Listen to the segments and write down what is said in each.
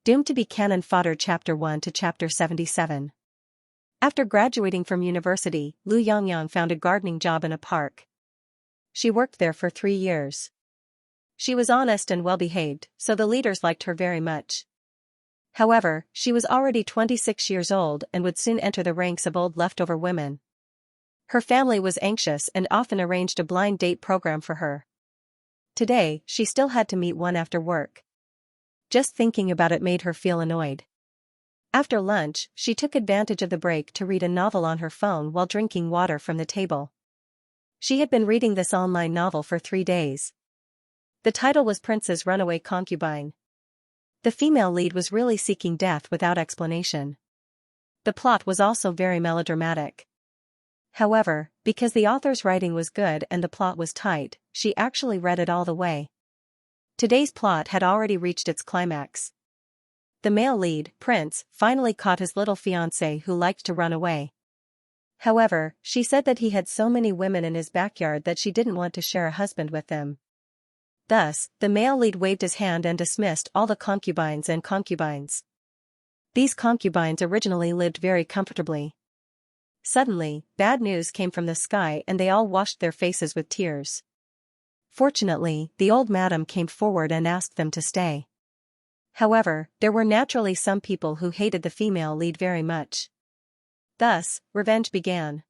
Doomed to be Canon Fodder Chapter 1 to Chapter 77. After graduating from university, Lu Yongyang found a gardening job in a park. She worked there for 3 years. She was honest and well-behaved, so the leaders liked her very much. However, she was already 26 years old and would soon enter the ranks of old leftover women. Her family was anxious and often arranged a blind date program for her. Today, she still had to meet one after work. Just thinking about it made her feel annoyed. After lunch, she took advantage of the break to read a novel on her phone while drinking water from the table. She had been reading this online novel for 3 days. The title was Prince's Runaway Concubine. The female lead was really seeking death without explanation. The plot was also very melodramatic. However, because the author's writing was good and the plot was tight, she actually read it all the way. Today's plot had already reached its climax. The male lead, Prince, finally caught his little fiancée who liked to run away. However, she said that he had so many women in his backyard that she didn't want to share a husband with them. Thus, the male lead waved his hand and dismissed all the concubines and concubines. These concubines originally lived very comfortably. Suddenly, bad news came from the sky and they all washed their faces with tears. Fortunately, the old madam came forward and asked them to stay. However, there were naturally some people who hated the female lead very much. Thus, revenge began.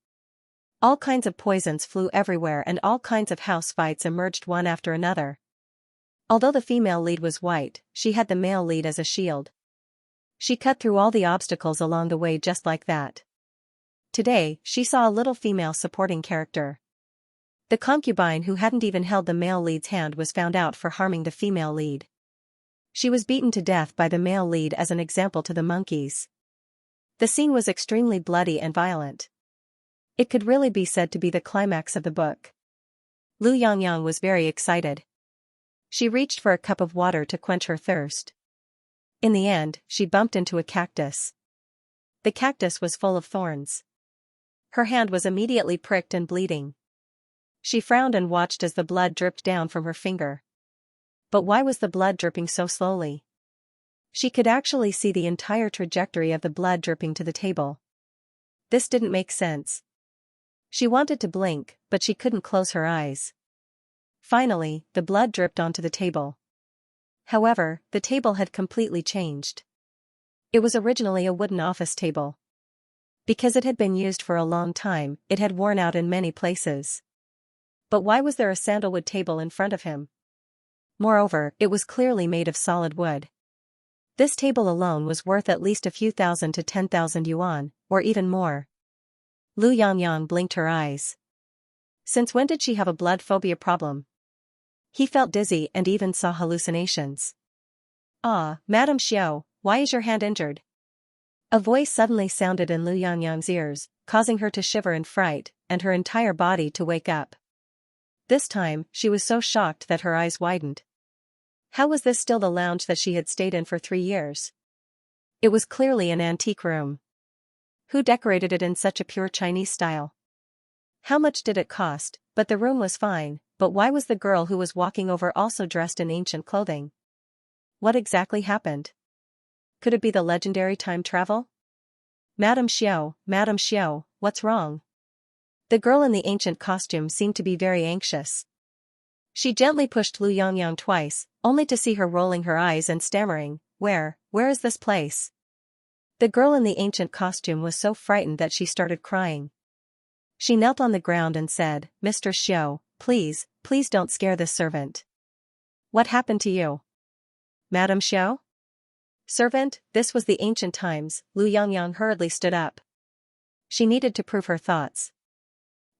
All kinds of poisons flew everywhere and all kinds of house fights emerged one after another. Although the female lead was white, she had the male lead as a shield. She cut through all the obstacles along the way just like that. Today, she saw a little female supporting character. The concubine who hadn't even held the male lead's hand was found out for harming the female lead. She was beaten to death by the male lead as an example to the monkeys. The scene was extremely bloody and violent. It could really be said to be the climax of the book. Lu Yongyang was very excited. She reached for a cup of water to quench her thirst. In the end, she bumped into a cactus. The cactus was full of thorns. Her hand was immediately pricked and bleeding. She frowned and watched as the blood dripped down from her finger. But why was the blood dripping so slowly? She could actually see the entire trajectory of the blood dripping to the table. This didn't make sense. She wanted to blink, but she couldn't close her eyes. Finally, the blood dripped onto the table. However, the table had completely changed. It was originally a wooden office table. Because it had been used for a long time, it had worn out in many places. But why was there a sandalwood table in front of him? Moreover, it was clearly made of solid wood. This table alone was worth at least a few thousand to 10,000 yuan, or even more. Lu Yongyang blinked her eyes. Since when did she have a blood phobia problem? He felt dizzy and even saw hallucinations. "Ah, Madame Xiao, why is your hand injured?" A voice suddenly sounded in Lu Yongyang's ears, causing her to shiver in fright, and her entire body to wake up. This time, she was so shocked that her eyes widened. How was this still the lounge that she had stayed in for 3 years? It was clearly an antique room. Who decorated it in such a pure Chinese style? How much did it cost? But the room was fine, but why was the girl who was walking over also dressed in ancient clothing? What exactly happened? Could it be the legendary time travel? Madame Xiao, what's wrong? The girl in the ancient costume seemed to be very anxious. She gently pushed Lu Yongyang twice, only to see her rolling her eyes and stammering, where is this place? The girl in the ancient costume was so frightened that she started crying. She knelt on the ground and said, "Mr. Xiao, please don't scare this servant." "What happened to you?" "Madame Xiao?" "Servant?" This was the ancient times. Lu Yongyang hurriedly stood up. She needed to prove her thoughts.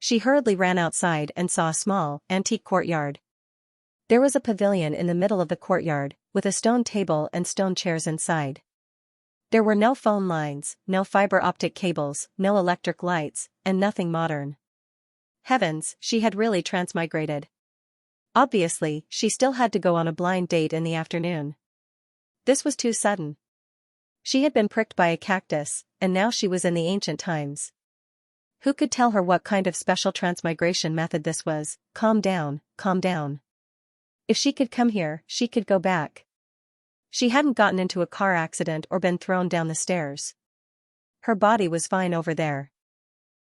She hurriedly ran outside and saw a small, antique courtyard. There was a pavilion in the middle of the courtyard, with a stone table and stone chairs inside. There were no phone lines, no fiber optic cables, no electric lights, and nothing modern. Heavens, she had really transmigrated. Obviously, she still had to go on a blind date in the afternoon. This was too sudden. She had been pricked by a cactus, and now she was in the ancient times. Who could tell her what kind of special transmigration method this was? Calm down, calm down. If she could come here, she could go back. She hadn't gotten into a car accident or been thrown down the stairs. Her body was fine over there.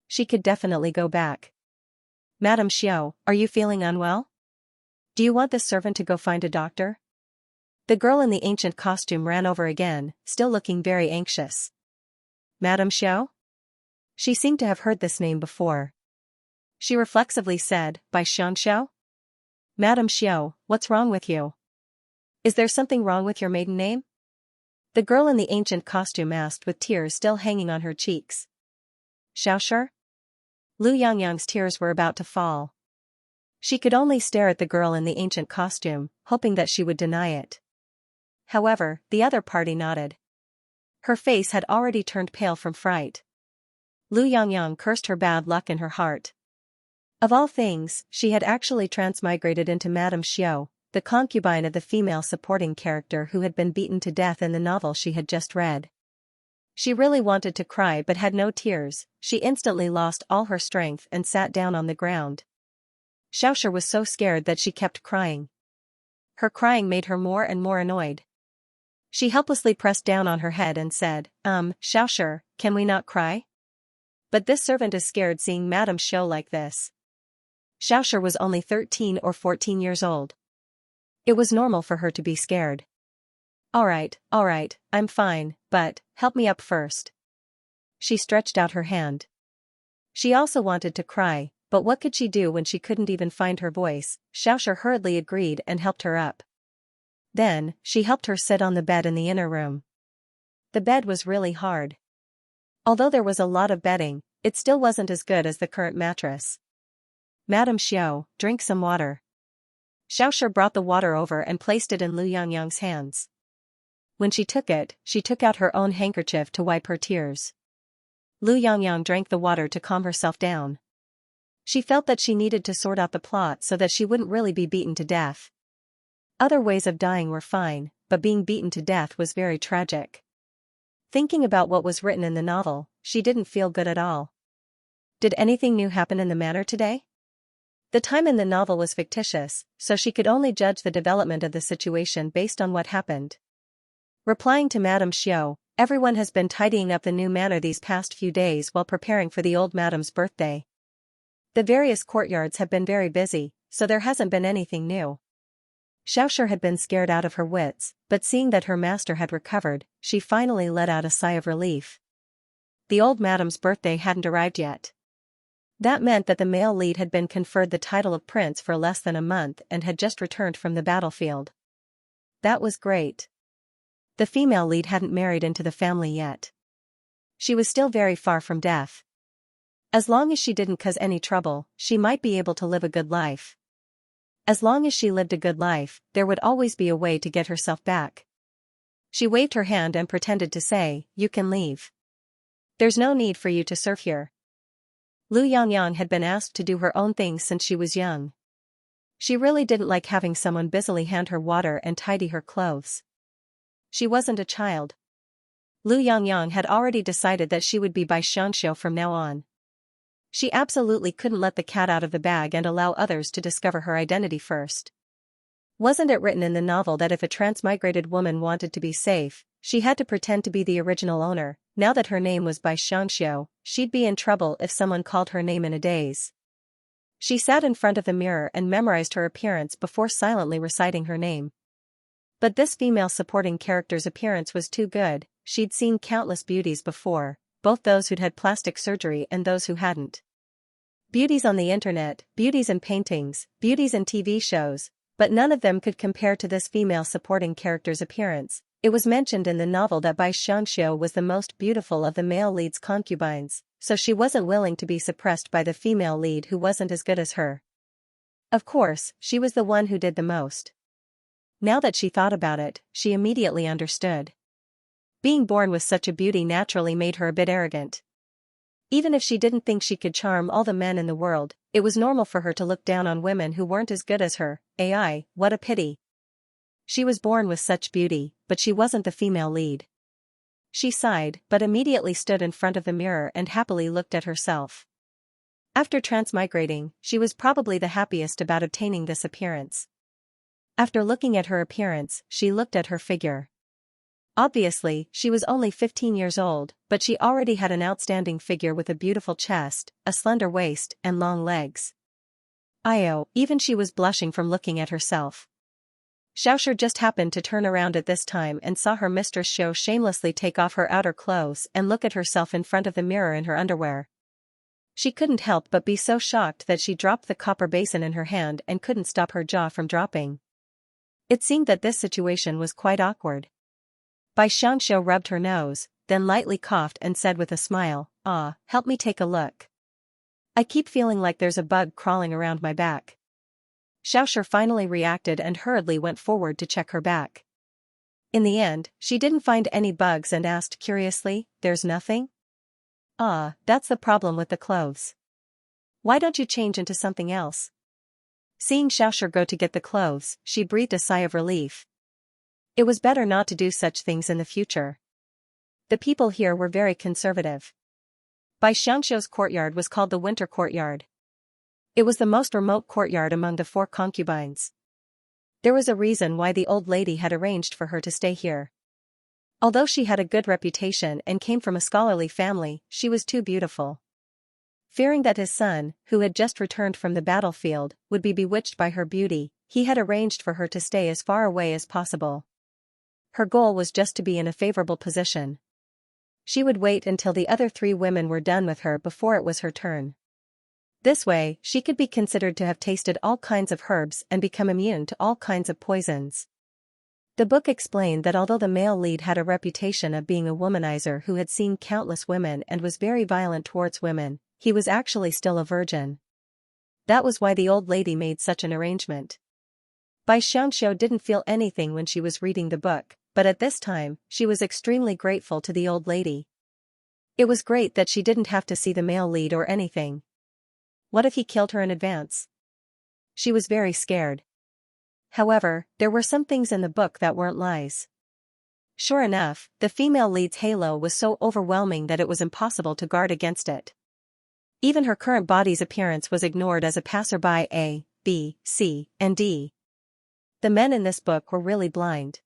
She could definitely go back. Madam Xiao, are you feeling unwell? Do you want this servant to go find a doctor? The girl in the ancient costume ran over again, still looking very anxious. Madam Xiao? She seemed to have heard this name before. She reflexively said, by Xianxia? Madam Xiao, what's wrong with you? Is there something wrong with your maiden name? The girl in the ancient costume asked with tears still hanging on her cheeks. Xiaoshi? Lu Yangyang's tears were about to fall. She could only stare at the girl in the ancient costume, hoping that she would deny it. However, the other party nodded. Her face had already turned pale from fright. Lu Yangyang cursed her bad luck in her heart. Of all things, she had actually transmigrated into Madame Xiao, the concubine of the female supporting character who had been beaten to death in the novel she had just read. She really wanted to cry but had no tears. She instantly lost all her strength and sat down on the ground. Xiaoshi was so scared that she kept crying. Her crying made her more and more annoyed. She helplessly pressed down on her head and said, Xiaoshi, can we not cry? But this servant is scared seeing Madame Xiao like this. Xiaoshi was only 13 or 14 years old. It was normal for her to be scared. Alright, I'm fine, but, help me up first. She stretched out her hand. She also wanted to cry, but what could she do when she couldn't even find her voice? Xiaoshi hurriedly agreed and helped her up. Then, she helped her sit on the bed in the inner room. The bed was really hard. Although there was a lot of bedding, it still wasn't as good as the current mattress. Madam Xiao, drink some water. Xiaoshi brought the water over and placed it in Lu Yangyang's hands. When she took it, she took out her own handkerchief to wipe her tears. Lu Yangyang drank the water to calm herself down. She felt that she needed to sort out the plot so that she wouldn't really be beaten to death. Other ways of dying were fine, but being beaten to death was very tragic. Thinking about what was written in the novel, she didn't feel good at all. Did anything new happen in the matter today? The time in the novel was fictitious, so she could only judge the development of the situation based on what happened. Replying to Madame Xiao, everyone has been tidying up the new manor these past few days while preparing for the old Madame's birthday. The various courtyards have been very busy, so there hasn't been anything new. Xiaoshi had been scared out of her wits, but seeing that her master had recovered, she finally let out a sigh of relief. The old Madame's birthday hadn't arrived yet. That meant that the male lead had been conferred the title of prince for less than a month and had just returned from the battlefield. That was great. The female lead hadn't married into the family yet. She was still very far from death. As long as she didn't cause any trouble, she might be able to live a good life. As long as she lived a good life, there would always be a way to get herself back. She waved her hand and pretended to say, "You can leave. There's no need for you to serve here." Lu Yangyang had been asked to do her own things since she was young. She really didn't like having someone busily hand her water and tidy her clothes. She wasn't a child. Lu Yangyang had already decided that she would be by Xianxia from now on. She absolutely couldn't let the cat out of the bag and allow others to discover her identity first. Wasn't it written in the novel that if a transmigrated woman wanted to be safe, she had to pretend to be the original owner? Now that her name was by Xianxia, she'd be in trouble if someone called her name in a daze. She sat in front of the mirror and memorized her appearance before silently reciting her name. But this female supporting character's appearance was too good. She'd seen countless beauties before, both those who'd had plastic surgery and those who hadn't. Beauties on the internet, beauties in paintings, beauties in TV shows, but none of them could compare to this female supporting character's appearance. It was mentioned in the novel that Bai Xianxia was the most beautiful of the male lead's concubines, so she wasn't willing to be suppressed by the female lead who wasn't as good as her. Of course, she was the one who did the most. Now that she thought about it, she immediately understood. Being born with such a beauty naturally made her a bit arrogant. Even if she didn't think she could charm all the men in the world, it was normal for her to look down on women who weren't as good as her. What a pity. She was born with such beauty, but she wasn't the female lead. She sighed, but immediately stood in front of the mirror and happily looked at herself. After transmigrating, she was probably the happiest about obtaining this appearance. After looking at her appearance, she looked at her figure. Obviously, she was only 15 years old, but she already had an outstanding figure with a beautiful chest, a slender waist, and long legs. Even she was blushing from looking at herself. Xiaoxia just happened to turn around at this time and saw her mistress Xiao shamelessly take off her outer clothes and look at herself in front of the mirror in her underwear. She couldn't help but be so shocked that she dropped the copper basin in her hand and couldn't stop her jaw from dropping. It seemed that this situation was quite awkward. Xianxia rubbed her nose, then lightly coughed and said with a smile, help me take a look. I keep feeling like there's a bug crawling around my back. Xiaoxia finally reacted and hurriedly went forward to check her back. In the end, she didn't find any bugs and asked curiously, there's nothing? That's the problem with the clothes. Why don't you change into something else? Seeing Xiaoxia go to get the clothes, she breathed a sigh of relief. It was better not to do such things in the future. The people here were very conservative. Xianxia's courtyard was called the Winter Courtyard. It was the most remote courtyard among the 4 concubines. There was a reason why the old lady had arranged for her to stay here. Although she had a good reputation and came from a scholarly family, she was too beautiful. Fearing that his son, who had just returned from the battlefield, would be bewitched by her beauty, he had arranged for her to stay as far away as possible. Her goal was just to be in a favorable position. She would wait until the other 3 women were done with her before it was her turn. This way, she could be considered to have tasted all kinds of herbs and become immune to all kinds of poisons. The book explained that although the male lead had a reputation of being a womanizer who had seen countless women and was very violent towards women, he was actually still a virgin. That was why the old lady made such an arrangement. Xianxia didn't feel anything when she was reading the book, but at this time, she was extremely grateful to the old lady. It was great that she didn't have to see the male lead or anything. What if he killed her in advance? She was very scared. However, there were some things in the book that weren't lies. Sure enough, the female lead's halo was so overwhelming that it was impossible to guard against it. Even her current body's appearance was ignored as a passerby A, B, C, and D. The men in this book were really blind.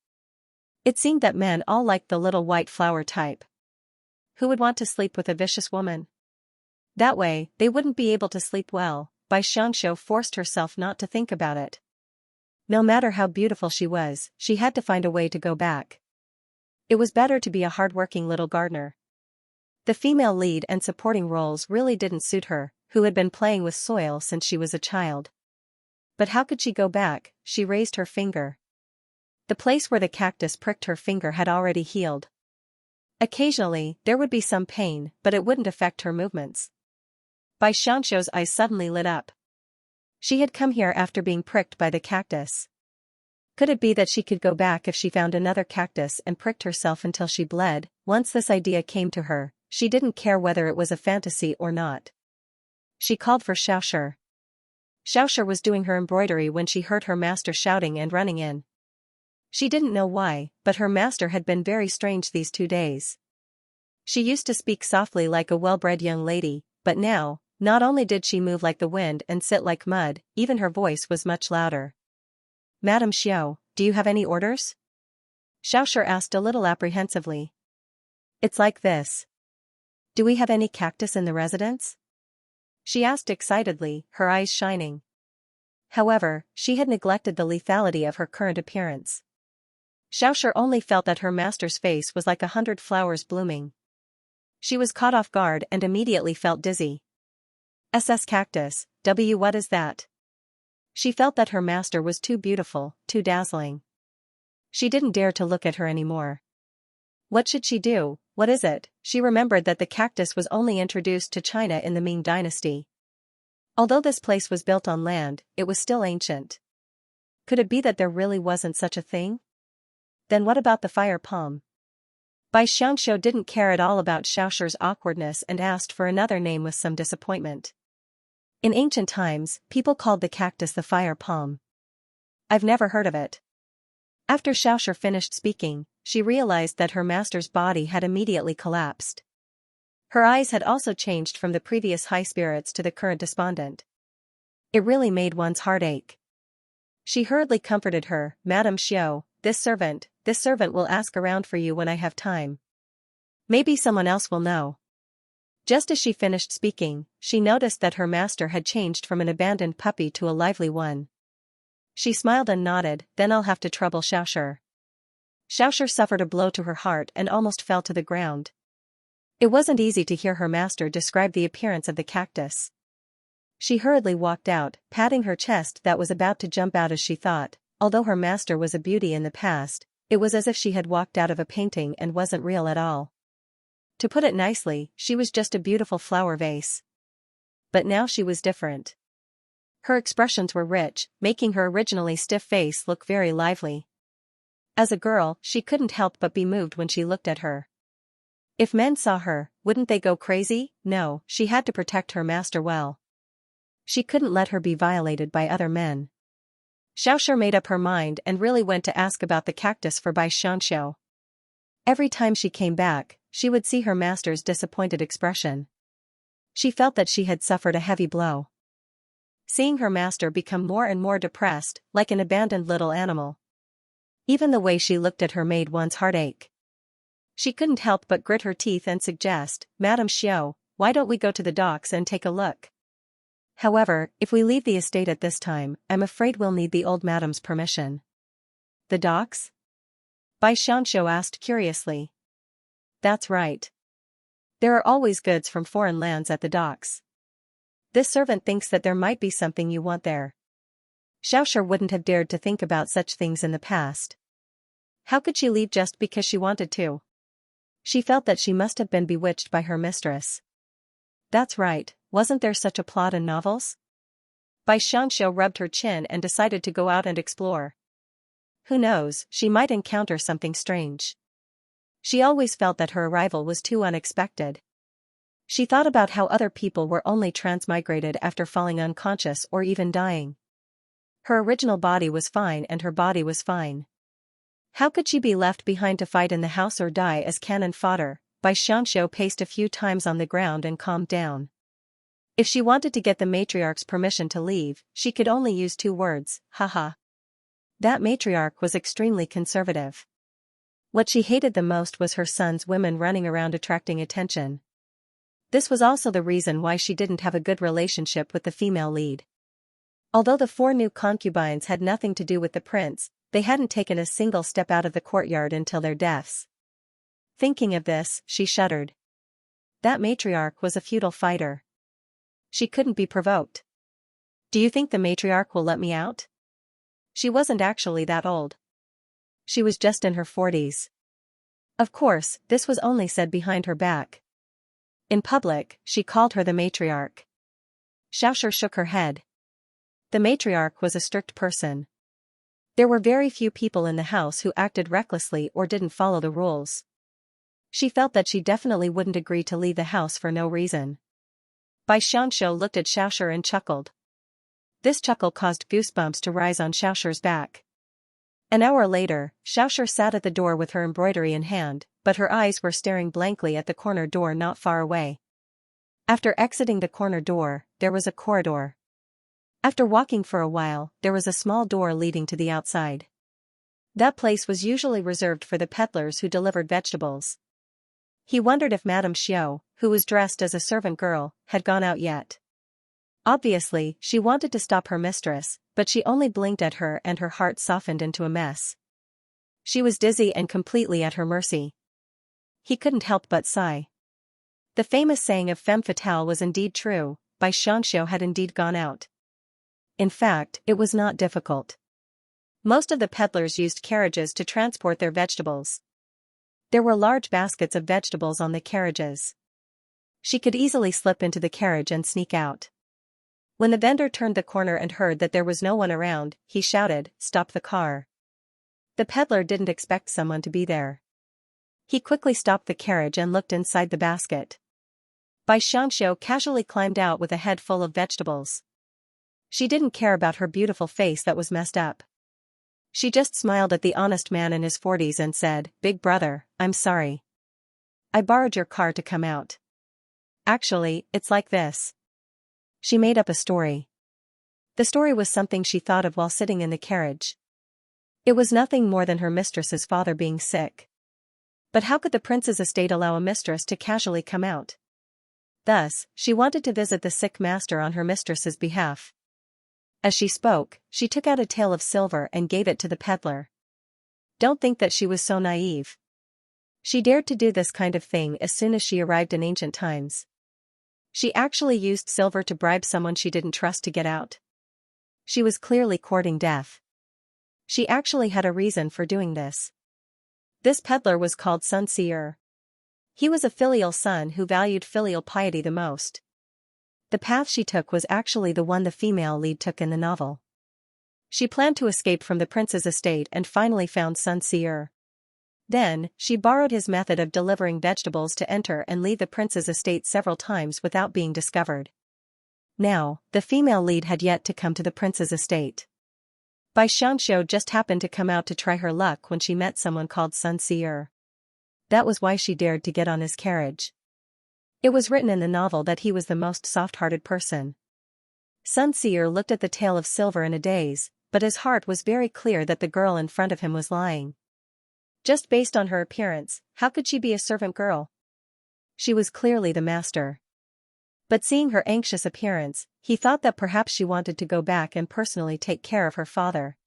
It seemed that men all liked the little white flower type. Who would want to sleep with a vicious woman? That way, they wouldn't be able to sleep well. Xianxia forced herself not to think about it. No matter how beautiful she was, she had to find a way to go back. It was better to be a hard-working little gardener. The female lead and supporting roles really didn't suit her, who had been playing with soil since she was a child. But how could she go back? She raised her finger. The place where the cactus pricked her finger had already healed. Occasionally, there would be some pain, but it wouldn't affect her movements. Xianxia's eyes suddenly lit up. She had come here after being pricked by the cactus. Could it be that she could go back if she found another cactus and pricked herself until she bled? Once this idea came to her, she didn't care whether it was a fantasy or not. She called for Xiaoxia. Xiaoxia was doing her embroidery when she heard her master shouting and running in. She didn't know why, but her master had been very strange these 2 days. She used to speak softly like a well-bred young lady, but now, not only did she move like the wind and sit like mud, even her voice was much louder. Madam Xiao, do you have any orders? Xiaoxia asked a little apprehensively. It's like this. Do we have any cactus in the residence? She asked excitedly, her eyes shining. However, she had neglected the lethality of her current appearance. Xiaoxia only felt that her master's face was like 100 flowers blooming. She was caught off guard and immediately felt dizzy. Cactus, what is that? She felt that her master was too beautiful, too dazzling. She didn't dare to look at her anymore. What should she do? What is it? She remembered that the cactus was only introduced to China in the Ming dynasty. Although this place was built on land, it was still ancient. Could it be that there really wasn't such a thing? Then what about the fire palm? Xianxia didn't care at all about Xiaoxia's awkwardness and asked for another name with some disappointment. In ancient times, people called the cactus the fire palm. I've never heard of it. After Xiaoxia finished speaking, she realized that her master's body had immediately collapsed. Her eyes had also changed from the previous high spirits to the current despondent. It really made one's heart ache. She hurriedly comforted her, Madam Xiao, this servant will ask around for you when I have time. Maybe someone else will know. Just as she finished speaking, she noticed that her master had changed from an abandoned puppy to a lively one. She smiled and nodded, then I'll have to trouble Xiaoshi. Xiaoshi suffered a blow to her heart and almost fell to the ground. It wasn't easy to hear her master describe the appearance of the cactus. She hurriedly walked out, patting her chest that was about to jump out as she thought, although her master was a beauty in the past, it was as if she had walked out of a painting and wasn't real at all. To put it nicely, she was just a beautiful flower vase. But now she was different. Her expressions were rich, making her originally stiff face look very lively. As a girl, she couldn't help but be moved when she looked at her. If men saw her, wouldn't they go crazy? No, she had to protect her master well. She couldn't let her be violated by other men. Xiaoshi made up her mind and really went to ask about the cactus for Bai Xianxia. Every time she came back, she would see her master's disappointed expression. She felt that she had suffered a heavy blow. Seeing her master become more and more depressed, like an abandoned little animal. Even the way she looked at her made one's heart ache. She couldn't help but grit her teeth and suggest, Madam Xiao, why don't we go to the docks and take a look? However, if we leave the estate at this time, I'm afraid we'll need the old madam's permission. The docks? Bai Xianxia asked curiously. That's right. There are always goods from foreign lands at the docks. This servant thinks that there might be something you want there. Xiaoshi wouldn't have dared to think about such things in the past. How could she leave just because she wanted to? She felt that she must have been bewitched by her mistress. That's right, wasn't there such a plot in novels? Bai Xianxia rubbed her chin and decided to go out and explore. Who knows, she might encounter something strange. She always felt that her arrival was too unexpected. She thought about how other people were only transmigrated after falling unconscious or even dying. Her original body was fine and her body was fine. How could she be left behind to fight in the house or die as cannon fodder? Bai Xianxia paced a few times on the ground and calmed down. If she wanted to get the matriarch's permission to leave, she could only use 2 words, haha. That matriarch was extremely conservative. What she hated the most was her son's women running around attracting attention. This was also the reason why she didn't have a good relationship with the female lead. Although the 4 new concubines had nothing to do with the prince, they hadn't taken a single step out of the courtyard until their deaths. Thinking of this, she shuddered. That matriarch was a feudal fighter. She couldn't be provoked. Do you think the matriarch will let me out? She wasn't actually that old. She was just in her 40s. Of course, this was only said behind her back. In public, she called her the matriarch. Xiaoshi shook her head. The matriarch was a strict person. There were very few people in the house who acted recklessly or didn't follow the rules. She felt that she definitely wouldn't agree to leave the house for no reason. Bai Xianxia looked at Xiaoshi and chuckled. This chuckle caused goosebumps to rise on Xiaoshi's back. An hour later, Xiaoshi sat at the door with her embroidery in hand, but her eyes were staring blankly at the corner door not far away. After exiting the corner door, there was a corridor. After walking for a while, there was a small door leading to the outside. That place was usually reserved for the peddlers who delivered vegetables. He wondered if Madame Xiao, who was dressed as a servant girl, had gone out yet. Obviously, she wanted to stop her mistress, but she only blinked at her and her heart softened into a mess. She was dizzy and completely at her mercy. He couldn't help but sigh. The famous saying of femme fatale was indeed true, Bai Xianxia had indeed gone out. In fact, it was not difficult. Most of the peddlers used carriages to transport their vegetables. There were large baskets of vegetables on the carriages. She could easily slip into the carriage and sneak out. When the vendor turned the corner and heard that there was no one around, he shouted, "Stop the car." The peddler didn't expect someone to be there. He quickly stopped the carriage and looked inside the basket. Bai Xianxia casually climbed out with a head full of vegetables. She didn't care about her beautiful face that was messed up. She just smiled at the honest man in his 40s and said, "Big brother, I'm sorry. I borrowed your car to come out. Actually, it's like this." She made up a story. The story was something she thought of while sitting in the carriage. It was nothing more than her mistress's father being sick. But how could the prince's estate allow a mistress to casually come out? Thus, she wanted to visit the sick master on her mistress's behalf. As she spoke, she took out a tael of silver and gave it to the peddler. Don't think that she was so naive. She dared to do this kind of thing as soon as she arrived in ancient times. She actually used silver to bribe someone she didn't trust to get out. She was clearly courting death. She actually had a reason for doing this. This peddler was called Xianxia. He was a filial son who valued filial piety the most. The path she took was actually the one the female lead took in the novel. She planned to escape from the prince's estate and finally found Xianxia. Then, she borrowed his method of delivering vegetables to enter and leave the prince's estate several times without being discovered. Now, the female lead had yet to come to the prince's estate. Xianxia just happened to come out to try her luck when she met someone called Xianxia. That was why she dared to get on his carriage. It was written in the novel that he was the most soft-hearted person. Xianxia looked at the tael of silver in a daze, but his heart was very clear that the girl in front of him was lying. Just based on her appearance, how could she be a servant girl? She was clearly the master. But seeing her anxious appearance, he thought that perhaps she wanted to go back and personally take care of her father.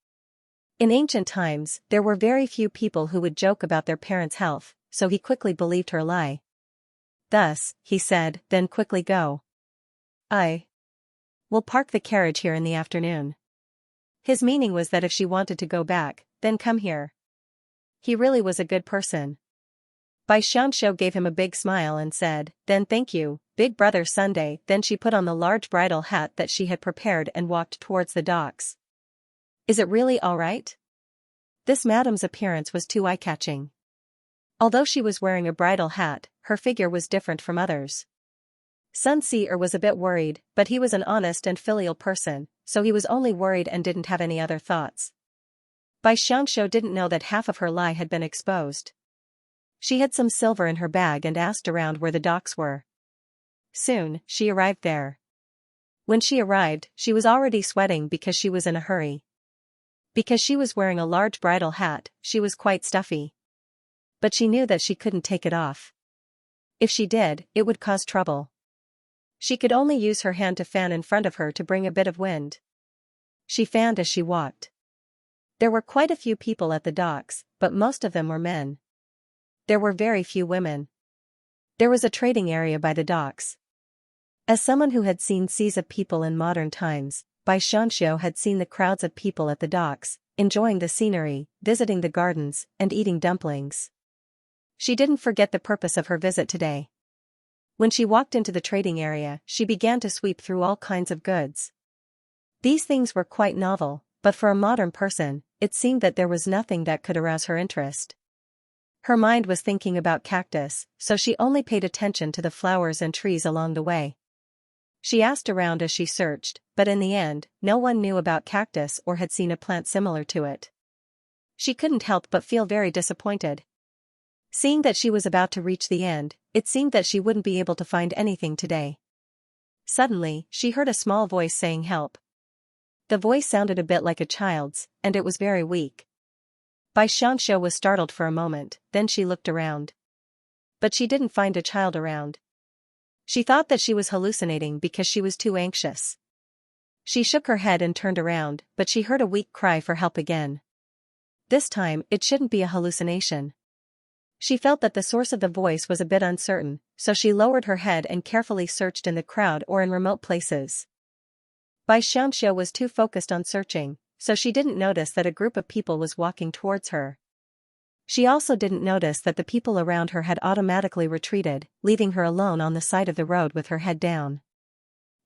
In ancient times, there were very few people who would joke about their parents' health, so he quickly believed her lie. Thus, he said, then quickly go. I will park the carriage here in the afternoon. His meaning was that if she wanted to go back, then come here. He really was a good person. Xianxia gave him a big smile and said, then thank you, Big Brother Sunday. Then she put on the large bridal hat that she had prepared and walked towards the docks. Is it really all right? This madame's appearance was too eye-catching. Although she was wearing a bridal hat, her figure was different from others. Xianxia was a bit worried, but he was an honest and filial person, so he was only worried and didn't have any other thoughts. Xianxia didn't know that half of her lie had been exposed. She had some silver in her bag and asked around where the docks were. Soon, she arrived there. When she arrived, she was already sweating because she was in a hurry. Because she was wearing a large bridal hat, she was quite stuffy. But she knew that she couldn't take it off. If she did, it would cause trouble. She could only use her hand to fan in front of her to bring a bit of wind. She fanned as she walked. There were quite a few people at the docks, but most of them were men. There were very few women. There was a trading area by the docks. As someone who had seen seas of people in modern times, Xianxia had seen the crowds of people at the docks, enjoying the scenery, visiting the gardens, and eating dumplings. She didn't forget the purpose of her visit today. When she walked into the trading area, she began to sweep through all kinds of goods. These things were quite novel, but for a modern person, it seemed that there was nothing that could arouse her interest. Her mind was thinking about cactus, so she only paid attention to the flowers and trees along the way. She asked around as she searched, but in the end, no one knew about cactus or had seen a plant similar to it. She couldn't help but feel very disappointed. Seeing that she was about to reach the end, it seemed that she wouldn't be able to find anything today. Suddenly, she heard a small voice saying help. The voice sounded a bit like a child's, and it was very weak. Xianxia was startled for a moment, then she looked around. But she didn't find a child around. She thought that she was hallucinating because she was too anxious. She shook her head and turned around, but she heard a weak cry for help again. This time, it shouldn't be a hallucination. She felt that the source of the voice was a bit uncertain, so she lowered her head and carefully searched in the crowd or in remote places. Xianxia was too focused on searching, so she didn't notice that a group of people was walking towards her. She also didn't notice that the people around her had automatically retreated, leaving her alone on the side of the road with her head down.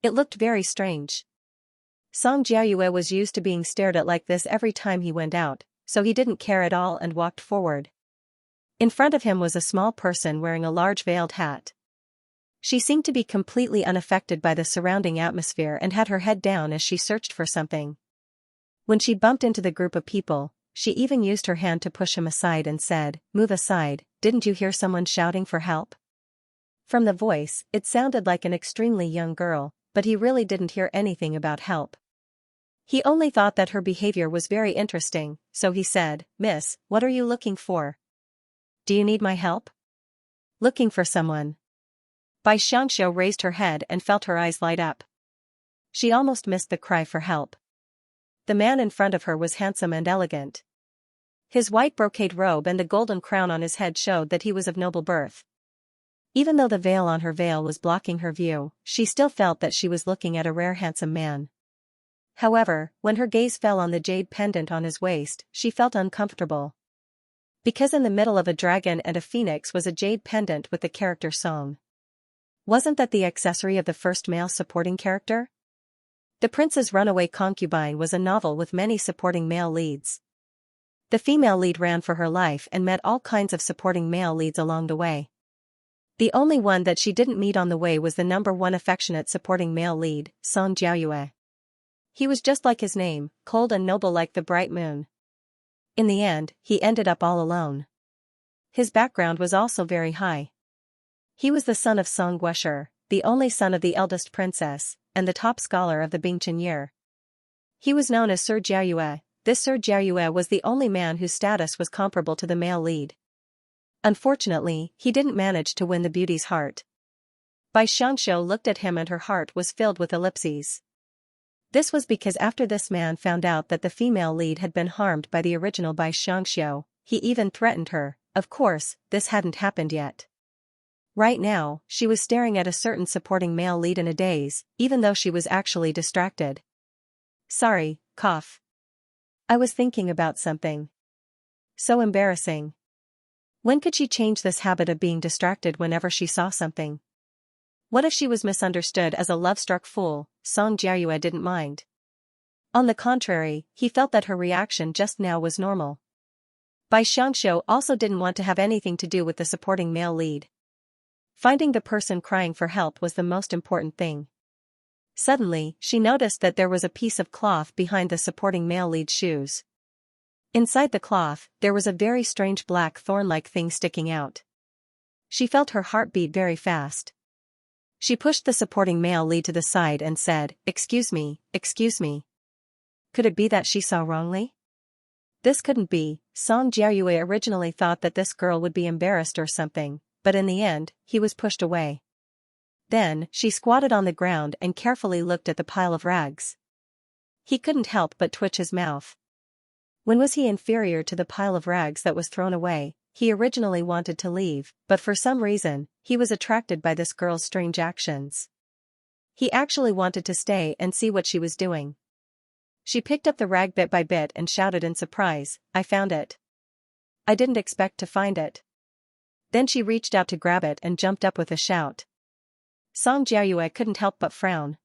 It looked very strange. Song Jiayue was used to being stared at like this every time he went out, so he didn't care at all and walked forward. In front of him was a small person wearing a large veiled hat. She seemed to be completely unaffected by the surrounding atmosphere and had her head down as she searched for something. When she bumped into the group of people, she even used her hand to push him aside and said, "Move aside, didn't you hear someone shouting for help?" From the voice, it sounded like an extremely young girl, but he really didn't hear anything about help. He only thought that her behavior was very interesting, so he said, "Miss, what are you looking for? Do you need my help?" "Looking for someone." Xianxia raised her head and felt her eyes light up. She almost missed the cry for help. The man in front of her was handsome and elegant. His white brocade robe and the golden crown on his head showed that he was of noble birth. Even though the veil on her veil was blocking her view, she still felt that she was looking at a rare handsome man. However, when her gaze fell on the jade pendant on his waist, she felt uncomfortable. Because in the middle of a dragon and a phoenix was a jade pendant with the character song. Wasn't that the accessory of the first male supporting character? The Prince's Runaway Concubine was a novel with many supporting male leads. The female lead ran for her life and met all kinds of supporting male leads along the way. The only one that she didn't meet on the way was the #1 affectionate supporting male lead, Song Jiayue. He was just like his name, cold and noble like the bright moon. In the end, he ended up all alone. His background was also very high. He was the son of Song Guesher, the only son of the eldest princess, and the top scholar of the Bingchen year. He was known as Sir Jiayue. This Sir Jiayue was the only man whose status was comparable to the male lead. Unfortunately, he didn't manage to win the beauty's heart. Xianxia looked at him and her heart was filled with ellipses. This was because after this man found out that the female lead had been harmed by the original Xianxia, he even threatened her. Of course, this hadn't happened yet. Right now, she was staring at a certain supporting male lead in a daze, even though she was actually distracted. "Sorry, cough. I was thinking about something. So embarrassing." When could she change this habit of being distracted whenever she saw something? What if she was misunderstood as a love-struck fool? Song Jiayue didn't mind. On the contrary, he felt that her reaction just now was normal. Xianxia also didn't want to have anything to do with the supporting male lead. Finding the person crying for help was the most important thing. Suddenly, she noticed that there was a piece of cloth behind the supporting male lead's shoes. Inside the cloth, there was a very strange black thorn-like thing sticking out. She felt her heart beat very fast. She pushed the supporting male lead to the side and said, excuse me. Could it be that she saw wrongly? This couldn't be. Song Jiayue originally thought that this girl would be embarrassed or something, but in the end, he was pushed away. Then, she squatted on the ground and carefully looked at the pile of rags. He couldn't help but twitch his mouth. When was he inferior to the pile of rags that was thrown away? He originally wanted to leave, but for some reason, he was attracted by this girl's strange actions. He actually wanted to stay and see what she was doing. She picked up the rag bit by bit and shouted in surprise, "I found it. I didn't expect to find it." Then she reached out to grab it and jumped up with a shout. Song Jiayue couldn't help but frown.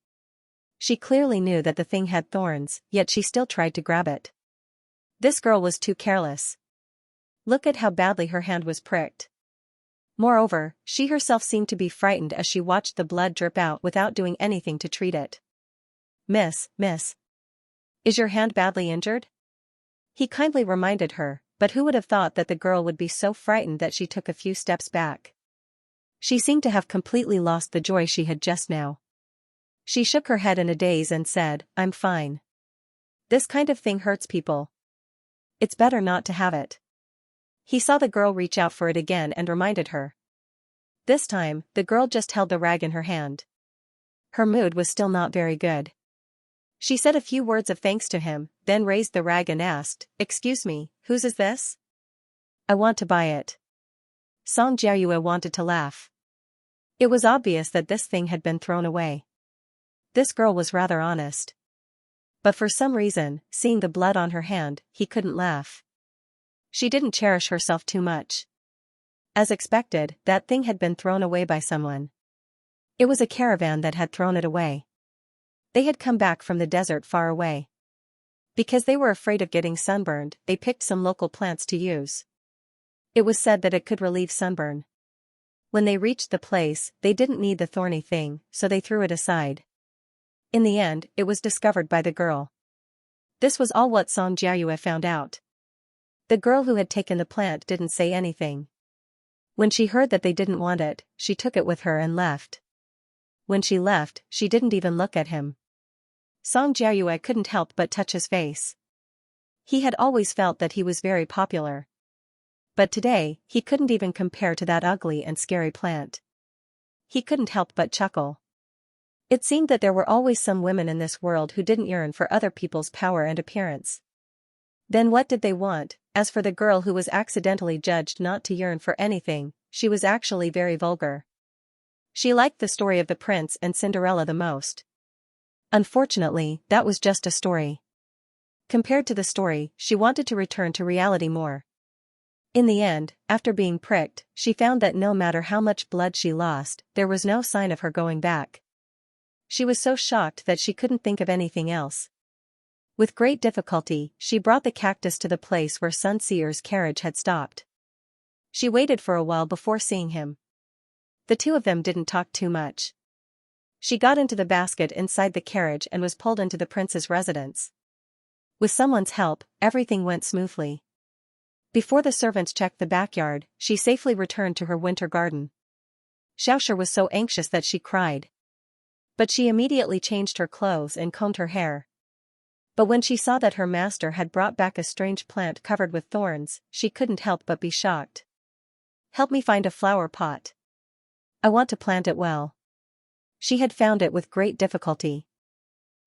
She clearly knew that the thing had thorns, yet she still tried to grab it. This girl was too careless. Look at how badly her hand was pricked. Moreover, she herself seemed to be frightened as she watched the blood drip out without doing anything to treat it. Miss, is your hand badly injured?" He kindly reminded her, but who would have thought that the girl would be so frightened that she took a few steps back. She seemed to have completely lost the joy she had just now. She shook her head in a daze and said, "I'm fine. This kind of thing hurts people. It's better not to have it." He saw the girl reach out for it again and reminded her. This time, the girl just held the rag in her hand. Her mood was still not very good. She said a few words of thanks to him, then raised the rag and asked, "Excuse me, whose is this? I want to buy it." Song Jiayue wanted to laugh. It was obvious that this thing had been thrown away. This girl was rather honest. But for some reason, seeing the blood on her hand, he couldn't laugh. She didn't cherish herself too much. As expected, that thing had been thrown away by someone. It was a caravan that had thrown it away. They had come back from the desert far away. Because they were afraid of getting sunburned, they picked some local plants to use. It was said that it could relieve sunburn. When they reached the place, they didn't need the thorny thing, so they threw it aside. In the end, it was discovered by the girl. This was all what Song Jiayue found out. The girl who had taken the plant didn't say anything. When she heard that they didn't want it, she took it with her and left. When she left, she didn't even look at him. Song Jiayue couldn't help but touch his face. He had always felt that he was very popular. But today, he couldn't even compare to that ugly and scary plant. He couldn't help but chuckle. It seemed that there were always some women in this world who didn't yearn for other people's power and appearance. Then what did they want? As for the girl who was accidentally judged not to yearn for anything, she was actually very vulgar. She liked the story of the prince and Cinderella the most. Unfortunately, that was just a story. Compared to the story, she wanted to return to reality more. In the end, after being pricked, she found that no matter how much blood she lost, there was no sign of her going back. She was so shocked that she couldn't think of anything else. With great difficulty, she brought the cactus to the place where Sun Seer's carriage had stopped. She waited for a while before seeing him. The two of them didn't talk too much. She got into the basket inside the carriage and was pulled into the prince's residence. With someone's help, everything went smoothly. Before the servants checked the backyard, she safely returned to her winter garden. Xiaoxia was so anxious that she cried. But she immediately changed her clothes and combed her hair. But when she saw that her master had brought back a strange plant covered with thorns, she couldn't help but be shocked. "Help me find a flower pot. I want to plant it well." She had found it with great difficulty.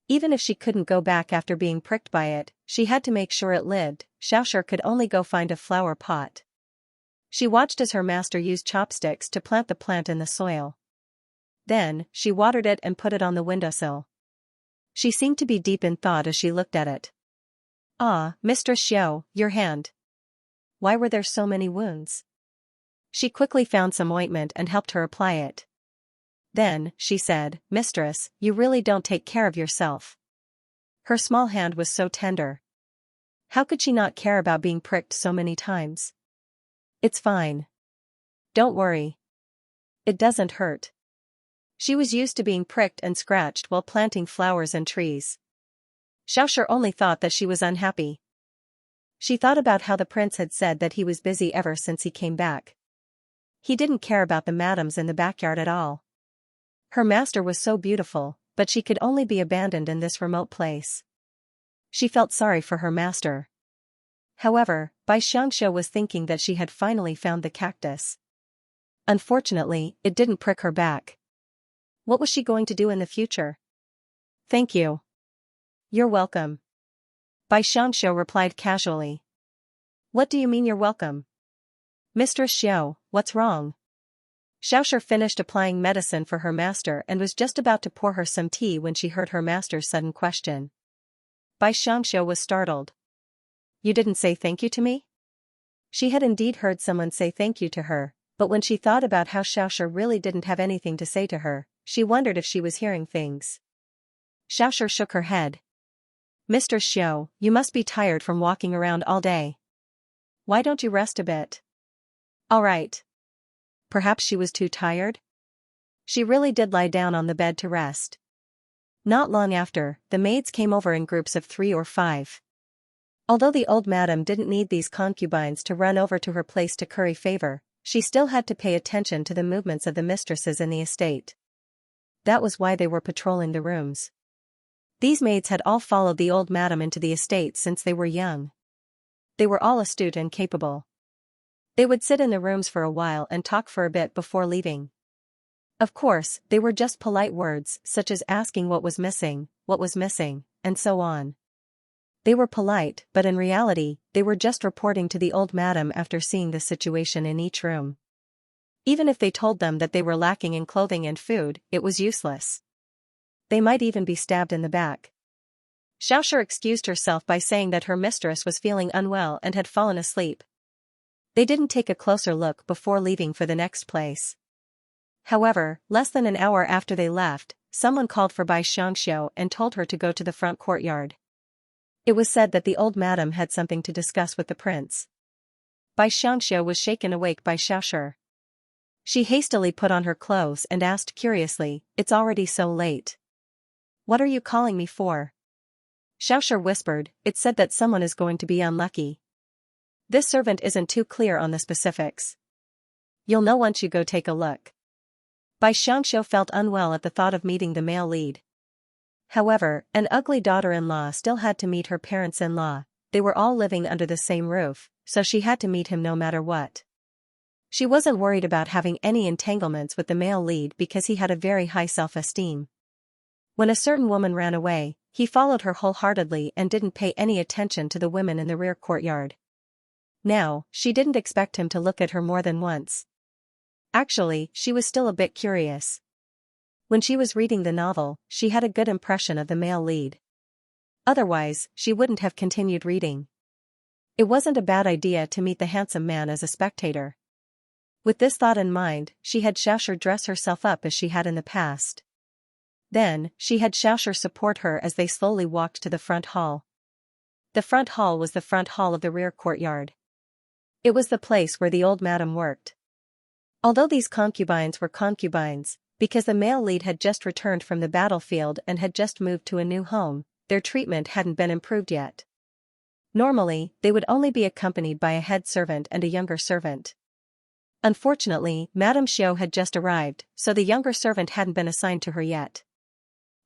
Even if she couldn't go back after being pricked by it, she had to make sure it lived. Xiaoxia could only go find a flower pot. She watched as her master used chopsticks to plant the plant in the soil. Then, she watered it and put it on the windowsill. She seemed to be deep in thought as she looked at it. "Ah, Mistress Xiao, your hand. Why were there so many wounds?" She quickly found some ointment and helped her apply it. Then, she said, "Mistress, you really don't take care of yourself." Her small hand was so tender. How could she not care about being pricked so many times? "It's fine. Don't worry. It doesn't hurt." She was used to being pricked and scratched while planting flowers and trees. Xiaoxia only thought that she was unhappy. She thought about how the prince had said that he was busy ever since he came back. He didn't care about the madams in the backyard at all. Her master was so beautiful, but she could only be abandoned in this remote place. She felt sorry for her master. However, Xianxia was thinking that she had finally found the cactus. Unfortunately, it didn't prick her back. What was she going to do in the future? "Thank you." "You're welcome." Xianxia replied casually. "What do you mean you're welcome?" "Mistress Xiao, what's wrong?" Xiaoxia finished applying medicine for her master and was just about to pour her some tea when she heard her master's sudden question. Xianxia was startled. "You didn't say thank you to me?" She had indeed heard someone say thank you to her, but when she thought about how Xiaoxia really didn't have anything to say to her, she wondered if she was hearing things. Xiaoxia shook her head. "Mistress Xiao, you must be tired from walking around all day. Why don't you rest a bit?" "All right." Perhaps she was too tired? She really did lie down on the bed to rest. Not long after, the maids came over in groups of 3 or 5. Although the old madam didn't need these concubines to run over to her place to curry favor, she still had to pay attention to the movements of the mistresses in the estate. That was why they were patrolling the rooms. These maids had all followed the old madam into the estate since they were young. They were all astute and capable. They would sit in the rooms for a while and talk for a bit before leaving. Of course, they were just polite words, such as asking what was missing, and so on. They were polite, but in reality, they were just reporting to the old madam after seeing the situation in each room. Even if they told them that they were lacking in clothing and food, it was useless. They might even be stabbed in the back. Xiaoxia excused herself by saying that her mistress was feeling unwell and had fallen asleep. They didn't take a closer look before leaving for the next place. However, less than an hour after they left, someone called for Xianxia and told her to go to the front courtyard. It was said that the old madam had something to discuss with the prince. Xianxia was shaken awake by Xiaoxia. She hastily put on her clothes and asked curiously, "It's already so late. What are you calling me for?" Xiaoxia whispered, "It said that someone is going to be unlucky. This servant isn't too clear on the specifics. You'll know once you go take a look." Xianxia felt unwell at the thought of meeting the male lead. However, an ugly daughter-in-law still had to meet her parents-in-law. They were all living under the same roof, so she had to meet him no matter what. She wasn't worried about having any entanglements with the male lead because he had a very high self-esteem. When a certain woman ran away, he followed her wholeheartedly and didn't pay any attention to the women in the rear courtyard. Now, she didn't expect him to look at her more than once. Actually, she was still a bit curious. When she was reading the novel, she had a good impression of the male lead. Otherwise, she wouldn't have continued reading. It wasn't a bad idea to meet the handsome man as a spectator. With this thought in mind, she had Xianxia dress herself up as she had in the past. Then, she had Xianxia support her as they slowly walked to the front hall. The front hall was the front hall of the rear courtyard. It was the place where the old madam worked. Although these concubines were concubines, because the male lead had just returned from the battlefield and had just moved to a new home, their treatment hadn't been improved yet. Normally, they would only be accompanied by a head servant and a younger servant. Unfortunately, Madame Xiao had just arrived, so the younger servant hadn't been assigned to her yet.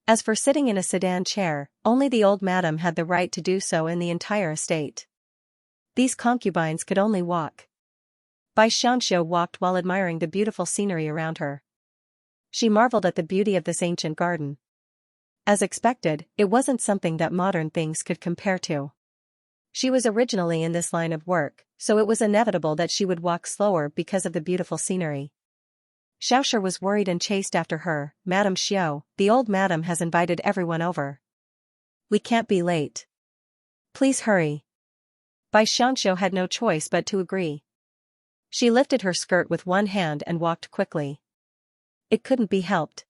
As for sitting in a sedan chair, only the old madam had the right to do so in the entire estate. These concubines could only walk. Xianxia walked while admiring the beautiful scenery around her. She marveled at the beauty of this ancient garden. As expected, it wasn't something that modern things could compare to. She was originally in this line of work, so it was inevitable that she would walk slower because of the beautiful scenery. Xianxia was worried and chased after her. "Madame Xiao, the old madam has invited everyone over. We can't be late. Please hurry." Xianxia had no choice but to agree. She lifted her skirt with one hand and walked quickly. It couldn't be helped.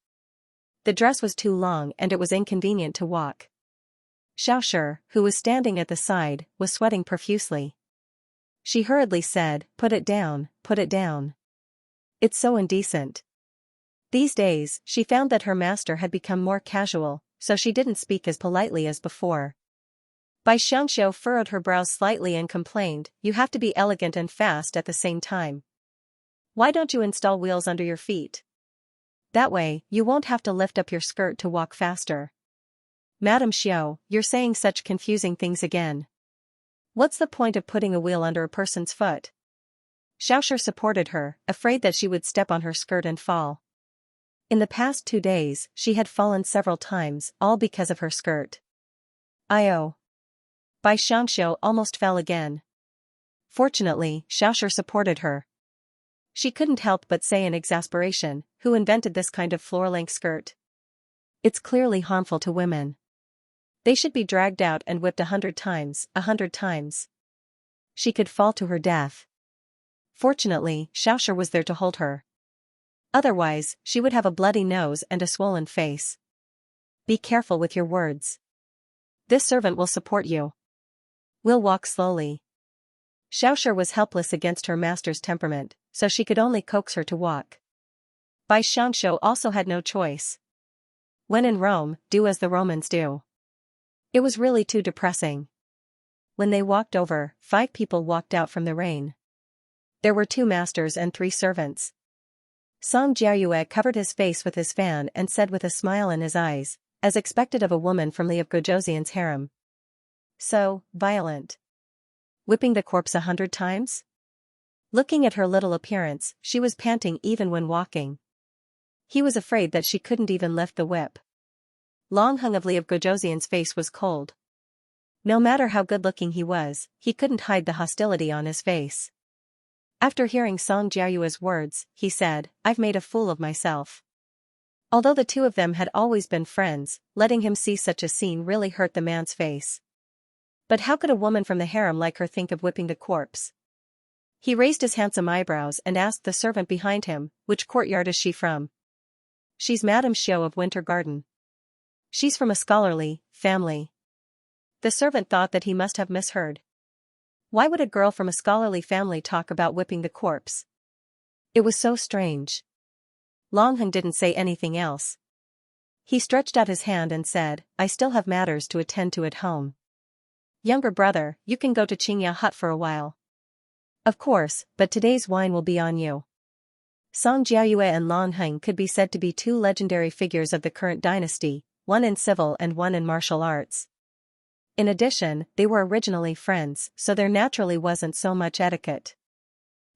The dress was too long and it was inconvenient to walk. Xianxia, who was standing at the side, was sweating profusely. She hurriedly said, "Put it down, put it down. It's so indecent." These days, she found that her master had become more casual, so she didn't speak as politely as before. Xianxia furrowed her brows slightly and complained, "You have to be elegant and fast at the same time. Why don't you install wheels under your feet? That way, you won't have to lift up your skirt to walk faster." "Madame Xiao, you're saying such confusing things again. What's the point of putting a wheel under a person's foot?" Xianxia supported her, afraid that she would step on her skirt and fall. In the past 2 days, she had fallen several times, all because of her skirt. "Io." Xianxia almost fell again. Fortunately, Xianxia supported her. She couldn't help but say in exasperation, "Who invented this kind of floor-length skirt? It's clearly harmful to women. They should be dragged out and whipped 100 times, 100 times. She could fall to her death." Fortunately, Xianxia was there to hold her. Otherwise, she would have a bloody nose and a swollen face. "Be careful with your words. This servant will support you. We'll walk slowly." Xianxia was helpless against her master's temperament, so she could only coax her to walk. Xianxia also had no choice. When in Rome, do as the Romans do. It was really too depressing. When they walked over, 5 people walked out from the rain. There were 2 masters and 3 servants. Song Jiayue covered his face with his fan and said with a smile in his eyes, as expected of a woman from Li of Gojoseon's harem. "So, violent. Whipping the corpse 100 times?" Looking at her little appearance, she was panting even when walking. He was afraid that she couldn't even lift the whip. Long Hung of Li of Gojoseon's face was cold. No matter how good-looking he was, he couldn't hide the hostility on his face. After hearing Song Jiayue's words, he said, "I've made a fool of myself." Although the 2 of them had always been friends, letting him see such a scene really hurt the man's face. But how could a woman from the harem like her think of whipping the corpse? He raised his handsome eyebrows and asked the servant behind him, "Which courtyard is she from?" "She's Madame Xiao of Winter Garden. She's from a scholarly family." The servant thought that he must have misheard. Why would a girl from a scholarly family talk about whipping the corpse? It was so strange. Longheng didn't say anything else. He stretched out his hand and said, "I still have matters to attend to at home. Younger brother, you can go to Xianxia hut for a while." "Of course, but today's wine will be on you." Song Jiayue and Longheng could be said to be 2 legendary figures of the current dynasty, one in civil and one in martial arts. In addition, they were originally friends, so there naturally wasn't so much etiquette.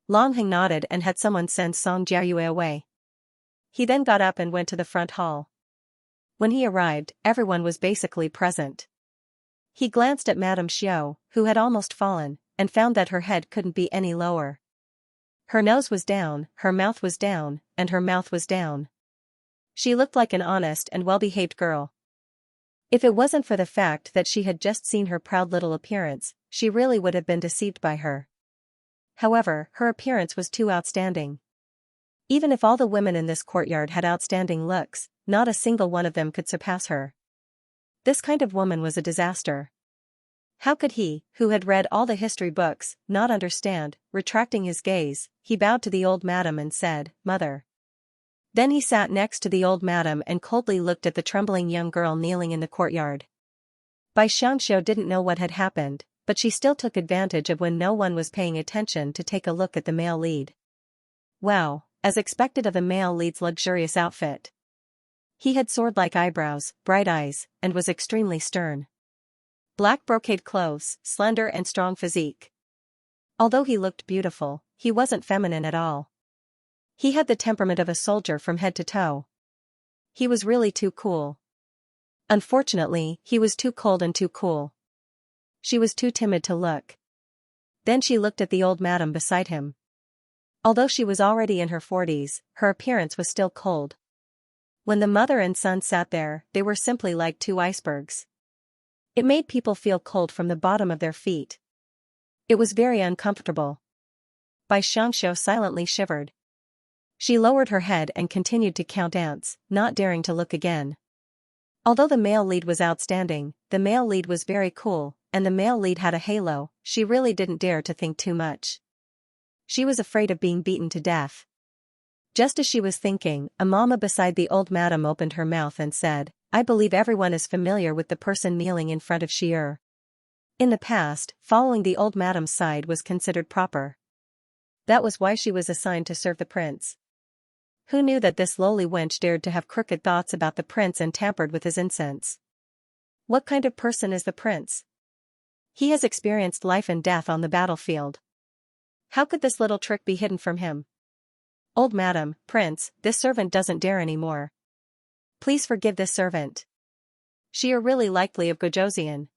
Longheng nodded and had someone send Song Jiayue away. He then got up and went to the front hall. When he arrived, everyone was basically present. He glanced at Madame Xiao, who had almost fallen, and found that her head couldn't be any lower. Her nose was down, her mouth was down, and her mouth was down. She looked like an honest and well-behaved girl. If it wasn't for the fact that she had just seen her proud little appearance, she really would have been deceived by her. However, her appearance was too outstanding. Even if all the women in this courtyard had outstanding looks, not a single one of them could surpass her. This kind of woman was a disaster. How could he, who had read all the history books, not understand? Retracting his gaze, he bowed to the old madam and said, "Mother." Then he sat next to the old madam and coldly looked at the trembling young girl kneeling in the courtyard. Bai Xianxia didn't know what had happened, but she still took advantage of when no one was paying attention to take a look at the male lead. Wow, as expected of the male lead's luxurious outfit. He had sword-like eyebrows, bright eyes, and was extremely stern. Black brocade clothes, slender and strong physique. Although he looked beautiful, he wasn't feminine at all. He had the temperament of a soldier from head to toe. He was really too cool. Unfortunately, he was too cold and too cool. She was too timid to look. Then she looked at the old madam beside him. Although she was already in her 40s, her appearance was still cold. When the mother and son sat there, they were simply like two icebergs. It made people feel cold from the bottom of their feet. It was very uncomfortable. Bai Xianxia silently shivered. She lowered her head and continued to count ants, not daring to look again. Although the male lead was outstanding, the male lead was very cool, and the male lead had a halo, she really didn't dare to think too much. She was afraid of being beaten to death. Just as she was thinking, a mama beside the old madam opened her mouth and said, "I believe everyone is familiar with the person kneeling in front of Xier." In the past, following the old madam's side was considered proper. That was why she was assigned to serve the prince. Who knew that this lowly wench dared to have crooked thoughts about the prince and tampered with his incense? What kind of person is the prince? He has experienced life and death on the battlefield. How could this little trick be hidden from him? "Old madam, prince, this servant doesn't dare anymore. Please forgive this servant. She are really likely of Gojoseon."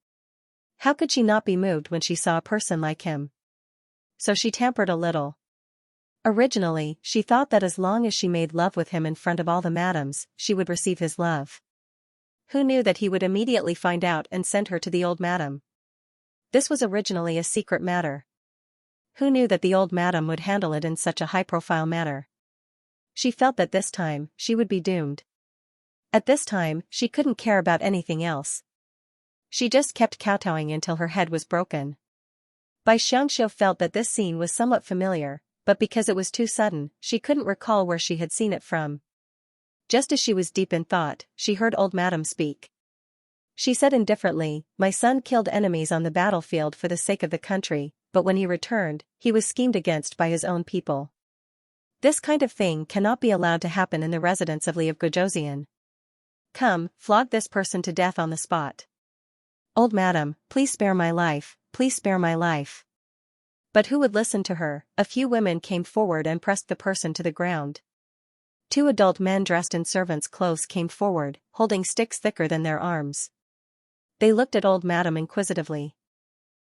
How could she not be moved when she saw a person like him? So she tampered a little. Originally, she thought that as long as she made love with him in front of all the madams, she would receive his love. Who knew that he would immediately find out and send her to the old madam? This was originally a secret matter. Who knew that the old madam would handle it in such a high-profile manner? She felt that this time, she would be doomed. At this time, she couldn't care about anything else. She just kept kowtowing until her head was broken. Bai Xianxia felt that this scene was somewhat familiar, but because it was too sudden, she couldn't recall where she had seen it from. Just as she was deep in thought, she heard old madam speak. She said indifferently, "My son killed enemies on the battlefield for the sake of the country, but when he returned, he was schemed against by his own people. This kind of thing cannot be allowed to happen in the residence of Li of Gojoseon. Come, flog this person to death on the spot. Old madam, please spare my life, please spare my life." But who would listen to her? A few women came forward and pressed the person to the ground. Two adult men dressed in servants' clothes came forward, holding sticks thicker than their arms. They looked at old madam inquisitively.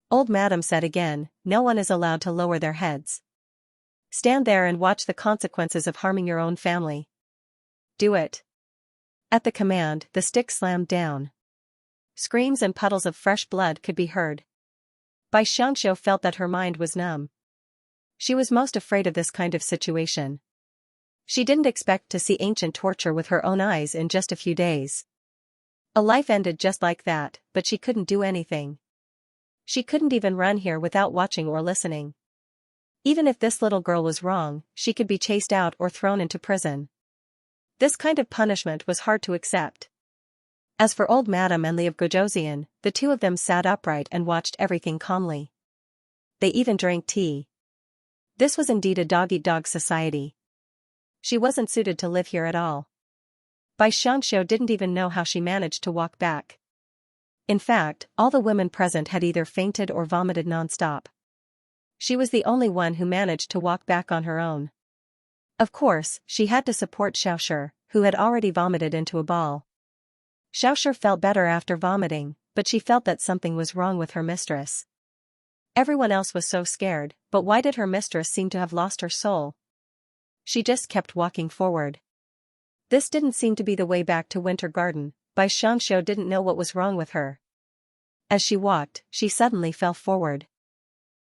Old madam said again, "No one is allowed to lower their heads. Stand there and watch the consequences of harming your own family. Do it." At the command, the stick slammed down. Screams and puddles of fresh blood could be heard. Bai Xianxia felt that her mind was numb. She was most afraid of this kind of situation. She didn't expect to see ancient torture with her own eyes in just a few days. A life ended just like that, but she couldn't do anything. She couldn't even run here without watching or listening. Even if this little girl was wrong, she could be chased out or thrown into prison. This kind of punishment was hard to accept. As for old madam and Li of Gojoseon, the two of them sat upright and watched everything calmly. They even drank tea. This was indeed a dog-eat-dog society. She wasn't suited to live here at all. Bai Xianxia didn't even know how she managed to walk back. In fact, all the women present had either fainted or vomited non-stop. She was the only one who managed to walk back on her own. Of course, she had to support Xiaoshi, who had already vomited into a ball. Xiaoshi felt better after vomiting, but she felt that something was wrong with her mistress. Everyone else was so scared, but why did her mistress seem to have lost her soul? She just kept walking forward. This didn't seem to be the way back to Winter Garden. Bai Xianxia didn't know what was wrong with her. As she walked, she suddenly fell forward.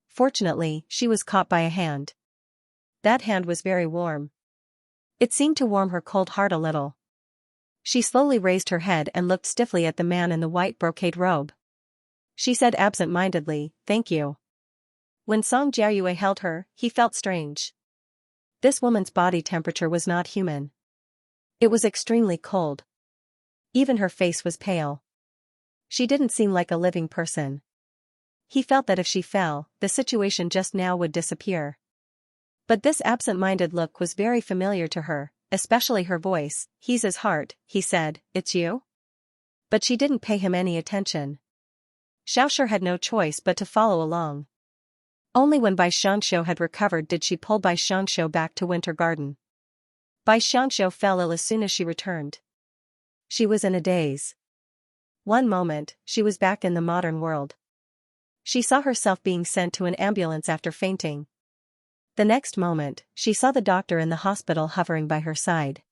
Fortunately, she was caught by a hand. That hand was very warm. It seemed to warm her cold heart a little. She slowly raised her head and looked stiffly at the man in the white brocade robe. She said absent-mindedly, "Thank you." When Song Jiayue held her, he felt strange. This woman's body temperature was not human. It was extremely cold. Even her face was pale. She didn't seem like a living person. He felt that if she fell, the situation just now would disappear. But this absent-minded look was very familiar to her, especially her voice. "He's his heart," he said, "it's you?" But she didn't pay him any attention. Xiaoshi had no choice but to follow along. Only when Bai Xianxia had recovered did she pull Bai Xianxia back to Winter Garden. Bai Xianxia fell ill as soon as she returned. She was in a daze. One moment, she was back in the modern world. She saw herself being sent to an ambulance after fainting. The next moment, she saw the doctor in the hospital hovering by her side.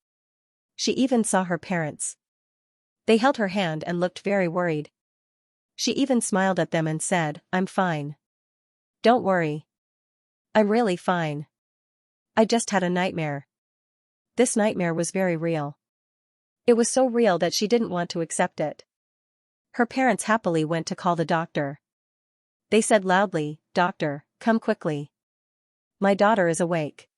She even saw her parents. They held her hand and looked very worried. She even smiled at them and said, "I'm fine. Don't worry. I'm really fine. I just had a nightmare." This nightmare was very real. It was so real that she didn't want to accept it. Her parents happily went to call the doctor. They said loudly, "Doctor, come quickly. My daughter is awake."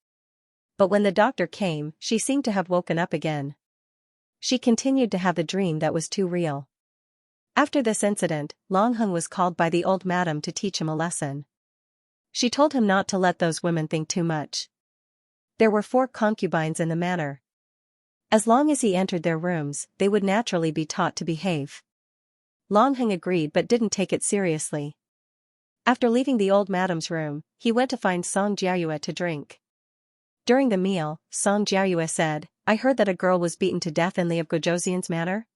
But when the doctor came, she seemed to have woken up again. She continued to have the dream that was too real. After this incident, Long Heng was called by the old madam to teach him a lesson. She told him not to let those women think too much. There were 4 concubines in the manor. As long as he entered their rooms, they would naturally be taught to behave. Long Heng agreed but didn't take it seriously. After leaving the old madam's room, he went to find Song Jiayue to drink. During the meal, Song Jiayue said, "I heard that a girl was beaten to death in Li of Gojoseon's manor."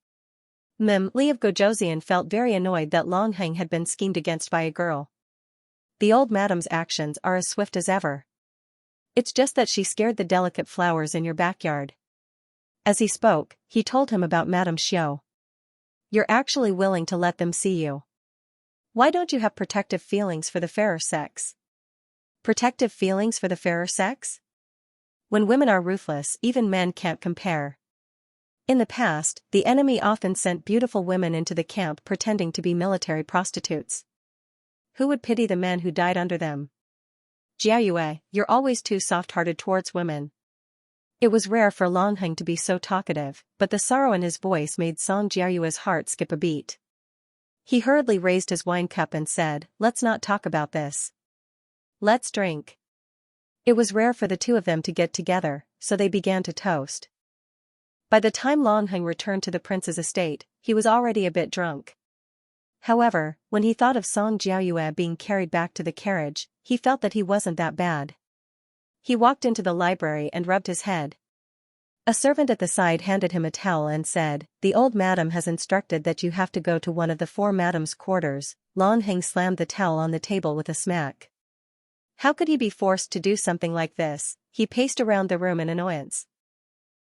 Li of Gojoseon felt very annoyed that Long Heng had been schemed against by a girl. The old madam's actions are as swift as ever. It's just that she scared the delicate flowers in your backyard. As he spoke, he told him about Madame Xiao. "You're actually willing to let them see you. Why don't you have protective feelings for the fairer sex?" Protective feelings for the fairer sex? When women are ruthless, even men can't compare. In the past, the enemy often sent beautiful women into the camp pretending to be military prostitutes. Who would pity the men who died under them? "Jiayue, you're always too soft-hearted towards women." It was rare for Long Heng to be so talkative, but the sorrow in his voice made Song Jiayue's heart skip a beat. He hurriedly raised his wine cup and said, "Let's not talk about this. Let's drink." It was rare for the two of them to get together, so they began to toast. By the time Long Heng returned to the prince's estate, he was already a bit drunk. However, when he thought of Song Jiayue being carried back to the carriage, he felt that he wasn't that bad. He walked into the library and rubbed his head. A servant at the side handed him a towel and said, "The old madam has instructed that you have to go to one of the 4 madams' quarters." Long Heng slammed the towel on the table with a smack. How could he be forced to do something like this? He paced around the room in annoyance.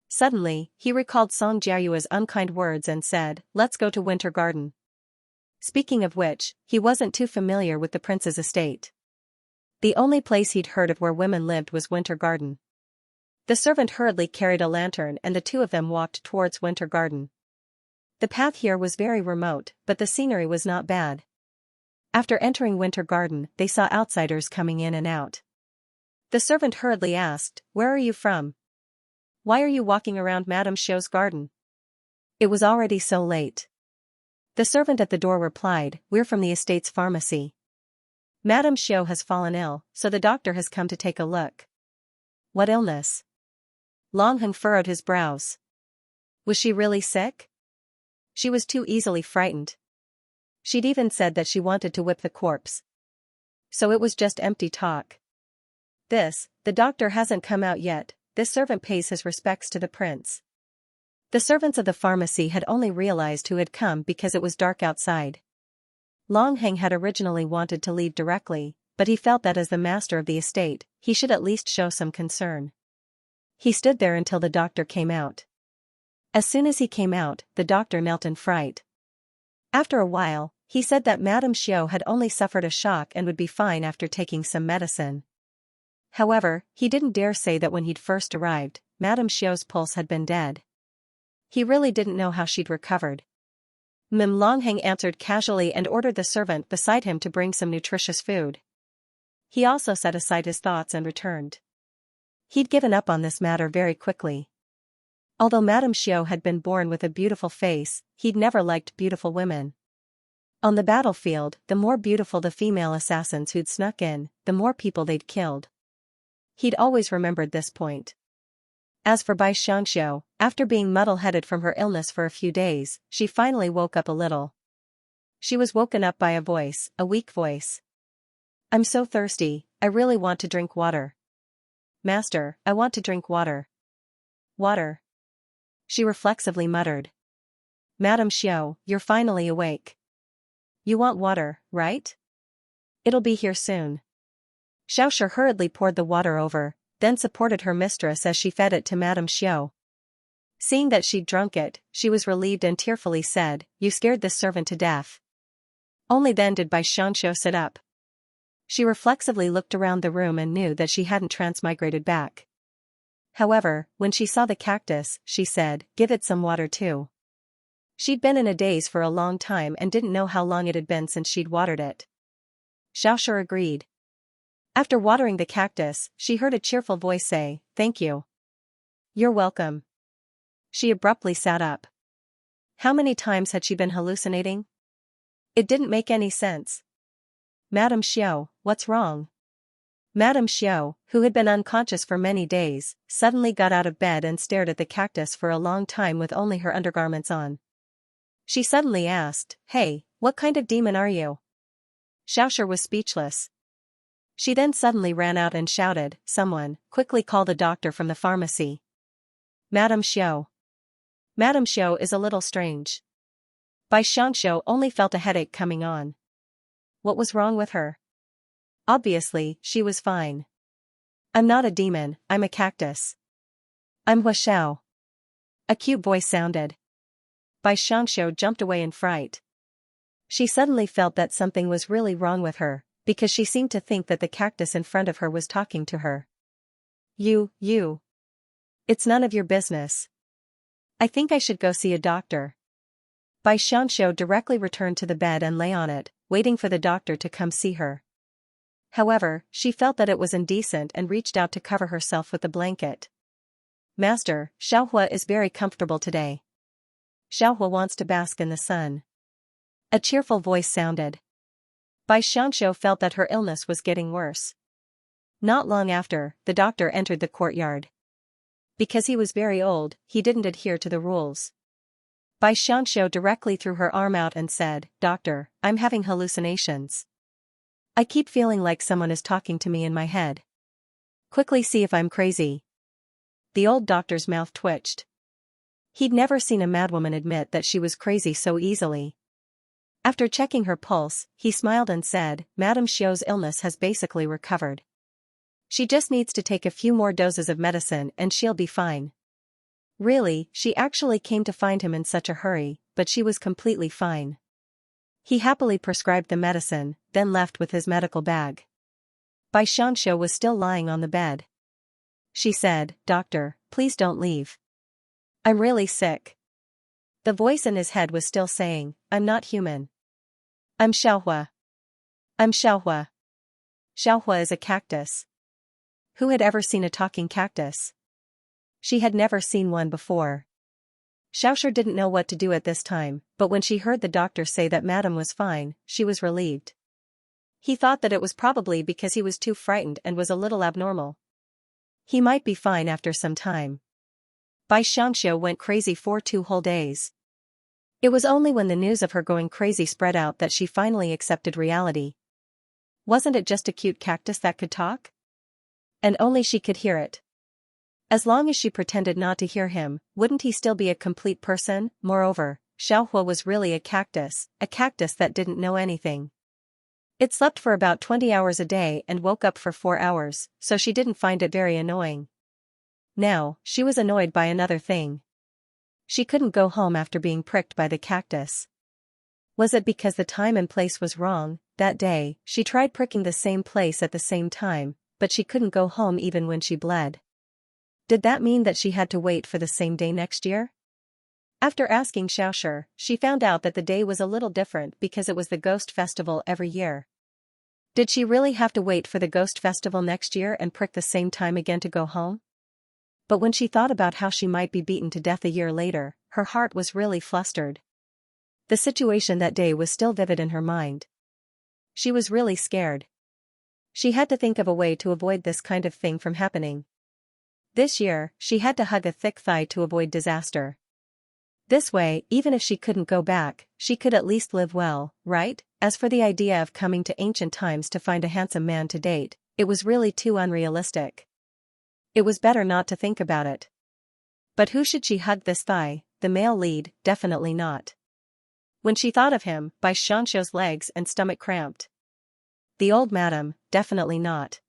Suddenly, he recalled Song Jiayue's unkind words and said, "Let's go to Winter Garden." Speaking of which, he wasn't too familiar with the prince's estate. The only place he'd heard of where women lived was Winter Garden. The servant hurriedly carried a lantern and the two of them walked towards Winter Garden. The path here was very remote, but the scenery was not bad. After entering Winter Garden, they saw outsiders coming in and out. The servant hurriedly asked, "Where are you from? Why are you walking around Madame Xiao's garden?" It was already so late. The servant at the door replied, "We're from the estate's pharmacy. Madame Xiao has fallen ill, so the doctor has come to take a look." "What illness?" Long Heng furrowed his brows. Was she really sick? She was too easily frightened. She'd even said that she wanted to whip the corpse. So it was just empty talk. The doctor hasn't come out yet. This servant pays his respects to the prince. The servants of the pharmacy had only realized who had come because it was dark outside. Longhang had originally wanted to leave directly, but he felt that as the master of the estate, he should at least show some concern. He stood there until the doctor came out. As soon as he came out, the doctor knelt in fright. After a while, he said that Madame Xiao had only suffered a shock and would be fine after taking some medicine. However, he didn't dare say that when he'd first arrived, Madame Xiao's pulse had been dead. He really didn't know how she'd recovered. Mim Longhang answered casually and ordered the servant beside him to bring some nutritious food. He also set aside his thoughts and returned. He'd given up on this matter very quickly. Although Madame Xiao had been born with a beautiful face, he'd never liked beautiful women. On the battlefield, the more beautiful the female assassins who'd snuck in, the more people they'd killed. He'd always remembered this point. As for Xianxia, after being muddle-headed from her illness for a few days, she finally woke up a little. She was woken up by a weak voice. "I'm so thirsty, I really want to drink water. Master, I want to drink water." "Water?" she reflexively muttered. "Madame Xiao, you're finally awake. You want water, right? It'll be here soon." Xiaoshi hurriedly poured the water over, then supported her mistress as she fed it to Madame Xiao. Seeing that she'd drunk it, she was relieved and tearfully said, "You scared this servant to death." Only then did Xianxia sit up. She reflexively looked around the room and knew that she hadn't transmigrated back. However, when she saw the cactus, she said, "Give it some water too." She'd been in a daze for a long time and didn't know how long it had been since she'd watered it. Xiaoshi agreed. After watering the cactus, she heard a cheerful voice say, "Thank you." "You're welcome." She abruptly sat up. How many times had she been hallucinating? It didn't make any sense. "Madame Xiao, what's wrong?" Madame Xiao, who had been unconscious for many days, suddenly got out of bed and stared at the cactus for a long time with only her undergarments on. She suddenly asked, "Hey, what kind of demon are you?" Xiaoshi was speechless. She then suddenly ran out and shouted, "Someone, quickly call the doctor from the pharmacy." Madame Xiao. Madame Xiao is a little strange. Xianxia only felt a headache coming on. What was wrong with her? Obviously, she was fine. "I'm not a demon, I'm a cactus. I'm Hua Xiao." A cute voice sounded. Xianxia jumped away in fright. She suddenly felt that something was really wrong with her, because she seemed to think that the cactus in front of her was talking to her. You. It's none of your business. I think I should go see a doctor." Xianxia directly returned to the bed and lay on it, waiting for the doctor to come see her. However, she felt that it was indecent and reached out to cover herself with the blanket. "Master, Xiaohua is very comfortable today. Xiaohua wants to bask in the sun." A cheerful voice sounded. Xianxia felt that her illness was getting worse. Not long after, the doctor entered the courtyard. Because he was very old, he didn't adhere to the rules. Xianxia directly threw her arm out and said, "Doctor, I'm having hallucinations. I keep feeling like someone is talking to me in my head. Quickly see if I'm crazy." The old doctor's mouth twitched. He'd never seen a madwoman admit that she was crazy so easily. After checking her pulse, he smiled and said, "Madame Xiao's illness has basically recovered. She just needs to take a few more doses of medicine and she'll be fine." Really, she actually came to find him in such a hurry, but she was completely fine. He happily prescribed the medicine, then left with his medical bag. Xianxia was still lying on the bed. She said, "Doctor, please don't leave. I'm really sick." The voice in his head was still saying, "I'm not human. I'm Xiaohua. I'm Xiaohua. Xiaohua is a cactus." Who had ever seen a talking cactus? She had never seen one before. Xiaoshi didn't know what to do at this time, but when she heard the doctor say that Madame was fine, she was relieved. He thought that it was probably because he was too frightened and was a little abnormal. He might be fine after some time. Bai Xianxia went crazy for 2 whole days. It was only when the news of her going crazy spread out that she finally accepted reality. Wasn't it just a cute cactus that could talk? And only she could hear it. As long as she pretended not to hear him, wouldn't he still be a complete person? Moreover, Xiaohua was really a cactus that didn't know anything. It slept for about 20 hours a day and woke up for 4 hours, so she didn't find it very annoying. Now, she was annoyed by another thing. She couldn't go home after being pricked by the cactus. Was it because the time and place was wrong? That day, she tried pricking the same place at the same time, but she couldn't go home even when she bled. Did that mean that she had to wait for the same day next year? After asking Xiaoshi, she found out that the day was a little different because it was the Ghost Festival every year. Did she really have to wait for the Ghost Festival next year and prick the same time again to go home? But when she thought about how she might be beaten to death a year later, her heart was really flustered. The situation that day was still vivid in her mind. She was really scared. She had to think of a way to avoid this kind of thing from happening. This year, she had to hug a thick thigh to avoid disaster. This way, even if she couldn't go back, she could at least live well, right? As for the idea of coming to ancient times to find a handsome man to date, it was really too unrealistic. It was better not to think about it. But who should she hug this thigh? The male lead? Definitely not. When she thought of him, Bai Xianxia's legs and stomach cramped. The old madam? Definitely not.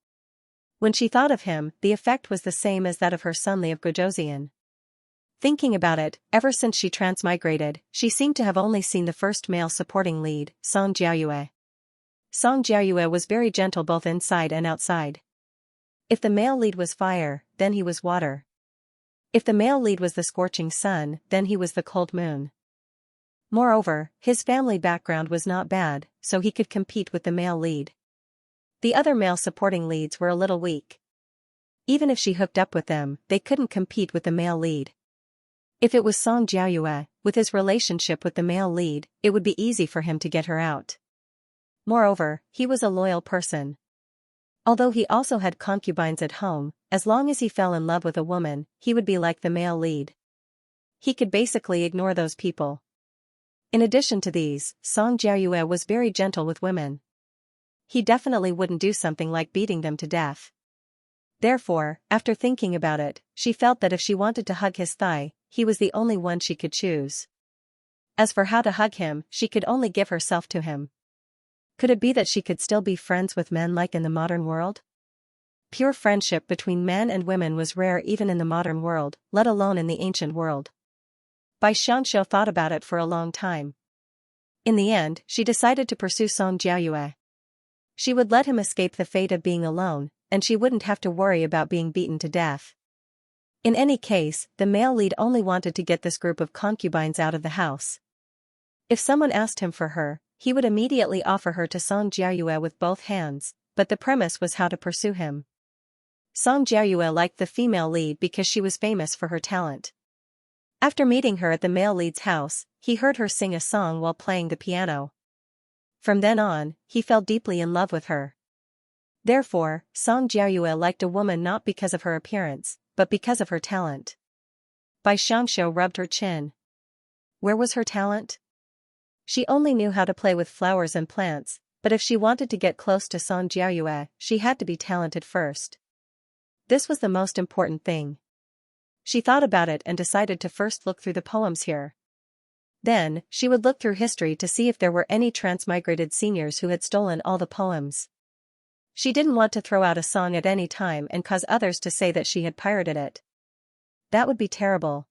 When she thought of him, the effect was the same as that of her son Li of Gojosian. Thinking about it, ever since she transmigrated, she seemed to have only seen the first male supporting lead, Song Jiayue. Song Jiayue was very gentle both inside and outside. If the male lead was fire, then he was water. If the male lead was the scorching sun, then he was the cold moon. Moreover, his family background was not bad, so he could compete with the male lead. The other male supporting leads were a little weak. Even if she hooked up with them, they couldn't compete with the male lead. If it was Song Jiayue, with his relationship with the male lead, it would be easy for him to get her out. Moreover, he was a loyal person. Although he also had concubines at home, as long as he fell in love with a woman, he would be like the male lead. He could basically ignore those people. In addition to these, Song Jiayue was very gentle with women. He definitely wouldn't do something like beating them to death. Therefore, after thinking about it, she felt that if she wanted to hug his thigh, he was the only one she could choose. As for how to hug him, she could only give herself to him. Could it be that she could still be friends with men like in the modern world? Pure friendship between men and women was rare even in the modern world, let alone in the ancient world. Bai Xianxia thought about it for a long time. In the end, she decided to pursue Song Jiayue. She would let him escape the fate of being alone, and she wouldn't have to worry about being beaten to death. In any case, the male lead only wanted to get this group of concubines out of the house. If someone asked him for her, he would immediately offer her to Song Jiayue with both hands, but the premise was how to pursue him. Song Jiayue liked the female lead because she was famous for her talent. After meeting her at the male lead's house, he heard her sing a song while playing the piano. From then on, he fell deeply in love with her. Therefore, Song Jiayue liked a woman not because of her appearance, but because of her talent. Bai Xianxia rubbed her chin. Where was her talent? She only knew how to play with flowers and plants, but if she wanted to get close to Song Jiayue, she had to be talented first. This was the most important thing. She thought about it and decided to first look through the poems here. Then, she would look through history to see if there were any transmigrated seniors who had stolen all the poems. She didn't want to throw out a song at any time and cause others to say that she had pirated it. That would be terrible.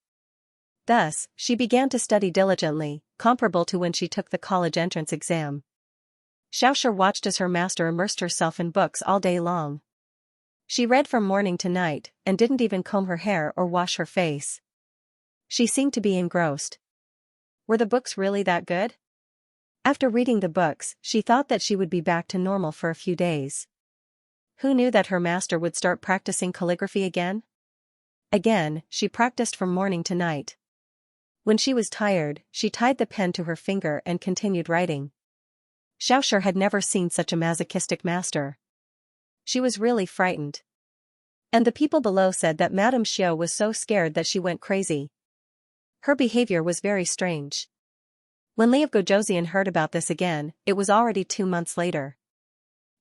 Thus, she began to study diligently, comparable to when she took the college entrance exam. Xiaoshi watched as her master immersed herself in books all day long. She read from morning to night, and didn't even comb her hair or wash her face. She seemed to be engrossed. Were the books really that good? After reading the books, she thought that she would be back to normal for a few days. Who knew that her master would start practicing calligraphy again? Again, she practiced from morning to night. When she was tired, she tied the pen to her finger and continued writing. Xiaoshi had never seen such a masochistic master. She was really frightened. And the people below said that Madame Xiao was so scared that she went crazy. Her behavior was very strange. When Li of Gojoseon heard about this again, it was already 2 months later.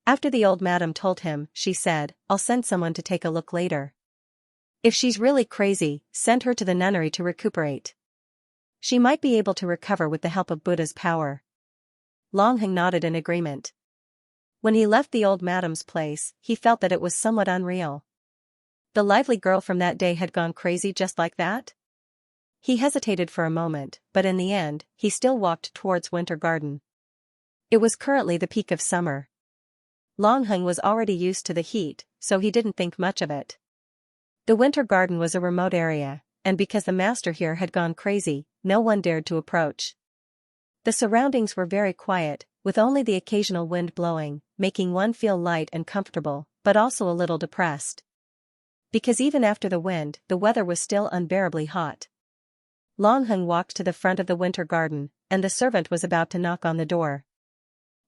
After the old madam told him, she said, "I'll send someone to take a look later. If she's really crazy, send her to the nunnery to recuperate. She might be able to recover with the help of Buddha's power." Long Heng nodded in agreement. When he left the old madam's place, he felt that it was somewhat unreal. The lively girl from that day had gone crazy just like that? He hesitated for a moment, but in the end, he still walked towards Winter Garden. It was currently the peak of summer. Long Heng was already used to the heat, so he didn't think much of it. The Winter Garden was a remote area, and because the master here had gone crazy, no one dared to approach. The surroundings were very quiet, with only the occasional wind blowing, making one feel light and comfortable, but also a little depressed. Because even after the wind, the weather was still unbearably hot. Long Heng walked to the front of the Winter Garden, and the servant was about to knock on the door.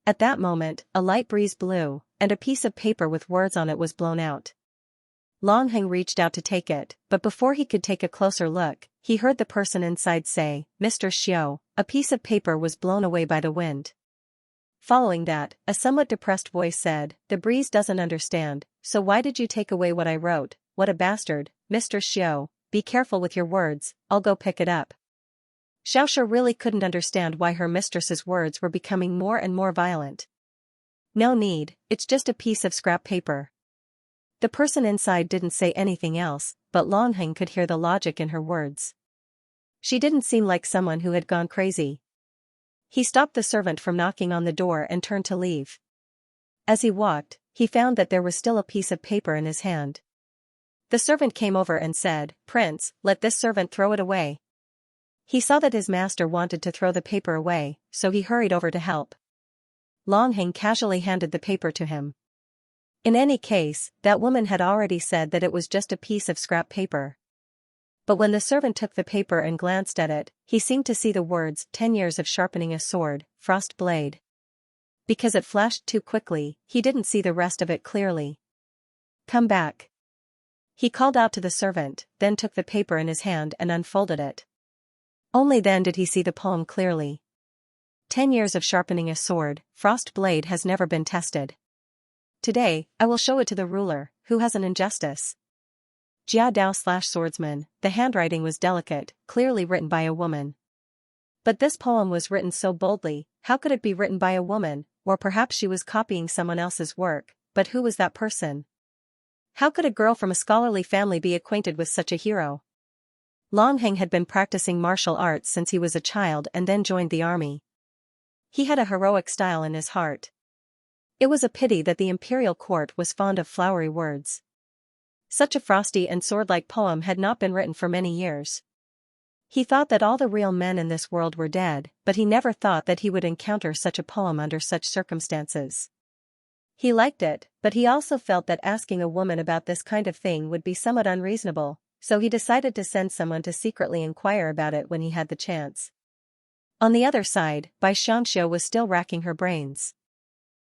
At that moment, a light breeze blew, and a piece of paper with words on it was blown out. Long Heng reached out to take it, but before he could take a closer look, he heard the person inside say, "Mr. Xiao, a piece of paper was blown away by the wind." Following that, a somewhat depressed voice said, "The breeze doesn't understand, so why did you take away what I wrote? What a bastard, Mr. Xiao, be careful with your words, I'll go pick it up." Xiaoxia really couldn't understand why her mistress's words were becoming more and more violent. "No need, it's just a piece of scrap paper." The person inside didn't say anything else, but Long Heng could hear the logic in her words. She didn't seem like someone who had gone crazy. He stopped the servant from knocking on the door and turned to leave. As he walked, he found that there was still a piece of paper in his hand. The servant came over and said, "Prince, let this servant throw it away." He saw that his master wanted to throw the paper away, so he hurried over to help. Long Heng casually handed the paper to him. In any case, that woman had already said that it was just a piece of scrap paper. But when the servant took the paper and glanced at it, he seemed to see the words, 10 years of sharpening a sword, frost blade. Because it flashed too quickly, he didn't see the rest of it clearly. "Come back." He called out to the servant, then took the paper in his hand and unfolded it. Only then did he see the poem clearly. 10 years of sharpening a sword, frost blade has never been tested. Today, I will show it to the ruler, who has an injustice. Jia Dao/swordsman, the handwriting was delicate, clearly written by a woman. But this poem was written so boldly, how could it be written by a woman, or perhaps she was copying someone else's work, but who was that person? How could a girl from a scholarly family be acquainted with such a hero? Long Heng had been practicing martial arts since he was a child and then joined the army. He had a heroic style in his heart. It was a pity that the imperial court was fond of flowery words. Such a frosty and sword-like poem had not been written for many years. He thought that all the real men in this world were dead, but he never thought that he would encounter such a poem under such circumstances. He liked it, but he also felt that asking a woman about this kind of thing would be somewhat unreasonable, so he decided to send someone to secretly inquire about it when he had the chance. On the other side, Xianxia was still racking her brains.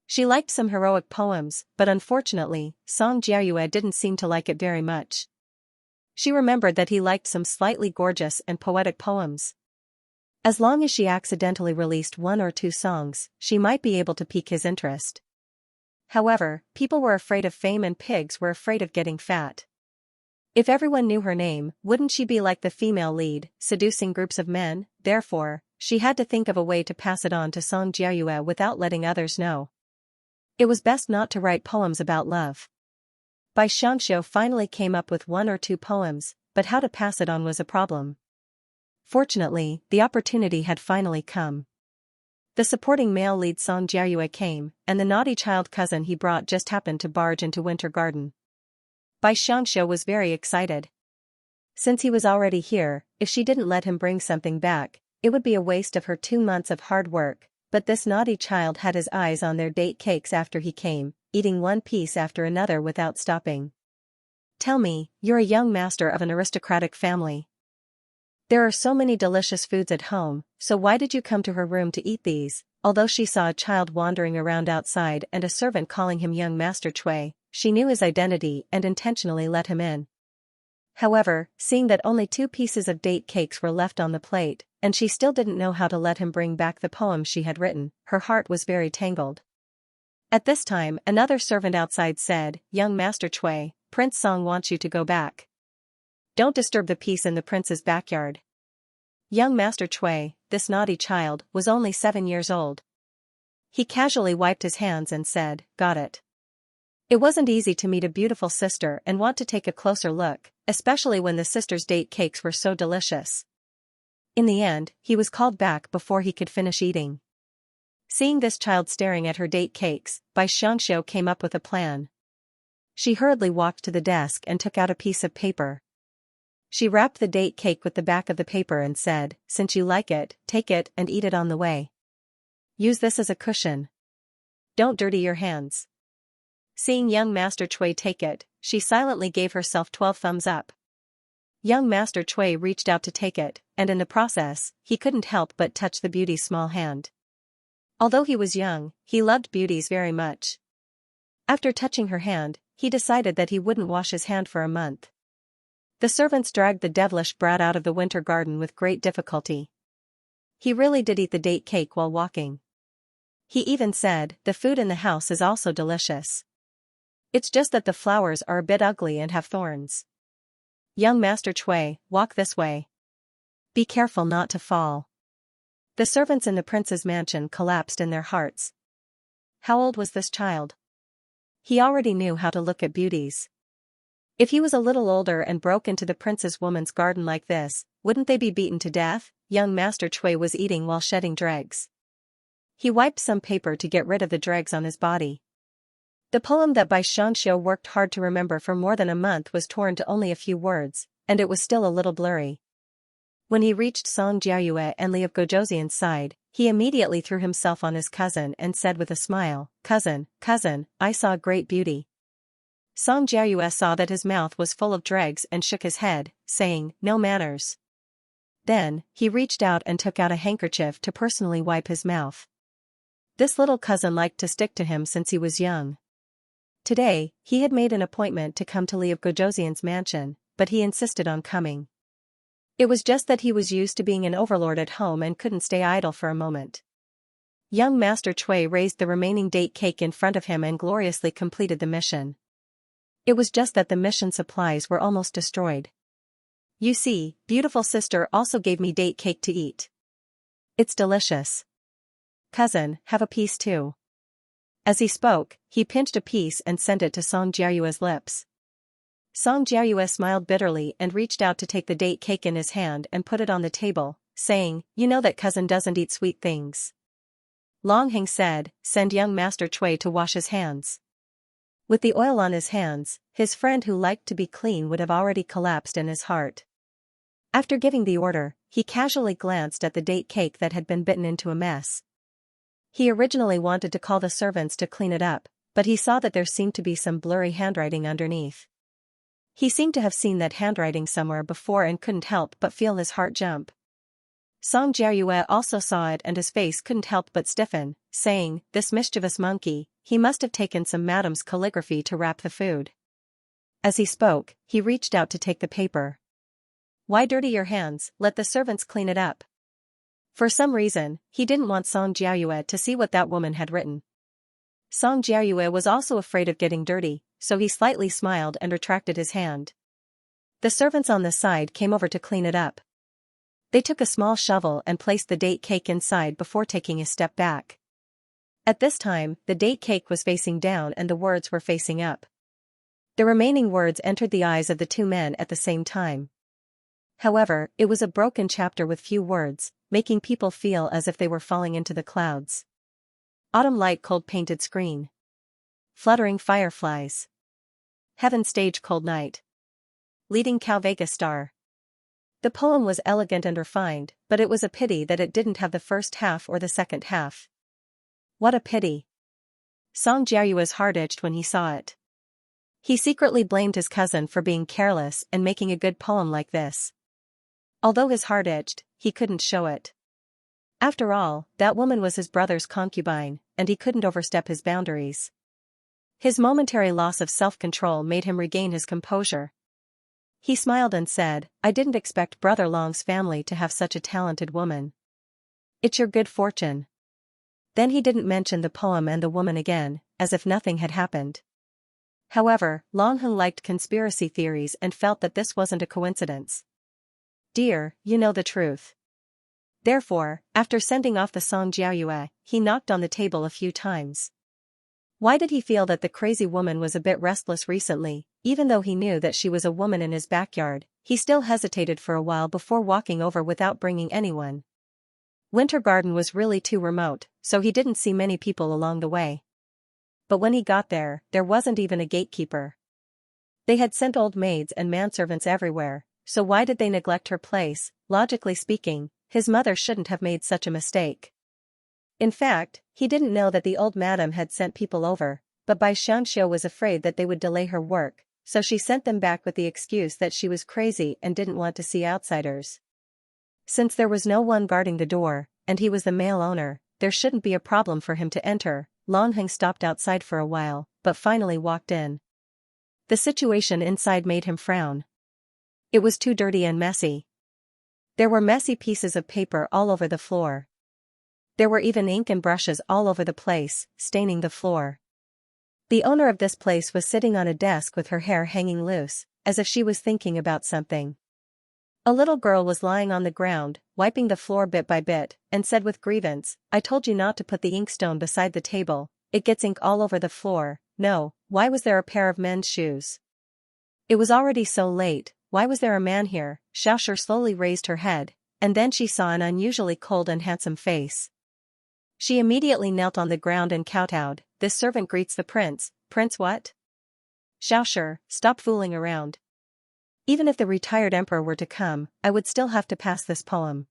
She liked some heroic poems, but unfortunately, Song Jiayue didn't seem to like it very much. She remembered that he liked some slightly gorgeous and poetic poems. As long as she accidentally released 1 or 2 songs, she might be able to pique his interest. However, people were afraid of fame and pigs were afraid of getting fat. If everyone knew her name, wouldn't she be like the female lead, seducing groups of men? Therefore, she had to think of a way to pass it on to Song Jiayue without letting others know. It was best not to write poems about love. Xianxia finally came up with 1 or 2 poems, but how to pass it on was a problem. Fortunately, the opportunity had finally come. The supporting male lead Song Jiayue came, and the naughty child cousin he brought just happened to barge into Winter Garden. Xianxia was very excited. Since he was already here, if she didn't let him bring something back, it would be a waste of her 2 months of hard work, but this naughty child had his eyes on their date cakes after he came, eating one piece after another without stopping. "Tell me, you're a young master of an aristocratic family. There are so many delicious foods at home, so why did you come to her room to eat these?" Although she saw a child wandering around outside and a servant calling him young Master Chui, she knew his identity and intentionally let him in. However, seeing that only 2 pieces of date cakes were left on the plate, and she still didn't know how to let him bring back the poem she had written, her heart was very tangled. At this time, another servant outside said, "Young Master Chui, Prince Song wants you to go back. Don't disturb the peace in the prince's backyard." Young Master Chui, this naughty child, was only 7 years old. He casually wiped his hands and said, "Got it." It wasn't easy to meet a beautiful sister and want to take a closer look, especially when the sister's date cakes were so delicious. In the end, he was called back before he could finish eating. Seeing this child staring at her date cakes, Xianxia came up with a plan. She hurriedly walked to the desk and took out a piece of paper. She wrapped the date cake with the back of the paper and said, "Since you like it, take it and eat it on the way. Use this as a cushion. Don't dirty your hands." Seeing young Master Chui take it, she silently gave herself 12 thumbs up. Young Master Chui reached out to take it, and in the process, he couldn't help but touch the beauty's small hand. Although he was young, he loved beauties very much. After touching her hand, he decided that he wouldn't wash his hand for a month. The servants dragged the devilish brat out of the winter garden with great difficulty. He really did eat the date cake while walking. He even said, "The food in the house is also delicious. It's just that the flowers are a bit ugly and have thorns. Young Master Chui, walk this way. Be careful not to fall." The servants in the prince's mansion collapsed in their hearts. How old was this child? He already knew how to look at beauties. If he was a little older and broke into the prince's woman's garden like this, wouldn't they be beaten to death? Young Master Chui was eating while shedding dregs. He wiped some paper to get rid of the dregs on his body. The poem that Xianxia worked hard to remember for more than a month was torn to only a few words, and it was still a little blurry. When he reached Song Jiayue and Li of Gojoseon's side, he immediately threw himself on his cousin and said with a smile, cousin, I saw a great beauty." Song Jiayue saw that his mouth was full of dregs and shook his head, saying, "No manners." Then, he reached out and took out a handkerchief to personally wipe his mouth. This little cousin liked to stick to him since he was young. Today, he had made an appointment to come to Li of Gojoseon's mansion, but he insisted on coming. It was just that he was used to being an overlord at home and couldn't stay idle for a moment. Young Master Chui raised the remaining date cake in front of him and gloriously completed the mission. It was just that the mission supplies were almost destroyed. "You see, beautiful sister also gave me date cake to eat. It's delicious. Cousin, have a piece too." As he spoke, he pinched a piece and sent it to Song Jiayue's lips. Song Jiayue smiled bitterly and reached out to take the date cake in his hand and put it on the table, saying, "You know that cousin doesn't eat sweet things." Long Heng said, "Send young Master Chui to wash his hands." With the oil on his hands, his friend who liked to be clean would have already collapsed in his heart. After giving the order, he casually glanced at the date cake that had been bitten into a mess. He originally wanted to call the servants to clean it up, but he saw that there seemed to be some blurry handwriting underneath. He seemed to have seen that handwriting somewhere before and couldn't help but feel his heart jump. Song Jiayue also saw it and his face couldn't help but stiffen, saying, "This mischievous monkey, he must have taken some madam's calligraphy to wrap the food." As he spoke, he reached out to take the paper. "Why dirty your hands? Let the servants clean it up." For some reason, he didn't want Song Jiayue to see what that woman had written. Song Jiayue was also afraid of getting dirty, so he slightly smiled and retracted his hand. The servants on the side came over to clean it up. They took a small shovel and placed the date cake inside before taking a step back. At this time, the date cake was facing down and the words were facing up. The remaining words entered the eyes of the 2 men at the same time. However, it was a broken chapter with few words, making people feel as if they were falling into the clouds. Autumn light cold painted screen. Fluttering fireflies. Heaven stage cold night. Leading cow Vega star. The poem was elegant and refined, but it was a pity that it didn't have the first half or the second half. What a pity. Song Jiayue's heart itched when he saw it. He secretly blamed his cousin for being careless and making a good poem like this. Although his heart itched, he couldn't show it. After all, that woman was his brother's concubine, and he couldn't overstep his boundaries. His momentary loss of self-control made him regain his composure. He smiled and said, "I didn't expect Brother Long's family to have such a talented woman. It's your good fortune." Then he didn't mention the poem and the woman again, as if nothing had happened. However, Long Heng liked conspiracy theories and felt that this wasn't a coincidence. "Dear, you know the truth." Therefore, after sending off the song Jiaoyue, he knocked on the table a few times. Why did he feel that the crazy woman was a bit restless recently? Even though he knew that she was a woman in his backyard, he still hesitated for a while before walking over without bringing anyone. Winter Garden was really too remote, so he didn't see many people along the way. But when he got there wasn't even a gatekeeper. They had sent old maids and manservants everywhere, so why did they neglect her place? Logically speaking, his mother shouldn't have made such a mistake. In fact, he didn't know that the old madam had sent people over, but Xianxia was afraid that they would delay her work, so she sent them back with the excuse that she was crazy and didn't want to see outsiders. Since there was no one guarding the door, and he was the male owner, there shouldn't be a problem for him to enter. Long Heng stopped outside for a while, but finally walked in. The situation inside made him frown. It was too dirty and messy. There were messy pieces of paper all over the floor. There were even ink and brushes all over the place, staining the floor. The owner of this place was sitting on a desk with her hair hanging loose, as if she was thinking about something. A little girl was lying on the ground, wiping the floor bit by bit, and said with grievance, "I told you not to put the inkstone beside the table, it gets ink all over the floor." No, why was there a pair of men's shoes? It was already so late, why was there a man here? Xiaoshi slowly raised her head, and then she saw an unusually cold and handsome face. She immediately knelt on the ground and kowtowed. "This servant greets the prince." "Prince what?" "Xiaoshi, stop fooling around. Even if the retired emperor were to come, I would still have to pass this poem."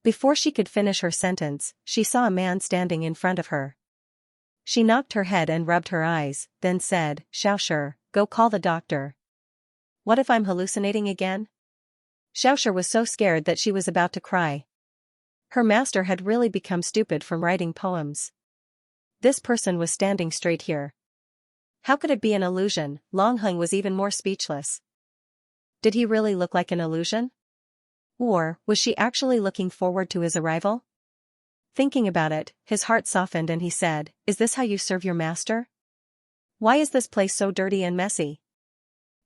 Before she could finish her sentence, she saw a man standing in front of her. She knocked her head and rubbed her eyes, then said, "Xiaoshi, go call the doctor." "What if I'm hallucinating again?" Xiaoshi was so scared that she was about to cry. Her master had really become stupid from writing poems. This person was standing straight here. How could it be an illusion? Long Heng was even more speechless. Did he really look like an illusion? Or was she actually looking forward to his arrival? Thinking about it, his heart softened and he said, "Is this how you serve your master? Why is this place so dirty and messy?"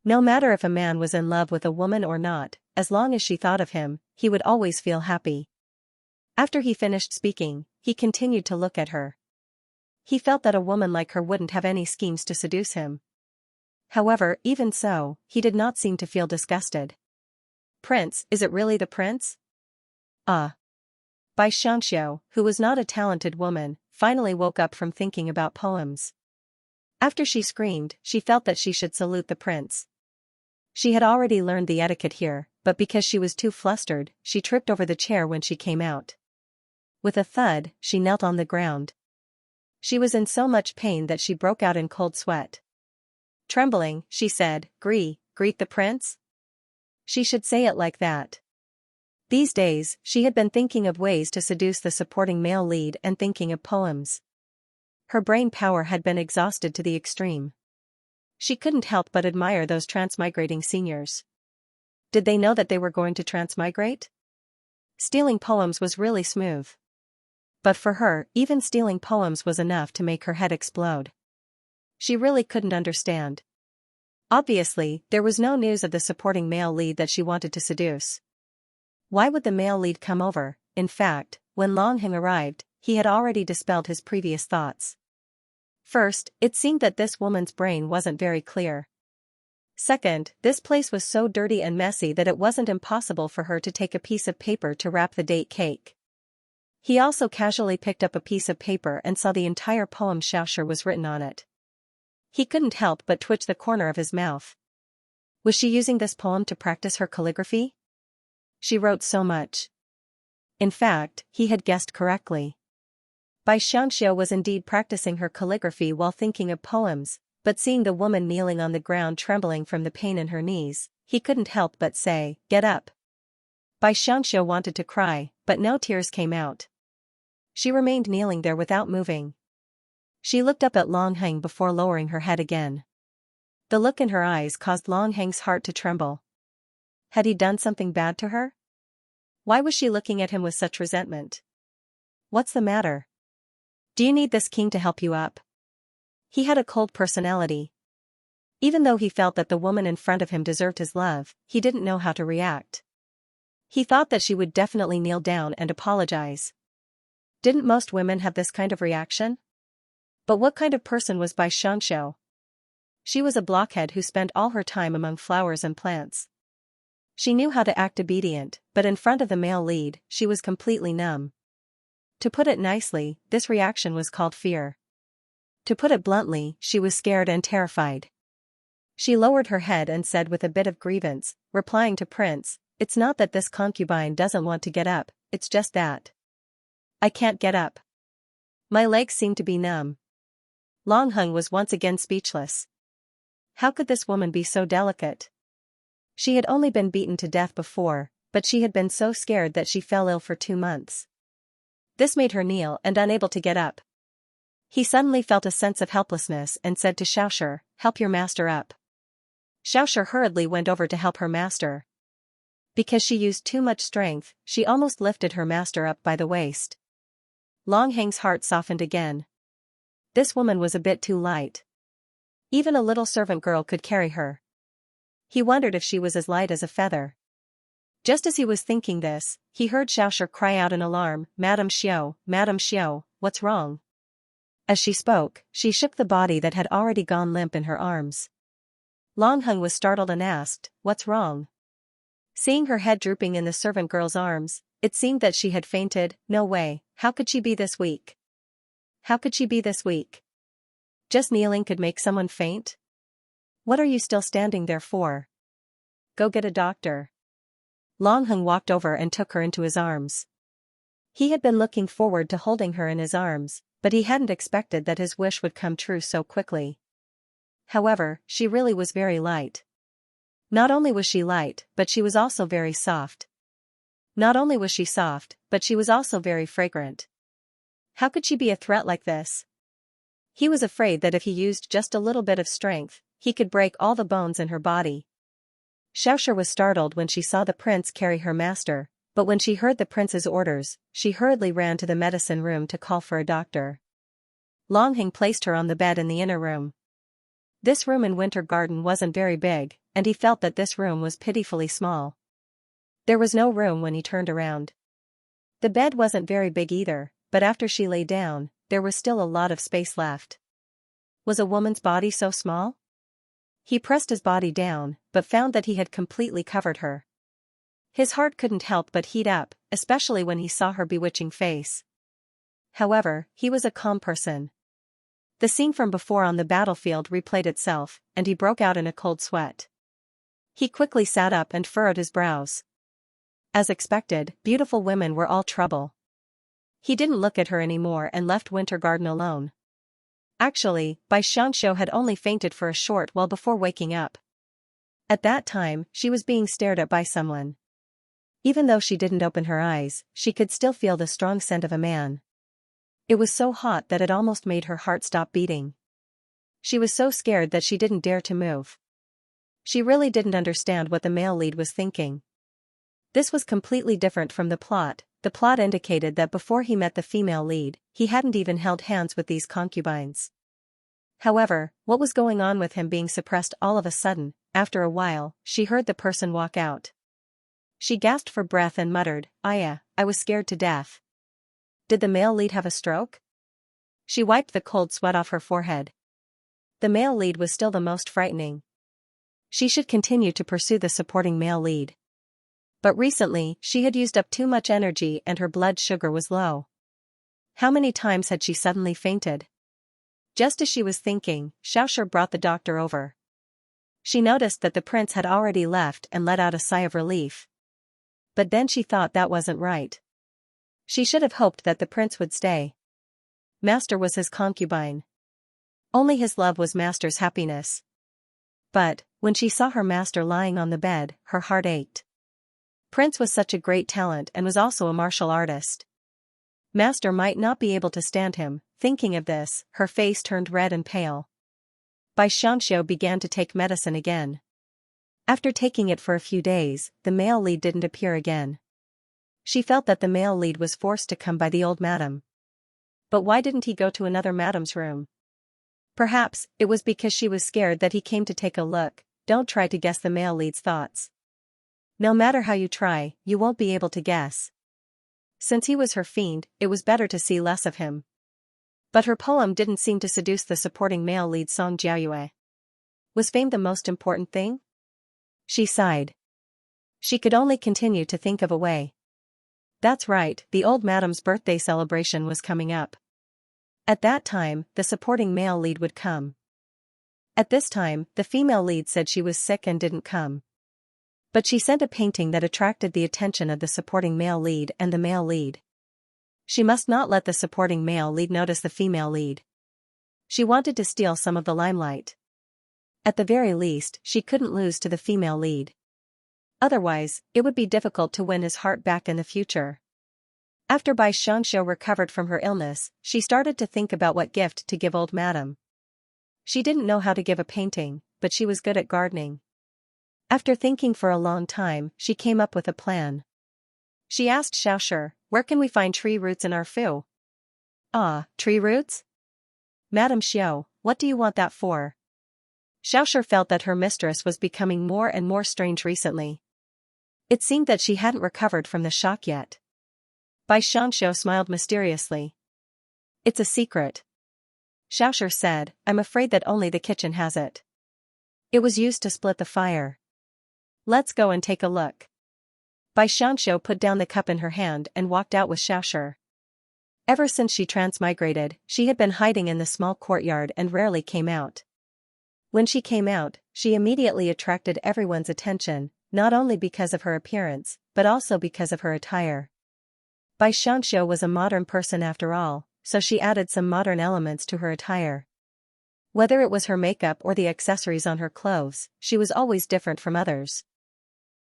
No matter if a man was in love with a woman or not, as long as she thought of him, he would always feel happy. After he finished speaking, he continued to look at her. He felt that a woman like her wouldn't have any schemes to seduce him. However, even so, he did not seem to feel disgusted. "Prince, is it really the prince?" By Xianxia, who was not a talented woman, finally woke up from thinking about poems. After she screamed, she felt that she should salute the prince. She had already learned the etiquette here, but because she was too flustered, she tripped over the chair when she came out. With a thud, she knelt on the ground. She was in so much pain that she broke out in cold sweat. Trembling, she said, greet the prince?" She should say it like that. These days, she had been thinking of ways to seduce the supporting male lead and thinking of poems. Her brain power had been exhausted to the extreme. She couldn't help but admire those transmigrating seniors. Did they know that they were going to transmigrate? Stealing poems was really smooth. But for her, even stealing poems was enough to make her head explode. She really couldn't understand. Obviously, there was no news of the supporting male lead that she wanted to seduce. Why would the male lead come over? In fact, when Long Heng arrived, he had already dispelled his previous thoughts. First, it seemed that this woman's brain wasn't very clear. Second, this place was so dirty and messy that it wasn't impossible for her to take a piece of paper to wrap the date cake. He also casually picked up a piece of paper and saw the entire poem Xiaoshi was written on it. He couldn't help but twitch the corner of his mouth. Was she using this poem to practice her calligraphy? She wrote so much. In fact, he had guessed correctly. Xianxia was indeed practicing her calligraphy while thinking of poems, but seeing the woman kneeling on the ground trembling from the pain in her knees, he couldn't help but say, "Get up." Xianxia wanted to cry, but no tears came out. She remained kneeling there without moving. She looked up at Long Heng before lowering her head again. The look in her eyes caused Long Heng's heart to tremble. Had he done something bad to her? Why was she looking at him with such resentment? What's the matter? Do you need this king to help you up? He had a cold personality. Even though he felt that the woman in front of him deserved his love, he didn't know how to react. He thought that she would definitely kneel down and apologize. Didn't most women have this kind of reaction? But what kind of person was Bai Xianxia? She was a blockhead who spent all her time among flowers and plants. She knew how to act obedient, but in front of the male lead, she was completely numb. To put it nicely, this reaction was called fear. To put it bluntly, she was scared and terrified. She lowered her head and said with a bit of grievance, replying to Prince, "It's not that this concubine doesn't want to get up, it's just that I can't get up. My legs seem to be numb." Long Heng was once again speechless. How could this woman be so delicate? She had only been beaten to death before, but she had been so scared that she fell ill for 2 months. This made her kneel and unable to get up. He suddenly felt a sense of helplessness and said to Xiaoshi, "Help your master up." Xiaoshi hurriedly went over to help her master. Because she used too much strength, she almost lifted her master up by the waist. Long Heng's heart softened again. This woman was a bit too light. Even a little servant girl could carry her. He wondered if she was as light as a feather. Just as he was thinking this, he heard Xiaoshi cry out in alarm, Madame Xiao, what's wrong?" As she spoke, she shook the body that had already gone limp in her arms. Long Heng was startled and asked, "What's wrong?" Seeing her head drooping in the servant girl's arms, it seemed that she had fainted. No way, how could she be this weak? How could she be this weak? Just kneeling could make someone faint? What are you still standing there for? Go get a doctor. Long Heng walked over and took her into his arms. He had been looking forward to holding her in his arms, but he hadn't expected that his wish would come true so quickly. However, she really was very light. Not only was she light, but she was also very soft. Not only was she soft, but she was also very fragrant. How could she be a threat like this? He was afraid that if he used just a little bit of strength, he could break all the bones in her body. Xiaoshi was startled when she saw the prince carry her master, but when she heard the prince's orders, she hurriedly ran to the medicine room to call for a doctor. Long Heng placed her on the bed in the inner room. This room in Winter Garden wasn't very big, and he felt that this room was pitifully small. There was no room when he turned around. The bed wasn't very big either, but after she lay down, there was still a lot of space left. Was a woman's body so small? He pressed his body down, but found that he had completely covered her. His heart couldn't help but heat up, especially when he saw her bewitching face. However, he was a calm person. The scene from before on the battlefield replayed itself, and he broke out in a cold sweat. He quickly sat up and furrowed his brows. As expected, beautiful women were all trouble. He didn't look at her anymore and left Winter Garden alone. Actually, Bai Xianxia had only fainted for a short while before waking up. At that time, she was being stared at by someone. Even though she didn't open her eyes, she could still feel the strong scent of a man. It was so hot that it almost made her heart stop beating. She was so scared that she didn't dare to move. She really didn't understand what the male lead was thinking. This was completely different from the plot. The plot indicated that before he met the female lead, he hadn't even held hands with these concubines. However, what was going on with him being suppressed all of a sudden? After a while, she heard the person walk out. She gasped for breath and muttered, "Aya, I was scared to death. Did the male lead have a stroke?" She wiped the cold sweat off her forehead. The male lead was still the most frightening. She should continue to pursue the supporting male lead. But recently, she had used up too much energy and her blood sugar was low. How many times had she suddenly fainted? Just as she was thinking, Xiaoshi brought the doctor over. She noticed that the prince had already left and let out a sigh of relief. But then she thought that wasn't right. She should have hoped that the prince would stay. Master was his concubine. Only his love was Master's happiness. But, when she saw her master lying on the bed, her heart ached. Prince was such a great talent and was also a martial artist. Master might not be able to stand him, Thinking of this, her face turned red and pale. Bai Xianxia began to take medicine again. After taking it for a few days, the male lead didn't appear again. She felt that the male lead was forced to come by the old madam. But why didn't he go to another madam's room? Perhaps it was because she was scared that he came to take a look. Don't try to guess the male lead's thoughts. No matter how you try, you won't be able to guess. Since he was her fiend, it was better to see less of him. But her poem didn't seem to seduce the supporting male lead Song Jiaoyue. Was fame the most important thing? She sighed. She could only continue to think of a way. That's right, the old madam's birthday celebration was coming up. At that time, the supporting male lead would come. At this time, the female lead said she was sick and didn't come. But she sent a painting that attracted the attention of the supporting male lead and the male lead. She must not let the supporting male lead notice the female lead. She wanted to steal some of the limelight. At the very least, she couldn't lose to the female lead. Otherwise, it would be difficult to win his heart back in the future. After Bai Xianxia recovered from her illness, she started to think about what gift to give old madam. She didn't know how to give a painting, but she was good at gardening. After thinking for a long time, she came up with a plan. She asked Xiaoshi, "Where can we find tree roots in our fu?" "Ah, tree roots? Madam Xiao, what do you want that for?" Xiaoshi felt that her mistress was becoming more and more strange recently. It seemed that she hadn't recovered from the shock yet. Bai Xianxia smiled mysteriously. "It's a secret." Xiaoshi said, "I'm afraid that only the kitchen has it. It was used to split the fire. Let's go and take a look." Bai Xianxia put down the cup in her hand and walked out with Xiaoshi. Ever since she transmigrated, she had been hiding in the small courtyard and rarely came out. When she came out, she immediately attracted everyone's attention, not only because of her appearance, but also because of her attire. Bai Xianxia was a modern person after all, so she added some modern elements to her attire. Whether it was her makeup or the accessories on her clothes, she was always different from others.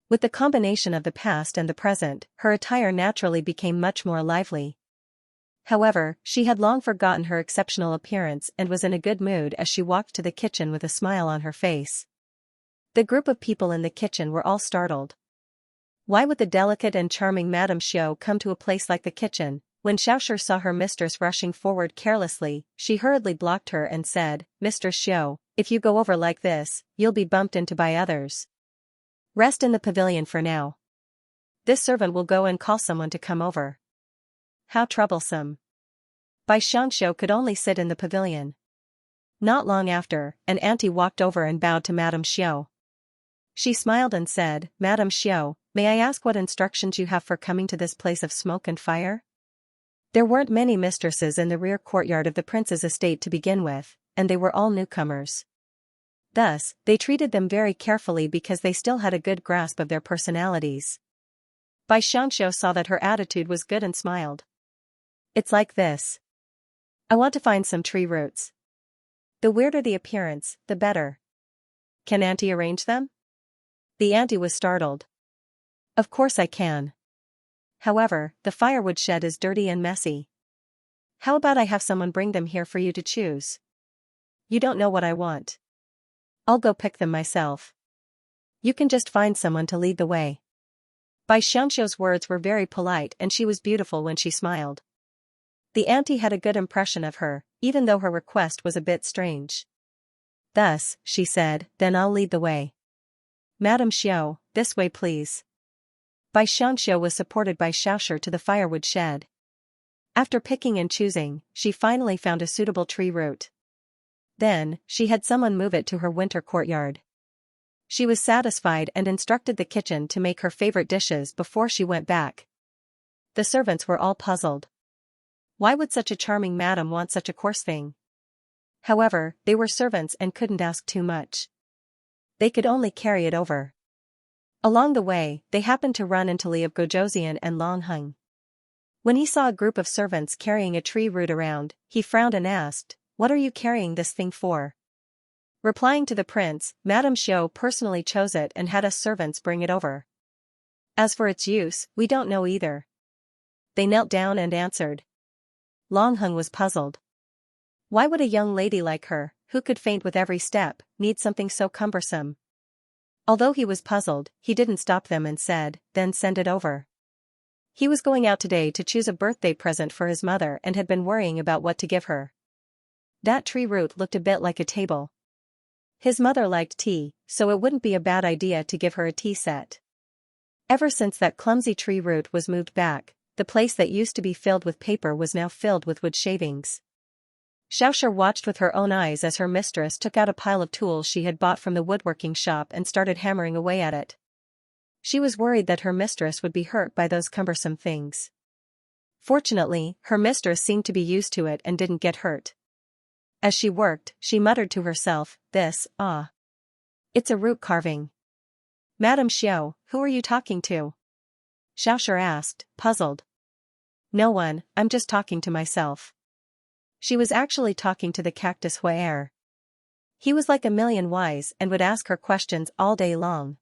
With the combination of the past and the present, her attire naturally became much more lively. However, she had long forgotten her exceptional appearance and was in a good mood as she walked to the kitchen with a smile on her face. The group of people in the kitchen were all startled. Why would the delicate and charming Madame Xiao come to a place like the kitchen? When Xiaoshi saw her mistress rushing forward carelessly, she hurriedly blocked her and said, "Mistress Xiao, if you go over like this, you'll be bumped into by others. Rest in the pavilion for now. This servant will go and call someone to come over." How troublesome. Bai Xianxia could only sit in the pavilion. Not long after, an auntie walked over and bowed to Madame Xiao. She smiled and said, "Madame Xiao, may I ask what instructions you have for coming to this place of smoke and fire?" There weren't many mistresses in the rear courtyard of the prince's estate to begin with, and they were all newcomers. Thus, they treated them very carefully because they still had a good grasp of their personalities. Bai Xianxia saw that her attitude was good and smiled. "It's like this. I want to find some tree roots. The weirder the appearance, the better. Can Auntie arrange them?" The auntie was startled. "Of course I can. However, the firewood shed is dirty and messy. How about I have someone bring them here for you to choose? You don't know what I want. I'll go pick them myself. You can just find someone to lead the way." Bai Xianxia's words were very polite and she was beautiful when she smiled. The auntie had a good impression of her, even though her request was a bit strange. Thus, she said, "Then I'll lead the way. Madame Xiao, this way please." Bai Xianxia was supported by Xiaoshi to the firewood shed. After picking and choosing, she finally found a suitable tree root. Then, she had someone move it to her winter courtyard. She was satisfied and instructed the kitchen to make her favorite dishes before she went back. The servants were all puzzled. Why would such a charming madam want such a coarse thing? However, they were servants and couldn't ask too much. They could only carry it over. Along the way, they happened to run into Li of Gojozian and Long Hung. When he saw a group of servants carrying a tree root around, he frowned and asked, "What are you carrying this thing for?" Replying to the prince, Madame Xiao personally chose it and had us servants bring it over. As for its use, we don't know either. They knelt down and answered. Long Hung was puzzled. Why would a young lady like her, who could faint with every step, need something so cumbersome? Although he was puzzled, he didn't stop them and said, "Then send it over." He was going out today to choose a birthday present for his mother and had been worrying about what to give her. That tree root looked a bit like a table. His mother liked tea, so it wouldn't be a bad idea to give her a tea set. Ever since that clumsy tree root was moved back, the place that used to be filled with paper was now filled with wood shavings. Xianxia watched with her own eyes as her mistress took out a pile of tools she had bought from the woodworking shop and started hammering away at it. She was worried that her mistress would be hurt by those cumbersome things. Fortunately, her mistress seemed to be used to it and didn't get hurt. As she worked, she muttered to herself, It's a root carving." "Madame Xiao, who are you talking to?" Xiaoshur asked, puzzled. "No one, I'm just talking to myself." She was actually talking to the cactus Huer. He was like a million wise and would ask her questions all day long.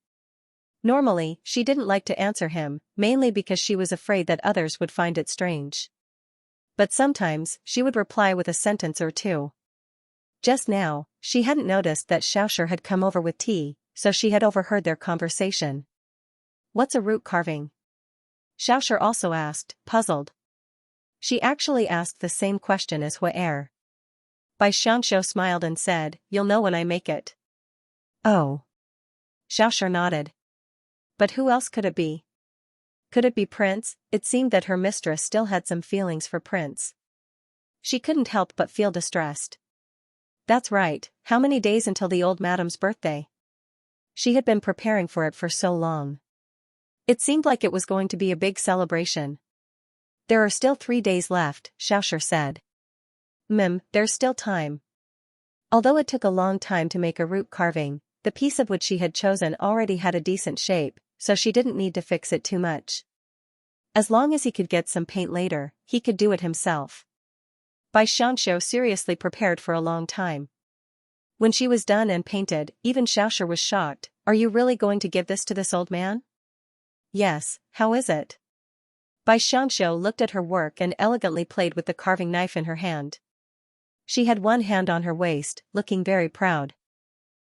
Normally, she didn't like to answer him, mainly because she was afraid that others would find it strange. But sometimes, she would reply with a sentence or two. Just now, she hadn't noticed that Xiaoshur had come over with tea, so she had overheard their conversation. "What's a root carving?" Xiaoshur also asked, puzzled. She actually asked the same question as Huer. Bai Xianxia smiled and said, "You'll know when I make it." "Oh." Xiaoshur nodded. But who else could it be? Could it be Prince? It seemed that her mistress still had some feelings for Prince. She couldn't help but feel distressed. That's right, how many days until the old madame's birthday? She had been preparing for it for so long. It seemed like it was going to be a big celebration. "There are still 3 days left," Xiaoshur said. There's still time." Although it took a long time to make a root carving, the piece of wood she had chosen already had a decent shape, so she didn't need to fix it too much. As long as he could get some paint later, he could do it himself. Bai Xianxia seriously prepared for a long time. When she was done and painted, even Xiaoshur was shocked. "Are you really going to give this to this old man?" "Yes, how is it?" Bai Xianxia looked at her work and elegantly played with the carving knife in her hand. She had one hand on her waist, looking very proud.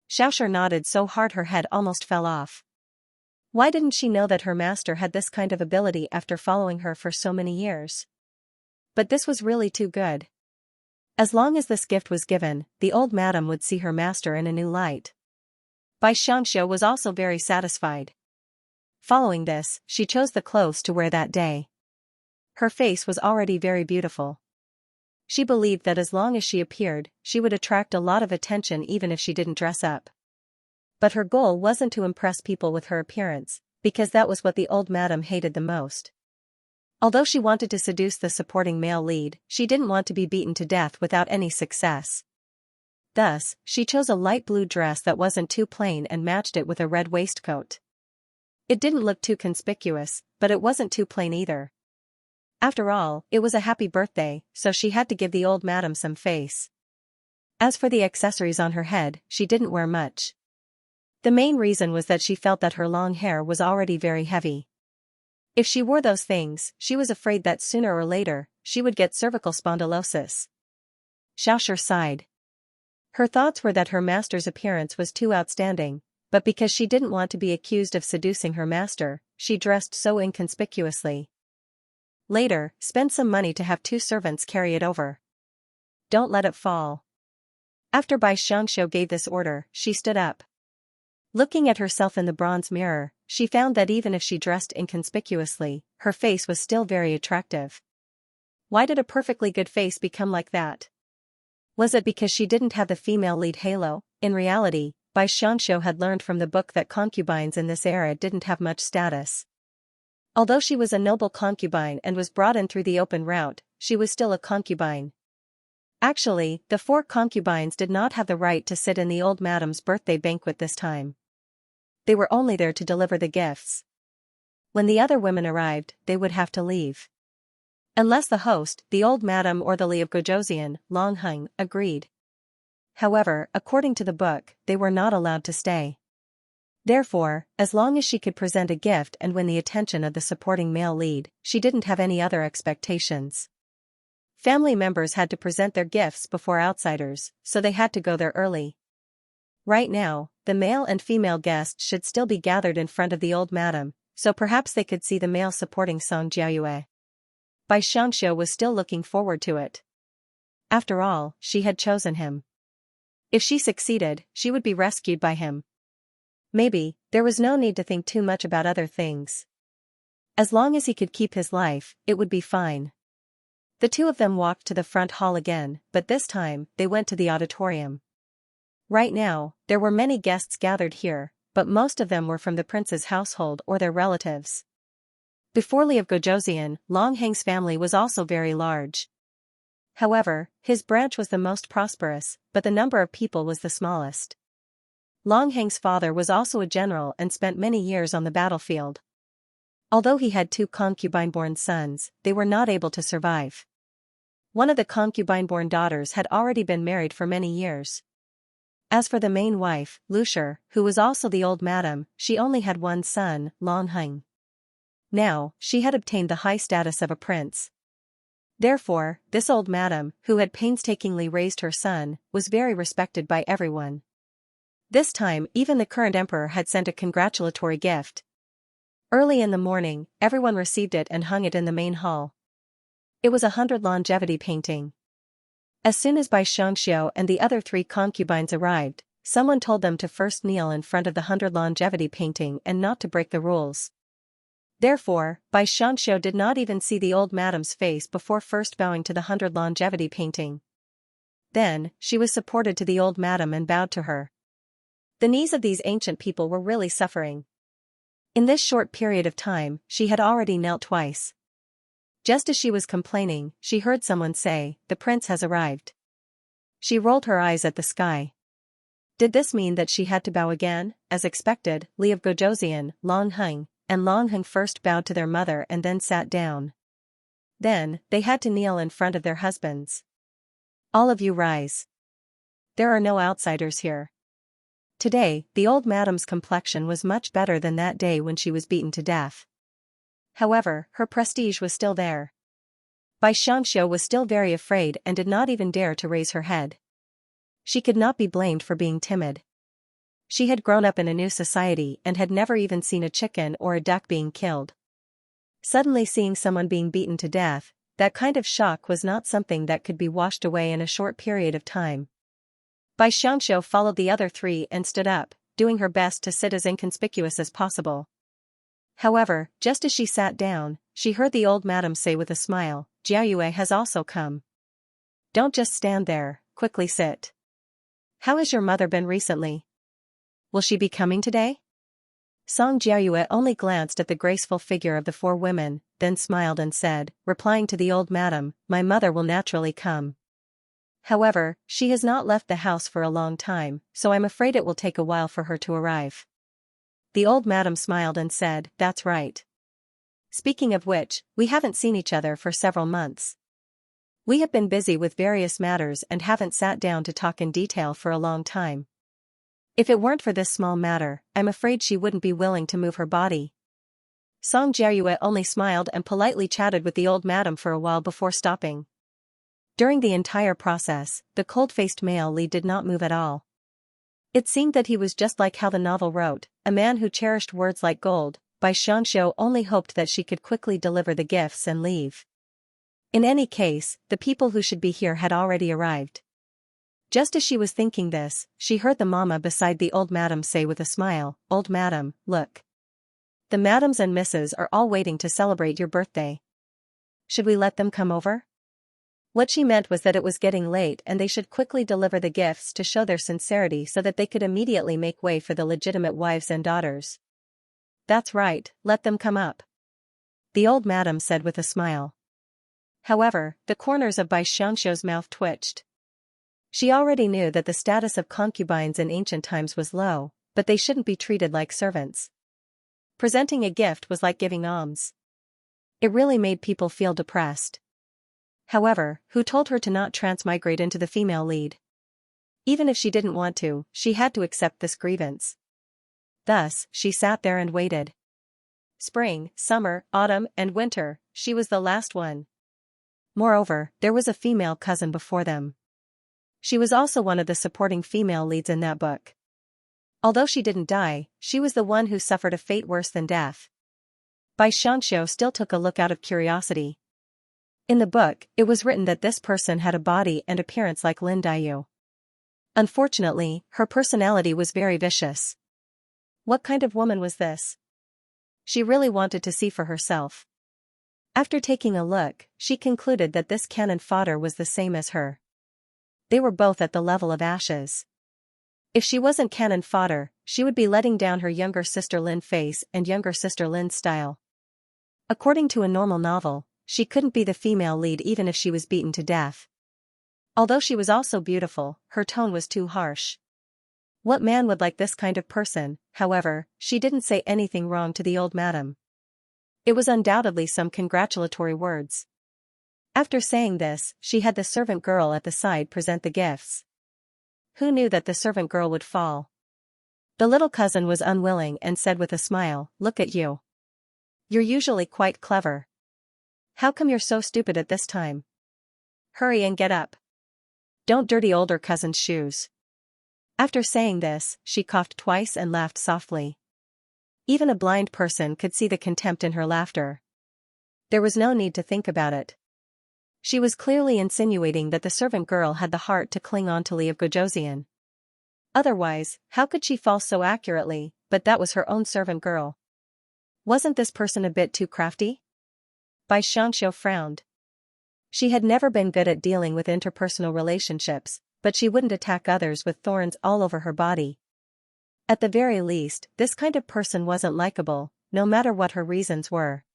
Xiaoshur nodded so hard her head almost fell off. Why didn't she know that her master had this kind of ability after following her for so many years? But this was really too good. As long as this gift was given, the old madam would see her master in a new light. Bai Xianxia was also very satisfied. Following this, she chose the clothes to wear that day. Her face was already very beautiful. She believed that as long as she appeared, she would attract a lot of attention even if she didn't dress up. But her goal wasn't to impress people with her appearance, because that was what the old madam hated the most. Although she wanted to seduce the supporting male lead, she didn't want to be beaten to death without any success. Thus, she chose a light blue dress that wasn't too plain and matched it with a red waistcoat. It didn't look too conspicuous, but it wasn't too plain either. After all, it was a happy birthday, so she had to give the old madam some face. As for the accessories on her head, she didn't wear much. The main reason was that she felt that her long hair was already very heavy. If she wore those things, she was afraid that sooner or later, she would get cervical spondylosis. Xiaoshur sighed. Her thoughts were that her master's appearance was too outstanding, but because she didn't want to be accused of seducing her master, she dressed so inconspicuously. Later, spend some money to have 2 servants carry it over. Don't let it fall. After Bai Xianxia gave this order, she stood up. Looking at herself in the bronze mirror, she found that even if she dressed inconspicuously, her face was still very attractive. Why did a perfectly good face become like that? Was it because she didn't have the female lead halo? In reality, Bai Xianxia had learned from the book that concubines in this era didn't have much status. Although she was a noble concubine and was brought in through the open route, she was still a concubine. Actually, the 4 concubines did not have the right to sit in the old madam's birthday banquet this time. They were only there to deliver the gifts. When the other women arrived, they would have to leave. Unless the host, the old madam or the Li of Gojosian, Long Hung, agreed. However, according to the book, they were not allowed to stay. Therefore, as long as she could present a gift and win the attention of the supporting male lead, she didn't have any other expectations. Family members had to present their gifts before outsiders, so they had to go there early. Right now, the male and female guests should still be gathered in front of the old madam, so perhaps they could see the male supporting Song Jiayue. Bai Xianxia was still looking forward to it. After all, she had chosen him. If she succeeded, she would be rescued by him. Maybe, there was no need to think too much about other things. As long as he could keep his life, it would be fine. The two of them walked to the front hall again, but this time, they went to the auditorium. Right now, there were many guests gathered here, but most of them were from the prince's household or their relatives. Before Li of Gojoseon, Long Heng's family was also very large. However, his branch was the most prosperous, but the number of people was the smallest. Long Heng's father was also a general and spent many years on the battlefield. Although he had 2 concubine-born sons, they were not able to survive. One of the concubine-born daughters had already been married for many years. As for the main wife, Lucier, who was also the old madam, she only had one son, Long Heng. Now, she had obtained the high status of a prince. Therefore, this old madam, who had painstakingly raised her son, was very respected by everyone. This time, even the current emperor had sent a congratulatory gift. Early in the morning, everyone received it and hung it in the main hall. It was a 100 longevity painting. As soon as Bai Xianxia and the other 3 concubines arrived, someone told them to first kneel in front of the 100 longevity painting and not to break the rules. Therefore, Bai Xianxia did not even see the old madam's face before first bowing to the 100 longevity painting. Then, she was supported to the old madam and bowed to her. The knees of these ancient people were really suffering. In this short period of time, she had already knelt twice. Just as she was complaining, she heard someone say, "The prince has arrived." She rolled her eyes at the sky. Did this mean that she had to bow again? As expected, Li of Gojoseon, Long Heng, and Long Heng first bowed to their mother and then sat down. Then, they had to kneel in front of their husbands. "All of you rise. There are no outsiders here." Today, the old madam's complexion was much better than that day when she was beaten to death. However, her prestige was still there. Bai Xianxia was still very afraid and did not even dare to raise her head. She could not be blamed for being timid. She had grown up in a new society and had never even seen a chicken or a duck being killed. Suddenly seeing someone being beaten to death, that kind of shock was not something that could be washed away in a short period of time. Bai Xianxia followed the other 3 and stood up, doing her best to sit as inconspicuous as possible. However, just as she sat down, she heard the old madam say with a smile, "Jiayue has also come. Don't just stand there, quickly sit. How has your mother been recently? Will she be coming today?" Song Jiayue only glanced at the graceful figure of the 4 women, then smiled and said, replying to the old madam, "My mother will naturally come. However, she has not left the house for a long time, so I'm afraid it will take a while for her to arrive." The old madam smiled and said, "That's right. Speaking of which, we haven't seen each other for several months. We have been busy with various matters and haven't sat down to talk in detail for a long time. If it weren't for this small matter, I'm afraid she wouldn't be willing to move her body." Song Jiayue only smiled and politely chatted with the old madam for a while before stopping. During the entire process, the cold-faced male Li did not move at all. It seemed that he was just like how the novel wrote, a man who cherished words like gold. Bai Xianxia only hoped that she could quickly deliver the gifts and leave. In any case, the people who should be here had already arrived. Just as she was thinking this, she heard the mama beside the old madam say with a smile, "Old madam, look. The madams and misses are all waiting to celebrate your birthday. Should we let them come over?" What she meant was that it was getting late and they should quickly deliver the gifts to show their sincerity so that they could immediately make way for the legitimate wives and daughters. "That's right, let them come up," the old madam said with a smile. However, the corners of Bai Xianxia's mouth twitched. She already knew that the status of concubines in ancient times was low, but they shouldn't be treated like servants. Presenting a gift was like giving alms. It really made people feel depressed. However, who told her to not transmigrate into the female lead? Even if she didn't want to, she had to accept this grievance. Thus, she sat there and waited. Spring, summer, autumn, and winter, she was the last one. Moreover, there was a female cousin before them. She was also one of the supporting female leads in that book. Although she didn't die, she was the one who suffered a fate worse than death. Bai Xianxia still took a look out of curiosity. In the book, it was written that this person had a body and appearance like Lin Daiyu. Unfortunately, her personality was very vicious. What kind of woman was this? She really wanted to see for herself. After taking a look, she concluded that this canon Fodder was the same as her. They were both at the level of ashes. If she wasn't canon Fodder, she would be letting down her younger sister Lin face and younger sister Lin's style. According to a normal novel, she couldn't be the female lead even if she was beaten to death. Although she was also beautiful, her tone was too harsh. What man would like this kind of person? However, she didn't say anything wrong to the old madam. It was undoubtedly some congratulatory words. After saying this, she had the servant girl at the side present the gifts. Who knew that the servant girl would fall? The little cousin was unwilling and said with a smile, "Look at you. You're usually quite clever. How come you're so stupid at this time? Hurry and get up. Don't dirty older cousin's shoes." After saying this, she coughed twice and laughed softly. Even a blind person could see the contempt in her laughter. There was no need to think about it. She was clearly insinuating that the servant girl had the heart to cling on to Li of Gojosian. Otherwise, how could she fall so accurately? But that was her own servant girl. Wasn't this person a bit too crafty? Bai Xianxia frowned. She had never been good at dealing with interpersonal relationships, but she wouldn't attack others with thorns all over her body. At the very least, this kind of person wasn't likable, no matter what her reasons were.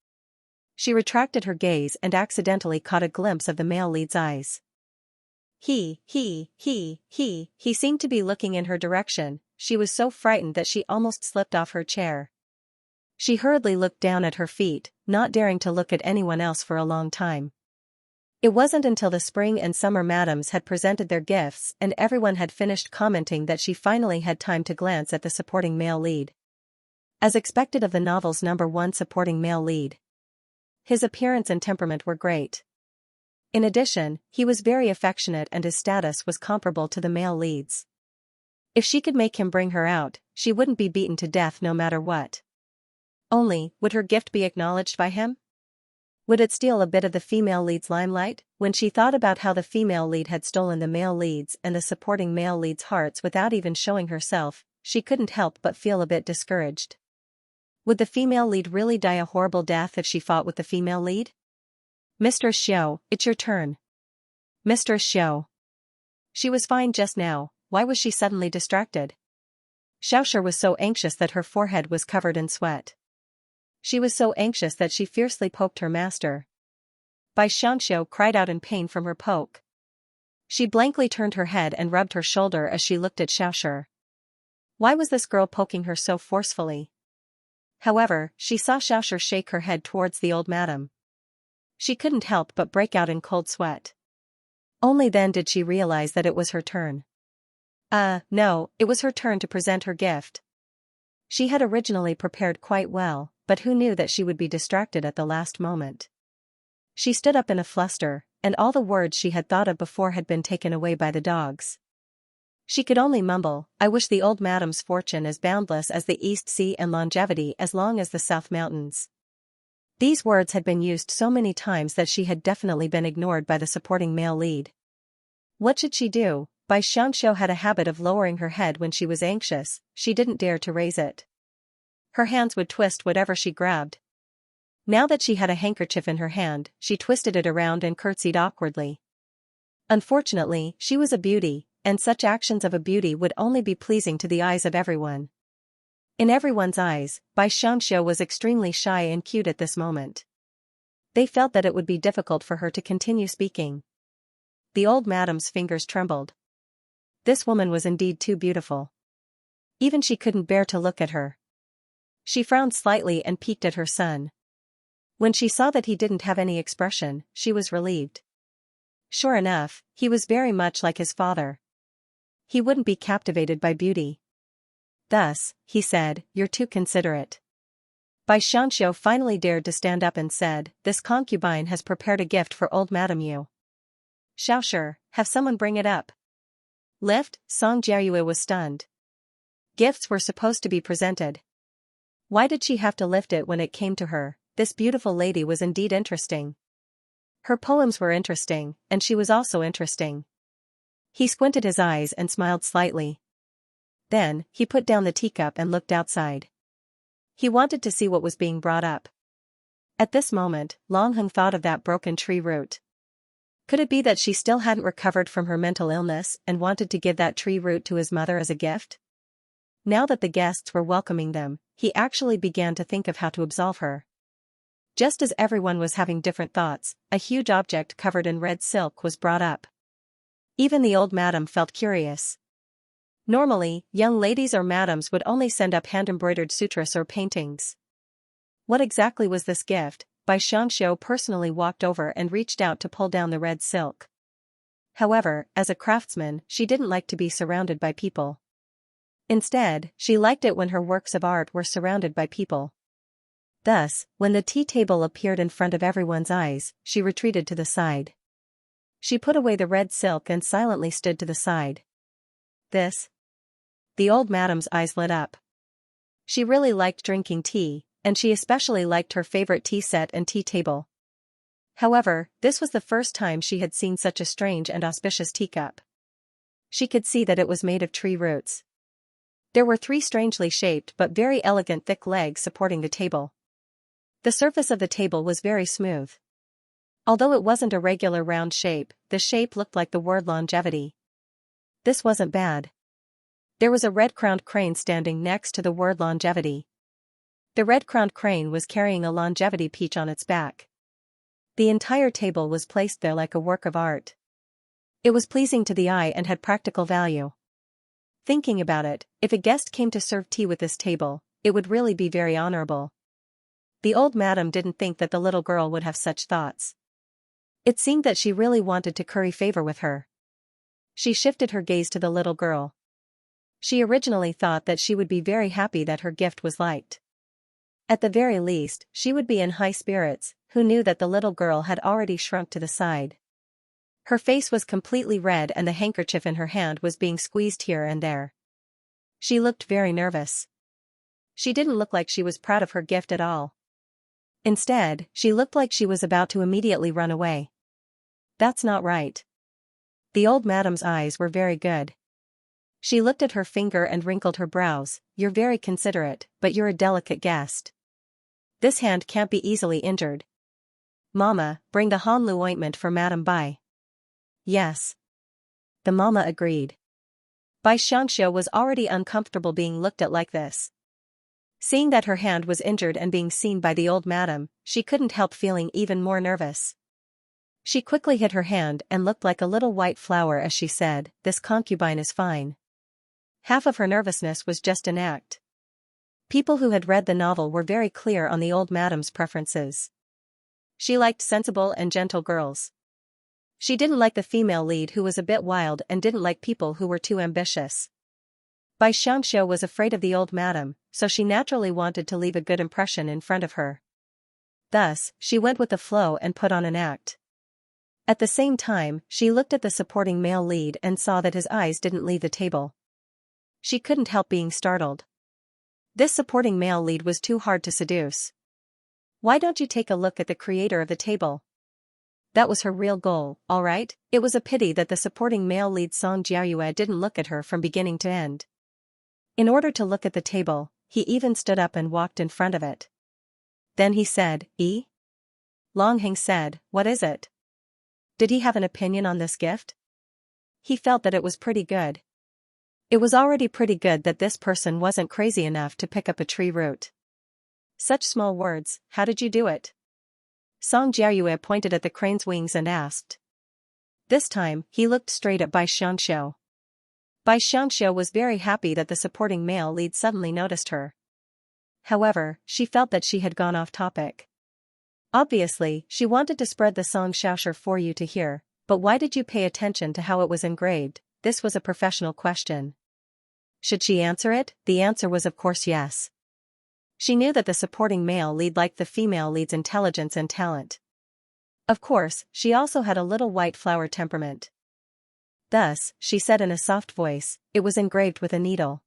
She retracted her gaze and accidentally caught a glimpse of the male lead's eyes. He seemed to be looking in her direction. She was so frightened that she almost slipped off her chair. She hurriedly looked down at her feet, not daring to look at anyone else for a long time. It wasn't until the spring and summer madams had presented their gifts and everyone had finished commenting that she finally had time to glance at the supporting male lead. As expected of the novel's #1 supporting male lead. His appearance and temperament were great. In addition, he was very affectionate and his status was comparable to the male leads. If she could make him bring her out, she wouldn't be beaten to death no matter what. Only, would her gift be acknowledged by him? Would it steal a bit of the female lead's limelight? When she thought about how the female lead had stolen the male lead's and the supporting male lead's hearts without even showing herself, she couldn't help but feel a bit discouraged. Would the female lead really die a horrible death if she fought with the female lead? "Mr. Xiao, it's your turn." "Mr. Xiao." She was fine just now, why was she suddenly distracted? Xiaoshi was so anxious that her forehead was covered in sweat. She was so anxious that she fiercely poked her master. Bai Xianxia cried out in pain from her poke. She blankly turned her head and rubbed her shoulder as she looked at Xiaoshi. Why was this girl poking her so forcefully? However, she saw Xiaoshi shake her head towards the old madam. She couldn't help but break out in cold sweat. Only then did she realize that it was her turn. No, it was her turn to present her gift. She had originally prepared quite well, but who knew that she would be distracted at the last moment. She stood up in a fluster, and all the words she had thought of before had been taken away by the dogs. She could only mumble, "I wish the old madam's fortune as boundless as the East Sea and longevity as long as the South Mountains." These words had been used so many times that she had definitely been ignored by the supporting male lead. What should she do? Bai Xianxia had a habit of lowering her head when she was anxious, she didn't dare to raise it. Her hands would twist whatever she grabbed. Now that she had a handkerchief in her hand, she twisted it around and curtsied awkwardly. Unfortunately, she was a beauty, and such actions of a beauty would only be pleasing to the eyes of everyone. In everyone's eyes, Bai Xianxia was extremely shy and cute at this moment. They felt that it would be difficult for her to continue speaking. The old madam's fingers trembled. This woman was indeed too beautiful. Even she couldn't bear to look at her. She frowned slightly and peeked at her son. When she saw that he didn't have any expression, she was relieved. Sure enough, he was very much like his father. He wouldn't be captivated by beauty. Thus, he said, "You're too considerate." Bai Xianxia finally dared to stand up and said, "This concubine has prepared a gift for old Madame Yu." "Xiaoshi, have someone bring it up." "Lift." Song Jiayue was stunned. Gifts were supposed to be presented. Why did she have to lift it when it came to her? This beautiful lady was indeed interesting. Her poems were interesting, and she was also interesting. He squinted his eyes and smiled slightly. Then, he put down the teacup and looked outside. He wanted to see what was being brought up. At this moment, Long Heng thought of that broken tree root. Could it be that she still hadn't recovered from her mental illness and wanted to give that tree root to his mother as a gift? Now that the guests were welcoming them, he actually began to think of how to absolve her. Just as everyone was having different thoughts, a huge object covered in red silk was brought up. Even the old madam felt curious. Normally, young ladies or madams would only send up hand-embroidered sutras or paintings. What exactly was this gift? Bai Xianxia personally walked over and reached out to pull down the red silk. However, as a craftsman, she didn't like to be surrounded by people. Instead, she liked it when her works of art were surrounded by people. Thus, when the tea table appeared in front of everyone's eyes, she retreated to the side. She put away the red silk and silently stood to the side. This? The old madam's eyes lit up. She really liked drinking tea, and she especially liked her favorite tea set and tea table. However, this was the first time she had seen such a strange and auspicious teacup. She could see that it was made of tree roots. There were 3 strangely shaped but very elegant thick legs supporting the table. The surface of the table was very smooth. Although it wasn't a regular round shape, the shape looked like the word longevity. This wasn't bad. There was a red-crowned crane standing next to the word longevity. The red-crowned crane was carrying a longevity peach on its back. The entire table was placed there like a work of art. It was pleasing to the eye and had practical value. Thinking about it, if a guest came to serve tea with this table, it would really be very honorable. The old madam didn't think that the little girl would have such thoughts. It seemed that she really wanted to curry favor with her. She shifted her gaze to the little girl. She originally thought that she would be very happy that her gift was liked. At the very least, she would be in high spirits, who knew that the little girl had already shrunk to the side. Her face was completely red and the handkerchief in her hand was being squeezed here and there. She looked very nervous. She didn't look like she was proud of her gift at all. Instead, she looked like she was about to immediately run away. That's not right. The old madam's eyes were very good. She looked at her finger and wrinkled her brows. You're very considerate, but you're a delicate guest. This hand can't be easily injured. Mama, bring the Hanlu ointment for Madame Bai. Yes. The mama agreed. Bai Xianxia was already uncomfortable being looked at like this. Seeing that her hand was injured and being seen by the old madam, she couldn't help feeling even more nervous. She quickly hid her hand and looked like a little white flower as she said, "This concubine is fine." Half of her nervousness was just an act. People who had read the novel were very clear on the old madam's preferences. She liked sensible and gentle girls. She didn't like the female lead who was a bit wild and didn't like people who were too ambitious. Bai Xianxia was afraid of the old madam, so she naturally wanted to leave a good impression in front of her. Thus, she went with the flow and put on an act. At the same time, she looked at the supporting male lead and saw that his eyes didn't leave the table. She couldn't help being startled. This supporting male lead was too hard to seduce. Why don't you take a look at the creator of the table? That was her real goal, alright? It was a pity that the supporting male lead Song Jiayue didn't look at her from beginning to end. In order to look at the table, he even stood up and walked in front of it. Then he said, Long Heng said, "What is it?" Did he have an opinion on this gift? He felt that it was pretty good. It was already pretty good that this person wasn't crazy enough to pick up a tree root. Such small words, how did you do it? Song Jiayue pointed at the crane's wings and asked. This time, he looked straight at Bai Xianxia. Bai Xianxia was very happy that the supporting male lead suddenly noticed her. However, she felt that she had gone off topic. Obviously, she wanted to spread the song Xiaoshi for you to hear, but why did you pay attention to how it was engraved? This was a professional question. Should she answer it? The answer was of course yes. She knew that the supporting male lead liked the female lead's intelligence and talent. Of course, she also had a little white flower temperament. Thus, she said in a soft voice, it was engraved with a needle.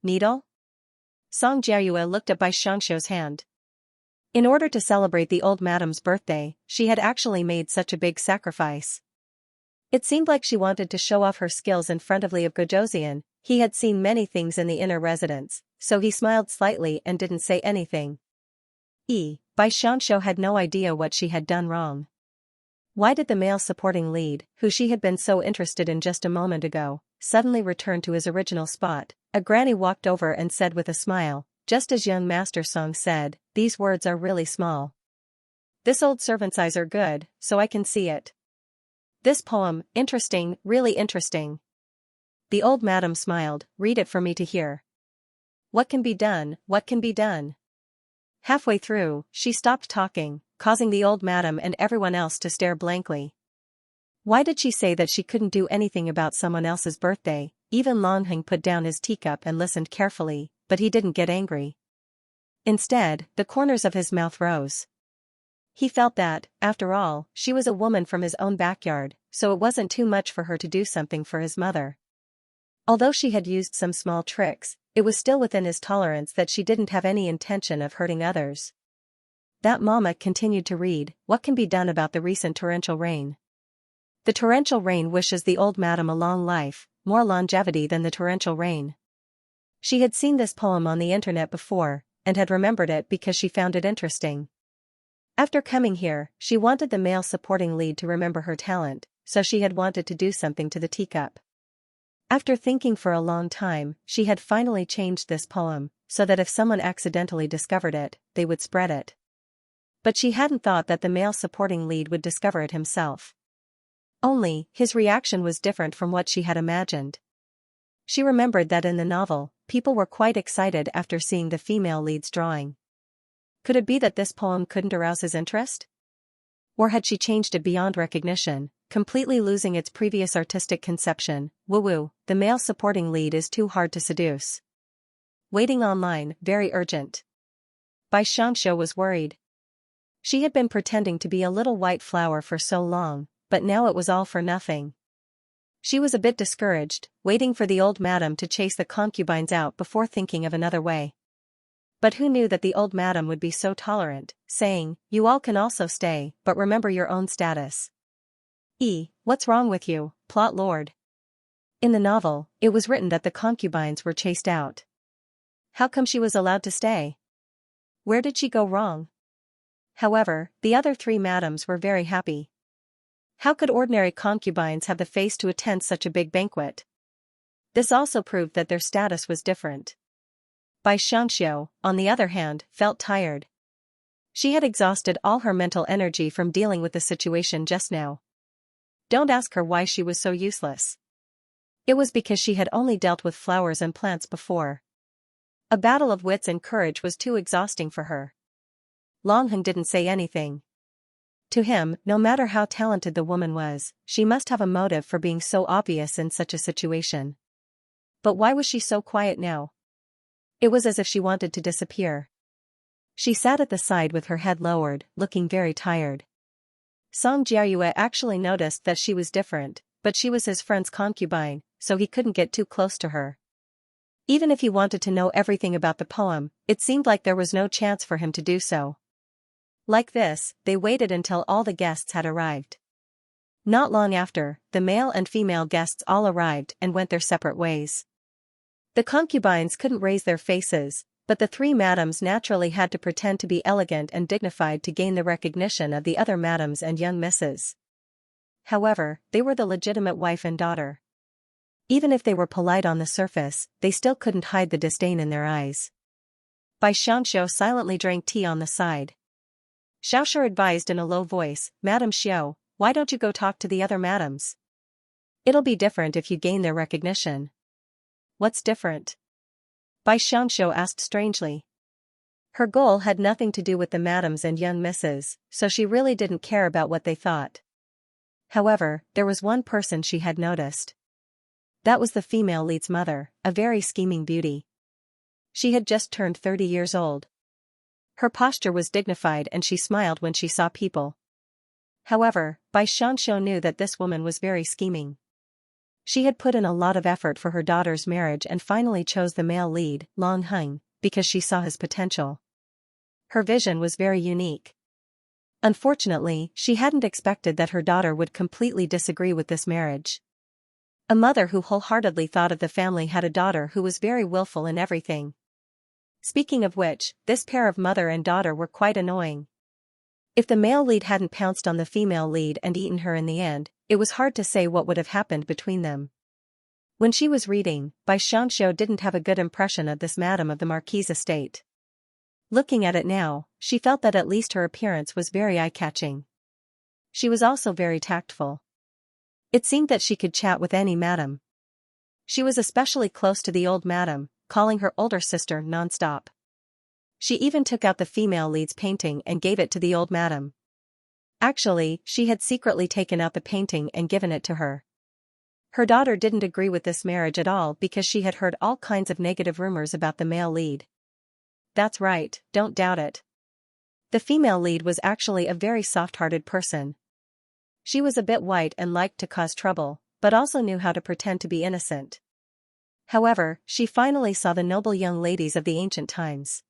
Needle? Song Jiayue looked at Bai Xianxia's hand. In order to celebrate the old madam's birthday, she had actually made such a big sacrifice. It seemed like she wanted to show off her skills in front of Li of Gojoseon. He had seen many things in the inner residence, so he smiled slightly and didn't say anything. Bai Xianxiu had no idea what she had done wrong. Why did the male supporting lead, who she had been so interested in just a moment ago, suddenly return to his original spot? A granny walked over and said with a smile, just as young Master Song said, these words are really small. This old servant's eyes are good, so I can see it. This poem, interesting, really interesting. The old madam smiled, read it for me to hear. What can be done, what can be done? Halfway through, she stopped talking, causing the old madam and everyone else to stare blankly. Why did she say that she couldn't do anything about someone else's birthday? Even Longheng put down his teacup and listened carefully, but he didn't get angry. Instead, the corners of his mouth rose. He felt that, after all, she was a woman from his own backyard, so it wasn't too much for her to do something for his mother. Although she had used some small tricks, it was still within his tolerance that she didn't have any intention of hurting others. That mama continued to read, what can be done about the recent torrential rain? The torrential rain wishes the old madam a long life, more longevity than the torrential rain. She had seen this poem on the internet before, and had remembered it because she found it interesting. After coming here, she wanted the male supporting lead to remember her talent, so she had wanted to do something to the teacup. After thinking for a long time, she had finally changed this poem, so that if someone accidentally discovered it, they would spread it. But she hadn't thought that the male supporting lead would discover it himself. Only, his reaction was different from what she had imagined. She remembered that in the novel, people were quite excited after seeing the female lead's drawing. Could it be that this poem couldn't arouse his interest? Or had she changed it beyond recognition, completely losing its previous artistic conception? Woo-woo, the male supporting lead is too hard to seduce. Waiting online, very urgent. Bai Xianxiu was worried. She had been pretending to be a little white flower for so long, but now it was all for nothing. She was a bit discouraged, waiting for the old madam to chase the concubines out before thinking of another way. But who knew that the old madam would be so tolerant, saying, you all can also stay, but remember your own status. What's wrong with you, plot lord? In the novel, it was written that the concubines were chased out. How come she was allowed to stay? Where did she go wrong? However, the other three madams were very happy. How could ordinary concubines have the face to attend such a big banquet? This also proved that their status was different. Bai Xianxiu, on the other hand, felt tired. She had exhausted all her mental energy from dealing with the situation just now. Don't ask her why she was so useless. It was because she had only dealt with flowers and plants before. A battle of wits and courage was too exhausting for her. Longheng didn't say anything. To him, no matter how talented the woman was, she must have a motive for being so obvious in such a situation. But why was she so quiet now? It was as if she wanted to disappear. She sat at the side with her head lowered, looking very tired. Song Jiayue actually noticed that she was different, but she was his friend's concubine, so he couldn't get too close to her. Even if he wanted to know everything about the poem, it seemed like there was no chance for him to do so. Like this, they waited until all the guests had arrived. Not long after, the male and female guests all arrived and went their separate ways. The concubines couldn't raise their faces, but the three madams naturally had to pretend to be elegant and dignified to gain the recognition of the other madams and young misses. However, they were the legitimate wife and daughter. Even if they were polite on the surface, they still couldn't hide the disdain in their eyes. Bai Xianxiu silently drank tea on the side. Xiaoshi advised in a low voice, Madam Xiao, why don't you go talk to the other madams? It'll be different if you gain their recognition. What's different? Bai Xianxiu asked strangely. Her goal had nothing to do with the madams and young misses, so she really didn't care about what they thought. However, there was one person she had noticed. That was the female lead's mother, a very scheming beauty. She had just turned 30 years old. Her posture was dignified and she smiled when she saw people. However, Xianxia knew that this woman was very scheming. She had put in a lot of effort for her daughter's marriage and finally chose the male lead, Long Heng, because she saw his potential. Her vision was very unique. Unfortunately, she hadn't expected that her daughter would completely disagree with this marriage. A mother who wholeheartedly thought of the family had a daughter who was very willful in everything. Speaking of which, this pair of mother and daughter were quite annoying. If the male lead hadn't pounced on the female lead and eaten her in the end, it was hard to say what would have happened between them. When she was reading, Xianxia didn't have a good impression of this madam of the Marquise estate. Looking at it now, she felt that at least her appearance was very eye-catching. She was also very tactful. It seemed that she could chat with any madam. She was especially close to the old madam, calling her older sister non-stop. She even took out the female lead's painting and gave it to the old madam. Actually, she had secretly taken out the painting and given it to her. Her daughter didn't agree with this marriage at all because she had heard all kinds of negative rumors about the male lead. That's right, don't doubt it. The female lead was actually a very soft-hearted person. She was a bit white and liked to cause trouble, but also knew how to pretend to be innocent. However, she finally saw the noble young ladies of the ancient times.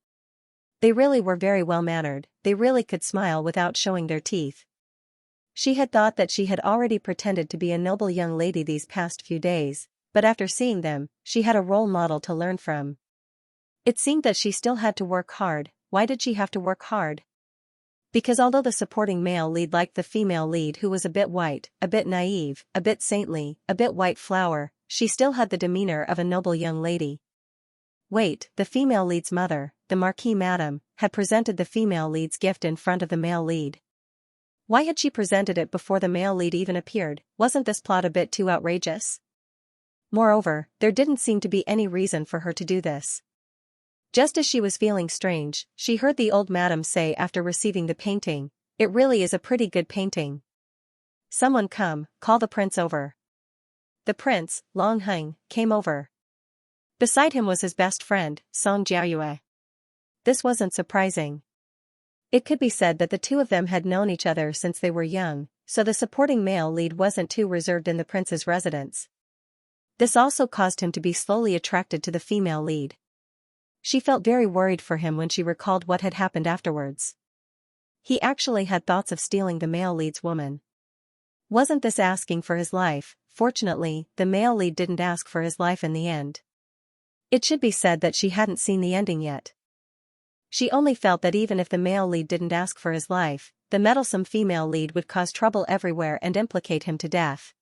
They really were very well-mannered, they really could smile without showing their teeth. She had thought that she had already pretended to be a noble young lady these past few days, but after seeing them, she had a role model to learn from. It seemed that she still had to work hard. Why did she have to work hard? Because although the supporting male lead liked the female lead who was a bit white, a bit naive, a bit saintly, a bit white flower, she still had the demeanor of a noble young lady. Wait, the female lead's mother, the Marquise Madame, had presented the female lead's gift in front of the male lead. Why had she presented it before the male lead even appeared? Wasn't this plot a bit too outrageous? Moreover, there didn't seem to be any reason for her to do this. Just as she was feeling strange, she heard the old madam say after receiving the painting, "It really is a pretty good painting. Someone come, call the prince over." The prince, Long Heng, came over. Beside him was his best friend, Xianxia. This wasn't surprising. It could be said that the two of them had known each other since they were young, so the supporting male lead wasn't too reserved in the prince's residence. This also caused him to be slowly attracted to the female lead. She felt very worried for him when she recalled what had happened afterwards. He actually had thoughts of stealing the male lead's woman. Wasn't this asking for his life? Fortunately, the male lead didn't ask for his life in the end. It should be said that she hadn't seen the ending yet. She only felt that even if the male lead didn't ask for his life, the meddlesome female lead would cause trouble everywhere and implicate him to death.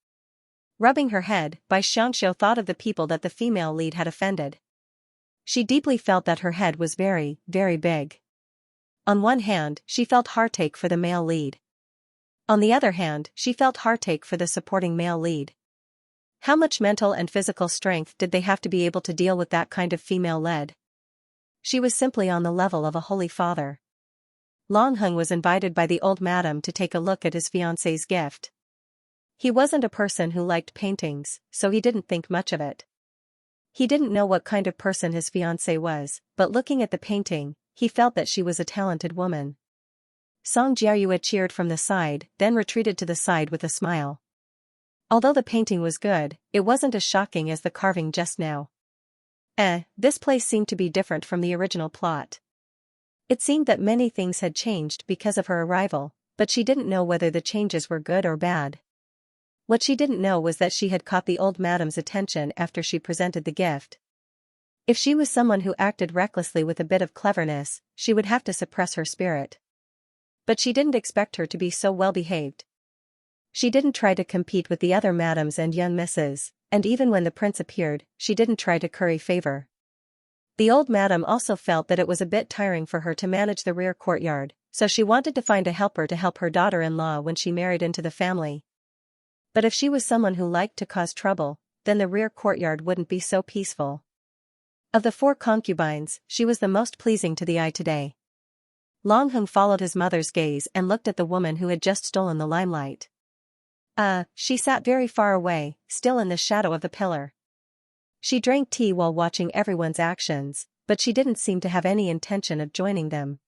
Rubbing her head, Xianxia thought of the people that the female lead had offended. She deeply felt that her head was very, very big. On one hand, she felt heartache for the male lead. On the other hand, she felt heartache for the supporting male lead. How much mental and physical strength did they have to be able to deal with that kind of female lead? She was simply on the level of a holy father. Long Heng was invited by the old madam to take a look at his fiancée's gift. He wasn't a person who liked paintings, so he didn't think much of it. He didn't know what kind of person his fiancée was, but looking at the painting, he felt that she was a talented woman. Xianxia cheered from the side, then retreated to the side with a smile. Although the painting was good, it wasn't as shocking as the carving just now. This place seemed to be different from the original plot. It seemed that many things had changed because of her arrival, but she didn't know whether the changes were good or bad. What she didn't know was that she had caught the old madam's attention after she presented the gift. If she was someone who acted recklessly with a bit of cleverness, she would have to suppress her spirit. But she didn't expect her to be so well-behaved. She didn't try to compete with the other madams and young misses, and even when the prince appeared, she didn't try to curry favor. The old madam also felt that it was a bit tiring for her to manage the rear courtyard, so she wanted to find a helper to help her daughter-in-law when she married into the family. But if she was someone who liked to cause trouble, then the rear courtyard wouldn't be so peaceful. Of the 4 concubines, she was the most pleasing to the eye today. Long Heng followed his mother's gaze and looked at the woman who had just stolen the limelight. She sat very far away, still in the shadow of the pillar. She drank tea while watching everyone's actions, but she didn't seem to have any intention of joining them.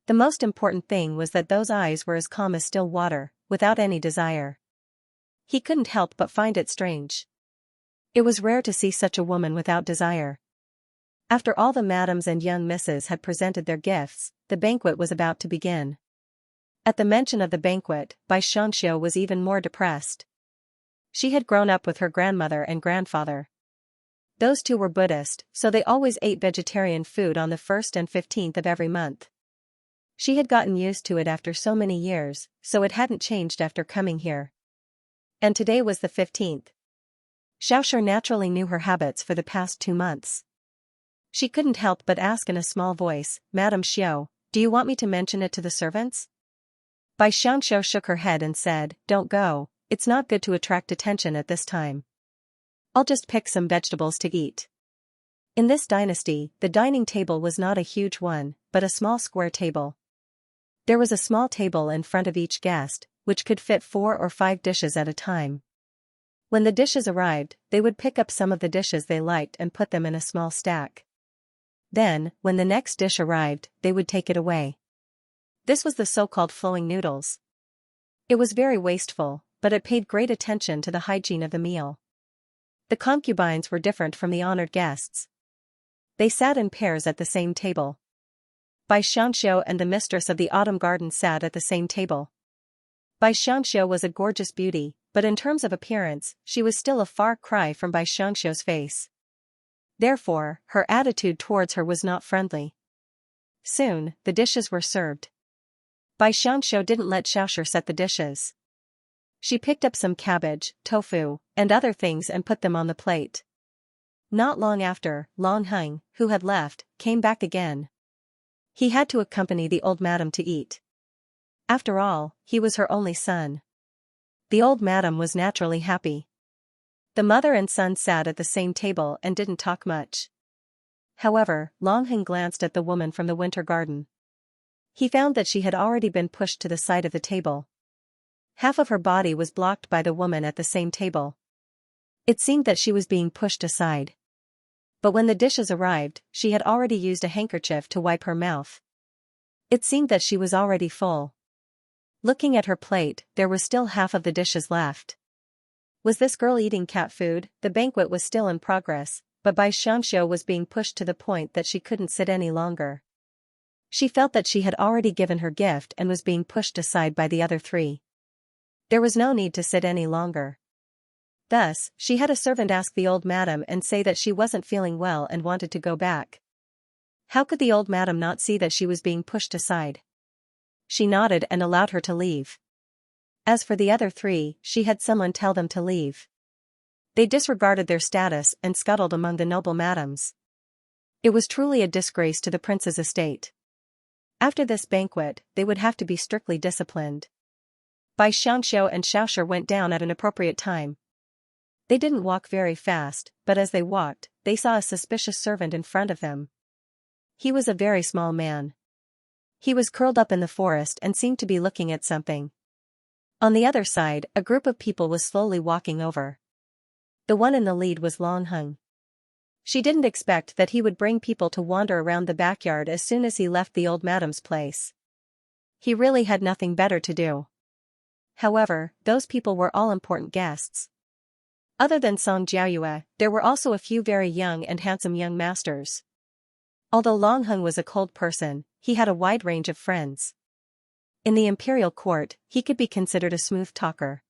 The most important thing was that those eyes were as calm as still water, without any desire. He couldn't help but find it strange. It was rare to see such a woman without desire. After all the madams and young misses had presented their gifts, the banquet was about to begin. At the mention of the banquet, Xianxia was even more depressed. She had grown up with her grandmother and grandfather. Those two were Buddhist, so they always ate vegetarian food on the 1st and 15th of every month. She had gotten used to it after so many years, so it hadn't changed after coming here. And today was the 15th. Xianxia naturally knew her habits for the past 2 months. She couldn't help but ask in a small voice, "Madam Xiao, do you want me to mention it to the servants?" Xianxia shook her head and said, "Don't go, it's not good to attract attention at this time. I'll just pick some vegetables to eat." In this dynasty, the dining table was not a huge one, but a small square table. There was a small table in front of each guest, which could fit 4 or 5 dishes at a time. When the dishes arrived, they would pick up some of the dishes they liked and put them in a small stack. Then, when the next dish arrived, they would take it away. This was the so-called flowing noodles. It was very wasteful, but it paid great attention to the hygiene of the meal. The concubines were different from the honored guests. They sat in pairs at the same table. Xianxia and the mistress of the autumn garden sat at the same table. Xianxia was a gorgeous beauty, but in terms of appearance, she was still a far cry from Xianxia's face. Therefore, her attitude towards her was not friendly. Soon, the dishes were served. Xianxia didn't let Xiaoshi set the dishes. She picked up some cabbage, tofu, and other things and put them on the plate. Not long after, Long Heng, who had left, came back again. He had to accompany the old madam to eat. After all, he was her only son. The old madam was naturally happy. The mother and son sat at the same table and didn't talk much. However, Long Heng glanced at the woman from the winter garden. He found that she had already been pushed to the side of the table. Half of her body was blocked by the woman at the same table. It seemed that she was being pushed aside. But when the dishes arrived, she had already used a handkerchief to wipe her mouth. It seemed that she was already full. Looking at her plate, there was still half of the dishes left. Was this girl eating cat food? The banquet was still in progress, but Xianxia was being pushed to the point that she couldn't sit any longer. She felt that she had already given her gift and was being pushed aside by the other 3. There was no need to sit any longer. Thus, she had a servant ask the old madam and say that she wasn't feeling well and wanted to go back. How could the old madam not see that she was being pushed aside? She nodded and allowed her to leave. As for the other 3, she had someone tell them to leave. They disregarded their status and scuttled among the noble madams. It was truly a disgrace to the prince's estate. After this banquet, they would have to be strictly disciplined. Xianxia and Xiaoshi went down at an appropriate time. They didn't walk very fast, but as they walked, they saw a suspicious servant in front of them. He was a very small man. He was curled up in the forest and seemed to be looking at something. On the other side, a group of people was slowly walking over. The one in the lead was Long Heng. She didn't expect that he would bring people to wander around the backyard as soon as he left the old madam's place. He really had nothing better to do. However, those people were all important guests. Other than Song Jiaoyue, there were also a few very young and handsome young masters. Although Long Heng was a cold person, he had a wide range of friends. In the imperial court, he could be considered a smooth talker.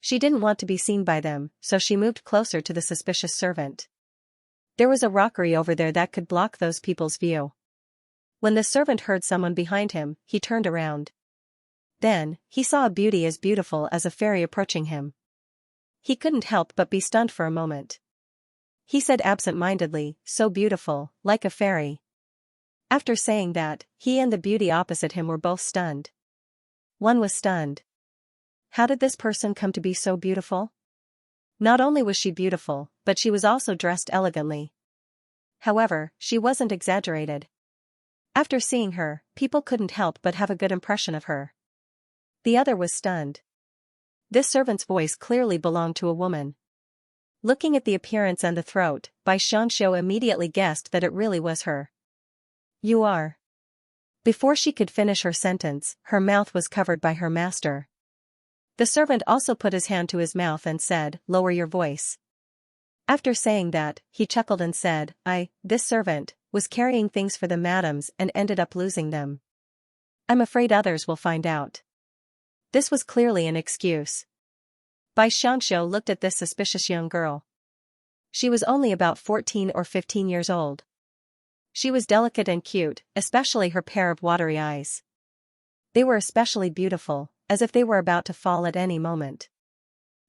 She didn't want to be seen by them, so she moved closer to the suspicious servant. There was a rockery over there that could block those people's view. When the servant heard someone behind him, he turned around. Then, he saw a beauty as beautiful as a fairy approaching him. He couldn't help but be stunned for a moment. He said absent-mindedly, "So beautiful, like a fairy." After saying that, he and the beauty opposite him were both stunned. One was stunned. How did this person come to be so beautiful? Not only was she beautiful, but she was also dressed elegantly. However, she wasn't exaggerated. After seeing her, people couldn't help but have a good impression of her. The other was stunned. This servant's voice clearly belonged to a woman. Looking at the appearance and the throat, Bai Xianxia immediately guessed that it really was her. You are. Before she could finish her sentence, her mouth was covered by her master. The servant also put his hand to his mouth and said, "Lower your voice." After saying that, he chuckled and said, This servant, was carrying things for the madams and ended up losing them. I'm afraid others will find out. This was clearly an excuse. Bai Xianxia looked at this suspicious young girl. She was only about 14 or 15 years old. She was delicate and cute, especially her pair of watery eyes. They were especially beautiful, as if they were about to fall at any moment.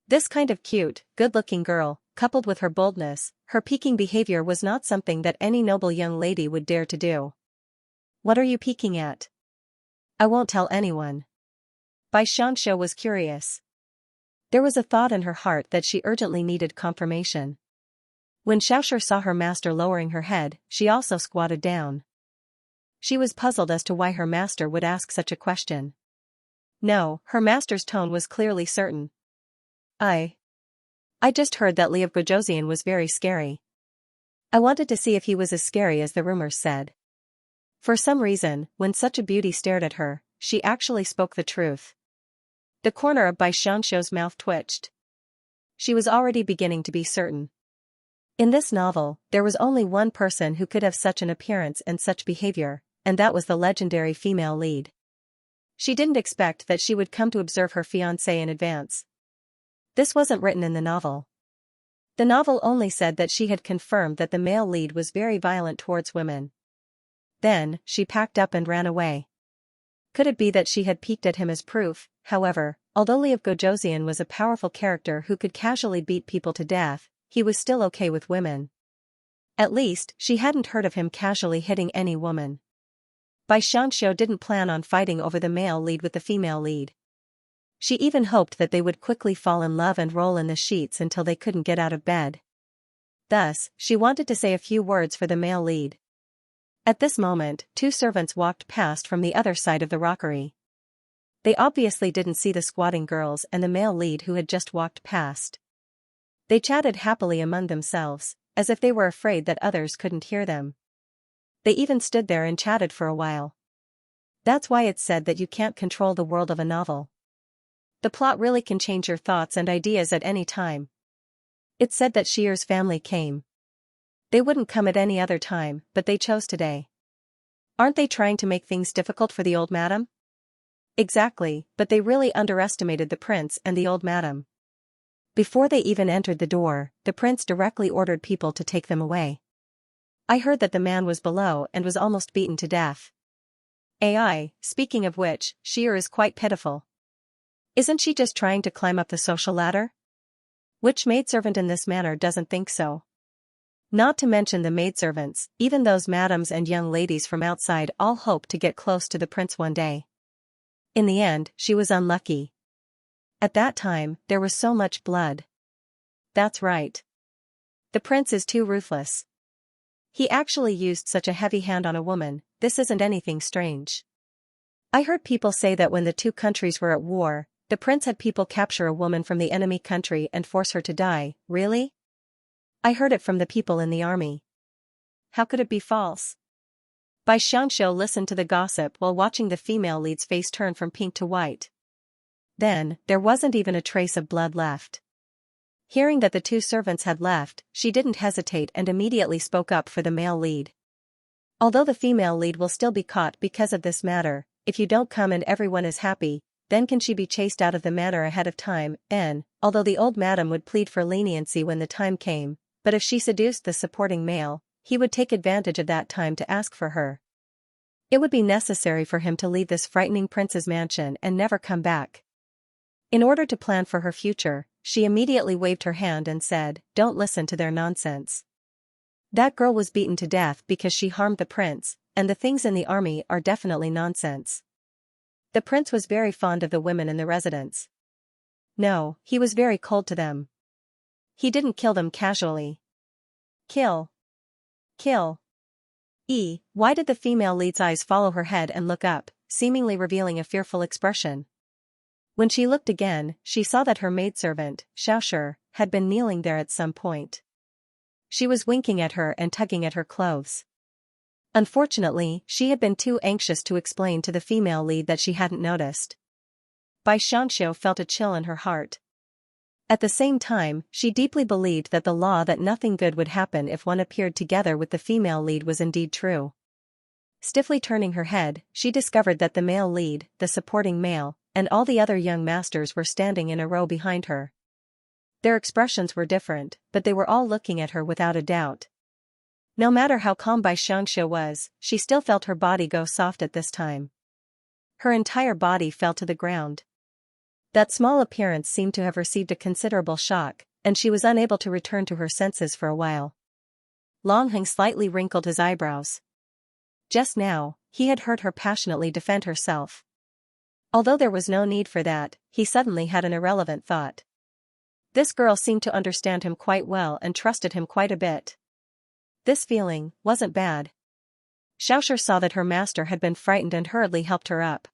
This kind of cute, good-looking girl, coupled with her boldness, her peeking behavior was not something that any noble young lady would dare to do. What are you peeking at? I won't tell anyone. Bai Xianxia was curious. There was a thought in her heart that she urgently needed confirmation. When Xiaoshi saw her master lowering her head, she also squatted down. She was puzzled as to why her master would ask such a question. No, her master's tone was clearly certain. I just heard that Li of Gojosian was very scary. I wanted to see if he was as scary as the rumors said. For some reason, when such a beauty stared at her, she actually spoke the truth. The corner of Bai Xianxia's mouth twitched. She was already beginning to be certain. In this novel, there was only one person who could have such an appearance and such behavior, and that was the legendary female lead. She didn't expect that she would come to observe her fiancé in advance. This wasn't written in the novel. The novel only said that she had confirmed that the male lead was very violent towards women. Then, she packed up and ran away. Could it be that she had peeked at him as proof? However, although Li of Gojosian was a powerful character who could casually beat people to death, he was still okay with women. At least, she hadn't heard of him casually hitting any woman. Bai Xianxia didn't plan on fighting over the male lead with the female lead. She even hoped that they would quickly fall in love and roll in the sheets until they couldn't get out of bed. Thus, she wanted to say a few words for the male lead. At this moment, two servants walked past from the other side of the rockery. They obviously didn't see the squatting girls and the male lead who had just walked past. They chatted happily among themselves, as if they were afraid that others couldn't hear them. They even stood there and chatted for a while. That's why it's said that you can't control the world of a novel. The plot really can change your thoughts and ideas at any time. It's said that Xi'er's family came. They wouldn't come at any other time, but they chose today. Aren't they trying to make things difficult for the old madam? Exactly, but they really underestimated the prince and the old madam. Before they even entered the door, the prince directly ordered people to take them away. I heard that the man was below and was almost beaten to death. Speaking of which, Xi'er is quite pitiful. Isn't she just trying to climb up the social ladder? Which maidservant in this manner doesn't think so? Not to mention the maidservants, even those madams and young ladies from outside all hoped to get close to the prince one day. In the end, she was unlucky. At that time, there was so much blood. That's right. The prince is too ruthless. He actually used such a heavy hand on a woman. This isn't anything strange. I heard people say that when the two countries were at war, the prince had people capture a woman from the enemy country and force her to die. Really? I heard it from the people in the army. How could it be false? Bai Xianxia listened to the gossip while watching the female lead's face turn from pink to white. Then, there wasn't even a trace of blood left. Hearing that the two servants had left, she didn't hesitate and immediately spoke up for the male lead. Although the female lead will still be caught because of this matter, if you don't come and everyone is happy, then can she be chased out of the manor ahead of time? Although the old madam would plead for leniency when the time came, but if she seduced the supporting male, he would take advantage of that time to ask for her. It would be necessary for him to leave this frightening prince's mansion and never come back. In order to plan for her future, she immediately waved her hand and said, "Don't listen to their nonsense. That girl was beaten to death because she harmed the prince, and the things in the army are definitely nonsense. The prince was very fond of the women in the residence. No, he was very cold to them. He didn't kill them casually. Kill. Kill. Why did the female lead's eyes follow her head and look up, seemingly revealing a fearful expression? When she looked again, she saw that her maidservant, Xiaoxia, had been kneeling there at some point. She was winking at her and tugging at her clothes. Unfortunately, she had been too anxious to explain to the female lead that she hadn't noticed. Xianxia felt a chill in her heart. At the same time, she deeply believed that the law that nothing good would happen if one appeared together with the female lead was indeed true. Stiffly turning her head, she discovered that the male lead, the supporting male, and all the other young masters were standing in a row behind her. Their expressions were different, but they were all looking at her without a doubt. No matter how calm Xianxia was, she still felt her body go soft at this time. Her entire body fell to the ground. That small appearance seemed to have received a considerable shock, and she was unable to return to her senses for a while. Longheng slightly wrinkled his eyebrows. Just now, he had heard her passionately defend herself. Although there was no need for that, he suddenly had an irrelevant thought. This girl seemed to understand him quite well and trusted him quite a bit. This feeling wasn't bad. Xiaoxia saw that her master had been frightened and hurriedly helped her up.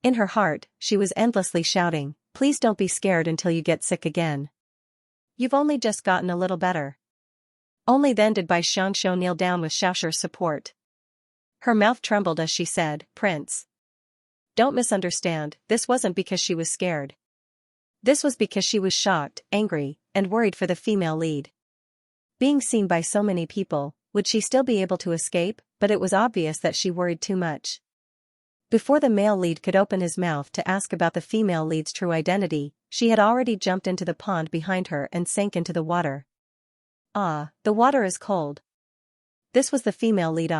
In her heart, she was endlessly shouting, "Please don't be scared until you get sick again. You've only just gotten a little better." Only then did Xianxia kneel down with Xiaoxia's support. Her mouth trembled as she said, "Prince. Don't misunderstand, this wasn't because she was scared. This was because she was shocked, angry, and worried for the female lead. Being seen by so many people, would she still be able to escape? But it was obvious that she worried too much." Before the male lead could open his mouth to ask about the female lead's true identity, she had already jumped into the pond behind her and sank into the water. "Ah, the water is cold." This was the female lead.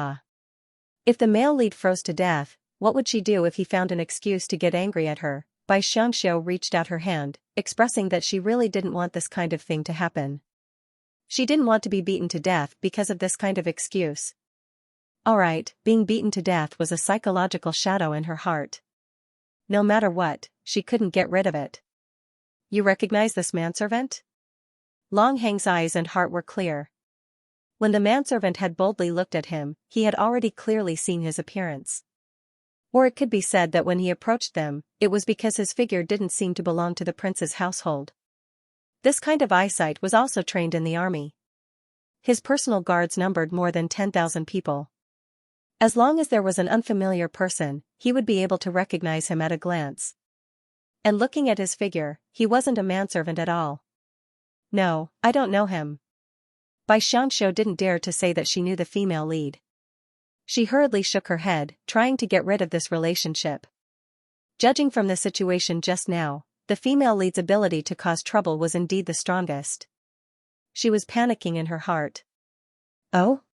If the male lead froze to death, what would she do if he found an excuse to get angry at her? Xianxia reached out her hand, expressing that she really didn't want this kind of thing to happen. She didn't want to be beaten to death because of this kind of excuse. Alright, being beaten to death was a psychological shadow in her heart. No matter what, she couldn't get rid of it. "You recognize this manservant?" Longheng's eyes and heart were clear. When the manservant had boldly looked at him, he had already clearly seen his appearance. Or it could be said that when he approached them, it was because his figure didn't seem to belong to the prince's household. This kind of eyesight was also trained in the army. His personal guards numbered more than 10,000 people. As long as there was an unfamiliar person, he would be able to recognize him at a glance. And looking at his figure, he wasn't a manservant at all. "No, I don't know him." Xianxia didn't dare to say that she knew the female lead. She hurriedly shook her head, trying to get rid of this relationship. Judging from the situation just now, the female lead's ability to cause trouble was indeed the strongest. She was panicking in her heart. "Oh?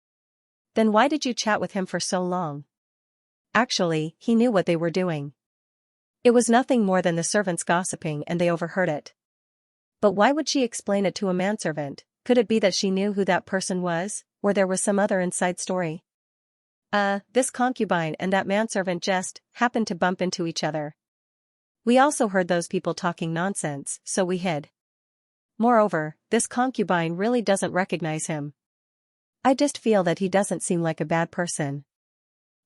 Then why did you chat with him for so long?" Actually, he knew what they were doing. It was nothing more than the servants gossiping and they overheard it. But why would she explain it to a manservant? Could it be that she knew who that person was, or there was some other inside story? This concubine and that manservant just happened to bump into each other. We also heard those people talking nonsense, so we hid. Moreover, this concubine really doesn't recognize him. I just feel that he doesn't seem like a bad person."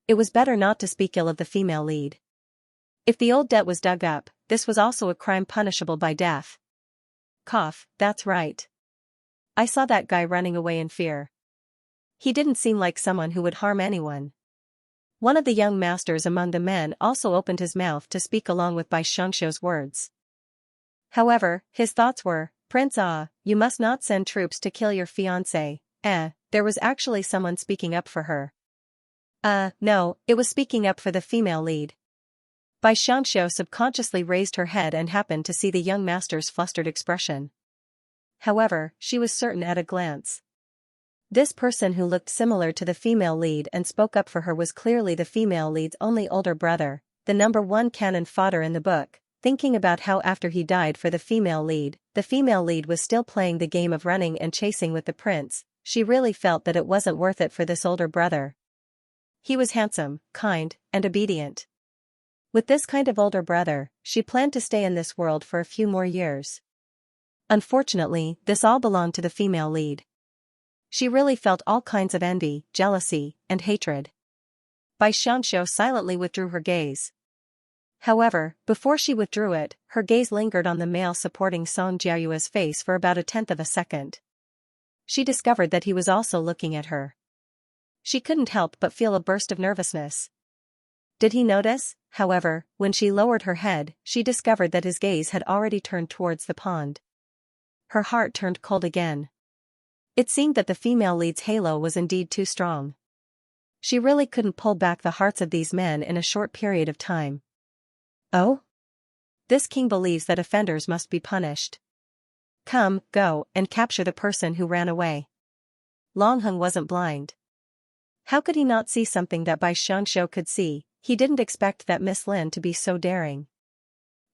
It was better not to speak ill of the female lead. If the old debt was dug up, this was also a crime punishable by death. Cough, that's right. I saw that guy running away in fear. He didn't seem like someone who would harm anyone. One of the young masters among the men also opened his mouth to speak along with Xianxia's words. However, his thoughts were, "Prince, you must not send troops to kill your fiancé." There was actually someone speaking up for her. No, it was speaking up for the female lead. Xianxia subconsciously raised her head and happened to see the young master's flustered expression. However, she was certain at a glance. This person who looked similar to the female lead and spoke up for her was clearly the female lead's only older brother, the #1 canon Fodder in the book. Thinking about how after he died for the female lead was still playing the game of running and chasing with the prince, she really felt that it wasn't worth it for this older brother. He was handsome, kind, and obedient. With this kind of older brother, she planned to stay in this world for a few more years. Unfortunately, this all belonged to the female lead. She really felt all kinds of envy, jealousy, and hatred. Xianxia silently withdrew her gaze. However, before she withdrew it, her gaze lingered on the male supporting Song Jiayue's face for about a tenth of a second. She discovered that he was also looking at her. She couldn't help but feel a burst of nervousness. Did he notice? However, when she lowered her head, she discovered that his gaze had already turned towards the pond. Her heart turned cold again. It seemed that the female lead's halo was indeed too strong. She really couldn't pull back the hearts of these men in a short period of time. Oh? This king believes that offenders must be punished. Come, go, and capture the person who ran away. Longheng wasn't blind. How could he not see something that Bai Xianxia could see? He didn't expect that Miss Lin to be so daring.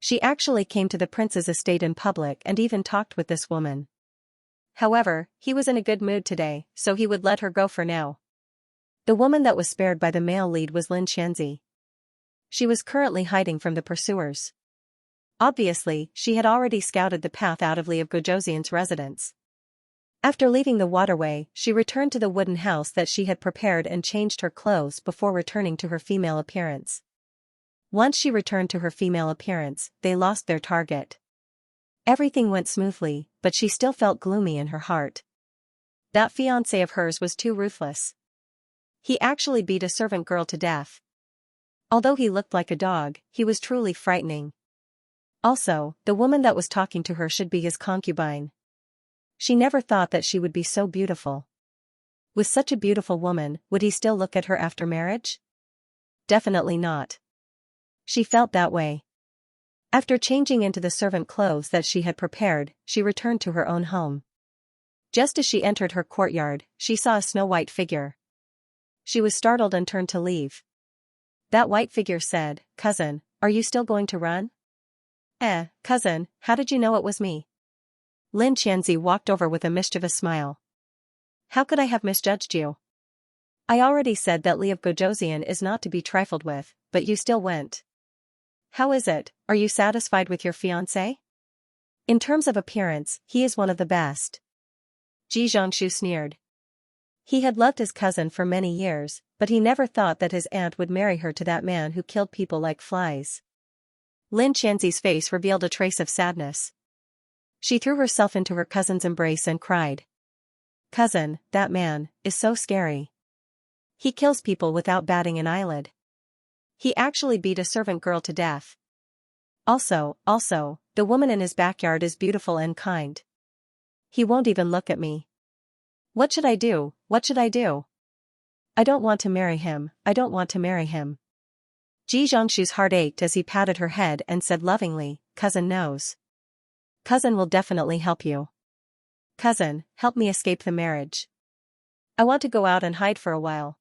She actually came to the prince's estate in public and even talked with this woman. However, he was in a good mood today, so he would let her go for now. The woman that was spared by the male lead was Lin Xianxia. She was currently hiding from the pursuers. Obviously, she had already scouted the path out of Li of Gojoseon's residence. After leaving the waterway, she returned to the wooden house that she had prepared and changed her clothes before returning to her female appearance. Once she returned to her female appearance, they lost their target. Everything went smoothly, but she still felt gloomy in her heart. That fiancé of hers was too ruthless. He actually beat a servant girl to death. Although he looked like a dog, he was truly frightening. Also, the woman that was talking to her should be his concubine. She never thought that she would be so beautiful. With such a beautiful woman, would he still look at her after marriage? Definitely not. She felt that way. After changing into the servant clothes that she had prepared, she returned to her own home. Just as she entered her courtyard, she saw a snow-white figure. She was startled and turned to leave. That white figure said, "Cousin, are you still going to run?" Cousin, how did you know it was me?" Lin Xianxia walked over with a mischievous smile. "How could I have misjudged you? I already said that Li of Gojoseon is not to be trifled with, but you still went. How is it, are you satisfied with your fiancé? In terms of appearance, he is one of the best." Ji Zhongshu sneered. He had loved his cousin for many years, but he never thought that his aunt would marry her to that man who killed people like flies. Lin Xianxi's face revealed a trace of sadness. She threw herself into her cousin's embrace and cried. "Cousin, that man is so scary. He kills people without batting an eyelid. He actually beat a servant girl to death. Also, the woman in his backyard is beautiful and kind. He won't even look at me. What should I do? What should I do? I don't want to marry him, I don't want to marry him." Ji Zhongshu's heart ached as he patted her head and said lovingly, "Cousin knows. Cousin will definitely help you. Cousin, help me escape the marriage. I want to go out and hide for a while.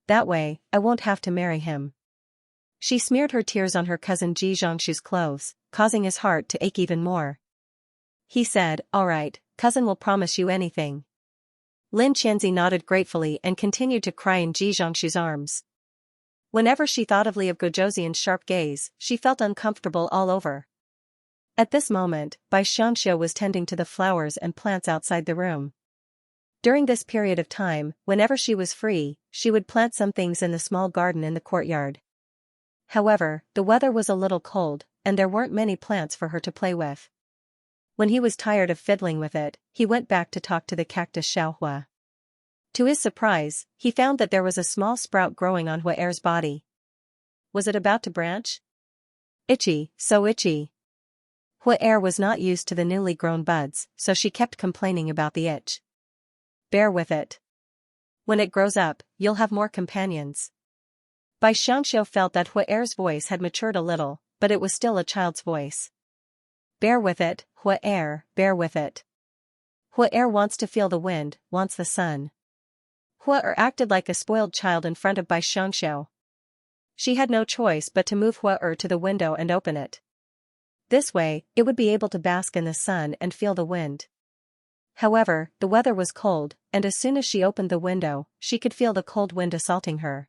That way, I won't have to marry him." She smeared her tears on her cousin Ji Zhongshu's clothes, causing his heart to ache even more. He said, "All right, cousin will promise you anything." Lin Xianxia nodded gratefully and continued to cry in Ji Zhongshu's arms. Whenever she thought of Li of Gojoseon's sharp gaze, she felt uncomfortable all over. At this moment, Bai Xianxia was tending to the flowers and plants outside the room. During this period of time, whenever she was free, she would plant some things in the small garden in the courtyard. However, the weather was a little cold, and there weren't many plants for her to play with. When he was tired of fiddling with it, he went back to talk to the cactus Xiaohua. To his surprise, he found that there was a small sprout growing on Hua Er's body. Was it about to branch? Itchy, so itchy. Hua Er was not used to the newly grown buds, so she kept complaining about the itch. "Bear with it. When it grows up, you'll have more companions." Bai Xianxia felt that Hua Er's voice had matured a little, but it was still a child's voice. "Bear with it, Hua Er, bear with it. Hua Er wants to feel the wind, wants the sun." Hua Er acted like a spoiled child in front of Bai Xianxia. She had no choice but to move Hua Er to the window and open it. This way, it would be able to bask in the sun and feel the wind. However, the weather was cold, and as soon as she opened the window, she could feel the cold wind assaulting her.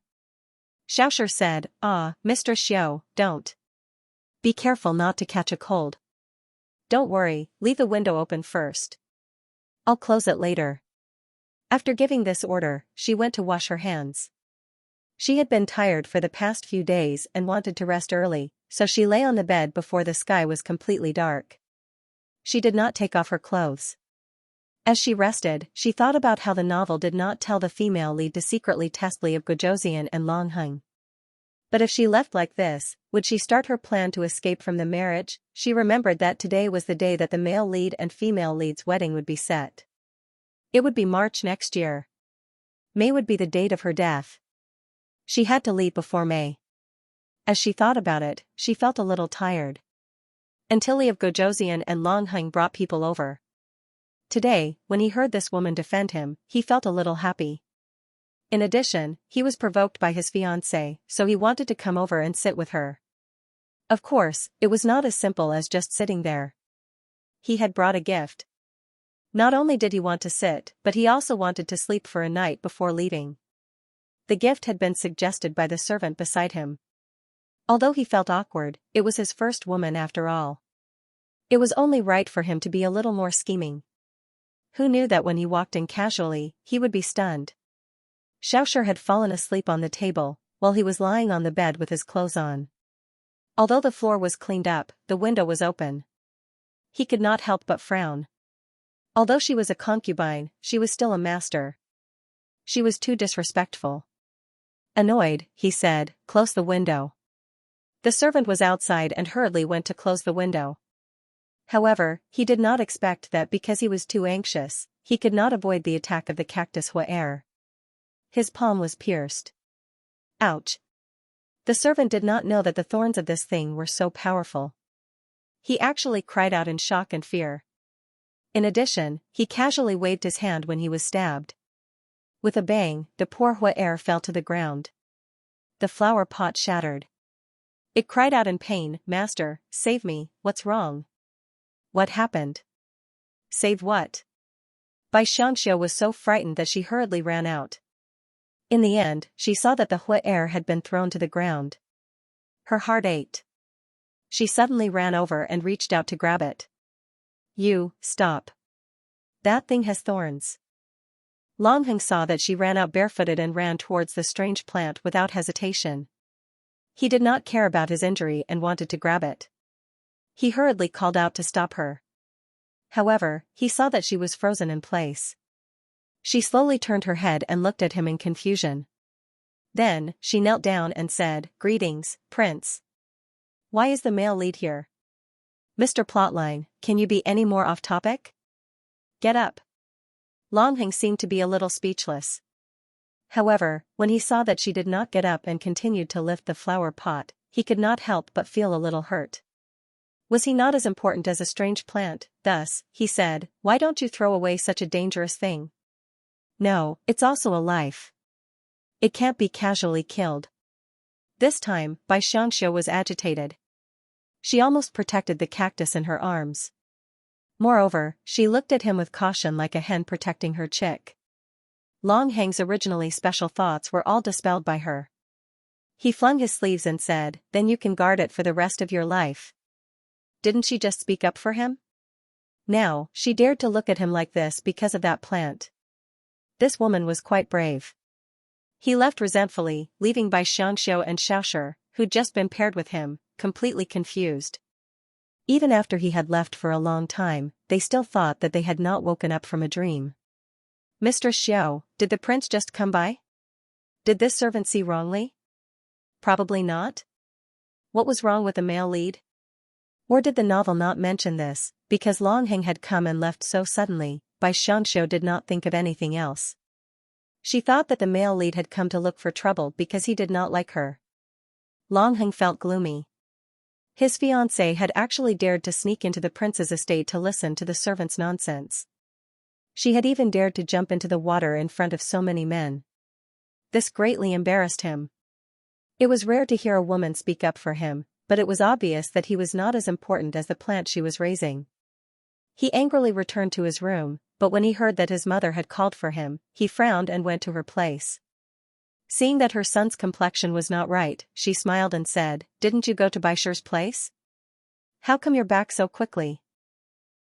Xiaoshi said, Mr. Xiao, don't. Be careful not to catch a cold. Don't worry, leave the window open first. I'll close it later." After giving this order, she went to wash her hands. She had been tired for the past few days and wanted to rest early, so she lay on the bed before the sky was completely dark. She did not take off her clothes. As she rested, she thought about how the novel did not tell the female lead to secretly test Li of Guozhouzian and Long Heng. But if she left like this, would she start her plan to escape from the marriage? She remembered that today was the day that the male lead and female lead's wedding would be set. It would be March next year. May would be the date of her death. She had to leave before May. As she thought about it, she felt a little tired. Until Li of Guozhouzian and Long Heng brought people over. Today, when he heard this woman defend him, he felt a little happy. In addition, he was provoked by his fiancée, so he wanted to come over and sit with her. Of course, it was not as simple as just sitting there. He had brought a gift. Not only did he want to sit, but he also wanted to sleep for a night before leaving. The gift had been suggested by the servant beside him. Although he felt awkward, it was his first woman after all. It was only right for him to be a little more scheming. Who knew that when he walked in casually, he would be stunned? Xianxia had fallen asleep on the table, while he was lying on the bed with his clothes on. Although the floor was cleaned up, the window was open. He could not help but frown. Although she was a concubine, she was still a master. She was too disrespectful. Annoyed, he said, "Close the window." The servant was outside and hurriedly went to close the window. However, he did not expect that because he was too anxious, he could not avoid the attack of the cactus Fodder. His palm was pierced. Ouch! The servant did not know that the thorns of this thing were so powerful. He actually cried out in shock and fear. In addition, he casually waved his hand when he was stabbed. With a bang, the poor Fodder fell to the ground. The flower pot shattered. It cried out in pain, "Master, save me, what's wrong? What happened?" "Save what?" Xianxia was so frightened that she hurriedly ran out. In the end, she saw that the Fodder had been thrown to the ground. Her heart ached. She suddenly ran over and reached out to grab it. "You, stop. That thing has thorns." Long Heng saw that she ran out barefooted and ran towards the strange plant without hesitation. He did not care about his injury and wanted to grab it. He hurriedly called out to stop her. However, he saw that she was frozen in place. She slowly turned her head and looked at him in confusion. Then, she knelt down and said, "Greetings, Prince. Why is the male lead here? Mr. Plotline, can you be any more off topic? Get up." Long Heng seemed to be a little speechless. However, when he saw that she did not get up and continued to lift the flower pot, he could not help but feel a little hurt. Was he not as important as a strange plant? Thus, he said, "Why don't you throw away such a dangerous thing? No, it's also a life. It can't be casually killed." This time, Xianxia was agitated. She almost protected the cactus in her arms. Moreover, she looked at him with caution like a hen protecting her chick. Long Heng's originally special thoughts were all dispelled by her. He flung his sleeves and said, "Then you can guard it for the rest of your life." Didn't she just speak up for him? Now, she dared to look at him like this because of that plant. This woman was quite brave. He left resentfully, leaving Xianxia and Xiaoxia, who'd just been paired with him, completely confused. Even after he had left for a long time, they still thought that they had not woken up from a dream. "Mistress Xiao, did the prince just come by? Did this servant see wrongly?" "Probably not. What was wrong with the male lead? Or did the novel not mention this, because Long Heng had come and left so suddenly?" Xianxia did not think of anything else. She thought that the male lead had come to look for trouble because he did not like her. Long Heng felt gloomy. His fiancée had actually dared to sneak into the prince's estate to listen to the servant's nonsense. She had even dared to jump into the water in front of so many men. This greatly embarrassed him. It was rare to hear a woman speak up for him, but it was obvious that he was not as important as the plant she was raising. He angrily returned to his room, but when he heard that his mother had called for him, he frowned and went to her place. Seeing that her son's complexion was not right, she smiled and said, "Didn't you go to Baishir's place? How come you're back so quickly?"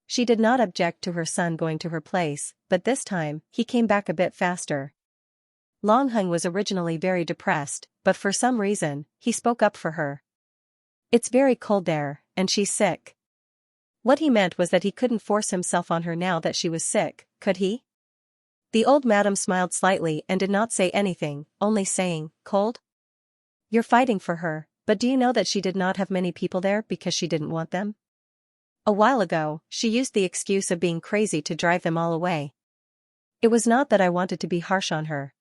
She did not object to her son going to her place, but this time, he came back a bit faster. Long Hung was originally very depressed, but for some reason, he spoke up for her. It's very cold there, and she's sick. What he meant was that he couldn't force himself on her now that she was sick, could he? The old madam smiled slightly and did not say anything, only saying, "Cold? You're fighting for her, but do you know that she did not have many people there because she didn't want them? A while ago, she used the excuse of being crazy to drive them all away. It was not that I wanted to be harsh on her.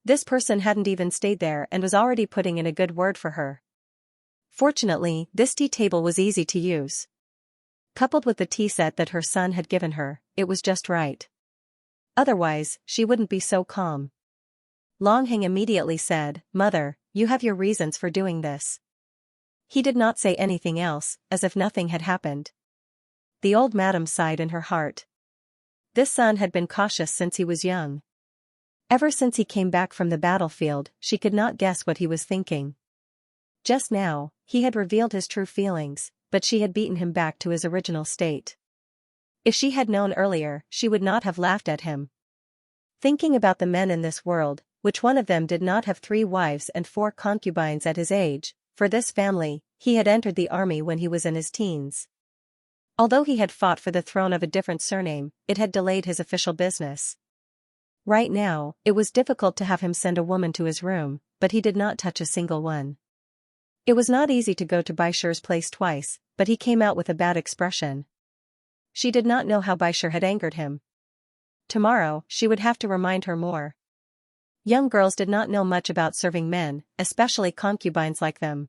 This person hadn't even stayed there and was already putting in a good word for her. Fortunately, this tea table was easy to use. Coupled with the tea set that her son had given her, it was just right. Otherwise, she wouldn't be so calm." Long Hing immediately said, "Mother, you have your reasons for doing this." He did not say anything else, as if nothing had happened. The old madam sighed in her heart. This son had been cautious since he was young. Ever since he came back from the battlefield, she could not guess what he was thinking. Just now, he had revealed his true feelings, but she had beaten him back to his original state. If she had known earlier, she would not have laughed at him. Thinking about the men in this world, which one of them did not have 3 wives and 4 concubines at his age, for this family, he had entered the army when he was in his teens. Although he had fought for the throne of a different surname, it had delayed his official business. Right now, it was difficult to have him send a woman to his room, but he did not touch a single one. It was not easy to go to Baishir's place twice, but he came out with a bad expression. She did not know how Baishir had angered him. Tomorrow, she would have to remind her more. Young girls did not know much about serving men, especially concubines like them.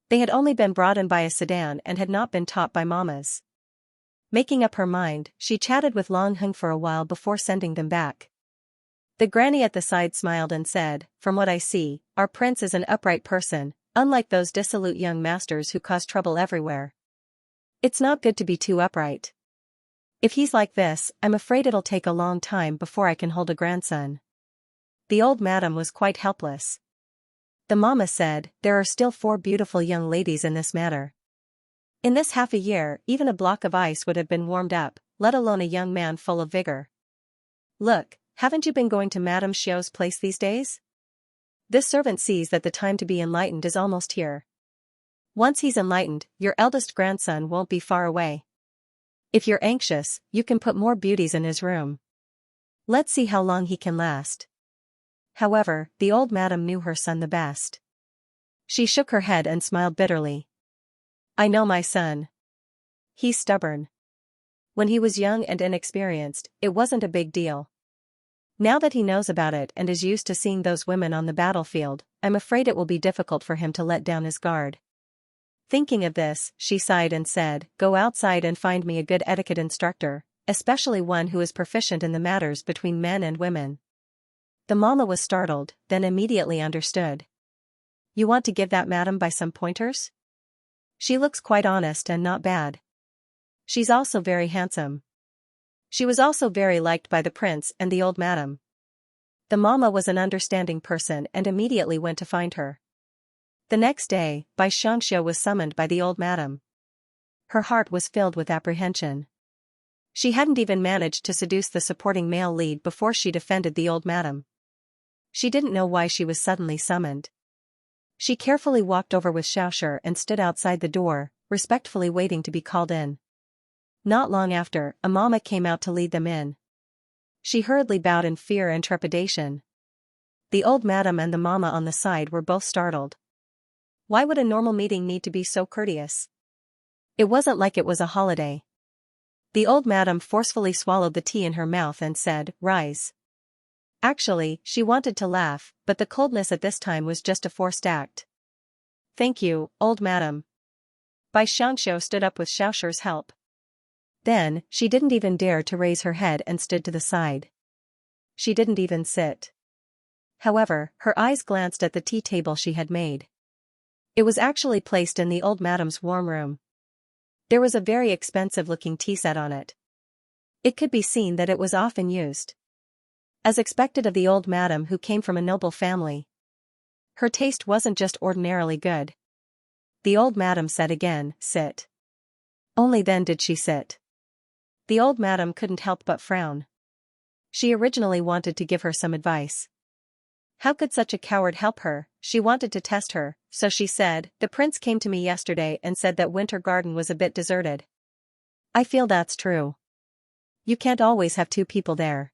They had only been brought in by a sedan and had not been taught by mamas. Making up her mind, she chatted with Long Hung for a while before sending them back. The granny at the side smiled and said, "From what I see, our prince is an upright person, unlike those dissolute young masters who cause trouble everywhere. It's not good to be too upright. If he's like this, I'm afraid it'll take a long time before I can hold a grandson." The old madam was quite helpless. The mama said, "There are still 4 beautiful young ladies in this matter. In this half a year, even a block of ice would have been warmed up, let alone a young man full of vigor. Look, haven't you been going to Madame Xiao's place these days? This servant sees that the time to be enlightened is almost here. Once he's enlightened, your eldest grandson won't be far away. If you're anxious, you can put more beauties in his room. Let's see how long he can last." However, the old madam knew her son the best. She shook her head and smiled bitterly. "I know my son. He's stubborn. When he was young and inexperienced, it wasn't a big deal. Now that he knows about it and is used to seeing those women on the battlefield, I'm afraid it will be difficult for him to let down his guard." Thinking of this, she sighed and said, "Go outside and find me a good etiquette instructor, especially one who is proficient in the matters between men and women." The mama was startled, then immediately understood. "You want to give that madam by some pointers? She looks quite honest and not bad. She's also very handsome." She was also very liked by the prince and the old madam. The mama was an understanding person and immediately went to find her. The next day, Xianxia was summoned by the old madam. Her heart was filled with apprehension. She hadn't even managed to seduce the supporting male lead before she defended the old madam. She didn't know why she was suddenly summoned. She carefully walked over with Xiaoxia and stood outside the door, respectfully waiting to be called in. Not long after, a mama came out to lead them in. She hurriedly bowed in fear and trepidation. The old madam and the mama on the side were both startled. Why would a normal meeting need to be so courteous? It wasn't like it was a holiday. The old madam forcefully swallowed the tea in her mouth and said, "Rise." Actually, she wanted to laugh, but the coldness at this time was just a forced act. "Thank you, old madam." Xianxia stood up with Xiaoxia's help. Then, she didn't even dare to raise her head and stood to the side. She didn't even sit. However, her eyes glanced at the tea table she had made. It was actually placed in the old madam's warm room. There was a very expensive-looking tea set on it. It could be seen that it was often used. As expected of the old madam who came from a noble family. Her taste wasn't just ordinarily good. The old madam said again, "Sit." Only then did she sit. The old madam couldn't help but frown. She originally wanted to give her some advice. How could such a coward help her? She wanted to test her, so she said, "The prince came to me yesterday and said that Winter Garden was a bit deserted." I feel that's true. You can't always have two people there.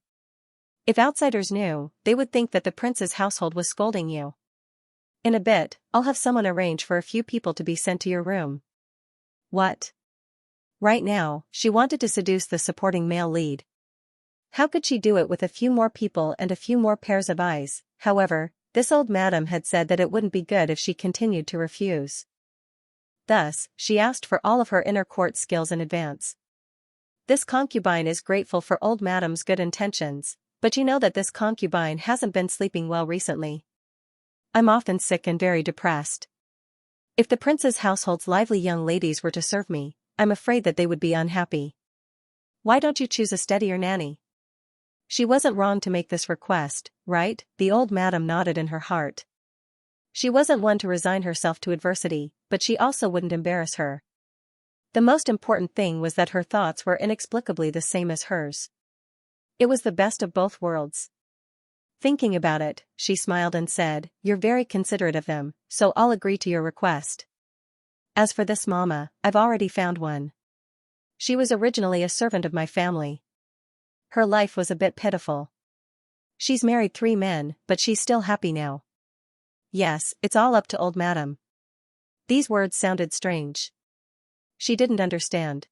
If outsiders knew, they would think that the prince's household was scolding you. In a bit, I'll have someone arrange for a few people to be sent to your room. What? Right now, she wanted to seduce the supporting male lead. How could she do it with a few more people and a few more pairs of eyes? However, this old madam had said that it wouldn't be good if she continued to refuse. Thus, she asked for all of her inner court skills in advance. This concubine is grateful for old madam's good intentions, but you know that this concubine hasn't been sleeping well recently. I'm often sick and very depressed. If the prince's household's lively young ladies were to serve me, I'm afraid that they would be unhappy. Why don't you choose a steadier nanny? She wasn't wrong to make this request, right? The old madam nodded in her heart. She wasn't one to resign herself to adversity, but she also wouldn't embarrass her. The most important thing was that her thoughts were inexplicably the same as hers. It was the best of both worlds. Thinking about it, she smiled and said, "You're very considerate of them, so I'll agree to your request. As for this mama, I've already found one. She was originally a servant of my family. Her life was a bit pitiful. She's married 3 men, but she's still happy now. Yes, it's all up to old madam." These words sounded strange. She didn't understand.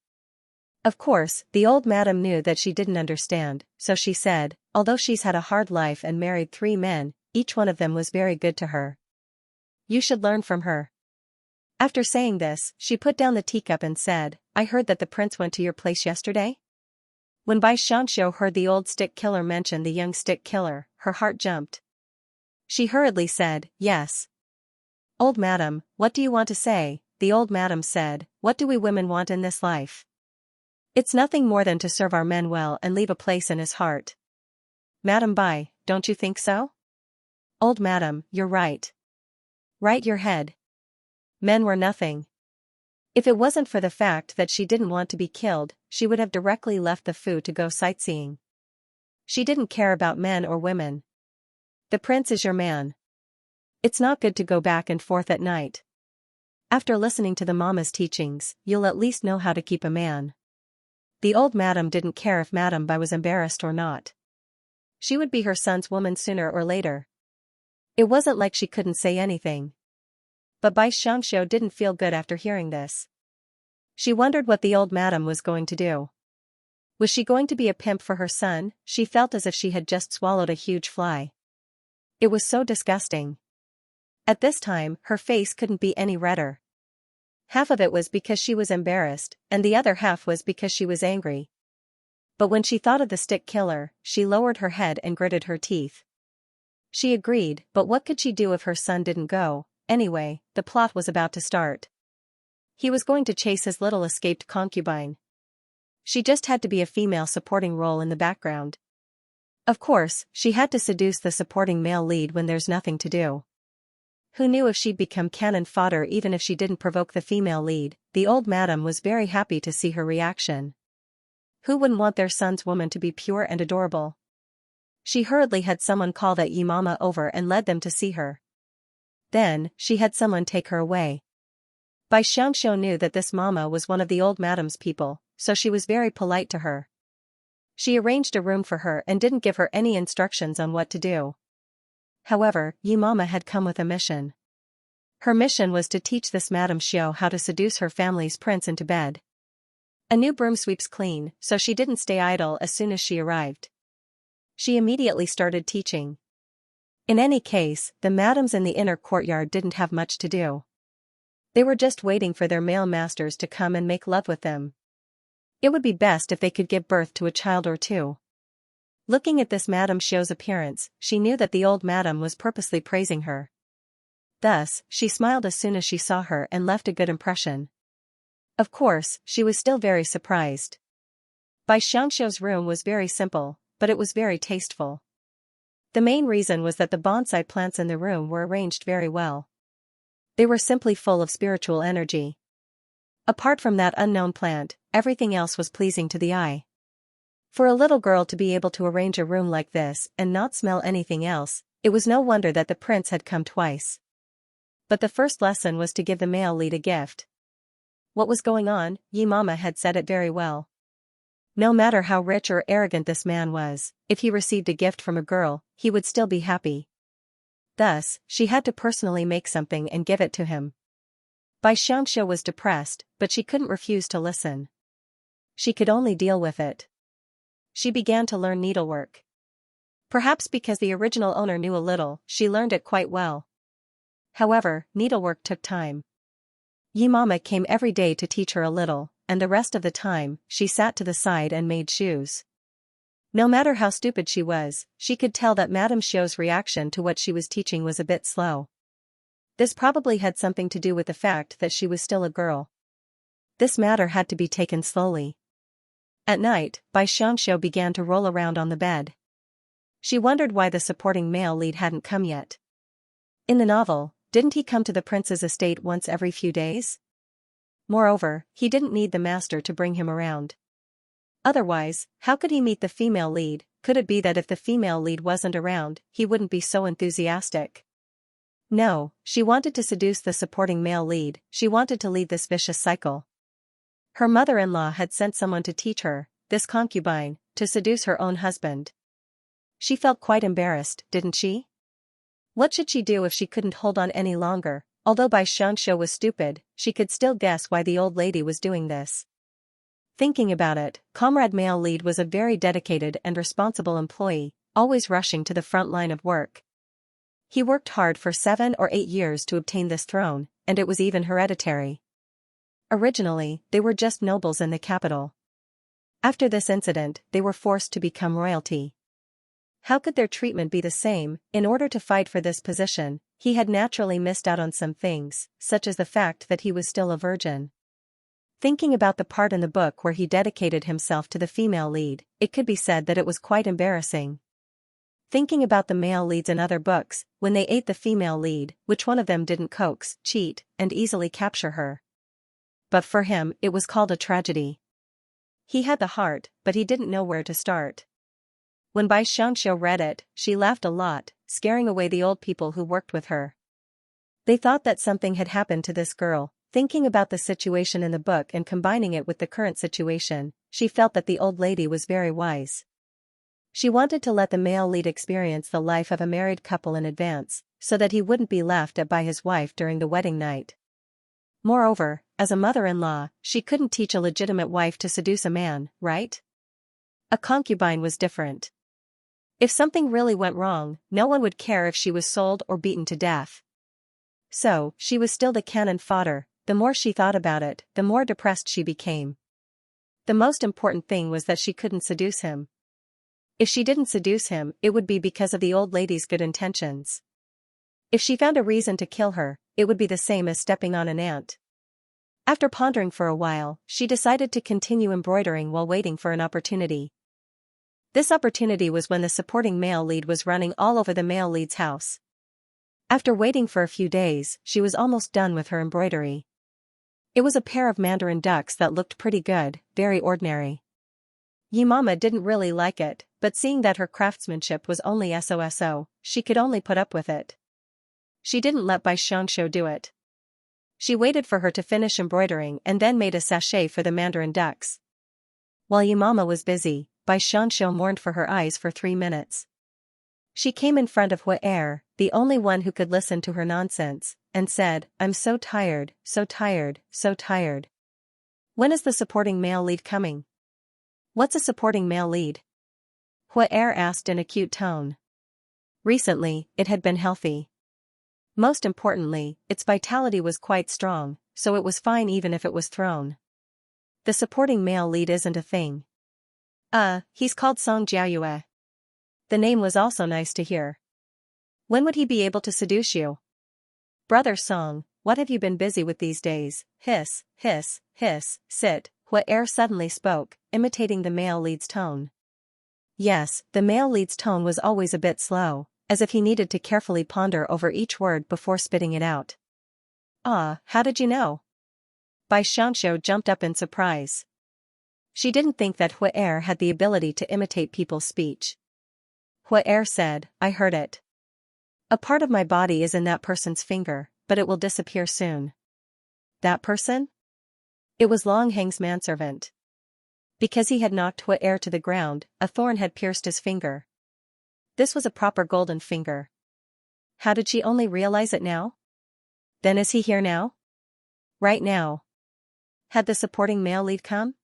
Of course, the old madam knew that she didn't understand, so she said, "Although she's had a hard life and married 3 men, each one of them was very good to her. You should learn from her." After saying this, she put down the teacup and said, "I heard that the prince went to your place yesterday?" When Bai Xianxia heard the old stick killer mention the young stick killer, her heart jumped. She hurriedly said, "Yes. Old madam, what do you want to say?" The old madam said, "What do we women want in this life? It's nothing more than to serve our men well and leave a place in his heart. Madam Bai, don't you think so?" "Old madam, you're right. Right your head. Men were nothing. If it wasn't for the fact that she didn't want to be killed, she would have directly left the Fu to go sightseeing. She didn't care about men or women. The prince is your man. It's not good to go back and forth at night. After listening to the mama's teachings, you'll at least know how to keep a man." The old madam didn't care if Madam Bai was embarrassed or not. She would be her son's woman sooner or later. It wasn't like she couldn't say anything. But Bai Xianxia didn't feel good after hearing this. She wondered what the old madam was going to do. Was she going to be a pimp for her son? She felt as if she had just swallowed a huge fly. It was so disgusting. At this time, her face couldn't be any redder. Half of it was because she was embarrassed, and the other half was because she was angry. But when she thought of the stick killer, she lowered her head and gritted her teeth. She agreed, but what could she do if her son didn't go? Anyway, the plot was about to start. He was going to chase his little escaped concubine. She just had to be a female supporting role in the background. Of course, she had to seduce the supporting male lead when there's nothing to do. Who knew if she'd become cannon fodder even if she didn't provoke the female lead? The old madam was very happy to see her reaction. Who wouldn't want their son's woman to be pure and adorable? She hurriedly had someone call that Yi Mama over and led them to see her. Then, she had someone take her away. Bai Xianxia knew that this mama was one of the old madam's people, so she was very polite to her. She arranged a room for her and didn't give her any instructions on what to do. However, Yi Mama had come with a mission. Her mission was to teach this Madame Xiao how to seduce her family's prince into bed. A new broom sweeps clean, so she didn't stay idle as soon as she arrived. She immediately started teaching. In any case, the madams in the inner courtyard didn't have much to do. They were just waiting for their male masters to come and make love with them. It would be best if they could give birth to a child or 2. Looking at this Madame Xiao's appearance, she knew that the old madam was purposely praising her. Thus, she smiled as soon as she saw her and left a good impression. Of course, she was still very surprised. Bai Xianxia's room was very simple, but it was very tasteful. The main reason was that the bonsai plants in the room were arranged very well. They were simply full of spiritual energy. Apart from that unknown plant, everything else was pleasing to the eye. For a little girl to be able to arrange a room like this and not smell anything else, It was no wonder that the prince had come twice. But the first lesson was to give the male lead a gift. What was going on? Yi Mama had said it very well. No matter how rich or arrogant this man was, if he received a gift from a girl, he would still be happy. Thus, she had to personally make something and give it to him. Xianxia was depressed, but she couldn't refuse to listen. She could only deal with it. She began to learn needlework. Perhaps because the original owner knew a little, she learned it quite well. However, needlework took time. Yi Mama came every day to teach her a little, and the rest of the time, she sat to the side and made shoes. No matter how stupid she was, she could tell that Madame Xiao's reaction to what she was teaching was a bit slow. This probably had something to do with the fact that she was still a girl. This matter had to be taken slowly. At night, Xianxia began to roll around on the bed. She wondered why the supporting male lead hadn't come yet. In the novel, didn't he come to the prince's estate once every few days? Moreover, he didn't need the master to bring him around. Otherwise, how could he meet the female lead? Could it be that if the female lead wasn't around, he wouldn't be so enthusiastic? No, she wanted to seduce the supporting male lead, she wanted to leave this vicious cycle. Her mother-in-law had sent someone to teach her, this concubine, to seduce her own husband. She felt quite embarrassed, didn't she? What should she do if she couldn't hold on any longer? Although Xianxia was stupid, she could still guess why the old lady was doing this. Thinking about it, Comrade Male Lead was a very dedicated and responsible employee, always rushing to the front line of work. He worked hard for 7 or 8 years to obtain this throne, and it was even hereditary. Originally, they were just nobles in the capital. After this incident, they were forced to become royalty. How could their treatment be the same? In order to fight for this position, he had naturally missed out on some things, such as the fact that he was still a virgin. Thinking about the part in the book where he dedicated himself to the female lead, it could be said that it was quite embarrassing. Thinking about the male leads in other books, when they ate the female lead, which one of them didn't coax, cheat, and easily capture her? But for him, it was called a tragedy. He had the heart, but he didn't know where to start. When Xianxia read it, she laughed a lot, scaring away the old people who worked with her. They thought that something had happened to this girl. Thinking about the situation in the book and combining it with the current situation, she felt that the old lady was very wise. She wanted to let the male lead experience the life of a married couple in advance, so that he wouldn't be laughed at by his wife during the wedding night. Moreover, as a mother-in-law, she couldn't teach a legitimate wife to seduce a man, right? A concubine was different. If something really went wrong, no one would care if she was sold or beaten to death. So, she was still the cannon fodder. The more she thought about it, the more depressed she became. The most important thing was that she couldn't seduce him. If she didn't seduce him, it would be because of the old lady's good intentions. If she found a reason to kill her, it would be the same as stepping on an ant. After pondering for a while, she decided to continue embroidering while waiting for an opportunity. This opportunity was when the supporting male lead was running all over the male lead's house. After waiting for a few days, she was almost done with her embroidery. It was a pair of mandarin ducks that looked pretty good, very ordinary. Yi Mama didn't really like it, but seeing that her craftsmanship was only so, she could only put up with it. She didn't let Xianxia do it. She waited for her to finish embroidering and then made a sachet for the mandarin ducks. While Yi Mama was busy, Xianxia mourned for her eyes for 3 minutes. She came in front of Fodder, the only one who could listen to her nonsense, and said, "I'm so tired, so tired, so tired. When is the supporting male lead coming?" "What's a supporting male lead?" Fodder asked in a cute tone. Recently, it had been healthy. Most importantly, its vitality was quite strong, so it was fine even if it was thrown. The supporting male lead isn't a thing. He's called Song Jiayue. The name was also nice to hear. When would he be able to seduce you? "Brother Song, what have you been busy with these days?" Hiss, hiss, hiss, sit. Fodder suddenly spoke, imitating the male lead's tone. Yes, the male lead's tone was always a bit slow, as if he needed to carefully ponder over each word before spitting it out. How did you know?" Xianxia jumped up in surprise. She didn't think that Fodder had the ability to imitate people's speech. Fodder said, "I heard it. A part of my body is in that person's finger, but it will disappear soon. That person? It was Long Heng's manservant. Because he had knocked Hua Er to the ground, a thorn had pierced his finger. This was a proper golden finger. How did she only realize it now? Then is he here now? Right now. Had the supporting male lead come?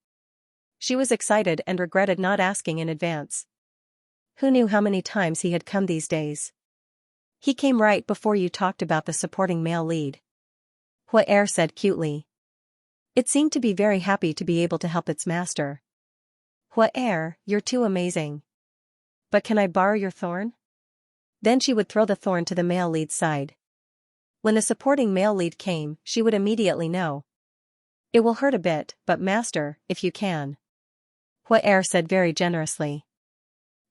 She was excited and regretted not asking in advance. Who knew how many times he had come these days? He came right before you talked about the supporting male lead. Hua Er said cutely. It seemed to be very happy to be able to help its master. Hua Er, you're too amazing. But can I borrow your thorn? Then she would throw the thorn to the male lead's side. When the supporting male lead came, she would immediately know. It will hurt a bit, but master, if you can. Hua Er said very generously.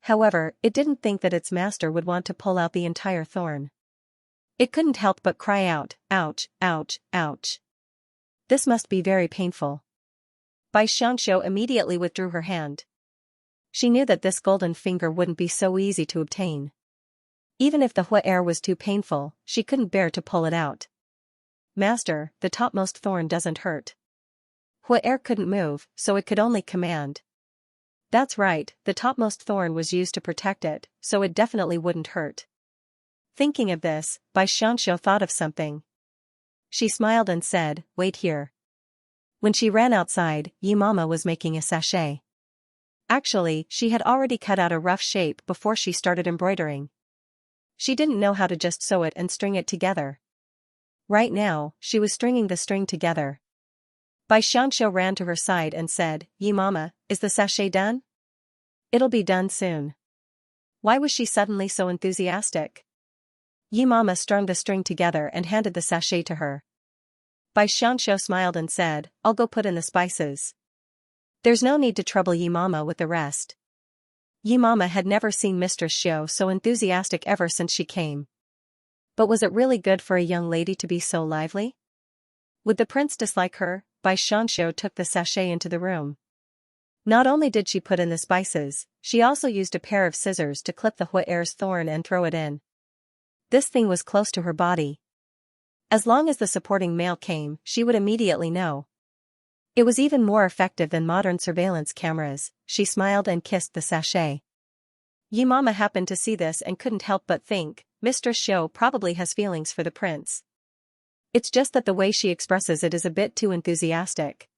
However, it didn't think that its master would want to pull out the entire thorn. It couldn't help but cry out, ouch, ouch, ouch. This must be very painful. Bai Xianxia immediately withdrew her hand. She knew that this golden finger wouldn't be so easy to obtain. Even if the Hua Er was too painful, she couldn't bear to pull it out. Master, the topmost thorn doesn't hurt. Hua Er couldn't move, so it could only command. That's right, the topmost thorn was used to protect it, so it definitely wouldn't hurt. Thinking of this, Bai Xianxia thought of something. She smiled and said, wait here. When she ran outside, Yi Mama was making a sachet. Actually, she had already cut out a rough shape before she started embroidering. She didn't know how to just sew it and string it together. Right now, she was stringing the string together. Bai Xianxia ran to her side and said, Yi Mama, is the sachet done? It'll be done soon. Why was she suddenly so enthusiastic? Yi Mama strung the string together and handed the sachet to her. Bai Xianxia smiled and said, I'll go put in the spices. There's no need to trouble Yi Mama with the rest. Yi Mama had never seen Mistress Xiao so enthusiastic ever since she came. But was it really good for a young lady to be so lively? Would the prince dislike her? Bai Xianxia took the sachet into the room. Not only did she put in the spices, she also used a pair of scissors to clip the Hua Er's thorn and throw it in. This thing was close to her body. As long as the supporting male came, she would immediately know. It was even more effective than modern surveillance cameras. She smiled and kissed the sachet. Yi Mama happened to see this and couldn't help but think, Mistress Xiao probably has feelings for the prince. It's just that the way she expresses it is a bit too enthusiastic.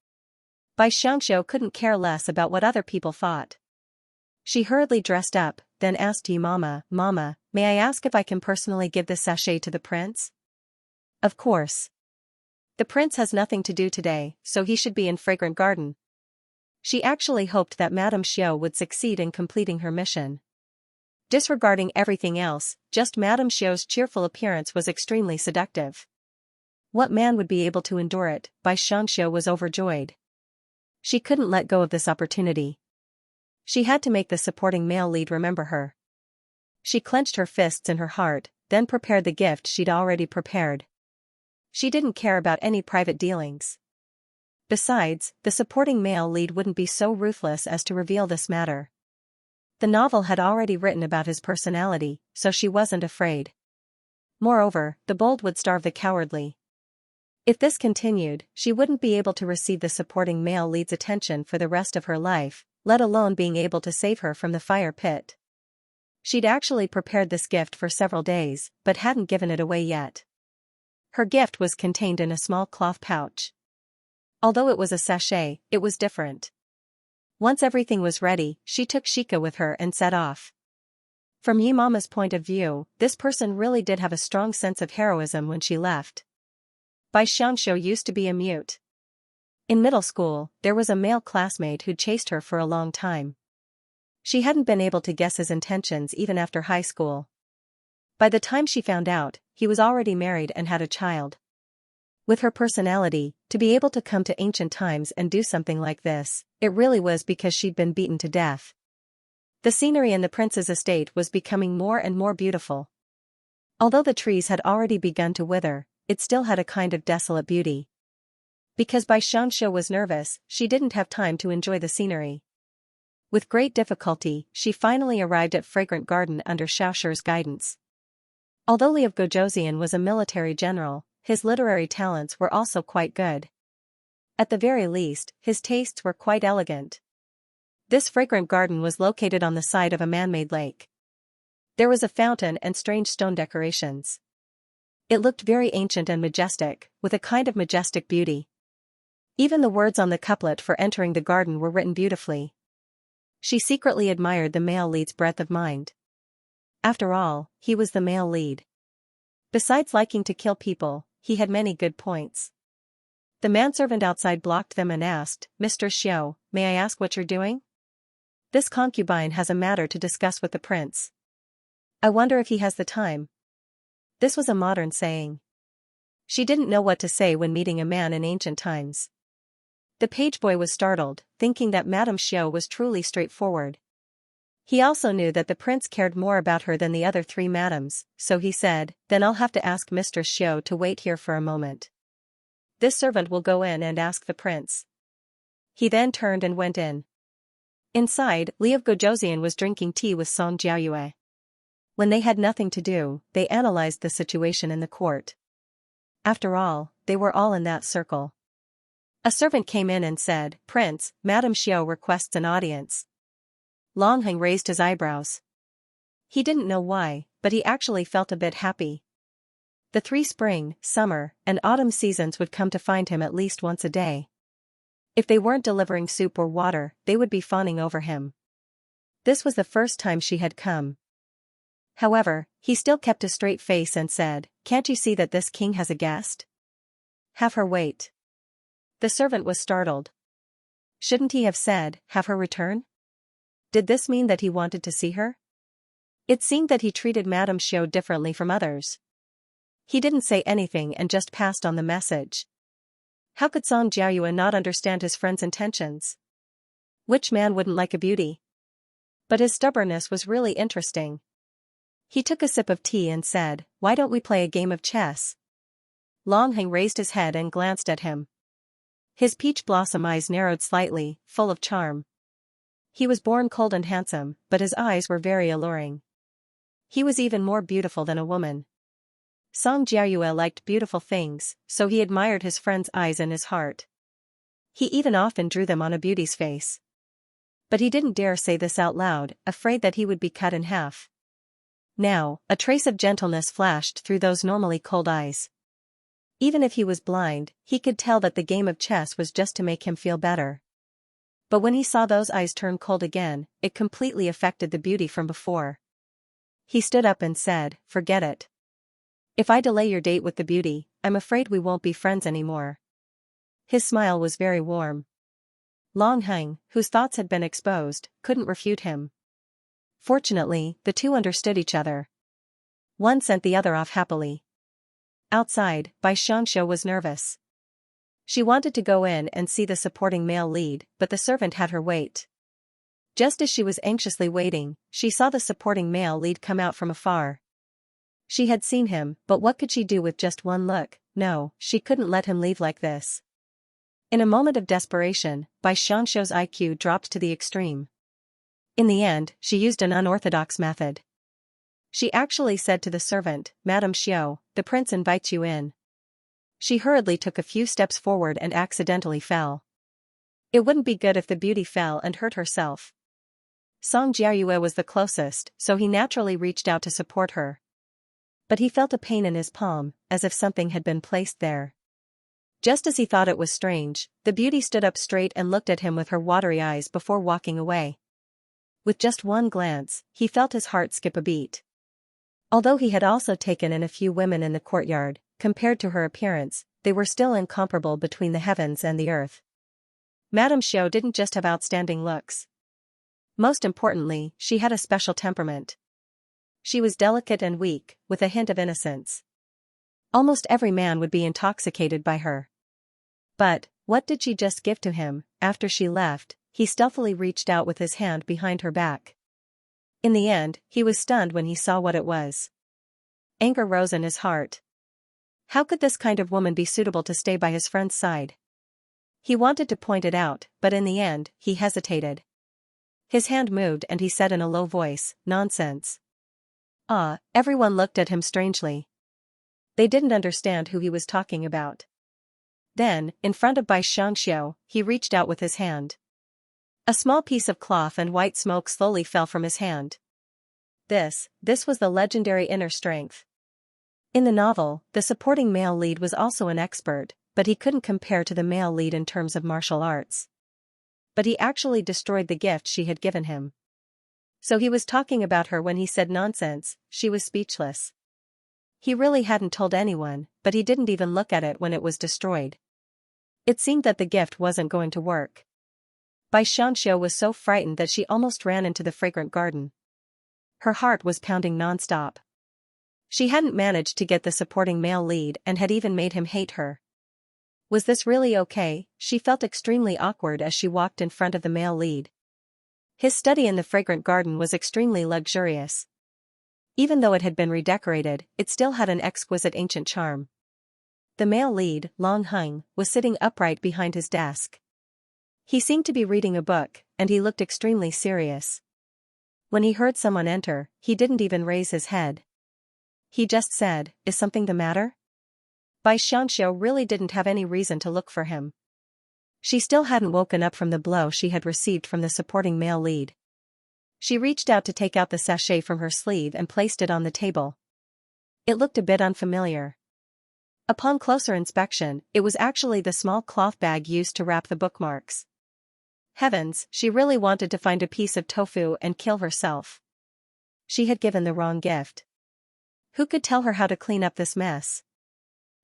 Bai Xianxia couldn't care less about what other people thought. She hurriedly dressed up, then asked Yi Mama, Mama, may I ask if I can personally give this sachet to the prince? Of course. The prince has nothing to do today, so he should be in Fragrant Garden. She actually hoped that Madame Xiao would succeed in completing her mission. Disregarding everything else, just Madame Xiao's cheerful appearance was extremely seductive. What man would be able to endure it? Bai Xianxia was overjoyed. She couldn't let go of this opportunity. She had to make the supporting male lead remember her. She clenched her fists in her heart, then prepared the gift she'd already prepared. She didn't care about any private dealings. Besides, the supporting male lead wouldn't be so ruthless as to reveal this matter. The novel had already written about his personality, so she wasn't afraid. Moreover, the bold would starve the cowardly. If this continued, she wouldn't be able to receive the supporting male lead's attention for the rest of her life, let alone being able to save her from the fire pit. She'd actually prepared this gift for several days, but hadn't given it away yet. Her gift was contained in a small cloth pouch. Although it was a sachet, it was different. Once everything was ready, she took Shika with her and set off. From Yi Mama's point of view, this person really did have a strong sense of heroism when she left. Bai Xianxia used to be a mute. In middle school, there was a male classmate who'd chased her for a long time. She hadn't been able to guess his intentions even after high school. By the time she found out, he was already married and had a child. With her personality, to be able to come to ancient times and do something like this, it really was because she'd been beaten to death. The scenery in the prince's estate was becoming more and more beautiful. Although the trees had already begun to wither, it still had a kind of desolate beauty. Because Bai Xianxia was nervous, she didn't have time to enjoy the scenery. With great difficulty, she finally arrived at Fragrant Garden under Xiaoshi's guidance. Although Lev Gojosian was a military general, his literary talents were also quite good. At the very least, his tastes were quite elegant. This fragrant garden was located on the side of a man-made lake. There was a fountain and strange stone decorations. It looked very ancient and majestic, with a kind of majestic beauty. Even the words on the couplet for entering the garden were written beautifully. She secretly admired the male lead's breadth of mind. After all, he was the male lead. Besides liking to kill people, he had many good points. The manservant outside blocked them and asked, "Mr. Xiao, may I ask what you're doing?" "This concubine has a matter to discuss with the prince. I wonder if he has the time." This was a modern saying. She didn't know what to say when meeting a man in ancient times. The page boy was startled, thinking that Madame Xiao was truly straightforward. He also knew that the prince cared more about her than the other three madams, so he said, "Then I'll have to ask Mr. Xiao to wait here for a moment. This servant will go in and ask the prince." He then turned and went in. Inside, Lev Gojosian was drinking tea with Song Jiaoyue. When they had nothing to do, they analyzed the situation in the court. After all, they were all in that circle. A servant came in and said, "Prince, Madame Xiao requests an audience." Long Heng raised his eyebrows. He didn't know why, but he actually felt a bit happy. The 3 spring, summer, and autumn seasons would come to find him at least once a day. If they weren't delivering soup or water, they would be fawning over him. This was the first time she had come. However, he still kept a straight face and said, "Can't you see that this king has a guest? Have her wait." The servant was startled. Shouldn't he have said, "Have her return"? Did this mean that he wanted to see her? It seemed that he treated Madame Xiao differently from others. He didn't say anything and just passed on the message. How could Song Jiaoyue not understand his friend's intentions? Which man wouldn't like a beauty? But his stubbornness was really interesting. He took a sip of tea and said, "Why don't we play a game of chess?" Long Heng raised his head and glanced at him. His peach blossom eyes narrowed slightly, full of charm. He was born cold and handsome, but his eyes were very alluring. He was even more beautiful than a woman. Song Jiaoyue liked beautiful things, so he admired his friend's eyes and his heart. He even often drew them on a beauty's face. But he didn't dare say this out loud, afraid that he would be cut in half. Now, a trace of gentleness flashed through those normally cold eyes. Even if he was blind, he could tell that the game of chess was just to make him feel better. But when he saw those eyes turn cold again, it completely affected the beauty from before. He stood up and said, "Forget it. If I delay your date with the beauty, I'm afraid we won't be friends anymore." His smile was very warm. Long Heng, whose thoughts had been exposed, couldn't refute him. Fortunately, the two understood each other. One sent the other off happily. Outside, Xianxia was nervous. She wanted to go in and see the supporting male lead, but the servant had her wait. Just as she was anxiously waiting, she saw the supporting male lead come out from afar. She had seen him, but what could she do with just one look? No, she couldn't let him leave like this. In a moment of desperation, Xianxia's IQ dropped to the extreme. In the end, she used an unorthodox method. She actually said to the servant, "Madame Xiao, the prince invites you in." She hurriedly took a few steps forward and accidentally fell. It wouldn't be good if the beauty fell and hurt herself. Song Jiaoyue was the closest, so he naturally reached out to support her. But he felt a pain in his palm, as if something had been placed there. Just as he thought it was strange, the beauty stood up straight and looked at him with her watery eyes before walking away. With just one glance, he felt his heart skip a beat. Although he had also taken in a few women in the courtyard, compared to her appearance, they were still incomparable between the heavens and the earth. Madame Xiao didn't just have outstanding looks. Most importantly, she had a special temperament. She was delicate and weak, with a hint of innocence. Almost every man would be intoxicated by her. But, what did she just give to him? After she left, he stealthily reached out with his hand behind her back. In the end, he was stunned when he saw what it was. Anger rose in his heart. How could this kind of woman be suitable to stay by his friend's side? He wanted to point it out, but in the end, he hesitated. His hand moved and he said in a low voice, "Nonsense. Everyone looked at him strangely. They didn't understand who he was talking about. Then, in front of Xianxia, he reached out with his hand. A small piece of cloth and white smoke slowly fell from his hand. This was the legendary inner strength. In the novel, the supporting male lead was also an expert, but he couldn't compare to the male lead in terms of martial arts. But he actually destroyed the gift she had given him. So he was talking about her when he said nonsense. She was speechless. He really hadn't told anyone, but he didn't even look at it when it was destroyed. It seemed that the gift wasn't going to work. Xianxia was so frightened that she almost ran into the fragrant garden. Her heart was pounding nonstop. She hadn't managed to get the supporting male lead and had even made him hate her. Was this really okay? She felt extremely awkward as she walked in front of the male lead. His study in the fragrant garden was extremely luxurious. Even though it had been redecorated, it still had an exquisite ancient charm. The male lead, Long Hung, was sitting upright behind his desk. He seemed to be reading a book, and he looked extremely serious. When he heard someone enter, he didn't even raise his head. He just said, "Is something the matter?" Xianxia really didn't have any reason to look for him. She still hadn't woken up from the blow she had received from the supporting male lead. She reached out to take out the sachet from her sleeve and placed it on the table. It looked a bit unfamiliar. Upon closer inspection, it was actually the small cloth bag used to wrap the bookmarks. Heavens, she really wanted to find a piece of tofu and kill herself. She had given the wrong gift. Who could tell her how to clean up this mess?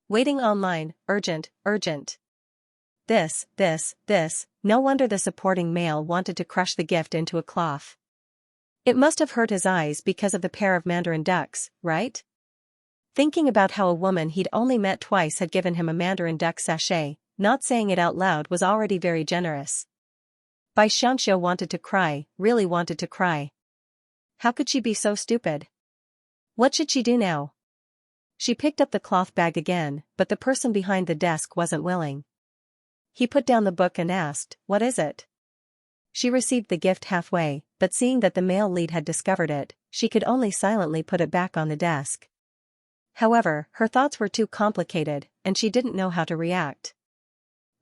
Waiting online, urgent. This. No wonder the supporting male wanted to crush the gift into a cloth. It must have hurt his eyes because of the pair of mandarin ducks, right? Thinking about how a woman he'd only met twice had given him a mandarin duck sachet, not saying it out loud was already very generous. Xianxia wanted to cry, really wanted to cry. How could she be so stupid? What should she do now? She picked up the cloth bag again, but the person behind the desk wasn't willing. He put down the book and asked, "What is it?" She received the gift halfway, but seeing that the male lead had discovered it, she could only silently put it back on the desk. However, her thoughts were too complicated, and she didn't know how to react.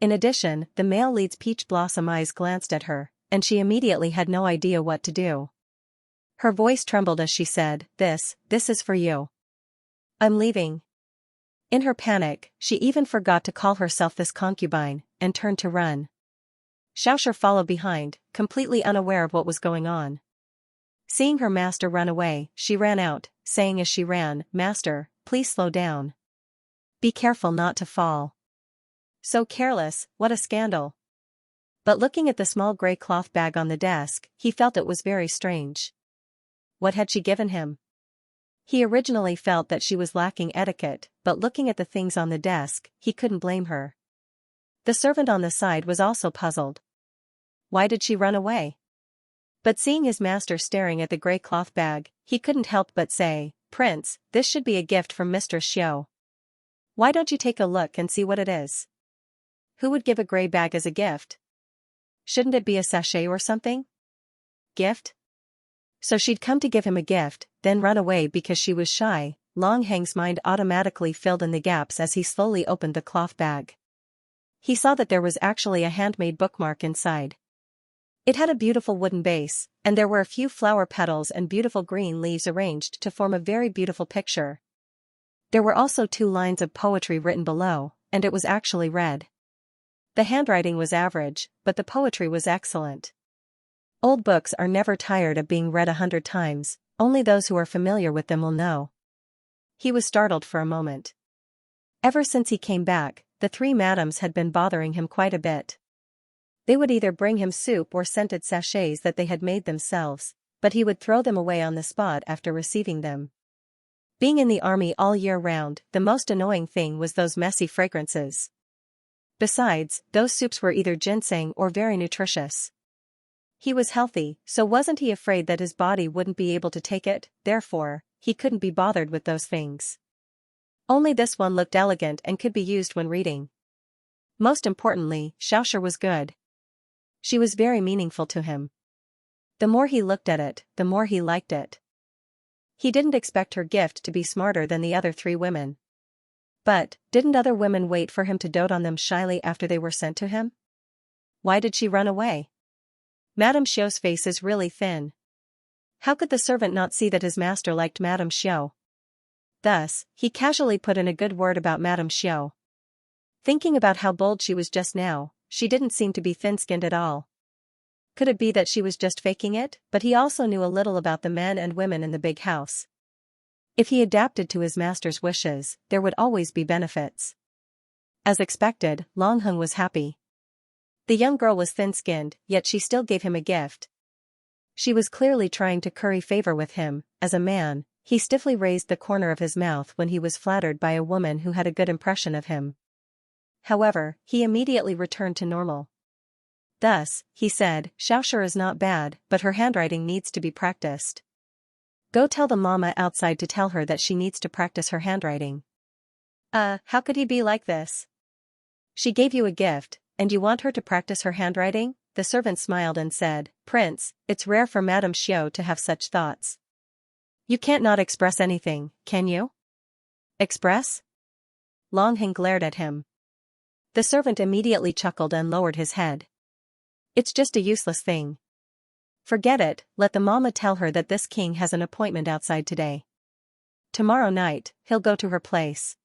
In addition, the male lead's peach blossom eyes glanced at her, and she immediately had no idea what to do. Her voice trembled as she said, This is for you. I'm leaving." In her panic, she even forgot to call herself this concubine, and turned to run. Xiaoxia followed behind, completely unaware of what was going on. Seeing her master run away, she ran out, saying as she ran, "Master, please slow down. Be careful not to fall. So careless, what a scandal." But looking at the small gray cloth bag on the desk, he felt it was very strange. What had she given him? He originally felt that she was lacking etiquette, but looking at the things on the desk, he couldn't blame her. The servant on the side was also puzzled. Why did she run away? But seeing his master staring at the gray cloth bag, he couldn't help but say, "Prince, this should be a gift from Mr. Xiao. Why don't you take a look and see what it is?" Who would give a gray bag as a gift? Shouldn't it be a sachet or something? Gift? So she'd come to give him a gift, then run away because she was shy. Long Hang's mind automatically filled in the gaps as he slowly opened the cloth bag. He saw that there was actually a handmade bookmark inside. It had a beautiful wooden base, and there were a few flower petals and beautiful green leaves arranged to form a very beautiful picture. There were also 2 lines of poetry written below, and it was actually read. The handwriting was average, but the poetry was excellent. Old books are never tired of being read 100 times, only those who are familiar with them will know. He was startled for a moment. Ever since he came back, the 3 madams had been bothering him quite a bit. They would either bring him soup or scented sachets that they had made themselves, but he would throw them away on the spot after receiving them. Being in the army all year round, the most annoying thing was those messy fragrances. Besides, those soups were either ginseng or very nutritious. He was healthy, so wasn't he afraid that his body wouldn't be able to take it? Therefore, he couldn't be bothered with those things. Only this one looked elegant and could be used when reading. Most importantly, Xiaoxia was good. She was very meaningful to him. The more he looked at it, the more he liked it. He didn't expect her gift to be smarter than the other 3 women. But, didn't other women wait for him to dote on them shyly after they were sent to him? Why did she run away? Madame Xiao's face is really thin. How could the servant not see that his master liked Madame Xiao? Thus, he casually put in a good word about Madame Xiao. Thinking about how bold she was just now, she didn't seem to be thin-skinned at all. Could it be that she was just faking it? But he also knew a little about the men and women in the big house. If he adapted to his master's wishes, there would always be benefits. As expected, Long Heng was happy. The young girl was thin-skinned, yet she still gave him a gift. She was clearly trying to curry favor with him. As a man, he stiffly raised the corner of his mouth when he was flattered by a woman who had a good impression of him. However, he immediately returned to normal. Thus, he said, Xiaoxia is not bad, but her handwriting needs to be practiced. Go tell the mama outside to tell her that she needs to practice her handwriting. How could he be like this? She gave you a gift, and you want her to practice her handwriting? The servant smiled and said, Prince, it's rare for Madame Xiao to have such thoughts. You can't not express anything, can you? Express? Long Heng glared at him. The servant immediately chuckled and lowered his head. It's just a useless thing. Forget it, let the mama tell her that this king has an appointment outside today. Tomorrow night, he'll go to her place.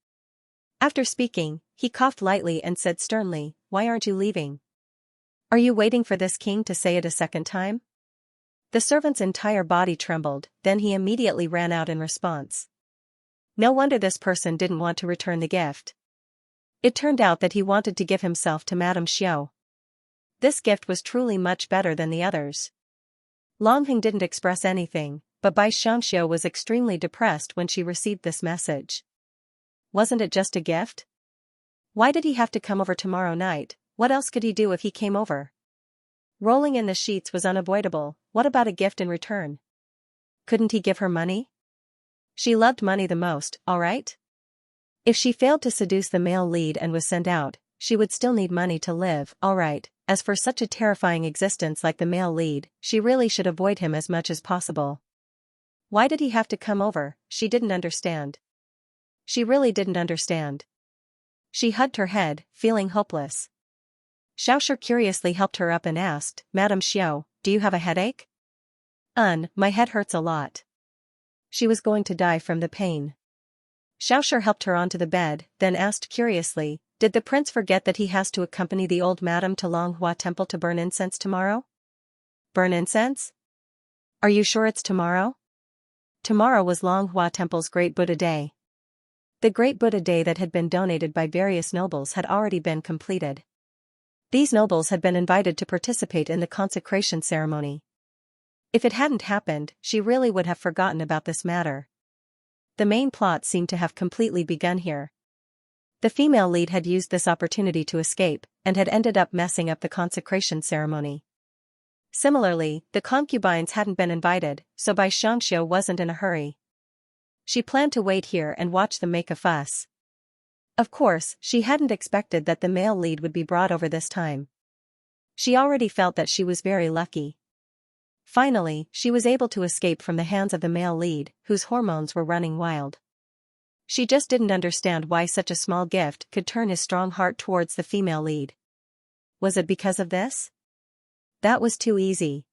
After speaking, he coughed lightly and said sternly, Why aren't you leaving? Are you waiting for this king to say it a second time? The servant's entire body trembled, then he immediately ran out in response. No wonder this person didn't want to return the gift. It turned out that he wanted to give himself to Madame Xiao. This gift was truly much better than the others. Long Heng didn't express anything, but Bai Xianxia was extremely depressed when she received this message. Wasn't it just a gift? Why did he have to come over tomorrow night? What else could he do if he came over? Rolling in the sheets was unavoidable. What about a gift in return? Couldn't he give her money? She loved money the most, alright? If she failed to seduce the male lead and was sent out, she would still need money to live, alright. As for such a terrifying existence like the male lead, she really should avoid him as much as possible. Why did he have to come over? She didn't understand. She really didn't understand. She hugged her head, feeling hopeless. Xiaoxia curiously helped her up and asked, Madame Xiao, do you have a headache? My head hurts a lot. She was going to die from the pain. Xiaoxia helped her onto the bed, then asked curiously, did the prince forget that he has to accompany the old madam to Longhua Temple to burn incense tomorrow? Burn incense? Are you sure it's tomorrow? Tomorrow was Longhua Temple's Great Buddha Day. The Great Buddha Day that had been donated by various nobles had already been completed. These nobles had been invited to participate in the consecration ceremony. If it hadn't happened, she really would have forgotten about this matter. The main plot seemed to have completely begun here. The female lead had used this opportunity to escape, and had ended up messing up the consecration ceremony. Similarly, the concubines hadn't been invited, so Bai Xianxia wasn't in a hurry. She planned to wait here and watch them make a fuss. Of course, she hadn't expected that the male lead would be brought over this time. She already felt that she was very lucky. Finally, she was able to escape from the hands of the male lead, whose hormones were running wild. She just didn't understand why such a small gift could turn his strong heart towards the female lead. Was it because of this? That was too easy.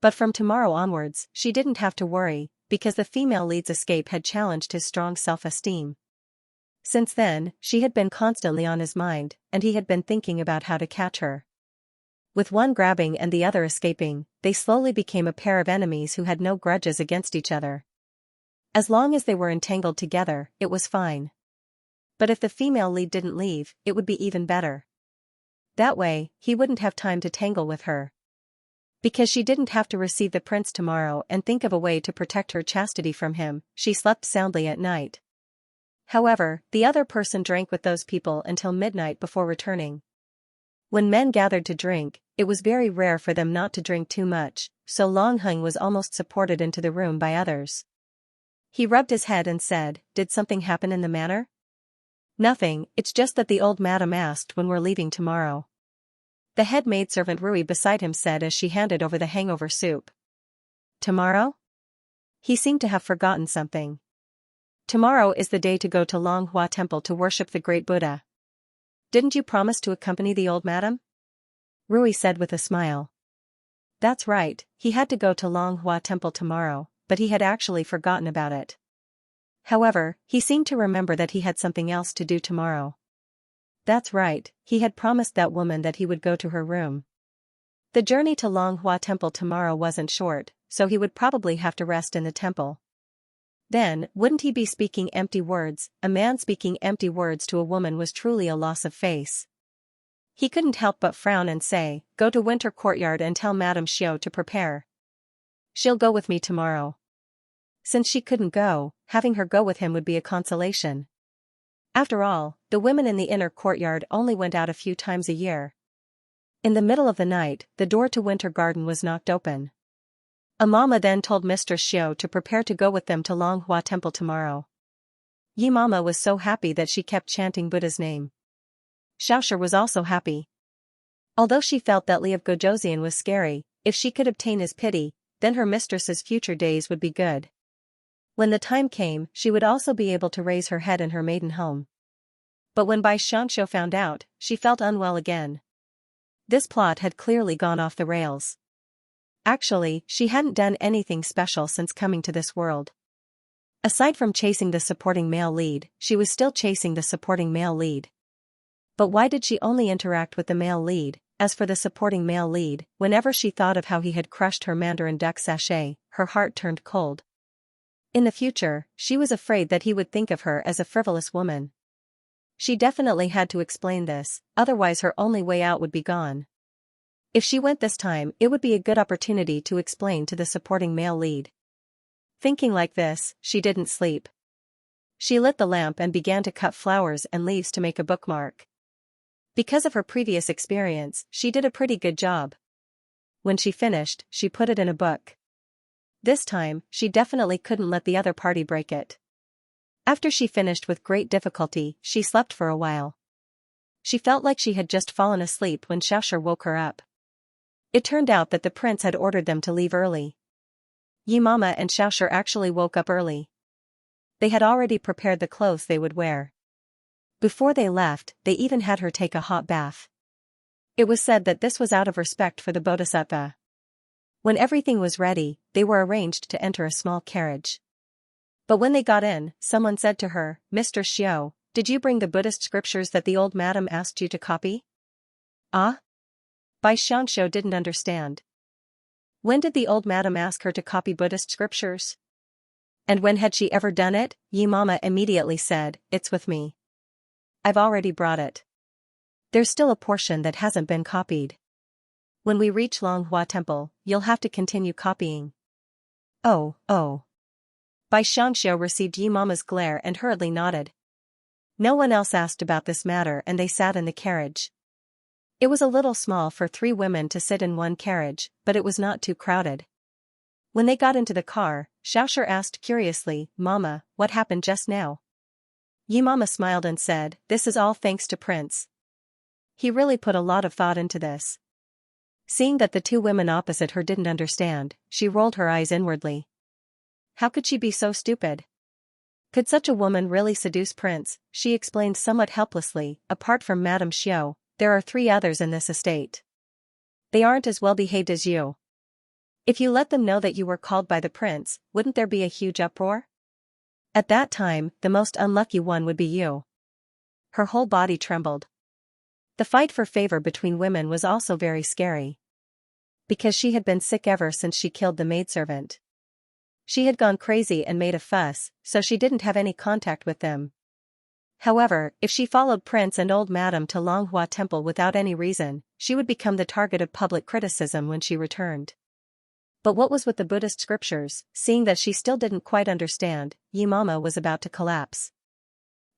But from tomorrow onwards, she didn't have to worry, because the female lead's escape had challenged his strong self-esteem. Since then, she had been constantly on his mind, and he had been thinking about how to catch her. With one grabbing and the other escaping, they slowly became a pair of enemies who had no grudges against each other. As long as they were entangled together, it was fine. But if the female lead didn't leave, it would be even better. That way, he wouldn't have time to tangle with her. Because she didn't have to receive the prince tomorrow and think of a way to protect her chastity from him, she slept soundly at night. However, the other person drank with those people until midnight before returning. When men gathered to drink, it was very rare for them not to drink too much, so Long Heng was almost supported into the room by others. He rubbed his head and said, did something happen in the manor? Nothing, it's just that the old madam asked when we're leaving tomorrow. The head maidservant Rui beside him said as she handed over the hangover soup. Tomorrow? He seemed to have forgotten something. Tomorrow is the day to go to Longhua Temple to worship the great Buddha. Didn't you promise to accompany the old madam? Rui said with a smile. That's right, he had to go to Longhua Temple tomorrow, but he had actually forgotten about it. However, he seemed to remember that he had something else to do tomorrow. That's right, he had promised that woman that he would go to her room. The journey to Longhua Temple tomorrow wasn't short, so he would probably have to rest in the temple. Then, wouldn't he be speaking empty words? A man speaking empty words to a woman was truly a loss of face. He couldn't help but frown and say, "Go to Winter Courtyard and tell Madame Xiao to prepare. She'll go with me tomorrow." Since she couldn't go, having her go with him would be a consolation. After all, the women in the inner courtyard only went out a few times a year. In the middle of the night, the door to Winter Garden was knocked open. Mama then told Mistress Xiao to prepare to go with them to Longhua Temple tomorrow. Mama was so happy that she kept chanting Buddha's name. Xiaoxia was also happy. Although she felt that Li of Gojoseon was scary, if she could obtain his pity, then her mistress's future days would be good. When the time came, she would also be able to raise her head in her maiden home. But when Bai Xianxia found out, she felt unwell again. This plot had clearly gone off the rails. Actually, she hadn't done anything special since coming to this world. Aside from chasing the supporting male lead, she was still chasing the supporting male lead. But why did she only interact with the male lead? As for the supporting male lead, whenever she thought of how he had crushed her mandarin duck sachet, her heart turned cold. In the future, she was afraid that he would think of her as a frivolous woman. She definitely had to explain this, otherwise her only way out would be gone. If she went this time, it would be a good opportunity to explain to the supporting male lead. Thinking like this, she didn't sleep. She lit the lamp and began to cut flowers and leaves to make a bookmark. Because of her previous experience, she did a pretty good job. When she finished, she put it in a book. This time, she definitely couldn't let the other party break it. After she finished with great difficulty, she slept for a while. She felt like she had just fallen asleep when Xiaoxia woke her up. It turned out that the prince had ordered them to leave early. Mama and Xiaoxia actually woke up early. They had already prepared the clothes they would wear. Before they left, they even had her take a hot bath. It was said that this was out of respect for the Bodhisattva. When everything was ready, they were arranged to enter a small carriage. But when they got in, someone said to her, "Mr. Xiao, did you bring the Buddhist scriptures that the old madam asked you to copy?" Ah? Bai Xianxia didn't understand. When did the old madam ask her to copy Buddhist scriptures? And when had she ever done it? Mama immediately said, "It's with me. I've already brought it. There's still a portion that hasn't been copied. When we reach Longhua Temple, you'll have to continue copying." Oh. Bai Xianxia received Mama's glare and hurriedly nodded. No one else asked about this matter and they sat in the carriage. It was a little small for 3 women to sit in one carriage, but it was not too crowded. When they got into the car, Xiaoxia asked curiously, "Mama, what happened just now?" Mama smiled and said, "This is all thanks to Prince. He really put a lot of thought into this." Seeing that the 2 women opposite her didn't understand, she rolled her eyes inwardly. How could she be so stupid? Could such a woman really seduce Prince? She explained somewhat helplessly, "Apart from Madame Xiao, there are 3 others in this estate. They aren't as well behaved as you. If you let them know that you were called by the prince, wouldn't there be a huge uproar? At that time, the most unlucky one would be you." Her whole body trembled. The fight for favor between women was also very scary. Because she had been sick ever since she killed the maidservant. She had gone crazy and made a fuss, so she didn't have any contact with them. However, if she followed Prince and old Madam to Longhua Temple without any reason, she would become the target of public criticism when she returned. But what was with the Buddhist scriptures? Seeing that she still didn't quite understand, Mama was about to collapse.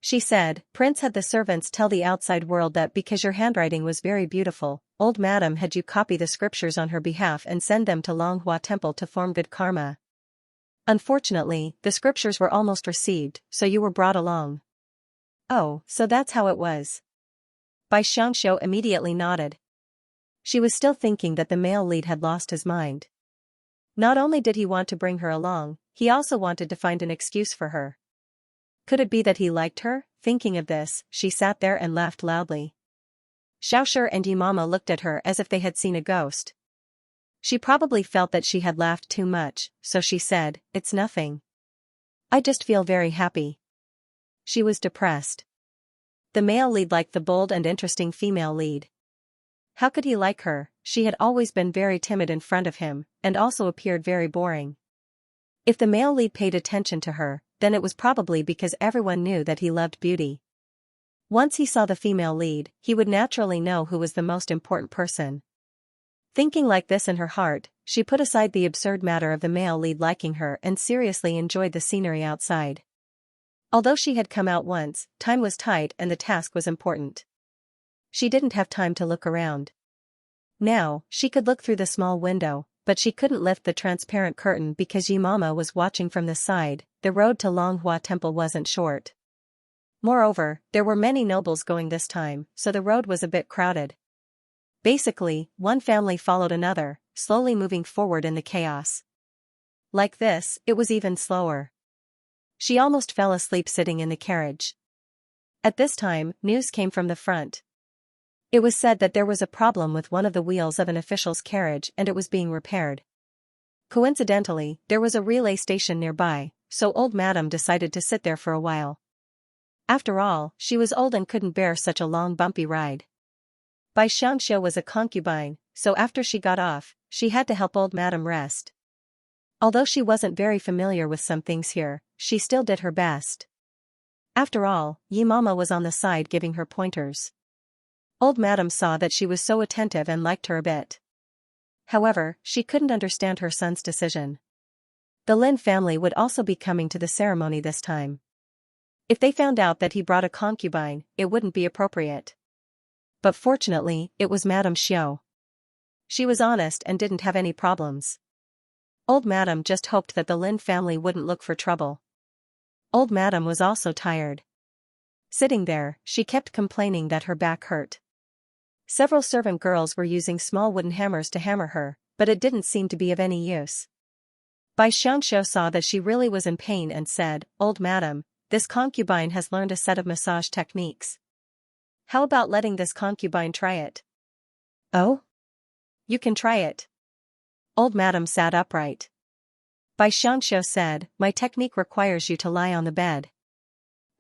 She said, "Prince had the servants tell the outside world that because your handwriting was very beautiful, old Madam had you copy the scriptures on her behalf and send them to Longhua Temple to form good karma. Unfortunately, the scriptures were almost received, so you were brought along." "Oh, so that's how it was." Bai Xianxia immediately nodded. She was still thinking that the male lead had lost his mind. Not only did he want to bring her along, he also wanted to find an excuse for her. Could it be that he liked her? Thinking of this, she sat there and laughed loudly. Xiaoshi and Yimama looked at her as if they had seen a ghost. She probably felt that she had laughed too much, so she said, "It's nothing. I just feel very happy." She was depressed. The male lead liked the bold and interesting female lead. How could he like her? She had always been very timid in front of him, and also appeared very boring. If the male lead paid attention to her, then it was probably because everyone knew that he loved beauty. Once he saw the female lead, he would naturally know who was the most important person. Thinking like this in her heart, she put aside the absurd matter of the male lead liking her and seriously enjoyed the scenery outside. Although she had come out once, time was tight and the task was important. She didn't have time to look around. Now, she could look through the small window, but she couldn't lift the transparent curtain because Yimama was watching from the side. The road to Longhua Temple wasn't short. Moreover, there were many nobles going this time, so the road was a bit crowded. Basically, one family followed another, slowly moving forward in the chaos. Like this, it was even slower. She almost fell asleep sitting in the carriage. At this time, news came from the front. It was said that there was a problem with one of the wheels of an official's carriage and it was being repaired. Coincidentally, there was a relay station nearby, so old madam decided to sit there for a while. After all, she was old and couldn't bear such a long bumpy ride. Bai Xianxia was a concubine, so after she got off, she had to help old madam rest. Although she wasn't very familiar with some things here, she still did her best. After all, Yimama was on the side giving her pointers. Old madam saw that she was so attentive and liked her a bit. However, she couldn't understand her son's decision. The Lin family would also be coming to the ceremony this time. If they found out that he brought a concubine, it wouldn't be appropriate. But fortunately, it was Madame Xiao. She was honest and didn't have any problems. Old madam just hoped that the Lin family wouldn't look for trouble. Old madam was also tired. Sitting there, she kept complaining that her back hurt. Several servant girls were using small wooden hammers to hammer her, but it didn't seem to be of any use. Bai Xianxia saw that she really was in pain and said, "Old madam, this concubine has learned a set of massage techniques. How about letting this concubine try it?" "Oh? You can try it." Old madam sat upright. Bai Xianxia said, "My technique requires you to lie on the bed."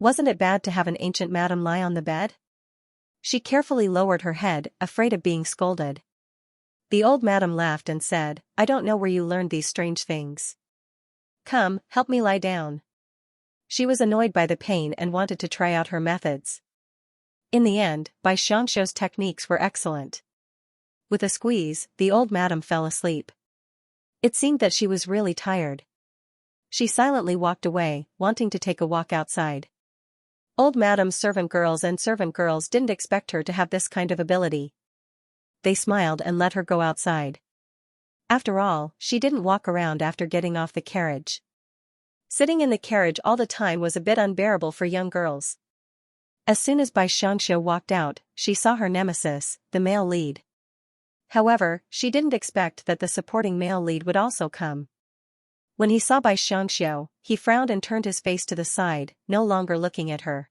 Wasn't it bad to have an ancient madam lie on the bed? She carefully lowered her head, afraid of being scolded. The old madam laughed and said, "I don't know where you learned these strange things. Come, help me lie down." She was annoyed by the pain and wanted to try out her methods. In the end, Bai Xianxia's techniques were excellent. With a squeeze, the old madam fell asleep. It seemed that she was really tired. She silently walked away, wanting to take a walk outside. Old madam's servant girls didn't expect her to have this kind of ability. They smiled and let her go outside. After all, she didn't walk around after getting off the carriage. Sitting in the carriage all the time was a bit unbearable for young girls. As soon as Bai Xianxia walked out, she saw her nemesis, the male lead. However, she didn't expect that the supporting male lead would also come. When he saw Bai Xianxia, he frowned and turned his face to the side, no longer looking at her.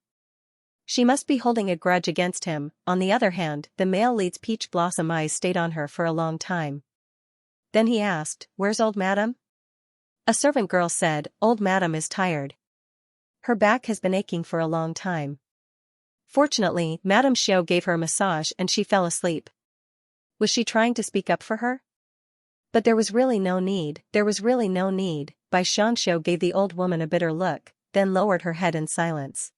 She must be holding a grudge against him. On the other hand, the male lead's peach blossom eyes stayed on her for a long time. Then he asked, "Where's old madam?" A servant girl said, "Old madam is tired. Her back has been aching for a long time." Fortunately, Madame Xiao gave her a massage and she fell asleep. Was she trying to speak up for her? But there was really no need. Bai Xianxia gave the old woman a bitter look, then lowered her head in silence.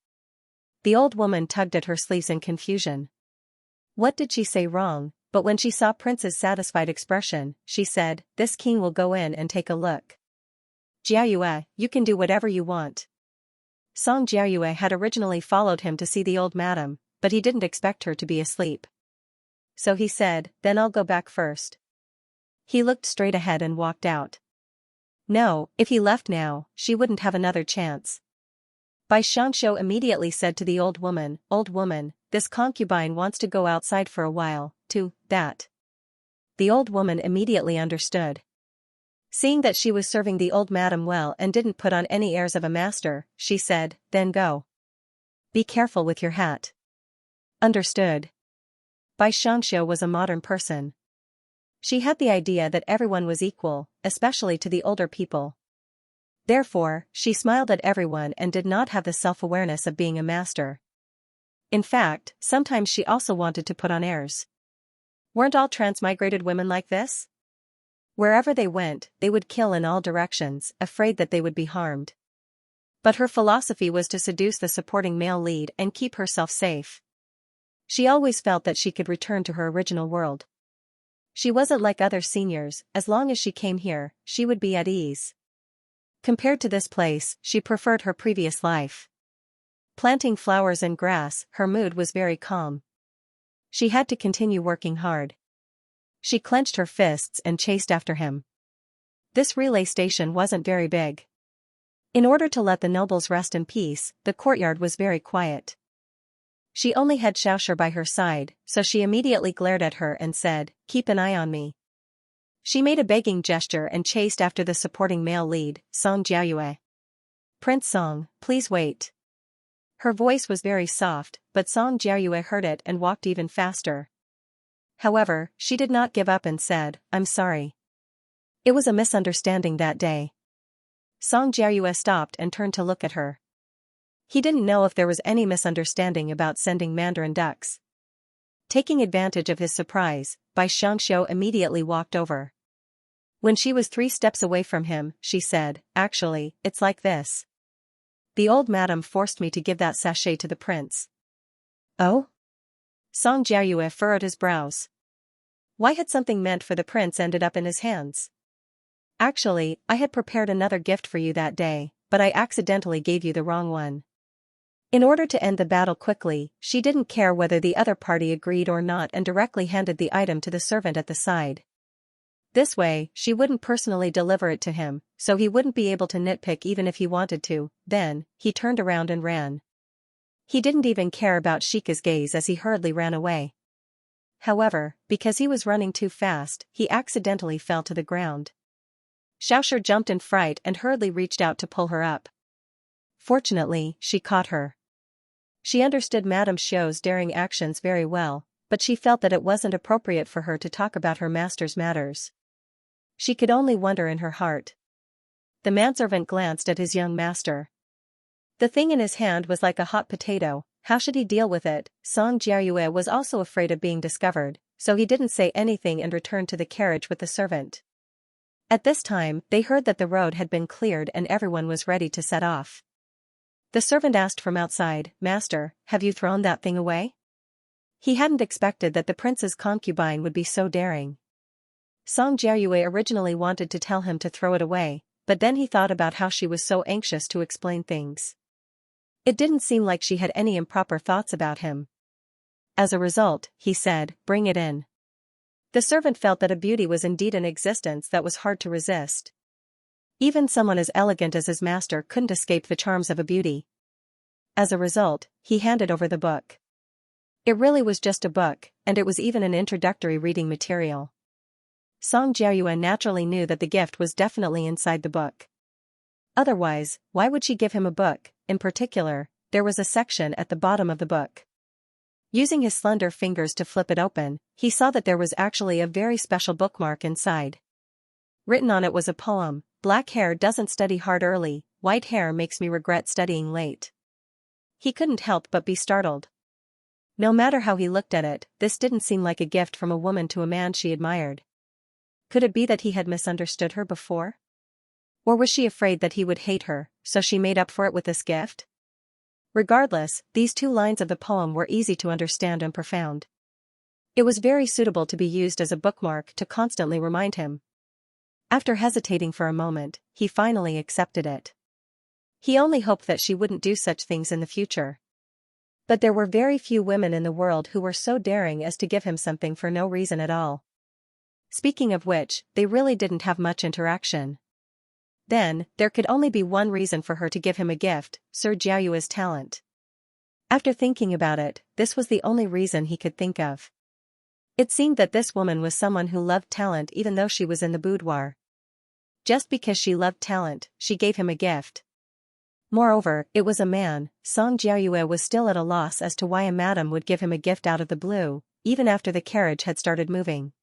The old woman tugged at her sleeves in confusion. What did she say wrong? But when she saw Prince's satisfied expression, she said, "This king will go in and take a look." "Jiayue, you can do whatever you want." Song Jiayue had originally followed him to see the old madam, but he didn't expect her to be asleep. So he said, "Then I'll go back first." He looked straight ahead and walked out. No, if he left now, she wouldn't have another chance. Bai Xianxia immediately said to the old woman, "Old woman, this concubine wants to go outside for a while, that." The old woman immediately understood. Seeing that she was serving the old madam well and didn't put on any airs of a master, she said, "Then go. Be careful with your hat." Understood. Bai Xianxia was a modern person. She had the idea that everyone was equal, especially to the older people. Therefore, she smiled at everyone and did not have the self-awareness of being a master. In fact, sometimes she also wanted to put on airs. Weren't all transmigrated women like this? Wherever they went, they would kill in all directions, afraid that they would be harmed. But her philosophy was to seduce the supporting male lead and keep herself safe. She always felt that she could return to her original world. She wasn't like other seniors. As long as she came here, she would be at ease. Compared to this place, she preferred her previous life. Planting flowers and grass, her mood was very calm. She had to continue working hard. She clenched her fists and chased after him. This relay station wasn't very big. In order to let the nobles rest in peace, the courtyard was very quiet. She only had Xiaoxia by her side, so she immediately glared at her and said, "Keep an eye on me." She made a begging gesture and chased after the supporting male lead, Song Jiayue. "Prince Song, please wait." Her voice was very soft, but Song Jiayue heard it and walked even faster. However, she did not give up and said, "I'm sorry. It was a misunderstanding that day." Song Jiayue stopped and turned to look at her. He didn't know if there was any misunderstanding about sending mandarin ducks. Taking advantage of his surprise, Bai Xianxia immediately walked over. When she was 3 steps away from him, she said, "Actually, it's like this. The old madam forced me to give that sachet to the prince." "Oh?" Song Jiayue furrowed his brows. Why had something meant for the prince ended up in his hands? "Actually, I had prepared another gift for you that day, but I accidentally gave you the wrong one." In order to end the battle quickly, she didn't care whether the other party agreed or not and directly handed the item to the servant at the side. This way, she wouldn't personally deliver it to him, so he wouldn't be able to nitpick even if he wanted to. Then, he turned around and ran. He didn't even care about Shika's gaze as he hurriedly ran away. However, because he was running too fast, he accidentally fell to the ground. Xiaoxia jumped in fright and hurriedly reached out to pull her up. Fortunately, she caught her. She understood Madame Xiao's daring actions very well, but she felt that it wasn't appropriate for her to talk about her master's matters. She could only wonder in her heart. The manservant glanced at his young master. The thing in his hand was like a hot potato. How should he deal with it? Song Jiayue was also afraid of being discovered, so he didn't say anything and returned to the carriage with the servant. At this time, they heard that the road had been cleared and everyone was ready to set off. The servant asked from outside, "Master, have you thrown that thing away?" He hadn't expected that the prince's concubine would be so daring. Song Jiayue originally wanted to tell him to throw it away, but then he thought about how she was so anxious to explain things. It didn't seem like she had any improper thoughts about him. As a result, he said, "Bring it in." The servant felt that a beauty was indeed in existence that was hard to resist. Even someone as elegant as his master couldn't escape the charms of a beauty. As a result, he handed over the book. It really was just a book, and it was even an introductory reading material. Song Jiayue naturally knew that the gift was definitely inside the book. Otherwise, why would she give him a book? In particular, there was a section at the bottom of the book. Using his slender fingers to flip it open, he saw that there was actually a very special bookmark inside. Written on it was a poem: "Black hair doesn't study hard early, white hair makes me regret studying late." He couldn't help but be startled. No matter how he looked at it, this didn't seem like a gift from a woman to a man she admired. Could it be that he had misunderstood her before? Or was she afraid that he would hate her, so she made up for it with this gift? Regardless, these 2 lines of the poem were easy to understand and profound. It was very suitable to be used as a bookmark to constantly remind him. After hesitating for a moment, he finally accepted it. He only hoped that she wouldn't do such things in the future. But there were very few women in the world who were so daring as to give him something for no reason at all. Speaking of which, they really didn't have much interaction. Then, there could only be one reason for her to give him a gift: Sir Jiayue's talent. After thinking about it, this was the only reason he could think of. It seemed that this woman was someone who loved talent even though she was in the boudoir. Just because she loved talent, she gave him a gift. Moreover, it was a man. Song Jiayue was still at a loss as to why a madam would give him a gift out of the blue, even after the carriage had started moving.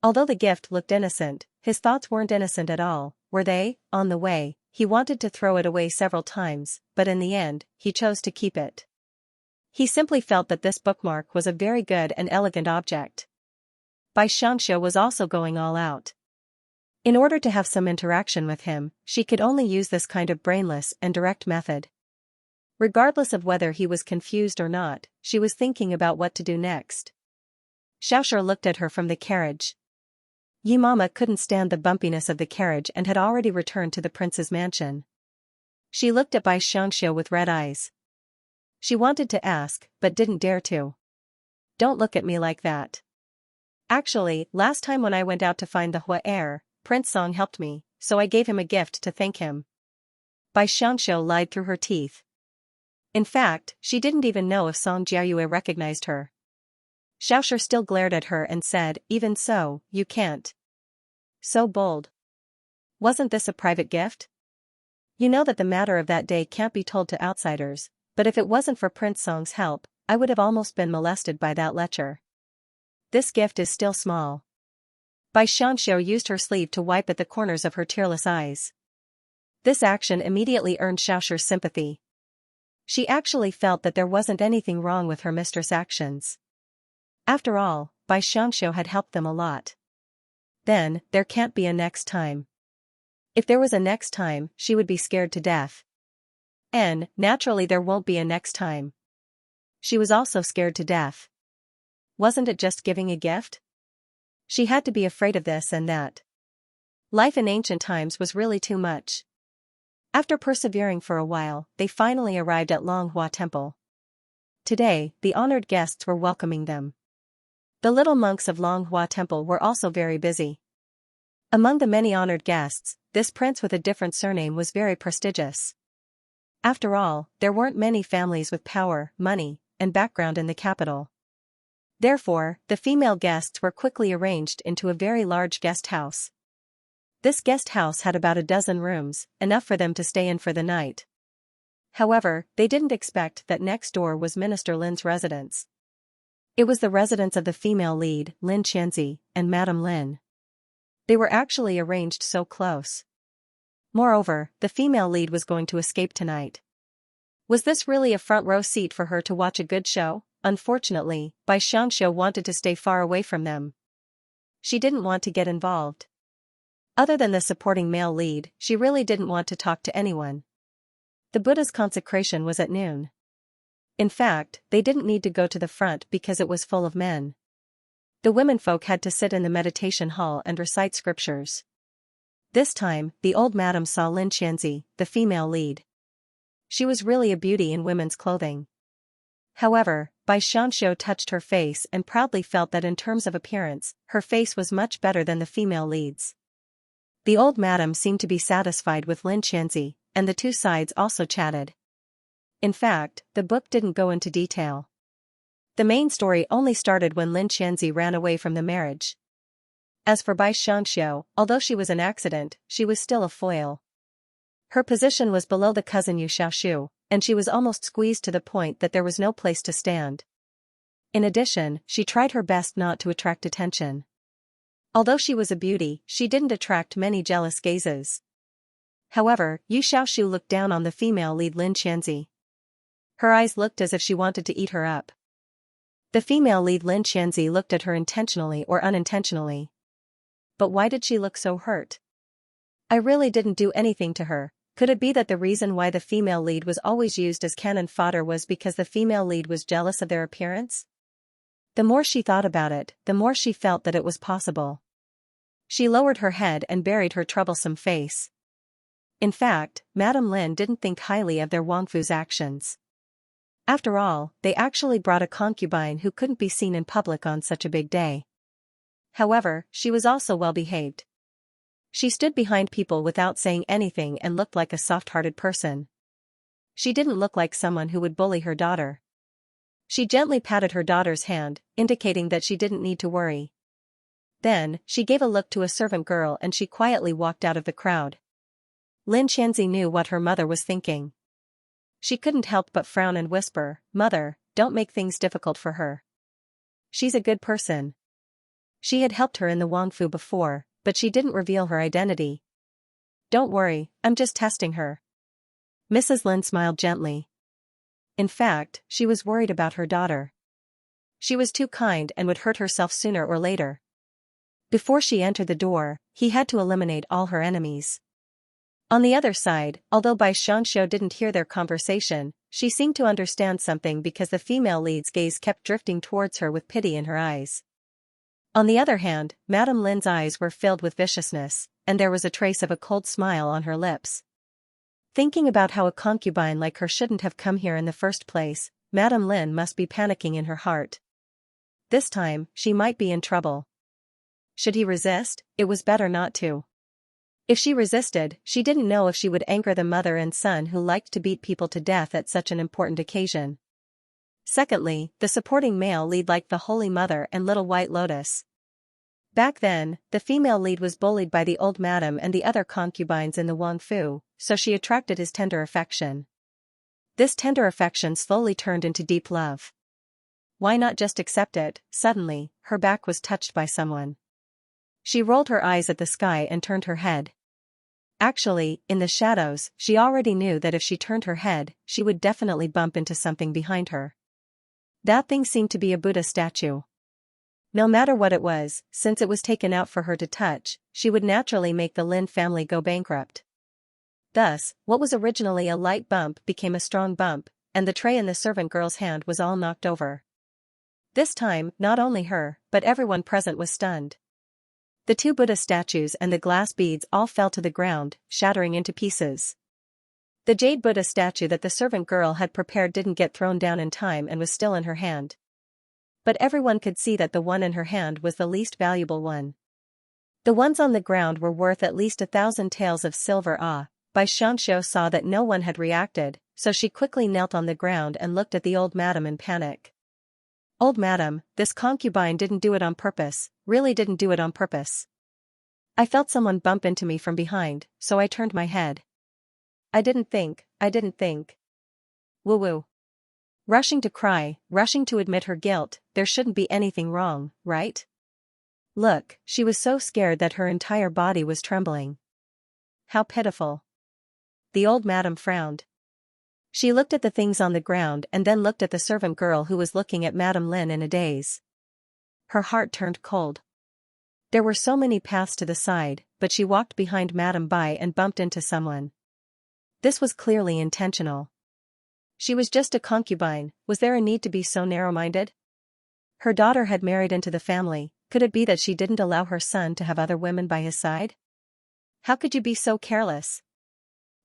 Although the gift looked innocent, his thoughts weren't innocent at all, were they? On the way, he wanted to throw it away several times, but in the end, he chose to keep it. He simply felt that this bookmark was a very good and elegant object. Bai Xianxia was also going all out. In order to have some interaction with him, she could only use this kind of brainless and direct method. Regardless of whether he was confused or not, she was thinking about what to do next. Xiaoshi looked at her from the carriage. Yi Mama couldn't stand the bumpiness of the carriage and had already returned to the prince's mansion. She looked at Bai Xianxia with red eyes. She wanted to ask, but didn't dare to. Don't look at me like that. Actually, last time when I went out to find the Hua heir, Prince Song helped me, so I gave him a gift to thank him. Bai Xianxia lied through her teeth. In fact, she didn't even know if Song Jiayue recognized her. Xiaoshi still glared at her and said, even so, you can't. So bold. Wasn't this a private gift? You know that the matter of that day can't be told to outsiders, but if it wasn't for Prince Song's help, I would have almost been molested by that lecher. This gift is still small. Bai Xianxia used her sleeve to wipe at the corners of her tearless eyes. This action immediately earned Xiaoshi's sympathy. She actually felt that there wasn't anything wrong with her mistress' actions. After all, Bai Xianxia had helped them a lot. Then, there can't be a next time. If there was a next time, she would be scared to death. And, naturally there won't be a next time. She was also scared to death. Wasn't it just giving a gift? She had to be afraid of this and that. Life in ancient times was really too much. After persevering for a while, they finally arrived at Longhua Temple. Today, the honored guests were welcoming them. The little monks of Longhua Temple were also very busy. Among the many honored guests, this prince with a different surname was very prestigious. After all, there weren't many families with power, money, and background in the capital. Therefore, the female guests were quickly arranged into a very large guest house. This guest house had about a dozen rooms, enough for them to stay in for the night. However, they didn't expect that next door was Minister Lin's residence. It was the residence of the female lead, Lin Xianxia, and Madame Lin. They were actually arranged so close. Moreover, the female lead was going to escape tonight. Was this really a front row seat for her to watch a good show? Unfortunately, Bai Xianxia wanted to stay far away from them. She didn't want to get involved. Other than the supporting male lead, she really didn't want to talk to anyone. The Buddha's consecration was at noon. In fact, they didn't need to go to the front because it was full of men. The womenfolk had to sit in the meditation hall and recite scriptures. This time, the old madam saw Lin Xianxia, the female lead. She was really a beauty in women's clothing. However, Bai Xianxia touched her face and proudly felt that in terms of appearance, her face was much better than the female lead's. The old madam seemed to be satisfied with Lin Xianxia, and the two sides also chatted. In fact, the book didn't go into detail. The main story only started when Lin Xianxia ran away from the marriage. As for Bai Xianxia, although she was an accident, she was still a foil. Her position was below the cousin Yu Xiaoshu, and she was almost squeezed to the point that there was no place to stand. In addition, she tried her best not to attract attention. Although she was a beauty, she didn't attract many jealous gazes. However, Yu Xiaoshu looked down on the female lead Lin Xianxia. Her eyes looked as if she wanted to eat her up. The female lead Lin Xianxia looked at her intentionally or unintentionally. But why did she look so hurt? I really didn't do anything to her. Could it be that the reason why the female lead was always used as cannon fodder was because the female lead was jealous of their appearance? The more she thought about it, the more she felt that it was possible. She lowered her head and buried her troublesome face. In fact, Madame Lin didn't think highly of their Wangfu's actions. After all, they actually brought a concubine who couldn't be seen in public on such a big day. However, she was also well behaved. She stood behind people without saying anything and looked like a soft-hearted person. She didn't look like someone who would bully her daughter. She gently patted her daughter's hand, indicating that she didn't need to worry. Then, she gave a look to a servant girl and she quietly walked out of the crowd. Lin Xianxia knew what her mother was thinking. She couldn't help but frown and whisper, "Mother, don't make things difficult for her. She's a good person." She had helped her in the Wangfu before, but she didn't reveal her identity. "Don't worry, I'm just testing her." Mrs. Lin smiled gently. In fact, she was worried about her daughter. She was too kind and would hurt herself sooner or later. Before she entered the door, he had to eliminate all her enemies. On the other side, although Bai Xianxia didn't hear their conversation, she seemed to understand something because the female lead's gaze kept drifting towards her with pity in her eyes. On the other hand, Madame Lin's eyes were filled with viciousness, and there was a trace of a cold smile on her lips. Thinking about how a concubine like her shouldn't have come here in the first place, Madame Lin must be panicking in her heart. This time, she might be in trouble. Should he resist? It was better not to. If she resisted, she didn't know if she would anger the mother and son who liked to beat people to death at such an important occasion. Secondly, the supporting male lead liked the Holy Mother and Little White Lotus. Back then, the female lead was bullied by the old madam and the other concubines in the Wangfu, so she attracted his tender affection. This tender affection slowly turned into deep love. Why not just accept it? Suddenly, her back was touched by someone. She rolled her eyes at the sky and turned her head. Actually, in the shadows, she already knew that if she turned her head, she would definitely bump into something behind her. That thing seemed to be a Buddha statue. No matter what it was, since it was taken out for her to touch, she would naturally make the Lin family go bankrupt. Thus, what was originally a light bump became a strong bump, and the tray in the servant girl's hand was all knocked over. This time, not only her, but everyone present was stunned. The two Buddha statues and the glass beads all fell to the ground, shattering into pieces. The jade Buddha statue that the servant girl had prepared didn't get thrown down in time and was still in her hand. But everyone could see that the one in her hand was the least valuable one. The ones on the ground were worth at least 1,000 taels of silver. Bai Xianxia saw that no one had reacted, so she quickly knelt on the ground and looked at the old madam in panic. "Old madam, this concubine didn't do it on purpose, really didn't do it on purpose. I felt someone bump into me from behind, so I turned my head. I didn't think. Woo-woo." Rushing to cry, rushing to admit her guilt, there shouldn't be anything wrong, right? Look, she was so scared that her entire body was trembling. How pitiful. The old madam frowned. She looked at the things on the ground and then looked at the servant girl who was looking at Madame Lin in a daze. Her heart turned cold. There were so many paths to the side, but she walked behind Madame Bai and bumped into someone. This was clearly intentional. She was just a concubine, was there a need to be so narrow-minded? Her daughter had married into the family, could it be that she didn't allow her son to have other women by his side? How could you be so careless?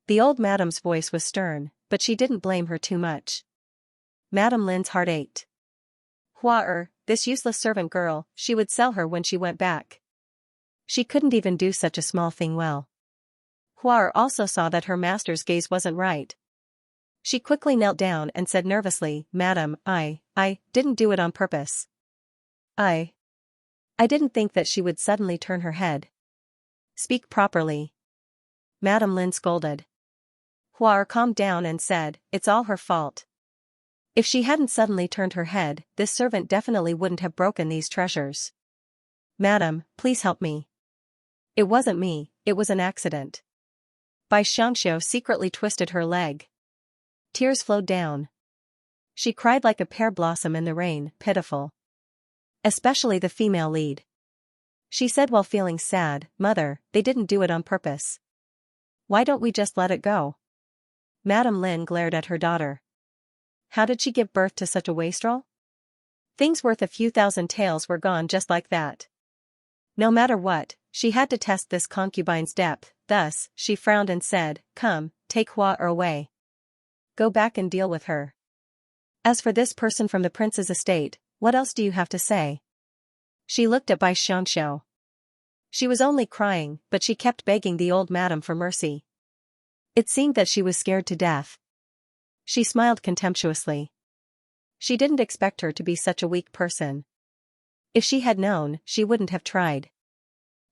The old madam's voice was stern, but she didn't blame her too much. Madame Lin's heart ached. This useless servant girl, she would sell her when she went back. She couldn't even do such a small thing well. Hua also saw that her master's gaze wasn't right. She quickly knelt down and said nervously, "Madam, I didn't do it on purpose. I didn't think that she would suddenly turn her head." "Speak properly." Madame Lin scolded. Hua calmed down and said, "It's all her fault. If she hadn't suddenly turned her head, this servant definitely wouldn't have broken these treasures. Madam, please help me. It wasn't me, it was an accident." Bai Xianxia secretly twisted her leg. Tears flowed down. She cried like a pear blossom in the rain, pitiful. Especially the female lead. She said while feeling sad, "Mother, they didn't do it on purpose. Why don't we just let it go?" Madame Lin glared at her daughter. How did she give birth to such a wastrel? Things worth a few thousand taels were gone just like that. No matter what, she had to test this concubine's depth, thus, she frowned and said, "Come, take Hua away. Go back and deal with her. As for this person from the prince's estate, what else do you have to say?" She looked at Bai Xianxia. She was only crying, but she kept begging the old madam for mercy. It seemed that she was scared to death. She smiled contemptuously. She didn't expect her to be such a weak person. If she had known, she wouldn't have tried.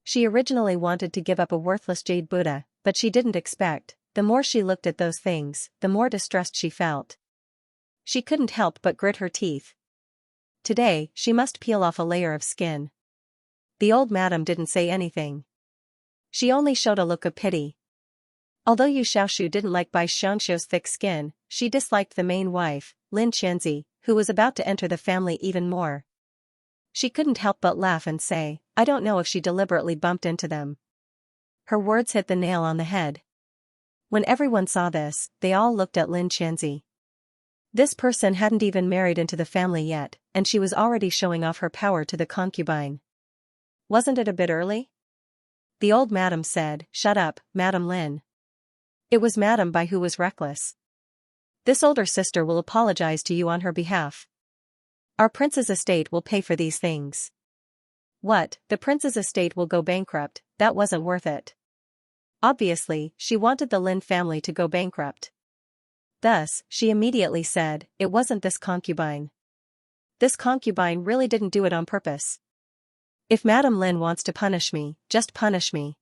She originally wanted to give up a worthless jade Buddha, but she didn't expect, the more she looked at those things, the more distressed she felt. She couldn't help but grit her teeth. Today, she must peel off a layer of skin. The old madam didn't say anything. She only showed a look of pity. Although Yu Xiaoshu didn't like Bai Xiangxiu's thick skin, she disliked the main wife, Lin Qianzi, who was about to enter the family even more. She couldn't help but laugh and say, I don't know if she deliberately bumped into them. Her words hit the nail on the head. When everyone saw this, they all looked at Lin Qianzi. This person hadn't even married into the family yet, and she was already showing off her power to the concubine. Wasn't it a bit early? The old madam said, Shut up, Madam Lin. It was Madam Bai who was reckless. This older sister will apologize to you on her behalf. Our prince's estate will pay for these things. What, the prince's estate will go bankrupt? That wasn't worth it. Obviously, she wanted the Lin family to go bankrupt. Thus, she immediately said, it wasn't this concubine. This concubine really didn't do it on purpose. If Madam Lin wants to punish me, just punish me.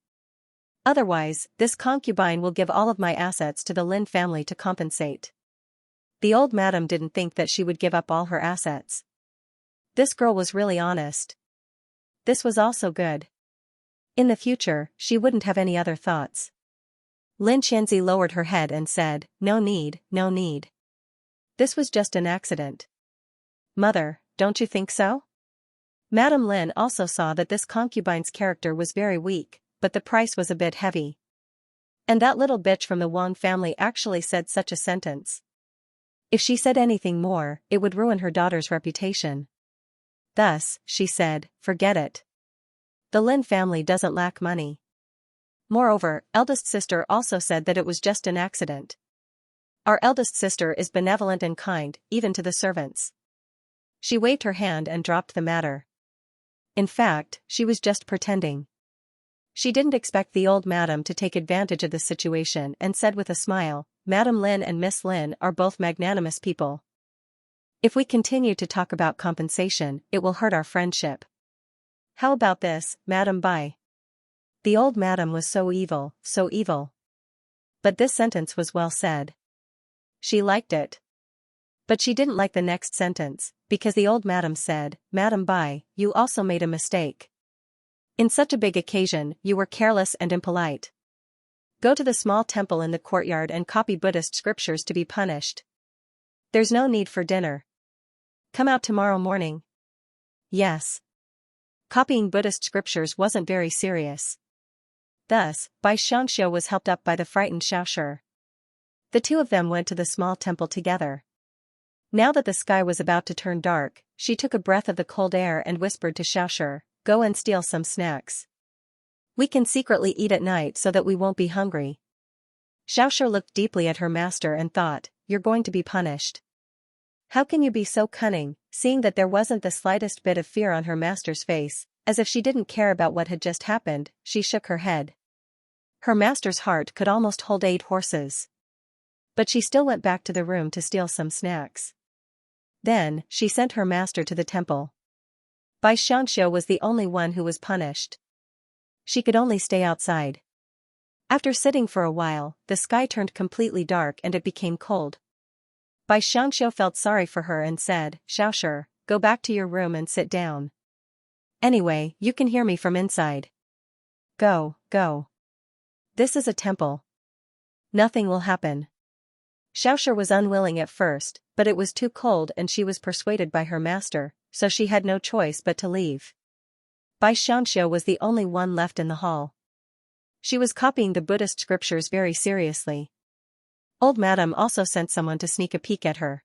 Otherwise, this concubine will give all of my assets to the Lin family to compensate. The old madam didn't think that she would give up all her assets. This girl was really honest. This was also good. In the future, she wouldn't have any other thoughts. Lin Qianzi lowered her head and said, No need, no need. This was just an accident. Mother, don't you think so? Madam Lin also saw that this concubine's character was very weak, but the price was a bit heavy. And that little bitch from the Wang family actually said such a sentence. If she said anything more, it would ruin her daughter's reputation. Thus, she said, forget it. The Lin family doesn't lack money. Moreover, eldest sister also said that it was just an accident. Our eldest sister is benevolent and kind, even to the servants. She waved her hand and dropped the matter. In fact, she was just pretending. She didn't expect the old madam to take advantage of the situation and said with a smile, Madam Lin and Miss Lin are both magnanimous people. If we continue to talk about compensation, it will hurt our friendship. How about this, Madam Bai? The old madam was so evil, so evil. But this sentence was well said. She liked it. But she didn't like the next sentence, because the old madam said, Madam Bai, you also made a mistake. In such a big occasion, you were careless and impolite. Go to the small temple in the courtyard and copy Buddhist scriptures to be punished. There's no need for dinner. Come out tomorrow morning. Yes. Copying Buddhist scriptures wasn't very serious. Thus, Bai Xiangxia was helped up by the frightened Xiaoshi. The two of them went to the small temple together. Now that the sky was about to turn dark, she took a breath of the cold air and whispered to Xiaoshi, Go and steal some snacks. We can secretly eat at night so that we won't be hungry. Xiaoshi looked deeply at her master and thought, You're going to be punished. How can you be so cunning, seeing that there wasn't the slightest bit of fear on her master's face, as if she didn't care about what had just happened? She shook her head. Her master's heart could almost hold 8 horses. But she still went back to the room to steal some snacks. Then, she sent her master to the temple. Bai Xiangxia was the only one who was punished. She could only stay outside. After sitting for a while, the sky turned completely dark and it became cold. Bai Xiangxia felt sorry for her and said, Xiaoshi, go back to your room and sit down. Anyway, you can hear me from inside. Go, go. This is a temple. Nothing will happen. Xiaoshi was unwilling at first, but it was too cold and she was persuaded by her master, so she had no choice but to leave. Bai Xiangxia was the only one left in the hall. She was copying the Buddhist scriptures very seriously. Old Madam also sent someone to sneak a peek at her.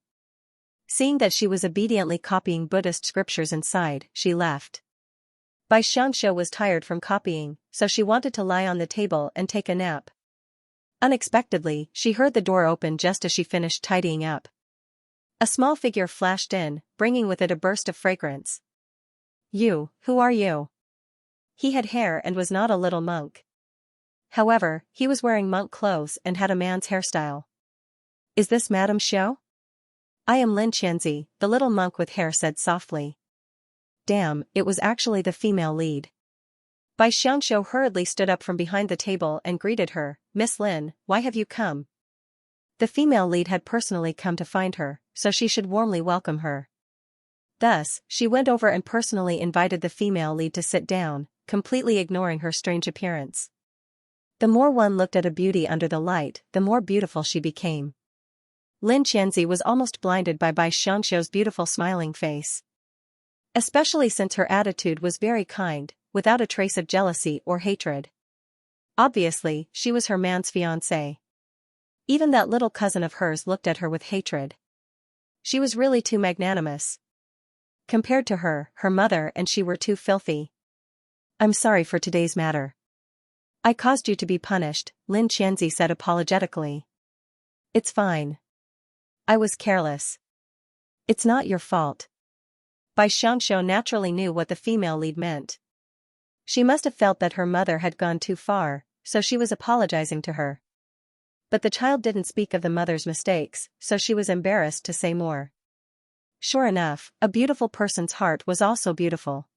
Seeing that she was obediently copying Buddhist scriptures inside, she left. Bai Xiangxia was tired from copying, so she wanted to lie on the table and take a nap. Unexpectedly, she heard the door open just as she finished tidying up. A small figure flashed in, bringing with it a burst of fragrance. You, who are you? He had hair and was not a little monk. However, he was wearing monk clothes and had a man's hairstyle. Is this Madame Xiao? I am Lin Qianzi, the little monk with hair said softly. damn, it was actually the female lead. Bai Xianxia hurriedly stood up from behind the table and greeted her, "Miss Lin, why have you come?" The female lead had personally come to find her, so she should warmly welcome her. Thus, she went over and personally invited the female lead to sit down, completely ignoring her strange appearance. The more one looked at a beauty under the light, the more beautiful she became. Lin Qianzi was almost blinded by Bai Xiangxia's beautiful smiling face. Especially since her attitude was very kind, without a trace of jealousy or hatred. Obviously, she was her man's fiancée. Even that little cousin of hers looked at her with hatred. She was really too magnanimous. Compared to her, her mother and she were too filthy. "I'm sorry for today's matter. I caused you to be punished," Lin Qianzi said apologetically. "It's fine. I was careless. It's not your fault." Bai Xiangxiu naturally knew what the female lead meant. She must have felt that her mother had gone too far, so she was apologizing to her. But the child didn't speak of the mother's mistakes, so she was embarrassed to say more. Sure enough, a beautiful person's heart was also beautiful.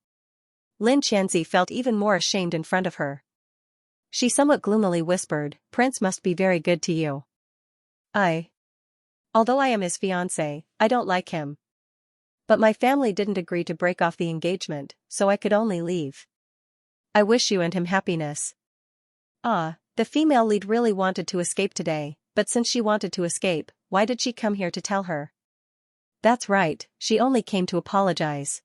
Lin Qianzi felt even more ashamed in front of her. She somewhat gloomily whispered, "Prince must be very good to you." Although I am his fiancé, I don't like him. But my family didn't agree to break off the engagement, so I could only leave. I wish you and him happiness." The female lead really wanted to escape today, but since she wanted to escape, why did she come here to tell her? That's right, she only came to apologize.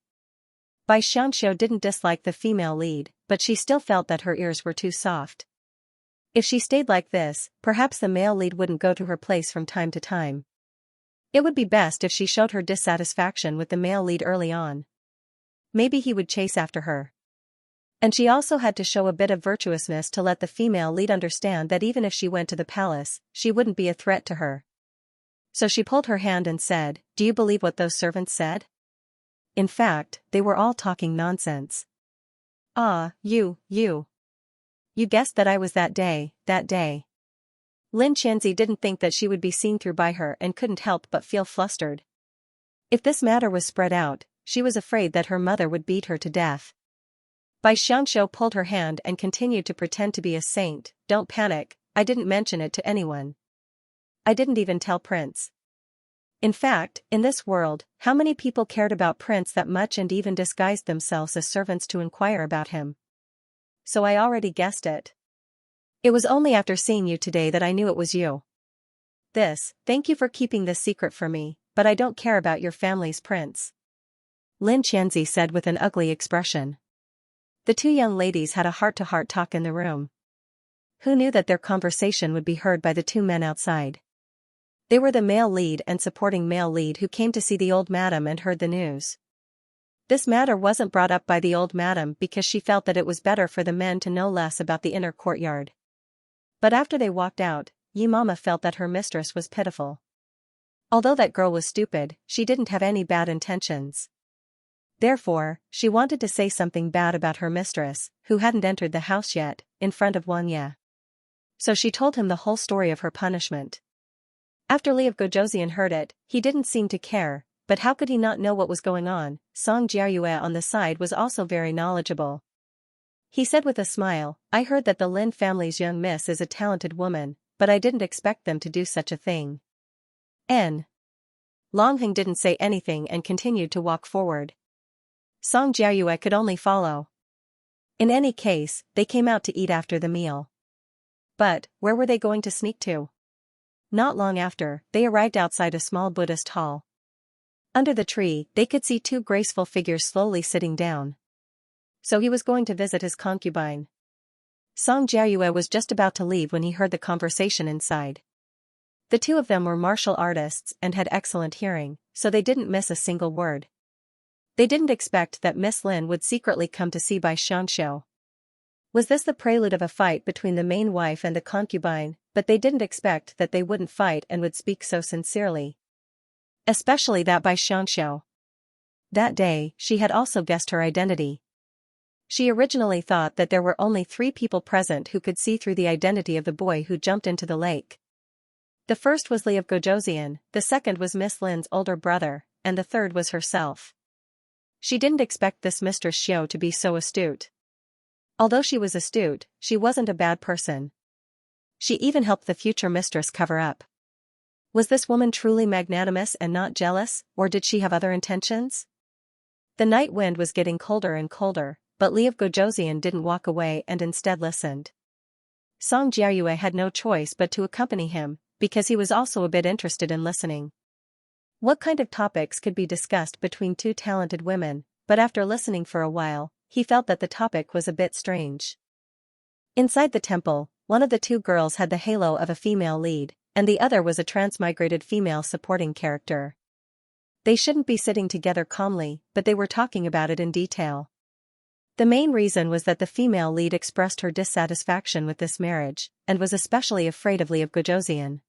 Bai Xiangxiu didn't dislike the female lead, but she still felt that her ears were too soft. If she stayed like this, perhaps the male lead wouldn't go to her place from time to time. It would be best if she showed her dissatisfaction with the male lead early on. Maybe he would chase after her. And she also had to show a bit of virtuousness to let the female lead understand that even if she went to the palace, she wouldn't be a threat to her. So she pulled her hand and said, "Do you believe what those servants said? In fact, they were all talking nonsense." You guessed that I was that day. Lin Qianzi didn't think that she would be seen through by her and couldn't help but feel flustered. If this matter was spread out, she was afraid that her mother would beat her to death. Bai Xiangxiu pulled her hand and continued to pretend to be a saint. "Don't panic, I didn't mention it to anyone. I didn't even tell Prince. In fact, in this world, how many people cared about Prince that much and even disguised themselves as servants to inquire about him? So I already guessed it. It was only after seeing you today that I knew it was you. Thank you for keeping this secret from me, but I don't care about your family's Prince," Lin Qianzi said with an ugly expression. The two young ladies had a heart-to-heart talk in the room. Who knew that their conversation would be heard by the two men outside? They were the male lead and supporting male lead who came to see the old madam and heard the news. This matter wasn't brought up by the old madam because she felt that it was better for the men to know less about the inner courtyard. But after they walked out, Yi Mama felt that her mistress was pitiful. Although that girl was stupid, she didn't have any bad intentions. Therefore, she wanted to say something bad about her mistress, who hadn't entered the house yet, in front of Wang Ye. So she told him the whole story of her punishment. After Li of Gojoseon heard it, he didn't seem to care, but how could he not know what was going on? Song Jiayue on the side was also very knowledgeable. He said with a smile, "I heard that the Lin family's young miss is a talented woman, but I didn't expect them to do such a thing." Longheng didn't say anything and continued to walk forward. Song Jiayue could only follow. In any case, they came out to eat after the meal. But, where were they going to sneak to? Not long after, they arrived outside a small Buddhist hall. Under the tree, they could see two graceful figures slowly sitting down. So he was going to visit his concubine. Song Jiayue was just about to leave when he heard the conversation inside. The two of them were martial artists and had excellent hearing, so they didn't miss a single word. They didn't expect that Miss Lin would secretly come to see Bai Xiangxiu. Was this the prelude of a fight between the main wife and the concubine? But they didn't expect that they wouldn't fight and would speak so sincerely. Especially that Bai Xiangxiu. That day, she had also guessed her identity. She originally thought that there were only 3 people present who could see through the identity of the boy who jumped into the lake. The first was Li of Gojoseon, the second was Miss Lin's older brother, and the third was herself. She didn't expect this Mistress Xiao to be so astute. Although she was astute, she wasn't a bad person. She even helped the future mistress cover up. Was this woman truly magnanimous and not jealous, or did she have other intentions? The night wind was getting colder and colder, but Li of Gojoseon didn't walk away and instead listened. Song Jiayue had no choice but to accompany him, because he was also a bit interested in listening. What kind of topics could be discussed between two talented women, but after listening for a while, he felt that the topic was a bit strange. Inside the temple, one of the two girls had the halo of a female lead, and the other was a transmigrated female supporting character. They shouldn't be sitting together calmly, but they were talking about it in detail. The main reason was that the female lead expressed her dissatisfaction with this marriage, and was especially afraid of Li of Gojoseon.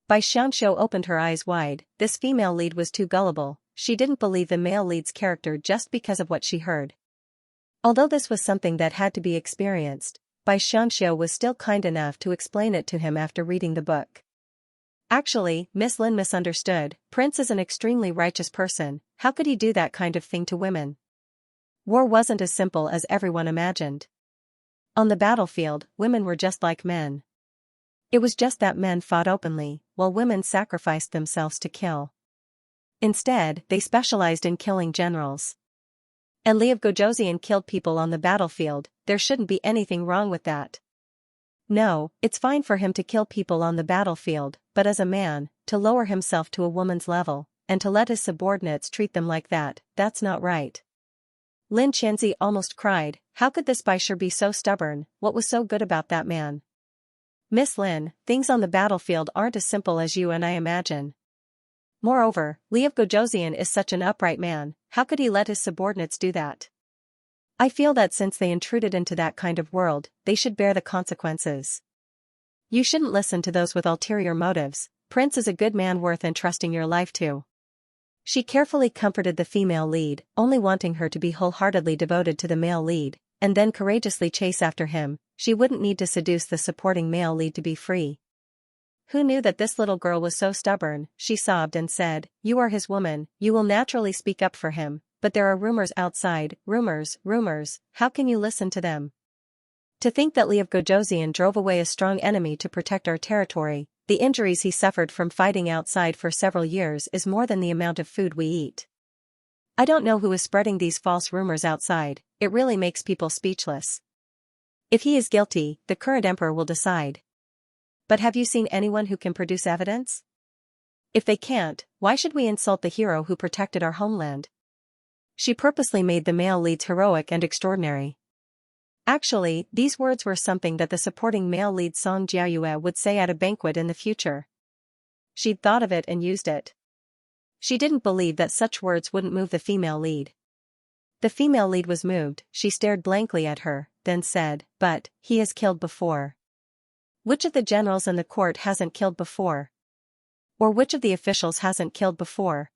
Bai Xianxia opened her eyes wide. This female lead was too gullible. She didn't believe the male lead's character just because of what she heard. Although this was something that had to be experienced, Bai Xianxia was still kind enough to explain it to him after reading the book. Actually, Miss Lin misunderstood. Prince is an extremely righteous person. How could he do that kind of thing to women? War wasn't as simple as everyone imagined. On the battlefield, women were just like men. It was just that men fought openly, while women sacrificed themselves to kill. Instead, they specialized in killing generals. And Li of Gojoseon killed people on the battlefield. There shouldn't be anything wrong with that. No, it's fine for him to kill people on the battlefield, but as a man, to lower himself to a woman's level, and to let his subordinates treat them like that, that's not right. Lin Qianzi almost cried. How could this Bai Shi be so stubborn? What was so good about that man? Miss Lin, things on the battlefield aren't as simple as you and I imagine. Moreover, Li of Gojoseon is such an upright man. How could he let his subordinates do that? I feel that since they intruded into that kind of world, they should bear the consequences. You shouldn't listen to those with ulterior motives. Prince is a good man worth entrusting your life to. She carefully comforted the female lead, only wanting her to be wholeheartedly devoted to the male lead, and then courageously chase after him. She wouldn't need to seduce the supporting male lead to be free. Who knew that this little girl was so stubborn? She sobbed and said, "You are his woman, you will naturally speak up for him, but there are rumors outside, rumors. How can you listen to them? To think that Li of Gojoseon drove away a strong enemy to protect our territory, the injuries he suffered from fighting outside for several years is more than the amount of food we eat. I don't know who is spreading these false rumors outside. It really makes people speechless. If he is guilty, the current emperor will decide. But have you seen anyone who can produce evidence? If they can't, why should we insult the hero who protected our homeland?" She purposely made the male leads heroic and extraordinary. Actually, these words were something that the supporting male lead Song Jiayue would say at a banquet in the future. She'd thought of it and used it. She didn't believe that such words wouldn't move the female lead. The female lead was moved. She stared blankly at her, then said, "But, he has killed before. Which of the generals in the court hasn't killed before? Or which of the officials hasn't killed before?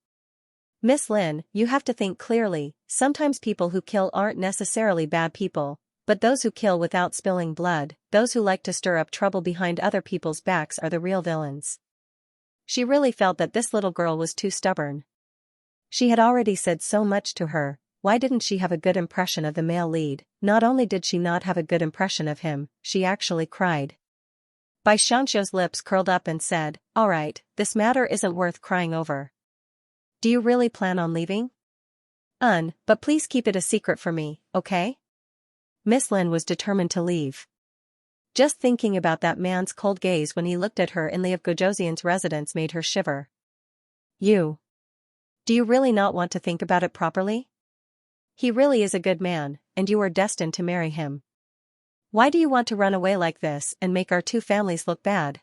Miss Lin, you have to think clearly. Sometimes people who kill aren't necessarily bad people, but those who kill without spilling blood, those who like to stir up trouble behind other people's backs are the real villains." She really felt that this little girl was too stubborn. She had already said so much to her. Why didn't she have a good impression of the male lead? Not only did she not have a good impression of him, she actually cried. Bai Xianxia's lips curled up and said, "All right, this matter isn't worth crying over. Do you really plan on leaving?" But please keep it a secret for me, okay?" Miss Lin was determined to leave. Just thinking about that man's cold gaze when he looked at her in Li of Gojoseon's residence made her shiver. Do you really not want to think about it properly? He really is a good man, and you are destined to marry him. Why do you want to run away like this and make our two families look bad?"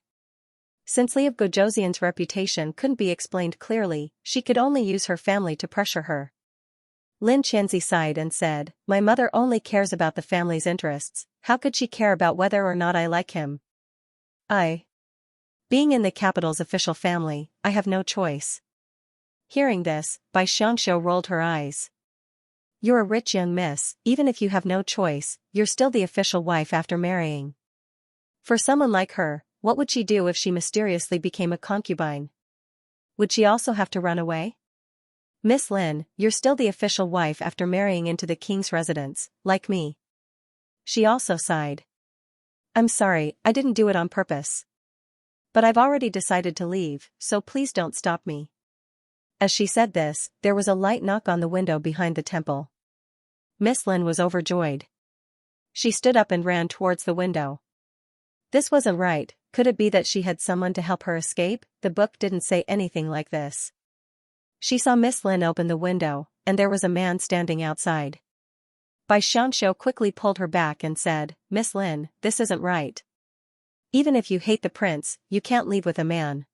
Since Li of Gojoseon's reputation couldn't be explained clearly, she could only use her family to pressure her. Lin Qianzi sighed and said, "My mother only cares about the family's interests. How could she care about whether or not I like him? Being in the capital's official family, I have no choice." Hearing this, Bai Xianxia rolled her eyes. "You're a rich young miss. Even if you have no choice, you're still the official wife after marrying. For someone like her, what would she do if she mysteriously became a concubine? Would she also have to run away?" Miss Lin, you're still the official wife after marrying into the king's residence, like me. She also sighed. I'm sorry, I didn't do it on purpose. But I've already decided to leave, so please don't stop me. As she said this, there was a light knock on the window behind the temple. Miss Lin was overjoyed. She stood up and ran towards the window. This wasn't right. Could it be that she had someone to help her escape? The book didn't say anything like this. She saw Miss Lin open the window, and there was a man standing outside. Xianxia quickly pulled her back and said, Miss Lin, this isn't right. Even if you hate the prince, you can't leave with a man.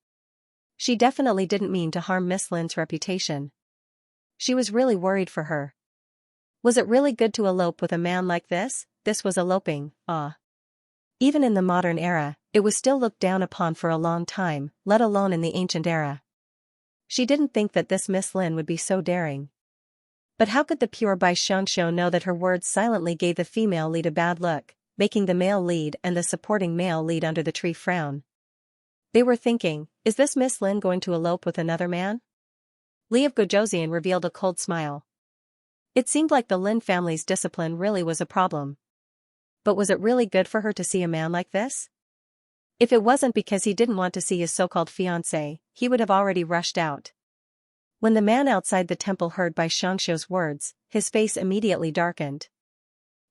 She definitely didn't mean to harm Miss Lin's reputation. She was really worried for her. Was it really good to elope with a man like this? This was eloping, Even in the modern era, it was still looked down upon for a long time, let alone in the ancient era. She didn't think that this Miss Lin would be so daring. But how could the pure Xianxia know that her words silently gave the female lead a bad look, making the male lead and the supporting male lead under the tree frown? They were thinking, is this Miss Lin going to elope with another man? Li of Gojoseon revealed a cold smile. It seemed like the Lin family's discipline really was a problem. But was it really good for her to see a man like this? If it wasn't because he didn't want to see his so-called fiancé, he would have already rushed out. When the man outside the temple heard Xianxia's words, his face immediately darkened.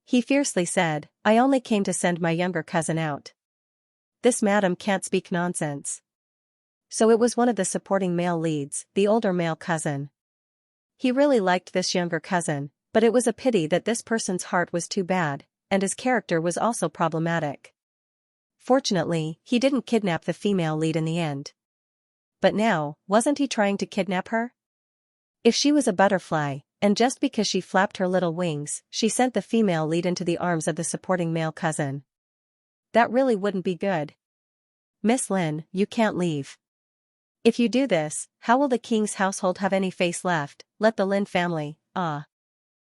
He fiercely said, I only came to send my younger cousin out. This madam can't speak nonsense. So it was one of the supporting male leads, the older male cousin. He really liked this younger cousin, but it was a pity that this person's heart was too bad, and his character was also problematic. Fortunately, he didn't kidnap the female lead in the end. But now, wasn't he trying to kidnap her? If she was a butterfly, and just because she flapped her little wings, she sent the female lead into the arms of the supporting male cousin. That really wouldn't be good. Miss Lin, you can't leave. If you do this, how will the king's household have any face left? Let the Lin family,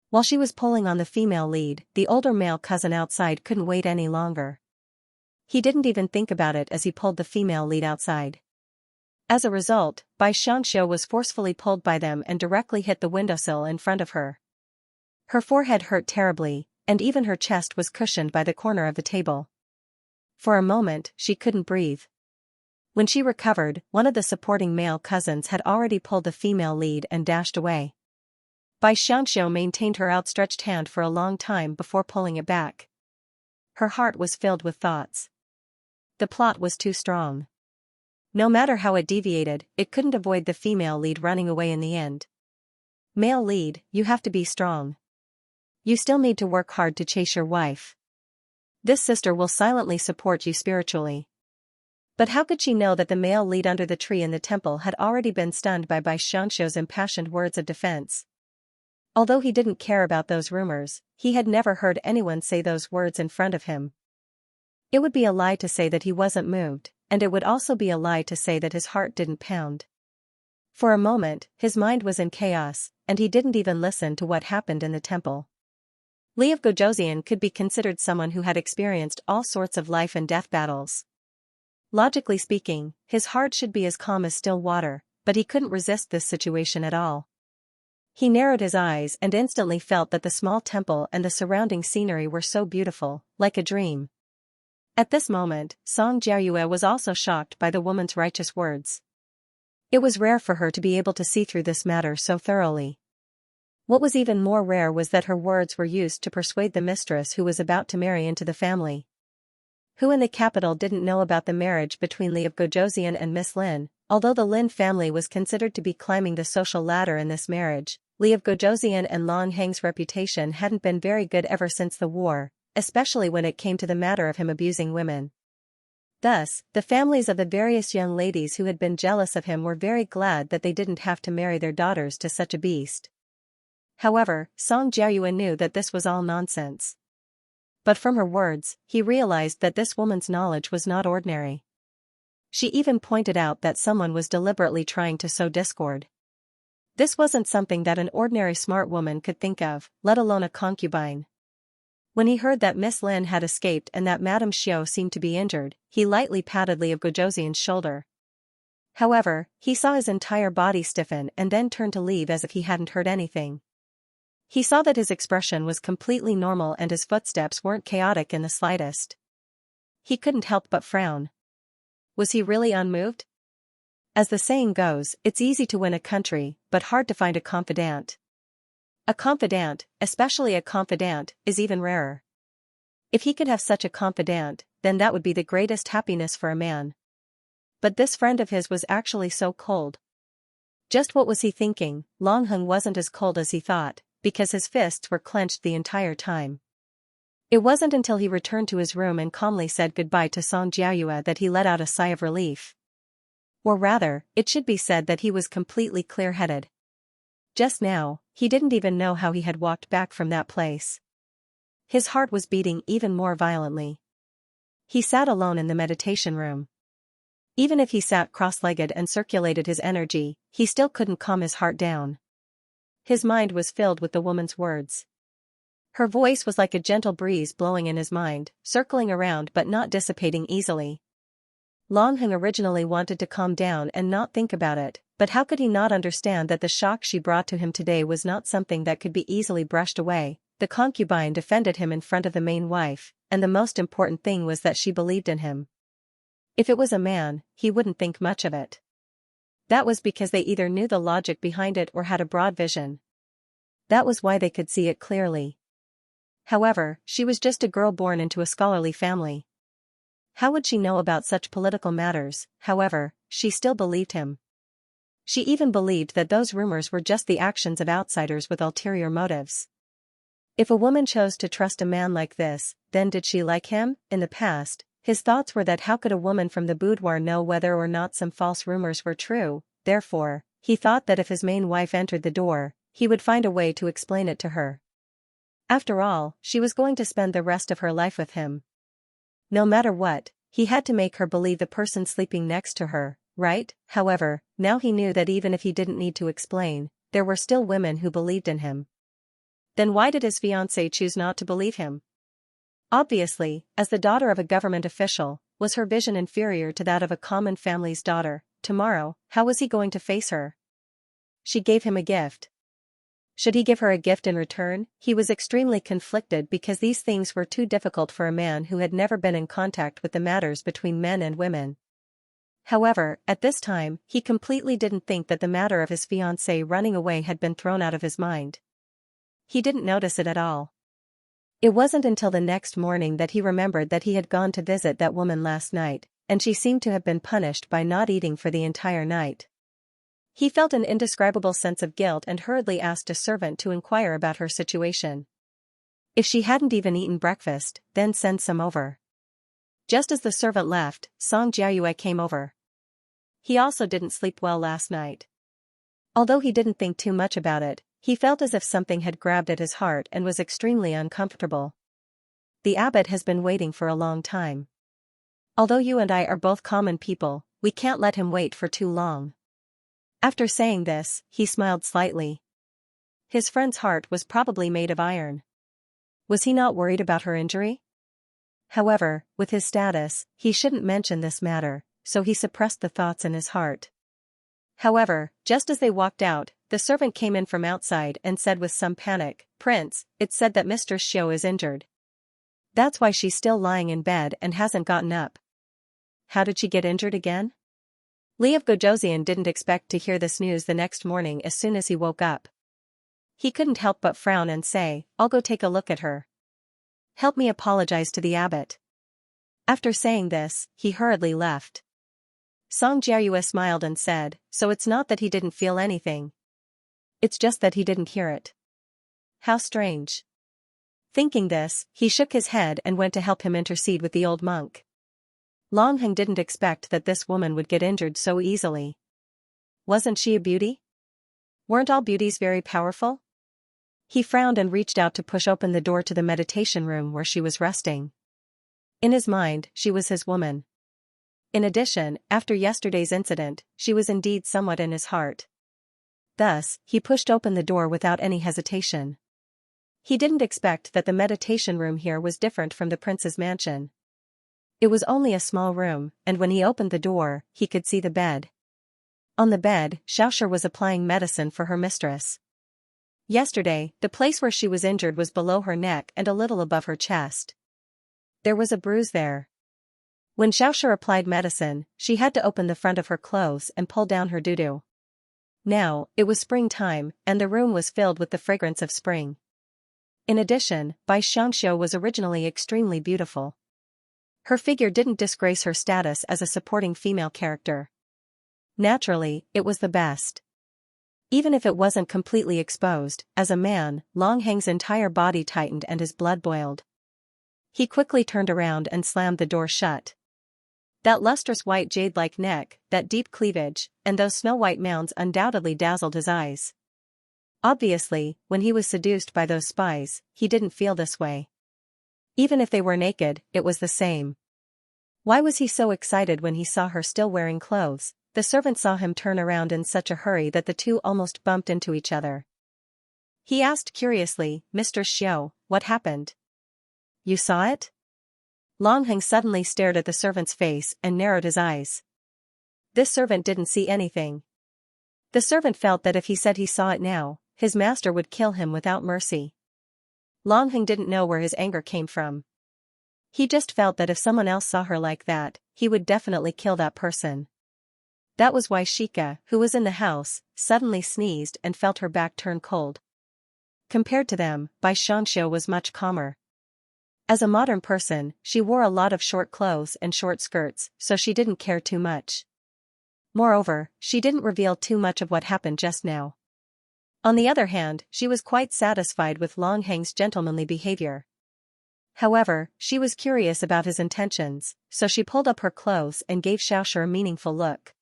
While she was pulling on the female lead, the older male cousin outside couldn't wait any longer. He didn't even think about it as he pulled the female lead outside. As a result, Xianxia was forcefully pulled by them and directly hit the windowsill in front of her. Her forehead hurt terribly, and even her chest was cushioned by the corner of the table. For a moment, she couldn't breathe. When she recovered, one of the supporting male cousins had already pulled the female lead and dashed away. Xianxia maintained her outstretched hand for a long time before pulling it back. Her heart was filled with thoughts. The plot was too strong. No matter how it deviated, it couldn't avoid the female lead running away in the end. Male lead, you have to be strong. You still need to work hard to chase your wife. This sister will silently support you spiritually. But how could she know that the male lead under the tree in the temple had already been stunned by Xianxia's impassioned words of defense? Although he didn't care about those rumors, he had never heard anyone say those words in front of him. It would be a lie to say that he wasn't moved, and it would also be a lie to say that his heart didn't pound. For a moment, his mind was in chaos, and he didn't even listen to what happened in the temple. Li of Gojoseon could be considered someone who had experienced all sorts of life and death battles. Logically speaking, his heart should be as calm as still water, but he couldn't resist this situation at all. He narrowed his eyes and instantly felt that the small temple and the surrounding scenery were so beautiful, like a dream. At this moment, Song Jiayue was also shocked by the woman's righteous words. It was rare for her to be able to see through this matter so thoroughly. What was even more rare was that her words were used to persuade the mistress who was about to marry into the family. Who in the capital didn't know about the marriage between Li of Gojoseon and Miss Lin? Although the Lin family was considered to be climbing the social ladder in this marriage, Li of Gojoseon and Long Heng's reputation hadn't been very good ever since the war, especially when it came to the matter of him abusing women. Thus, the families of the various young ladies who had been jealous of him were very glad that they didn't have to marry their daughters to such a beast. However, Song Jiayue knew that this was all nonsense. But from her words, he realized that this woman's knowledge was not ordinary. She even pointed out that someone was deliberately trying to sow discord. This wasn't something that an ordinary smart woman could think of, let alone a concubine. When he heard that Miss Lin had escaped and that Madame Xiao seemed to be injured, he lightly patted Li of Gojoseon's shoulder. However, he saw his entire body stiffen and then turn to leave as if he hadn't heard anything. He saw that his expression was completely normal and his footsteps weren't chaotic in the slightest. He couldn't help but frown. Was he really unmoved? As the saying goes, it's easy to win a country, but hard to find a confidant. A confidant, especially a confidant, is even rarer. If he could have such a confidant, then that would be the greatest happiness for a man. But this friend of his was actually so cold. Just what was he thinking? Long Hung wasn't as cold as he thought, because his fists were clenched the entire time. It wasn't until he returned to his room and calmly said goodbye to Song Jiayue that he let out a sigh of relief. Or rather, it should be said that he was completely clear-headed. Just now, he didn't even know how he had walked back from that place. His heart was beating even more violently. He sat alone in the meditation room. Even if he sat cross-legged and circulated his energy, he still couldn't calm his heart down. His mind was filled with the woman's words. Her voice was like a gentle breeze blowing in his mind, circling around but not dissipating easily. Long Hung originally wanted to calm down and not think about it, but how could he not understand that the shock she brought to him today was not something that could be easily brushed away? The concubine defended him in front of the main wife, and the most important thing was that she believed in him. If it was a man, he wouldn't think much of it. That was because they either knew the logic behind it or had a broad vision. That was why they could see it clearly. However, she was just a girl born into a scholarly family. How would she know about such political matters? However, she still believed him. She even believed that those rumors were just the actions of outsiders with ulterior motives. If a woman chose to trust a man like this, then did she like him? In the past, his thoughts were that how could a woman from the boudoir know whether or not some false rumors were true? Therefore, he thought that if his main wife entered the door, he would find a way to explain it to her. After all, she was going to spend the rest of her life with him. No matter what, he had to make her believe the person sleeping next to her, right? However, now he knew that even if he didn't need to explain, there were still women who believed in him. Then why did his fiancée choose not to believe him? Obviously, as the daughter of a government official, was her vision inferior to that of a common family's daughter? Tomorrow, how was he going to face her? She gave him a gift. Should he give her a gift in return? He was extremely conflicted because these things were too difficult for a man who had never been in contact with the matters between men and women. However, at this time, he completely didn't think that the matter of his fiancée running away had been thrown out of his mind. He didn't notice it at all. It wasn't until the next morning that he remembered that he had gone to visit that woman last night, and she seemed to have been punished by not eating for the entire night. He felt an indescribable sense of guilt and hurriedly asked a servant to inquire about her situation. If she hadn't even eaten breakfast, then send some over. Just as the servant left, Song Jiayue came over. He also didn't sleep well last night. Although he didn't think too much about it, he felt as if something had grabbed at his heart and was extremely uncomfortable. The abbot has been waiting for a long time. Although you and I are both common people, we can't let him wait for too long. After saying this, he smiled slightly. His friend's heart was probably made of iron. Was he not worried about her injury? However, with his status, he shouldn't mention this matter, so he suppressed the thoughts in his heart. However, just as they walked out, the servant came in from outside and said with some panic, "Prince, it's said that Mistress Xiao is injured. That's why she's still lying in bed and hasn't gotten up." How did she get injured again? Li of Gojoseon didn't expect to hear this news the next morning as soon as he woke up. He couldn't help but frown and say, "I'll go take a look at her. Help me apologize to the abbot." After saying this, he hurriedly left. Song Jiayue smiled and said, "So it's not that he didn't feel anything. It's just that he didn't hear it. How strange." Thinking this, he shook his head and went to help him intercede with the old monk. Long Hung didn't expect that this woman would get injured so easily. Wasn't she a beauty? Weren't all beauties very powerful? He frowned and reached out to push open the door to the meditation room where she was resting. In his mind, she was his woman. In addition, after yesterday's incident, she was indeed somewhat in his heart. Thus, he pushed open the door without any hesitation. He didn't expect that the meditation room here was different from the prince's mansion. It was only a small room, and when he opened the door, he could see the bed. On the bed, Xiaoxia was applying medicine for her mistress. Yesterday, the place where she was injured was below her neck and a little above her chest. There was a bruise there. When Xiaoxia applied medicine, she had to open the front of her clothes and pull down her doo-doo. Now, it was springtime, and the room was filled with the fragrance of spring. In addition, Xianxia was originally extremely beautiful. Her figure didn't disgrace her status as a supporting female character. Naturally, it was the best. Even if it wasn't completely exposed, as a man, Long Heng's entire body tightened and his blood boiled. He quickly turned around and slammed the door shut. That lustrous white jade-like neck, that deep cleavage, and those snow-white mounds undoubtedly dazzled his eyes. Obviously, when he was seduced by those spies, he didn't feel this way. Even if they were naked, it was the same. Why was he so excited when he saw her still wearing clothes? The servant saw him turn around in such a hurry that the two almost bumped into each other. He asked curiously, "Mr. Xiao, what happened? You saw it?" Long Heng suddenly stared at the servant's face and narrowed his eyes. This servant didn't see anything. The servant felt that if he said he saw it now, his master would kill him without mercy. Long Heng didn't know where his anger came from. He just felt that if someone else saw her like that, he would definitely kill that person. That was why Xianxia, who was in the house, suddenly sneezed and felt her back turn cold. Compared to them, Xianxia was much calmer. As a modern person, she wore a lot of short clothes and short skirts, so she didn't care too much. Moreover, she didn't reveal too much of what happened just now. On the other hand, she was quite satisfied with Long Heng's gentlemanly behavior. However, she was curious about his intentions, so she pulled up her clothes and gave Xiaoxia a meaningful look.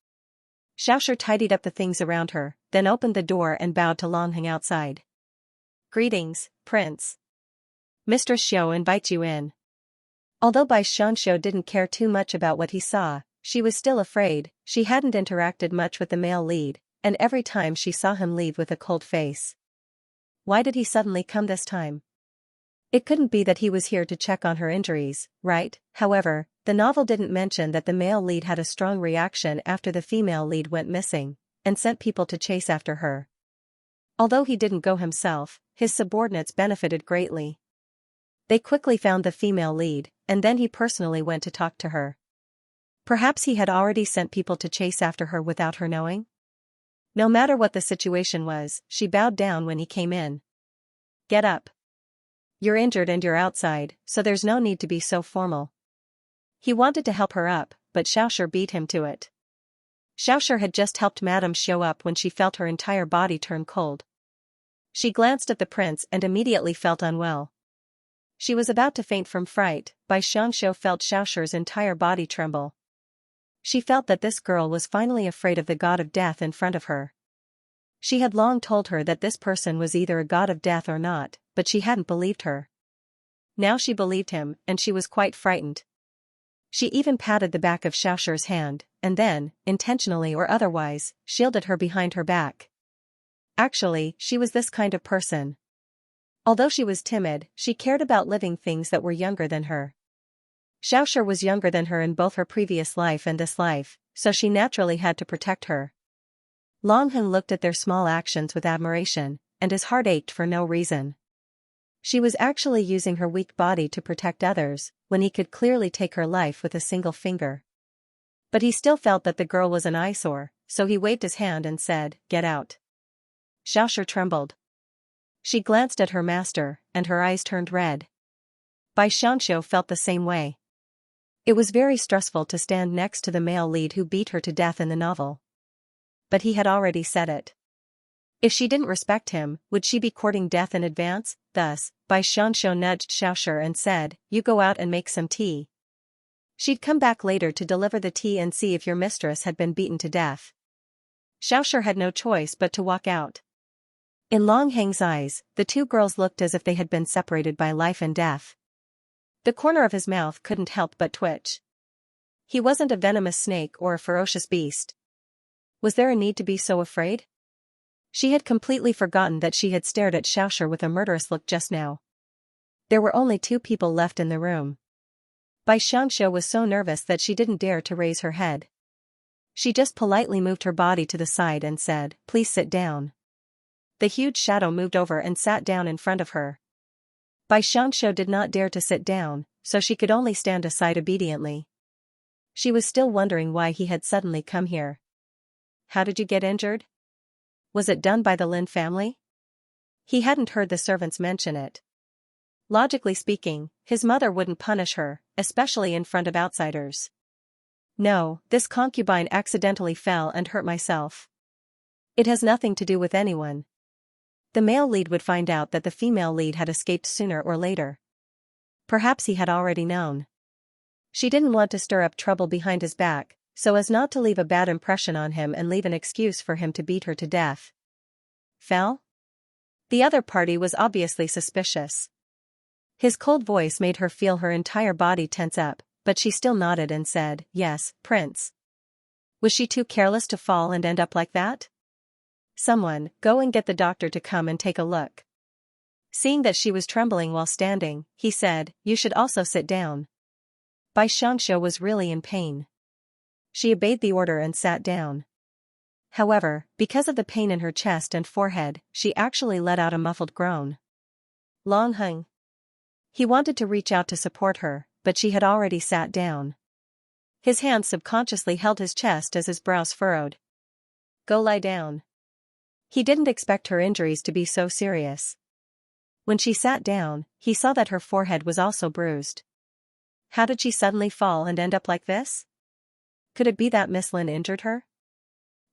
Xiaoxia tidied up the things around her, then opened the door and bowed to Long Heng outside. "Greetings, Prince. Mistress Xiao invites you in." Although Xianxia didn't care too much about what he saw, she was still afraid. She hadn't interacted much with the male lead, and every time she saw him leave with a cold face. Why did he suddenly come this time? It couldn't be that he was here to check on her injuries, right? However, the novel didn't mention that the male lead had a strong reaction after the female lead went missing, and sent people to chase after her. Although he didn't go himself, his subordinates benefited greatly. They quickly found the female lead, and then he personally went to talk to her. Perhaps he had already sent people to chase after her without her knowing? No matter what the situation was, she bowed down when he came in. "Get up. You're injured and you're outside, so there's no need to be so formal." He wanted to help her up, but Xiaoxia beat him to it. Xiaoxia had just helped Madame Xiao up when she felt her entire body turn cold. She glanced at the prince and immediately felt unwell. She was about to faint from fright. Xianxia felt Xiaoxia's entire body tremble. She felt that this girl was finally afraid of the god of death in front of her. She had long told her that this person was either a god of death or not, but she hadn't believed her. Now she believed him, and she was quite frightened. She even patted the back of Xiaoxia's hand, and then, intentionally or otherwise, shielded her behind her back. Actually, she was this kind of person. Although she was timid, she cared about living things that were younger than her. Xiaoxia was younger than her in both her previous life and this life, so she naturally had to protect her. Long Heng looked at their small actions with admiration, and his heart ached for no reason. She was actually using her weak body to protect others, when he could clearly take her life with a single finger. But he still felt that the girl was an eyesore, so he waved his hand and said, "Get out." Xiaoxia trembled. She glanced at her master, and her eyes turned red. Xianxia felt the same way. It was very stressful to stand next to the male lead who beat her to death in the novel. But he had already said it. If she didn't respect him, would she be courting death in advance? Thus, Xianxia nudged Xiaoxia and said, "You go out and make some tea. She'd come back later to deliver the tea and see if your mistress had been beaten to death." Xiaoxia had no choice but to walk out. In Long Heng's eyes, the two girls looked as if they had been separated by life and death. The corner of his mouth couldn't help but twitch. He wasn't a venomous snake or a ferocious beast. Was there a need to be so afraid? She had completely forgotten that she had stared at Xiaoxia with a murderous look just now. There were only two people left in the room. Xianxia was so nervous that she didn't dare to raise her head. She just politely moved her body to the side and said, "Please sit down." The huge shadow moved over and sat down in front of her. Xianxia did not dare to sit down, so she could only stand aside obediently. She was still wondering why he had suddenly come here. "How did you get injured? Was it done by the Lin family?" He hadn't heard the servants mention it. Logically speaking, his mother wouldn't punish her, especially in front of outsiders. "No, this concubine accidentally fell and hurt myself. It has nothing to do with anyone." The male lead would find out that the female lead had escaped sooner or later. Perhaps he had already known. She didn't want to stir up trouble behind his back, so as not to leave a bad impression on him and leave an excuse for him to beat her to death. Fell? The other party was obviously suspicious. His cold voice made her feel her entire body tense up, but she still nodded and said, "Yes, Prince." Was she too careless to fall and end up like that? "Someone, go and get the doctor to come and take a look." Seeing that she was trembling while standing, he said, "You should also sit down." Xianxia was really in pain. She obeyed the order and sat down. However, because of the pain in her chest and forehead, she actually let out a muffled groan. Long Hung. He wanted to reach out to support her, but she had already sat down. His hand subconsciously held his chest as his brows furrowed. "Go lie down." He didn't expect her injuries to be so serious. When she sat down, he saw that her forehead was also bruised. How did she suddenly fall and end up like this? Could it be that Miss Lin injured her?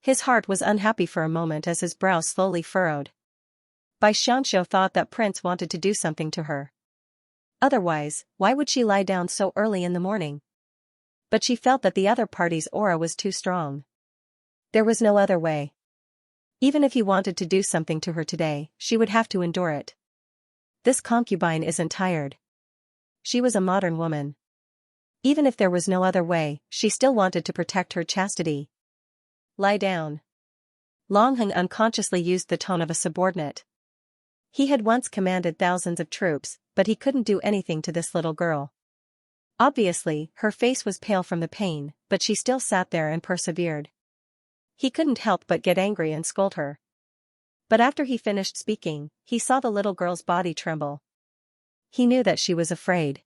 His heart was unhappy for a moment as his brows slowly furrowed. Xianxia thought that Prince wanted to do something to her. Otherwise, why would she lie down so early in the morning? But she felt that the other party's aura was too strong. There was no other way. Even if he wanted to do something to her today, she would have to endure it. This concubine isn't tired. She was a modern woman. Even if there was no other way, she still wanted to protect her chastity. "Lie down." Long Hung unconsciously used the tone of a subordinate. He had once commanded thousands of troops, but he couldn't do anything to this little girl. Obviously, her face was pale from the pain, but she still sat there and persevered. He couldn't help but get angry and scold her. But after he finished speaking, he saw the little girl's body tremble. He knew that she was afraid.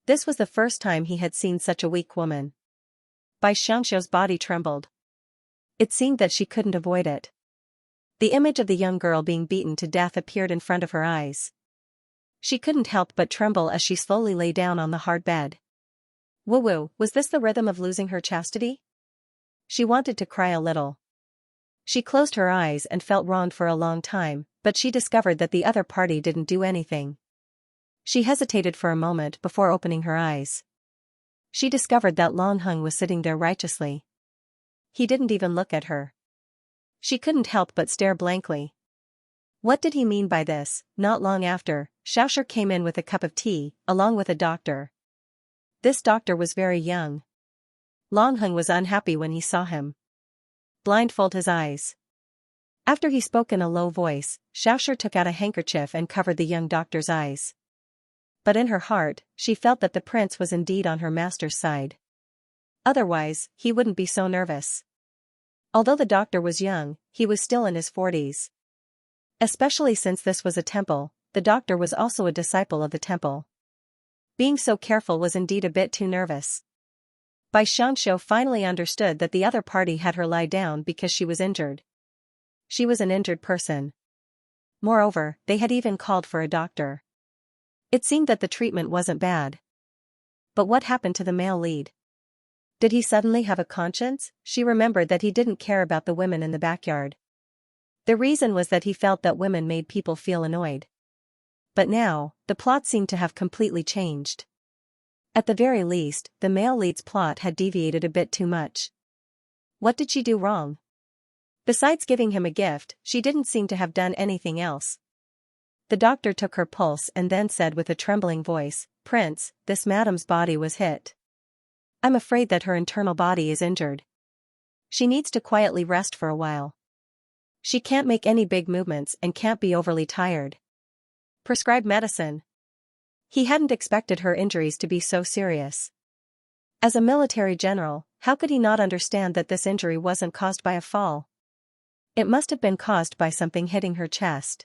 This was the first time he had seen such a weak woman. Xianxia's body trembled. It seemed that she couldn't avoid it. The image of the young girl being beaten to death appeared in front of her eyes. She couldn't help but tremble as she slowly lay down on the hard bed. Woo-woo, was this the rhythm of losing her chastity? She wanted to cry a little. She closed her eyes and felt wronged for a long time, but she discovered that the other party didn't do anything. She hesitated for a moment before opening her eyes. She discovered that Long Hung was sitting there righteously. He didn't even look at her. She couldn't help but stare blankly. What did he mean by this? Not long after, Xianxia came in with a cup of tea, along with a doctor. This doctor was very young. Long Hung was unhappy when he saw him. Blindfold his eyes. After he spoke in a low voice, Xianxia took out a handkerchief and covered the young doctor's eyes. But in her heart, she felt that the prince was indeed on her master's side. Otherwise, he wouldn't be so nervous. Although the doctor was young, he was still in his 40s. Especially since this was a temple, the doctor was also a disciple of the temple. Being so careful was indeed a bit too nervous. Xianxia finally understood that the other party had her lie down because she was injured. She was an injured person. Moreover, they had even called for a doctor. It seemed that the treatment wasn't bad. But what happened to the male lead? Did he suddenly have a conscience? She remembered that he didn't care about the women in the backyard. The reason was that he felt that women made people feel annoyed. But now, the plot seemed to have completely changed. At the very least, the male lead's plot had deviated a bit too much. What did she do wrong? Besides giving him a gift, she didn't seem to have done anything else. The doctor took her pulse and then said with a trembling voice, "Prince, this madam's body was hit. I'm afraid that her internal body is injured. She needs to quietly rest for a while. She can't make any big movements and can't be overly tired. Prescribe medicine." He hadn't expected her injuries to be so serious. As a military general, how could he not understand that this injury wasn't caused by a fall? It must have been caused by something hitting her chest.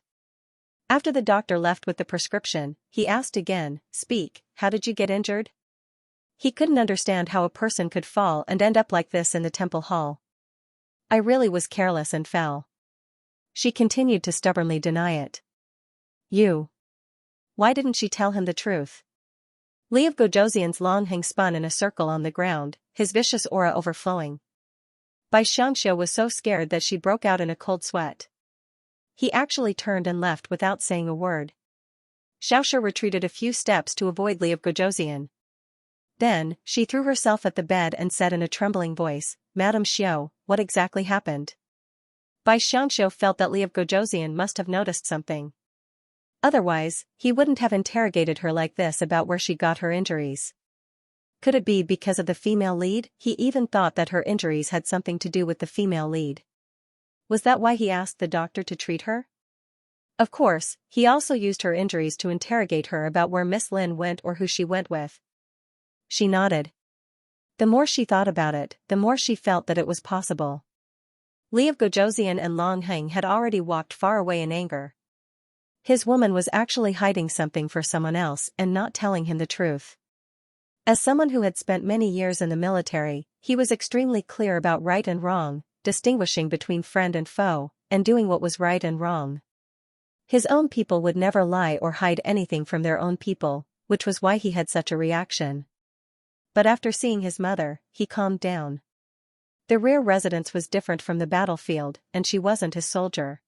After the doctor left with the prescription, he asked again, "Speak, how did you get injured?" He couldn't understand how a person could fall and end up like this in the temple hall. "I really was careless and fell." She continued to stubbornly deny it. "You." Why didn't she tell him the truth? Lev Gojoseon's Longheng spun in a circle on the ground, his vicious aura overflowing. Xianxia was so scared that she broke out in a cold sweat. He actually turned and left without saying a word. Xiaoxia retreated a few steps to avoid Lev Gojoseon. Then, she threw herself at the bed and said in a trembling voice, "Madame Xiao, what exactly happened?" Xianxia felt that Lev Gojoseon must have noticed something. Otherwise, he wouldn't have interrogated her like this about where she got her injuries. Could it be because of the female lead? He even thought that her injuries had something to do with the female lead. Was that why he asked the doctor to treat her? Of course, he also used her injuries to interrogate her about where Miss Lin went or who she went with. She nodded. The more she thought about it, the more she felt that it was possible. Lev Gojoseon and Longheng had already walked far away in anger. His woman was actually hiding something for someone else and not telling him the truth. As someone who had spent many years in the military, he was extremely clear about right and wrong, distinguishing between friend and foe, and doing what was right and wrong. His own people would never lie or hide anything from their own people, which was why he had such a reaction. But after seeing his mother, he calmed down. The rear residence was different from the battlefield, and she wasn't his soldier.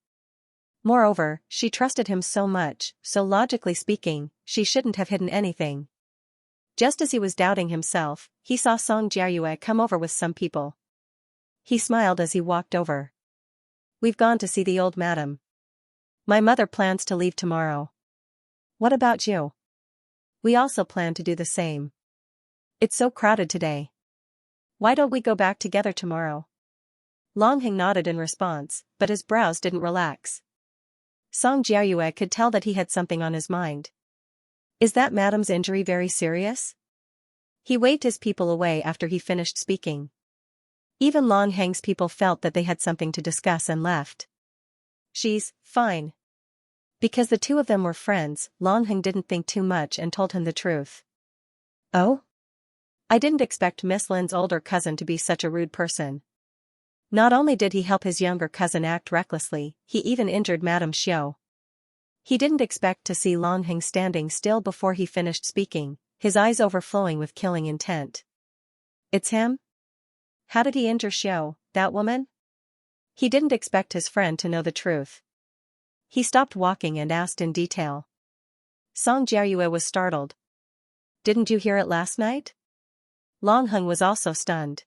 Moreover, she trusted him so much, so logically speaking, she shouldn't have hidden anything. Just as he was doubting himself, he saw Song Jiayue come over with some people. He smiled as he walked over. "We've gone to see the old madam. My mother plans to leave tomorrow. What about you?" "We also plan to do the same. It's so crowded today. Why don't we go back together tomorrow?" Longheng nodded in response, but his brows didn't relax. Song Jiayue could tell that he had something on his mind. "Is that madam's injury very serious?" He waved his people away after he finished speaking. Even Longheng's people felt that they had something to discuss and left. "She's fine." Because the two of them were friends, Longheng didn't think too much and told him the truth. "Oh? I didn't expect Miss Lin's older cousin to be such a rude person." Not only did he help his younger cousin act recklessly, he even injured Madame Xiao. He didn't expect to see Longheng standing still before he finished speaking, his eyes overflowing with killing intent. "It's him? How did he injure Xiao, that woman?" He didn't expect his friend to know the truth. He stopped walking and asked in detail. Song Jiayue was startled. "Didn't you hear it last night?" Longheng was also stunned.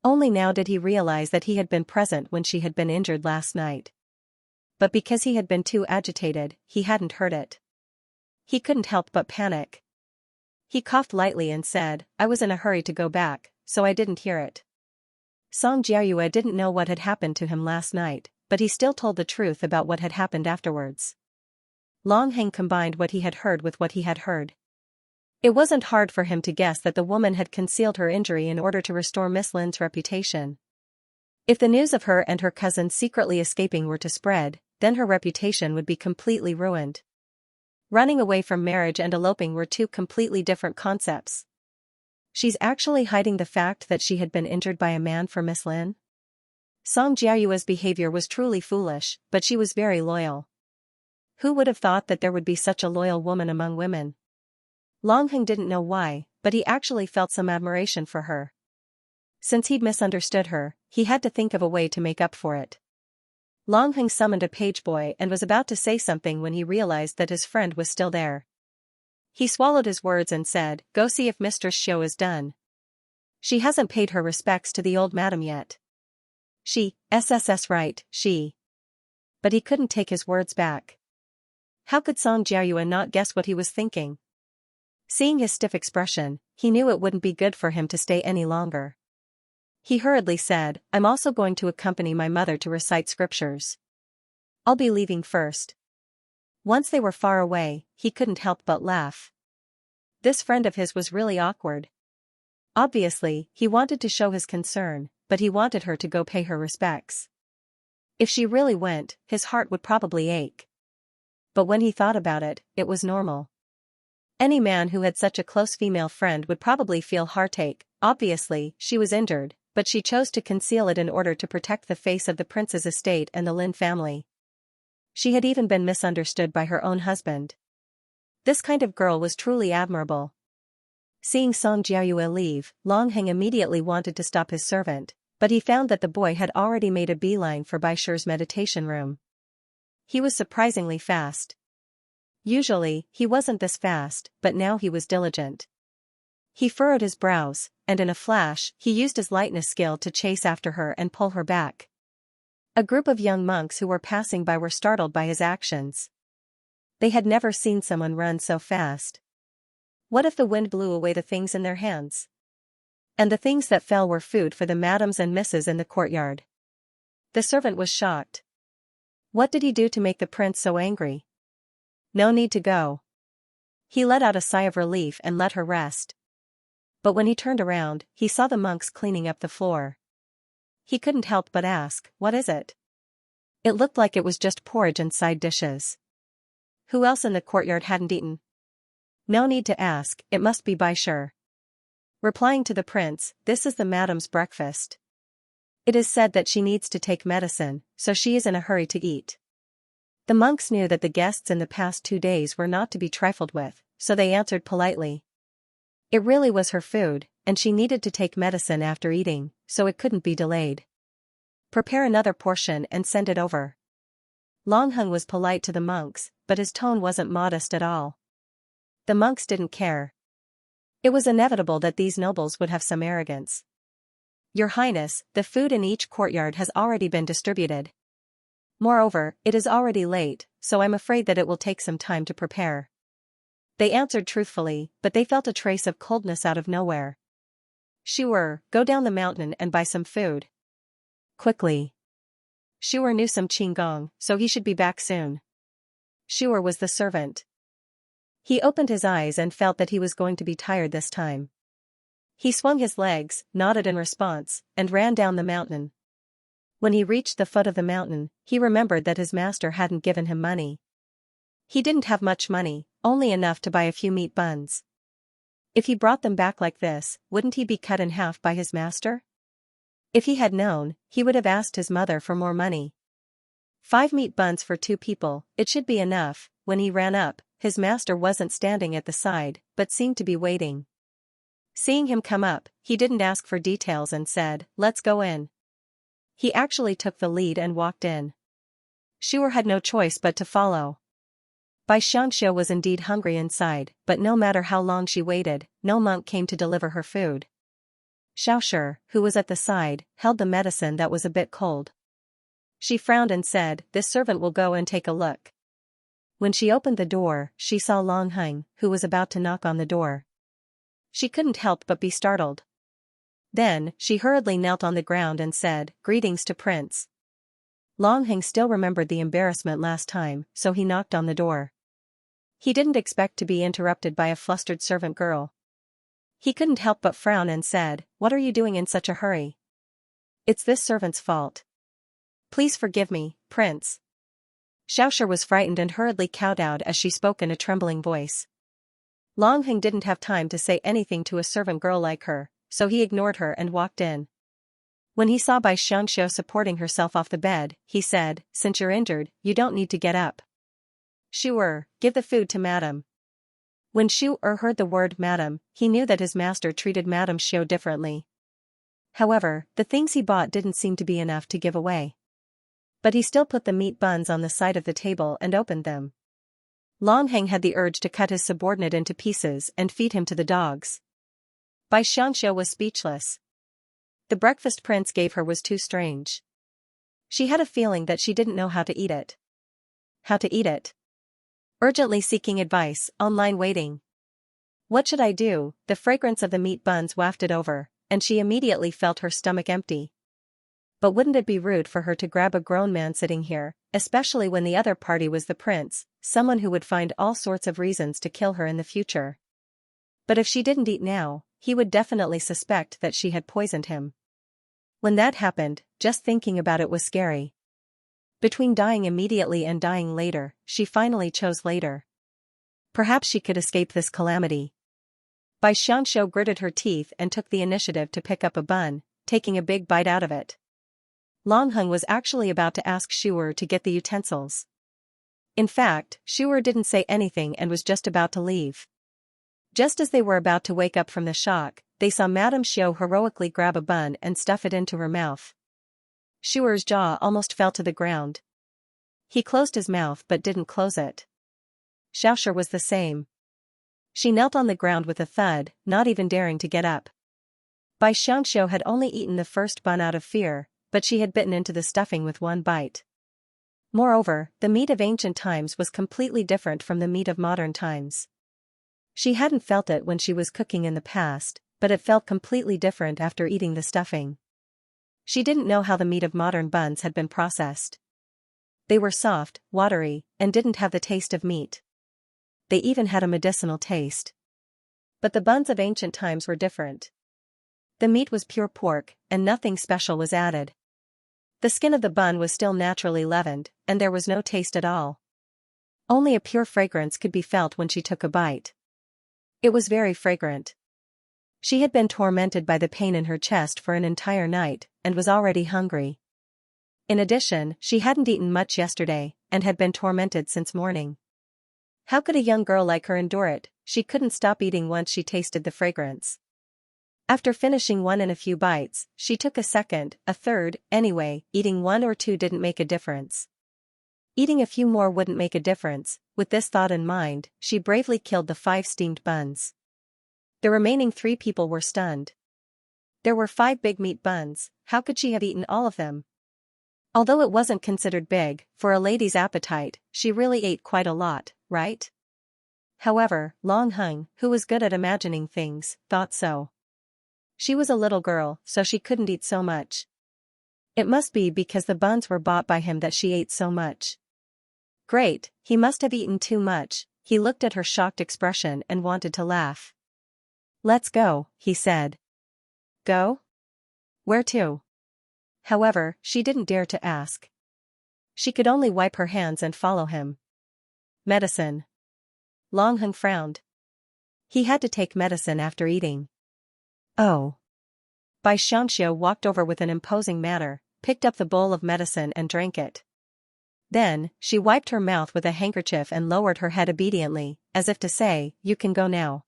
Only now did he realize that he had been present when she had been injured last night. But because he had been too agitated, he hadn't heard it. He couldn't help but panic. He coughed lightly and said, "I was in a hurry to go back, so I didn't hear it." Song Jiayue didn't know what had happened to him last night, but he still told the truth about what had happened afterwards. Longheng combined what he had heard with what he had heard. It wasn't hard for him to guess that the woman had concealed her injury in order to restore Miss Lin's reputation. If the news of her and her cousin secretly escaping were to spread, then her reputation would be completely ruined. Running away from marriage and eloping were two completely different concepts. She's actually hiding the fact that she had been injured by a man for Miss Lin? Song Jiayue's behavior was truly foolish, but she was very loyal. Who would have thought that there would be such a loyal woman among women? Longheng didn't know why, but he actually felt some admiration for her. Since he'd misunderstood her, he had to think of a way to make up for it. Longheng summoned a page boy and was about to say something when he realized that his friend was still there. He swallowed his words and said, "Go see if Mistress Xiao is done. She hasn't paid her respects to the old madam yet." SSS right, she. But he couldn't take his words back. How could Song Jiayue not guess what he was thinking? Seeing his stiff expression, he knew it wouldn't be good for him to stay any longer. He hurriedly said, "I'm also going to accompany my mother to recite scriptures. I'll be leaving first." Once they were far away, he couldn't help but laugh. This friend of his was really awkward. Obviously, he wanted to show his concern, but he wanted her to go pay her respects. If she really went, his heart would probably ache. But when he thought about it, it was normal. Any man who had such a close female friend would probably feel heartache. Obviously, she was injured, but she chose to conceal it in order to protect the face of the prince's estate and the Lin family. She had even been misunderstood by her own husband. This kind of girl was truly admirable. Seeing Song Jiayue leave, Long Heng immediately wanted to stop his servant, but he found that the boy had already made a beeline for Bai Shi's meditation room. He was surprisingly fast. Usually, he wasn't this fast, but now he was diligent. He furrowed his brows, and in a flash, he used his lightness skill to chase after her and pull her back. A group of young monks who were passing by were startled by his actions. They had never seen someone run so fast. What if the wind blew away the things in their hands? And the things that fell were food for the madams and misses in the courtyard. The servant was shocked. What did he do to make the prince so angry? No need to go. He let out a sigh of relief and let her rest. But when he turned around, he saw the monks cleaning up the floor. He couldn't help but ask, "What is it?" It looked like it was just porridge and side dishes. Who else in the courtyard hadn't eaten? No need to ask, it must be Bai Shi. Replying to the prince, "This is the madam's breakfast. It is said that she needs to take medicine, so she is in a hurry to eat." The monks knew that the guests in the past 2 days were not to be trifled with, so they answered politely. It really was her food, and she needed to take medicine after eating, so it couldn't be delayed. Prepare another portion and send it over. Long Heng was polite to the monks, but his tone wasn't modest at all. The monks didn't care. It was inevitable that these nobles would have some arrogance. "Your Highness, the food in each courtyard has already been distributed. Moreover, it is already late, so I'm afraid that it will take some time to prepare." They answered truthfully, but they felt a trace of coldness out of nowhere. "Shuer, go down the mountain and buy some food. Quickly." Shuer knew some Qinggong, so he should be back soon. Shuer was the servant. He opened his eyes and felt that he was going to be tired this time. He swung his legs, nodded in response, and ran down the mountain. When he reached the foot of the mountain, he remembered that his master hadn't given him money. He didn't have much money, only enough to buy a few meat buns. If he brought them back like this, wouldn't he be cut in half by his master? If he had known, he would have asked his mother for more money. 5 meat buns for 2 people, it should be enough. When he ran up, his master wasn't standing at the side, but seemed to be waiting. Seeing him come up, he didn't ask for details and said, "Let's go in." He actually took the lead and walked in. Shuer had no choice but to follow. Bai Xianxia was indeed hungry inside, but no matter how long she waited, no monk came to deliver her food. Xiaoshi, who was at the side, held the medicine that was a bit cold. She frowned and said, "This servant will go and take a look." When she opened the door, she saw Long Heng, who was about to knock on the door. She couldn't help but be startled. Then, she hurriedly knelt on the ground and said, "Greetings to Prince." Long Heng still remembered the embarrassment last time, so he knocked on the door. He didn't expect to be interrupted by a flustered servant girl. He couldn't help but frown and said, "What are you doing in such a hurry?" "It's this servant's fault. Please forgive me, Prince." Xiaoshi was frightened and hurriedly kowtowed as she spoke in a trembling voice. Long Heng didn't have time to say anything to a servant girl like her, so he ignored her and walked in. When he saw Bai Xianxia supporting herself off the bed, he said, "Since you're injured, you don't need to get up. Shuer, give the food to Madam." When Shuer heard the word Madam, he knew that his master treated Madam Xiu differently. However, the things he bought didn't seem to be enough to give away. But he still put the meat buns on the side of the table and opened them. Long Heng had the urge to cut his subordinate into pieces and feed him to the dogs. Bai Xianxia was speechless. The breakfast Prince gave her was too strange. She had a feeling that she didn't know how to eat it. How to eat it? Urgently seeking advice, online waiting. What should I do? The fragrance of the meat buns wafted over, and she immediately felt her stomach empty. But wouldn't it be rude for her to grab a grown man sitting here, especially when the other party was the prince, someone who would find all sorts of reasons to kill her in the future? But if she didn't eat now, he would definitely suspect that she had poisoned him. When that happened, just thinking about it was scary. Between dying immediately and dying later, she finally chose later. Perhaps she could escape this calamity. Bai Xianxia gritted her teeth and took the initiative to pick up a bun, taking a big bite out of it. Longheng was actually about to ask Shu'er to get the utensils. In fact, Shu'er didn't say anything and was just about to leave. Just as they were about to wake up from the shock, they saw Madame Xiao heroically grab a bun and stuff it into her mouth. Shu'er's jaw almost fell to the ground. He closed his mouth but didn't close it. Xiaoxia was the same. She knelt on the ground with a thud, not even daring to get up. Bai Xianxia had only eaten the first bun out of fear, but she had bitten into the stuffing with one bite. Moreover, the meat of ancient times was completely different from the meat of modern times. She hadn't felt it when she was cooking in the past, but it felt completely different after eating the stuffing. She didn't know how the meat of modern buns had been processed. They were soft, watery, and didn't have the taste of meat. They even had a medicinal taste. But the buns of ancient times were different. The meat was pure pork, and nothing special was added. The skin of the bun was still naturally leavened, and there was no taste at all. Only a pure fragrance could be felt when she took a bite. It was very fragrant. She had been tormented by the pain in her chest for an entire night, and was already hungry. In addition, she hadn't eaten much yesterday, and had been tormented since morning. How could a young girl like her endure it? She couldn't stop eating once she tasted the fragrance. After finishing one in a few bites, she took a second, a third. Anyway, eating one or two didn't make a difference. Eating a few more wouldn't make a difference. With this thought in mind, she bravely killed the 5 steamed buns. The remaining 3 people were stunned. There were 5 big meat buns. How could she have eaten all of them? Although it wasn't considered big, for a lady's appetite, she really ate quite a lot, right? However, Longheng, who was good at imagining things, thought so. She was a little girl, so she couldn't eat so much. It must be because the buns were bought by him that she ate so much. Great, he must have eaten too much. He looked at her shocked expression and wanted to laugh. "Let's go," he said. "Go? Where to?" However, she didn't dare to ask. She could only wipe her hands and follow him. Medicine. Longheng frowned. He had to take medicine after eating. Oh. Bai Xianxia walked over with an imposing manner, picked up the bowl of medicine and drank it. Then, she wiped her mouth with a handkerchief and lowered her head obediently, as if to say, "You can go now."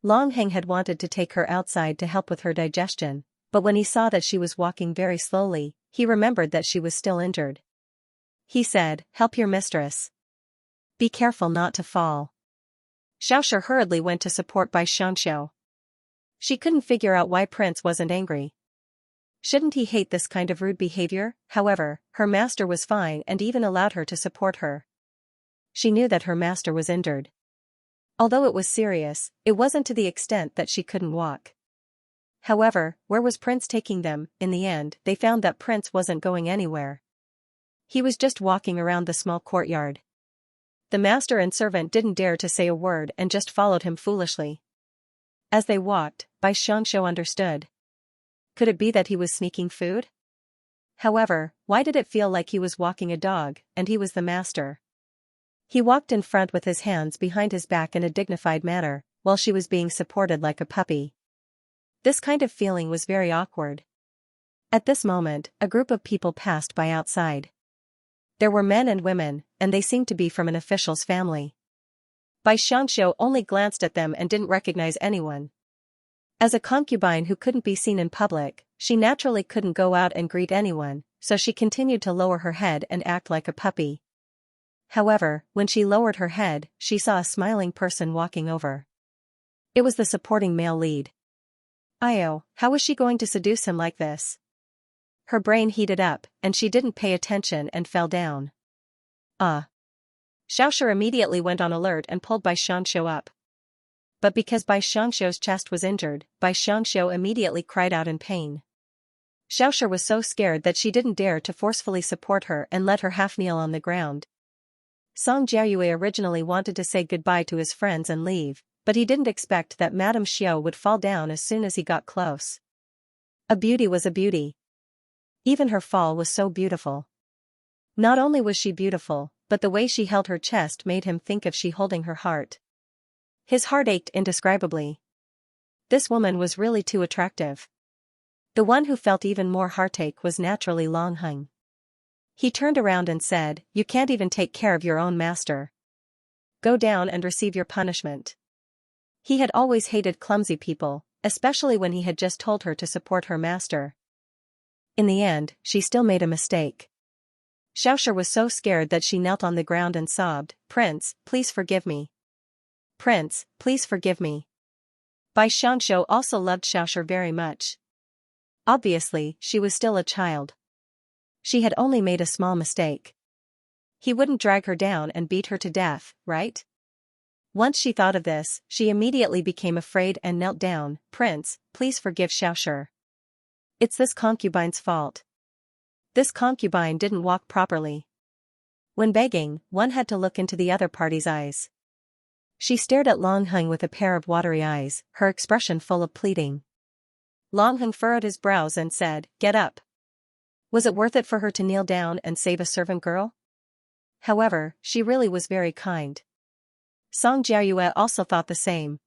Longheng had wanted to take her outside to help with her digestion, but when he saw that she was walking very slowly, he remembered that she was still injured. He said, "Help your mistress. Be careful not to fall." Xiaoxia hurriedly went to support Bai Xianxia. She couldn't figure out why Prince wasn't angry. Shouldn't he hate this kind of rude behavior? However, her master was fine and even allowed her to support her. She knew that her master was injured. Although it was serious, it wasn't to the extent that she couldn't walk. However, where was Prince taking them? In the end, they found that Prince wasn't going anywhere. He was just walking around the small courtyard. The master and servant didn't dare to say a word and just followed him foolishly. As they walked, Bai Xianxia understood. Could it be that he was sneaking food? However, why did it feel like he was walking a dog, and he was the master? He walked in front with his hands behind his back in a dignified manner, while she was being supported like a puppy. This kind of feeling was very awkward. At this moment, a group of people passed by outside. There were men and women, and they seemed to be from an official's family. Bai Xianxia only glanced at them and didn't recognize anyone. As a concubine who couldn't be seen in public, she naturally couldn't go out and greet anyone, so she continued to lower her head and act like a puppy. However, when she lowered her head, she saw a smiling person walking over. It was the supporting male lead. Io, how was she going to seduce him like this? Her brain heated up, and she didn't pay attention and fell down. Xiaoxia immediately went on alert and pulled Bai Xianxia up. But because Bai Xianxia's chest was injured, Bai Xianxia immediately cried out in pain. Xiaoxia was so scared that she didn't dare to forcefully support her and let her half kneel on the ground. Song Jiayue originally wanted to say goodbye to his friends and leave, But he didn't expect that Madame Xiao would fall down as soon as he got close. A beauty was a beauty. Even her fall was so beautiful. Not only was she beautiful, but the way she held her chest made him think of she holding her heart. His heart ached indescribably. This woman was really too attractive. The one who felt even more heartache was naturally Long Heng. He turned around and said, "You can't even take care of your own master. Go down and receive your punishment." He had always hated clumsy people, especially when he had just told her to support her master. In the end, she still made a mistake. Xianxia was so scared that she knelt on the ground and sobbed, "Prince, please forgive me. Prince, please forgive me." Bai Xianxiu also loved Xianxia very much. Obviously, she was still a child. She had only made a small mistake. He wouldn't drag her down and beat her to death, right? Once she thought of this, she immediately became afraid and knelt down. "Prince, please forgive Xianxia. It's this concubine's fault. This concubine didn't walk properly." When begging, one had to look into the other party's eyes. She stared at Long Heng with a pair of watery eyes, her expression full of pleading. Long Heng furrowed his brows and said, "Get up." Was it worth it for her to kneel down and save a servant girl? However, she really was very kind. Song Jiayue also thought the same.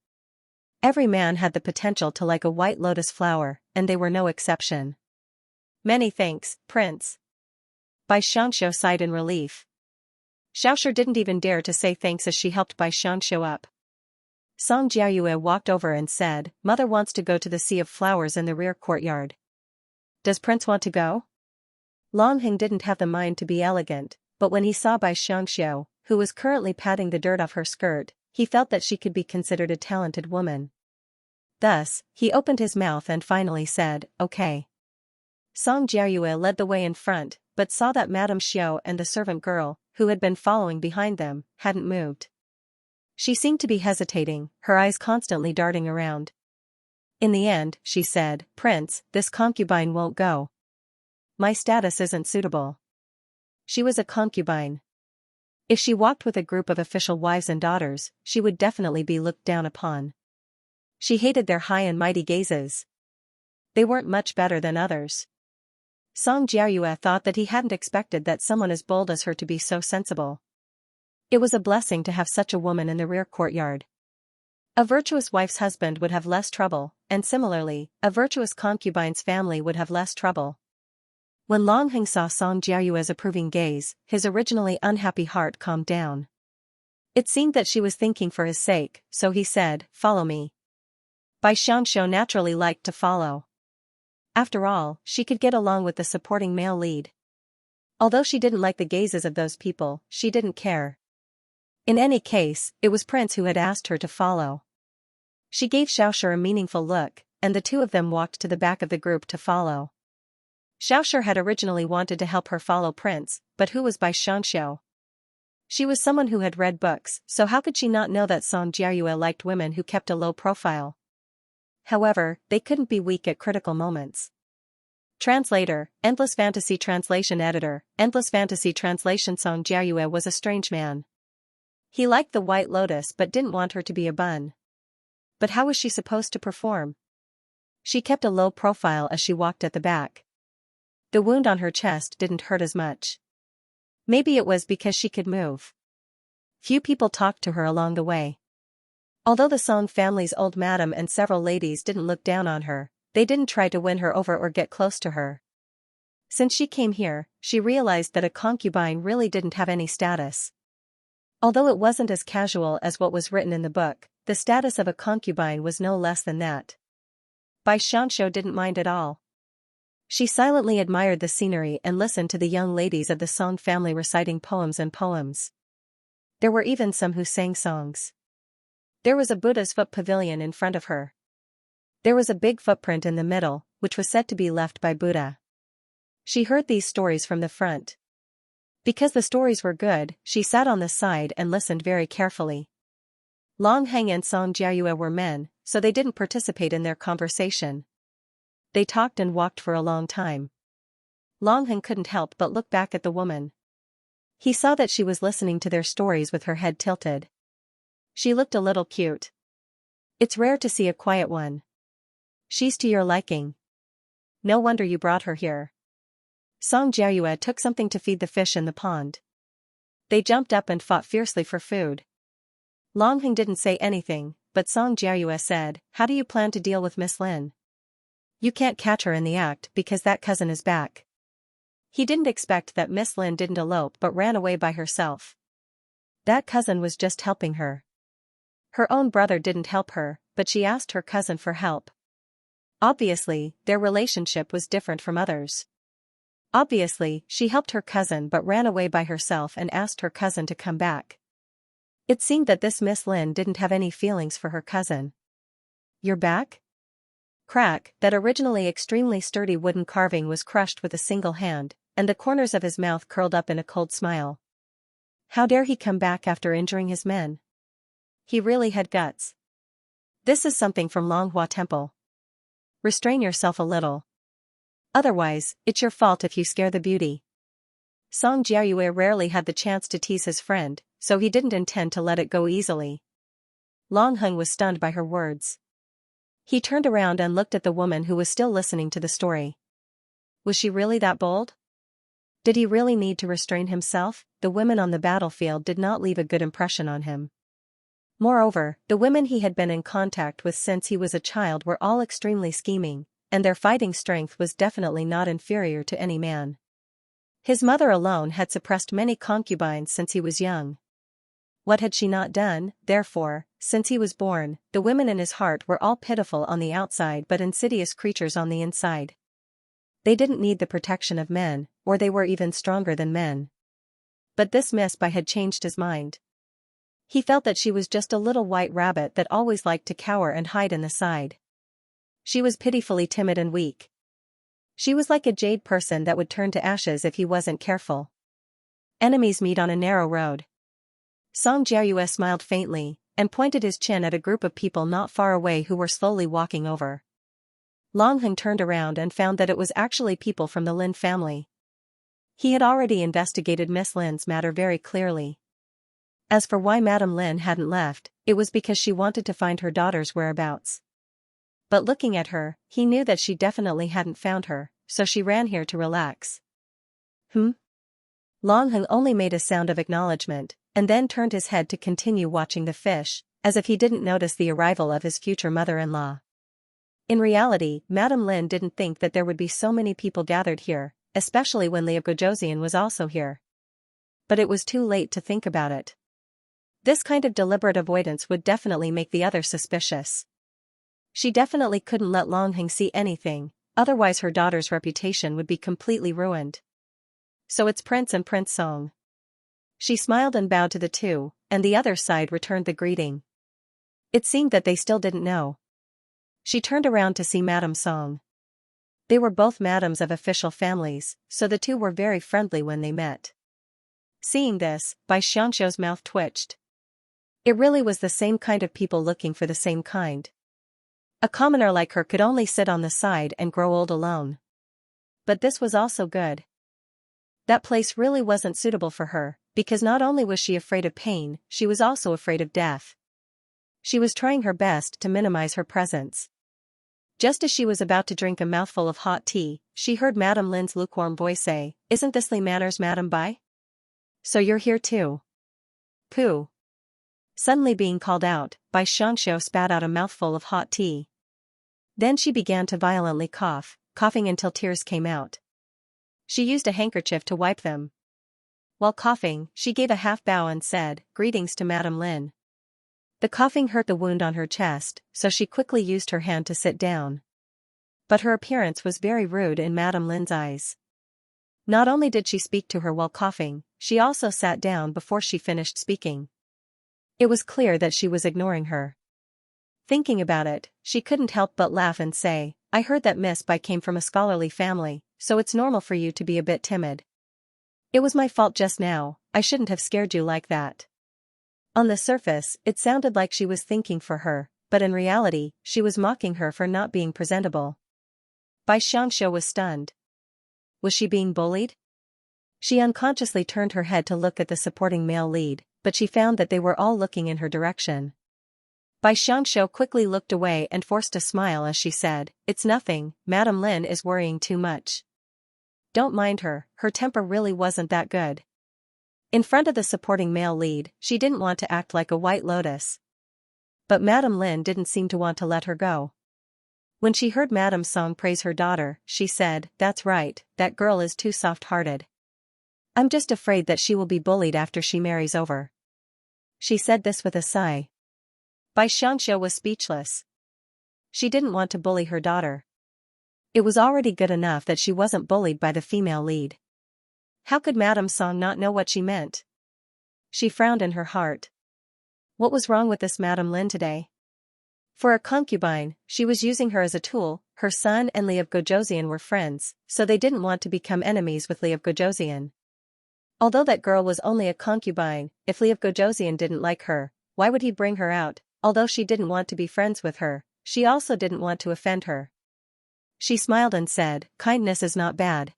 Every man had the potential to like a white lotus flower, and they were no exception. "Many thanks, Prince." Bai Xianxiu sighed in relief. Xiaoshi didn't even dare to say thanks as she helped Bai Xianxiu up. Song Jiayue walked over and said, "Mother wants to go to the Sea of Flowers in the rear courtyard. Does Prince want to go?" Long Heng didn't have the mind to be elegant, but when he saw Bai Xianxiu, who was currently patting the dirt off her skirt, he felt that she could be considered a talented woman. Thus, he opened his mouth and finally said, "Okay." Song Jiayue led the way in front, but saw that Madame Xiao and the servant girl, who had been following behind them, hadn't moved. She seemed to be hesitating, her eyes constantly darting around. In the end, she said, "Prince, this concubine won't go. My status isn't suitable." She was a concubine. If she walked with a group of official wives and daughters, she would definitely be looked down upon. She hated their high and mighty gazes. They weren't much better than others. Song Jiayue thought that he hadn't expected that someone as bold as her to be so sensible. It was a blessing to have such a woman in the rear courtyard. A virtuous wife's husband would have less trouble, and similarly, a virtuous concubine's family would have less trouble. When Long Heng saw Song Jiayue's approving gaze, his originally unhappy heart calmed down. It seemed that she was thinking for his sake, so he said, "Follow me." Bai Xianxiu naturally liked to follow. After all, she could get along with the supporting male lead. Although she didn't like the gazes of those people, she didn't care. In any case, it was Prince who had asked her to follow. She gave Xiaoshi a meaningful look, and the two of them walked to the back of the group to follow. Xiaoshi had originally wanted to help her follow Prince, but who was Bai Xianxiu? She was someone who had read books, so how could she not know that Song Jiayue liked women who kept a low profile? However, they couldn't be weak at critical moments. Translator, Endless Fantasy Translation Editor, Endless Fantasy Translation. Song Jiayue was a strange man. He liked the White Lotus but didn't want her to be a bun. But how was she supposed to perform? She kept a low profile as she walked at the back. The wound on her chest didn't hurt as much. Maybe it was because she could move. Few people talked to her along the way. Although the Song family's old madam and several ladies didn't look down on her, they didn't try to win her over or get close to her. Since she came here, she realized that a concubine really didn't have any status. Although it wasn't as casual as what was written in the book, the status of a concubine was no less than that. Bai Xianxiu didn't mind at all. She silently admired the scenery and listened to the young ladies of the Song family reciting poems and poems. There were even some who sang songs. There was a Buddha's foot pavilion in front of her. There was a big footprint in the middle, which was said to be left by Buddha. She heard these stories from the front. Because the stories were good, she sat on the side and listened very carefully. Long Heng and Song Jiayue were men, so they didn't participate in their conversation. They talked and walked for a long time. Long Heng couldn't help but look back at the woman. He saw that she was listening to their stories with her head tilted. She looked a little cute. It's rare to see a quiet one. She's to your liking. No wonder you brought her here. Song Jiayue took something to feed the fish in the pond. They jumped up and fought fiercely for food. Long Heng didn't say anything, but Song Jiayue said, "How do you plan to deal with Miss Lin? You can't catch her in the act because that cousin is back." He didn't expect that Miss Lin didn't elope but ran away by herself. That cousin was just helping her. Her own brother didn't help her, but she asked her cousin for help. Obviously, their relationship was different from others. Obviously, she helped her cousin but ran away by herself and asked her cousin to come back. It seemed that this Miss Lin didn't have any feelings for her cousin. "You're back?" Crack, that originally extremely sturdy wooden carving was crushed with a single hand, and the corners of his mouth curled up in a cold smile. How dare he come back after injuring his men? He really had guts. This is something from Longhua Temple. Restrain yourself a little. Otherwise, it's your fault if you scare the beauty. Song Jiayue rarely had the chance to tease his friend, so he didn't intend to let it go easily. Long Heng was stunned by her words. He turned around and looked at the woman who was still listening to the story. Was she really that bold? Did he really need to restrain himself? The women on the battlefield did not leave a good impression on him. Moreover, the women he had been in contact with since he was a child were all extremely scheming, and their fighting strength was definitely not inferior to any man. His mother alone had suppressed many concubines since he was young. What had she not done? Therefore, since he was born, the women in his heart were all pitiful on the outside but insidious creatures on the inside. They didn't need the protection of men, or they were even stronger than men. But this Miss Bai had changed his mind. He felt that she was just a little white rabbit that always liked to cower and hide in the side. She was pitifully timid and weak. She was like a jade person that would turn to ashes if he wasn't careful. Enemies meet on a narrow road. Song Jiayue smiled faintly, and pointed his chin at a group of people not far away who were slowly walking over. Long Heng turned around and found that it was actually people from the Lin family. He had already investigated Miss Lin's matter very clearly. As for why Madame Lin hadn't left, it was because she wanted to find her daughter's whereabouts. But looking at her, he knew that she definitely hadn't found her, so she ran here to relax. Long Heng only made a sound of acknowledgement, and then turned his head to continue watching the fish, as if he didn't notice the arrival of his future mother-in-law. In reality, Madame Lin didn't think that there would be so many people gathered here, especially when Liu Gojosian was also here. But it was too late to think about it. This kind of deliberate avoidance would definitely make the other suspicious. She definitely couldn't let Long Heng see anything, otherwise her daughter's reputation would be completely ruined. So it's Prince and Prince Song. She smiled and bowed to the two, and the other side returned the greeting. It seemed that they still didn't know. She turned around to see Madame Song. They were both madams of official families, so the two were very friendly when they met. Seeing this, Bai Xianxia's mouth twitched. It really was the same kind of people looking for the same kind. A commoner like her could only sit on the side and grow old alone. But this was also good. That place really wasn't suitable for her, because not only was she afraid of pain, she was also afraid of death. She was trying her best to minimize her presence. Just as she was about to drink a mouthful of hot tea, she heard Madame Lin's lukewarm voice say, "Isn't this Li Manners, Madame Bai? So you're here too?" Pooh. Suddenly being called out, Bai Xianxia spat out a mouthful of hot tea. Then she began to violently cough, coughing until tears came out. She used a handkerchief to wipe them. While coughing, she gave a half bow and said, "Greetings to Madame Lin." The coughing hurt the wound on her chest, so she quickly used her hand to sit down. But her appearance was very rude in Madame Lin's eyes. Not only did she speak to her while coughing, she also sat down before she finished speaking. It was clear that she was ignoring her. Thinking about it, she couldn't help but laugh and say, "I heard that Miss Bai came from a scholarly family, so it's normal for you to be a bit timid. It was my fault just now, I shouldn't have scared you like that." On the surface, it sounded like she was thinking for her, but in reality, she was mocking her for not being presentable. Bai Xianxia was stunned. Was she being bullied? She unconsciously turned her head to look at the supporting male lead, but she found that they were all looking in her direction. Bai Xianxia quickly looked away and forced a smile as she said, "It's nothing, Madam Lin is worrying too much. Don't mind her, her temper really wasn't that good." In front of the supporting male lead, she didn't want to act like a white lotus. But Madam Lin didn't seem to want to let her go. When she heard Madame Song praise her daughter, she said, "That's right, that girl is too soft-hearted. I'm just afraid that she will be bullied after she marries over." She said this with a sigh. Bai Xianxia was speechless. She didn't want to bully her daughter. It was already good enough that she wasn't bullied by the female lead. How could Madame Song not know what she meant? She frowned in her heart. What was wrong with this Madame Lin today? For a concubine, she was using her as a tool. Her son and Li of Gojoseon were friends, so they didn't want to become enemies with Li of Gojoseon. Although that girl was only a concubine, if Li of Gojoseon didn't like her, why would he bring her out? Although she didn't want to be friends with her, she also didn't want to offend her. She smiled and said, "Kindness is not bad."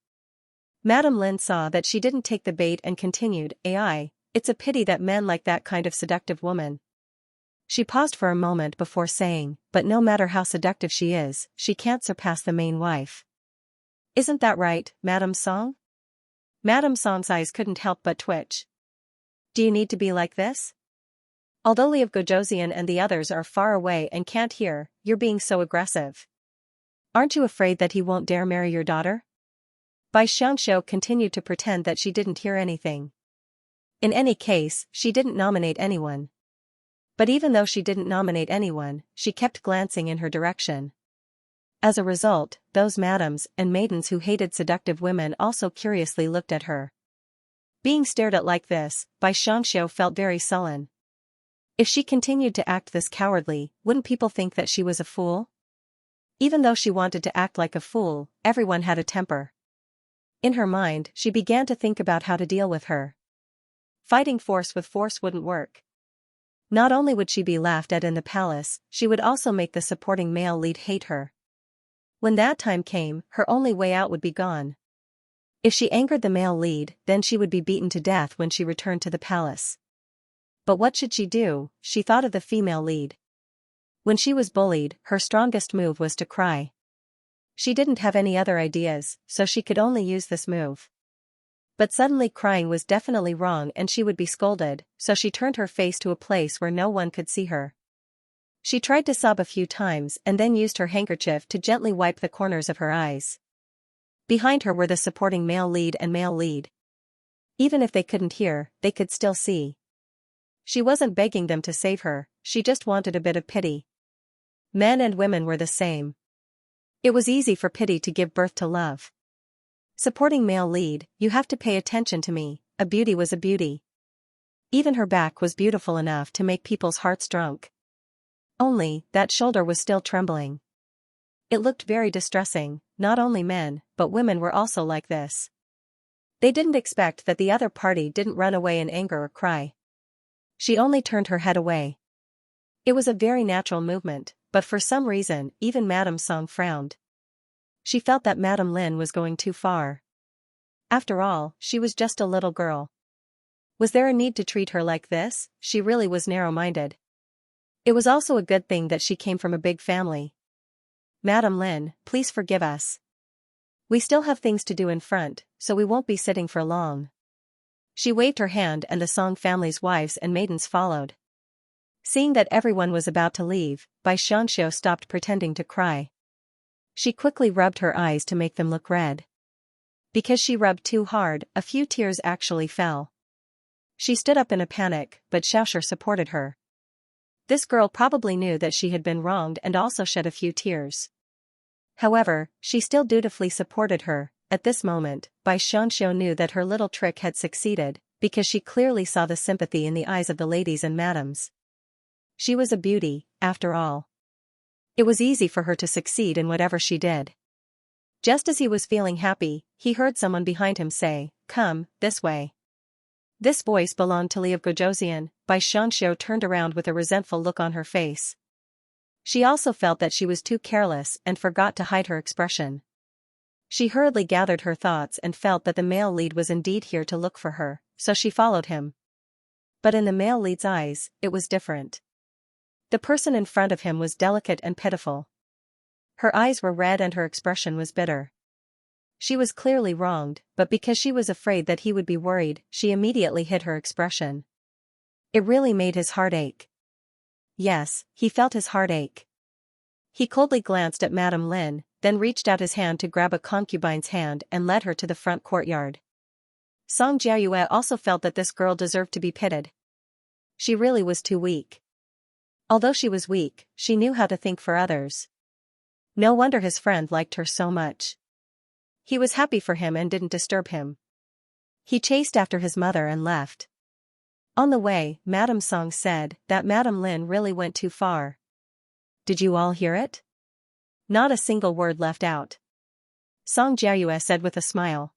Madame Lin saw that she didn't take the bait and continued, "It's a pity that men like that kind of seductive woman." She paused for a moment before saying, "But no matter how seductive she is, she can't surpass the main wife. Isn't that right, Madame Song?" Madame Song's eyes couldn't help but twitch. "Do you need to be like this? Although Li of Gojoseon and the others are far away and can't hear, you're being so aggressive. Aren't you afraid that he won't dare marry your daughter?" Bai Xianxia continued to pretend that she didn't hear anything. In any case, she didn't nominate anyone. But even though she didn't nominate anyone, she kept glancing in her direction. As a result, those madams and maidens who hated seductive women also curiously looked at her. Being stared at like this, Bai Xianxia felt very sullen. If she continued to act this cowardly, wouldn't people think that she was a fool? Even though she wanted to act like a fool, everyone had a temper. In her mind, she began to think about how to deal with her. Fighting force with force wouldn't work. Not only would she be laughed at in the palace, she would also make the supporting male lead hate her. When that time came, her only way out would be gone. If she angered the male lead, then she would be beaten to death when she returned to the palace. But what should she do? She thought of the female lead. When she was bullied, her strongest move was to cry. She didn't have any other ideas, so she could only use this move. But suddenly crying was definitely wrong and she would be scolded, so she turned her face to a place where no one could see her. She tried to sob a few times and then used her handkerchief to gently wipe the corners of her eyes. Behind her were the supporting male lead and male lead. Even if they couldn't hear, they could still see. She wasn't begging them to save her, she just wanted a bit of pity. Men and women were the same. It was easy for pity to give birth to love. Supporting male lead, you have to pay attention to me, a beauty was a beauty. Even her back was beautiful enough to make people's hearts drunk. Only, that shoulder was still trembling. It looked very distressing. Not only men, but women were also like this. They didn't expect that the other party didn't run away in anger or cry. She only turned her head away. It was a very natural movement, but for some reason, even Madame Song frowned. She felt that Madame Lin was going too far. After all, she was just a little girl. Was there a need to treat her like this? She really was narrow-minded. It was also a good thing that she came from a big family. "Madame Lin, please forgive us. We still have things to do in front, so we won't be sitting for long." She waved her hand and the Song family's wives and maidens followed. Seeing that everyone was about to leave, Bai Xianxia stopped pretending to cry. She quickly rubbed her eyes to make them look red. Because she rubbed too hard, a few tears actually fell. She stood up in a panic, but Xiaoxia supported her. This girl probably knew that she had been wronged and also shed a few tears. However, she still dutifully supported her. At this moment, Bai Xianxia knew that her little trick had succeeded, because she clearly saw the sympathy in the eyes of the ladies and madams. She was a beauty, after all. It was easy for her to succeed in whatever she did. Just as he was feeling happy, he heard someone behind him say, "Come, this way." This voice belonged to Li of Gojoseon. Bai Xianxia turned around with a resentful look on her face. She also felt that she was too careless and forgot to hide her expression. She hurriedly gathered her thoughts and felt that the male lead was indeed here to look for her, so she followed him. But in the male lead's eyes, it was different. The person in front of him was delicate and pitiful. Her eyes were red and her expression was bitter. She was clearly wronged, but because she was afraid that he would be worried, she immediately hid her expression. It really made his heart ache. Yes, he felt his heart ache. He coldly glanced at Madame Lin, then reached out his hand to grab a concubine's hand and led her to the front courtyard. Song Jiayue also felt that this girl deserved to be pitied. She really was too weak. Although she was weak, she knew how to think for others. No wonder his friend liked her so much. He was happy for him and didn't disturb him. He chased after his mother and left. On the way, Madame Song said that Madame Lin really went too far. Did you all hear it? Not a single word left out. Song Jiayue said with a smile.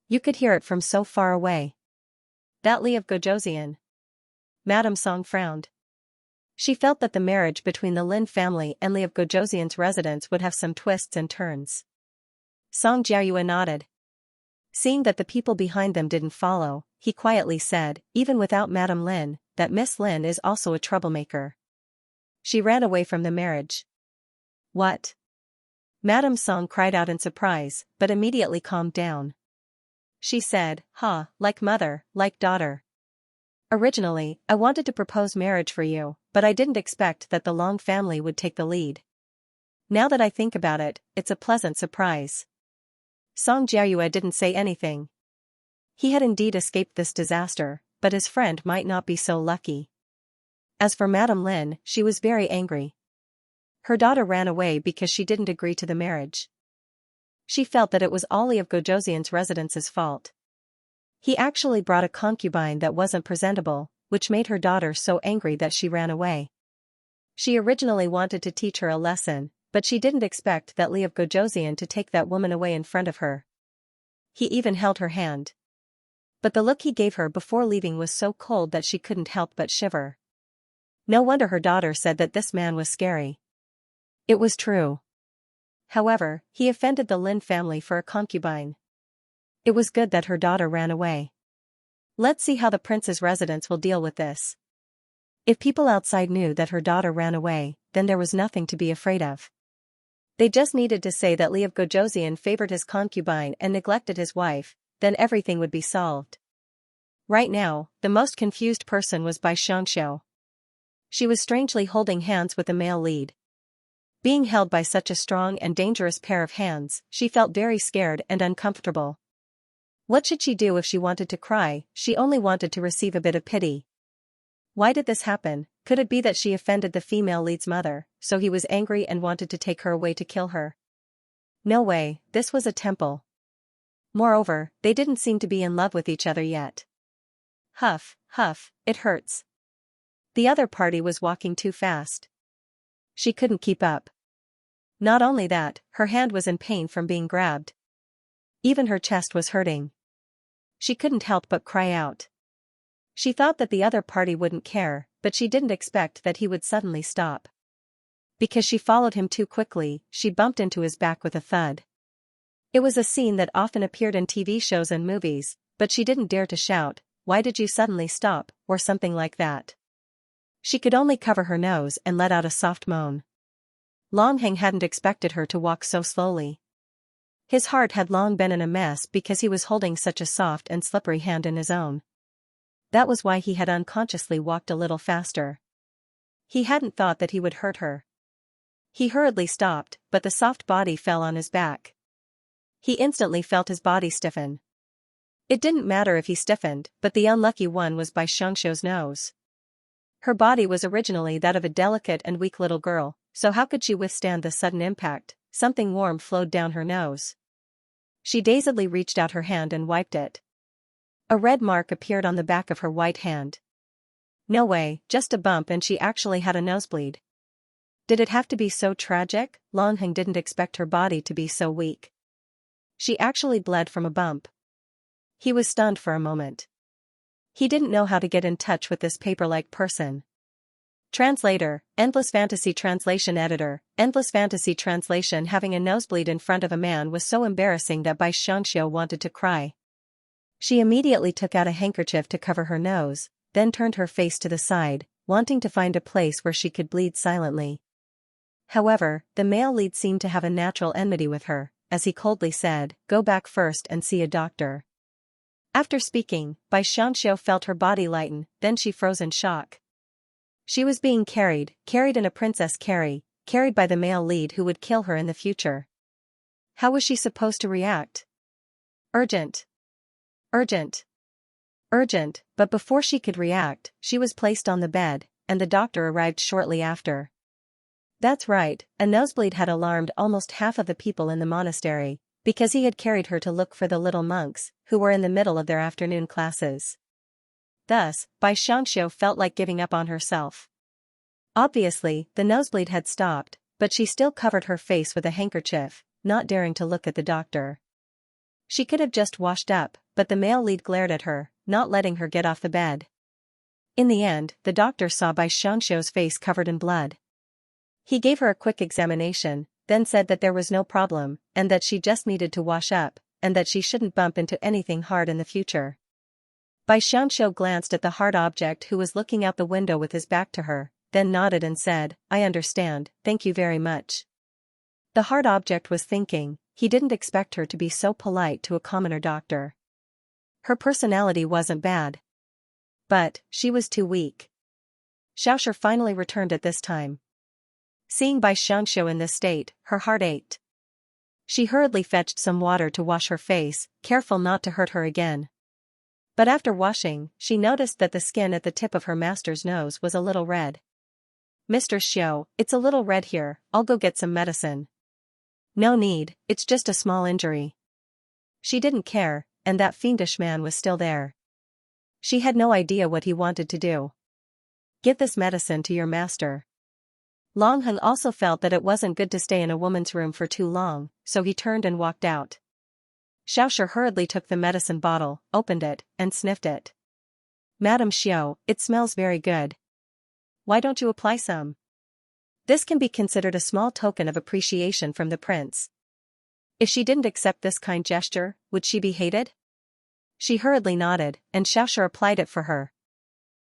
You could hear it from so far away. That Li of Gojoseon. Madame Song frowned. She felt that the marriage between the Lin family and Li of Gojoseon's residence would have some twists and turns. Song Jiayue nodded. Seeing that the people behind them didn't follow, he quietly said, even without Madame Lin, that Miss Lin is also a troublemaker. She ran away from the marriage. What? Madame Song cried out in surprise, but immediately calmed down. She said, like mother, like daughter. Originally, I wanted to propose marriage for you, but I didn't expect that the Long family would take the lead. Now that I think about it, it's a pleasant surprise. Song Jiayue didn't say anything. He had indeed escaped this disaster, but his friend might not be so lucky. As for Madame Lin, she was very angry. Her daughter ran away because she didn't agree to the marriage. She felt that it was Li of Gojoseon's residence's fault. He actually brought a concubine that wasn't presentable, which made her daughter so angry that she ran away. She originally wanted to teach her a lesson, but she didn't expect that Li of Gojoseon to take that woman away in front of her. He even held her hand. But the look he gave her before leaving was so cold that she couldn't help but shiver. No wonder her daughter said that this man was scary. It was true. However, he offended the Lin family for a concubine. It was good that her daughter ran away. Let's see how the prince's residence will deal with this. If people outside knew that her daughter ran away, then there was nothing to be afraid of. They just needed to say that Li of Gojoseon favored his concubine and neglected his wife, then everything would be solved. Right now, the most confused person was by Xianxia. She was strangely holding hands with the male lead. Being held by such a strong and dangerous pair of hands, she felt very scared and uncomfortable. What should she do if she wanted to cry? She only wanted to receive a bit of pity. Why did this happen? Could it be that she offended the female lead's mother, so he was angry and wanted to take her away to kill her? No way, this was a temple. Moreover, they didn't seem to be in love with each other yet. Huff, huff, it hurts. The other party was walking too fast. She couldn't keep up. Not only that, her hand was in pain from being grabbed. Even her chest was hurting. She couldn't help but cry out. She thought that the other party wouldn't care, but she didn't expect that he would suddenly stop. Because she followed him too quickly, she bumped into his back with a thud. It was a scene that often appeared in TV shows and movies, but she didn't dare to shout, "Why did you suddenly stop?" or something like that. She could only cover her nose and let out a soft moan. Longheng hadn't expected her to walk so slowly. His heart had long been in a mess because he was holding such a soft and slippery hand in his own. That was why he had unconsciously walked a little faster. He hadn't thought that he would hurt her. He hurriedly stopped, but the soft body fell on his back. He instantly felt his body stiffen. It didn't matter if he stiffened, but the unlucky one was by Xianxia's nose. Her body was originally that of a delicate and weak little girl, so how could she withstand the sudden impact? Something warm flowed down her nose. She dazedly reached out her hand and wiped it. A red mark appeared on the back of her white hand. No way, just a bump and she actually had a nosebleed. Did it have to be so tragic? Longheng didn't expect her body to be so weak. She actually bled from a bump. He was stunned for a moment. He didn't know how to get in touch with this paper-like person. Translator, Endless Fantasy Translation Editor. Endless Fantasy Translation. Having a nosebleed in front of a man was so embarrassing that Bai Xianxia wanted to cry. She immediately took out a handkerchief to cover her nose, then turned her face to the side, wanting to find a place where she could bleed silently. However, the male lead seemed to have a natural enmity with her, as he coldly said, "Go back first and see a doctor." After speaking, Xianxia felt her body lighten, then she froze in shock. She was being carried in a princess carry, carried by the male lead who would kill her in the future. How was she supposed to react? Urgent. Urgent. Urgent, but before she could react, she was placed on the bed, and the doctor arrived shortly after. That's right, a nosebleed had alarmed almost half of the people in the monastery, because he had carried her to look for the little monks, who were in the middle of their afternoon classes. Thus, Xianxia felt like giving up on herself. Obviously, the nosebleed had stopped, but she still covered her face with a handkerchief, not daring to look at the doctor. She could have just washed up, but the male lead glared at her, not letting her get off the bed. In the end, the doctor saw Xianxia's face covered in blood. He gave her a quick examination, then said that there was no problem, and that she just needed to wash up, and that she shouldn't bump into anything hard in the future. Xianxia glanced at the hard object who was looking out the window with his back to her, then nodded and said, "I understand, thank you very much." The hard object was thinking, he didn't expect her to be so polite to a commoner doctor. Her personality wasn't bad. But, she was too weak. Xiaoshi finally returned at this time. Seeing Xianxia in this state, her heart ached. She hurriedly fetched some water to wash her face, careful not to hurt her again. But after washing, she noticed that the skin at the tip of her master's nose was a little red. "Mr. Xiao, it's a little red here, I'll go get some medicine." "No need, it's just a small injury." She didn't care, and that fiendish man was still there. She had no idea what he wanted to do. "Give this medicine to your master." Long Heng also felt that it wasn't good to stay in a woman's room for too long, so he turned and walked out. Xiaoshi hurriedly took the medicine bottle, opened it, and sniffed it. "Madam Xiao, it smells very good. Why don't you apply some?" This can be considered a small token of appreciation from the prince. If she didn't accept this kind gesture, would she be hated? She hurriedly nodded, and Xiaoshi applied it for her.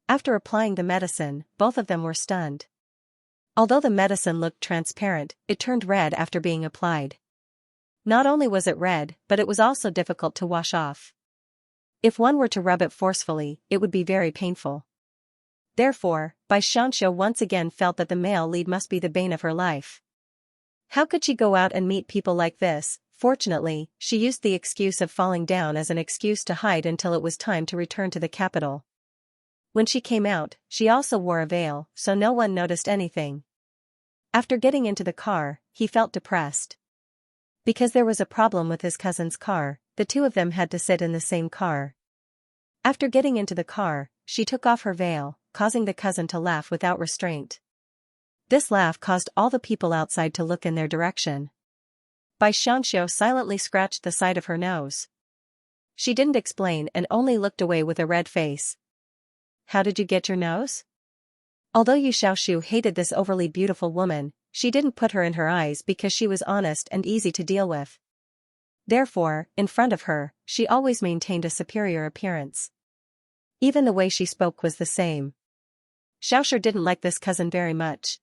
After applying the medicine, both of them were stunned. Although the medicine looked transparent, it turned red after being applied. Not only was it red, but it was also difficult to wash off. If one were to rub it forcefully, it would be very painful. Therefore, Xianxia once again felt that the male lead must be the bane of her life. How could she go out and meet people like this? Fortunately, she used the excuse of falling down as an excuse to hide until it was time to return to the capital. When she came out, she also wore a veil, so no one noticed anything. After getting into the car, he felt depressed. Because there was a problem with his cousin's car, the two of them had to sit in the same car. After getting into the car, she took off her veil, causing the cousin to laugh without restraint. This laugh caused all the people outside to look in their direction. Xianxia silently scratched the side of her nose. She didn't explain and only looked away with a red face. "How did you get your nose?" Although Yu Xiaoshu hated this overly beautiful woman, she didn't put her in her eyes because she was honest and easy to deal with. Therefore, in front of her, she always maintained a superior appearance. Even the way she spoke was the same. Xiaoshi didn't like this cousin very much.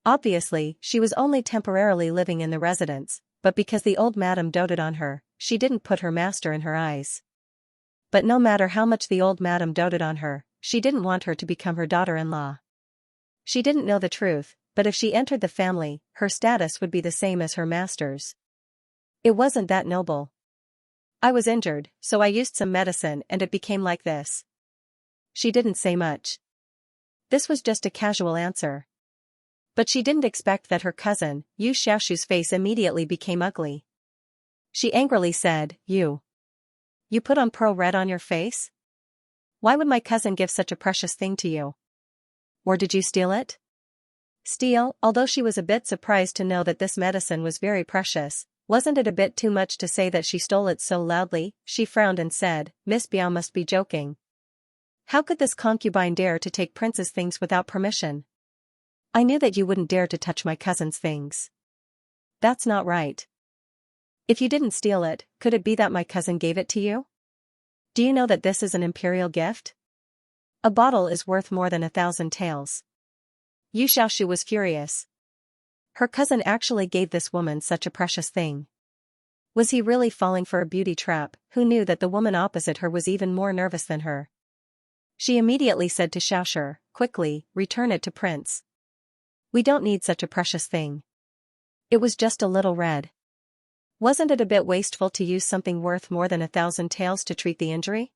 Obviously, she was only temporarily living in the residence, but because the old madam doted on her, she didn't put her master in her eyes. But no matter how much the old madam doted on her, she didn't want her to become her daughter-in-law. She didn't know the truth, but if she entered the family, her status would be the same as her master's. It wasn't that noble. "I was injured, so I used some medicine and it became like this." She didn't say much. This was just a casual answer. But she didn't expect that her cousin, Yu Xiaoshu's face immediately became ugly. She angrily said, You put on pearl red on your face? Why would my cousin give such a precious thing to you? Or did you steal it?" Steal, although she was a bit surprised to know that this medicine was very precious, wasn't it a bit too much to say that she stole it so loudly? She frowned and said, "Miss Biao must be joking. How could this concubine dare to take prince's things without permission? I knew that you wouldn't dare to touch my cousin's things. That's not right. If you didn't steal it, could it be that my cousin gave it to you? Do you know that this is an imperial gift? A bottle is worth more than 1,000 taels. Yu Xiaoshu was furious. Her cousin actually gave this woman such a precious thing. Was he really falling for a beauty trap? Who knew that the woman opposite her was even more nervous than her? She immediately said to Xiaoshi, quickly, return it to Prince. We don't need such a precious thing. It was just a little red. Wasn't it a bit wasteful to use something worth more than 1,000 taels to treat the injury?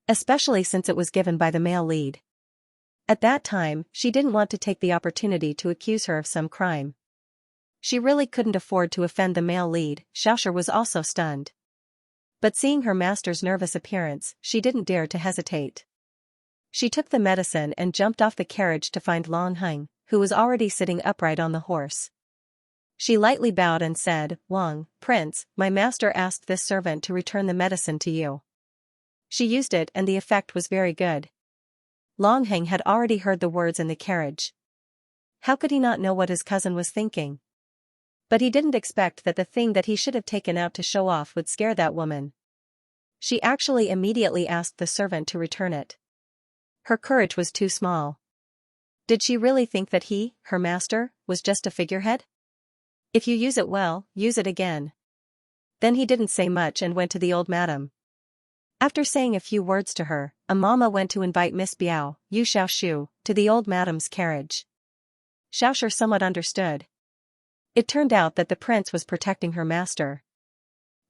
Especially since it was given by the male lead. At that time, she didn't want to take the opportunity to accuse her of some crime. She really couldn't afford to offend the male lead. Xiaoshi was also stunned. But seeing her master's nervous appearance, she didn't dare to hesitate. She took the medicine and jumped off the carriage to find Long Heng, who was already sitting upright on the horse. She lightly bowed and said, Wang, Prince, my master asked this servant to return the medicine to you. She used it and the effect was very good. Long Heng had already heard the words in the carriage. How could he not know what his cousin was thinking? But he didn't expect that the thing that he should have taken out to show off would scare that woman. She actually immediately asked the servant to return it. Her courage was too small. Did she really think that he, her master, was just a figurehead? If you use it well, use it again. Then he didn't say much and went to the old madam. After saying a few words to her, a mama went to invite Miss Biao, Yu Xiaoshu, to the old madam's carriage. Xiaoshi somewhat understood. It turned out that the prince was protecting her master.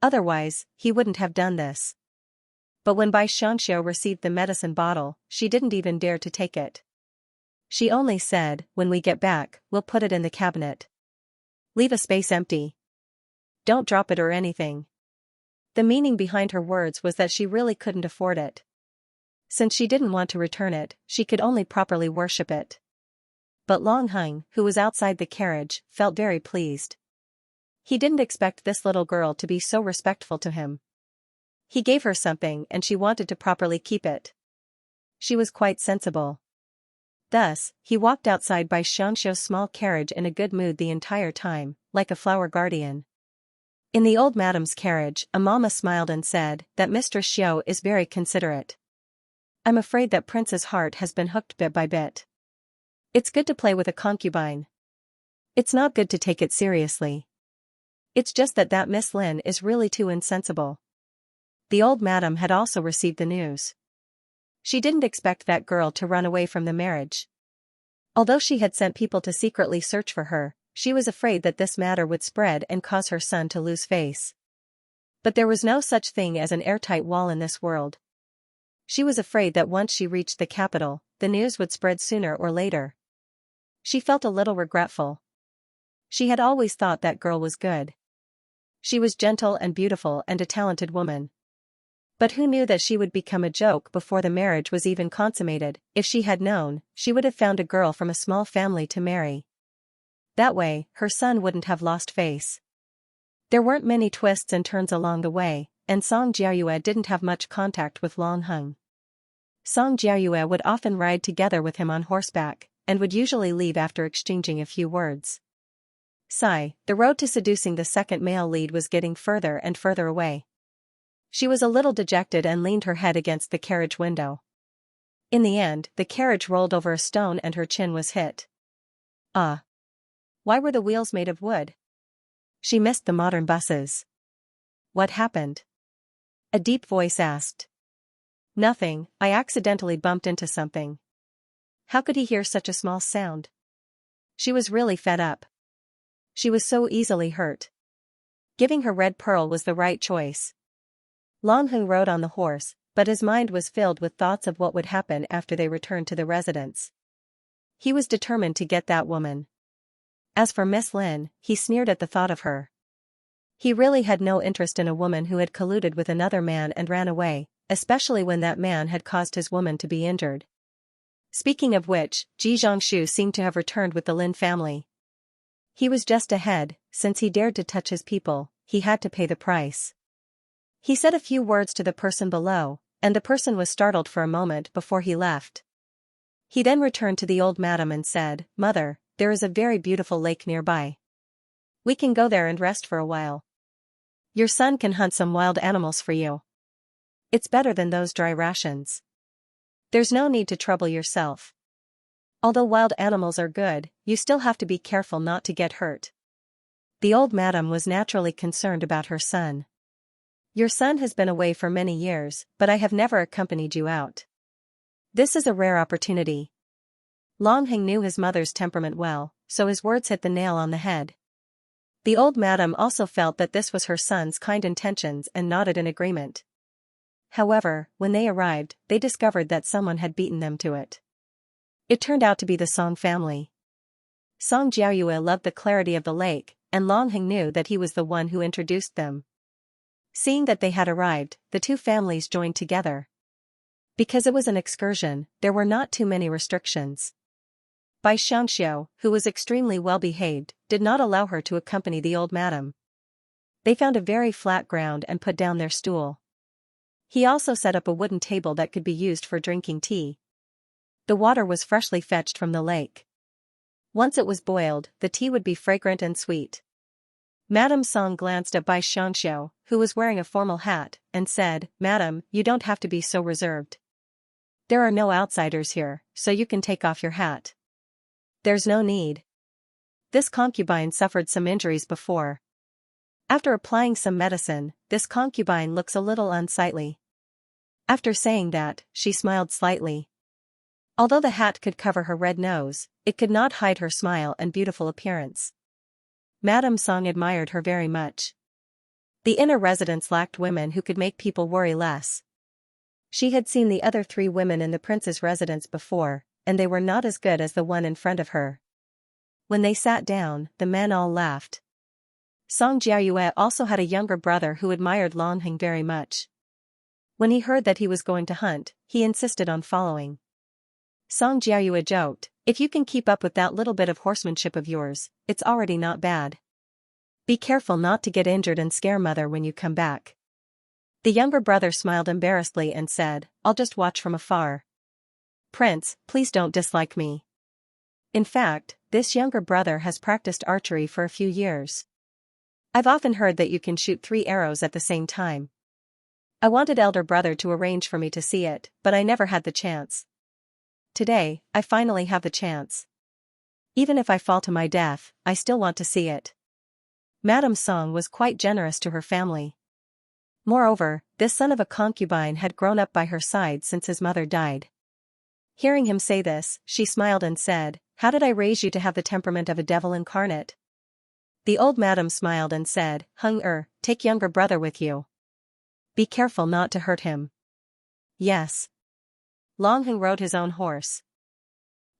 Otherwise, he wouldn't have done this. But when Bai Xianxia received the medicine bottle, she didn't even dare to take it. She only said, when we get back, we'll put it in the cabinet. Leave a space empty. Don't drop it or anything. The meaning behind her words was that she really couldn't afford it. Since she didn't want to return it, she could only properly worship it. But Long Heng, who was outside the carriage, felt very pleased. He didn't expect this little girl to be so respectful to him. He gave her something and she wanted to properly keep it. She was quite sensible. Thus, he walked outside by Xianxia's small carriage in a good mood the entire time, like a flower guardian. In the old madam's carriage, a mama smiled and said that Mistress Xiao is very considerate. I'm afraid that Prince's heart has been hooked bit by bit. It's good to play with a concubine. It's not good to take it seriously. It's just that Miss Lin is really too insensible. The old madam had also received the news. She didn't expect that girl to run away from the marriage. Although she had sent people to secretly search for her, she was afraid that this matter would spread and cause her son to lose face. But there was no such thing as an airtight wall in this world. She was afraid that once she reached the capital, the news would spread sooner or later. She felt a little regretful. She had always thought that girl was good. She was gentle and beautiful and a talented woman. But who knew that she would become a joke before the marriage was even consummated? If she had known, she would have found a girl from a small family to marry. That way, her son wouldn't have lost face. There weren't many twists and turns along the way, and Song Jiayue didn't have much contact with Long Heng. Song Jiayue would often ride together with him on horseback, and would usually leave after exchanging a few words. The road to seducing the second male lead was getting further and further away. She was a little dejected and leaned her head against the carriage window. In the end, the carriage rolled over a stone and her chin was hit. Why were the wheels made of wood? She missed the modern buses. What happened? A deep voice asked. Nothing, I accidentally bumped into something. How could he hear such a small sound? She was really fed up. She was so easily hurt. Giving her red pearl was the right choice. Long Heng rode on the horse, but his mind was filled with thoughts of what would happen after they returned to the residence. He was determined to get that woman. As for Miss Lin, he sneered at the thought of her. He really had no interest in a woman who had colluded with another man and ran away, especially when that man had caused his woman to be injured. Speaking of which, Ji Zhongshu seemed to have returned with the Lin family. He was just ahead, since he dared to touch his people, he had to pay the price. He said a few words to the person below, and the person was startled for a moment before he left. He then returned to the old madam and said, Mother, there is a very beautiful lake nearby. We can go there and rest for a while. Your son can hunt some wild animals for you. It's better than those dry rations. There's no need to trouble yourself. Although wild animals are good, you still have to be careful not to get hurt. The old madam was naturally concerned about her son. Your son has been away for many years, but I have never accompanied you out. This is a rare opportunity. Longheng knew his mother's temperament well, so his words hit the nail on the head. The old madam also felt that this was her son's kind intentions and nodded in agreement. However, when they arrived, they discovered that someone had beaten them to it. It turned out to be the Song family. Song Jiaoyue loved the clarity of the lake, and Longheng knew that he was the one who introduced them. Seeing that they had arrived, the two families joined together. Because it was an excursion, there were not too many restrictions. Bai Xianxia, who was extremely well-behaved, did not allow her to accompany the old madam. They found a very flat ground and put down their stool. He also set up a wooden table that could be used for drinking tea. The water was freshly fetched from the lake. Once it was boiled, the tea would be fragrant and sweet. Madame Song glanced at Bai Xianxia, who was wearing a formal hat, and said, "Madam, you don't have to be so reserved. There are no outsiders here, so you can take off your hat." "There's no need. This concubine suffered some injuries before. After applying some medicine, this concubine looks a little unsightly." After saying that, she smiled slightly. Although the hat could cover her red nose, it could not hide her smile and beautiful appearance. Madame Song admired her very much. The inner residence lacked women who could make people worry less. She had seen the other 3 women in the prince's residence before, and they were not as good as the one in front of her. When they sat down, the men all laughed. Song Jiaoyue also had a younger brother who admired Longheng very much. When he heard that he was going to hunt, he insisted on following. Song Jiaoyue joked, "If you can keep up with that little bit of horsemanship of yours, it's already not bad. Be careful not to get injured and scare mother when you come back." The younger brother smiled embarrassedly and said, "I'll just watch from afar. Prince, please don't dislike me." In fact, this younger brother has practiced archery for a few years. "I've often heard that you can shoot 3 arrows at the same time. I wanted elder brother to arrange for me to see it, but I never had the chance. Today, I finally have the chance. Even if I fall to my death, I still want to see it." Madame Song was quite generous to her family. Moreover, this son of a concubine had grown up by her side since his mother died. Hearing him say this, she smiled and said, "How did I raise you to have the temperament of a devil incarnate?" The old madam smiled and said, Take younger brother with you. Be careful not to hurt him." "Yes." Longheng rode his own horse.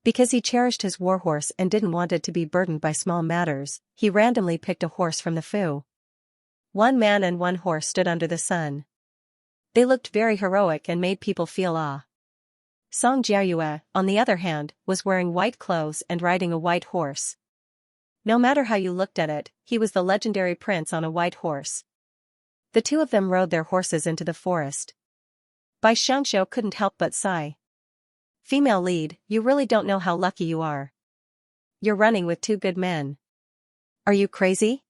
Because he cherished his warhorse and didn't want it to be burdened by small matters, he randomly picked a horse from the fu. 1 man and 1 horse stood under the sun. They looked very heroic and made people feel awe. Song Jiaoyue, on the other hand, was wearing white clothes and riding a white horse. No matter how you looked at it, he was the legendary prince on a white horse. The 2 of them rode their horses into the forest. Bai Xianxia couldn't help but sigh. "Female lead, you really don't know how lucky you are. You're running with 2 good men. Are you crazy?"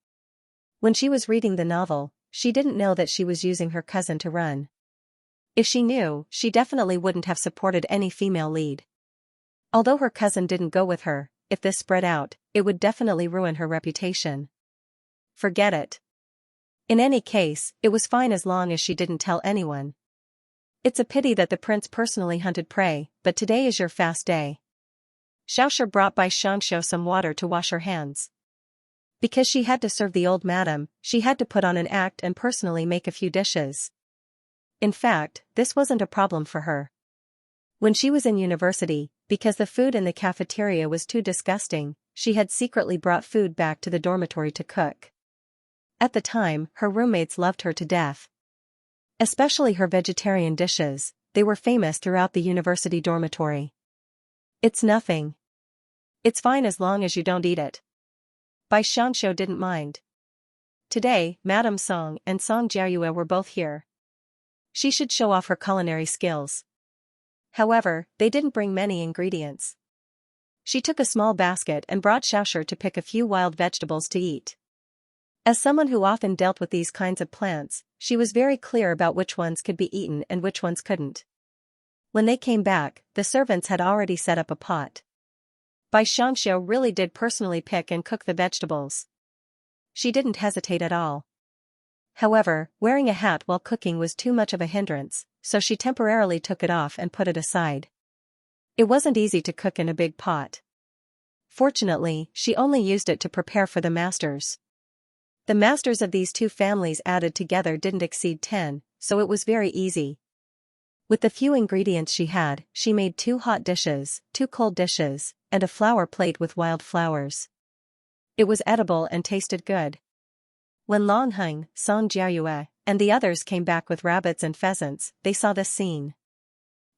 When she was reading the novel, she didn't know that she was using her cousin to run. If she knew, she definitely wouldn't have supported any female lead. Although her cousin didn't go with her, if this spread out, it would definitely ruin her reputation. Forget it. In any case, it was fine as long as she didn't tell anyone. "It's a pity that the prince personally hunted prey, but today is your fast day." Xiaoshi brought Bai Xianxia some water to wash her hands. Because she had to serve the old madam, she had to put on an act and personally make a few dishes. In fact, this wasn't a problem for her. When she was in university, because the food in the cafeteria was too disgusting, she had secretly brought food back to the dormitory to cook. At the time, her roommates loved her to death. Especially her vegetarian dishes, they were famous throughout the university dormitory. "It's nothing. It's fine as long as you don't eat it." Bai Xianxia didn't mind. Today, Madame Song and Song Jiaoyue were both here. She should show off her culinary skills. However, they didn't bring many ingredients. She took a small basket and brought Xiaoshi to pick a few wild vegetables to eat. As someone who often dealt with these kinds of plants, she was very clear about which ones could be eaten and which ones couldn't. When they came back, the servants had already set up a pot. Xianxia really did personally pick and cook the vegetables. She didn't hesitate at all. However, wearing a hat while cooking was too much of a hindrance, so she temporarily took it off and put it aside. It wasn't easy to cook in a big pot. Fortunately, she only used it to prepare for the masters. The masters of these two families added together didn't exceed 10, so it was very easy. With the few ingredients she had, she made 2 hot dishes, 2 cold dishes, and a flower plate with wild flowers. It was edible and tasted good. When Long Heng, Song Jiayue, and the others came back with rabbits and pheasants, they saw this scene.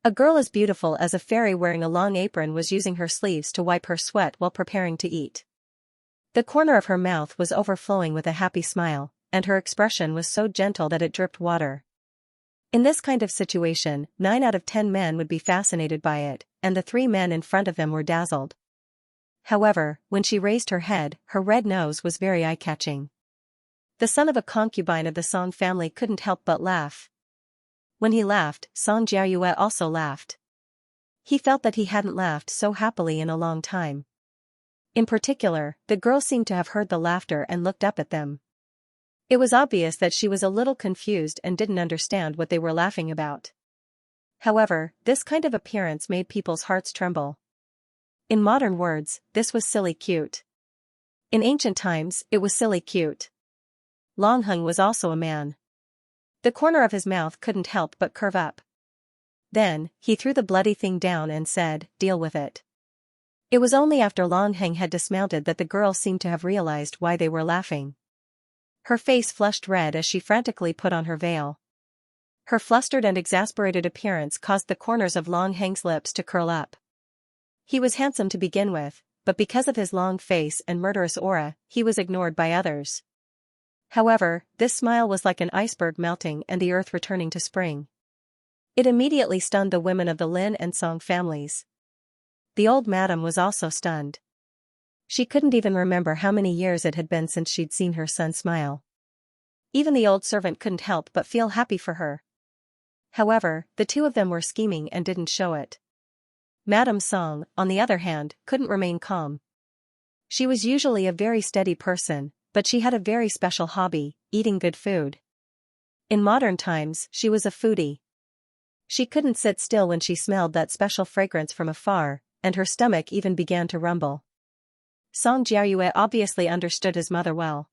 A girl as beautiful as a fairy wearing a long apron was using her sleeves to wipe her sweat while preparing to eat. The corner of her mouth was overflowing with a happy smile, and her expression was so gentle that it dripped water. In this kind of situation, 9 out of 10 men would be fascinated by it, and the 3 men in front of them were dazzled. However, when she raised her head, her red nose was very eye-catching. The son of a concubine of the Song family couldn't help but laugh. When he laughed, Song Jiayue also laughed. He felt that he hadn't laughed so happily in a long time. In particular, the girl seemed to have heard the laughter and looked up at them. It was obvious that she was a little confused and didn't understand what they were laughing about. However, this kind of appearance made people's hearts tremble. In modern words, this was silly cute. In ancient times, it was silly cute. Long Heng was also a man. The corner of his mouth couldn't help but curve up. Then, he threw the bloody thing down and said, "Deal with it." It was only after Long Heng had dismounted that the girl seemed to have realized why they were laughing. Her face flushed red as she frantically put on her veil. Her flustered and exasperated appearance caused the corners of Long Heng's lips to curl up. He was handsome to begin with, but because of his long face and murderous aura, he was ignored by others. However, this smile was like an iceberg melting and the earth returning to spring. It immediately stunned the women of the Lin and Song families. The old madam was also stunned. She couldn't even remember how many years it had been since she'd seen her son smile. Even the old servant couldn't help but feel happy for her. However, the 2 of them were scheming and didn't show it. Madame Song, on the other hand, couldn't remain calm. She was usually a very steady person, but she had a very special hobby, eating good food. In modern times, she was a foodie. She couldn't sit still when she smelled that special fragrance from afar, and her stomach even began to rumble. Song Jiayue obviously understood his mother well.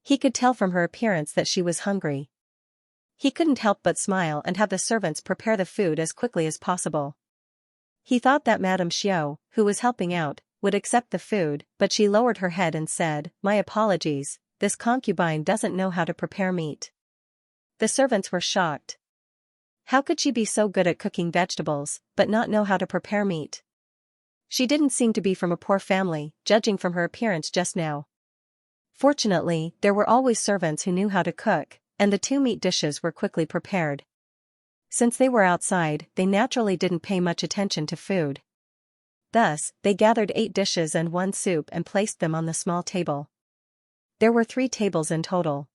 He could tell from her appearance that she was hungry. He couldn't help but smile and have the servants prepare the food as quickly as possible. He thought that Madame Xiao, who was helping out, would accept the food, but she lowered her head and said, "My apologies, this concubine doesn't know how to prepare meat." The servants were shocked. How could she be so good at cooking vegetables, but not know how to prepare meat? She didn't seem to be from a poor family, judging from her appearance just now. Fortunately, there were always servants who knew how to cook, and the 2 meat dishes were quickly prepared. Since they were outside, they naturally didn't pay much attention to food. Thus, they gathered 8 dishes and 1 soup and placed them on the small table. There were 3 tables in total.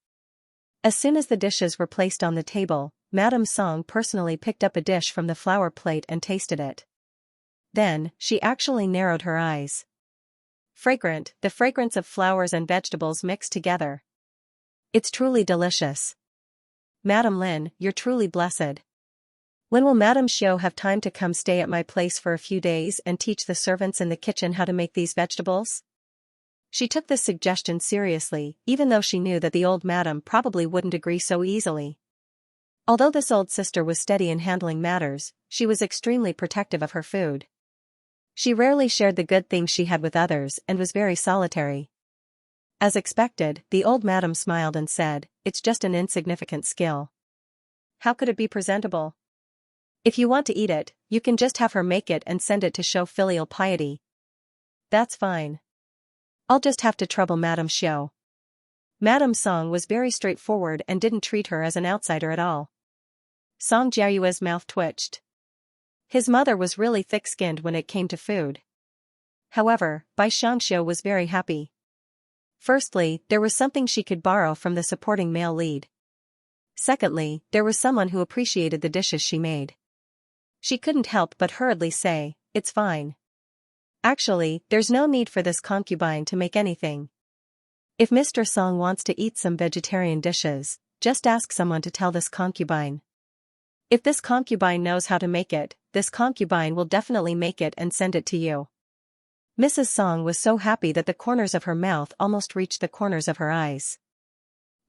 As soon as the dishes were placed on the table, Madame Song personally picked up a dish from the flower plate and tasted it. Then, she actually narrowed her eyes. Fragrant, the fragrance of flowers and vegetables mixed together. It's truly delicious. Madame Lin, you're truly blessed. When will Madame Xiao have time to come stay at my place for a few days and teach the servants in the kitchen how to make these vegetables? She took this suggestion seriously, even though she knew that the old madam probably wouldn't agree so easily. Although this old sister was steady in handling matters, she was extremely protective of her food. She rarely shared the good things she had with others and was very solitary. As expected, the old madam smiled and said, "It's just an insignificant skill. How could it be presentable? If you want to eat it, you can just have her make it and send it to show filial piety." "That's fine. I'll just have to trouble Madame Xiao." Madame Song was very straightforward and didn't treat her as an outsider at all. Song Jiayue's mouth twitched. His mother was really thick-skinned when it came to food. However, Xianxia was very happy. Firstly, there was something she could borrow from the supporting male lead. Secondly, there was someone who appreciated the dishes she made. She couldn't help but hurriedly say, "It's fine. Actually, there's no need for this concubine to make anything. If Mr. Song wants to eat some vegetarian dishes, just ask someone to tell this concubine. If this concubine knows how to make it, this concubine will definitely make it and send it to you." Mrs. Song was so happy that the corners of her mouth almost reached the corners of her eyes.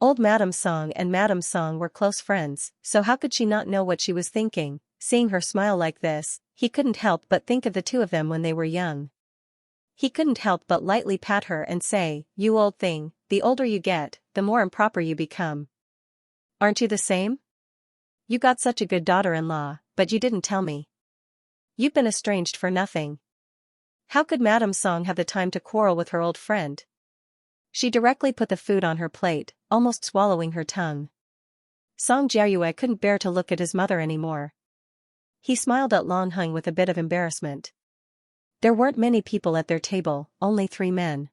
Old Madame Song and Madame Song were close friends, so how could she not know what she was thinking? Seeing her smile like this, he couldn't help but think of the two of them when they were young. He couldn't help but lightly pat her and say, "You old thing, the older you get, the more improper you become. Aren't you the same? You got such a good daughter-in-law, but you didn't tell me. You've been estranged for nothing." How could Madame Song have the time to quarrel with her old friend? She directly put the food on her plate, almost swallowing her tongue. Song Jiayue couldn't bear to look at his mother anymore. He smiled at Long Hung with a bit of embarrassment. There weren't many people at their table, only 3 men.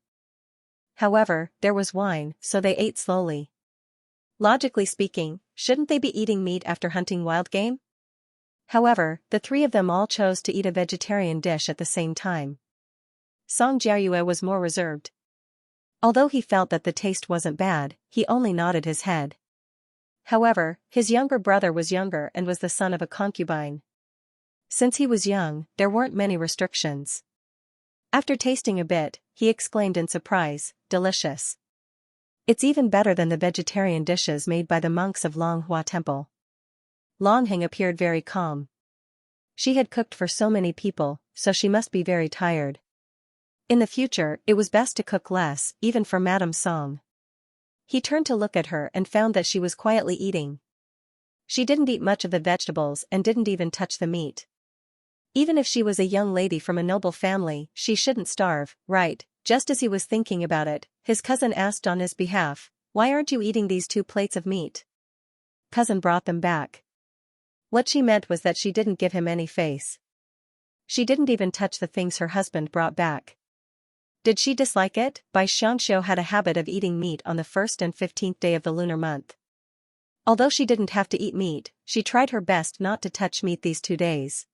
However, there was wine, so they ate slowly. Logically speaking, shouldn't they be eating meat after hunting wild game? However, the 3 of them all chose to eat a vegetarian dish at the same time. Song Jiayue was more reserved. Although he felt that the taste wasn't bad, he only nodded his head. However, his younger brother was younger and was the son of a concubine. Since he was young, there weren't many restrictions. After tasting a bit, he exclaimed in surprise, "Delicious. It's even better than the vegetarian dishes made by the monks of Longhua Temple." Long Hing appeared very calm. She had cooked for so many people, so she must be very tired. In the future, it was best to cook less, even for Madame Song. He turned to look at her and found that she was quietly eating. She didn't eat much of the vegetables and didn't even touch the meat. Even if she was a young lady from a noble family, she shouldn't starve, right? Just as he was thinking about it, his cousin asked on his behalf, "Why aren't you eating these 2 plates of meat?" Cousin brought them back. What she meant was that she didn't give him any face. She didn't even touch the things her husband brought back. Did she dislike it? Bai Xianxia had a habit of eating meat on the 1st and 15th day of the lunar month. Although she didn't have to eat meat, she tried her best not to touch meat these 2 days.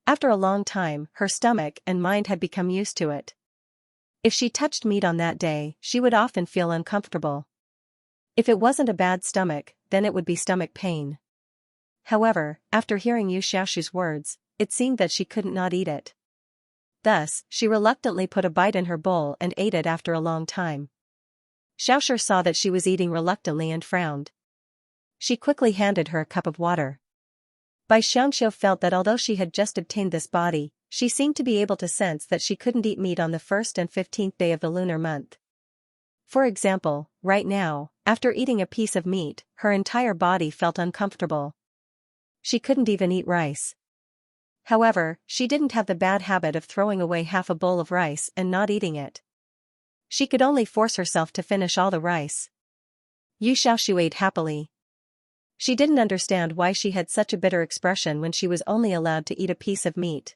After a long time, her stomach and mind had become used to it. If she touched meat on that day, she would often feel uncomfortable. If it wasn't a bad stomach, then it would be stomach pain. However, after hearing Yu Xiaoshu's words, it seemed that she couldn't not eat it. Thus, she reluctantly put a bite in her bowl and ate it after a long time. Xiaoshu saw that she was eating reluctantly and frowned. She quickly handed her a cup of water. Bai Xianxia felt that although she had just obtained this body, she seemed to be able to sense that she couldn't eat meat on the 1st and 15th day of the lunar month. For example, right now, after eating a piece of meat, her entire body felt uncomfortable. She couldn't even eat rice. However, she didn't have the bad habit of throwing away half a bowl of rice and not eating it. She could only force herself to finish all the rice. Yu Xiaoshu ate happily. She didn't understand why she had such a bitter expression when she was only allowed to eat a piece of meat.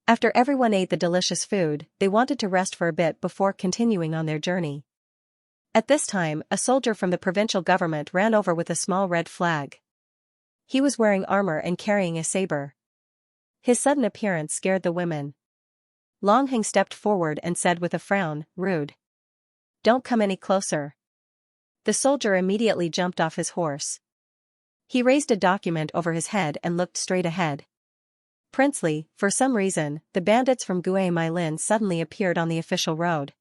After everyone ate the delicious food, they wanted to rest for a bit before continuing on their journey. At this time, a soldier from the provincial government ran over with a small red flag. He was wearing armor and carrying a saber. His sudden appearance scared the women. Long Hing stepped forward and said with a frown, "Rude. Don't come any closer." The soldier immediately jumped off his horse. He raised a document over his head and looked straight ahead. Princely, for some reason, the bandits from Gue Mai Lin suddenly appeared on the official road.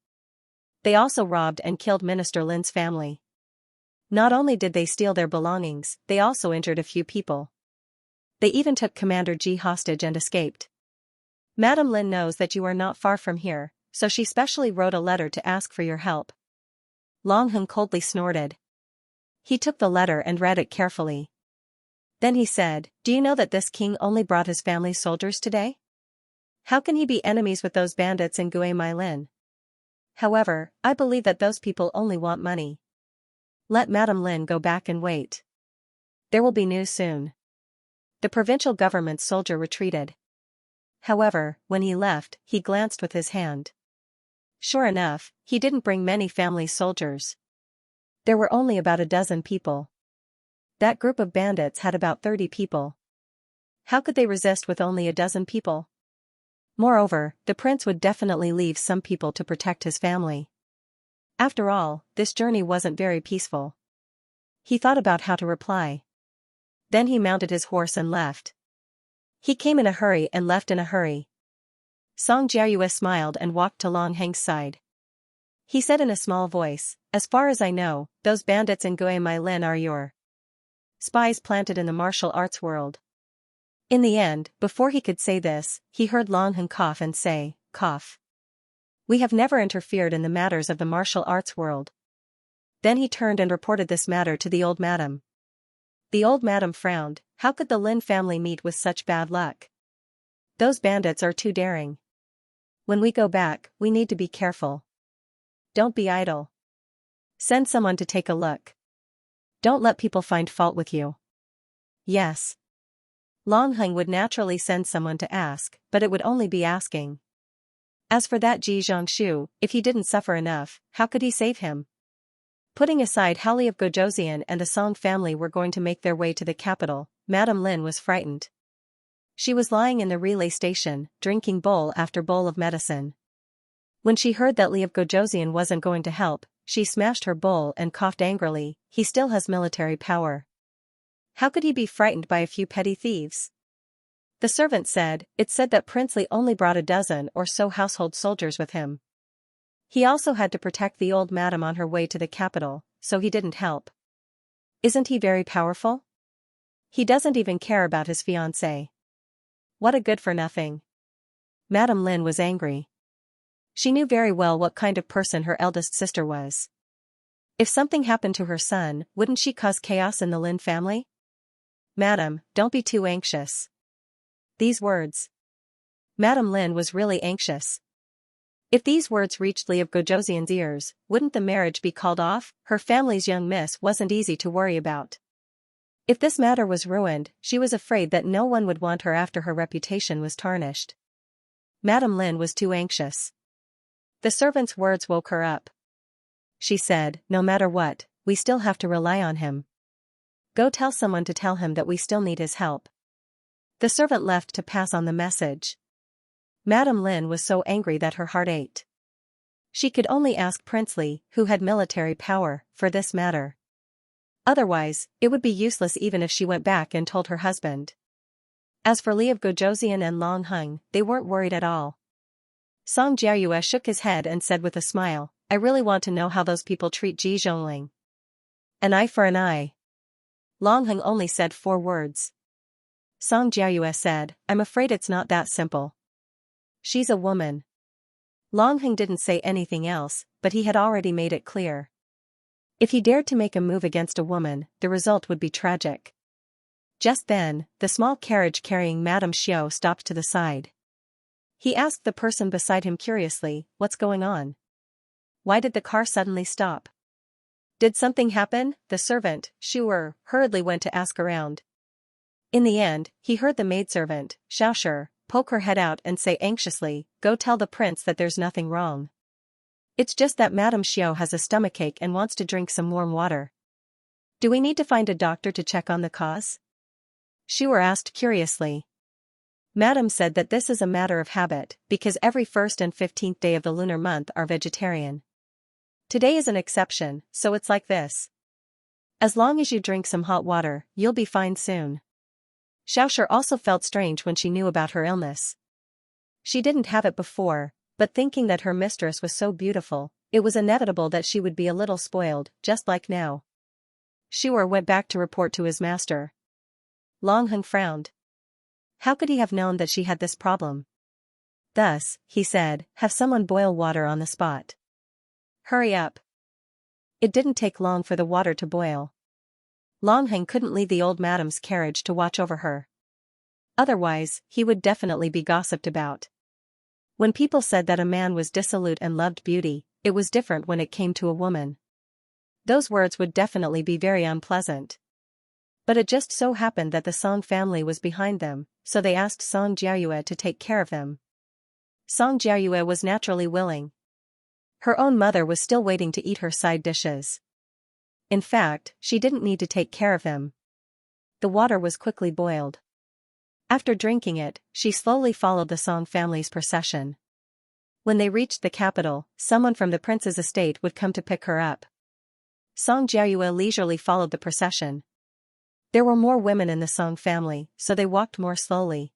They also robbed and killed Minister Lin's family. Not only did they steal their belongings, they also injured a few people. They even took Commander Ji hostage and escaped. Madame Lin knows that you are not far from here, so she specially wrote a letter to ask for your help. Long Hung coldly snorted. He took the letter and read it carefully. Then he said, "Do you know that this king only brought his family's soldiers today? How can he be enemies with those bandits in Gue Mai Lin? However, I believe that those people only want money. Let Madame Lin go back and wait. There will be news soon." The provincial government's soldier retreated. However, when he left, he glanced with his hand. Sure enough, he didn't bring many family soldiers. There were only about a dozen people. That group of bandits had about 30 people. How could they resist with only a dozen people? Moreover, the prince would definitely leave some people to protect his family. After all, this journey wasn't very peaceful. He thought about how to reply. Then he mounted his horse and left. He came in a hurry and left in a hurry. Song Jiayue smiled and walked to Long Heng's side. He said in a small voice, "As far as I know, those bandits in Gui Mai Lin are your spies planted in the martial arts world." In the end, before he could say this, he heard Long Heng cough and say, "Cough. We have never interfered in the matters of the martial arts world." Then he turned and reported this matter to the old madam. The old madam frowned. How could the Lin family meet with such bad luck? Those bandits are too daring. When we go back, we need to be careful. Don't be idle. Send someone to take a look. Don't let people find fault with you. Yes. Long Heng would naturally send someone to ask, but it would only be asking. As for that Ji Zhongshu, if he didn't suffer enough, how could he save him? Putting aside how Li of Gojoseon and the Song family were going to make their way to the capital, Madame Lin was frightened. She was lying in the relay station, drinking bowl after bowl of medicine. When she heard that Li of Gojoseon wasn't going to help, she smashed her bowl and coughed angrily. He still has military power. How could he be frightened by a few petty thieves? The servant said, "It said that Prince Li only brought a dozen or so household soldiers with him. He also had to protect the old madam on her way to the capital, so he didn't help. Isn't he very powerful? He doesn't even care about his fiancée. What a good-for-nothing." Madame Lin was angry. She knew very well what kind of person her eldest sister was. If something happened to her son, wouldn't she cause chaos in the Lin family? "Madam, don't be too anxious." These words. Madame Lin was really anxious. If these words reached Li of Gojoseon's ears, wouldn't the marriage be called off? Her family's young miss wasn't easy to worry about. If this matter was ruined, she was afraid that no one would want her after her reputation was tarnished. Madame Lin was too anxious. The servant's words woke her up. She said, "No matter what, we still have to rely on him. Go tell someone to tell him that we still need his help." The servant left to pass on the message. Madame Lin was so angry that her heart ached. She could only ask Prince Li, who had military power, for this matter. Otherwise, it would be useless even if she went back and told her husband. As for Li of Gojoseon and Long Heng, they weren't worried at all. Song Jiayue shook his head and said with a smile, "I really want to know how those people treat Ji Zhongling. An eye for an eye." Long Heng only said 4 words. Song Jiayue said, "I'm afraid it's not that simple. She's a woman." Long Heng didn't say anything else, but he had already made it clear. If he dared to make a move against a woman, the result would be tragic. Just then, the small carriage carrying Madame Xiao stopped to the side. He asked the person beside him curiously, "What's going on? Why did the car suddenly stop? Did something happen?" The servant, Shuer, hurriedly went to ask around. In the end, he heard the maidservant, Xiaoshi, poke her head out and say anxiously, "Go tell the prince that there's nothing wrong. It's just that Madame Xiao has a stomachache and wants to drink some warm water." "Do we need to find a doctor to check on the cause?" Shuer asked curiously. Madame said that this is a matter of habit, because every 1st and 15th day of the lunar month are vegetarian. Today is an exception, so it's like this. As long as you drink some hot water, you'll be fine soon. Xiaoshi also felt strange when she knew about her illness. She didn't have it before, but thinking that her mistress was so beautiful, it was inevitable that she would be a little spoiled, just like now. Shuer went back to report to his master. Long Heng frowned. How could he have known that she had this problem? Thus, he said, "Have someone boil water on the spot. Hurry up." It didn't take long for the water to boil. Long Heng couldn't leave the old madam's carriage to watch over her. Otherwise, he would definitely be gossiped about. When people said that a man was dissolute and loved beauty, it was different when it came to a woman. Those words would definitely be very unpleasant. But it just so happened that the Song family was behind them, so they asked Song Jiayue to take care of them. Song Jiayue was naturally willing. Her own mother was still waiting to eat her side dishes. In fact, she didn't need to take care of him. The water was quickly boiled. After drinking it, she slowly followed the Song family's procession. When they reached the capital, someone from the prince's estate would come to pick her up. Song Jiayue leisurely followed the procession. There were more women in the Song family, so they walked more slowly.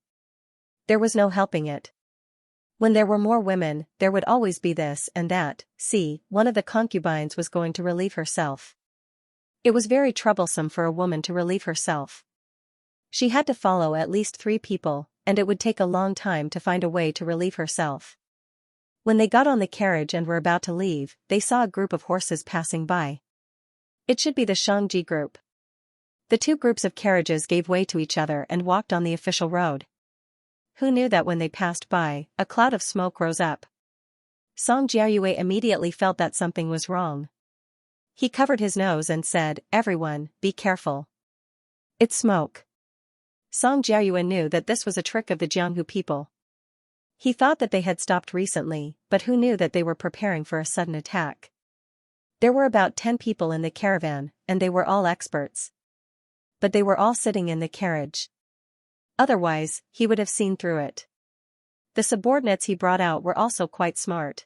There was no helping it. When there were more women, there would always be this and that. See, one of the concubines was going to relieve herself. It was very troublesome for a woman to relieve herself. She had to follow at least 3 people, and it would take a long time to find a way to relieve herself. When they got on the carriage and were about to leave, they saw a group of horses passing by. It should be the Shangji group. The 2 groups of carriages gave way to each other and walked on the official road. Who knew that when they passed by, a cloud of smoke rose up? Song Jiayue immediately felt that something was wrong. He covered his nose and said, "Everyone, be careful. It's smoke." Song Jiayue knew that this was a trick of the Jianghu people. He thought that they had stopped recently, but who knew that they were preparing for a sudden attack? There were about 10 people in the caravan, and they were all experts. But they were all sitting in the carriage. Otherwise, he would have seen through it. The subordinates he brought out were also quite smart.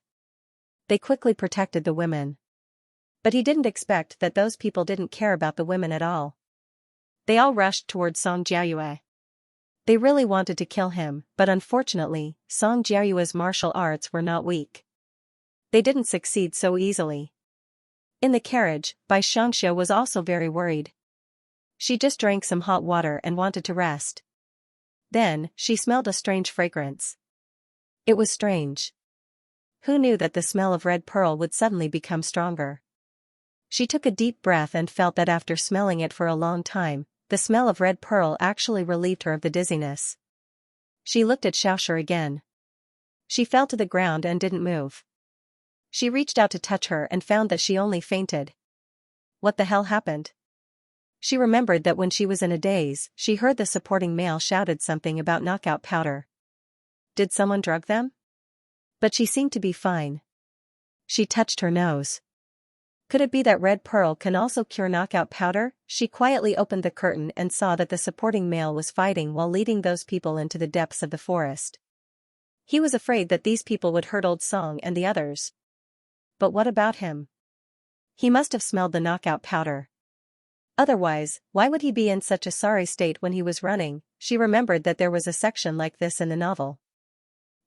They quickly protected the women. But he didn't expect that those people didn't care about the women at all. They all rushed towards Song Jiayue. They really wanted to kill him, but unfortunately, Song Jiayue's martial arts were not weak. They didn't succeed so easily. In the carriage, Xianxia was also very worried. She just drank some hot water and wanted to rest. Then, she smelled a strange fragrance. It was strange. Who knew that the smell of red pearl would suddenly become stronger? She took a deep breath and felt that after smelling it for a long time, the smell of red pearl actually relieved her of the dizziness. She looked at Xiaoshi again. She fell to the ground and didn't move. She reached out to touch her and found that she only fainted. What the hell happened? She remembered that when she was in a daze, she heard the supporting male shouted something about knockout powder. Did someone drug them? But she seemed to be fine. She touched her nose. Could it be that red pearl can also cure knockout powder? She quietly opened the curtain and saw that the supporting male was fighting while leading those people into the depths of the forest. He was afraid that these people would hurt Old Song and the others. But what about him? He must have smelled the knockout powder. Otherwise, why would he be in such a sorry state when he was running? She remembered that there was a section like this in the novel.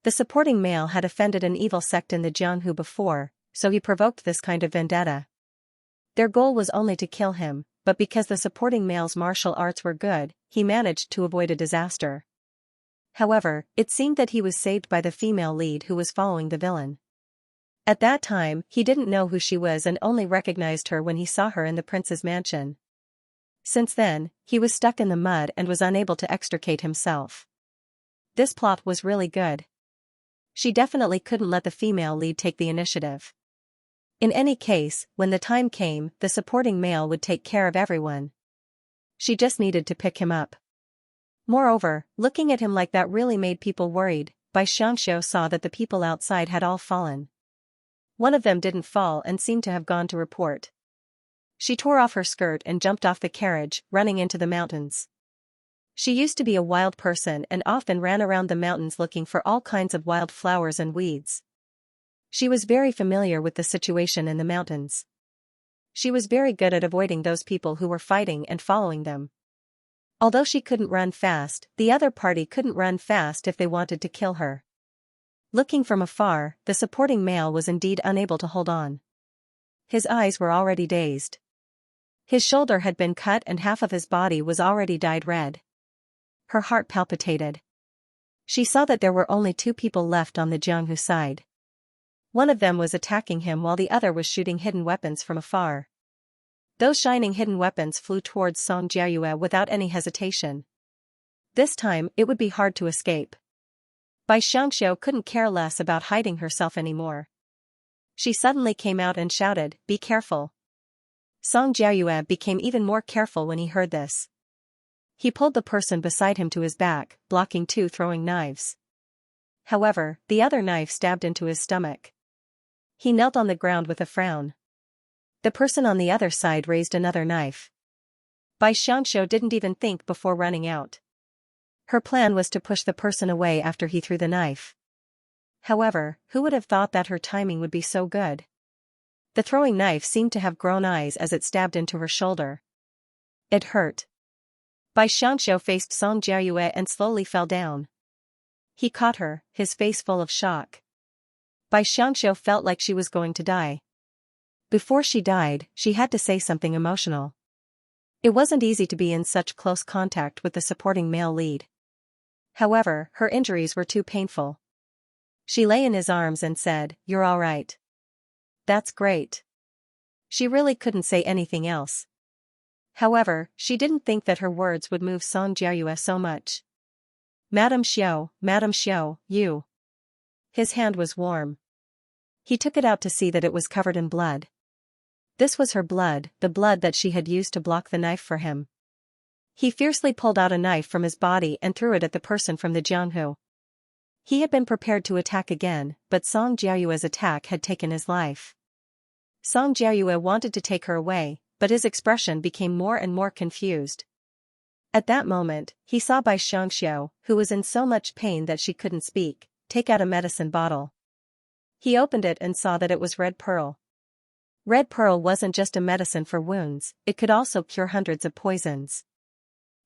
The supporting male had offended an evil sect in the Jianghu before, so he provoked this kind of vendetta. Their goal was only to kill him, but because the supporting male's martial arts were good, he managed to avoid a disaster. However, it seemed that he was saved by the female lead who was following the villain. At that time, he didn't know who she was and only recognized her when he saw her in the prince's mansion. Since then, he was stuck in the mud and was unable to extricate himself. This plot was really good. She definitely couldn't let the female lead take the initiative. In any case, when the time came, the supporting male would take care of everyone. She just needed to pick him up. Moreover, looking at him like that really made people worried. Xianxia saw that the people outside had all fallen. One of them didn't fall and seemed to have gone to report. She tore off her skirt and jumped off the carriage, running into the mountains. She used to be a wild person and often ran around the mountains looking for all kinds of wild flowers and weeds. She was very familiar with the situation in the mountains. She was very good at avoiding those people who were fighting and following them. Although she couldn't run fast, the other party couldn't run fast if they wanted to kill her. Looking from afar, the supporting male was indeed unable to hold on. His eyes were already dazed. His shoulder had been cut and half of his body was already dyed red. Her heart palpitated. She saw that there were only 2 people left on the Jianghu side. One of them was attacking him while the other was shooting hidden weapons from afar. Those shining hidden weapons flew towards Song Jiayue without any hesitation. This time, it would be hard to escape. Xianxia couldn't care less about hiding herself anymore. She suddenly came out and shouted, "Be careful." Song Jiayue became even more careful when he heard this. He pulled the person beside him to his back, blocking 2 throwing knives. However, the other knife stabbed into his stomach. He knelt on the ground with a frown. The person on the other side raised another knife. Xianxia didn't even think before running out. Her plan was to push the person away after he threw the knife. However, who would have thought that her timing would be so good? The throwing knife seemed to have grown eyes as it stabbed into her shoulder. It hurt. Bai Xianxia faced Song Jiayue and slowly fell down. He caught her, his face full of shock. Bai Xianxia felt like she was going to die. Before she died, she had to say something emotional. It wasn't easy to be in such close contact with the supporting male lead. However, her injuries were too painful. She lay in his arms and said, "You're all right." "That's great." She really couldn't say anything else. However, she didn't think that her words would move Song Jiayue so much. Madame Xiao, you." His hand was warm. He took it out to see that it was covered in blood. This was her blood, the blood that she had used to block the knife for him. He fiercely pulled out a knife from his body and threw it at the person from the Jianghu. He had been prepared to attack again, but Song Jiayue's attack had taken his life. Song Jiayue wanted to take her away, but his expression became more and more confused. At that moment, he saw Bai Xianxia, who was in so much pain that she couldn't speak, take out a medicine bottle. He opened it and saw that it was red pearl. Red pearl wasn't just a medicine for wounds, it could also cure hundreds of poisons.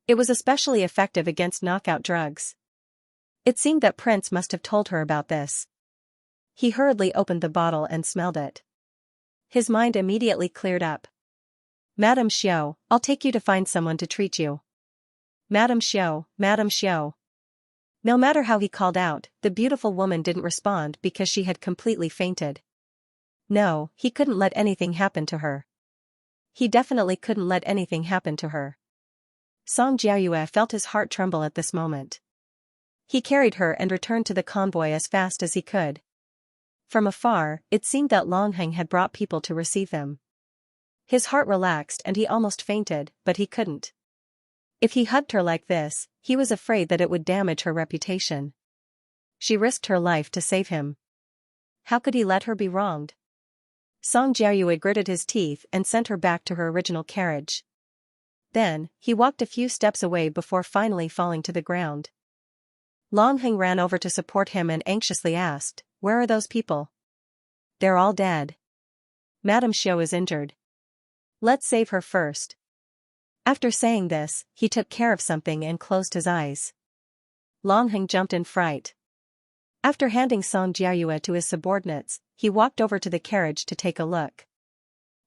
It was especially effective against knockout drugs. It seemed that Prince must have told her about this. He hurriedly opened the bottle and smelled it. His mind immediately cleared up. "Madame Xiao, I'll take you to find someone to treat you." "Madame Xiao, Madame Xiao." No matter how he called out, the beautiful woman didn't respond because she had completely fainted. No, he couldn't let anything happen to her. He definitely couldn't let anything happen to her. Song Jiayue felt his heart tremble at this moment. He carried her and returned to the convoy as fast as he could. From afar, it seemed that Longheng had brought people to receive them. His heart relaxed and he almost fainted, but he couldn't. If he hugged her like this, he was afraid that it would damage her reputation. She risked her life to save him. How could he let her be wronged? Song Jiayue gritted his teeth and sent her back to her original carriage. Then, he walked a few steps away before finally falling to the ground. Longheng ran over to support him and anxiously asked, "Where are those people?" "They're all dead. Madame Xiao is injured. Let's save her first." After saying this, he took care of something and closed his eyes. Longheng jumped in fright. After handing Song Jiayue to his subordinates, he walked over to the carriage to take a look.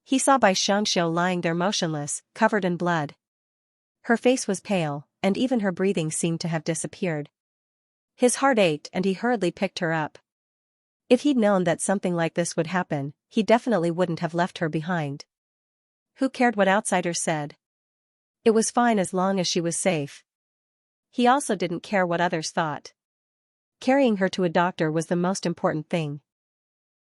He saw Bai Xianxia lying there motionless, covered in blood. Her face was pale, and even her breathing seemed to have disappeared. His heart ached and he hurriedly picked her up. If he'd known that something like this would happen, he definitely wouldn't have left her behind. Who cared what outsiders said? It was fine as long as she was safe. He also didn't care what others thought. Carrying her to a doctor was the most important thing.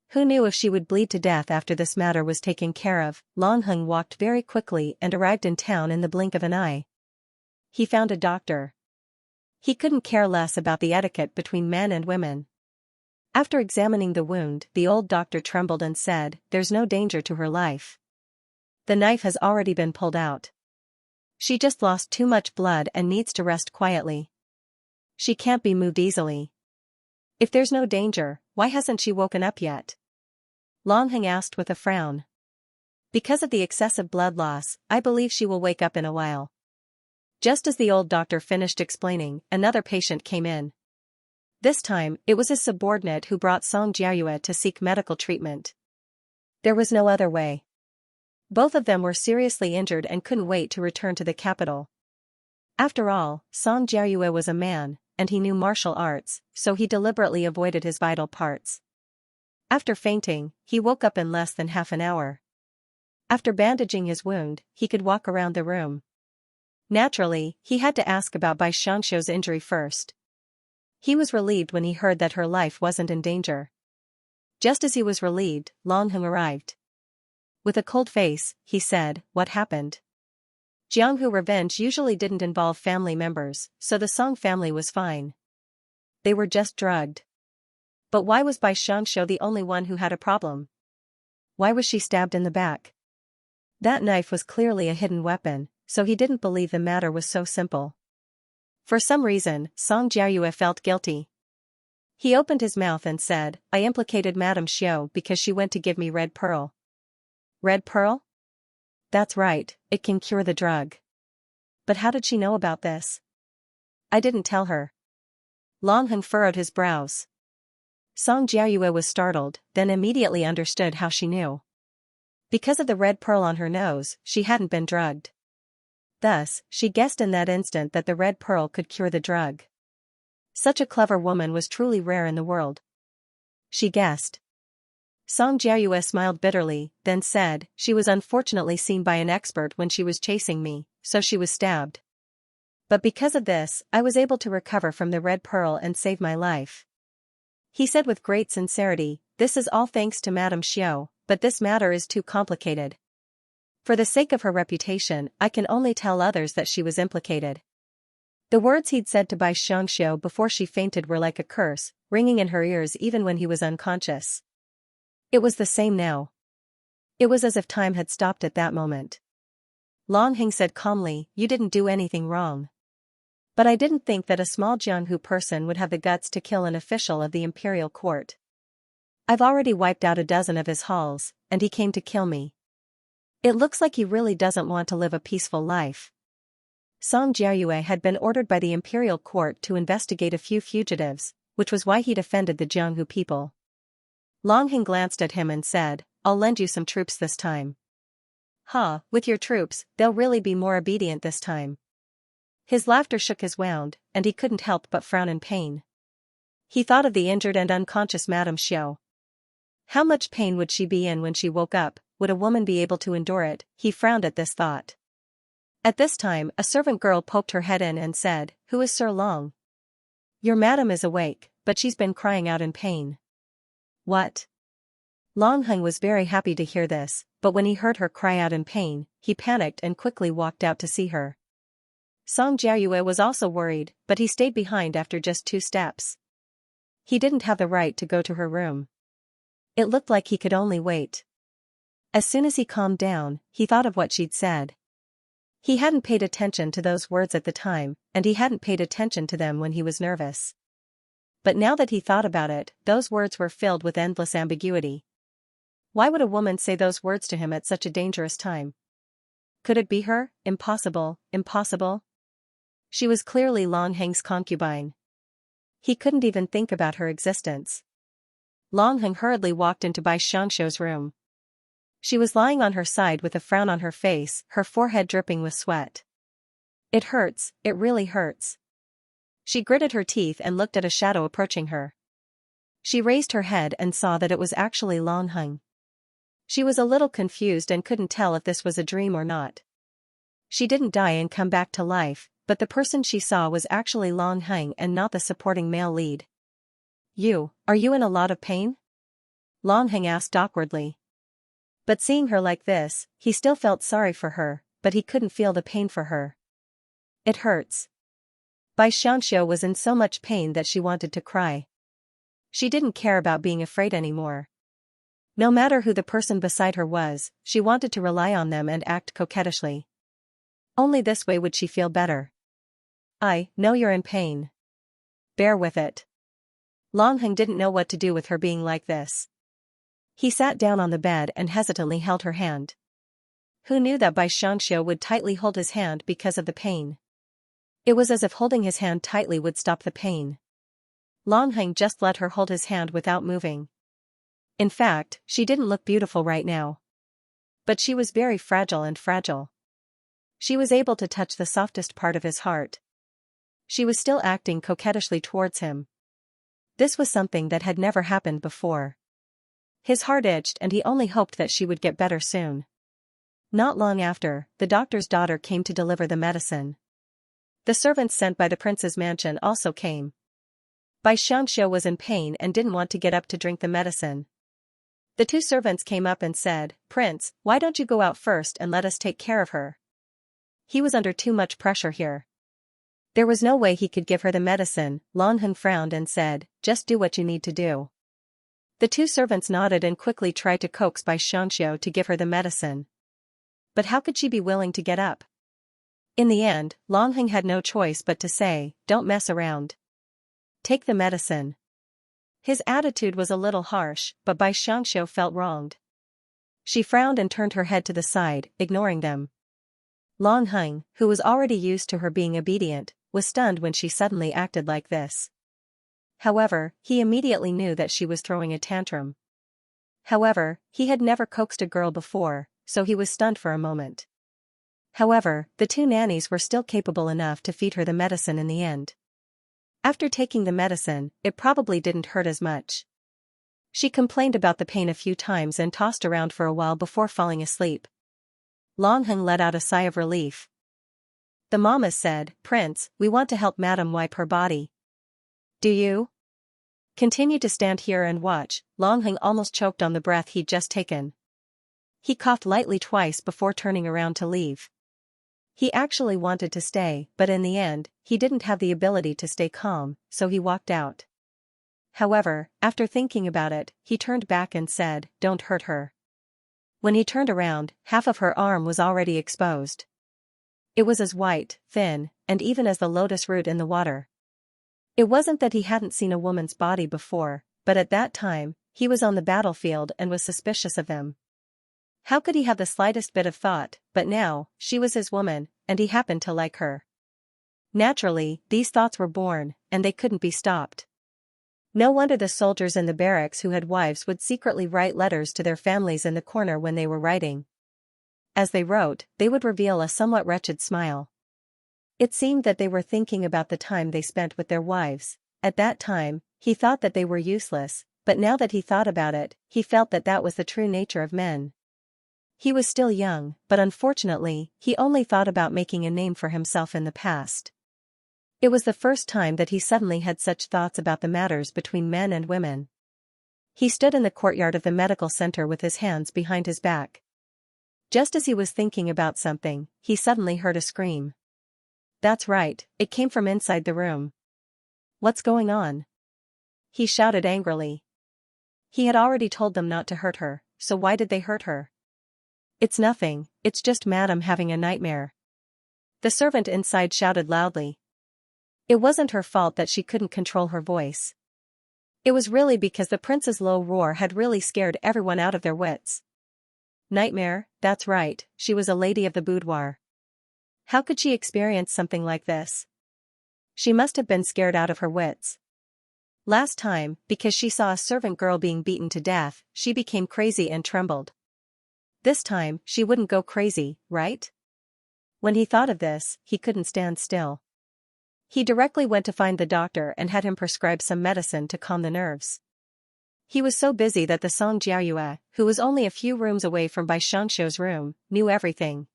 Who knew if she would bleed to death after this matter was taken care of? Longheng walked very quickly and arrived in town in the blink of an eye. He found a doctor. He couldn't care less about the etiquette between men and women. After examining the wound, the old doctor trembled and said, "There's no danger to her life. The knife has already been pulled out. She just lost too much blood and needs to rest quietly. She can't be moved easily." "If there's no danger, why hasn't she woken up yet?" Longheng asked with a frown. "Because of the excessive blood loss, I believe she will wake up in a while." Just as the old doctor finished explaining, another patient came in. This time, it was his subordinate who brought Song Jiayue to seek medical treatment. There was no other way. Both of them were seriously injured and couldn't wait to return to the capital. After all, Song Jiayue was a man, and he knew martial arts, so he deliberately avoided his vital parts. After fainting, he woke up in less than half an hour. After bandaging his wound, he could walk around the room. Naturally, he had to ask about Bai Xianxia's injury first. He was relieved when he heard that her life wasn't in danger. Just as he was relieved, Longheng arrived. With a cold face, he said, "What happened?" Jianghu revenge usually didn't involve family members, so the Song family was fine. They were just drugged. But why was Bai Xianxia the only one who had a problem? Why was she stabbed in the back? That knife was clearly a hidden weapon, so he didn't believe the matter was so simple. For some reason, Song Jiayue felt guilty. He opened his mouth and said, I implicated Madame Xiao because she went to give me red pearl. Red pearl? That's right, it can cure the drug. But how did she know about this? I didn't tell her. Long Heng furrowed his brows. Song Jiayue was startled, then immediately understood how she knew. Because of the red pearl on her nose, she hadn't been drugged. Thus, she guessed in that instant that the red pearl could cure the drug. Such a clever woman was truly rare in the world. She guessed. Song Jiayue smiled bitterly, then said, she was unfortunately seen by an expert when she was chasing me, so she was stabbed. But because of this, I was able to recover from the red pearl and save my life. He said with great sincerity, this is all thanks to Madame Xiao, but this matter is too complicated. For the sake of her reputation, I can only tell others that she was implicated. The words he'd said to Bai Xianxia before she fainted were like a curse, ringing in her ears even when he was unconscious. It was the same now. It was as if time had stopped at that moment. Long Heng said calmly, you didn't do anything wrong. But I didn't think that a small Jianghu person would have the guts to kill an official of the imperial court. I've already wiped out a dozen of his halls, and he came to kill me. It looks like he really doesn't want to live a peaceful life. Song Jiayue had been ordered by the imperial court to investigate a few fugitives, which was why he'd offended the Jianghu people. Long Heng glanced at him and said, I'll lend you some troops this time. With your troops, they'll really be more obedient this time. His laughter shook his wound, and he couldn't help but frown in pain. He thought of the injured and unconscious Madame Xiao. How much pain would she be in when she woke up? Would a woman be able to endure it? He frowned at this thought. At this time, a servant girl poked her head in and said, Who is Sir Long? Your madam is awake, but she's been crying out in pain. What? Long Heng was very happy to hear this, but when he heard her cry out in pain, he panicked and quickly walked out to see her. Song Jiayue was also worried, but he stayed behind after just 2 steps. He didn't have the right to go to her room. It looked like he could only wait. As soon as he calmed down, he thought of what she'd said. He hadn't paid attention to those words at the time, and he hadn't paid attention to them when he was nervous. But now that he thought about it, those words were filled with endless ambiguity. Why would a woman say those words to him at such a dangerous time? Could it be her? Impossible, impossible. She was clearly Long Heng's concubine. He couldn't even think about her existence. Long Heng hurriedly walked into Bai Xiangxiao's room. She was lying on her side with a frown on her face, her forehead dripping with sweat. It hurts, it really hurts. She gritted her teeth and looked at a shadow approaching her. She raised her head and saw that it was actually Long Heng. She was a little confused and couldn't tell if this was a dream or not. She didn't die and come back to life, but the person she saw was actually Long Heng and not the supporting male lead. Are you in a lot of pain? Long Heng asked awkwardly. But seeing her like this, he still felt sorry for her, but he couldn't feel the pain for her. It hurts. Bai Xianxia was in so much pain that she wanted to cry. She didn't care about being afraid anymore. No matter who the person beside her was, she wanted to rely on them and act coquettishly. Only this way would she feel better. I know you're in pain. Bear with it. Long Heng didn't know what to do with her being like this. He sat down on the bed and hesitantly held her hand. Who knew that Bai Xianxia would tightly hold his hand because of the pain? It was as if holding his hand tightly would stop the pain. Long Heng just let her hold his hand without moving. In fact, she didn't look beautiful right now. But she was very fragile and fragile. She was able to touch the softest part of his heart. She was still acting coquettishly towards him. This was something that had never happened before. His heart itched and he only hoped that she would get better soon. Not long after, the doctor's daughter came to deliver the medicine. The servants sent by the prince's mansion also came. Bai Xianxia was in pain and didn't want to get up to drink the medicine. The 2 servants came up and said, Prince, why don't you go out first and let us take care of her? He was under too much pressure here. There was no way he could give her the medicine. Long Heng frowned and said, just do what you need to do. The 2 servants nodded and quickly tried to coax Bai Xianxia to give her the medicine. But how could she be willing to get up? In the end, Longheng had no choice but to say, "Don't mess around. Take the medicine." His attitude was a little harsh, but Bai Xianxia felt wronged. She frowned and turned her head to the side, ignoring them. Longheng, who was already used to her being obedient, was stunned when she suddenly acted like this. However, he immediately knew that she was throwing a tantrum. However, he had never coaxed a girl before, so he was stunned for a moment. However, the two nannies were still capable enough to feed her the medicine in the end. After taking the medicine, it probably didn't hurt as much. She complained about the pain a few times and tossed around for a while before falling asleep. Longheng let out a sigh of relief. The mamas said, "Prince, we want to help Madam wipe her body." "Do you?" "Continue to stand here and watch." Longheng almost choked on the breath he'd just taken. He coughed lightly twice before turning around to leave. He actually wanted to stay, but in the end, he didn't have the ability to stay calm, so he walked out. However, after thinking about it, he turned back and said, "Don't hurt her." When he turned around, half of her arm was already exposed. It was as white, thin, and even as the lotus root in the water. It wasn't that he hadn't seen a woman's body before, but at that time, he was on the battlefield and was suspicious of them. How could he have the slightest bit of thought, but now, she was his woman, and he happened to like her. Naturally, these thoughts were born, and they couldn't be stopped. No wonder the soldiers in the barracks who had wives would secretly write letters to their families in the corner when they were writing. As they wrote, they would reveal a somewhat wretched smile. It seemed that they were thinking about the time they spent with their wives. At that time, he thought that they were useless, but now that he thought about it, he felt that that was the true nature of men. He was still young, but unfortunately, he only thought about making a name for himself in the past. It was the first time that he suddenly had such thoughts about the matters between men and women. He stood in the courtyard of the medical center with his hands behind his back. Just as he was thinking about something, he suddenly heard a scream. That's right, it came from inside the room. "What's going on?" he shouted angrily. He had already told them not to hurt her, so why did they hurt her? "It's nothing, it's just Madam having a nightmare," the servant inside shouted loudly. It wasn't her fault that she couldn't control her voice. It was really because the prince's low roar had really scared everyone out of their wits. Nightmare, that's right, she was a lady of the boudoir. How could she experience something like this? She must have been scared out of her wits. Last time, because she saw a servant girl being beaten to death, she became crazy and trembled. This time, she wouldn't go crazy, right? When he thought of this, he couldn't stand still. He directly went to find the doctor and had him prescribe some medicine to calm the nerves. He was so busy that the Song Jiayue, who was only a few rooms away from Bai Xiangxiu's room, knew everything.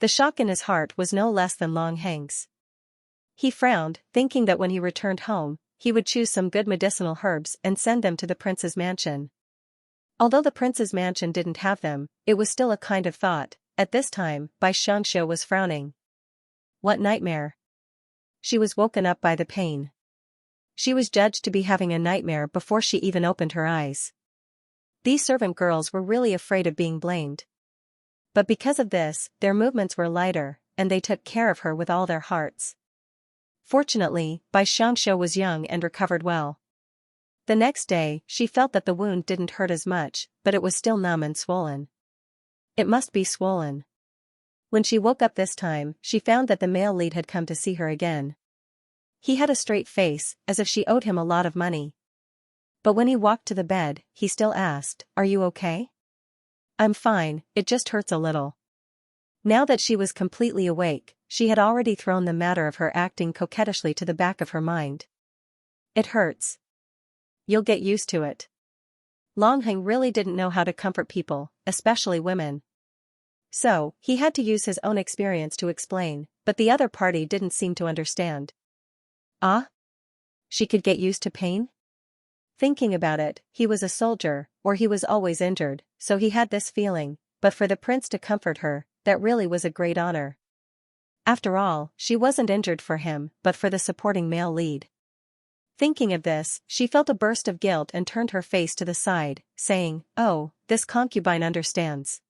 The shock in his heart was no less than Longheng's. He frowned, thinking that when he returned home, he would choose some good medicinal herbs and send them to the prince's mansion. Although the prince's mansion didn't have them, it was still a kind of thought. At this time, Bai Xiangxiu was frowning. What nightmare? She was woken up by the pain. She was judged to be having a nightmare before she even opened her eyes. These servant girls were really afraid of being blamed. But because of this, their movements were lighter, and they took care of her with all their hearts. Fortunately, Bai Xiangxiu was young and recovered well. The next day, she felt that the wound didn't hurt as much, but it was still numb and swollen. It must be swollen. When she woke up this time, she found that the male lead had come to see her again. He had a straight face, as if she owed him a lot of money. But when he walked to the bed, he still asked, "Are you okay?" "I'm fine, it just hurts a little." Now that she was completely awake, she had already thrown the matter of her acting coquettishly to the back of her mind. "It hurts. You'll get used to it." Longheng really didn't know how to comfort people, especially women. So, he had to use his own experience to explain, but the other party didn't seem to understand. Ah? She could get used to pain? Thinking about it, he was a soldier, or he was always injured, so he had this feeling, but for the prince to comfort her, that really was a great honor. After all, she wasn't injured for him, but for the supporting male lead. Thinking of this, she felt a burst of guilt and turned her face to the side, saying, "Oh, this concubine understands.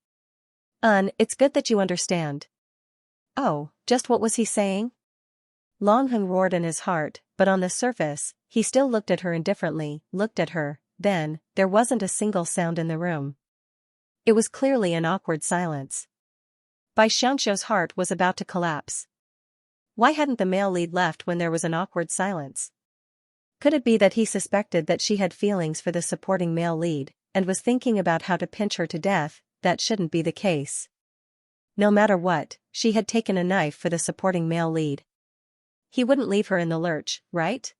It's good that you understand." Oh, just what was he saying? Long Hung roared in his heart, but on the surface, he still looked at her indifferently, looked at her, then, there wasn't a single sound in the room. It was clearly an awkward silence. Bai Xianxia's heart was about to collapse. Why hadn't the male lead left when there was an awkward silence? Could it be that he suspected that she had feelings for the supporting male lead, and was thinking about how to pinch her to death? That shouldn't be the case. No matter what, she had taken a knife for the supporting male lead. He wouldn't leave her in the lurch, right?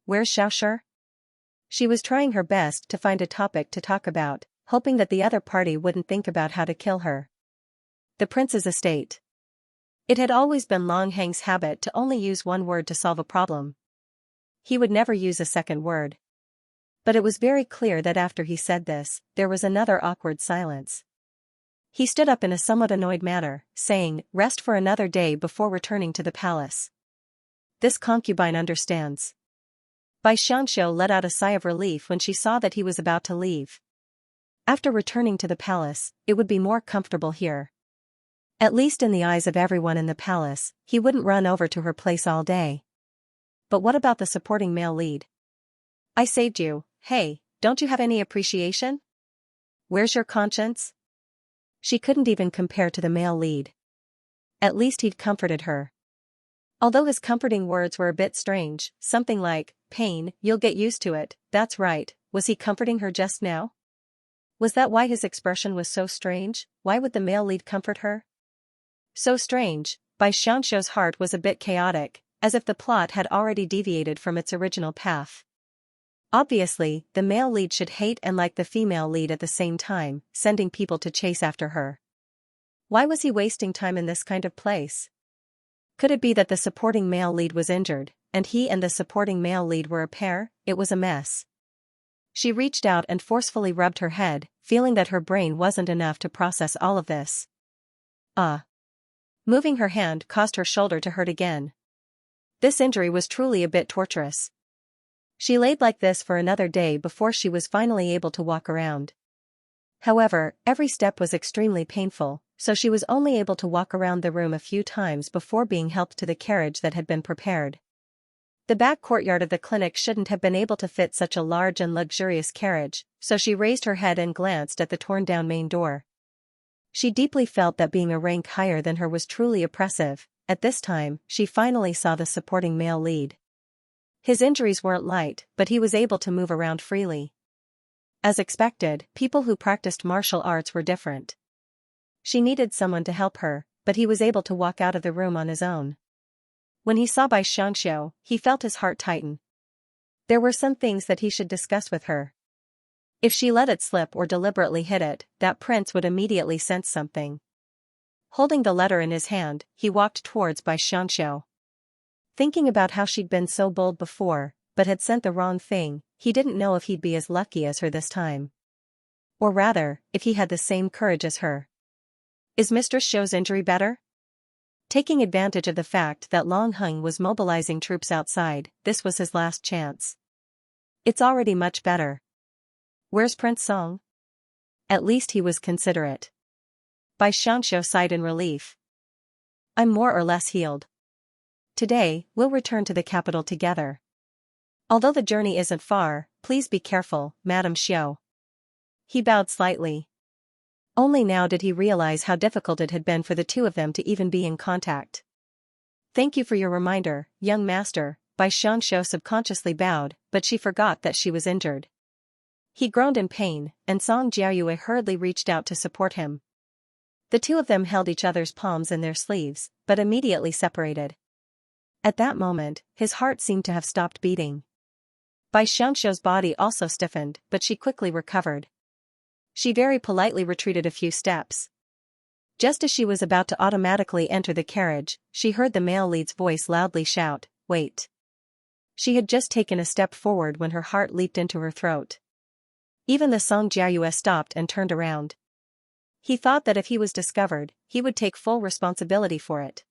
Where's Xiaoshi? She was trying her best to find a topic to talk about, hoping that the other party wouldn't think about how to kill her. The prince's estate. It had always been Long Hang's habit to only use one word to solve a problem. He would never use a second word. But it was very clear that after he said this, there was another awkward silence. He stood up in a somewhat annoyed manner, saying, "Rest for another day before returning to the palace. This concubine understands." Bai Xianxia let out a sigh of relief when she saw that he was about to leave. After returning to the palace, it would be more comfortable here. At least in the eyes of everyone in the palace, he wouldn't run over to her place all day. But what about the supporting male lead? I saved you, hey, don't you have any appreciation? Where's your conscience? She couldn't even compare to the male lead. At least he'd comforted her. Although his comforting words were a bit strange, something like, "Pain, you'll get used to it, that's right," was he comforting her just now? Was that why his expression was so strange? Why would the male lead comfort her? So strange, Bai Xianxia's heart was a bit chaotic, as if the plot had already deviated from its original path. Obviously, the male lead should hate and like the female lead at the same time, sending people to chase after her. Why was he wasting time in this kind of place? Could it be that the supporting male lead was injured, and he and the supporting male lead were a pair? It was a mess. She reached out and forcefully rubbed her head, feeling that her brain wasn't enough to process all of this. Moving her hand caused her shoulder to hurt again. This injury was truly a bit torturous. She laid like this for another day before she was finally able to walk around. However, every step was extremely painful, so she was only able to walk around the room a few times before being helped to the carriage that had been prepared. The back courtyard of the clinic shouldn't have been able to fit such a large and luxurious carriage, so she raised her head and glanced at the torn-down main door. She deeply felt that being a rank higher than her was truly oppressive. At this time, she finally saw the supporting male lead. His injuries weren't light, but he was able to move around freely. As expected, people who practiced martial arts were different. She needed someone to help her, but he was able to walk out of the room on his own. When he saw Bai Xianxia, he felt his heart tighten. There were some things that he should discuss with her. If she let it slip or deliberately hid it, that prince would immediately sense something. Holding the letter in his hand, he walked towards Bai Xianxia. Thinking about how she'd been so bold before, but had sent the wrong thing, he didn't know if he'd be as lucky as her this time. Or rather, if he had the same courage as her. Is Mistress Xiao's injury better? Taking advantage of the fact that Long Hung was mobilizing troops outside, this was his last chance. It's already much better. Where's Prince Song? At least he was considerate. Bai Xianxia sighed in relief. I'm more or less healed. Today, we'll return to the capital together. Although the journey isn't far, please be careful, Madame Xiao. He bowed slightly. Only now did he realize how difficult it had been for the two of them to even be in contact. Thank you for your reminder, young master, Bai Xianxia subconsciously bowed, but she forgot that she was injured. He groaned in pain, and Song Jiayue hurriedly reached out to support him. The two of them held each other's palms in their sleeves, but immediately separated. At that moment, his heart seemed to have stopped beating. Bai Xianxia's body also stiffened, but she quickly recovered. She very politely retreated a few steps. Just as she was about to automatically enter the carriage, she heard the male lead's voice loudly shout, "Wait." She had just taken a step forward when her heart leaped into her throat. Even the Song Jiayue stopped and turned around. He thought that if he was discovered, he would take full responsibility for it.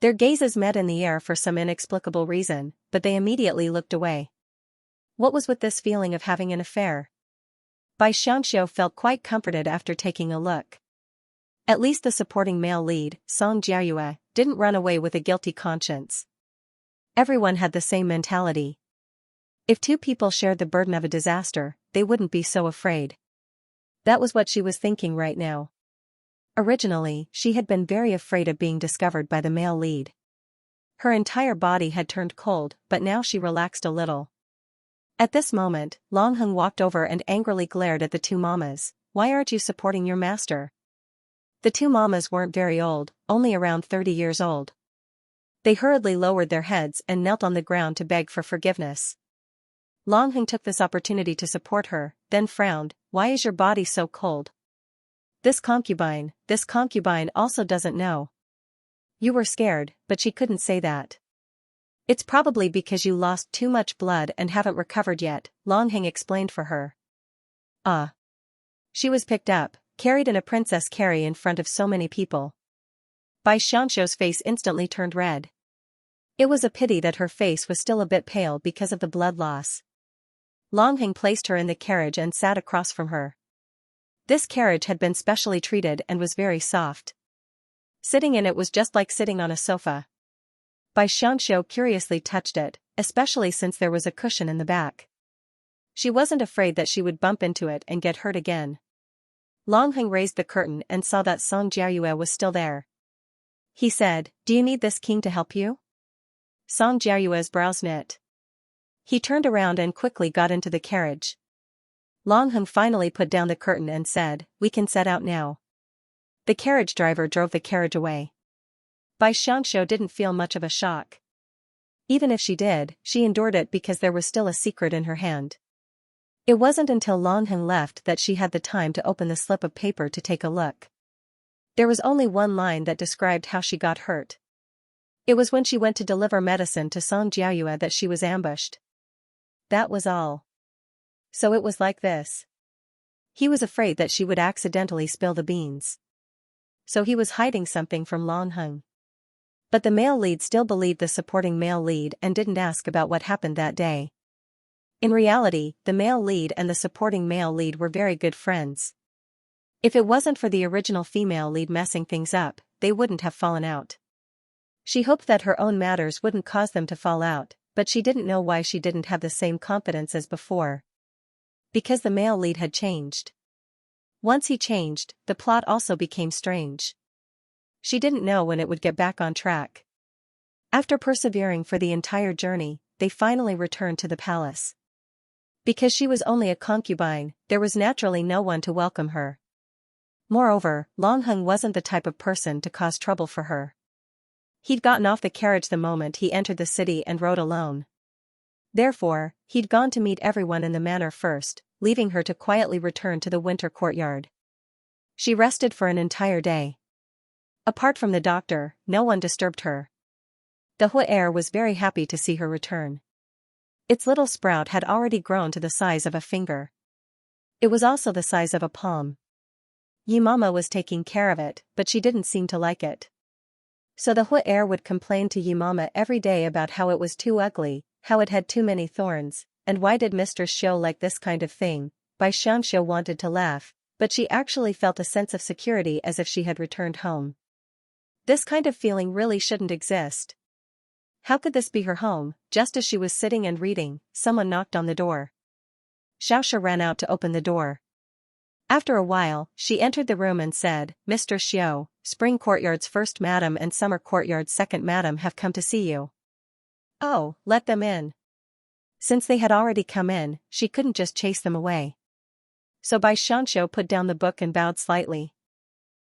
Their gazes met in the air for some inexplicable reason, but they immediately looked away. What was with this feeling of having an affair? Bai Xianxia felt quite comforted after taking a look. At least the supporting male lead, Song Jiayue, didn't run away with a guilty conscience. Everyone had the same mentality. If two people shared the burden of a disaster, they wouldn't be so afraid. That was what she was thinking right now. Originally, she had been very afraid of being discovered by the male lead. Her entire body had turned cold, but now she relaxed a little. At this moment, Long Heng walked over and angrily glared at the two mamas. "Why aren't you supporting your master?" The two mamas weren't very old, only around 30 years old. They hurriedly lowered their heads and knelt on the ground to beg for forgiveness. Long Heng took this opportunity to support her, then frowned. "Why is your body so cold? This concubine also doesn't know. You were scared, but she couldn't say that. It's probably because you lost too much blood and haven't recovered yet," Long Heng explained for her. She was picked up, carried in a princess carry in front of so many people. Bai Xianxia's face instantly turned red. It was a pity that her face was still a bit pale because of the blood loss. Long Heng placed her in the carriage and sat across from her. This carriage had been specially treated and was very soft. Sitting in it was just like sitting on a sofa. Bai Xianxia curiously touched it, especially since there was a cushion in the back. She wasn't afraid that she would bump into it and get hurt again. Long Heng raised the curtain and saw that Song Jiayue was still there. He said, "Do you need this king to help you?" Song Jiayue's brows knit. He turned around and quickly got into the carriage. Long Heng finally put down the curtain and said, "We can set out now." The carriage driver drove the carriage away. Bai Xianxia didn't feel much of a shock. Even if she did, she endured it because there was still a secret in her hand. It wasn't until Long Heng left that she had the time to open the slip of paper to take a look. There was only one line that described how she got hurt. It was when she went to deliver medicine to Song Jiayue that she was ambushed. That was all. So it was like this. He was afraid that she would accidentally spill the beans. So he was hiding something from Long Heng. But the male lead still believed the supporting male lead and didn't ask about what happened that day. In reality, the male lead and the supporting male lead were very good friends. If it wasn't for the original female lead messing things up, they wouldn't have fallen out. She hoped that her own matters wouldn't cause them to fall out, but she didn't know why she didn't have the same confidence as before. Because the male lead had changed. Once he changed, the plot also became strange. She didn't know when it would get back on track. After persevering for the entire journey, they finally returned to the palace. Because she was only a concubine, there was naturally no one to welcome her. Moreover, Long Heng wasn't the type of person to cause trouble for her. He'd gotten off the carriage the moment he entered the city and rode alone. Therefore, he'd gone to meet everyone in the manor first, leaving her to quietly return to the winter courtyard. She rested for an entire day. Apart from the doctor, no one disturbed her. The Hu'er was very happy to see her return. Its little sprout had already grown to the size of a finger. It was also the size of a palm. Yi Mama was taking care of it, but she didn't seem to like it. So the Hu'er would complain to Yi Mama every day about how it was too ugly, how it had too many thorns, and why did Mr. Xiu like this kind of thing. Bai Xianxia wanted to laugh, but she actually felt a sense of security as if she had returned home. This kind of feeling really shouldn't exist. How could this be her home? Just as she was sitting and reading, someone knocked on the door. Xiaoxia ran out to open the door. After a while, she entered the room and said, "Mr. Xiu, Spring Courtyard's first madam and Summer Courtyard's second madam have come to see you." "Oh, let them in." Since they had already come in, she couldn't just chase them away. So Bai Xianxia put down the book and bowed slightly.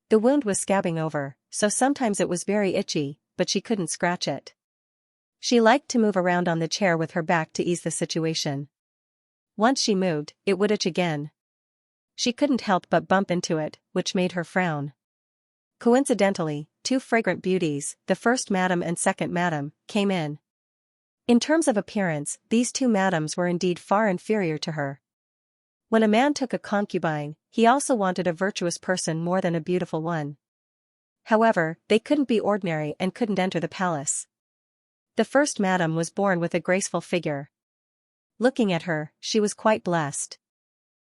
The wound was scabbing over, so sometimes it was very itchy, but she couldn't scratch it. She liked to move around on the chair with her back to ease the situation. Once she moved, it would itch again. She couldn't help but bump into it, which made her frown. Coincidentally, two fragrant beauties, the first madam and second madam, came in. In terms of appearance, these two madams were indeed far inferior to her. When a man took a concubine, he also wanted a virtuous person more than a beautiful one. However, they couldn't be ordinary and couldn't enter the palace. The first madam was born with a graceful figure. Looking at her, she was quite blessed.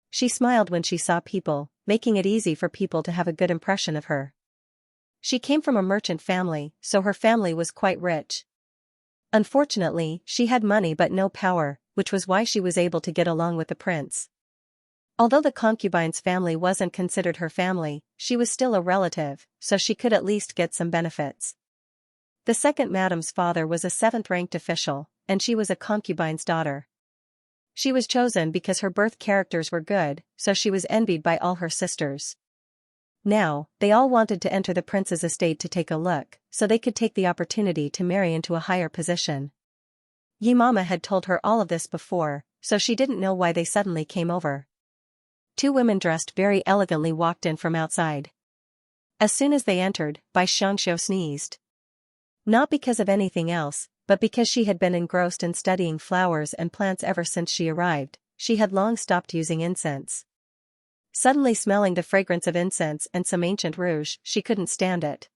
She smiled when she saw people, making it easy for people to have a good impression of her. She came from a merchant family, so her family was quite rich. Unfortunately, she had money but no power, which was why she was able to get along with the prince. Although the concubine's family wasn't considered her family, she was still a relative, so she could at least get some benefits. The second madam's father was a seventh-ranked official, and she was a concubine's daughter. She was chosen because her birth characters were good, so she was envied by all her sisters. Now, they all wanted to enter the prince's estate to take a look, so they could take the opportunity to marry into a higher position. Mama had told her all of this before, so she didn't know why they suddenly came over. Two women dressed very elegantly walked in from outside. As soon as they entered, Xianxia sneezed. Not because of anything else, but because she had been engrossed in studying flowers and plants ever since she arrived. She had long stopped using incense. Suddenly smelling the fragrance of incense and some ancient rouge, she couldn't stand it.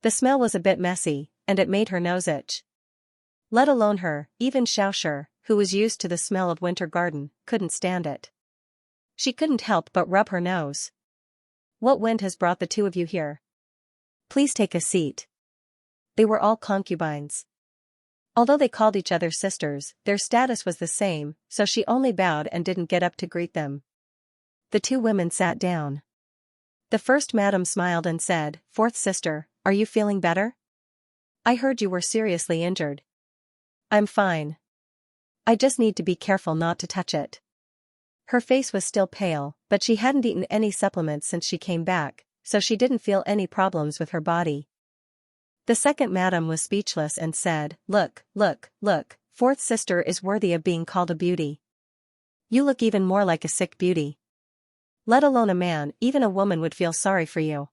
The smell was a bit messy, and it made her nose itch. Let alone her, even Xiaoxia, who was used to the smell of winter garden, couldn't stand it. She couldn't help but rub her nose. What wind has brought the two of you here? Please take a seat. They were all concubines. Although they called each other sisters, their status was the same, so she only bowed and didn't get up to greet them. The two women sat down. The first madam smiled and said, "Fourth sister, are you feeling better? I heard you were seriously injured." "I'm fine. I just need to be careful not to touch it." Her face was still pale, but she hadn't eaten any supplements since she came back, so she didn't feel any problems with her body. The second madam was speechless and said, Look, fourth sister is worthy of being called a beauty. You look even more like a sick beauty. Let alone a man, even a woman would feel sorry for you."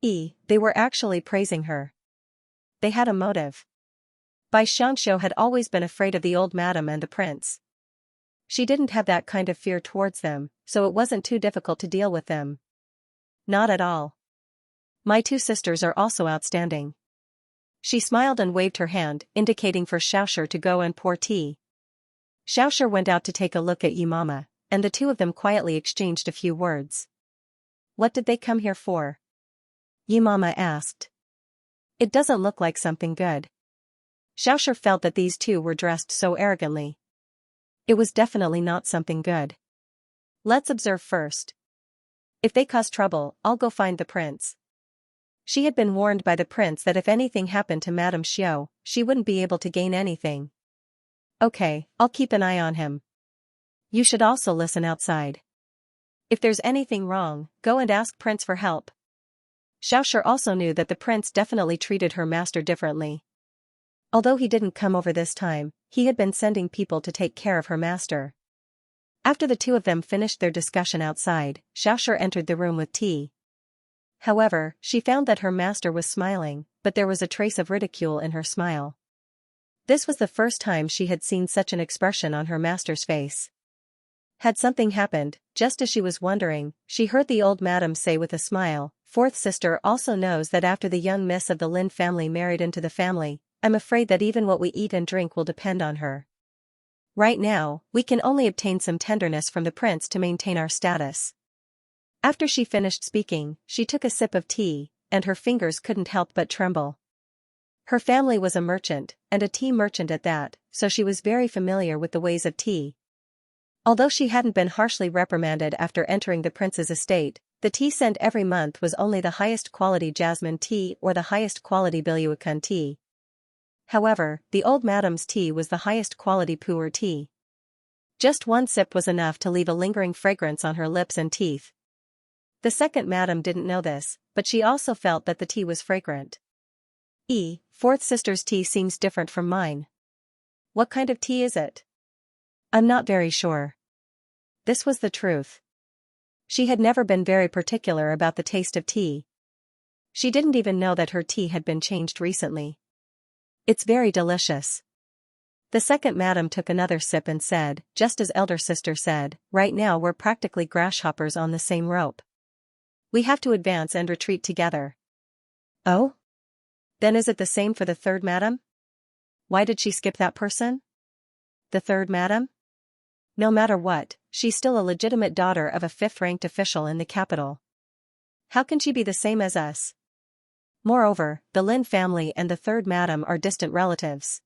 They were actually praising her. They had a motive. Xianxia had always been afraid of the old madam and the prince. She didn't have that kind of fear towards them, so it wasn't too difficult to deal with them. Not at all. My two sisters are also outstanding. She smiled and waved her hand, indicating for Xiaoxia to go and pour tea. Xiaoxia went out to take a look at Mama, and the two of them quietly exchanged a few words. What did they come here for? Mama asked. It doesn't look like something good. Xiaoxia felt that these two were dressed so arrogantly. It was definitely not something good. Let's observe first. If they cause trouble, I'll go find the prince. She had been warned by the prince that if anything happened to Madame Xiao, she wouldn't be able to gain anything. Okay, I'll keep an eye on him. You should also listen outside. If there's anything wrong, go and ask Prince for help. Xiaoxia also knew that the prince definitely treated her master differently. Although he didn't come over this time, he had been sending people to take care of her master. After the two of them finished their discussion outside, Xiaoxia entered the room with tea. However, she found that her master was smiling, but there was a trace of ridicule in her smile. This was the first time she had seen such an expression on her master's face. Had something happened, just as she was wondering, she heard the old madam say with a smile, "Fourth sister also knows that after the young miss of the Lin family married into the family, I'm afraid that even what we eat and drink will depend on her. Right now, we can only obtain some tenderness from the prince to maintain our status." After she finished speaking, she took a sip of tea, and her fingers couldn't help but tremble. Her family was a merchant, and a tea merchant at that, so she was very familiar with the ways of tea. Although she hadn't been harshly reprimanded after entering the prince's estate, the tea sent every month was only the highest quality jasmine tea or the highest quality Biluakan tea. However, the old madam's tea was the highest quality pu'er tea. Just one sip was enough to leave a lingering fragrance on her lips and teeth. The second madam didn't know this, but she also felt that the tea was fragrant. Fourth sister's tea seems different from mine. What kind of tea is it? I'm not very sure. This was the truth. She had never been very particular about the taste of tea. She didn't even know that her tea had been changed recently. It's very delicious. The second madam took another sip and said, just as elder sister said, right now we're practically grasshoppers on the same rope. We have to advance and retreat together. Oh? Then is it the same for the third madam? Why did she skip that person? The third madam? No matter what, she's still a legitimate daughter of a fifth-ranked official in the capital. How can she be the same as us? Moreover, the Lin family and the third madam are distant relatives.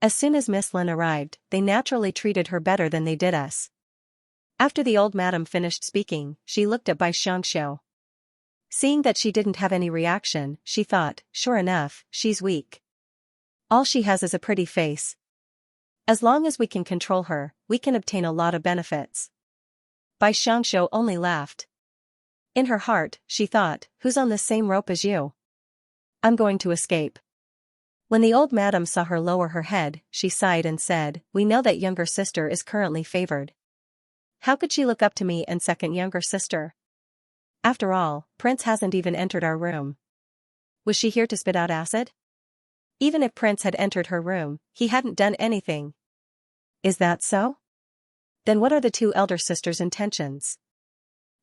As soon as Miss Lin arrived, they naturally treated her better than they did us. After the old madam finished speaking, she looked at Bai Xianxia. Seeing that she didn't have any reaction, she thought, sure enough, she's weak. All she has is a pretty face. As long as we can control her, we can obtain a lot of benefits. Bai Xianxia only laughed. In her heart, she thought, who's on the same rope as you? I'm going to escape. When the old madam saw her lower her head, she sighed and said, we know that younger sister is currently favored. How could she look up to me and second younger sister? After all, Prince hasn't even entered our room. Was she here to spit out acid? Even if Prince had entered her room, he hadn't done anything. Is that so? Then what are the two elder sisters' intentions?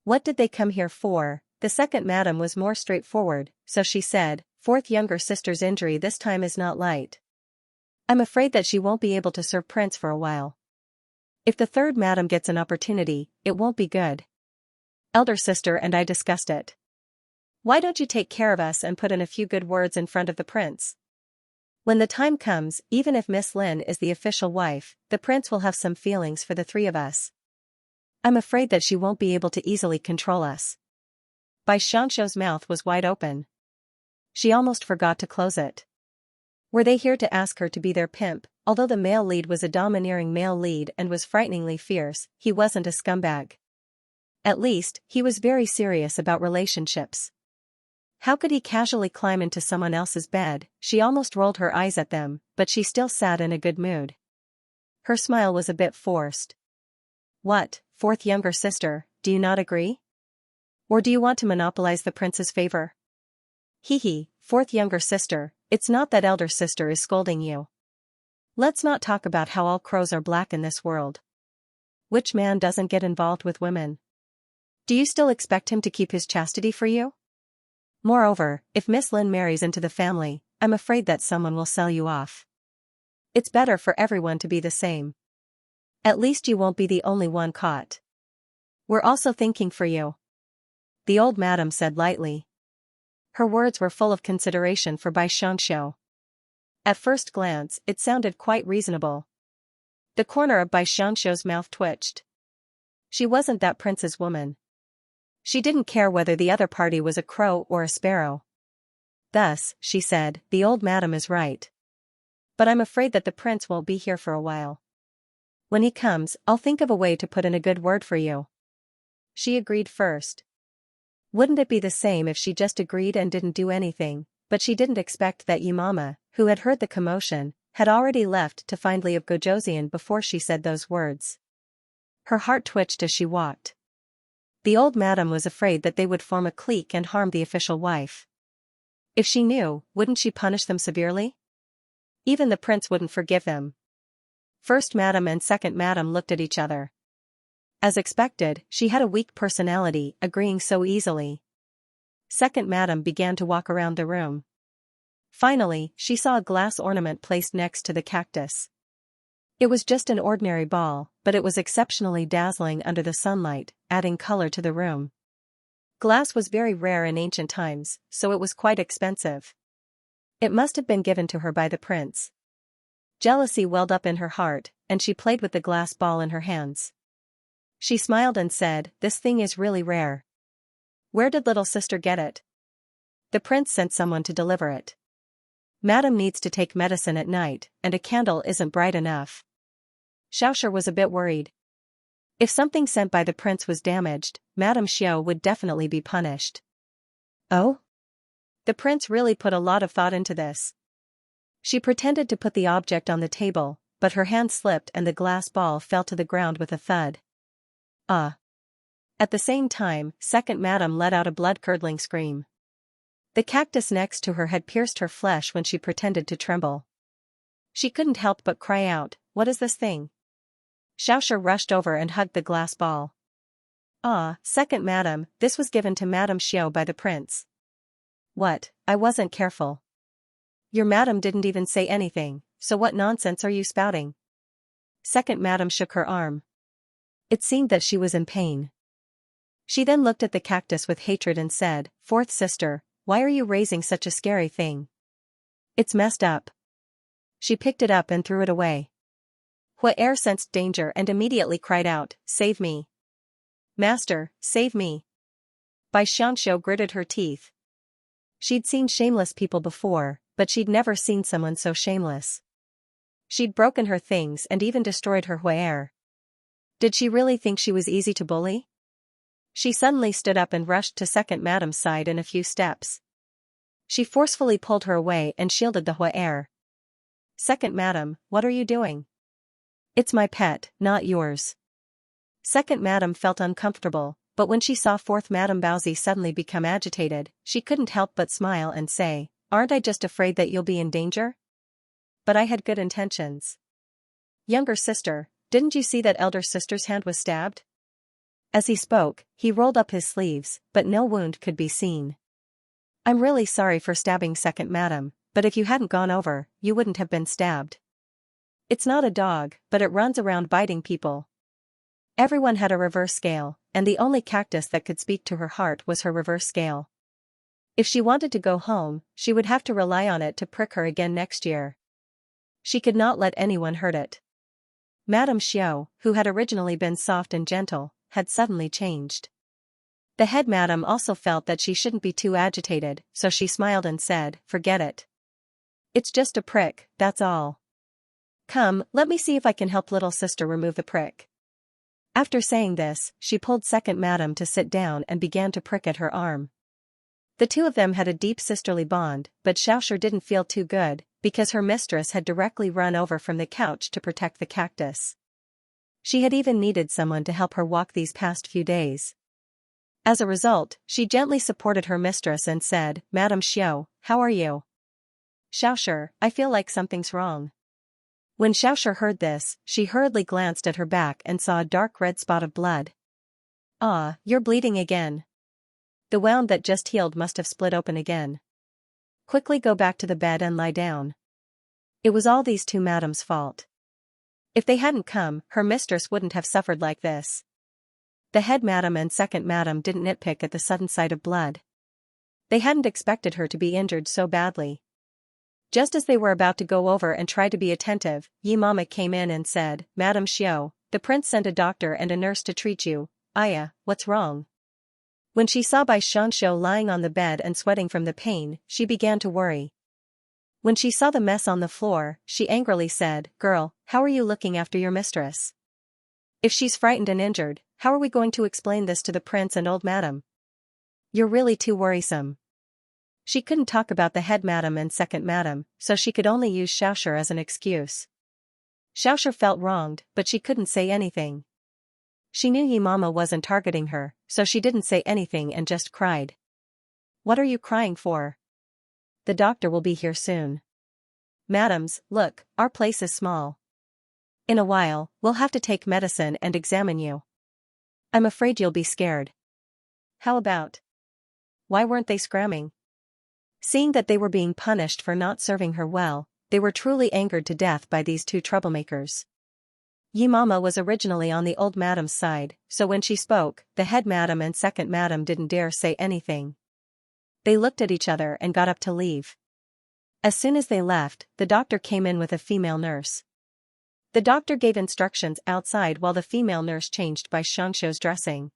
What did they come here for? The second madam was more straightforward, so she said, fourth younger sister's injury this time is not light. I'm afraid that she won't be able to serve Prince for a while. If the third madam gets an opportunity, it won't be good. Elder sister and I discussed it. Why don't you take care of us and put in a few good words in front of the prince? When the time comes, even if Miss Lin is the official wife, the prince will have some feelings for the three of us. I'm afraid that she won't be able to easily control us. Bai Xianxia's mouth was wide open. She almost forgot to close it. Were they here to ask her to be their pimp? Although the male lead was a domineering male lead and was frighteningly fierce, he wasn't a scumbag. At least, he was very serious about relationships. How could he casually climb into someone else's bed? She almost rolled her eyes at them, but she still sat in a good mood. Her smile was a bit forced. What, fourth younger sister, do you not agree? Or do you want to monopolize the prince's favor? Hee, fourth younger sister, it's not that elder sister is scolding you. Let's not talk about how all crows are black in this world. Which man doesn't get involved with women? Do you still expect him to keep his chastity for you? Moreover, if Miss Lin marries into the family, I'm afraid that someone will sell you off. It's better for everyone to be the same. At least you won't be the only one caught. We're also thinking for you. The old madam said lightly. Her words were full of consideration for Bai Xianxia. At first glance, it sounded quite reasonable. The corner of Bai Xianxia's mouth twitched. She wasn't that prince's woman. She didn't care whether the other party was a crow or a sparrow. Thus, she said, the old madam is right. But I'm afraid that the prince won't be here for a while. When he comes, I'll think of a way to put in a good word for you. She agreed first. Wouldn't it be the same if she just agreed and didn't do anything? But she didn't expect that Yimama, who had heard the commotion, had already left to find Li of Gojosian before she said those words. Her heart twitched as she walked. The old madam was afraid that they would form a clique and harm the official wife. If she knew, wouldn't she punish them severely? Even the prince wouldn't forgive them. First madam and second madam looked at each other. As expected, she had a weak personality, agreeing so easily. Second madam began to walk around the room. Finally, she saw a glass ornament placed next to the cactus. It was just an ordinary ball, but it was exceptionally dazzling under the sunlight, adding color to the room. Glass was very rare in ancient times, so it was quite expensive. It must have been given to her by the prince. Jealousy welled up in her heart, and she played with the glass ball in her hands. She smiled and said, "This thing is really rare. Where did little sister get it?" The prince sent someone to deliver it. Madam needs to take medicine at night, and a candle isn't bright enough. Xiaoxia was a bit worried. If something sent by the prince was damaged, Madame Xiao would definitely be punished. Oh? The prince really put a lot of thought into this. She pretended to put the object on the table, but her hand slipped and the glass ball fell to the ground with a thud. Ah! At the same time, second madam let out a blood-curdling scream. The cactus next to her had pierced her flesh when she pretended to tremble. She couldn't help but cry out, "What is this thing?" Xiaoxia rushed over and hugged the glass ball. "Ah, second madam, this was given to Madame Xiao by the prince." "What, I wasn't careful." "Your madam didn't even say anything, so what nonsense are you spouting?" Second madam shook her arm. It seemed that she was in pain. She then looked at the cactus with hatred and said, "Fourth sister, why are you raising such a scary thing? It's messed up." She picked it up and threw it away. Huaer sensed danger and immediately cried out, "Save me! Master, save me!" Bai Xianxia gritted her teeth. She'd seen shameless people before, but she'd never seen someone so shameless. She'd broken her things and even destroyed her Huaer. Did she really think she was easy to bully? She suddenly stood up and rushed to Second Madam's side in a few steps. She forcefully pulled her away and shielded the Huaer. "Second Madam, what are you doing? It's my pet, not yours." Second Madam felt uncomfortable, but when she saw Fourth Madam Baozi suddenly become agitated, she couldn't help but smile and say, "Aren't I just afraid that you'll be in danger? But I had good intentions. Younger sister, didn't you see that elder sister's hand was stabbed?" As he spoke, he rolled up his sleeves, but no wound could be seen. "I'm really sorry for stabbing Second Madam, but if you hadn't gone over, you wouldn't have been stabbed. It's not a dog, but it runs around biting people." Everyone had a reverse scale, and the only cactus that could speak to her heart was her reverse scale. If she wanted to go home, she would have to rely on it to prick her again next year. She could not let anyone hurt it. Madame Xiao, who had originally been soft and gentle, had suddenly changed. The head madam also felt that she shouldn't be too agitated, so she smiled and said, "Forget it. It's just a prick, that's all. Come, let me see if I can help little sister remove the prick." After saying this, she pulled Second Madam to sit down and began to prick at her arm. The two of them had a deep sisterly bond, but Xiaoshi didn't feel too good, because her mistress had directly run over from the couch to protect the cactus. She had even needed someone to help her walk these past few days. As a result, she gently supported her mistress and said, "Madame Xiao, how are you?" "Xiaoshi, I feel like something's wrong." When Xiaoshi heard this, she hurriedly glanced at her back and saw a dark red spot of blood. "Ah, you're bleeding again. The wound that just healed must have split open again. Quickly go back to the bed and lie down." It was all these two madams' fault. If they hadn't come, her mistress wouldn't have suffered like this. The head madam and second madam didn't nitpick at the sudden sight of blood. They hadn't expected her to be injured so badly. Just as they were about to go over and try to be attentive, Yi Mama came in and said, "Madame Xiao, the prince sent a doctor and a nurse to treat you. Aya, what's wrong?" When she saw Bai Xianxia lying on the bed and sweating from the pain, she began to worry. When she saw the mess on the floor, she angrily said, "Girl, how are you looking after your mistress? If she's frightened and injured, how are we going to explain this to the prince and old madam? You're really too worrisome." She couldn't talk about the head madam and second madam, so she could only use Xiaoshi as an excuse. Xiaoshi felt wronged, but she couldn't say anything. She knew Yi Mama wasn't targeting her, so she didn't say anything and just cried. "What are you crying for? The doctor will be here soon." "Madams, look, our place is small. In a while, we'll have to take medicine and examine you. I'm afraid you'll be scared." "How about?" Why weren't they screaming? Seeing that they were being punished for not serving her well, they were truly angered to death by these two troublemakers. Yi Mama was originally on the old madam's side, so when she spoke, the head madam and second madam didn't dare say anything. They looked at each other and got up to leave. As soon as they left, the doctor came in with a female nurse. The doctor gave instructions outside while the female nurse changed Bai Xianxia's dressing.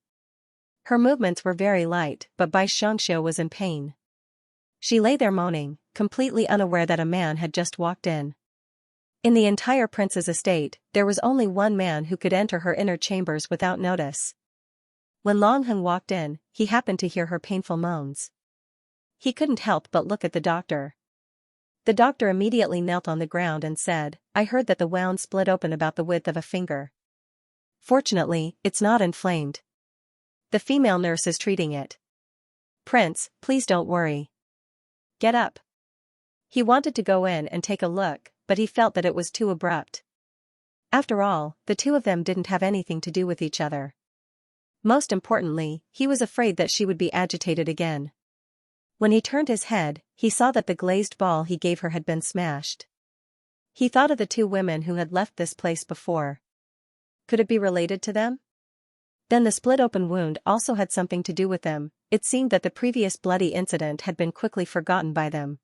Her movements were very light, but Bai Xianxia was in pain. She lay there moaning, completely unaware that a man had just walked in. In the entire prince's estate, there was only one man who could enter her inner chambers without notice. When Long Heng walked in, he happened to hear her painful moans. He couldn't help but look at the doctor. The doctor immediately knelt on the ground and said, "I heard that the wound split open about the width of a finger. Fortunately, it's not inflamed. The female nurse is treating it. Prince, please don't worry. Get up." He wanted to go in and take a look, but he felt that it was too abrupt. After all, the two of them didn't have anything to do with each other. Most importantly, he was afraid that she would be agitated again. When he turned his head, he saw that the glazed ball he gave her had been smashed. He thought of the two women who had left this place before. Could it be related to them? Then the split-open wound also had something to do with them. It seemed that the previous bloody incident had been quickly forgotten by them.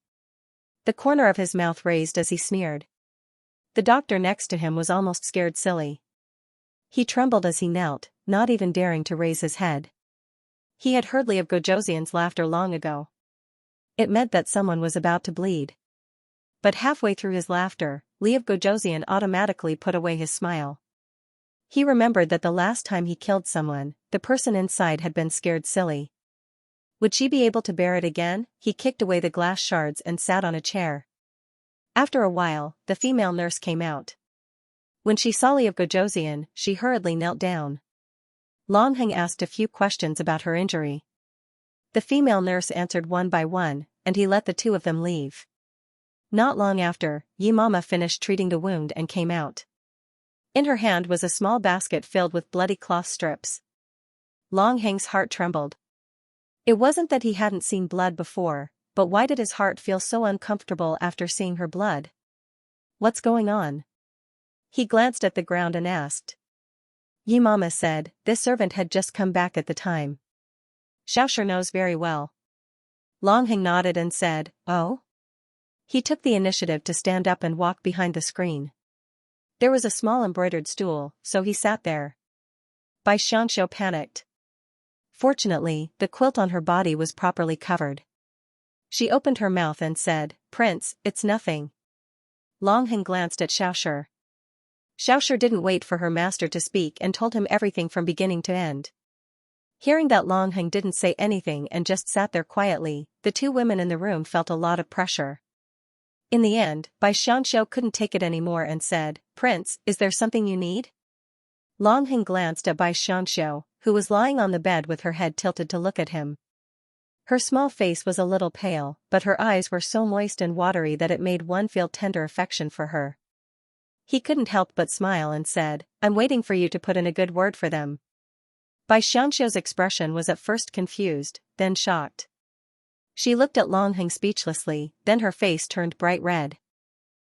The corner of his mouth raised as he sneered. The doctor next to him was almost scared silly. He trembled as he knelt, not even daring to raise his head. He had heard Li of Gojoseon's laughter long ago. It meant that someone was about to bleed. But halfway through his laughter, Li of Gojoseon automatically put away his smile. He remembered that the last time he killed someone, the person inside had been scared silly. Would she be able to bear it again? He kicked away the glass shards and sat on a chair. After a while, the female nurse came out. When she saw Li of Gojoseon, she hurriedly knelt down. Long Heng asked a few questions about her injury. The female nurse answered one by one, and he let the two of them leave. Not long after, Yi Mama finished treating the wound and came out. In her hand was a small basket filled with bloody cloth strips. Long Heng's heart trembled. It wasn't that he hadn't seen blood before, but why did his heart feel so uncomfortable after seeing her blood? What's going on? He glanced at the ground and asked. Yi Mama said, this servant had just come back at the time. Xiaoshi knows very well. Long Heng nodded and said, oh? He took the initiative to stand up and walk behind the screen. There was a small embroidered stool, so he sat there. Bai Xianxia panicked. Fortunately, the quilt on her body was properly covered. She opened her mouth and said, Prince, it's nothing. Long Heng glanced at Xiaoshi. Xiaoshi didn't wait for her master to speak and told him everything from beginning to end. Hearing that Long Heng didn't say anything and just sat there quietly, the two women in the room felt a lot of pressure. In the end, Bai Xianxia couldn't take it anymore and said, Prince, is there something you need? Long Heng glanced at Bai Xianxia, who was lying on the bed with her head tilted to look at him. Her small face was a little pale, but her eyes were so moist and watery that it made one feel tender affection for her. He couldn't help but smile and said, I'm waiting for you to put in a good word for them. Bai Xianxia's expression was at first confused, then shocked. She looked at Long Heng speechlessly, then her face turned bright red.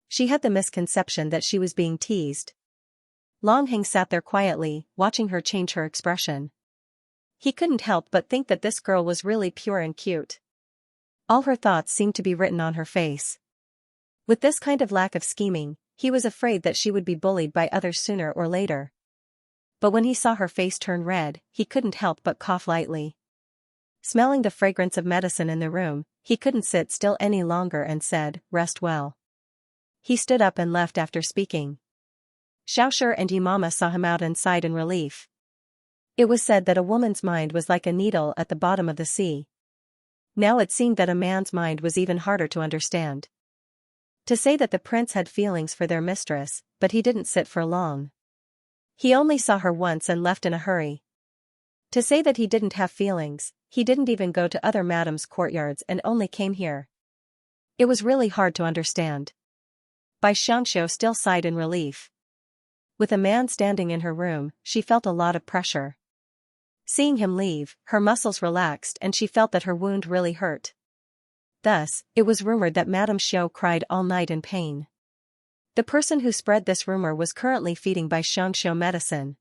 She had the misconception that she was being teased. Long Heng sat there quietly, watching her change her expression. He couldn't help but think that this girl was really pure and cute. All her thoughts seemed to be written on her face. With this kind of lack of scheming, he was afraid that she would be bullied by others sooner or later. But when he saw her face turn red, he couldn't help but cough lightly. Smelling the fragrance of medicine in the room, he couldn't sit still any longer and said, rest well. He stood up and left after speaking. Xiaoshi and Yi Mama saw him out and sighed in relief. It was said that a woman's mind was like a needle at the bottom of the sea. Now it seemed that a man's mind was even harder to understand. To say that the prince had feelings for their mistress, but he didn't sit for long. He only saw her once and left in a hurry. To say that he didn't have feelings, he didn't even go to other madams' courtyards and only came here. It was really hard to understand. Bai Xianxia still sighed in relief. With a man standing in her room, she felt a lot of pressure. Seeing him leave, her muscles relaxed and she felt that her wound really hurt. Thus, it was rumored that Madame Xiao cried all night in pain. The person who spread this rumor was currently feeding Bai Xianxia medicine.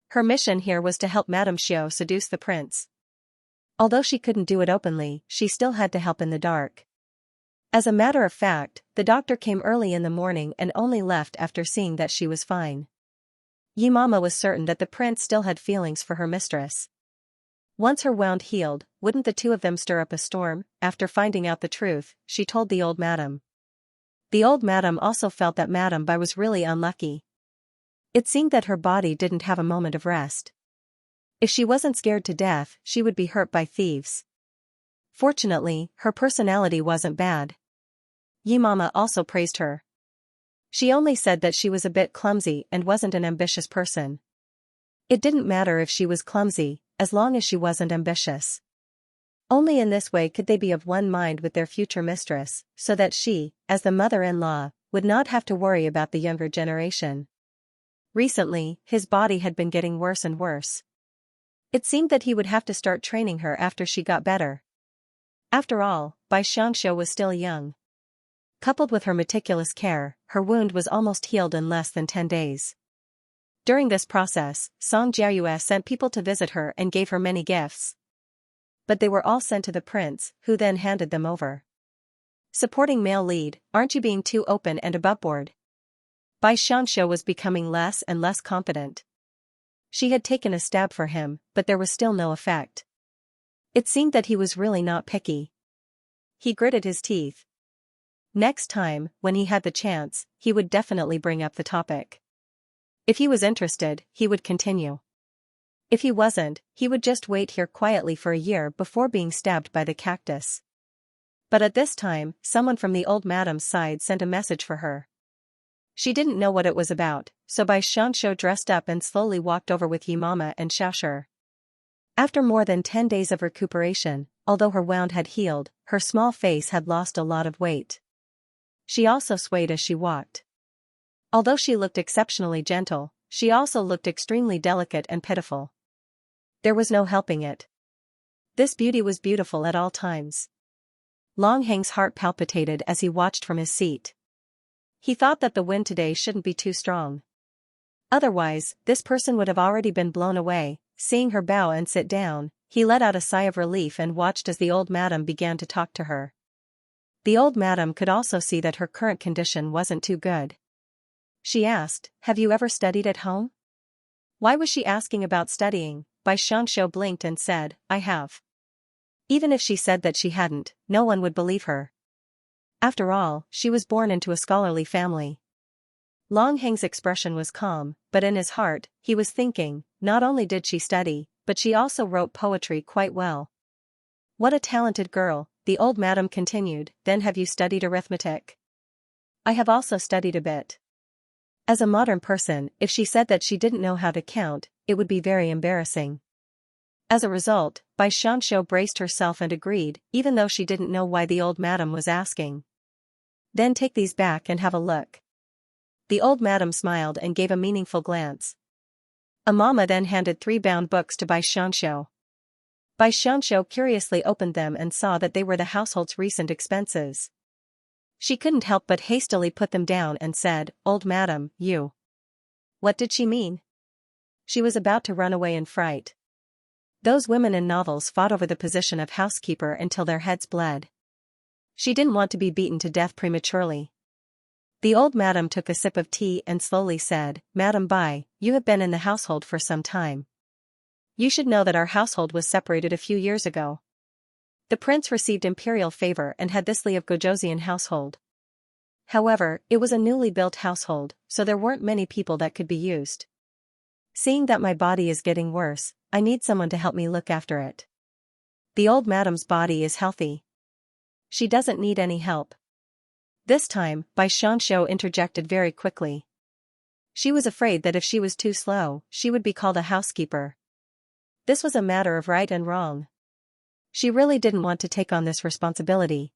Her mission here was to help Madame Xiao seduce the prince. Although she couldn't do it openly, she still had to help in the dark. As a matter of fact, the doctor came early in the morning and only left after seeing that she was fine. Yi Mama was certain that the prince still had feelings for her mistress. Once her wound healed, wouldn't the two of them stir up a storm? After finding out the truth, she told the old madam. The old madam also felt that Madame Bai was really unlucky. It seemed that her body didn't have a moment of rest. If she wasn't scared to death, she would be hurt by thieves. Fortunately, her personality wasn't bad. Yi Mama also praised her. She only said that she was a bit clumsy and wasn't an ambitious person. It didn't matter if she was clumsy, as long as she wasn't ambitious. Only in this way could they be of one mind with their future mistress, so that she, as the mother-in-law, would not have to worry about the younger generation. Recently, his body had been getting worse and worse. It seemed that he would have to start training her after she got better. After all, Bai Xianxia was still young. Coupled with her meticulous care, her wound was almost healed in less than 10 days. During this process, Song Jiayue sent people to visit her and gave her many gifts. But they were all sent to the prince, who then handed them over. Supporting male lead, aren't you being too open and aboveboard? Bai Xianxia was becoming less and less confident. She had taken a stab for him, but there was still no effect. It seemed that he was really not picky. He gritted his teeth. Next time, when he had the chance, he would definitely bring up the topic. If he was interested, he would continue. If he wasn't, he would just wait here quietly for a year before being stabbed by the cactus. But at this time, someone from the old madam's side sent a message for her. She didn't know what it was about, so Bai Xianxia dressed up and slowly walked over with Yimama and Xiaoshi. After more than 10 days of recuperation, although her wound had healed, her small face had lost a lot of weight. She also swayed as she walked. Although she looked exceptionally gentle, she also looked extremely delicate and pitiful. There was no helping it. This beauty was beautiful at all times. Long Heng's heart palpitated as he watched from his seat. He thought that the wind today shouldn't be too strong. Otherwise, this person would have already been blown away. Seeing her bow and sit down, he let out a sigh of relief and watched as the old madam began to talk to her. The old madam could also see that her current condition wasn't too good. She asked, "Have you ever studied at home?" Why was she asking about studying? Bai Xianxia blinked and said, "I have." Even if she said that she hadn't, no one would believe her. After all, she was born into a scholarly family. Long Heng's expression was calm, but in his heart, he was thinking, not only did she study, but she also wrote poetry quite well. What a talented girl, the old madam continued. Then have you studied arithmetic? I have also studied a bit. As a modern person, if she said that she didn't know how to count, it would be very embarrassing. As a result, Bai Xianxia braced herself and agreed, even though she didn't know why the old madam was asking. Then take these back and have a look. The old madam smiled and gave a meaningful glance. Amama then handed 3 bound books to Bai Xianxia. Bai Xianxia curiously opened them and saw that they were the household's recent expenses. She couldn't help but hastily put them down and said, "Old madam, you." What did she mean? She was about to run away in fright. Those women in novels fought over the position of housekeeper until their heads bled. She didn't want to be beaten to death prematurely. The old madam took a sip of tea and slowly said, "Madam Bai, you have been in the household for some time. You should know that our household was separated a few years ago. The prince received imperial favor and had this Li of Gojoseon household. However, it was a newly built household, so there weren't many people that could be used. Seeing that my body is getting worse, I need someone to help me look after it. The old madam's body is healthy. She doesn't need any help." This time, Bai Xianxia interjected very quickly. She was afraid that if she was too slow, she would be called a housekeeper. This was a matter of right and wrong. She really didn't want to take on this responsibility.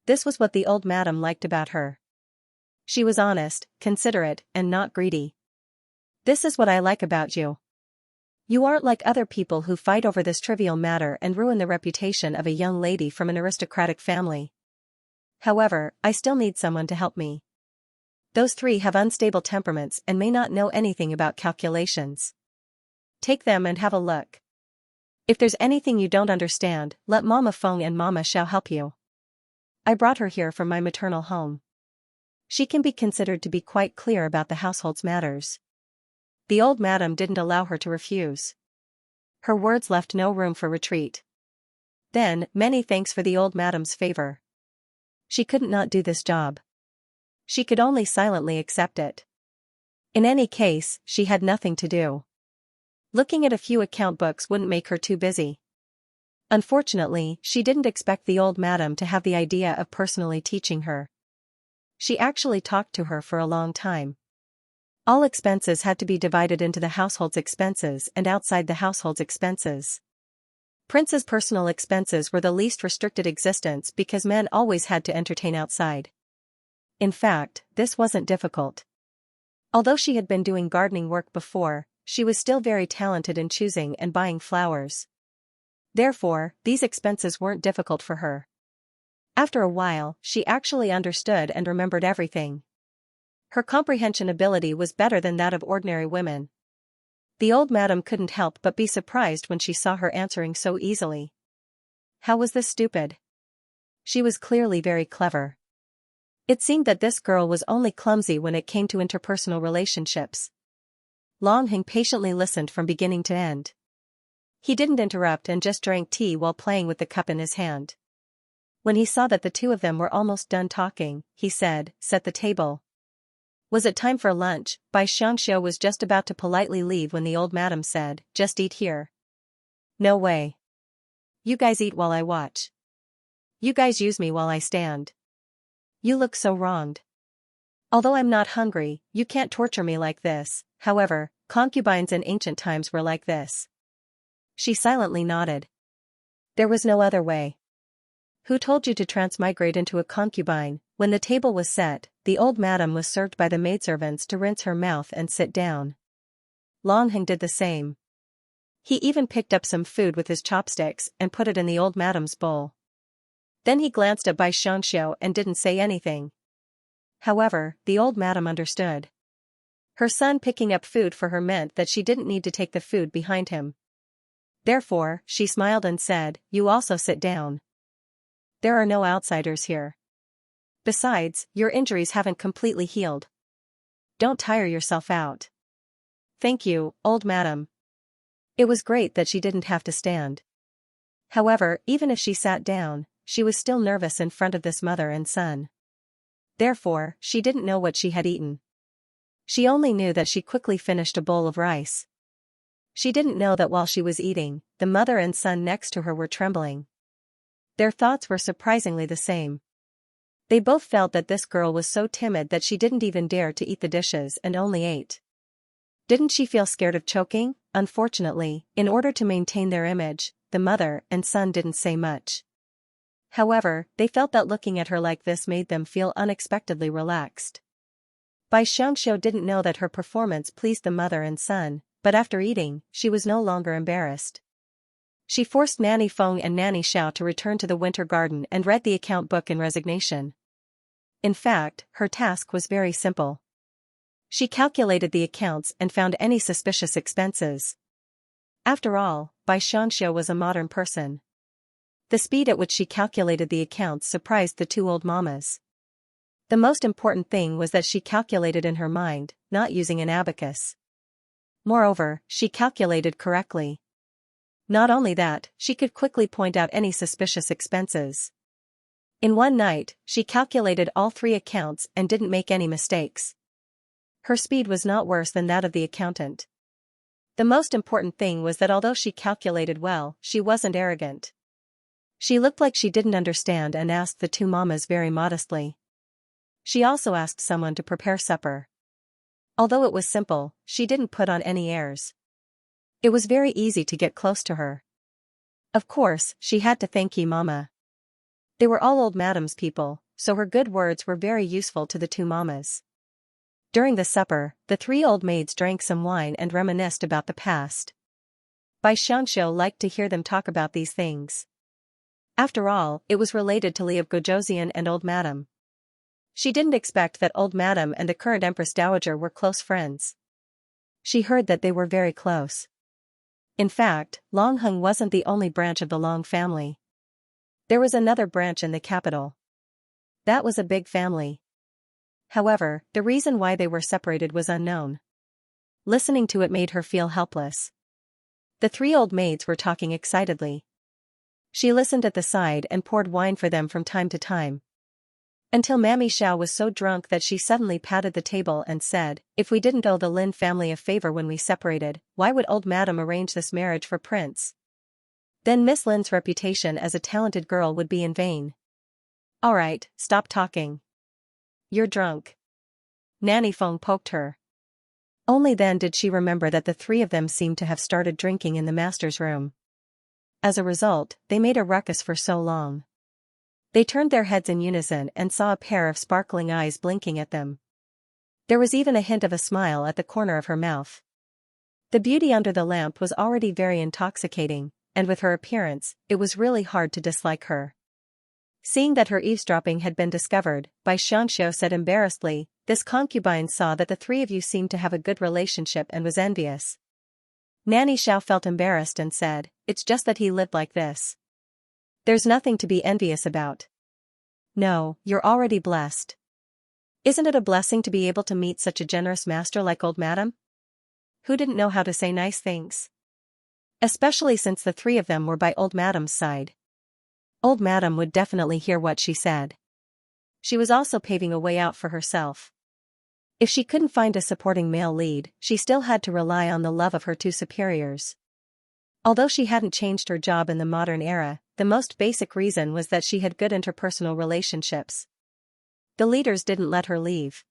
This was what the old madam liked about her. She was honest, considerate, and not greedy. This is what I like about you. You aren't like other people who fight over this trivial matter and ruin the reputation of a young lady from an aristocratic family. However, I still need someone to help me. Those 3 have unstable temperaments and may not know anything about calculations. Take them and have a look. If there's anything you don't understand, let Mama Feng and Mama Xiao help you. I brought her here from my maternal home. She can be considered to be quite clear about the household's matters. The old madam didn't allow her to refuse. Her words left no room for retreat. Then, many thanks for the old madam's favor. She couldn't not do this job. She could only silently accept it. In any case, she had nothing to do. Looking at a few account books wouldn't make her too busy. Unfortunately, she didn't expect the old madam to have the idea of personally teaching her. She actually talked to her for a long time. All expenses had to be divided into the household's expenses and outside the household's expenses. Prince's personal expenses were the least restricted existence because men always had to entertain outside. In fact, this wasn't difficult. Although she had been doing gardening work before, she was still very talented in choosing and buying flowers. Therefore, these expenses weren't difficult for her. After a while, she actually understood and remembered everything. Her comprehension ability was better than that of ordinary women. The old madam couldn't help but be surprised when she saw her answering so easily. How was this stupid? She was clearly very clever. It seemed that this girl was only clumsy when it came to interpersonal relationships. Long Heng patiently listened from beginning to end. He didn't interrupt and just drank tea while playing with the cup in his hand. When he saw that the two of them were almost done talking, he said, "Set the table." Was it time for lunch? Xianxia was just about to politely leave when the old madam said, "Just eat here." No way. You guys eat while I watch. You guys use me while I stand. You look so wronged. Although I'm not hungry, you can't torture me like this. However, concubines in ancient times were like this. She silently nodded. There was no other way. Who told you to transmigrate into a concubine? When the table was set, the old madam was served by the maidservants to rinse her mouth and sit down. Long Heng did the same. He even picked up some food with his chopsticks and put it in the old madam's bowl. Then he glanced at Xianxia and didn't say anything. However, the old madam understood. Her son picking up food for her meant that she didn't need to take the food behind him. Therefore, she smiled and said, "You also sit down. There are no outsiders here. Besides, your injuries haven't completely healed. Don't tire yourself out." "Thank you, old madam." It was great that she didn't have to stand. However, even if she sat down, she was still nervous in front of this mother and son. Therefore, she didn't know what she had eaten. She only knew that she quickly finished a bowl of rice. She didn't know that while she was eating, the mother and son next to her were trembling. Their thoughts were surprisingly the same. They both felt that this girl was so timid that she didn't even dare to eat the dishes and only ate. Didn't she feel scared of choking? Unfortunately, in order to maintain their image, the mother and son didn't say much. However, they felt that looking at her like this made them feel unexpectedly relaxed. Xianxia didn't know that her performance pleased the mother and son, but after eating, she was no longer embarrassed. She forced Nanny Feng and Nanny Xiao to return to the winter garden and read the account book in resignation. In fact, her task was very simple. She calculated the accounts and found any suspicious expenses. After all, Xianxia was a modern person. The speed at which she calculated the accounts surprised the two old mamas. The most important thing was that she calculated in her mind, not using an abacus. Moreover, she calculated correctly. Not only that, she could quickly point out any suspicious expenses. In one night, she calculated all 3 accounts and didn't make any mistakes. Her speed was not worse than that of the accountant. The most important thing was that although she calculated well, she wasn't arrogant. She looked like she didn't understand and asked the 2 mamas very modestly. She also asked someone to prepare supper. Although it was simple, she didn't put on any airs. It was very easy to get close to her. Of course, she had to thank Yi Mama. They were all old madam's people, so her good words were very useful to the 2 mamas. During the supper, the 3 old maids drank some wine and reminisced about the past. Xianxia liked to hear them talk about these things. After all, it was related to Li of Gojoseon and old madam. She didn't expect that old madam and the current Empress Dowager were close friends. She heard that they were very close. In fact, Long Heng wasn't the only branch of the Long family. There was another branch in the capital. That was a big family. However, the reason why they were separated was unknown. Listening to it made her feel helpless. The 3 old maids were talking excitedly. She listened at the side and poured wine for them from time to time. Until Mammy Xiao was so drunk that she suddenly patted the table and said, "If we didn't owe the Lin family a favor when we separated, why would old madam arrange this marriage for Prince? Then Miss Lin's reputation as a talented girl would be in vain." "Alright, stop talking. You're drunk." Nanny Feng poked her. Only then did she remember that the 3 of them seemed to have started drinking in the master's room. As a result, they made a ruckus for so long. They turned their heads in unison and saw a pair of sparkling eyes blinking at them. There was even a hint of a smile at the corner of her mouth. The beauty under the lamp was already very intoxicating, and with her appearance, it was really hard to dislike her. Seeing that her eavesdropping had been discovered, Xianxia said embarrassedly, This concubine saw that the three of you seemed to have a good relationship and was envious. Nanny Xiao felt embarrassed and said, "It's just that he lived like this. There's nothing to be envious about." "No, you're already blessed. Isn't it a blessing to be able to meet such a generous master like old madam? Who didn't know how to say nice things? Especially since the three of them were by old madam's side. Old madam would definitely hear what she said. She was also paving a way out for herself. If she couldn't find a supporting male lead, she still had to rely on the love of her two superiors. Although she hadn't changed her job in the modern era, the most basic reason was that she had good interpersonal relationships. The leaders didn't let her leave.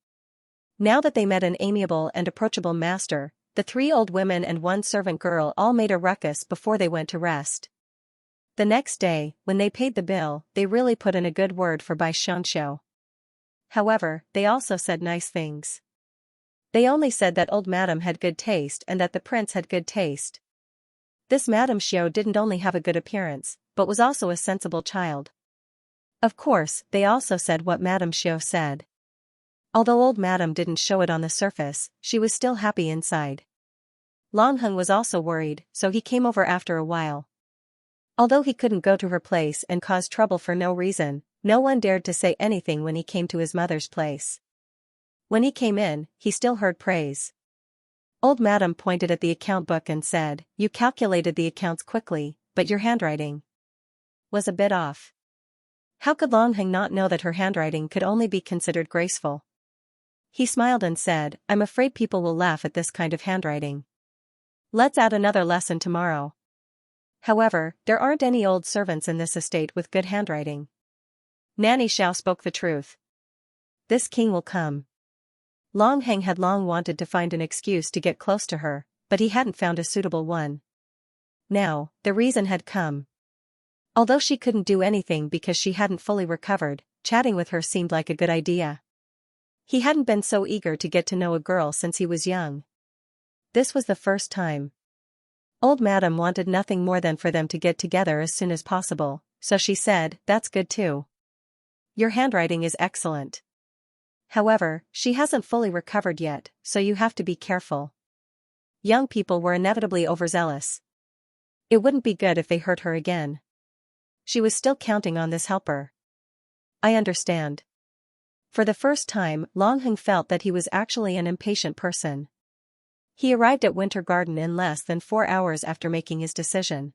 Now that they met an amiable and approachable master, the three old women and one servant girl all made a ruckus before they went to rest. The next day, when they paid the bill, they really put in a good word for Bai Xianxia. However, they also said nice things. They only said that old madam had good taste and that the prince had good taste. This Madame Xiao didn't only have a good appearance, but was also a sensible child. Of course, they also said what Madame Xiao said. Although old madam didn't show it on the surface, she was still happy inside. Long Heng was also worried, so he came over after a while. Although he couldn't go to her place and cause trouble for no reason, no one dared to say anything when he came to his mother's place. When he came in, he still heard praise. Old madam pointed at the account book and said, "You calculated the accounts quickly, but your handwriting was a bit off." How could Long Heng not know that her handwriting could only be considered graceful? He smiled and said, "I'm afraid people will laugh at this kind of handwriting. Let's add another lesson tomorrow." However, there aren't any old servants in this estate with good handwriting. Nanny Xiao spoke the truth. This king will come. Long Heng had long wanted to find an excuse to get close to her, but he hadn't found a suitable one. Now, the reason had come. Although she couldn't do anything because she hadn't fully recovered, chatting with her seemed like a good idea. He hadn't been so eager to get to know a girl since he was young. This was the first time. Old madam wanted nothing more than for them to get together as soon as possible, so she said, "That's good too. Your handwriting is excellent. However, she hasn't fully recovered yet, so you have to be careful." Young people were inevitably overzealous. It wouldn't be good if they hurt her again. She was still counting on this helper. "I understand." For the first time, Long Heng felt that he was actually an impatient person. He arrived at Winter Garden in less than 4 hours after making his decision.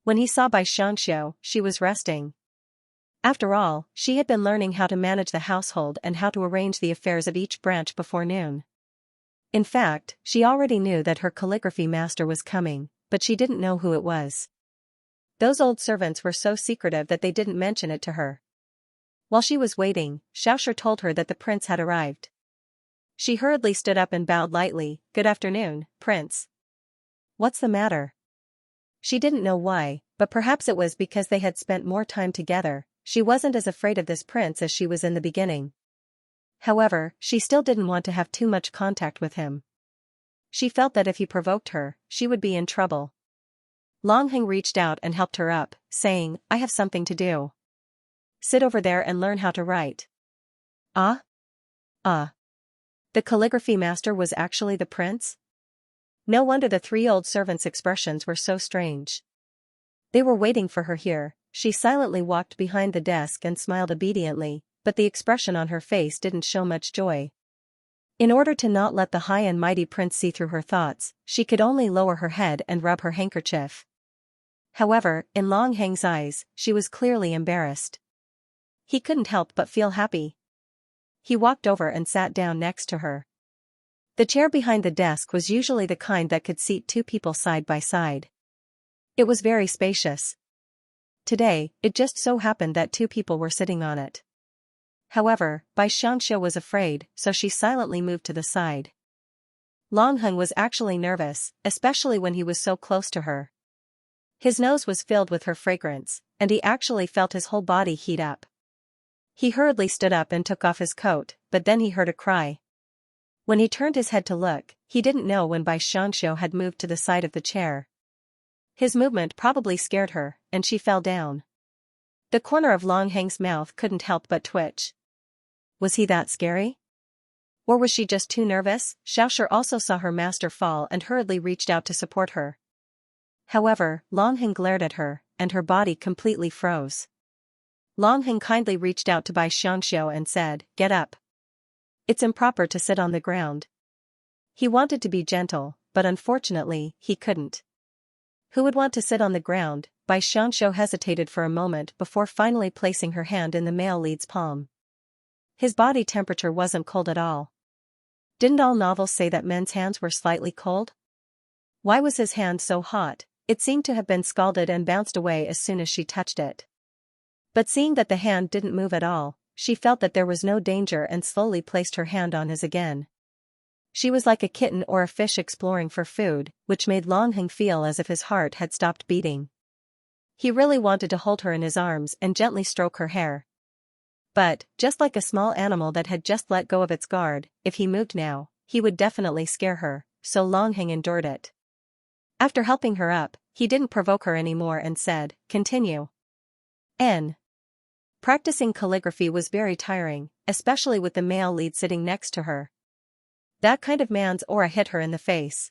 When he saw Bai Xianxia, she was resting. After all, she had been learning how to manage the household and how to arrange the affairs of each branch before noon. In fact, she already knew that her calligraphy master was coming, but she didn't know who it was. Those old servants were so secretive that they didn't mention it to her. While she was waiting, Xiaoshi told her that the prince had arrived. She hurriedly stood up and bowed lightly. "Good afternoon, Prince." "What's the matter?" She didn't know why, but perhaps it was because they had spent more time together. She wasn't as afraid of this prince as she was in the beginning. However, she still didn't want to have too much contact with him. She felt that if he provoked her, she would be in trouble. Long Heng reached out and helped her up, saying, "I have something to do. Sit over there and learn how to write." Ah? The calligraphy master was actually the prince? No wonder the three old servants' expressions were so strange. They were waiting for her here. She silently walked behind the desk and smiled obediently, but the expression on her face didn't show much joy. In order to not let the high and mighty prince see through her thoughts, she could only lower her head and rub her handkerchief. However, in Long Heng's eyes, she was clearly embarrassed. He couldn't help but feel happy. He walked over and sat down next to her. The chair behind the desk was usually the kind that could seat 2 people side by side. It was very spacious. Today, it just so happened that 2 people were sitting on it. However, Bai Xianxia was afraid, so she silently moved to the side. Long Heng was actually nervous, especially when he was so close to her. His nose was filled with her fragrance, and he actually felt his whole body heat up. He hurriedly stood up and took off his coat, but then he heard a cry. When he turned his head to look, he didn't know when Bai Xianxia had moved to the side of the chair. His movement probably scared her, and she fell down. The corner of Long Heng's mouth couldn't help but twitch. Was he that scary? Or was she just too nervous? Xiaoxia also saw her master fall and hurriedly reached out to support her. However, Longheng glared at her, and her body completely froze. Longheng kindly reached out to Xianxia and said, "Get up. It's improper to sit on the ground." He wanted to be gentle, but unfortunately, he couldn't. Who would want to sit on the ground? Xianxia hesitated for a moment before finally placing her hand in the male lead's palm. His body temperature wasn't cold at all. Didn't all novels say that men's hands were slightly cold? Why was his hand so hot? It seemed to have been scalded and bounced away as soon as she touched it. But seeing that the hand didn't move at all, she felt that there was no danger and slowly placed her hand on his again. She was like a kitten or a fish exploring for food, which made Longheng feel as if his heart had stopped beating. He really wanted to hold her in his arms and gently stroke her hair. But, just like a small animal that had just let go of its guard, if he moved now, he would definitely scare her, so Longheng endured it. After helping her up, he didn't provoke her anymore and said, "Continue." Practicing calligraphy was very tiring, especially with the male lead sitting next to her. That kind of man's aura hit her in the face.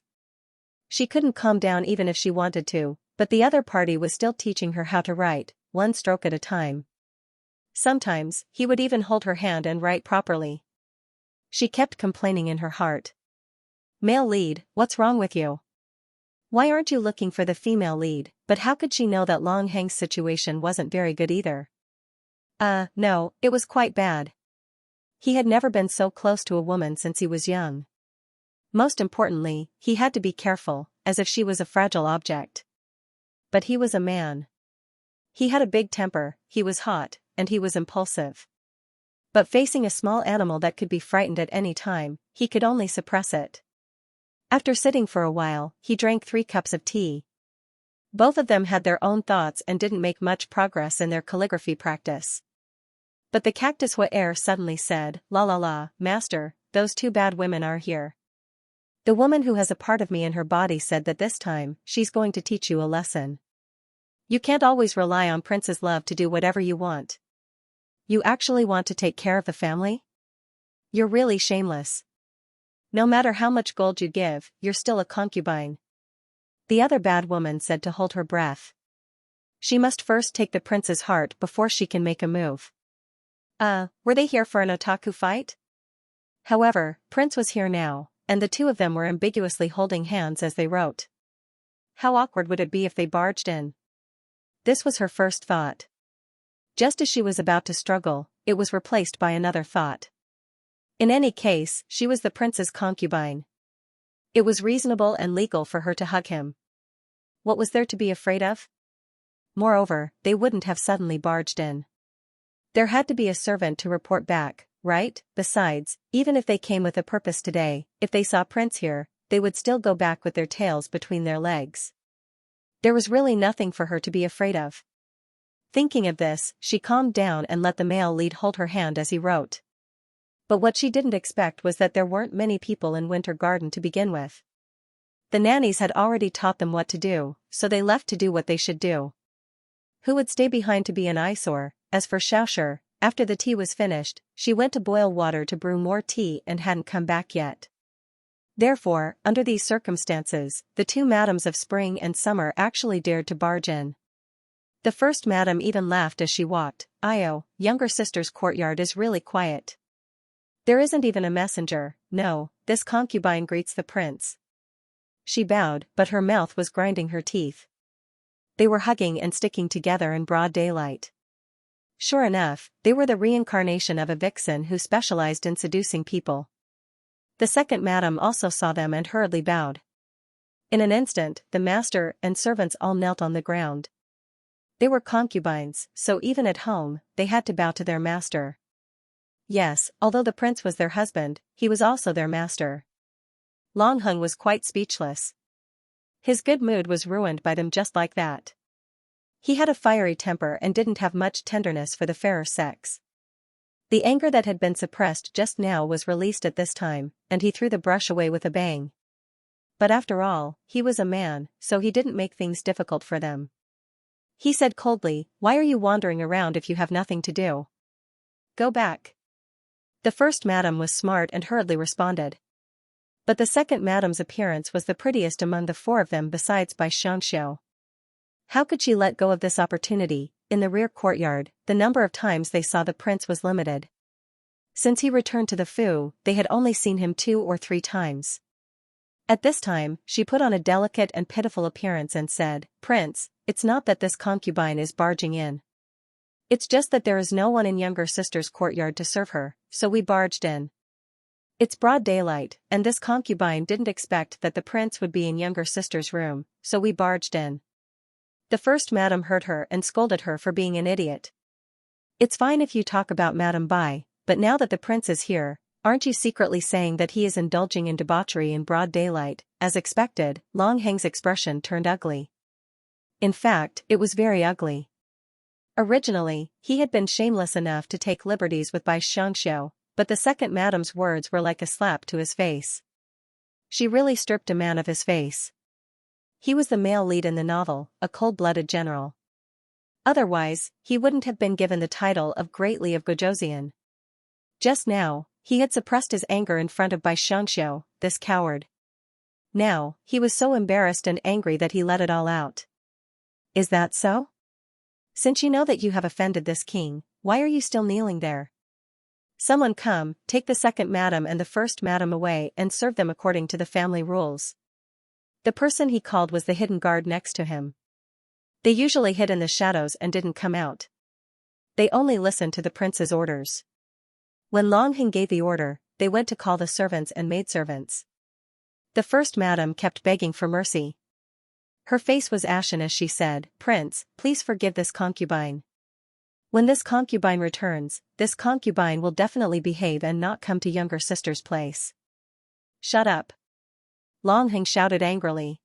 She couldn't calm down even if she wanted to, but the other party was still teaching her how to write, one stroke at a time. Sometimes, he would even hold her hand and write properly. She kept complaining in her heart. "Male lead, what's wrong with you? Why aren't you looking for the female lead?" But how could she know that Longheng's situation wasn't very good either? No, it was quite bad. He had never been so close to a woman since he was young. Most importantly, he had to be careful, as if she was a fragile object. But he was a man. He had a big temper, he was hot, and he was impulsive. But facing a small animal that could be frightened at any time, he could only suppress it. After sitting for a while, he drank 3 cups of tea. Both of them had their own thoughts and didn't make much progress in their calligraphy practice. But the cactus Hua suddenly said, "La la la, master, those 2 bad women are here. The woman who has a part of me in her body said that this time, she's going to teach you a lesson. You can't always rely on Prince's love to do whatever you want. You actually want to take care of the family? You're really shameless. No matter how much gold you give, you're still a concubine." The other bad woman said to hold her breath. She must first take the prince's heart before she can make a move. Were they here for an otaku fight? However, Prince was here now, and the 2 of them were ambiguously holding hands as they wrote. How awkward would it be if they barged in? This was her first thought. Just as she was about to struggle, it was replaced by another thought. In any case, she was the prince's concubine. It was reasonable and legal for her to hug him. What was there to be afraid of? Moreover, they wouldn't have suddenly barged in. There had to be a servant to report back, right? Besides, even if they came with a purpose today, if they saw Prince here, they would still go back with their tails between their legs. There was really nothing for her to be afraid of. Thinking of this, she calmed down and let the male lead hold her hand as he wrote. But what she didn't expect was that there weren't many people in Winter Garden to begin with. The nannies had already taught them what to do, so they left to do what they should do. Who would stay behind to be an eyesore? As for Xiaoxia, after the tea was finished, she went to boil water to brew more tea and hadn't come back yet. Therefore, under these circumstances, the 2 madams of spring and summer actually dared to barge in. The first madam even laughed as she walked. "Io, younger sister's courtyard is really quiet. There isn't even a messenger. No, this concubine greets the prince." She bowed, but her mouth was grinding her teeth. They were hugging and sticking together in broad daylight. Sure enough, they were the reincarnation of a vixen who specialized in seducing people. The second madam also saw them and hurriedly bowed. In an instant, the master and servants all knelt on the ground. They were concubines, so even at home, they had to bow to their master. Yes, although the prince was their husband, he was also their master. Longheng was quite speechless. His good mood was ruined by them just like that. He had a fiery temper and didn't have much tenderness for the fairer sex. The anger that had been suppressed just now was released at this time, and he threw the brush away with a bang. But after all, he was a man, so he didn't make things difficult for them. He said coldly, "Why are you wandering around if you have nothing to do? Go back." The first madam was smart and hurriedly responded. But the second madam's appearance was the prettiest among the four of them besides by Xianxia. How could she let go of this opportunity? In the rear courtyard, the number of times they saw the prince was limited. Since he returned to the Fu, they had only seen him 2 or 3 times. At this time, she put on a delicate and pitiful appearance and said, "Prince, it's not that this concubine is barging in. It's just that there is no one in younger sister's courtyard to serve her, so we barged in. It's broad daylight, and this concubine didn't expect that the prince would be in younger sister's room, so we barged in." The first madam heard her and scolded her for being an idiot. "It's fine if you talk about Madam Bai, but now that the prince is here, aren't you secretly saying that he is indulging in debauchery in broad daylight?" As expected, Long Heng's expression turned ugly. In fact, it was very ugly. Originally, he had been shameless enough to take liberties with Bai Xianxia, but the second madam's words were like a slap to his face. She really stripped a man of his face. He was the male lead in the novel, a cold-blooded general. Otherwise, he wouldn't have been given the title of Great Li of Gojoseon. Just now, he had suppressed his anger in front of Bai Xianxia, this coward. Now, he was so embarrassed and angry that he let it all out. "Is that so? Since you know that you have offended this king, why are you still kneeling there? Someone come, take the second madam and the first madam away and serve them according to the family rules." The person he called was the hidden guard next to him. They usually hid in the shadows and didn't come out. They only listened to the prince's orders. When Long Heng gave the order, they went to call the servants and maidservants. The first madam kept begging for mercy. Her face was ashen as she said, "Prince, please forgive this concubine. When this concubine returns, this concubine will definitely behave and not come to younger sister's place." "Shut up!" Long Heng shouted angrily.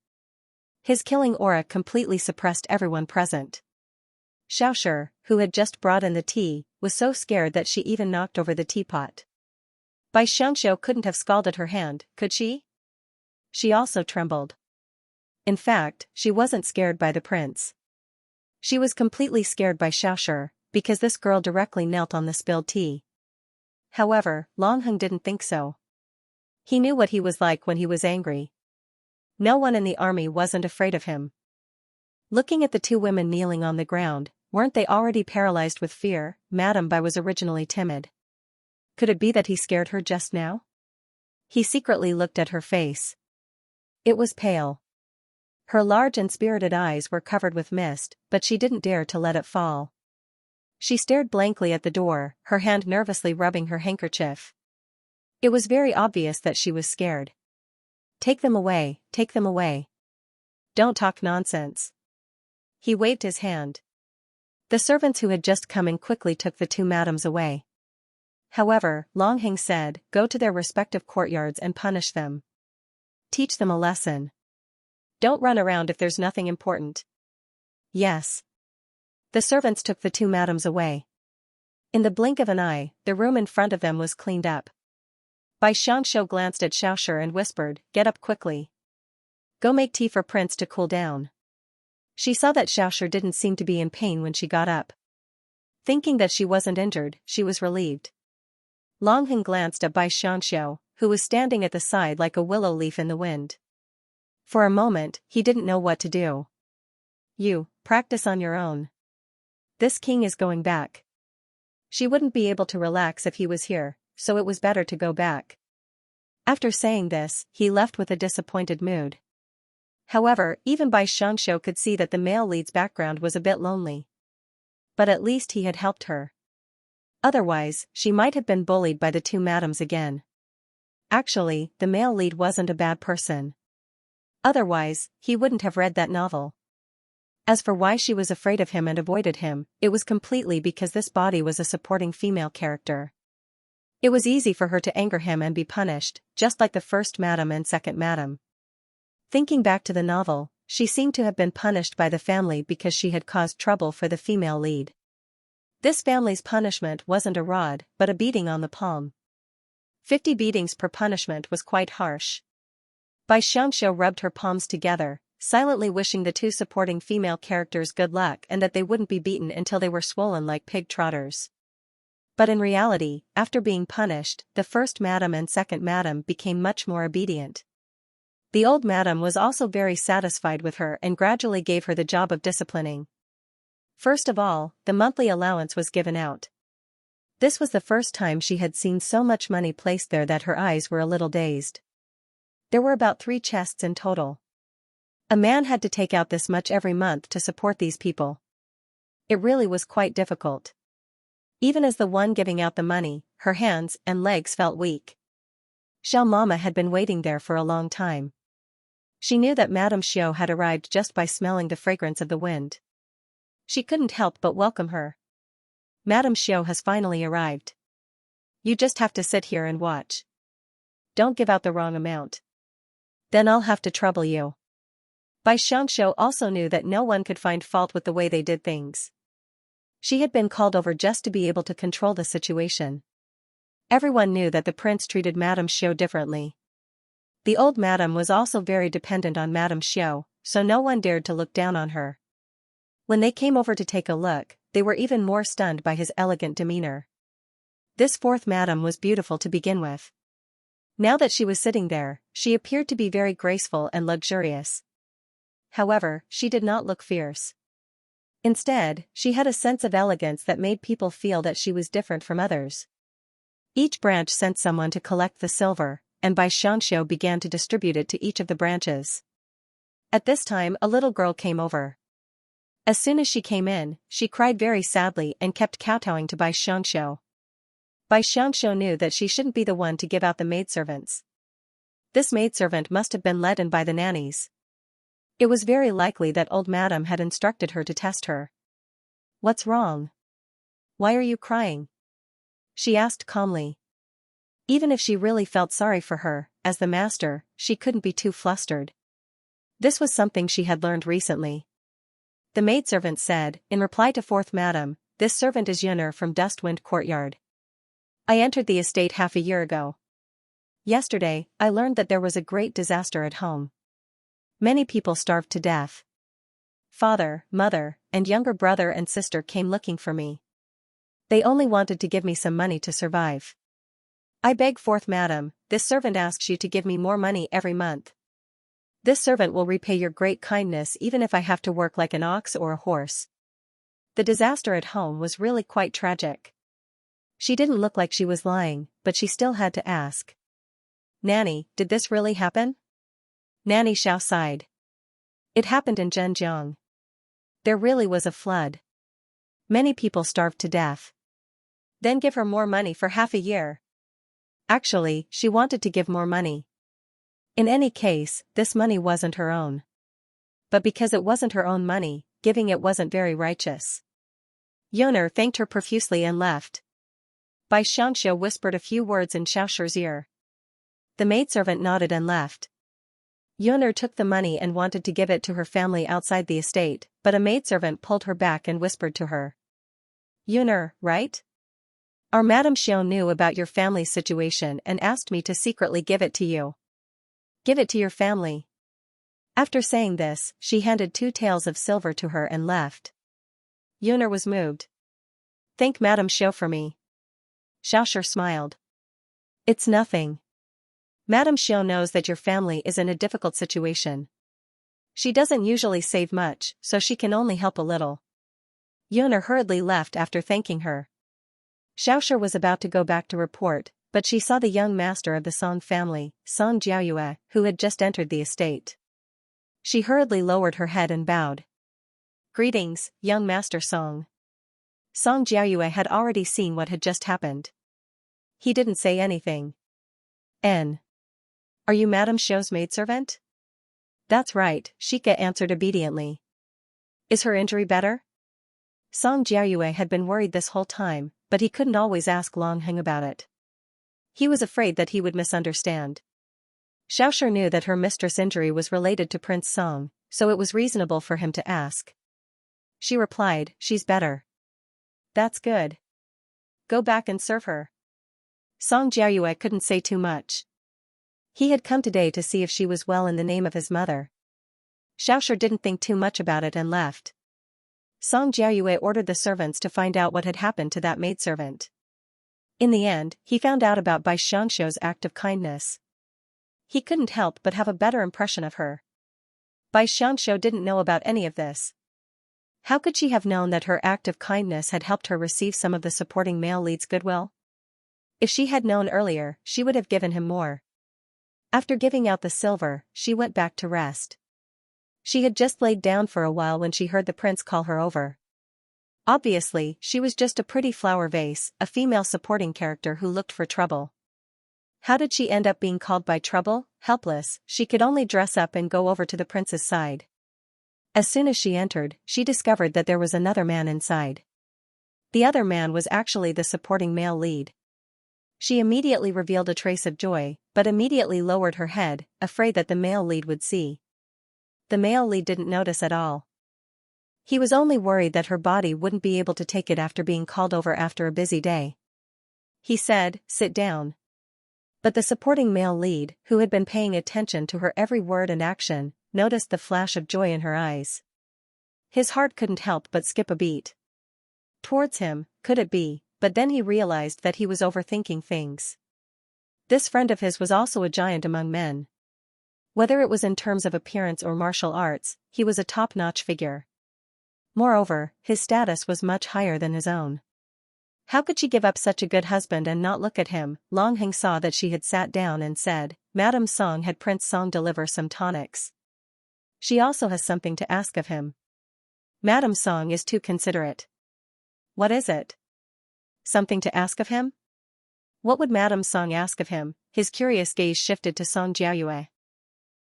His killing aura completely suppressed everyone present. Xiaoshi, who had just brought in the tea, was so scared that she even knocked over the teapot. Bai Xianxia couldn't have scalded her hand, could she? She also trembled. In fact, she wasn't scared by the prince. She was completely scared by Xiaoshi, because this girl directly knelt on the spilled tea. However, Long Heng didn't think so. He knew what he was like when he was angry. No one in the army wasn't afraid of him. Looking at the 2 women kneeling on the ground, weren't they already paralyzed with fear? Madame Bai was originally timid. Could it be that he scared her just now? He secretly looked at her face. It was pale. Her large and spirited eyes were covered with mist, but she didn't dare to let it fall. She stared blankly at the door, her hand nervously rubbing her handkerchief. It was very obvious that she was scared. "Take them away, take them away. Don't talk nonsense." He waved his hand. The servants who had just come in quickly took the 2 madams away. However, Long Heng said, "Go to their respective courtyards and punish them. Teach them a lesson. Don't run around if there's nothing important." "Yes." The servants took the 2 madams away. In the blink of an eye, the room in front of them was cleaned up. Bai Xianxia glanced at Xiaoshi and whispered, "Get up quickly. Go make tea for Prince to cool down." She saw that Xiaoshi didn't seem to be in pain when she got up. Thinking that she wasn't injured, she was relieved. Long Heng glanced at Bai Xianxia, who was standing at the side like a willow leaf in the wind. For a moment, he didn't know what to do. "You, practice on your own. This king is going back. She wouldn't be able to relax if he was here, so it was better to go back." After saying this, he left with a disappointed mood. However, even Bai Xianxia could see that the male lead's background was a bit lonely. But at least he had helped her. Otherwise, she might have been bullied by the 2 madams again. Actually, the male lead wasn't a bad person. Otherwise, he wouldn't have read that novel. As for why she was afraid of him and avoided him, it was completely because this body was a supporting female character. It was easy for her to anger him and be punished, just like the first madam and second madam. Thinking back to the novel, she seemed to have been punished by the family because she had caused trouble for the female lead. This family's punishment wasn't a rod, but a beating on the palm. 50 beatings per punishment was quite harsh. Bai Xianxia rubbed her palms together, silently wishing the 2 supporting female characters good luck and that they wouldn't be beaten until they were swollen like pig trotters. But in reality, after being punished, the first madam and second madam became much more obedient. The old madam was also very satisfied with her and gradually gave her the job of disciplining. First of all, the monthly allowance was given out. This was the first time she had seen so much money placed there that her eyes were a little dazed. There were about 3 chests in total. A man had to take out this much every month to support these people. It really was quite difficult. Even as the one giving out the money, her hands and legs felt weak. Xiao Mama had been waiting there for a long time. She knew that Madame Xiao had arrived just by smelling the fragrance of the wind. She couldn't help but welcome her. Madame Xiao has finally arrived. You just have to sit here and watch. Don't give out the wrong amount. Then I'll have to trouble you. Bai Xianxia also knew that no one could find fault with the way they did things. She had been called over just to be able to control the situation. Everyone knew that the prince treated Madame Xiao differently. The old madam was also very dependent on Madame Xiao, so no one dared to look down on her. When they came over to take a look, they were even more stunned by his elegant demeanor. This fourth madam was beautiful to begin with. Now that she was sitting there, she appeared to be very graceful and luxurious. However, she did not look fierce. Instead, she had a sense of elegance that made people feel that she was different from others. Each branch sent someone to collect the silver, and Bai Xianxia began to distribute it to each of the branches. At this time a little girl came over. As soon as she came in, she cried very sadly and kept kowtowing to Bai Xianxia. Bai Xianxia knew that she shouldn't be the one to give out the maidservants. This maidservant must have been let in by the nannies. It was very likely that old madam had instructed her to test her. What's wrong? Why are you crying? She asked calmly. Even if she really felt sorry for her, as the master, she couldn't be too flustered. This was something she had learned recently. The maidservant said, in reply to fourth madam, this servant is Yunner from Dustwind Courtyard. I entered the estate half a year ago. Yesterday, I learned that there was a great disaster at home. Many people starved to death. Father, mother, and younger brother and sister came looking for me. They only wanted to give me some money to survive. I beg fourth madam, this servant asks you to give me more money every month. This servant will repay your great kindness even if I have to work like an ox or a horse. The disaster at home was really quite tragic. She didn't look like she was lying, but she still had to ask. Nanny, did this really happen? Nanny Xiao sighed. It happened in Zhenjiang. There really was a flood. Many people starved to death. Then give her more money for half a year. Actually, she wanted to give more money. In any case, this money wasn't her own. But because it wasn't her own money, giving it wasn't very righteous. Yunner thanked her profusely and left. Bai Xianxia whispered a few words in Xiaoshi's ear. The maidservant nodded and left. Yunner took the money and wanted to give it to her family outside the estate, but a maidservant pulled her back and whispered to her. Yunner, right? Our Madame Xiao knew about your family's situation and asked me to secretly give it to you. Give it to your family. After saying this, she handed 2 taels of silver to her and left. Yunner was moved. Thank Madame Xiao for me. Xiaoshi smiled. It's nothing. Madame Xiao knows that your family is in a difficult situation. She doesn't usually save much, so she can only help a little. Yunner hurriedly left after thanking her. Xiaoshi was about to go back to report, but she saw the young master of the Song family, Song Jiaoyue, who had just entered the estate. She hurriedly lowered her head and bowed. Greetings, young master Song. Song Jiaoyue had already seen what had just happened. He didn't say anything. Are you Madame Xiao's maidservant? That's right, Shika answered obediently. Is her injury better? Song Jiaoyue had been worried this whole time, but he couldn't always ask Long Heng about it. He was afraid that he would misunderstand. Xiaoshi knew that her mistress' injury was related to Prince Song, so it was reasonable for him to ask. She replied, she's better. That's good. Go back and serve her. Song Jiaoyue couldn't say too much. He had come today to see if she was well in the name of his mother. Xiaoshi didn't think too much about it and left. Song Jiaoyue ordered the servants to find out what had happened to that maidservant. In the end, he found out about Bai Xianxia's act of kindness. He couldn't help but have a better impression of her. Bai Xianxia didn't know about any of this. How could she have known that her act of kindness had helped her receive some of the supporting male lead's goodwill? If she had known earlier, she would have given him more. After giving out the silver, she went back to rest. She had just laid down for a while when she heard the prince call her over. Obviously, she was just a pretty flower vase, a female supporting character who looked for trouble. How did she end up being called by trouble? Helpless, she could only dress up and go over to the prince's side. As soon as she entered, she discovered that there was another man inside. The other man was actually the supporting male lead. She immediately revealed a trace of joy, but immediately lowered her head, afraid that the male lead would see. The male lead didn't notice at all. He was only worried that her body wouldn't be able to take it after being called over after a busy day. He said, "Sit down." But the supporting male lead, who had been paying attention to her every word and action, noticed the flash of joy in her eyes. His heart couldn't help but skip a beat. Towards him, could it be? But then he realized that he was overthinking things. This friend of his was also a giant among men. Whether it was in terms of appearance or martial arts, he was a top-notch figure. Moreover, his status was much higher than his own. How could she give up such a good husband and not look at him? Long Heng saw that she had sat down and said, "Madame Song, had Prince Song deliver some tonics. She also has something to ask of him." Madame Song is too considerate. What is it? Something to ask of him? What would Madame Song ask of him? His curious gaze shifted to Song Jiayue.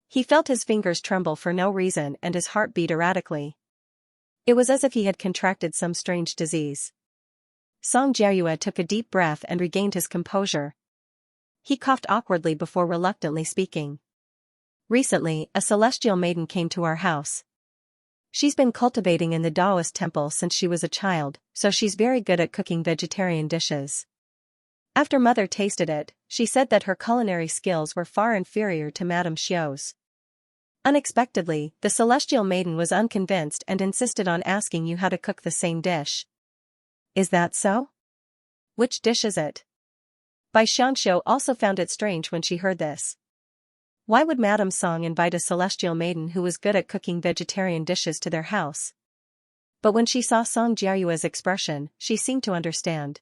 He felt his fingers tremble for no reason and his heart beat erratically. It was as if he had contracted some strange disease. Song Jiayue took a deep breath and regained his composure. He coughed awkwardly before reluctantly speaking. "Recently, a celestial maiden came to our house. She's been cultivating in the Taoist temple since she was a child, so she's very good at cooking vegetarian dishes. After Mother tasted it, she said that her culinary skills were far inferior to Madame Xiao's." Unexpectedly, the celestial maiden was unconvinced and insisted on asking you how to cook the same dish. "Is that so? Which dish is it?" Bai Xianxiu also found it strange when she heard this. Why would Madame Song invite a celestial maiden who was good at cooking vegetarian dishes to their house? But when she saw Song Jiayue's expression, she seemed to understand.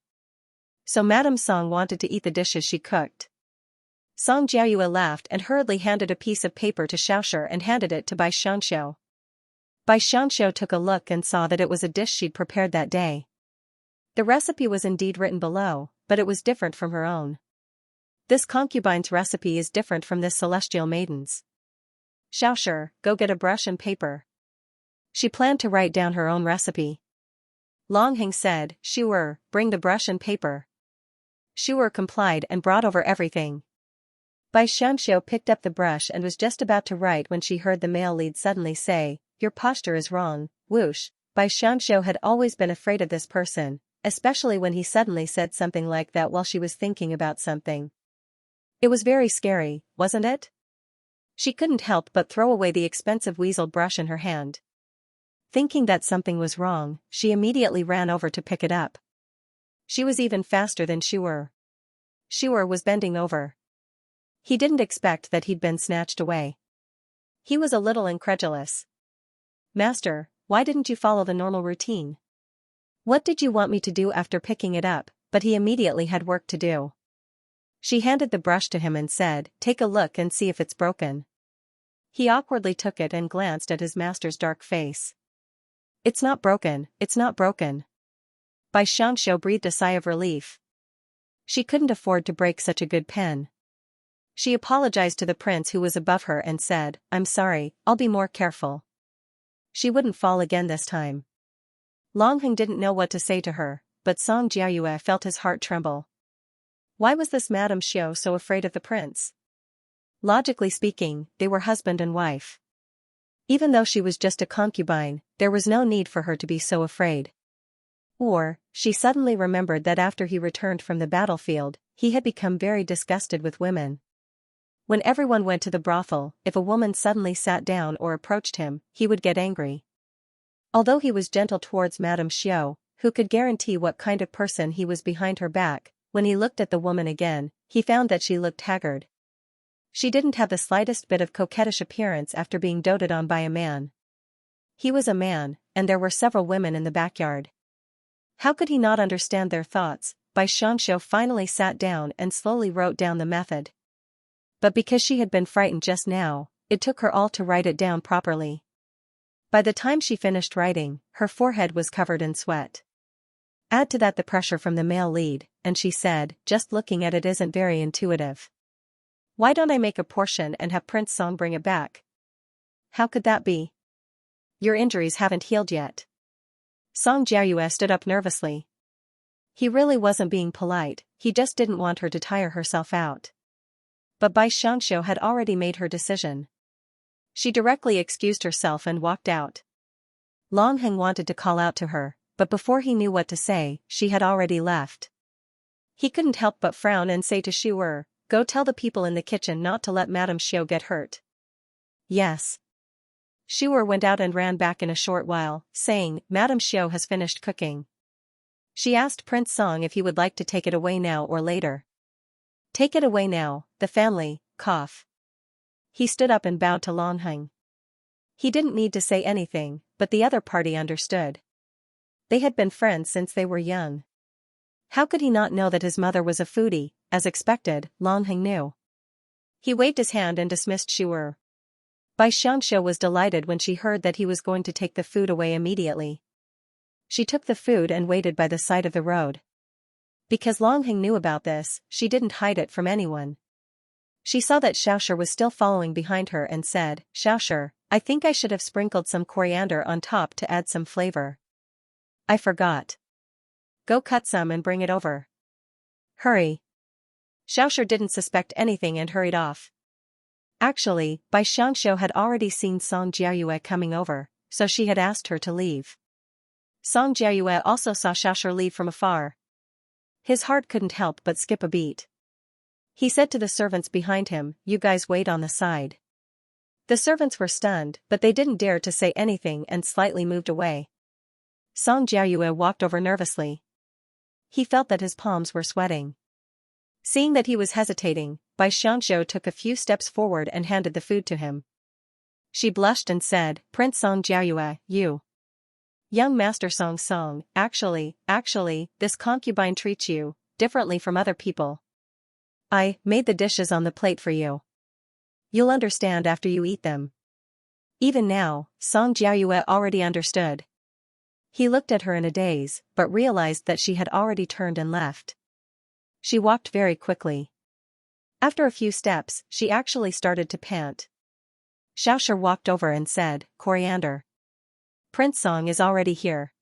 So Madame Song wanted to eat the dishes she cooked. Song Jiayue laughed and hurriedly handed a piece of paper to Xiaoshi and handed it to Bai Xianxiu. Bai Xianxiu took a look and saw that it was a dish she'd prepared that day. The recipe was indeed written below, but it was different from her own. This concubine's recipe is different from this celestial maiden's. "Xiaoshi, go get a brush and paper." She planned to write down her own recipe. Long Heng said, "Shuer, bring the brush and paper." Shuer complied and brought over everything. Bai Xianxiu picked up the brush and was just about to write when she heard the male lead suddenly say, "Your posture is wrong." Whoosh. Bai Xianxiu had always been afraid of this person, especially when he suddenly said something like that while she was thinking about something. It was very scary, wasn't it? She couldn't help but throw away the expensive weasel brush in her hand. Thinking that something was wrong, she immediately ran over to pick it up. She was even faster than Shuer. Shuer was bending over. He didn't expect that he'd been snatched away. He was a little incredulous. "Master, why didn't you follow the normal routine? What did you want me to do after picking it up?" But he immediately had work to do. She handed the brush to him and said, "Take a look and see if it's broken." He awkwardly took it and glanced at his master's dark face. "It's not broken, it's not broken." Bai Xianxiu breathed a sigh of relief. She couldn't afford to break such a good pen. She apologized to the prince who was above her and said, "I'm sorry, I'll be more careful." She wouldn't fall again this time. Long Heng didn't know what to say to her, but Song Jiayue felt his heart tremble. Why was this Madame Xiao so afraid of the prince? Logically speaking, they were husband and wife. Even though she was just a concubine, there was no need for her to be so afraid. Or, she suddenly remembered that after he returned from the battlefield, he had become very disgusted with women. When everyone went to the brothel, if a woman suddenly sat down or approached him, he would get angry. Although he was gentle towards Madame Xiao, who could guarantee what kind of person he was behind her back, When he looked at the woman again, he found that she looked haggard. She didn't have the slightest bit of coquettish appearance after being doted on by a man. He was a man, and there were several women in the backyard. How could he not understand their thoughts? Xianxia finally sat down and slowly wrote down the method. But because she had been frightened just now, it took her all to write it down properly. By the time she finished writing, her forehead was covered in sweat. Add to that the pressure from the male lead, and she said, just looking at it isn't very intuitive. Why don't I make a portion and have Prince Song bring it back? How could that be? Your injuries haven't healed yet. Song Jiayue stood up nervously. He really wasn't being polite, he just didn't want her to tire herself out. But Xianxia had already made her decision. She directly excused herself and walked out. Long Heng wanted to call out to her, but before he knew what to say, she had already left. He couldn't help but frown and say to Shuer, "Go tell the people in the kitchen not to let Madame Xiao get hurt." Yes. Shuer went out and ran back in a short while, saying, "Madame Xiao has finished cooking." She asked Prince Song if he would like to take it away now or later. Take it away now, the family, cough. He stood up and bowed to Long Heng. He didn't need to say anything, but the other party understood. They had been friends since they were young. How could he not know that his mother was a foodie? As expected, Long Heng knew. He waved his hand and dismissed Shuer. Xianxia was delighted when she heard that he was going to take the food away immediately. She took the food and waited by the side of the road. Because Long Heng knew about this, she didn't hide it from anyone. She saw that Xiaoshi was still following behind her and said, "Xiaoshi, I think I should have sprinkled some coriander on top to add some flavor. I forgot. Go cut some and bring it over. Hurry." Xiaoshi didn't suspect anything and hurried off. Actually, Xianxia had already seen Song Jiayue coming over, so she had asked her to leave. Song Jiayue also saw Xiaoshi leave from afar. His heart couldn't help but skip a beat. He said to the servants behind him, "You guys wait on the side." The servants were stunned, but they didn't dare to say anything and slightly moved away. Song Jiayue walked over nervously. He felt that his palms were sweating. Seeing that he was hesitating, Xianxia took a few steps forward and handed the food to him. She blushed and said, "Prince Song Jiayue, you. Young Master Song, actually, this concubine treats you differently from other people. I made the dishes on the plate for you. You'll understand after you eat them." Even now, Song Jiayue already understood. He looked at her in a daze, but realized that she had already turned and left. She walked very quickly. After a few steps, she actually started to pant. Xiaoshi walked over and said, "Coriander. Prince Song is already here.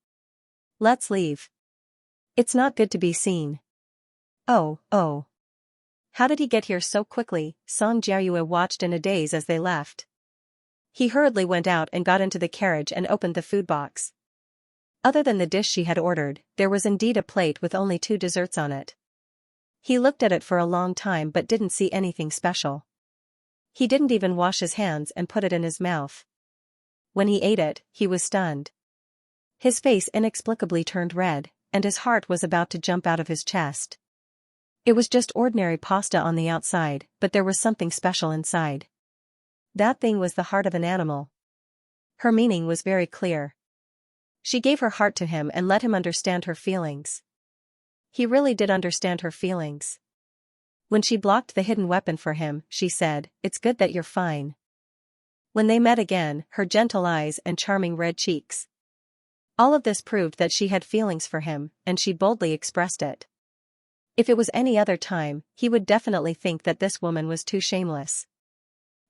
Let's leave. It's not good to be seen." Oh. How did he get here so quickly? Song Jiayue watched in a daze as they left. He hurriedly went out and got into the carriage and opened the food box. Other than the dish she had ordered, there was indeed a plate with only 2 desserts on it. He looked at it for a long time but didn't see anything special. He didn't even wash his hands and put it in his mouth. When he ate it, he was stunned. His face inexplicably turned red, and his heart was about to jump out of his chest. It was just ordinary pasta on the outside, but there was something special inside. That thing was the heart of an animal. Her meaning was very clear. She gave her heart to him and let him understand her feelings. He really did understand her feelings. When she blocked the hidden weapon for him, she said, "It's good that you're fine." When they met again, her gentle eyes and charming red cheeks. All of this proved that she had feelings for him, and she boldly expressed it. If it was any other time, he would definitely think that this woman was too shameless.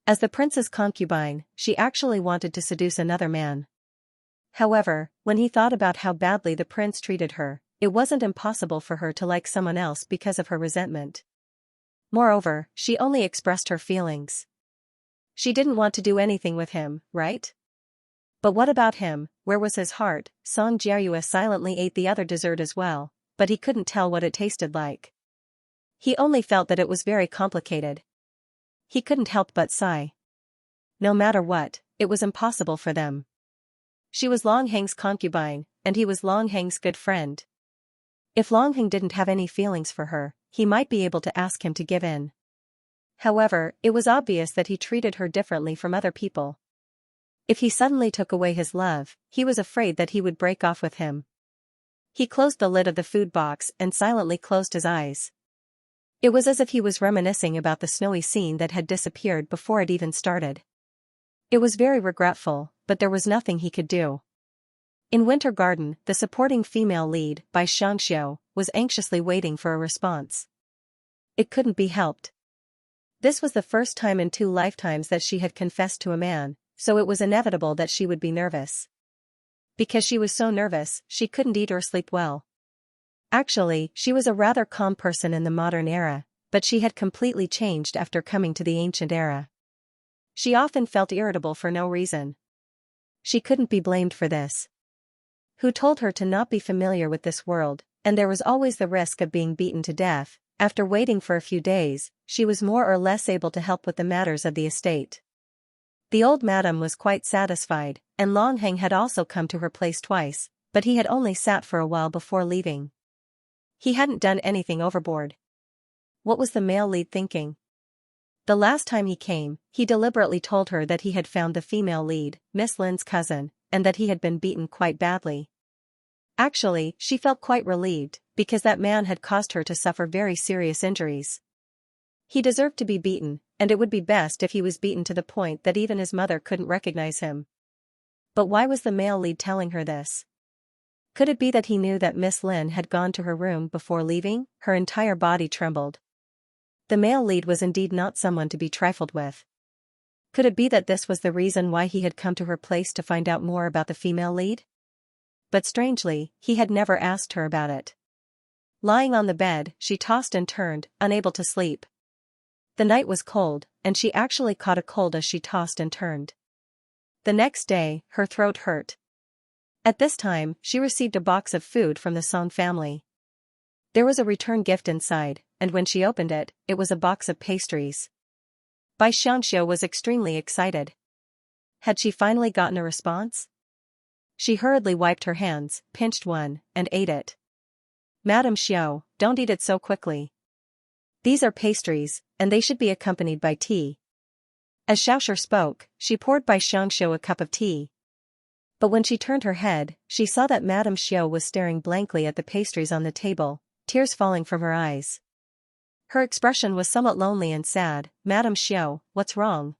As the prince's concubine, she actually wanted to seduce another man. However, when he thought about how badly the prince treated her, it wasn't impossible for her to like someone else because of her resentment. Moreover, she only expressed her feelings. She didn't want to do anything with him, right? But what about him? Where was his heart? Song Jiayue silently ate the other dessert as well, but he couldn't tell what it tasted like. He only felt that it was very complicated. He couldn't help but sigh. No matter what, it was impossible for them. She was Long Heng's concubine, and he was Long Heng's good friend. If Longheng didn't have any feelings for her, he might be able to ask him to give in. However, it was obvious that he treated her differently from other people. If he suddenly took away his love, he was afraid that he would break off with him. He closed the lid of the food box and silently closed his eyes. It was as if he was reminiscing about the snowy scene that had disappeared before it even started. It was very regretful, but there was nothing he could do. In Winter Garden, the supporting female lead, by Xianxia, was anxiously waiting for a response. It couldn't be helped. This was the first time in 2 lifetimes that she had confessed to a man, so it was inevitable that she would be nervous. Because she was so nervous, she couldn't eat or sleep well. Actually, she was a rather calm person in the modern era, but she had completely changed after coming to the ancient era. She often felt irritable for no reason. She couldn't be blamed for this. Who told her to not be familiar with this world, and there was always the risk of being beaten to death. After waiting for a few days, she was more or less able to help with the matters of the estate. The old madam was quite satisfied, and Longheng had also come to her place twice, but he had only sat for a while before leaving. He hadn't done anything overboard. What was the male lead thinking? The last time he came, he deliberately told her that he had found the female lead, Miss Lin's cousin, and that he had been beaten quite badly. Actually, she felt quite relieved, because that man had caused her to suffer very serious injuries. He deserved to be beaten, and it would be best if he was beaten to the point that even his mother couldn't recognize him. But why was the male lead telling her this? Could it be that he knew that Miss Lin had gone to her room before leaving? Her entire body trembled. The male lead was indeed not someone to be trifled with. Could it be that this was the reason why he had come to her place to find out more about the female lead? But strangely, he had never asked her about it. Lying on the bed, she tossed and turned, unable to sleep. The night was cold, and she actually caught a cold as she tossed and turned. The next day, her throat hurt. At this time, she received a box of food from the Song family. There was a return gift inside, and when she opened it, it was a box of pastries. Bai Xianxia was extremely excited. Had she finally gotten a response? She hurriedly wiped her hands, pinched one, and ate it. Madam Xiao, don't eat it so quickly. These are pastries, and they should be accompanied by tea. As Xiaoshi spoke, she poured Bai Xianxia a cup of tea. But when she turned her head, she saw that Madame Xiao was staring blankly at the pastries on the table, tears falling from her eyes. Her expression was somewhat lonely and sad. Madame Xiao, what's wrong?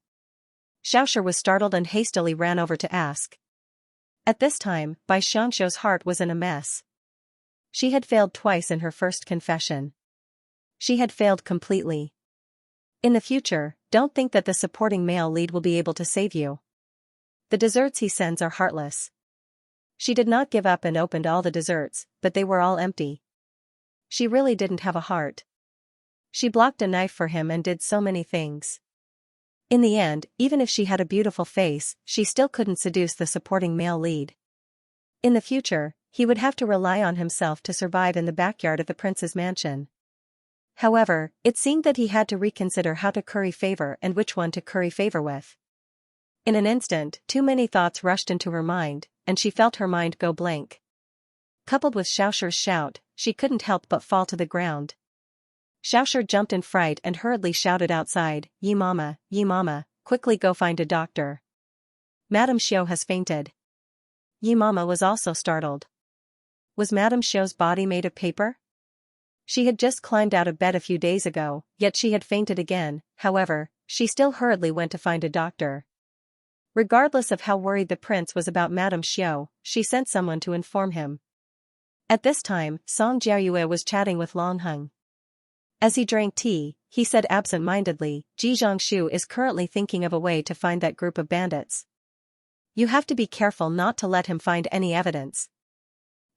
Xiaoshi was startled and hastily ran over to ask. At this time, Bai Xianxia's heart was in a mess. She had failed twice in her first confession. She had failed completely. In the future, don't think that the supporting male lead will be able to save you. The desserts he sends are heartless. She did not give up and opened all the desserts, but they were all empty. She really didn't have a heart. She blocked a knife for him and did so many things. In the end, even if she had a beautiful face, she still couldn't seduce the supporting male lead. In the future, he would have to rely on himself to survive in the backyard of the prince's mansion. However, it seemed that he had to reconsider how to curry favor and which one to curry favor with. In an instant, too many thoughts rushed into her mind, and she felt her mind go blank. Coupled with Xiaoshi's shout, she couldn't help but fall to the ground. Xiaoshi jumped in fright and hurriedly shouted outside, Yi mama, quickly go find a doctor. Madame Xiao has fainted. Yi mama was also startled. Was Madame Xiao's body made of paper? She had just climbed out of bed a few days ago, yet she had fainted again. However, she still hurriedly went to find a doctor. Regardless of how worried the prince was about Madame Xiao, she sent someone to inform him. At this time, Song Jiayue was chatting with Longheng. As he drank tea, he said absent-mindedly, Ji Zhongshu is currently thinking of a way to find that group of bandits. You have to be careful not to let him find any evidence.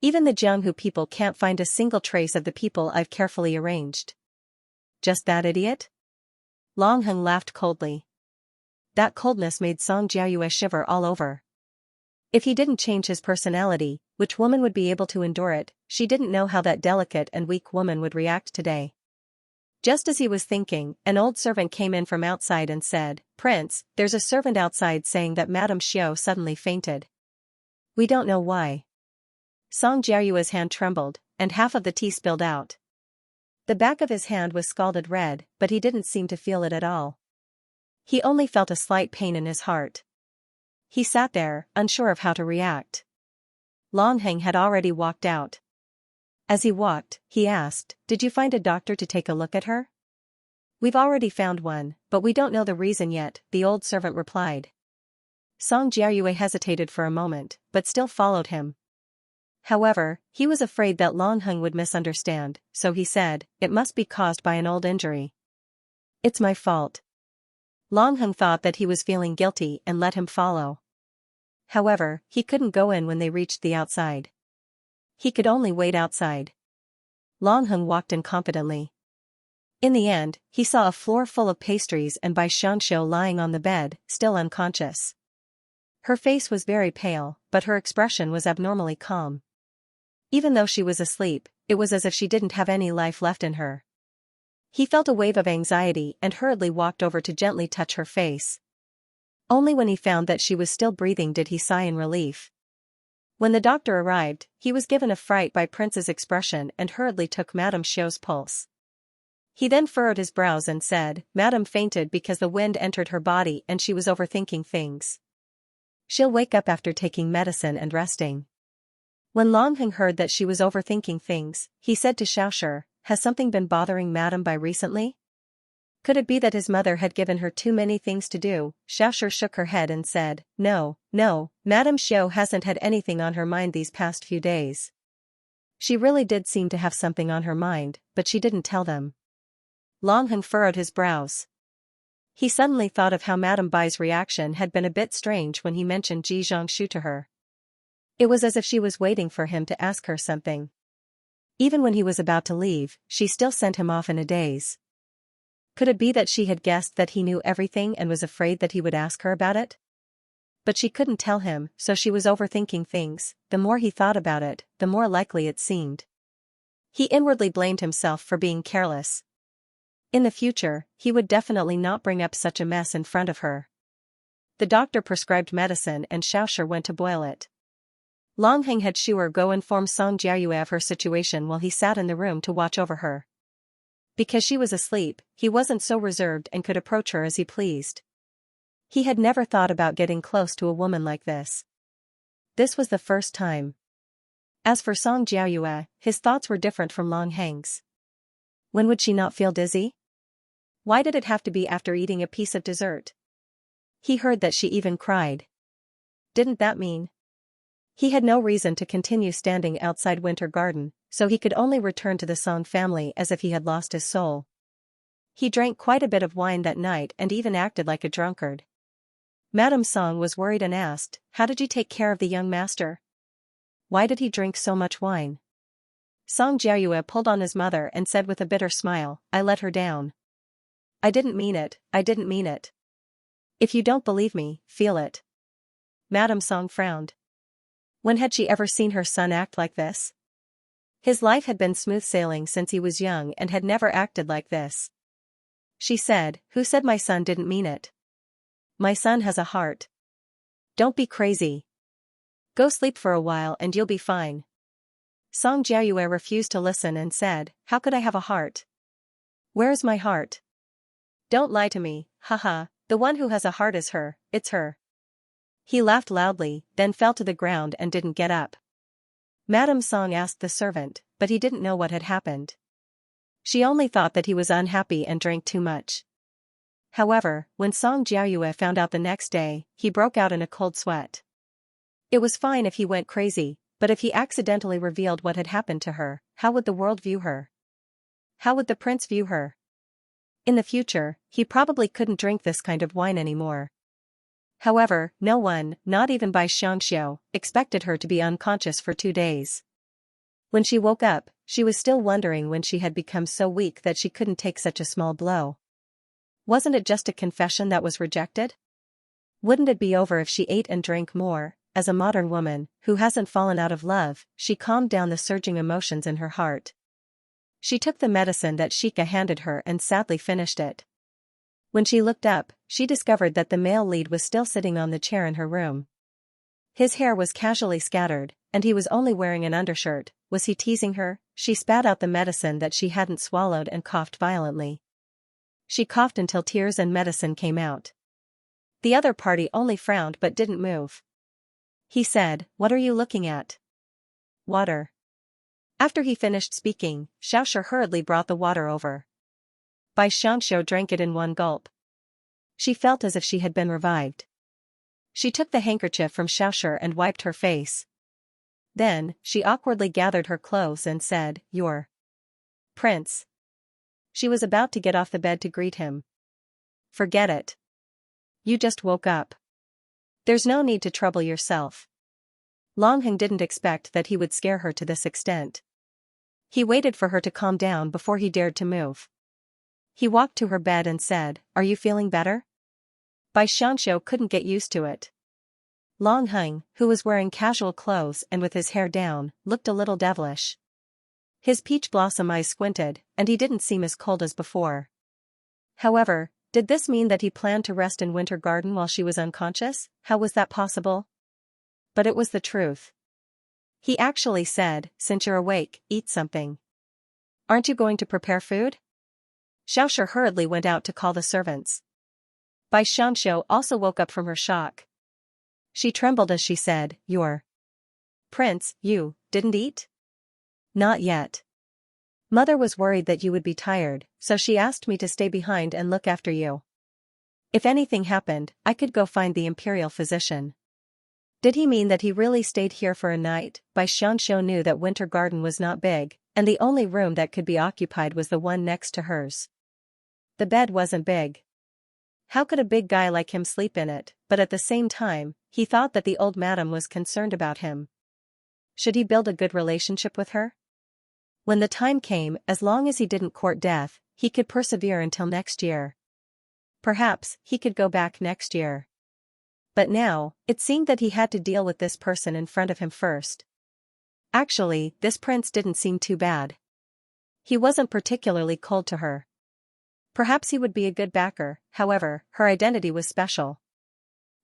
Even the Jianghu people can't find a single trace of the people I've carefully arranged. Just that idiot? Longheng laughed coldly. That coldness made Song Jiayue shiver all over. If he didn't change his personality, which woman would be able to endure it? She didn't know how that delicate and weak woman would react today. Just as he was thinking, an old servant came in from outside and said, Prince, there's a servant outside saying that Madame Xiao suddenly fainted. We don't know why. Song Jiayue's hand trembled, and half of the tea spilled out. The back of his hand was scalded red, but he didn't seem to feel it at all. He only felt a slight pain in his heart. He sat there, unsure of how to react. Longheng had already walked out. As he walked, he asked, "Did you find a doctor to take a look at her?" "We've already found one, but we don't know the reason yet," the old servant replied. Song Jiayue hesitated for a moment, but still followed him. However, he was afraid that Longheng would misunderstand, so he said, "It must be caused by an old injury." "It's my fault." Longheng thought that he was feeling guilty and let him follow. However, he couldn't go in when they reached the outside. He could only wait outside. Longheng walked in confidently. In the end, he saw a floor full of pastries and by Xianxia lying on the bed, still unconscious. Her face was very pale, but her expression was abnormally calm. Even though she was asleep, it was as if she didn't have any life left in her. He felt a wave of anxiety and hurriedly walked over to gently touch her face. Only when he found that she was still breathing did he sigh in relief. When the doctor arrived, he was given a fright by Prince's expression and hurriedly took Madame Xiao's pulse. He then furrowed his brows and said, "Madame fainted because the wind entered her body and she was overthinking things. She'll wake up after taking medicine and resting." When Longheng heard that she was overthinking things, he said to Xiaoshi, "Has something been bothering Madame by recently?" Could it be that his mother had given her too many things to do? Xiaoshi shook her head and said, No, Madame Xiao hasn't had anything on her mind these past few days. She really did seem to have something on her mind, but she didn't tell them." Longheng furrowed his brows. He suddenly thought of how Madame Bai's reaction had been a bit strange when he mentioned Ji Zhongshu to her. It was as if she was waiting for him to ask her something. Even when he was about to leave, she still sent him off in a daze. Could it be that she had guessed that he knew everything and was afraid that he would ask her about it? But she couldn't tell him, so she was overthinking things. The more he thought about it, the more likely it seemed. He inwardly blamed himself for being careless. In the future, he would definitely not bring up such a mess in front of her. The doctor prescribed medicine and Xiaoshi went to boil it. Longheng had Shuer go inform Song Jiayue of her situation while he sat in the room to watch over her. Because she was asleep, he wasn't so reserved and could approach her as he pleased. He had never thought about getting close to a woman like this. This was the first time. As for Song Jiayue, his thoughts were different from Longheng's. When would she not feel dizzy? Why did it have to be after eating a piece of dessert? He heard that she even cried. Didn't that mean? He had no reason to continue standing outside Winter Garden, so he could only return to the Song family as if he had lost his soul. He drank quite a bit of wine that night and even acted like a drunkard. Madame Song was worried and asked, "How did you take care of the young master? Why did he drink so much wine?" Song Jiayue pulled on his mother and said with a bitter smile, "I let her down. I didn't mean it, I didn't mean it. If you don't believe me, feel it." Madame Song frowned. When had she ever seen her son act like this? His life had been smooth sailing since he was young and had never acted like this. She said, "Who said my son didn't mean it? My son has a heart. Don't be crazy. Go sleep for a while and you'll be fine." Song Jiayue refused to listen and said, "How could I have a heart? Where's my heart? Don't lie to me, haha, the one who has a heart is her, it's her." He laughed loudly, then fell to the ground and didn't get up. Madame Song asked the servant, but he didn't know what had happened. She only thought that he was unhappy and drank too much. However, when Song Jiayue found out the next day, he broke out in a cold sweat. It was fine if he went crazy, but if he accidentally revealed what had happened to her, how would the world view her? How would the prince view her? In the future, he probably couldn't drink this kind of wine anymore. However, no one, not even by Xianxia, expected her to be unconscious for 2 days. When she woke up, she was still wondering when she had become so weak that she couldn't take such a small blow. Wasn't it just a confession that was rejected? Wouldn't it be over if she ate and drank more? As a modern woman, who hasn't fallen out of love, she calmed down the surging emotions in her heart. She took the medicine that Shika handed her and sadly finished it. When she looked up, she discovered that the male lead was still sitting on the chair in her room. His hair was casually scattered, and he was only wearing an undershirt. Was he teasing her? She spat out the medicine that she hadn't swallowed and coughed violently. She coughed until tears and medicine came out. The other party only frowned but didn't move. He said, "What are you looking at?" "Water." After he finished speaking, Xianxia hurriedly brought the water over. Bai Xianxia drank it in one gulp. She felt as if she had been revived. She took the handkerchief from Xianxia and wiped her face. Then, she awkwardly gathered her clothes and said, "Your prince." She was about to get off the bed to greet him. "Forget it. You just woke up. There's no need to trouble yourself." Longheng didn't expect that he would scare her to this extent. He waited for her to calm down before he dared to move. He walked to her bed and said, "Are you feeling better?" Bai Xianxia couldn't get used to it. Longheng, who was wearing casual clothes and with his hair down, looked a little devilish. His peach blossom eyes squinted, and he didn't seem as cold as before. However, did this mean that he planned to rest in Winter Garden while she was unconscious? How was that possible? But it was the truth. He actually said, "Since you're awake, eat something. Aren't you going to prepare food?" Xiaoshi hurriedly went out to call the servants. Bai Xianxiu also woke up from her shock. She trembled as she said, "Your prince, you didn't eat?" "Not yet. Mother was worried that you would be tired, so she asked me to stay behind and look after you. If anything happened, I could go find the imperial physician." Did he mean that he really stayed here for a night? Bai Xianxiu knew that Winter Garden was not big, and the only room that could be occupied was the one next to hers. The bed wasn't big. How could a big guy like him sleep in it? But at the same time, he thought that the old madam was concerned about him. Should he build a good relationship with her? When the time came, as long as he didn't court death, he could persevere until next year. Perhaps he could go back next year. But now, it seemed that he had to deal with this person in front of him first. Actually, this prince didn't seem too bad. He wasn't particularly cold to her. Perhaps he would be a good backer. However, her identity was special.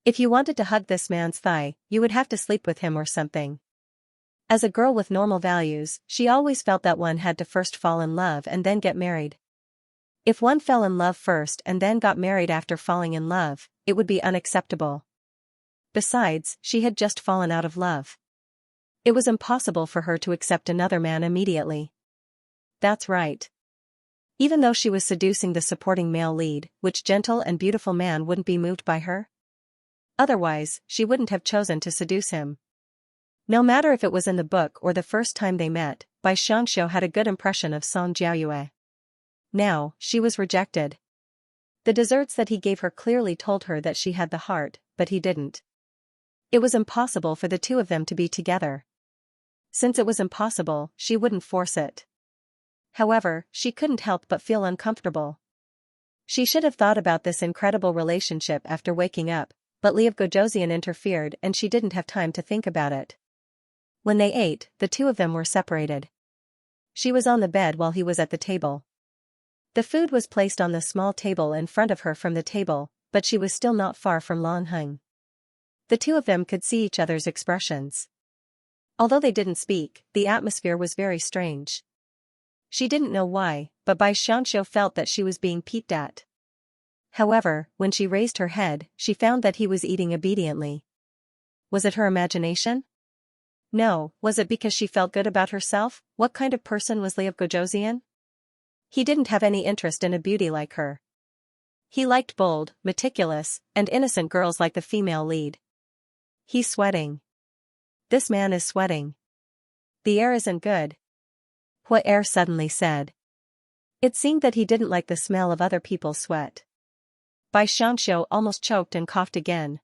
If you wanted to hug this man's thigh, you would have to sleep with him or something. As a girl with normal values, she always felt that one had to first fall in love and then get married. If one fell in love first and then got married after falling in love, it would be unacceptable. Besides, she had just fallen out of love. It was impossible for her to accept another man immediately. That's right. Even though she was seducing the supporting male lead, which gentle and beautiful man wouldn't be moved by her? Otherwise, she wouldn't have chosen to seduce him. No matter if it was in the book or the first time they met, Bai Xianxiu had a good impression of Song Jiaoyue. Now, she was rejected. The desserts that he gave her clearly told her that she had the heart, but he didn't. It was impossible for the two of them to be together. Since it was impossible, she wouldn't force it. However, she couldn't help but feel uncomfortable. She should have thought about this incredible relationship after waking up, but Li of Gojoseon interfered and she didn't have time to think about it. When they ate, the two of them were separated. She was on the bed while he was at the table. The food was placed on the small table in front of her from the table, but she was still not far from Longheng. The two of them could see each other's expressions. Although they didn't speak, the atmosphere was very strange. She didn't know why, but Bai Xianxiu felt that she was being peeked at. However, when she raised her head, she found that he was eating obediently. Was it her imagination? No, was it because she felt good about herself? What kind of person was Li of Gojoseon? He didn't have any interest in a beauty like her. He liked bold, meticulous, and innocent girls like the female lead. He's sweating. This man is sweating. The air isn't good. What air suddenly said. It seemed that he didn't like the smell of other people's sweat. Bai Xianxiu almost choked and coughed again.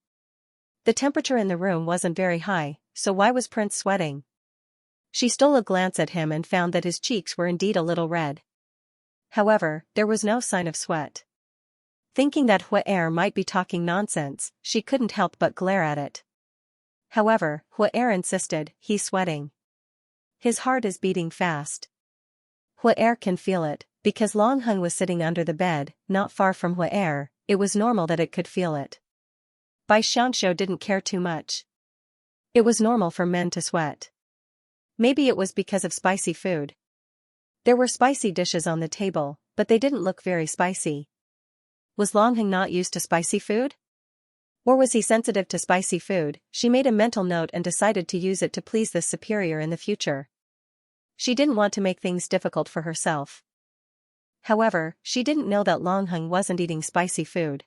The temperature in the room wasn't very high, so why was Prince sweating? She stole a glance at him and found that his cheeks were indeed a little red. However, there was no sign of sweat. Thinking that Hua might be talking nonsense, she couldn't help but glare at it. However, Hua insisted, "He's sweating. His heart is beating fast." Hua can feel it, because Longheng was sitting under the bed, not far from Hua. It was normal that it could feel it. Bai Xianxiu didn't care too much. It was normal for men to sweat. Maybe it was because of spicy food. There were spicy dishes on the table, but they didn't look very spicy. Was Longheng not used to spicy food? Or was he sensitive to spicy food? She made a mental note and decided to use it to please this superior in the future. She didn't want to make things difficult for herself. However, she didn't know that Longheng wasn't eating spicy food.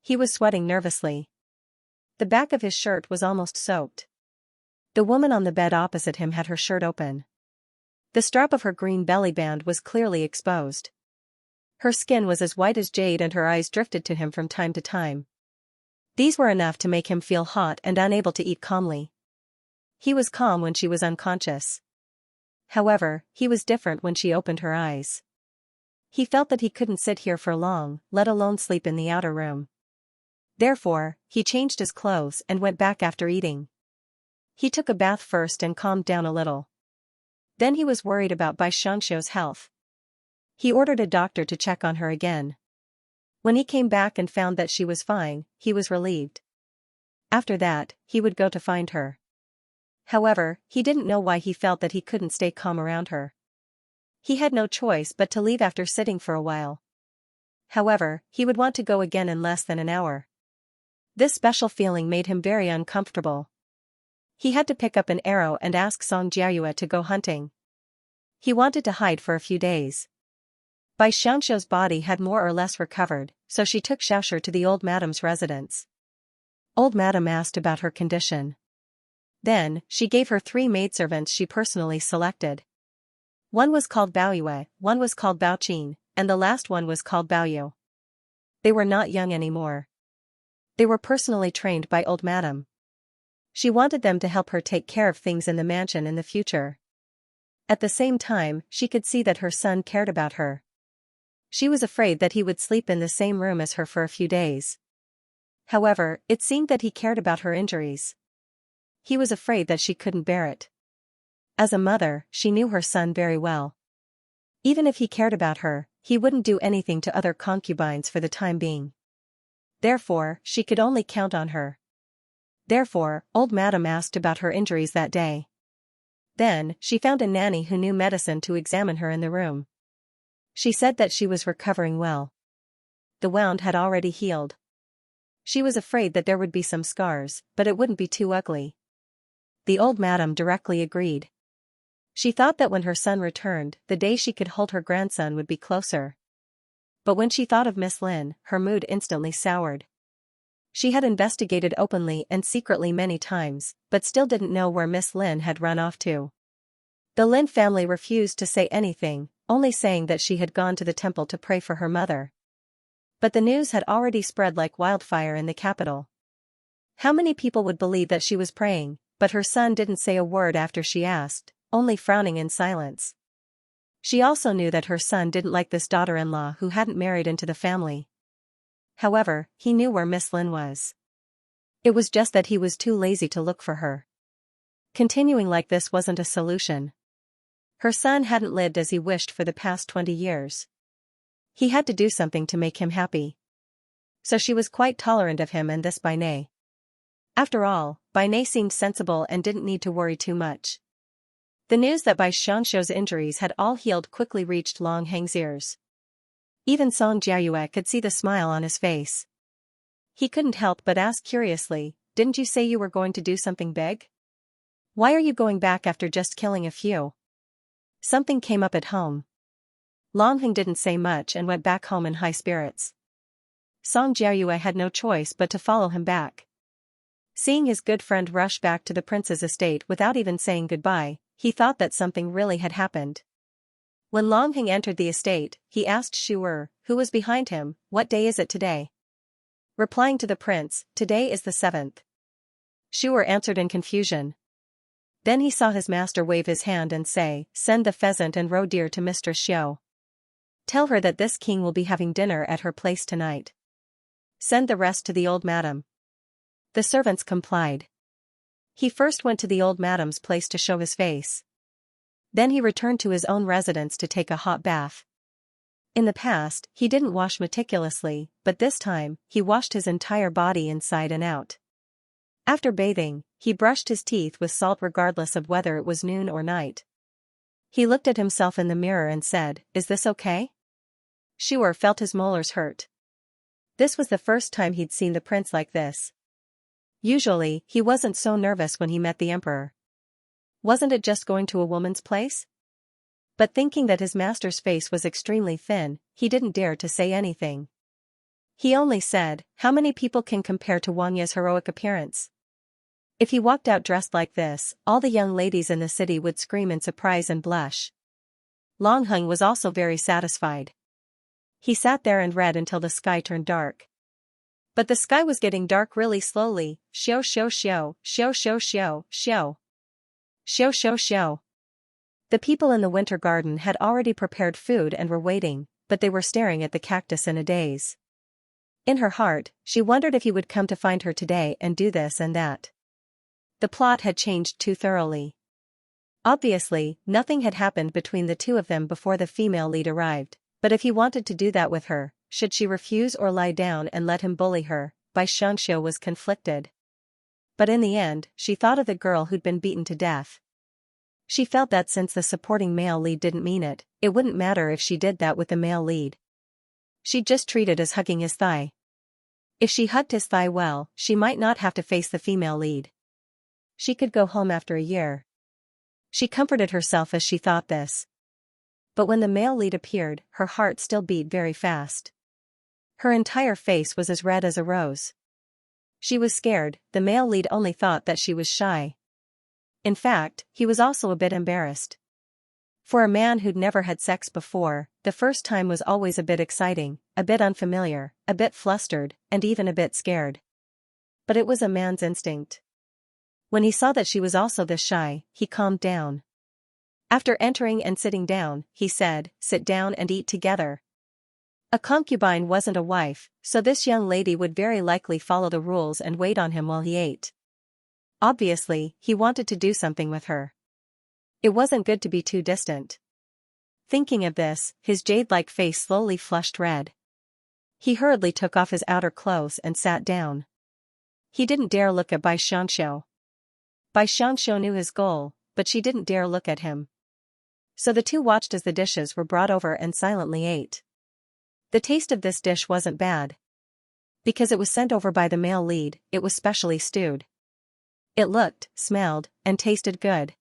He was sweating nervously. The back of his shirt was almost soaked. The woman on the bed opposite him had her shirt open. The strap of her green belly band was clearly exposed. Her skin was as white as jade and her eyes drifted to him from time to time. These were enough to make him feel hot and unable to eat calmly. He was calm when she was unconscious. However, he was different when she opened her eyes. He felt that he couldn't sit here for long, let alone sleep in the outer room. Therefore, he changed his clothes and went back after eating. He took a bath first and calmed down a little. Then he was worried about Bai Xianxia's health. He ordered a doctor to check on her again. When he came back and found that she was fine, he was relieved. After that, he would go to find her. However, he didn't know why he felt that he couldn't stay calm around her. He had no choice but to leave after sitting for a while. However, he would want to go again in less than an hour. This special feeling made him very uncomfortable. He had to pick up an arrow and ask Song Jiayue to go hunting. He wanted to hide for a few days. Bai Xiangxiu's body had more or less recovered, so she took Xiaoshi to the old madam's residence. Old madam asked about her condition. Then, she gave her 3 maidservants she personally selected. One was called Baoyue, one was called Baoqin, and the last one was called Baoyu. They were not young anymore. They were personally trained by old madam. She wanted them to help her take care of things in the mansion in the future. At the same time, she could see that her son cared about her. She was afraid that he would sleep in the same room as her for a few days. However, it seemed that he cared about her injuries. He was afraid that she couldn't bear it. As a mother, she knew her son very well. Even if he cared about her, he wouldn't do anything to other concubines for the time being. Therefore, she could only count on her. Therefore, old madam asked about her injuries that day. Then, she found a nanny who knew medicine to examine her in the room. She said that she was recovering well. The wound had already healed. She was afraid that there would be some scars, but it wouldn't be too ugly. The old madam directly agreed. She thought that when her son returned, the day she could hold her grandson would be closer. But when she thought of Miss Lin, her mood instantly soured. She had investigated openly and secretly many times, but still didn't know where Miss Lin had run off to. The Lin family refused to say anything, only saying that she had gone to the temple to pray for her mother. But the news had already spread like wildfire in the capital. How many people would believe that she was praying? But her son didn't say a word after she asked, only frowning in silence. She also knew that her son didn't like this daughter-in-law who hadn't married into the family. However, he knew where Miss Lin was. It was just that he was too lazy to look for her. Continuing like this wasn't a solution. Her son hadn't lived as he wished for the past 20 years. He had to do something to make him happy. So she was quite tolerant of him and this Bai Nei. After all, Bai Nei seemed sensible and didn't need to worry too much. The news that Bai Xiangxiu's injuries had all healed quickly reached Longheng's ears. Even Song Jiayue could see the smile on his face. He couldn't help but ask curiously, "Didn't you say you were going to do something big? Why are you going back after just killing a few?" Something came up at home. Longheng didn't say much and went back home in high spirits. Song Jiayue had no choice but to follow him back. Seeing his good friend rush back to the prince's estate without even saying goodbye, he thought that something really had happened. When Longheng entered the estate, he asked Shu'er, who was behind him, "What day is it today?" Replying to the prince, "Today is the 7th. Shu'er answered in confusion. Then he saw his master wave his hand and say, "Send the pheasant and roe deer to Mistress Xiao. Tell her that this king will be having dinner at her place tonight. Send the rest to the old madam." The servants complied. He first went to the old madam's place to show his face. Then he returned to his own residence to take a hot bath. In the past, he didn't wash meticulously, but this time, he washed his entire body inside and out. After bathing, he brushed his teeth with salt regardless of whether it was noon or night. He looked at himself in the mirror and said, "Is this okay?" Shuer felt his molars hurt. This was the first time he'd seen the prince like this. Usually, he wasn't so nervous when he met the emperor. Wasn't it just going to a woman's place? But thinking that his master's face was extremely thin, he didn't dare to say anything. He only said, "How many people can compare to Wang Ye's heroic appearance?" If he walked out dressed like this, all the young ladies in the city would scream in surprise and blush. Long Hung was also very satisfied. He sat there and read until the sky turned dark. But the sky was getting dark really slowly. Xiao xiao xiao, xiao xiao xiao, xiao. Xiao xiao xiao. The people in the winter garden had already prepared food and were waiting, but they were staring at the cactus in a daze. In her heart, she wondered if he would come to find her today and do this and that. The plot had changed too thoroughly. Obviously, nothing had happened between the two of them before the female lead arrived, but if he wanted to do that with her, should she refuse or lie down and let him bully her? Xianxia was conflicted. But in the end, she thought of the girl who'd been beaten to death. She felt that since the supporting male lead didn't mean it, it wouldn't matter if she did that with the male lead. She'd just treat it as hugging his thigh. If she hugged his thigh well, she might not have to face the female lead. She could go home after a year. She comforted herself as she thought this. But when the male lead appeared, her heart still beat very fast. Her entire face was as red as a rose. She was scared. The male lead only thought that she was shy. In fact, he was also a bit embarrassed. For a man who'd never had sex before, the first time was always a bit exciting, a bit unfamiliar, a bit flustered, and even a bit scared. But it was a man's instinct. When he saw that she was also this shy, he calmed down. After entering and sitting down, he said, "Sit down and eat together." A concubine wasn't a wife, so this young lady would very likely follow the rules and wait on him while he ate. Obviously, he wanted to do something with her. It wasn't good to be too distant. Thinking of this, his jade-like face slowly flushed red. He hurriedly took off his outer clothes and sat down. He didn't dare look at Xianxia. Xianxia knew his goal, but she didn't dare look at him. So the two watched as the dishes were brought over and silently ate. The taste of this dish wasn't bad. Because it was sent over by the male lead, it was specially stewed. It looked, smelled, and tasted good.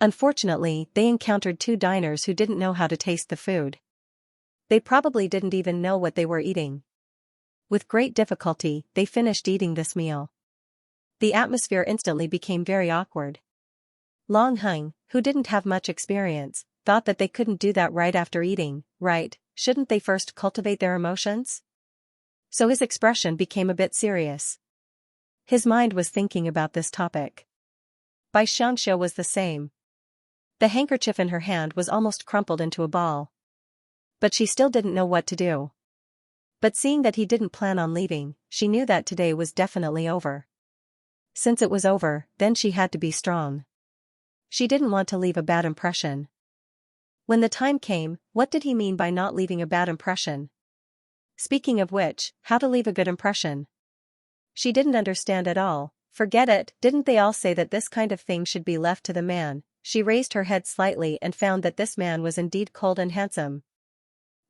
Unfortunately, they encountered two diners who didn't know how to taste the food. They probably didn't even know what they were eating. With great difficulty, they finished eating this meal. The atmosphere instantly became very awkward. Long Hung, who didn't have much experience, thought that they couldn't do that right after eating, right? Shouldn't they first cultivate their emotions? So his expression became a bit serious. His mind was thinking about this topic. Xianxia was the same. The handkerchief in her hand was almost crumpled into a ball. But she still didn't know what to do. But seeing that he didn't plan on leaving, she knew that today was definitely over. Since it was over, then she had to be strong. She didn't want to leave a bad impression. When the time came, what did he mean by not leaving a bad impression? Speaking of which, how to leave a good impression? She didn't understand at all. Forget it, didn't they all say that this kind of thing should be left to the man? She raised her head slightly and found that this man was indeed cold and handsome.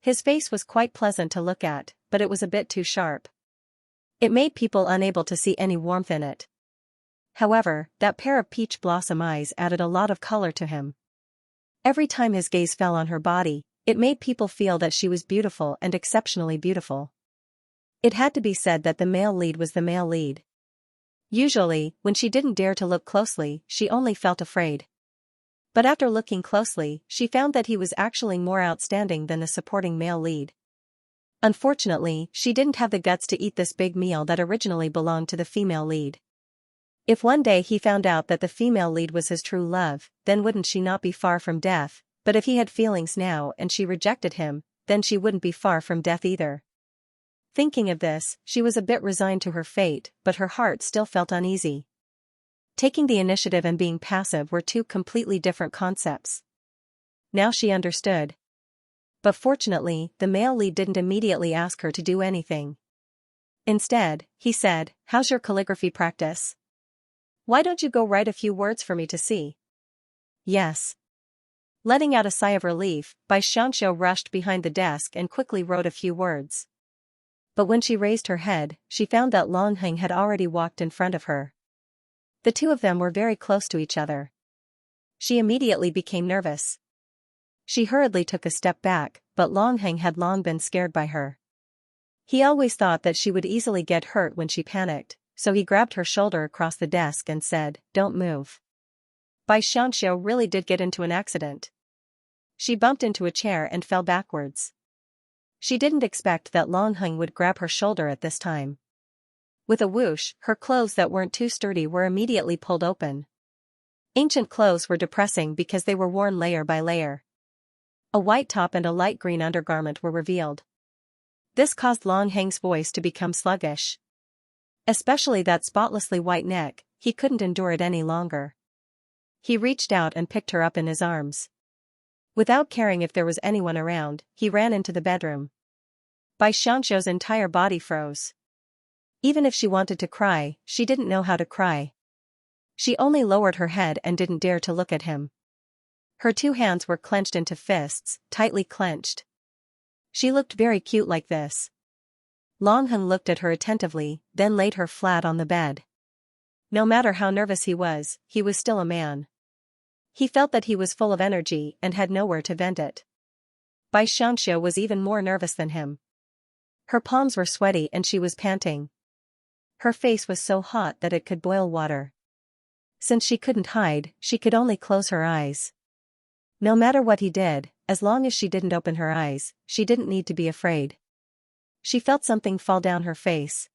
His face was quite pleasant to look at, but it was a bit too sharp. It made people unable to see any warmth in it. However, that pair of peach blossom eyes added a lot of color to him. Every time his gaze fell on her body, it made people feel that she was beautiful and exceptionally beautiful. It had to be said that the male lead was the male lead. Usually, when she didn't dare to look closely, she only felt afraid. But after looking closely, she found that he was actually more outstanding than the supporting male lead. Unfortunately, she didn't have the guts to eat this big meal that originally belonged to the female lead. If one day he found out that the female lead was his true love, then wouldn't she not be far from death? But if he had feelings now and she rejected him, then she wouldn't be far from death either. Thinking of this, she was a bit resigned to her fate, but her heart still felt uneasy. Taking the initiative and being passive were two completely different concepts. Now she understood. But fortunately, the male lead didn't immediately ask her to do anything. Instead, he said, "How's your calligraphy practice?" Why don't you go write a few words for me to see? Yes. Letting out a sigh of relief, Xianxia rushed behind the desk and quickly wrote a few words. But when she raised her head, she found that Longheng had already walked in front of her. The two of them were very close to each other. She immediately became nervous. She hurriedly took a step back, but Longheng had long been scared by her. He always thought that she would easily get hurt when she panicked, so he grabbed her shoulder across the desk and said, "Don't move." Xianxia really did get into an accident. She bumped into a chair and fell backwards. She didn't expect that Longheng would grab her shoulder at this time. With a whoosh, her clothes that weren't too sturdy were immediately pulled open. Ancient clothes were depressing because they were worn layer by layer. A white top and a light green undergarment were revealed. This caused Longheng's voice to become sluggish. Especially that spotlessly white neck, he couldn't endure it any longer. He reached out and picked her up in his arms. Without caring if there was anyone around, he ran into the bedroom. Xianxia's entire body froze. Even if she wanted to cry, she didn't know how to cry. She only lowered her head and didn't dare to look at him. Her two hands were clenched into fists, tightly clenched. She looked very cute like this. Longheng looked at her attentively, then laid her flat on the bed. No matter how nervous he was still a man. He felt that he was full of energy and had nowhere to vent it. Xianxia was even more nervous than him. Her palms were sweaty and she was panting. Her face was so hot that it could boil water. Since she couldn't hide, she could only close her eyes. No matter what he did, as long as she didn't open her eyes, she didn't need to be afraid. She felt something fall down her face.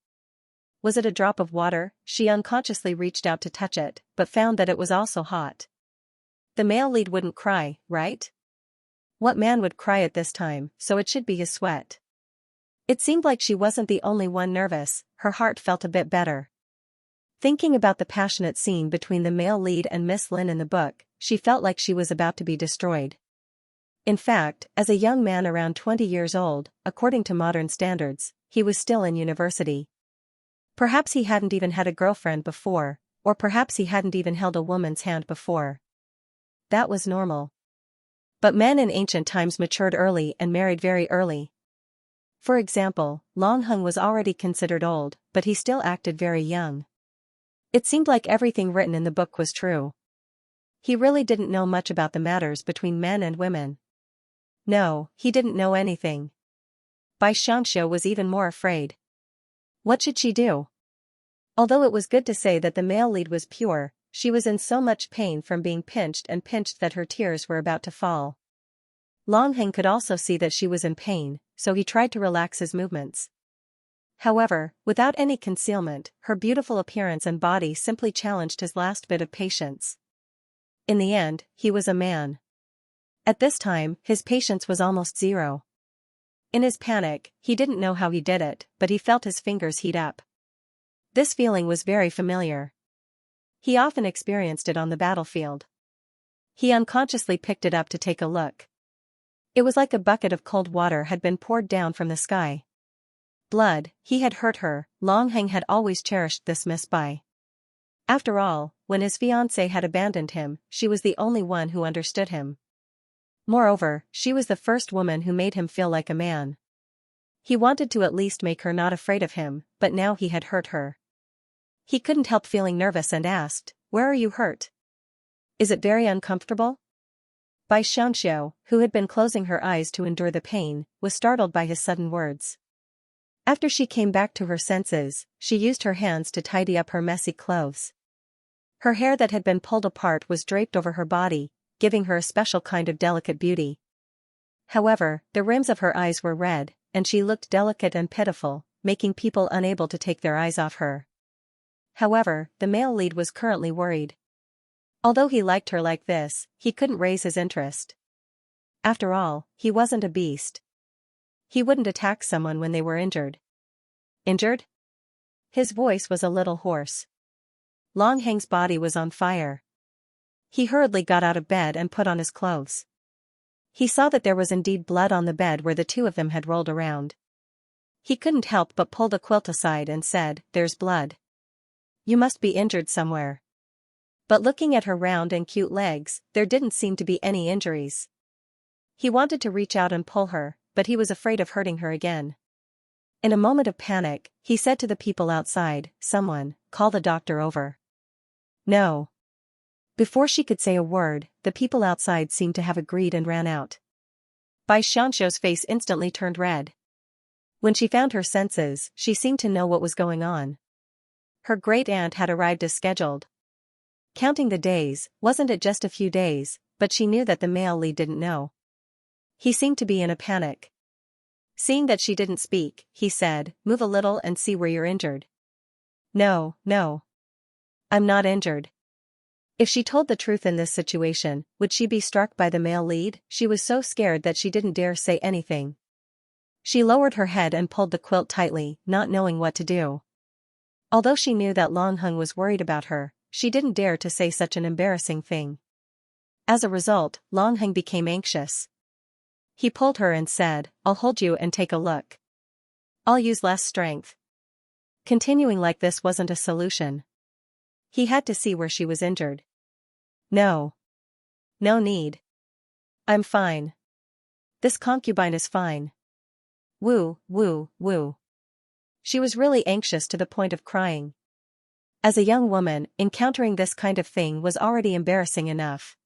Was it a drop of water? She unconsciously reached out to touch it, but found that it was also hot. The male lead wouldn't cry, right? What man would cry at this time, so it should be his sweat. It seemed like she wasn't the only one nervous, her heart felt a bit better. Thinking about the passionate scene between the male lead and Miss Lin in the book, she felt like she was about to be destroyed. In fact, as a young man around 20 years old, according to modern standards, he was still in university. Perhaps he hadn't even had a girlfriend before, or perhaps he hadn't even held a woman's hand before. That was normal. But men in ancient times matured early and married very early. For example, Longheng was already considered old, but he still acted very young. It seemed like everything written in the book was true. He really didn't know much about the matters between men and women. No, he didn't know anything. Xianxia was even more afraid. What should she do? Although it was good to say that the male lead was pure, she was in so much pain from being pinched and pinched that her tears were about to fall. Longheng could also see that she was in pain, so he tried to relax his movements. However, without any concealment, her beautiful appearance and body simply challenged his last bit of patience. In the end, he was a man. At this time, his patience was almost zero. In his panic, he didn't know how he did it, but he felt his fingers heat up. This feeling was very familiar. He often experienced it on the battlefield. He unconsciously picked it up to take a look. It was like a bucket of cold water had been poured down from the sky. Blood, he had hurt her. Longheng had always cherished this Miss Bai. After all, when his fiancée had abandoned him, she was the only one who understood him. Moreover, she was the first woman who made him feel like a man. He wanted to at least make her not afraid of him, but now he had hurt her. He couldn't help feeling nervous and asked, "Where are you hurt? Is it very uncomfortable?" Xianxia, who had been closing her eyes to endure the pain, was startled by his sudden words. After she came back to her senses, she used her hands to tidy up her messy clothes. Her hair that had been pulled apart was draped over her body, giving her a special kind of delicate beauty. However, the rims of her eyes were red, and she looked delicate and pitiful, making people unable to take their eyes off her. However, the male lead was currently worried. Although he liked her like this, he couldn't raise his interest. After all, he wasn't a beast. He wouldn't attack someone when they were injured. Injured? His voice was a little hoarse. Longheng's body was on fire. He hurriedly got out of bed and put on his clothes. He saw that there was indeed blood on the bed where the two of them had rolled around. He couldn't help but pull the quilt aside and said, "There's blood. You must be injured somewhere." But looking at her round and cute legs, there didn't seem to be any injuries. He wanted to reach out and pull her, but he was afraid of hurting her again. In a moment of panic, he said to the people outside, "Someone, call the doctor over." No. Before she could say a word, the people outside seemed to have agreed and ran out. Bai Xianxia's face instantly turned red. When she found her senses, she seemed to know what was going on. Her great-aunt had arrived as scheduled. Counting the days, wasn't it just a few days, but she knew that the male lead didn't know. He seemed to be in a panic. Seeing that she didn't speak, he said, "Move a little and see where you're injured." No. I'm not injured. If she told the truth in this situation, would she be struck by the male lead? She was so scared that she didn't dare say anything. She lowered her head and pulled the quilt tightly, not knowing what to do. Although she knew that Long Heng was worried about her, she didn't dare to say such an embarrassing thing. As a result, Long Heng became anxious. He pulled her and said, "I'll hold you and take a look. I'll use less strength." Continuing like this wasn't a solution. He had to see where she was injured. No need. I'm fine. This concubine is fine. Woo. She was really anxious to the point of crying. As a young woman, encountering this kind of thing was already embarrassing enough.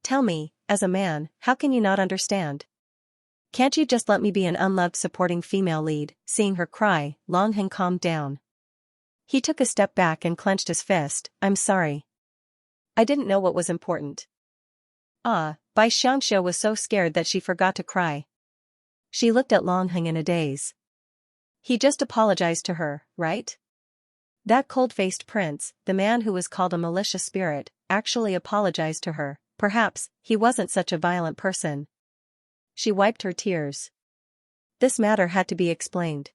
Tell me, as a man, how can you not understand? Can't you just let me be an unloved supporting female lead? Seeing her cry, Long Heng calmed down. He took a step back and clenched his fist. "I'm sorry. I didn't know what was important." Bai Xianxia was so scared that she forgot to cry. She looked at Long Heng in a daze. He just apologized to her, right? That cold-faced prince, the man who was called a malicious spirit, actually apologized to her. Perhaps he wasn't such a violent person. She wiped her tears. This matter had to be explained.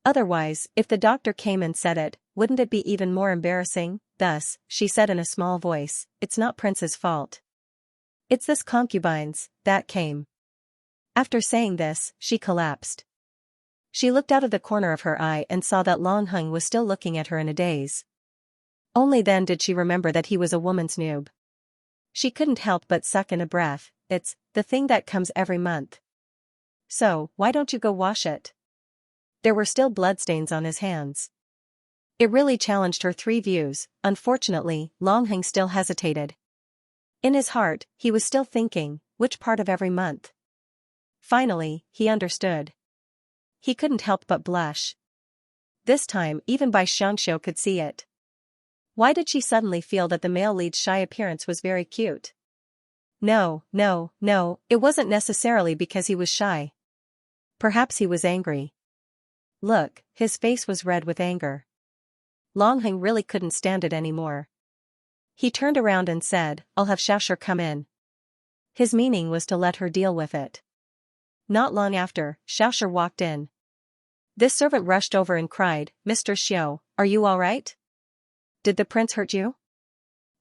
Otherwise, if the doctor came and said it, wouldn't it be even more embarrassing? Thus, she said in a small voice, "It's not Prince's fault. It's this concubine's that came." After saying this, she collapsed. She looked out of the corner of her eye and saw that Long Heng was still looking at her in a daze. Only then did she remember that he was a woman's noob. She couldn't help but suck in a breath. "It's the thing that comes every month. So, why don't you go wash it?" There were still bloodstains on his hands. It really challenged her three views. Unfortunately, Long Heng still hesitated. In his heart, he was still thinking, which part of every month? Finally, he understood. He couldn't help but blush. This time, even Bai Xianxia could see it. Why did she suddenly feel that the male lead's shy appearance was very cute? No, it wasn't necessarily because he was shy. Perhaps he was angry. Look, his face was red with anger. Long Heng really couldn't stand it anymore. He turned around and said, "I'll have Xiaoshi come in." His meaning was to let her deal with it. Not long after, Xiaoshi walked in. This servant rushed over and cried, "Mr. Xiao, are you all right? Did the prince hurt you?"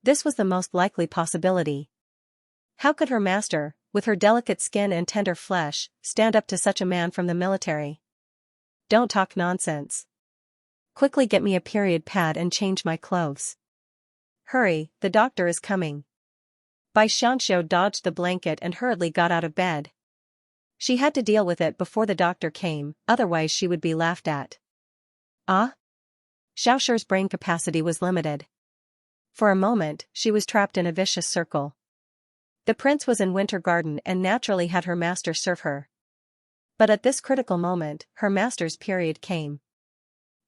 This was the most likely possibility. How could her master, with her delicate skin and tender flesh, stand up to such a man from the military? Don't talk nonsense. Quickly get me a period pad and change my clothes. Hurry, the doctor is coming. Bai Xianxia dodged the blanket and hurriedly got out of bed. She had to deal with it before the doctor came, otherwise she would be laughed at. Xiaoshi's brain capacity was limited. For a moment, she was trapped in a vicious circle. The prince was in Winter Garden and naturally had her master serve her. But at this critical moment, her master's period came.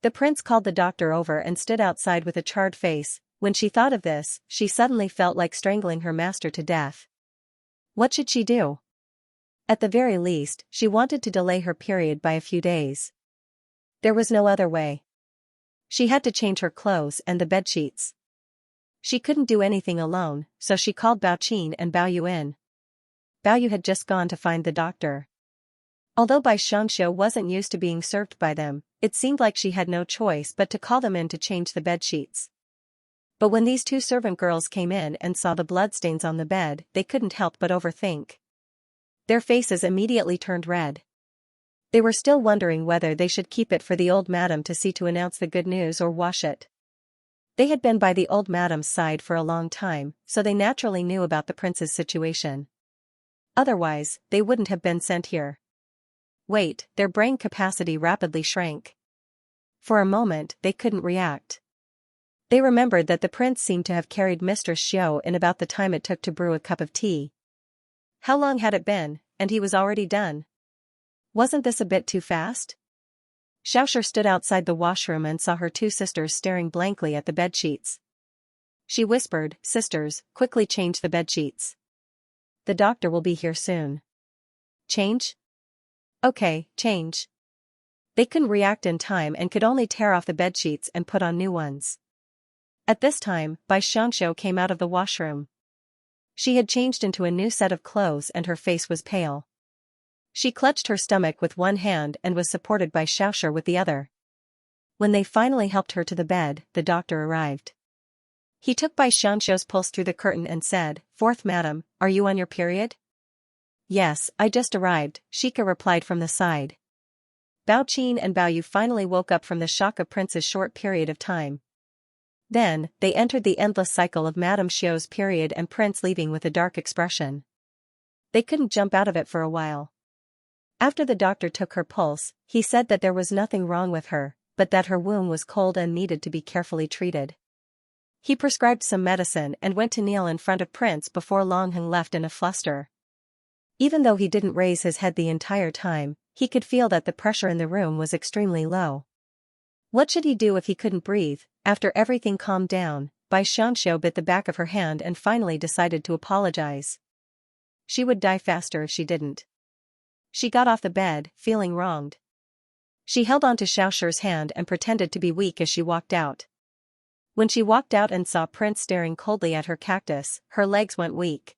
The prince called the doctor over and stood outside with a charred face. When she thought of this, she suddenly felt like strangling her master to death. What should she do? At the very least, she wanted to delay her period by a few days. There was no other way. She had to change her clothes and the bedsheets. She couldn't do anything alone, so she called Bao Qin and Bao Yu in. Bao Yu had just gone to find the doctor. Although Bai Xianxia wasn't used to being served by them, it seemed like she had no choice but to call them in to change the bedsheets. But when these two servant girls came in and saw the bloodstains on the bed, they couldn't help but overthink. Their faces immediately turned red. They were still wondering whether they should keep it for the old madam to see to announce the good news or wash it. They had been by the old madam's side for a long time, so they naturally knew about the prince's situation. Otherwise, they wouldn't have been sent here. Wait, their brain capacity rapidly shrank. For a moment, they couldn't react. They remembered that the prince seemed to have carried Mistress Xiao in about the time it took to brew a cup of tea. How long had it been, and he was already done? Wasn't this a bit too fast? Xiaoxia stood outside the washroom and saw her two sisters staring blankly at the bedsheets. She whispered, "Sisters, quickly change the bedsheets. The doctor will be here soon." Change? Okay, change. They couldn't react in time and could only tear off the bedsheets and put on new ones. At this time, Xianxia came out of the washroom. She had changed into a new set of clothes and her face was pale. She clutched her stomach with one hand and was supported by Xiaoxia with the other. When they finally helped her to the bed, the doctor arrived. He took Xianxia's pulse through the curtain and said, "Fourth madam, are you on your period?" "Yes, I just arrived," Shika replied from the side. Bao Qin and Bao Yu finally woke up from the shock of Prince's short period of time. Then, they entered the endless cycle of Madame Xiao's period and Prince leaving with a dark expression. They couldn't jump out of it for a while. After the doctor took her pulse, he said that there was nothing wrong with her, but that her wound was cold and needed to be carefully treated. He prescribed some medicine and went to kneel in front of Prince before Longheng left in a fluster. Even though he didn't raise his head the entire time, he could feel that the pressure in the room was extremely low. What should he do if he couldn't breathe? After everything calmed down, Xianxia bit the back of her hand and finally decided to apologize. She would die faster if she didn't. She got off the bed, feeling wronged. She held on to Xiaoxia's hand and pretended to be weak as she walked out. When she walked out and saw Prince staring coldly at her cactus, her legs went weak.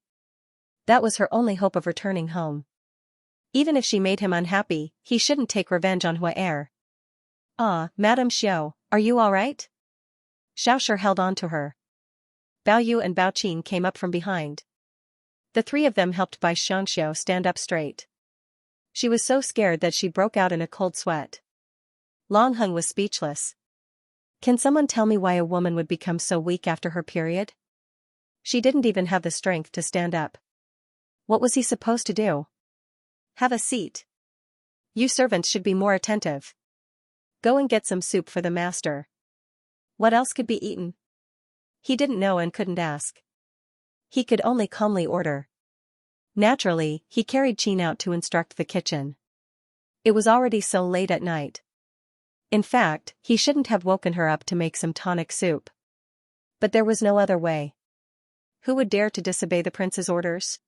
That was her only hope of returning home. Even if she made him unhappy, he shouldn't take revenge on Huaer. "Ah, Madame Xiao, are you all right?" Xiaoxia held on to her. Bao Yu and Bao Qin came up from behind. The three of them helped Xianxia stand up straight. She was so scared that she broke out in a cold sweat. Longheng was speechless. Can someone tell me why a woman would become so weak after her period? She didn't even have the strength to stand up. What was he supposed to do? Have a seat. You servants should be more attentive. Go and get some soup for the master. What else could be eaten? He didn't know and couldn't ask. He could only calmly order. Naturally, he carried Qin out to instruct the kitchen. It was already so late at night. In fact, he shouldn't have woken her up to make some tonic soup. But there was no other way. Who would dare to disobey the prince's orders?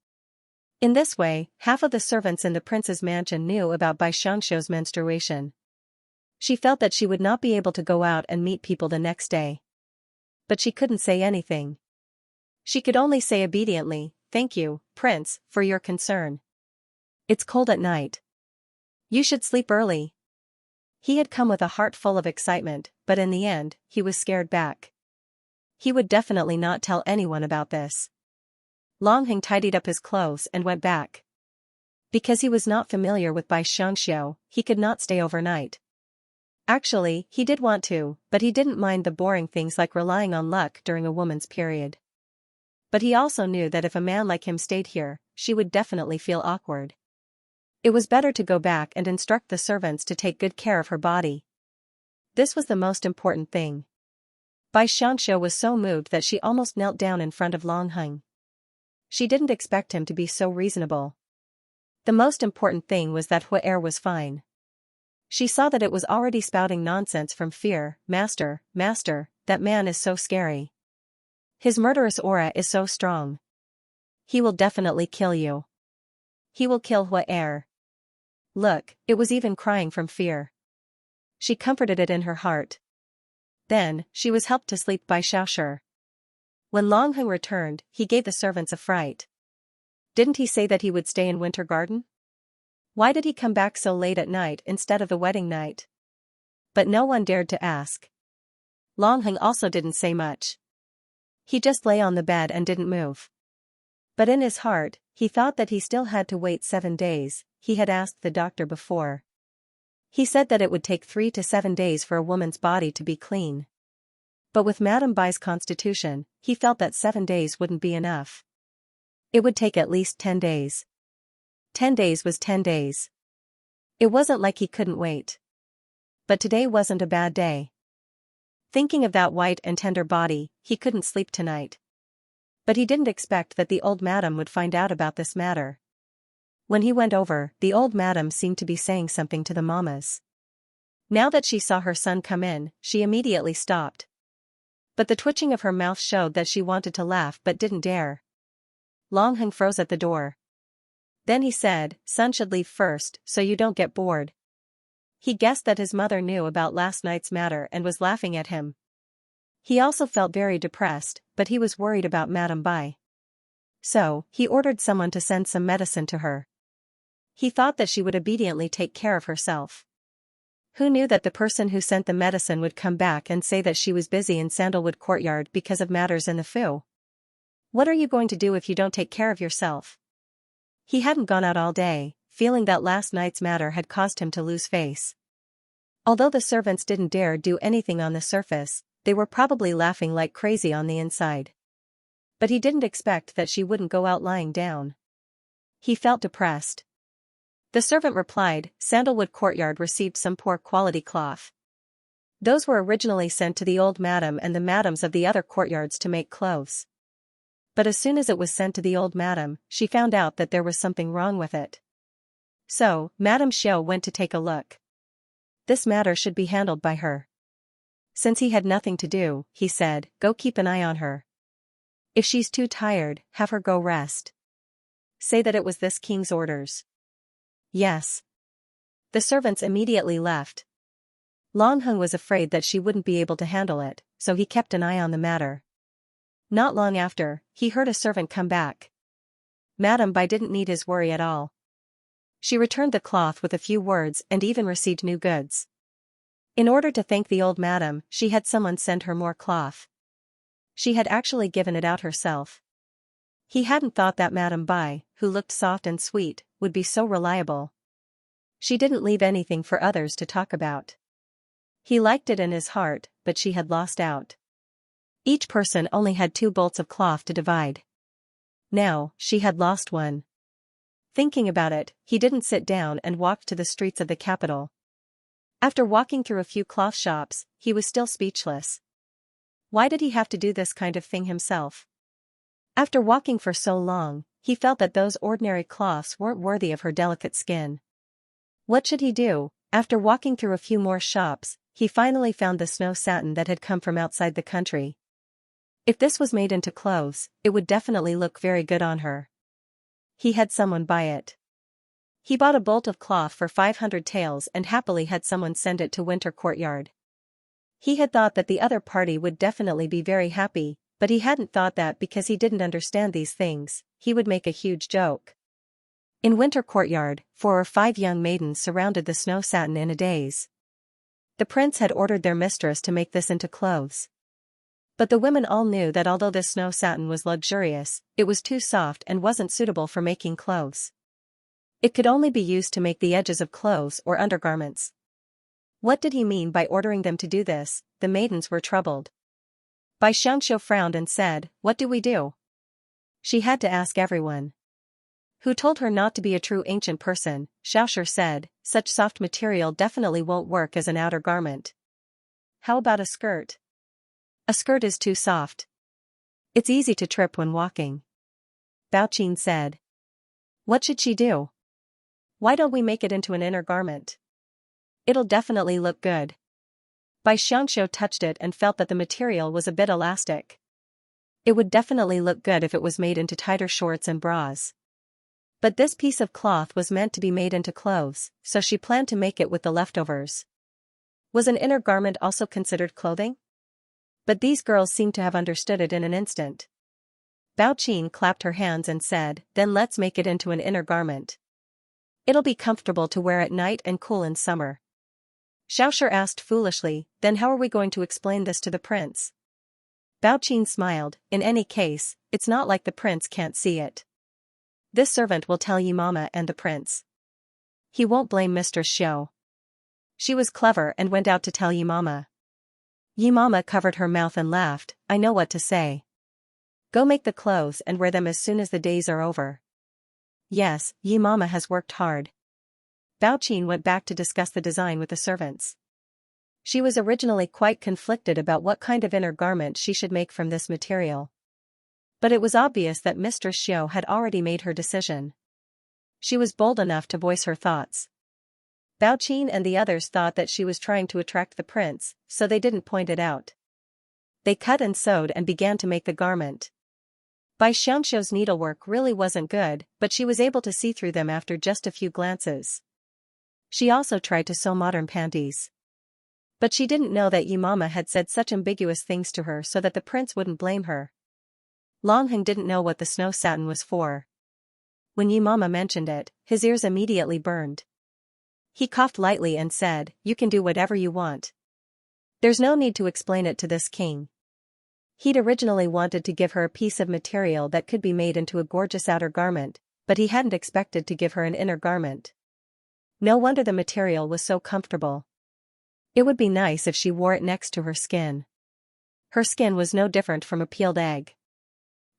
In this way, half of the servants in the prince's mansion knew about Xianxia's menstruation. She felt that she would not be able to go out and meet people the next day. But she couldn't say anything. She could only say obediently, "Thank you, Prince, for your concern. It's cold at night. You should sleep early." He had come with a heart full of excitement, but in the end, he was scared back. He would definitely not tell anyone about this. Longheng tidied up his clothes and went back. Because he was not familiar with Xianxia, he could not stay overnight. Actually, he did want to, but he didn't mind the boring things like relying on luck during a woman's period. But he also knew that if a man like him stayed here, she would definitely feel awkward. It was better to go back and instruct the servants to take good care of her body. This was the most important thing. Xianxia was so moved that she almost knelt down in front of Longheng. She didn't expect him to be so reasonable. The most important thing was that Huaer was fine. She saw that it was already spouting nonsense from fear. Master, that man is so scary. His murderous aura is so strong. He will definitely kill you. He will kill Huaer. Look, it was even crying from fear. She comforted it in her heart. Then, she was helped to sleep by Xiaoxia. When Longheng returned, he gave the servants a fright. Didn't he say that he would stay in Winter Garden? Why did he come back so late at night instead of the wedding night? But no one dared to ask. Longheng also didn't say much. He just lay on the bed and didn't move. But in his heart, he thought that he still had to wait 7 days. He had asked the doctor before. He said that it would take 3 to 7 days for a woman's body to be clean. But with Madame Bai's constitution, he felt that 7 days wouldn't be enough. It would take at least 10 days. 10 days was 10 days. It wasn't like he couldn't wait. But today wasn't a bad day. Thinking of that white and tender body, he couldn't sleep tonight. But he didn't expect that the old madam would find out about this matter. When he went over, the old madam seemed to be saying something to the mamas. Now that she saw her son come in, she immediately stopped. But the twitching of her mouth showed that she wanted to laugh but didn't dare. Long Heng froze at the door. Then he said, "Son should leave first, so you don't get bored." He guessed that his mother knew about last night's matter and was laughing at him. He also felt very depressed, but he was worried about Madame Bai. So, he ordered someone to send some medicine to her. He thought that she would obediently take care of herself. Who knew that the person who sent the medicine would come back and say that she was busy in Sandalwood Courtyard because of matters in the Fu? What are you going to do if you don't take care of yourself? He hadn't gone out all day, feeling that last night's matter had caused him to lose face. Although the servants didn't dare do anything on the surface, they were probably laughing like crazy on the inside. But he didn't expect that she wouldn't go out lying down. He felt depressed. The servant replied, "Sandalwood Courtyard received some poor quality cloth. Those were originally sent to the old madam and the madams of the other courtyards to make clothes. But as soon as it was sent to the old madam, she found out that there was something wrong with it. So, Madame Xiao went to take a look. This matter should be handled by her." Since he had nothing to do, he said, "Go keep an eye on her. If she's too tired, have her go rest. Say that it was this king's orders." "Yes." The servants immediately left. Long Heng was afraid that she wouldn't be able to handle it, so he kept an eye on the matter. Not long after, he heard a servant come back. Madame Bai didn't need his worry at all. She returned the cloth with a few words and even received new goods. In order to thank the old madam, she had someone send her more cloth. She had actually given it out herself. He hadn't thought that Madame Bai, who looked soft and sweet, would be so reliable. She didn't leave anything for others to talk about. He liked it in his heart, but she had lost out. Each person only had 2 bolts of cloth to divide. Now, she had lost one. Thinking about it, he didn't sit down and walked to the streets of the capital. After walking through a few cloth shops, he was still speechless. Why did he have to do this kind of thing himself? After walking for so long, he felt that those ordinary cloths weren't worthy of her delicate skin. What should he do? After walking through a few more shops, he finally found the snow satin that had come from outside the country. If this was made into clothes, it would definitely look very good on her. He had someone buy it. He bought a bolt of cloth for 500 taels and happily had someone send it to Winter Courtyard. He had thought that the other party would definitely be very happy, but he hadn't thought that because he didn't understand these things, he would make a huge joke. In Winter Courtyard, 4 or 5 young maidens surrounded the snow satin in a daze. The prince had ordered their mistress to make this into clothes. But the women all knew that although this snow satin was luxurious, it was too soft and wasn't suitable for making clothes. It could only be used to make the edges of clothes or undergarments. What did he mean by ordering them to do this? The maidens were troubled. Bai Xianxia frowned and said, "What do we do?" She had to ask everyone. Who told her not to be a true ancient person? Xiaoshi said, "Such soft material definitely won't work as an outer garment. How about a skirt?" "A skirt is too soft. It's easy to trip when walking." Bao Qin said. "What should she do? Why don't we make it into an inner garment? It'll definitely look good." Bai Xianxia touched it and felt that the material was a bit elastic. It would definitely look good if it was made into tighter shorts and bras. But this piece of cloth was meant to be made into clothes, so she planned to make it with the leftovers. Was an inner garment also considered clothing? But these girls seemed to have understood it in an instant. Bao Qin clapped her hands and said, "Then let's make it into an inner garment. It'll be comfortable to wear at night and cool in summer." Xiaoshi asked foolishly, "Then how are we going to explain this to the prince?" Bao Qin smiled, "In any case, it's not like the prince can't see it. This servant will tell Yi Mama and the prince. He won't blame Mistress Xiao. She was clever and went out to tell Yi Mama." Yi Mama covered her mouth and laughed. I know what to say. Go make the clothes and wear them as soon as the days are over. Yes, Yi Mama has worked hard. Bao Qin went back to discuss the design with the servants. She was originally quite conflicted about what kind of inner garment she should make from this material. But it was obvious that Mistress Xiao had already made her decision. She was bold enough to voice her thoughts. Bao Qin and the others thought that she was trying to attract the prince, so they didn't point it out. They cut and sewed and began to make the garment. Bai Xiangxiu's needlework really wasn't good, but she was able to see through them after just a few glances. She also tried to sew modern panties. But she didn't know that Yi Mama had said such ambiguous things to her so that the prince wouldn't blame her. Long Heng didn't know what the snow satin was for. When Yi Mama mentioned it, his ears immediately burned. He coughed lightly and said, "You can do whatever you want. There's no need to explain it to this king." He'd originally wanted to give her a piece of material that could be made into a gorgeous outer garment, but he hadn't expected to give her an inner garment. No wonder the material was so comfortable. It would be nice if she wore it next to her skin. Her skin was no different from a peeled egg.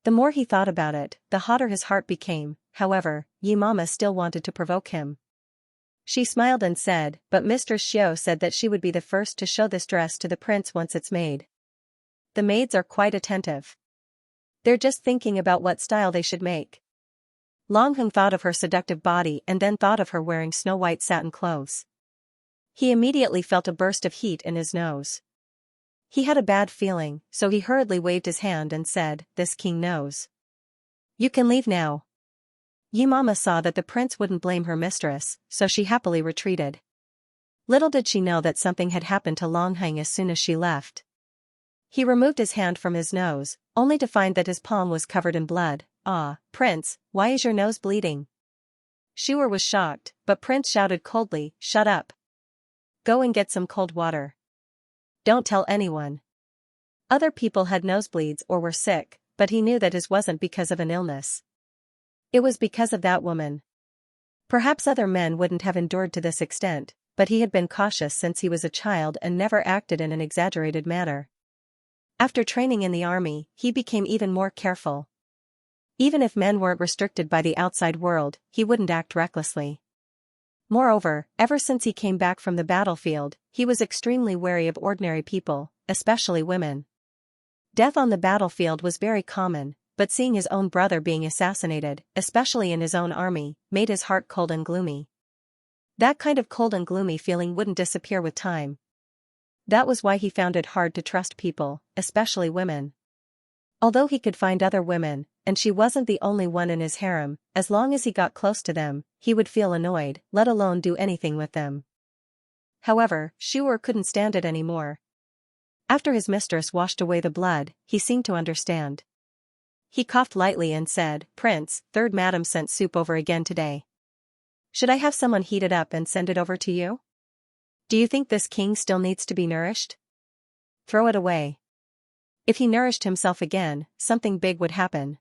The more he thought about it, the hotter his heart became. However, Yi Mama still wanted to provoke him. She smiled and said, "But Mistress Xiao said that she would be the first to show this dress to the prince once it's made. The maids are quite attentive. They're just thinking about what style they should make." Long Heng thought of her seductive body and then thought of her wearing snow-white satin clothes. He immediately felt a burst of heat in his nose. He had a bad feeling, so he hurriedly waved his hand and said, "This king knows. You can leave now." Yi Mama saw that the prince wouldn't blame her mistress, so she happily retreated. Little did she know that something had happened to Long Heng as soon as she left. He removed his hand from his nose, only to find that his palm was covered in blood. "Ah, Prince, why is your nose bleeding?" Shuer was shocked, but Prince shouted coldly, "Shut up. Go and get some cold water. Don't tell anyone." Other people had nosebleeds or were sick, but he knew that his wasn't because of an illness. It was because of that woman. Perhaps other men wouldn't have endured to this extent, but he had been cautious since he was a child and never acted in an exaggerated manner. After training in the army, he became even more careful. Even if men weren't restricted by the outside world, he wouldn't act recklessly. Moreover, ever since he came back from the battlefield, he was extremely wary of ordinary people, especially women. Death on the battlefield was very common, but seeing his own brother being assassinated, especially in his own army, made his heart cold and gloomy. That kind of cold and gloomy feeling wouldn't disappear with time. That was why he found it hard to trust people, especially women. Although he could find other women, and she wasn't the only one in his harem, as long as he got close to them, he would feel annoyed, let alone do anything with them. However, Shuer couldn't stand it anymore. After his mistress washed away the blood, he seemed to understand. He coughed lightly and said, "Prince, third madam sent soup over again today. Should I have someone heat it up and send it over to you? Do you think this king still needs to be nourished? Throw it away." If he nourished himself again, something big would happen.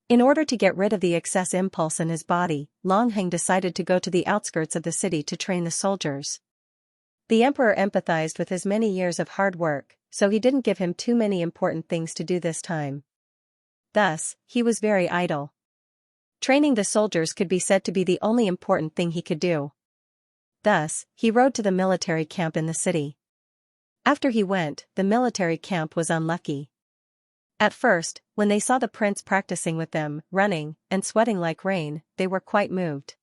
In order to get rid of the excess impulse in his body, Long Heng decided to go to the outskirts of the city to train the soldiers. The emperor empathized with his many years of hard work, so he didn't give him too many important things to do this time. Thus, he was very idle. Training the soldiers could be said to be the only important thing he could do. Thus, he rode to the military camp in the city. After he went, the military camp was unlucky. At first, when they saw the prince practicing with them, running, and sweating like rain, they were quite moved.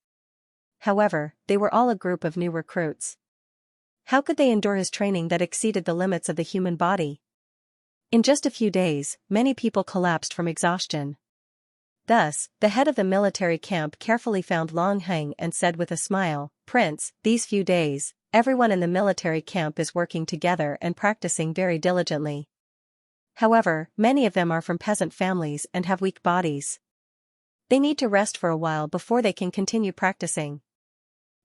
However, they were all a group of new recruits. How could they endure his training that exceeded the limits of the human body? In just a few days, many people collapsed from exhaustion. Thus, the head of the military camp carefully found Long Heng and said with a smile, "Prince, these few days, everyone in the military camp is working together and practicing very diligently. However, many of them are from peasant families and have weak bodies. They need to rest for a while before they can continue practicing.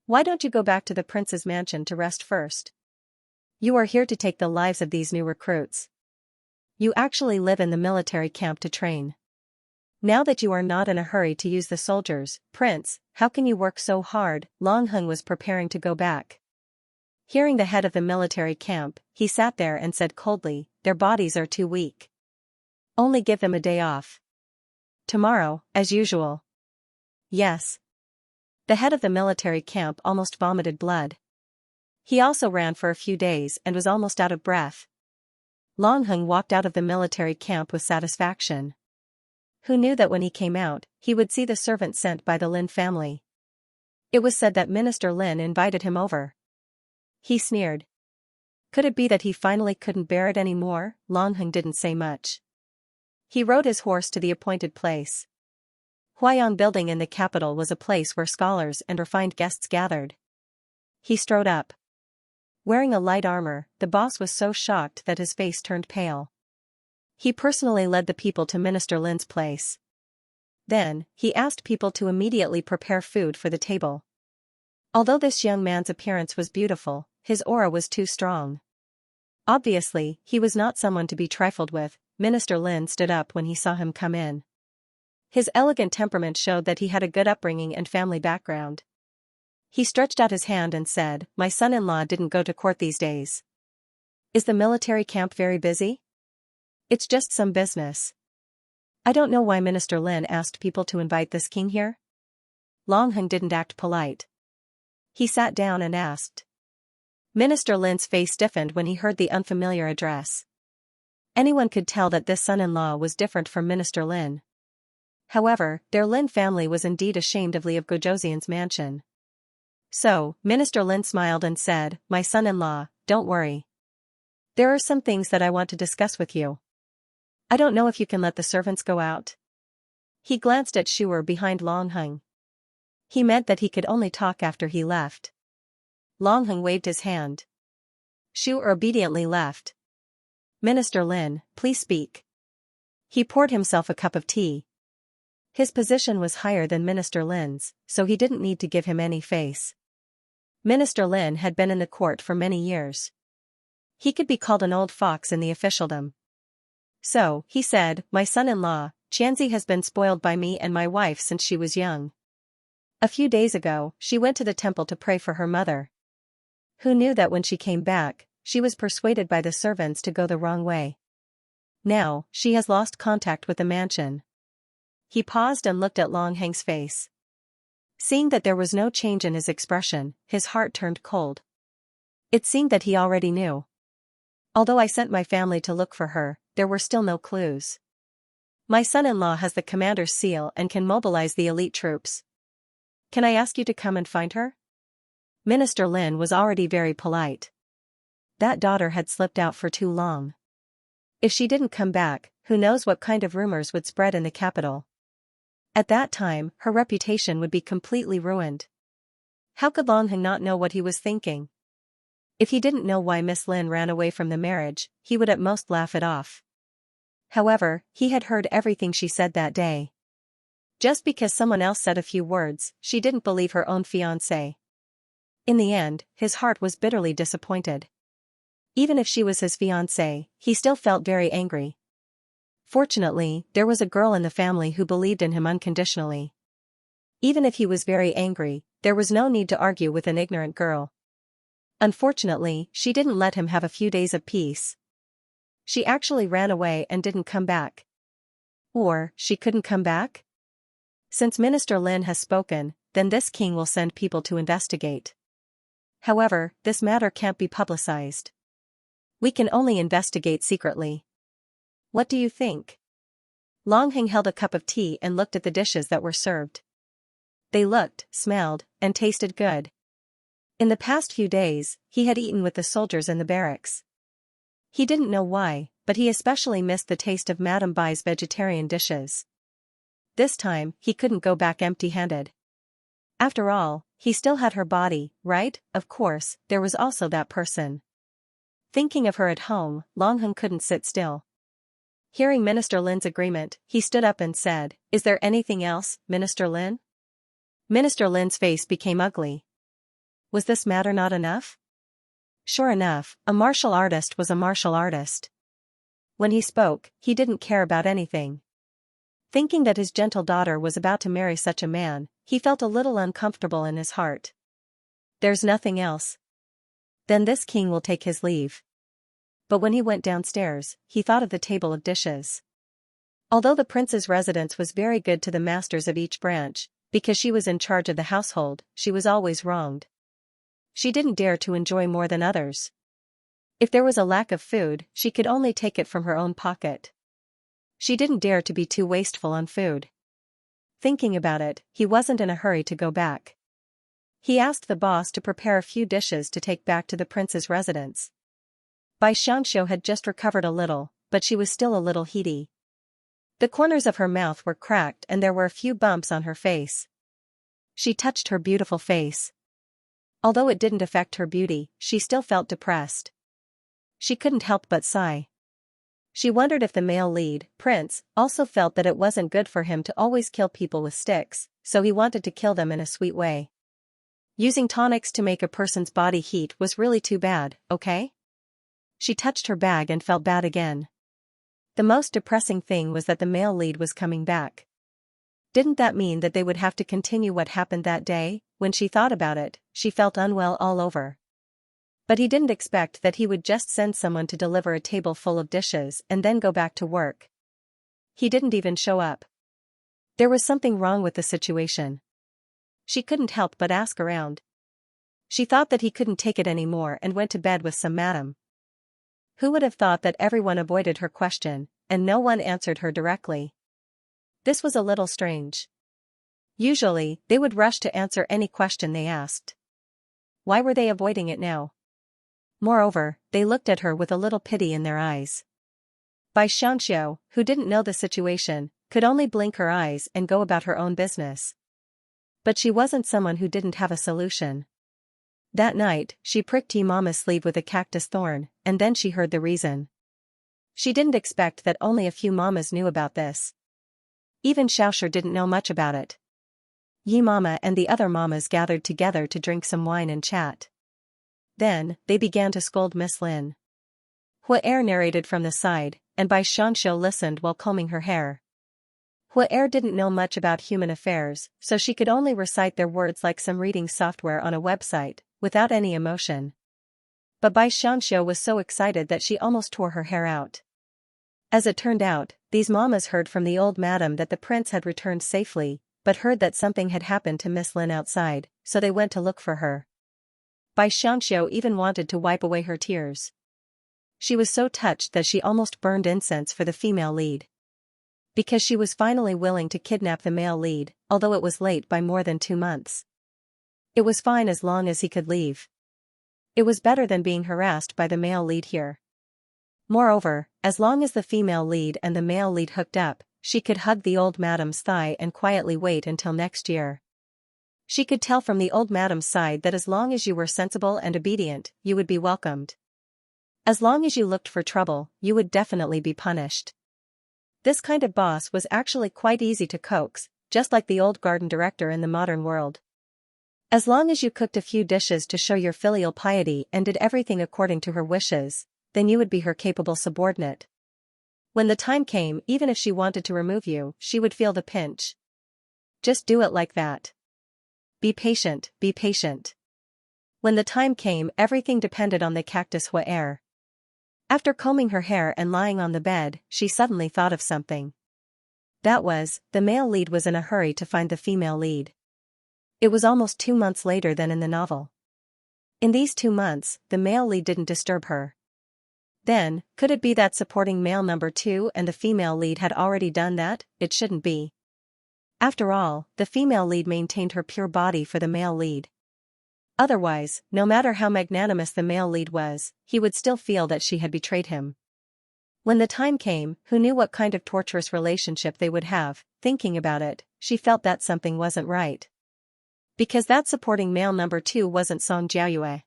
Why don't you go back to the prince's mansion to rest first? You are here to take the lives of these new recruits. You actually live in the military camp to train. Now that you are not in a hurry to use the soldiers, Prince, how can you work so hard?" Long Heng was preparing to go back. Hearing the head of the military camp, he sat there and said coldly, "Their bodies are too weak. Only give them a day off. Tomorrow, as usual." "Yes." The head of the military camp almost vomited blood. He also ran for a few days and was almost out of breath. Longheng walked out of the military camp with satisfaction. Who knew that when he came out, he would see the servant sent by the Lin family? It was said that Minister Lin invited him over. He sneered. Could it be that he finally couldn't bear it anymore? Longheng didn't say much. He rode his horse to the appointed place. Huayang Building in the capital was a place where scholars and refined guests gathered. He strode up. Wearing a light armor, the boss was so shocked that his face turned pale. He personally led the people to Minister Lin's place. Then, he asked people to immediately prepare food for the table. Although this young man's appearance was beautiful, his aura was too strong. Obviously, he was not someone to be trifled with. Minister Lin stood up when he saw him come in. His elegant temperament showed that he had a good upbringing and family background. He stretched out his hand and said, "My son-in-law didn't go to court these days. Is the military camp very busy?" "It's just some business." "I don't know why Minister Lin asked people to invite this king here." Longheng didn't act polite. He sat down and asked. Minister Lin's face stiffened when he heard the unfamiliar address. Anyone could tell that this son-in-law was different from Minister Lin. However, their Lin family was indeed ashamed of Li of Gojoseon's mansion. So, Minister Lin smiled and said, "My son-in-law, don't worry. There are some things that I want to discuss with you. I don't know if you can let the servants go out." He glanced at Shuer behind Longheng. He meant that he could only talk after he left. Longheng waved his hand. Shuer obediently left. "Minister Lin, please speak." He poured himself a cup of tea. His position was higher than Minister Lin's, so he didn't need to give him any face. Minister Lin had been in the court for many years. He could be called an old fox in the officialdom. So, he said, "My son-in-law, Xianxia has been spoiled by me and my wife since she was young. A few days ago, she went to the temple to pray for her mother. Who knew that when she came back, she was persuaded by the servants to go the wrong way. Now, she has lost contact with the mansion." He paused and looked at Longheng's face. Seeing that there was no change in his expression, his heart turned cold. It seemed that he already knew. "Although I sent my family to look for her, there were still no clues. My son-in-law has the commander's seal and can mobilize the elite troops. Can I ask you to come and find her?" Minister Lin was already very polite. That daughter had slipped out for too long. If she didn't come back, who knows what kind of rumors would spread in the capital. At that time, her reputation would be completely ruined. How could Longheng not know what he was thinking? If he didn't know why Miss Lin ran away from the marriage, he would at most laugh it off. However, he had heard everything she said that day. Just because someone else said a few words, she didn't believe her own fiancé. In the end, his heart was bitterly disappointed. Even if she was his fiancé, he still felt very angry. Fortunately, there was a girl in the family who believed in him unconditionally. Even if he was very angry, there was no need to argue with an ignorant girl. Unfortunately, she didn't let him have a few days of peace. She actually ran away and didn't come back. Or, she couldn't come back? Since Minister Lin has spoken, then this king will send people to investigate. However, this matter can't be publicized. We can only investigate secretly. What do you think? Longheng held a cup of tea and looked at the dishes that were served. They looked, smelled, and tasted good. In the past few days, he had eaten with the soldiers in the barracks. He didn't know why, but he especially missed the taste of Madame Bai's vegetarian dishes. This time, he couldn't go back empty-handed. After all, he still had her body, right? Of course, there was also that person. Thinking of her at home, Longheng couldn't sit still. Hearing Minister Lin's agreement, he stood up and said, "Is there anything else, Minister Lin?" Minister Lin's face became ugly. Was this matter not enough? Sure enough, a martial artist was a martial artist. When he spoke, he didn't care about anything. Thinking that his gentle daughter was about to marry such a man, he felt a little uncomfortable in his heart. "There's nothing else." Then this king will take his leave. But when he went downstairs, he thought of the table of dishes. Although the prince's residence was very good to the masters of each branch, because she was in charge of the household, she was always wronged. She didn't dare to enjoy more than others. If there was a lack of food, she could only take it from her own pocket. She didn't dare to be too wasteful on food. Thinking about it, he wasn't in a hurry to go back. He asked the boss to prepare a few dishes to take back to the prince's residence. Xianxia had just recovered a little, but she was still a little heaty. The corners of her mouth were cracked and there were a few bumps on her face. She touched her beautiful face. Although it didn't affect her beauty, she still felt depressed. She couldn't help but sigh. She wondered if the male lead, Prince, also felt that it wasn't good for him to always kill people with sticks, so he wanted to kill them in a sweet way. Using tonics to make a person's body heat was really too bad, okay? She touched her bag and felt bad again. The most depressing thing was that the male lead was coming back. Didn't that mean that they would have to continue what happened that day? When she thought about it, she felt unwell all over. But he didn't expect that he would just send someone to deliver a table full of dishes and then go back to work. He didn't even show up. There was something wrong with the situation. She couldn't help but ask around. She thought that he couldn't take it anymore and went to bed with some madam. Who would have thought that everyone avoided her question, and no one answered her directly? This was a little strange. Usually, they would rush to answer any question they asked. Why were they avoiding it now? Moreover, they looked at her with a little pity in their eyes. Xianxia, who didn't know the situation, could only blink her eyes and go about her own business. But she wasn't someone who didn't have a solution. That night, she pricked Mama's sleeve with a cactus thorn, and then she heard the reason. She didn't expect that only a few mamas knew about this. Even Xiaoshi didn't know much about it. Mama and the other mamas gathered together to drink some wine and chat. Then, they began to scold Miss Lin. Fodder narrated from the side, and Xianxia listened while combing her hair. Fodder didn't know much about human affairs, so she could only recite their words like some reading software on a website, without any emotion. But Xianxia was so excited that she almost tore her hair out. As it turned out, these mamas heard from the old madam that the prince had returned safely, but heard that something had happened to Miss Lin outside, so they went to look for her. Xianxia even wanted to wipe away her tears. She was so touched that she almost burned incense for the female lead. Because she was finally willing to kidnap the male lead, although it was late by more than 2 months. It was fine as long as he could leave. It was better than being harassed by the male lead here. Moreover, as long as the female lead and the male lead hooked up, she could hug the old madam's thigh and quietly wait until next year. She could tell from the old madam's side that as long as you were sensible and obedient, you would be welcomed. As long as you looked for trouble, you would definitely be punished. This kind of boss was actually quite easy to coax, just like the old garden director in the modern world. As long as you cooked a few dishes to show your filial piety and did everything according to her wishes, then you would be her capable subordinate. When the time came, even if she wanted to remove you, she would feel the pinch. Just do it like that. Be patient, be patient. When the time came, everything depended on the cactus Fodder. After combing her hair and lying on the bed, she suddenly thought of something. That was, the male lead was in a hurry to find the female lead. It was almost 2 months later than in the novel. In these 2 months, the male lead didn't disturb her. Then, could it be that supporting male number 2 and the female lead had already done that? It shouldn't be. After all, the female lead maintained her pure body for the male lead. Otherwise, no matter how magnanimous the male lead was, he would still feel that she had betrayed him. When the time came, who knew what kind of torturous relationship they would have? Thinking about it, she felt that something wasn't right. Because that supporting male number 2 wasn't Song Jiayue.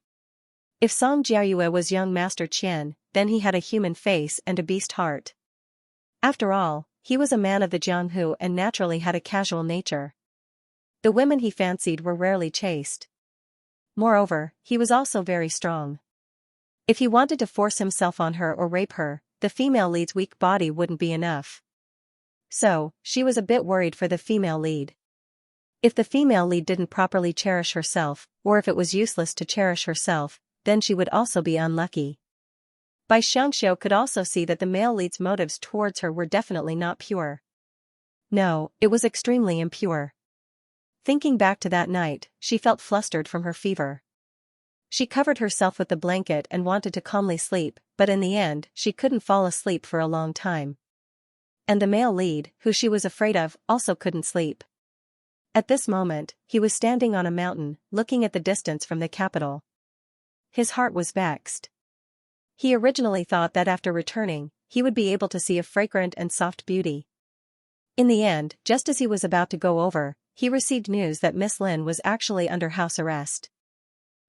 If Song Jiayue was young Master Qian, then he had a human face and a beast heart. After all, he was a man of the Jianghu and naturally had a casual nature. The women he fancied were rarely chaste. Moreover, he was also very strong. If he wanted to force himself on her or rape her, the female lead's weak body wouldn't be enough. So, she was a bit worried for the female lead. If the female lead didn't properly cherish herself, or if it was useless to cherish herself, then she would also be unlucky. Bai Xianxia could also see that the male lead's motives towards her were definitely not pure. No, it was extremely impure. Thinking back to that night, she felt flustered from her fever. She covered herself with the blanket and wanted to calmly sleep, but in the end, she couldn't fall asleep for a long time. And the male lead, who she was afraid of, also couldn't sleep. At this moment, he was standing on a mountain, looking at the distance from the capital. His heart was vexed. He originally thought that after returning, he would be able to see a fragrant and soft beauty. In the end, just as he was about to go over, he received news that Miss Lin was actually under house arrest.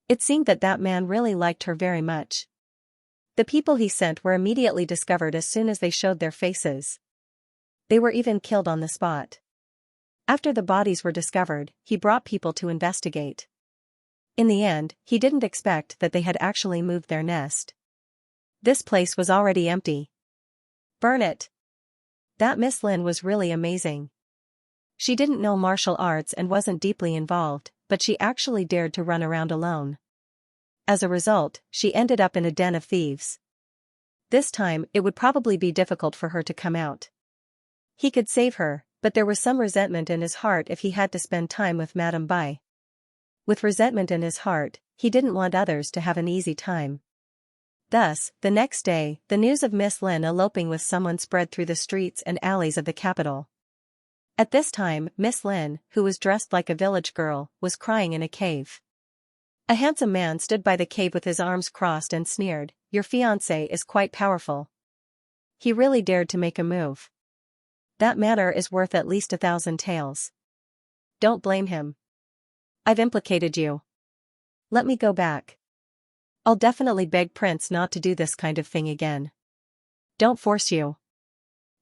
It seemed that that man really liked her very much. The people he sent were immediately discovered as soon as they showed their faces. They were even killed on the spot. After the bodies were discovered, he brought people to investigate. In the end, he didn't expect that they had actually moved their nest. This place was already empty. Burn it! That Miss Lin was really amazing. She didn't know martial arts and wasn't deeply involved, but she actually dared to run around alone. As a result, she ended up in a den of thieves. This time, it would probably be difficult for her to come out. He could save her, but there was some resentment in his heart if he had to spend time with Madame Bai. With resentment in his heart, he didn't want others to have an easy time. Thus, the next day, the news of Miss Lin eloping with someone spread through the streets and alleys of the capital. At this time, Miss Lin, who was dressed like a village girl, was crying in a cave. A handsome man stood by the cave with his arms crossed and sneered, "Your fiancé is quite powerful." He really dared to make a move. That matter is worth at least 1,000 taels. Don't blame him. I've implicated you. Let me go back. I'll definitely beg Prince not to do this kind of thing again. Don't force you.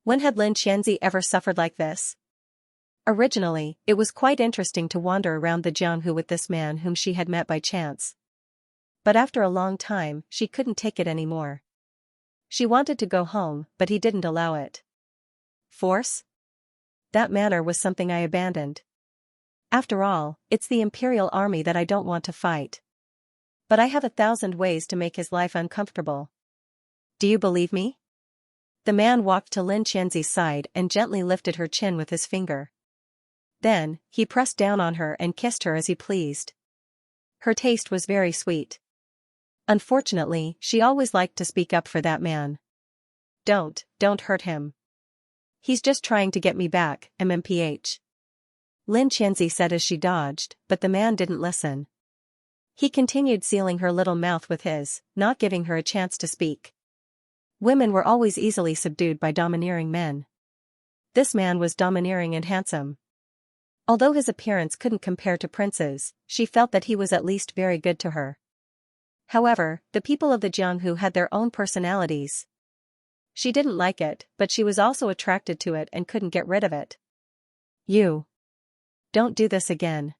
When had Lin Xianxia ever suffered like this? Originally, it was quite interesting to wander around the Jianghu with this man whom she had met by chance. But after a long time, she couldn't take it anymore. She wanted to go home, but he didn't allow it. Force? That manner was something I abandoned. After all, it's the imperial army that I don't want to fight. But I have 1,000 ways to make his life uncomfortable. Do you believe me? The man walked to Lin Xianxi's side and gently lifted her chin with his finger. Then, he pressed down on her and kissed her as he pleased. Her taste was very sweet. Unfortunately, she always liked to speak up for that man. Don't hurt him. He's just trying to get me back, MMPH. Lin Xianxia said as she dodged, but the man didn't listen. He continued sealing her little mouth with his, not giving her a chance to speak. Women were always easily subdued by domineering men. This man was domineering and handsome. Although his appearance couldn't compare to Prince's, she felt that he was at least very good to her. However, the people of the Jianghu had their own personalities. She didn't like it, but she was also attracted to it and couldn't get rid of it. You. Don't do this again.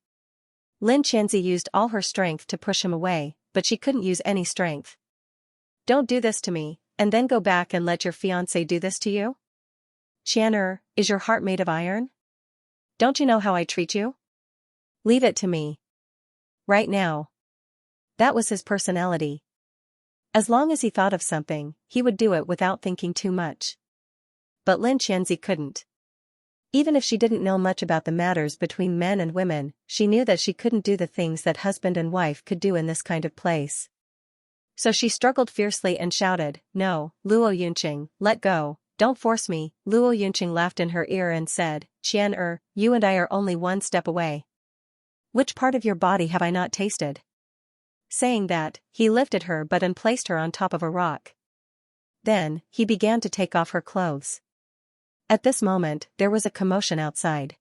Lin Xianxia used all her strength to push him away, but she couldn't use any strength. Don't do this to me, and then go back and let your fiancé do this to you? Qian, is your heart made of iron? Don't you know how I treat you? Leave it to me. Right now. That was his personality. As long as he thought of something, he would do it without thinking too much. But Lin Xianxia couldn't. Even if she didn't know much about the matters between men and women, she knew that she couldn't do the things that husband and wife could do in this kind of place. So she struggled fiercely and shouted, "No, Luo Yunqing, let go, don't force me." Luo Yunqing laughed in her ear and said, "Qian, you and I are only one step away. Which part of your body have I not tasted?" Saying that, he lifted her butt and placed her on top of a rock. Then, he began to take off her clothes. At this moment, there was a commotion outside.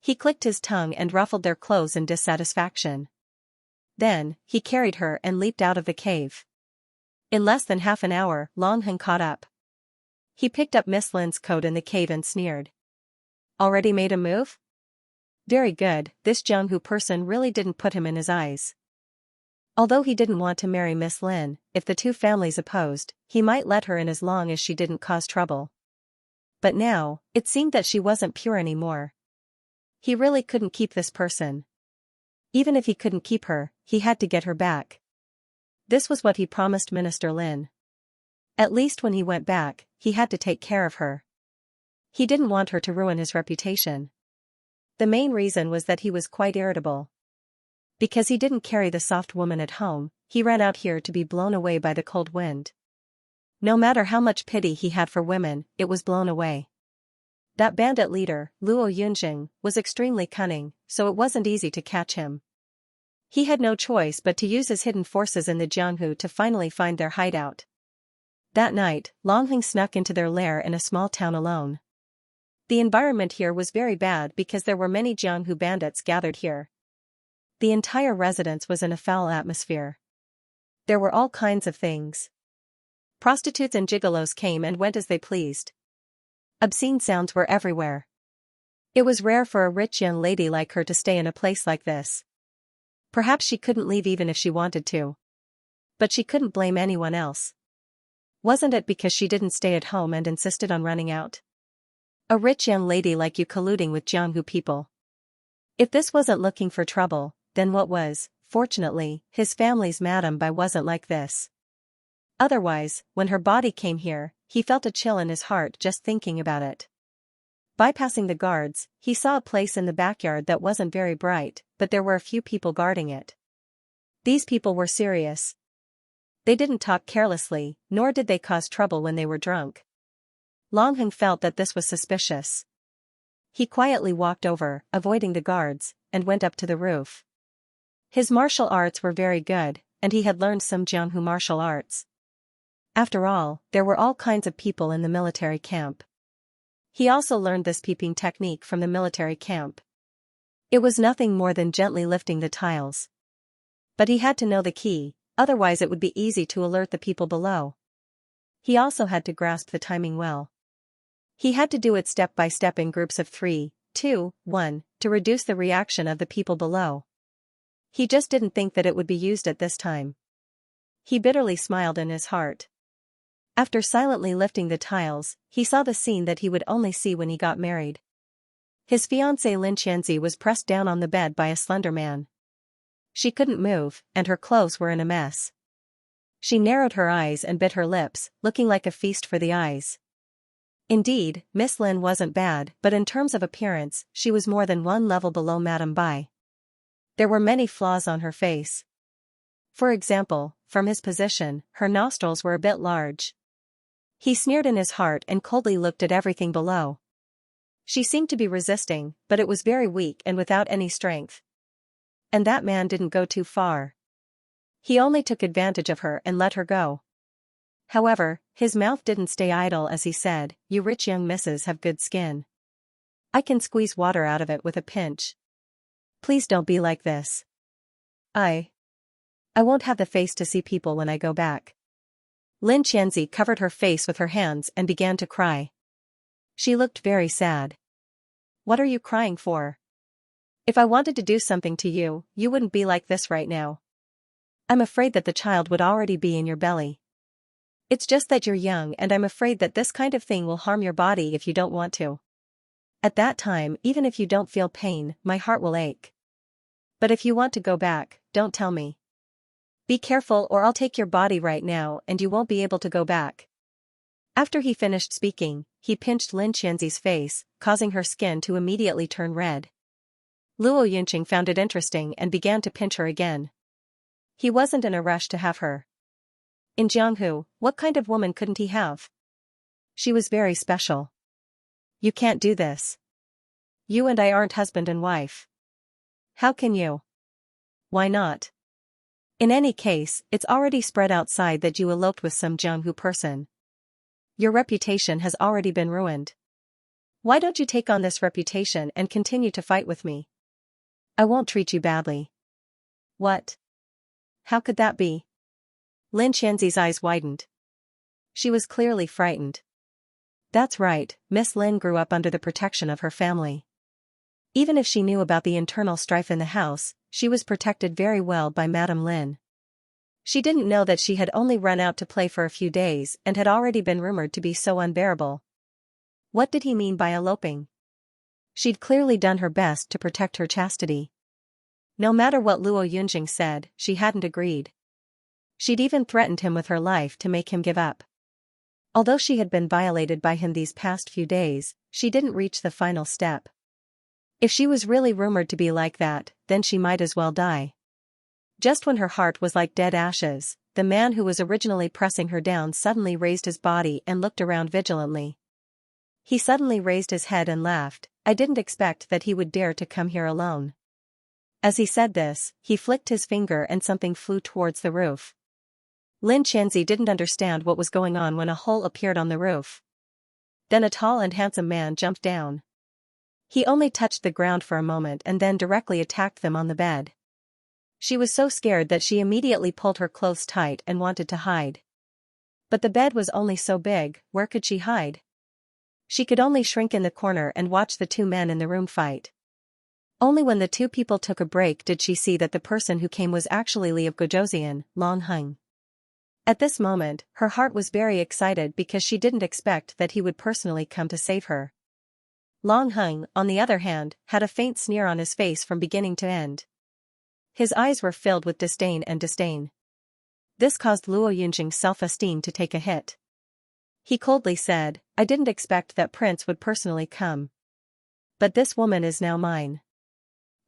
He clicked his tongue and ruffled their clothes in dissatisfaction. Then, he carried her and leaped out of the cave. In less than half an hour, Long Hun caught up. He picked up Miss Lin's coat in the cave and sneered. Already made a move? Very good, this Jianghu person really didn't put him in his eyes. Although he didn't want to marry Miss Lin, if the two families opposed, he might let her in as long as she didn't cause trouble. But now, it seemed that she wasn't pure anymore. He really couldn't keep this person. Even if he couldn't keep her, he had to get her back. This was what he promised Minister Lin. At least when he went back, he had to take care of her. He didn't want her to ruin his reputation. The main reason was that he was quite irritable. Because he didn't carry the soft woman at home, he ran out here to be blown away by the cold wind. No matter how much pity he had for women, it was blown away. That bandit leader, Luo Yunjing, was extremely cunning, so it wasn't easy to catch him. He had no choice but to use his hidden forces in the Jianghu to finally find their hideout. That night, Longheng snuck into their lair in a small town alone. The environment here was very bad because there were many Jianghu bandits gathered here. The entire residence was in a foul atmosphere. There were all kinds of things. Prostitutes and gigolos came and went as they pleased. Obscene sounds were everywhere. It was rare for a rich young lady like her to stay in a place like this. Perhaps she couldn't leave even if she wanted to. But she couldn't blame anyone else. Wasn't it because she didn't stay at home and insisted on running out? A rich young lady like you colluding with Jianghu people. If this wasn't looking for trouble, then what was? Fortunately, his family's Madame Bai wasn't like this. Otherwise, when her body came here, he felt a chill in his heart just thinking about it. Bypassing the guards, he saw a place in the backyard that wasn't very bright, but there were a few people guarding it. These people were serious. They didn't talk carelessly, nor did they cause trouble when they were drunk. Longheng felt that this was suspicious. He quietly walked over, avoiding the guards, and went up to the roof. His martial arts were very good, and he had learned some Jianghu martial arts. After all, there were all kinds of people in the military camp. He also learned this peeping technique from the military camp. It was nothing more than gently lifting the tiles. But he had to know the key, otherwise it would be easy to alert the people below. He also had to grasp the timing well. He had to do it step by step in groups of 3, 2, 1, to reduce the reaction of the people below. He just didn't think that it would be used at this time. He bitterly smiled in his heart. After silently lifting the tiles, he saw the scene that he would only see when he got married. His fiancée Lin Xianxia was pressed down on the bed by a slender man. She couldn't move, and her clothes were in a mess. She narrowed her eyes and bit her lips, looking like a feast for the eyes. Indeed, Miss Lin wasn't bad, but in terms of appearance, she was more than one level below Madame Bai. There were many flaws on her face. For example, from his position, her nostrils were a bit large. He sneered in his heart and coldly looked at everything below. She seemed to be resisting, but it was very weak and without any strength. And that man didn't go too far. He only took advantage of her and let her go. However, his mouth didn't stay idle as he said, "You rich young misses have good skin. I can squeeze water out of it with a pinch. Please don't be like this. I won't have the face to see people when I go back." Lin Xianxia covered her face with her hands and began to cry. She looked very sad. "What are you crying for? If I wanted to do something to you, you wouldn't be like this right now. I'm afraid that the child would already be in your belly. It's just that you're young and I'm afraid that this kind of thing will harm your body if you don't want to. At that time, even if you don't feel pain, my heart will ache. But if you want to go back, don't tell me. Be careful or I'll take your body right now and you won't be able to go back." After he finished speaking, he pinched Lin Xianxi's face, causing her skin to immediately turn red. Luo Yunqing found it interesting and began to pinch her again. He wasn't in a rush to have her. In Jianghu, what kind of woman couldn't he have? She was very special. "You can't do this. You and I aren't husband and wife." "How can you?" "Why not? In any case, it's already spread outside that you eloped with some Jianghu person. Your reputation has already been ruined. Why don't you take on this reputation and continue to fight with me? I won't treat you badly." "What? How could that be?" Lin Xianxi's eyes widened. She was clearly frightened. That's right, Miss Lin grew up under the protection of her family. Even if she knew about the internal strife in the house, she was protected very well by Madame Lin. She didn't know that she had only run out to play for a few days and had already been rumored to be so unbearable. What did he mean by eloping? She'd clearly done her best to protect her chastity. No matter what Luo Yunjing said, she hadn't agreed. She'd even threatened him with her life to make him give up. Although she had been violated by him these past few days, she didn't reach the final step. If she was really rumored to be like that, then she might as well die. Just when her heart was like dead ashes, the man who was originally pressing her down suddenly raised his body and looked around vigilantly. He suddenly raised his head and laughed. I didn't expect that he would dare to come here alone. As he said this, he flicked his finger and something flew towards the roof. Xianxia didn't understand what was going on when a hole appeared on the roof. Then a tall and handsome man jumped down. He only touched the ground for a moment and then directly attacked them on the bed. She was so scared that she immediately pulled her clothes tight and wanted to hide. But the bed was only so big, where could she hide? She could only shrink in the corner and watch the two men in the room fight. Only when the two people took a break did she see that the person who came was actually Li of Gojosian, Long Hung. At this moment, her heart was very excited because she didn't expect that he would personally come to save her. Long Hung, on the other hand, had a faint sneer on his face from beginning to end. His eyes were filled with disdain and disdain. This caused Luo Yunjing's self-esteem to take a hit. He coldly said, I didn't expect that Prince would personally come. But this woman is now mine.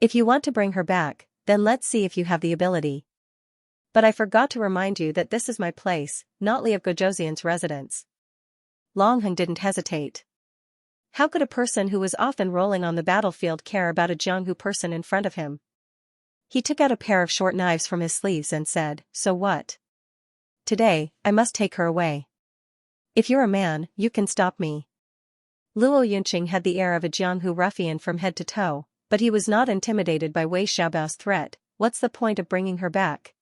If you want to bring her back, then let's see if you have the ability. But I forgot to remind you that this is my place, not Li of Gojosian's residence. Long Hung didn't hesitate. How could a person who was often rolling on the battlefield care about a Jianghu person in front of him? He took out a pair of short knives from his sleeves and said, so what? Today, I must take her away. If you're a man, you can stop me. Luo Yunqing had the air of a Jianghu ruffian from head to toe, but he was not intimidated by Wei Xiaobao's threat. What's the point of bringing her back?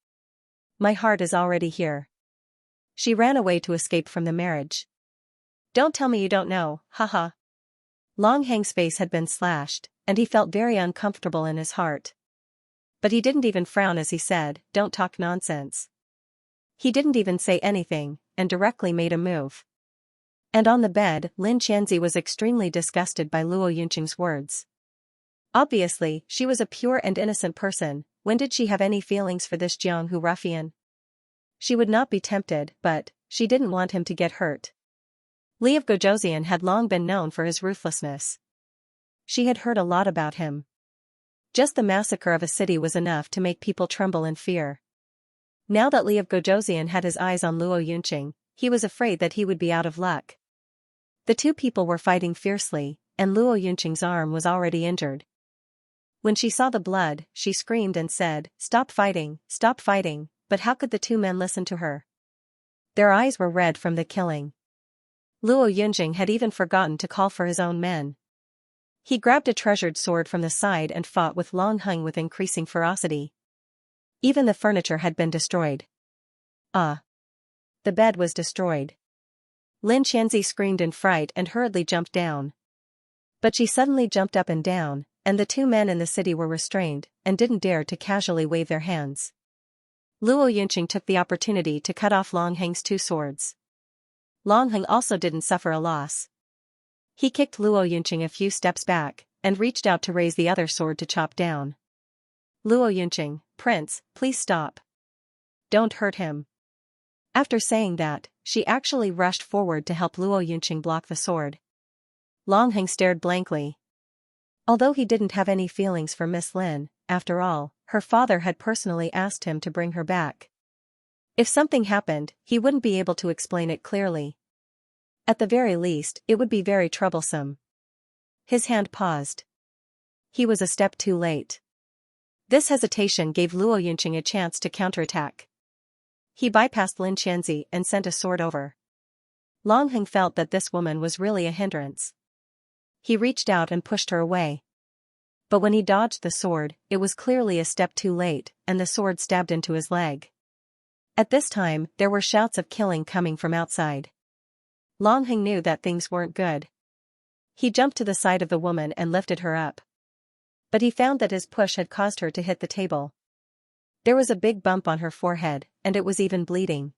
My heart is already here. She ran away to escape from the marriage. Don't tell me you don't know, haha. Long Hang's face had been slashed, and he felt very uncomfortable in his heart. But he didn't even frown as he said, don't talk nonsense. He didn't even say anything, and directly made a move. And on the bed, Xianxia was extremely disgusted by Luo Yunqing's words. Obviously, she was a pure and innocent person. When did she have any feelings for this Jianghu ruffian? She would not be tempted, but she didn't want him to get hurt. Li of Gojosian had long been known for his ruthlessness. She had heard a lot about him. Just the massacre of a city was enough to make people tremble in fear. Now that Li of Gojosian had his eyes on Luo Yunqing, he was afraid that he would be out of luck. The two people were fighting fiercely, and Luo Yunqing's arm was already injured. When she saw the blood, she screamed and said, stop fighting, but how could the two men listen to her? Their eyes were red from the killing. Luo Yunjing had even forgotten to call for his own men. He grabbed a treasured sword from the side and fought with Long Hung with increasing ferocity. Even the furniture had been destroyed. The bed was destroyed. Xianxia screamed in fright and hurriedly jumped down. But she suddenly jumped up and down, and the two men in the city were restrained, and didn't dare to casually wave their hands. Luo Yunqing took the opportunity to cut off Long Hang's two swords. Long Hang also didn't suffer a loss. He kicked Luo Yunqing a few steps back, and reached out to raise the other sword to chop down. Luo Yunqing, Prince, please stop. Don't hurt him. After saying that, she actually rushed forward to help Luo Yunqing block the sword. Long Hang stared blankly. Although he didn't have any feelings for Miss Lin, after all, her father had personally asked him to bring her back. If something happened, he wouldn't be able to explain it clearly. At the very least, it would be very troublesome. His hand paused. He was a step too late. This hesitation gave Luo Yunqing a chance to counterattack. He bypassed Xianxia and sent a sword over. Long Hang felt that this woman was really a hindrance. He reached out and pushed her away. But when he dodged the sword, it was clearly a step too late, and the sword stabbed into his leg. At this time, there were shouts of killing coming from outside. Long Hang knew that things weren't good. He jumped to the side of the woman and lifted her up. But he found that his push had caused her to hit the table. There was a big bump on her forehead, and it was even bleeding.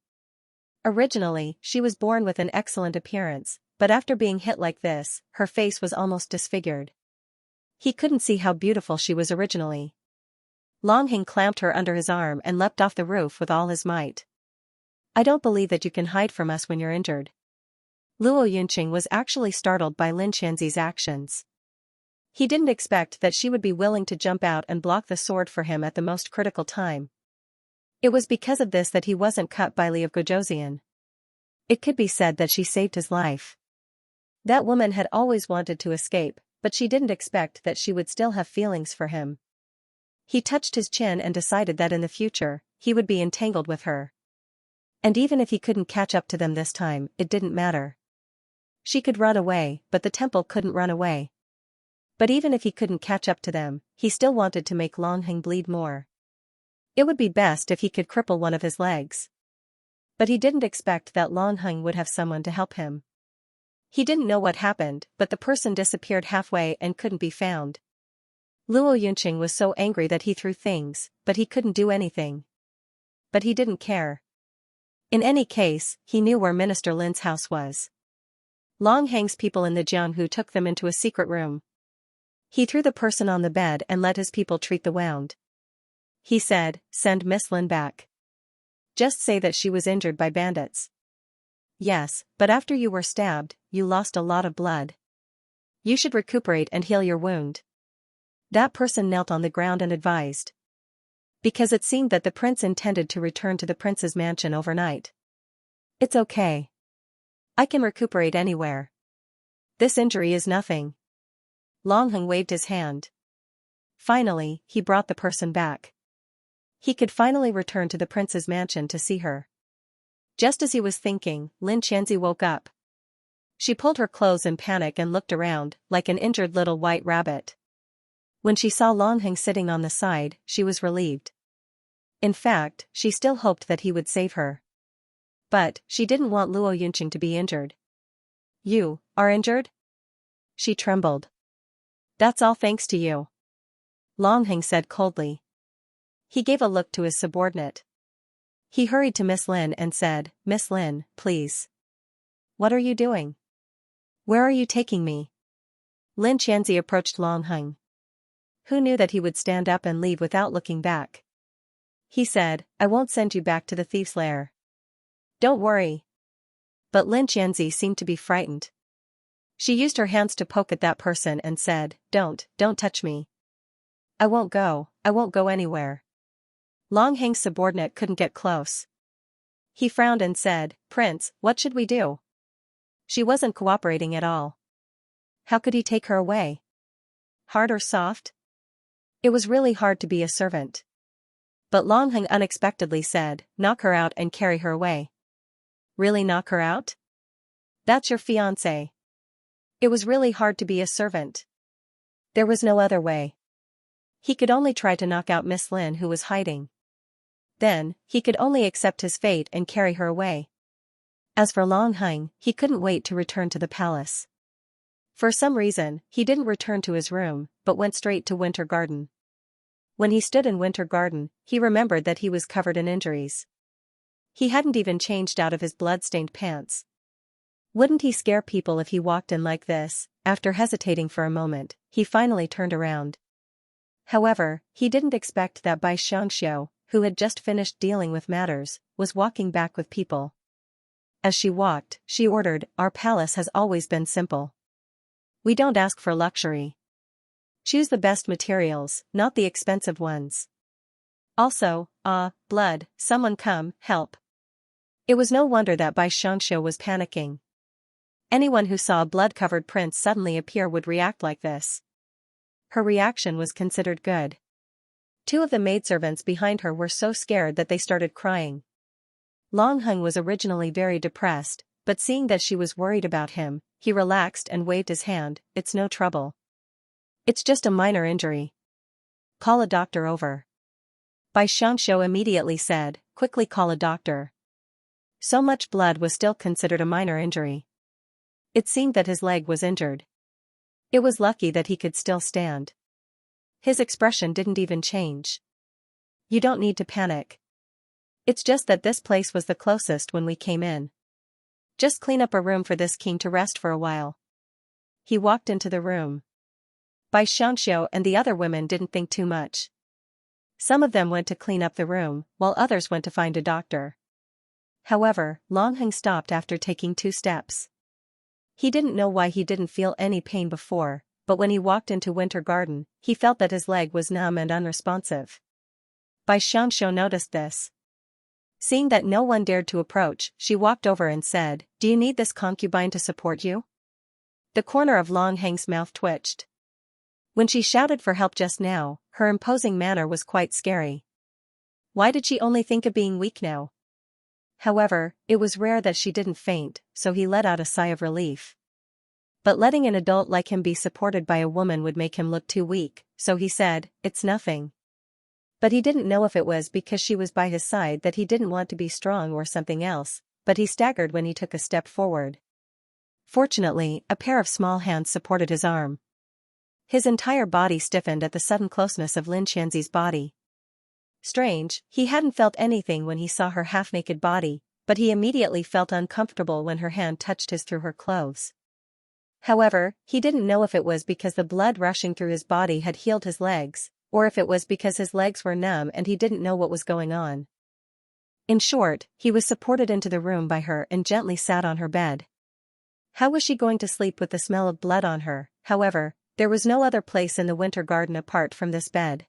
Originally, she was born with an excellent appearance, but after being hit like this, her face was almost disfigured. He couldn't see how beautiful she was originally. Long Hang clamped her under his arm and leapt off the roof with all his might. I don't believe that you can hide from us when you're injured. Luo Yunqing was actually startled by Lin Xianxi's actions. He didn't expect that she would be willing to jump out and block the sword for him at the most critical time. It was because of this that he wasn't cut by Li of Gojoseon. It could be said that she saved his life. That woman had always wanted to escape, but she didn't expect that she would still have feelings for him. He touched his chin and decided that in the future, he would be entangled with her. And even if he couldn't catch up to them this time, it didn't matter. She could run away, but the temple couldn't run away. But even if he couldn't catch up to them, he still wanted to make Longheng bleed more. It would be best if he could cripple one of his legs. But he didn't expect that Longheng would have someone to help him. He didn't know what happened, but the person disappeared halfway and couldn't be found. Luo Yunqing was so angry that he threw things, but he couldn't do anything. But he didn't care. In any case, he knew where Minister Lin's house was. Longheng's people in the Jianghu took them into a secret room. He threw the person on the bed and let his people treat the wound. He said, "Send Miss Lin back. Just say that she was injured by bandits." "Yes, but after you were stabbed, you lost a lot of blood. You should recuperate and heal your wound." That person knelt on the ground and advised. Because it seemed that the prince intended to return to the prince's mansion overnight. "It's okay. I can recuperate anywhere. This injury is nothing." Longheng waved his hand. Finally, he brought the person back. He could finally return to the prince's mansion to see her. Just as he was thinking, Lin Xianxia woke up. She pulled her clothes in panic and looked around, like an injured little white rabbit. When she saw Longheng sitting on the side, she was relieved. In fact, she still hoped that he would save her. But, she didn't want Luo Yunqing to be injured. "You are injured?" She trembled. "That's all thanks to you," Longheng said coldly. He gave a look to his subordinate. He hurried to Miss Lin and said, "Miss Lin, please. What are you doing? Where are you taking me?" Lin Xianxia approached Longheng. Who knew that he would stand up and leave without looking back? He said, "I won't send you back to the thief's lair. Don't worry." But Lin Xianxia seemed to be frightened. She used her hands to poke at that person and said, Don't touch me. I won't go anywhere." Longheng's subordinate couldn't get close. He frowned and said, "Prince, what should we do?" She wasn't cooperating at all. How could he take her away? Hard or soft? It was really hard to be a servant. But Longheng unexpectedly said, "Knock her out and carry her away." Really knock her out? That's your fiancé. It was really hard to be a servant. There was no other way. He could only try to knock out Miss Lin, who was hiding. Then, he could only accept his fate and carry her away. As for Longheng, he couldn't wait to return to the palace. For some reason, he didn't return to his room, but went straight to Winter Garden. When he stood in Winter Garden, he remembered that he was covered in injuries. He hadn't even changed out of his blood-stained pants. Wouldn't he scare people if he walked in like this? After hesitating for a moment, he finally turned around. However, he didn't expect that Bai Xianxia, who had just finished dealing with matters, was walking back with people. As she walked, she ordered, "Our palace has always been simple. We don't ask for luxury. Choose the best materials, not the expensive ones. Also, blood, someone come, help." It was no wonder that Bai Xianxia was panicking. Anyone who saw a blood-covered prince suddenly appear would react like this. Her reaction was considered good. Two of the maidservants behind her were so scared that they started crying. Longheng was originally very depressed, but seeing that she was worried about him, he relaxed and waved his hand. "It's no trouble. It's just a minor injury. Call a doctor over." Bai Xianxia immediately said, "Quickly call a doctor." So much blood was still considered a minor injury. It seemed that his leg was injured. It was lucky that he could still stand. His expression didn't even change. "You don't need to panic. It's just that this place was the closest when we came in. Just clean up a room for this king to rest for a while." He walked into the room. Bai Xianxia and the other women didn't think too much. Some of them went to clean up the room, while others went to find a doctor. However, Long Heng stopped after taking 2 steps. He didn't know why he didn't feel any pain before, but when he walked into Winter Garden, he felt that his leg was numb and unresponsive. Bai Xianxia noticed this. Seeing that no one dared to approach, she walked over and said, "Do you need this concubine to support you?" The corner of Long Heng's mouth twitched. When she shouted for help just now, her imposing manner was quite scary. Why did she only think of being weak now? However, it was rare that she didn't faint, so he let out a sigh of relief. But letting an adult like him be supported by a woman would make him look too weak, so he said, "It's nothing." But he didn't know if it was because she was by his side that he didn't want to be strong or something else, but he staggered when he took a step forward. Fortunately, a pair of small hands supported his arm. His entire body stiffened at the sudden closeness of Lin Qianzi's body. Strange, he hadn't felt anything when he saw her half-naked body, but he immediately felt uncomfortable when her hand touched his through her clothes. However, he didn't know if it was because the blood rushing through his body had healed his legs, or if it was because his legs were numb and he didn't know what was going on. In short, he was supported into the room by her and gently sat on her bed. How was she going to sleep with the smell of blood on her? However, there was no other place in the Winter Garden apart from this bed.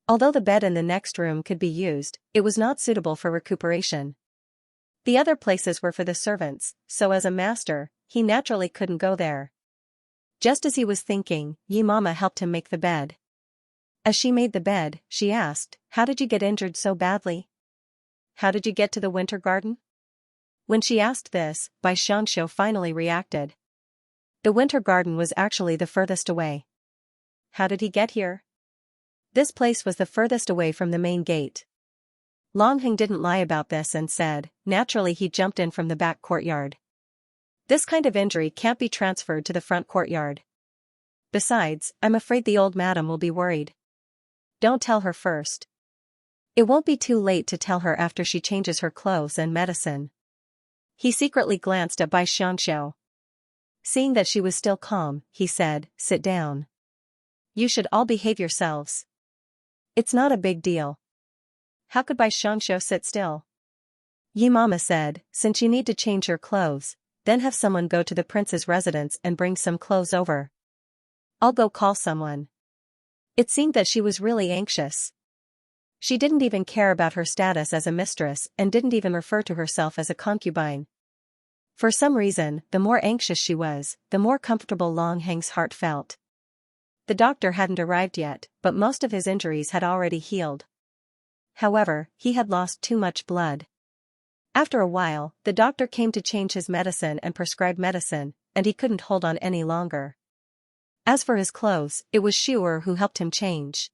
Although the bed in the next room could be used, it was not suitable for recuperation. The other places were for the servants, so as a master, he naturally couldn't go there. Just as he was thinking, Yi Mama helped him make the bed. As she made the bed, she asked, "How did you get injured so badly? How did you get to the Winter Garden?" When she asked this, Bai Xianxia finally reacted. The Winter Garden was actually the furthest away. How did he get here? This place was the furthest away from the main gate. Long Heng didn't lie about this and said, "Naturally he jumped in from the back courtyard. This kind of injury can't be transferred to the front courtyard. Besides, I'm afraid the old madam will be worried. Don't tell her first. It won't be too late to tell her after she changes her clothes and medicine." He secretly glanced at Bai Xianxia. Seeing that she was still calm, he said, "Sit down. You should all behave yourselves. It's not a big deal." How could Bai Xianxia sit still? Yi Mama said, "Since you need to change your clothes, then have someone go to the prince's residence and bring some clothes over. I'll go call someone." It seemed that she was really anxious. She didn't even care about her status as a mistress and didn't even refer to herself as a concubine. For some reason, the more anxious she was, the more comfortable Long Heng's heart felt. The doctor hadn't arrived yet, but most of his injuries had already healed. However, he had lost too much blood. After a while, the doctor came to change his medicine and prescribe medicine, and he couldn't hold on any longer. As for his clothes, it was Shuer who helped him change.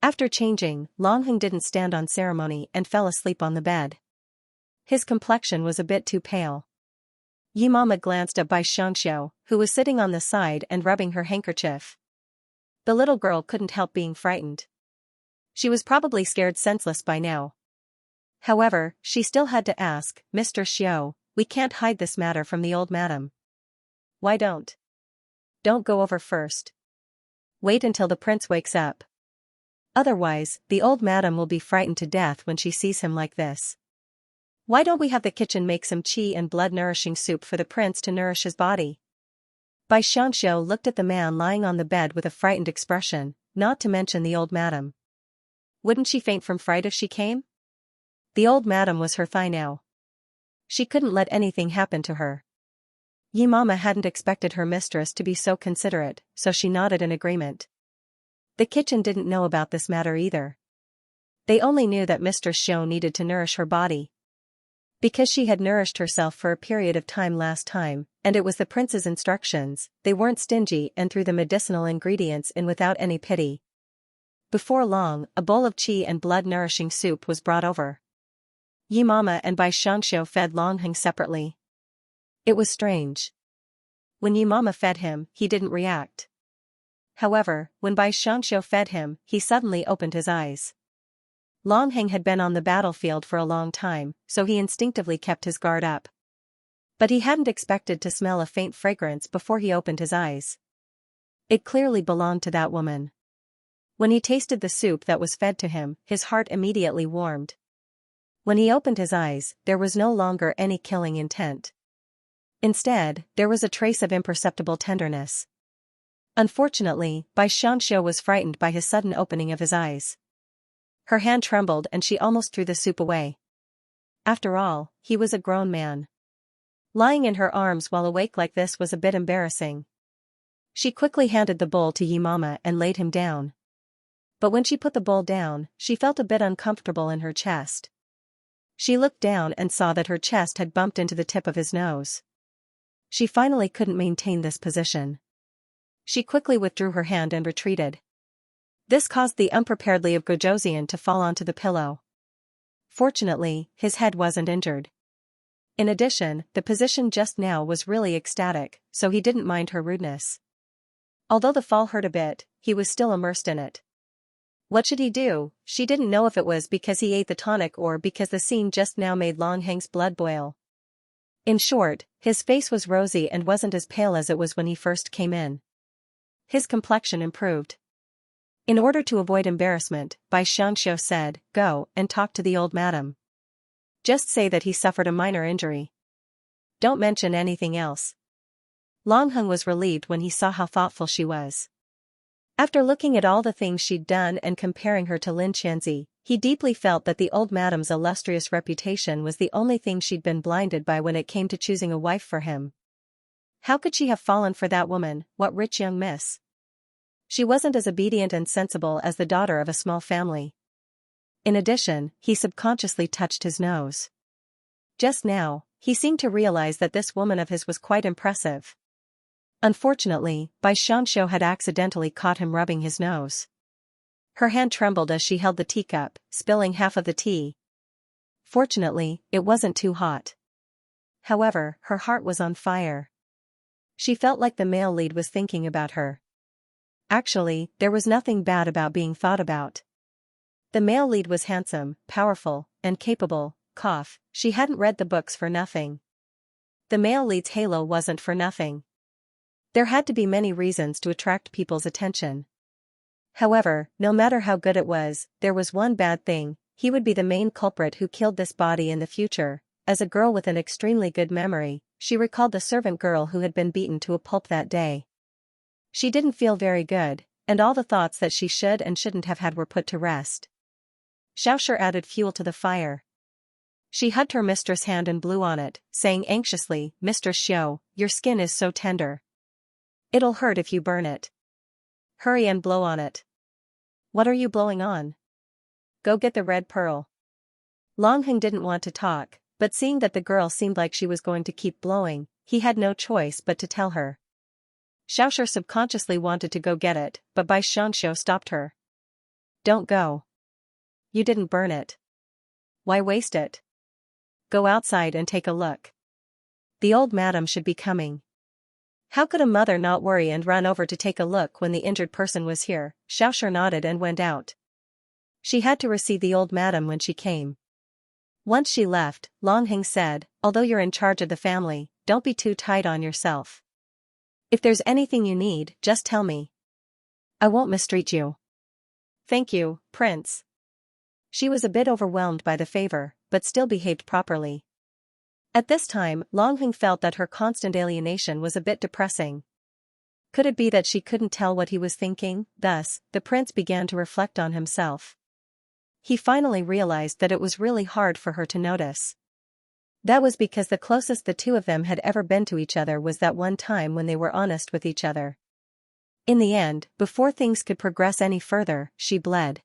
After changing, Long Heng didn't stand on ceremony and fell asleep on the bed. His complexion was a bit too pale. Yi Mama glanced at Bai Xianxia, who was sitting on the side and rubbing her handkerchief. The little girl couldn't help being frightened. She was probably scared senseless by now. However, she still had to ask, "Mr. Xiao, we can't hide this matter from the old madam." "Why don't? Don't go over first. Wait until the prince wakes up. Otherwise, the old madam will be frightened to death when she sees him like this. Why don't we have the kitchen make some qi and blood-nourishing soup for the prince to nourish his body?" Bai Xianxia looked at the man lying on the bed with a frightened expression, not to mention the old madam. Wouldn't she faint from fright if she came? The old madam was her thigh now. She couldn't let anything happen to her. Yi Mama hadn't expected her mistress to be so considerate, so she nodded in agreement. The kitchen didn't know about this matter either. They only knew that Mistress Xiao needed to nourish her body. Because she had nourished herself for a period of time last time, and it was the prince's instructions, they weren't stingy and threw the medicinal ingredients in without any pity. Before long, a bowl of qi and blood-nourishing soup was brought over. Yi Mama and Bai Xianxia fed Long Heng separately. It was strange. When Yi Mama fed him, he didn't react. However, when Bai Xianxia fed him, he suddenly opened his eyes. Long Heng had been on the battlefield for a long time, so he instinctively kept his guard up. But he hadn't expected to smell a faint fragrance before he opened his eyes. It clearly belonged to that woman. When he tasted the soup that was fed to him, his heart immediately warmed. When he opened his eyes, there was no longer any killing intent. Instead, there was a trace of imperceptible tenderness. Unfortunately, Xianxia was frightened by his sudden opening of his eyes. Her hand trembled and she almost threw the soup away. After all, he was a grown man. Lying in her arms while awake like this was a bit embarrassing. She quickly handed the bowl to Yi Mama and laid him down. But when she put the bowl down, she felt a bit uncomfortable in her chest. She looked down and saw that her chest had bumped into the tip of his nose. She finally couldn't maintain this position. She quickly withdrew her hand and retreated. This caused the unprepared Li of Gojosian to fall onto the pillow. Fortunately, his head wasn't injured. In addition, the position just now was really ecstatic, so he didn't mind her rudeness. Although the fall hurt a bit, he was still immersed in it. What should he do? She didn't know if it was because he ate the tonic or because the scene just now made Long Heng's blood boil. In short, his face was rosy and wasn't as pale as it was when he first came in. His complexion improved. In order to avoid embarrassment, Xianxia said, "Go and talk to the old madam. Just say that he suffered a minor injury. Don't mention anything else." Long Heng was relieved when he saw how thoughtful she was. After looking at all the things she'd done and comparing her to Lin Qianzi, he deeply felt that the old madam's illustrious reputation was the only thing she'd been blinded by when it came to choosing a wife for him. How could she have fallen for that woman, what rich young miss? She wasn't as obedient and sensible as the daughter of a small family. In addition, he subconsciously touched his nose. Just now, he seemed to realize that this woman of his was quite impressive. Unfortunately, Xianxia had accidentally caught him rubbing his nose. Her hand trembled as she held the teacup, spilling half of the tea. Fortunately, it wasn't too hot. However, her heart was on fire. She felt like the male lead was thinking about her. Actually, there was nothing bad about being thought about. The male lead was handsome, powerful, and capable. She hadn't read the books for nothing. The male lead's halo wasn't for nothing. There had to be many reasons to attract people's attention. However, no matter how good it was, there was one bad thing: he would be the main culprit who killed this body in the future. As a girl with an extremely good memory, she recalled the servant girl who had been beaten to a pulp that day. She didn't feel very good, and all the thoughts that she should and shouldn't have had were put to rest. Xiaoshi added fuel to the fire. She hugged her mistress' hand and blew on it, saying anxiously, "Mistress Xiao, your skin is so tender. It'll hurt if you burn it. Hurry and blow on it." "What are you blowing on?" "Go get the red pearl." Long Heng didn't want to talk, but seeing that the girl seemed like she was going to keep blowing, he had no choice but to tell her. Xiaoshi subconsciously wanted to go get it, but Xianxia stopped her. "Don't go. You didn't burn it. Why waste it? Go outside and take a look. The old madam should be coming." How could a mother not worry and run over to take a look when the injured person was here? Xiaoshi nodded and went out. She had to receive the old madam when she came. Once she left, Long Heng said, "Although you're in charge of the family, don't be too tight on yourself. If there's anything you need, just tell me. I won't mistreat you." "Thank you, Prince." She was a bit overwhelmed by the favor, but still behaved properly. At this time, Long Heng felt that her constant alienation was a bit depressing. Could it be that she couldn't tell what he was thinking? Thus, the prince began to reflect on himself. He finally realized that it was really hard for her to notice. That was because the closest the two of them had ever been to each other was that one time when they were honest with each other. In the end, before things could progress any further, she bled.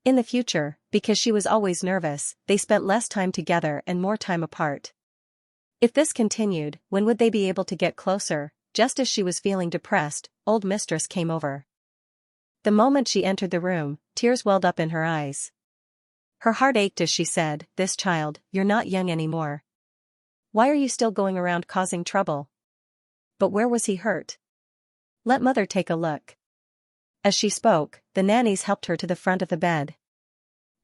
In the future, because she was always nervous, they spent less time together and more time apart. If this continued, when would they be able to get closer? Just as she was feeling depressed, old mistress came over. The moment she entered the room, tears welled up in her eyes. Her heart ached as she said, "This child, you're not young anymore. Why are you still going around causing trouble?" But where was he hurt? "Let mother take a look." As she spoke, the nannies helped her to the front of the bed.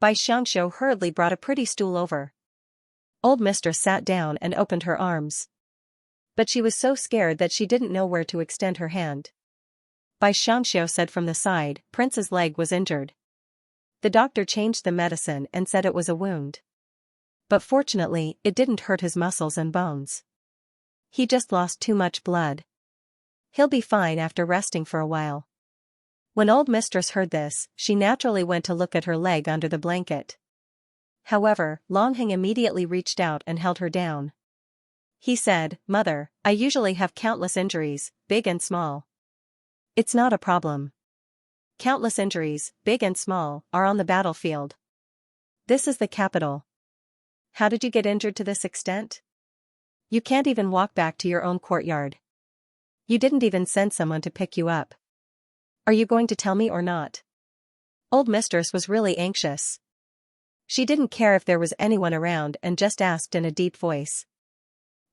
Xianxia hurriedly brought a pretty stool over. Old mistress sat down and opened her arms. But she was so scared that she didn't know where to extend her hand. Xianxia said from the side, "Prince's leg was injured. The doctor changed the medicine and said it was a wound. But fortunately, it didn't hurt his muscles and bones. He just lost too much blood. He'll be fine after resting for a while. When old mistress heard this, she naturally went to look at her leg under the blanket. However, Longheng immediately reached out and held her down. He said, "Mother, I usually have countless injuries, big and small. It's not a problem. Countless injuries, big and small, are on the battlefield. This is the capital. How did you get injured to this extent? You can't even walk back to your own courtyard. You didn't even send someone to pick you up. Are you going to tell me or not?" Old mistress was really anxious. She didn't care if there was anyone around and just asked in a deep voice.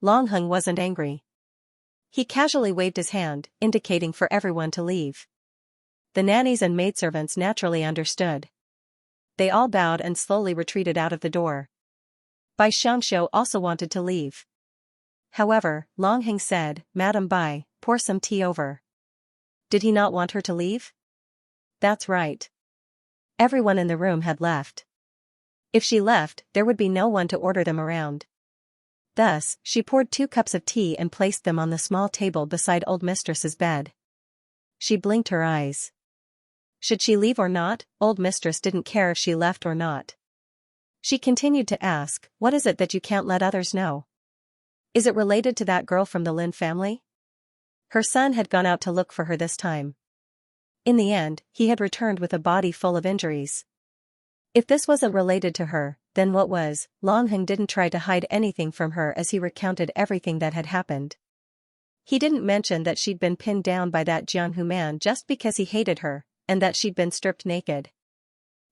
Longheng wasn't angry. He casually waved his hand, indicating for everyone to leave. The nannies and maidservants naturally understood. They all bowed and slowly retreated out of the door. Bai Xianxia also wanted to leave. However, Longheng said, "Madam Bai, pour some tea over." Did he not want her to leave? That's right. Everyone in the room had left. If she left, there would be no one to order them around. Thus, she poured 2 cups of tea and placed them on the small table beside old mistress's bed. She blinked her eyes. Should she leave or not? Old mistress didn't care if she left or not. She continued to ask, "What is it that you can't let others know? Is it related to that girl from the Lin family?" Her son had gone out to look for her this time. In the end, he had returned with a body full of injuries. If this wasn't related to her, then what was? Longheng didn't try to hide anything from her as he recounted everything that had happened. He didn't mention that she'd been pinned down by that Jianhu man just because he hated her, and that she'd been stripped naked.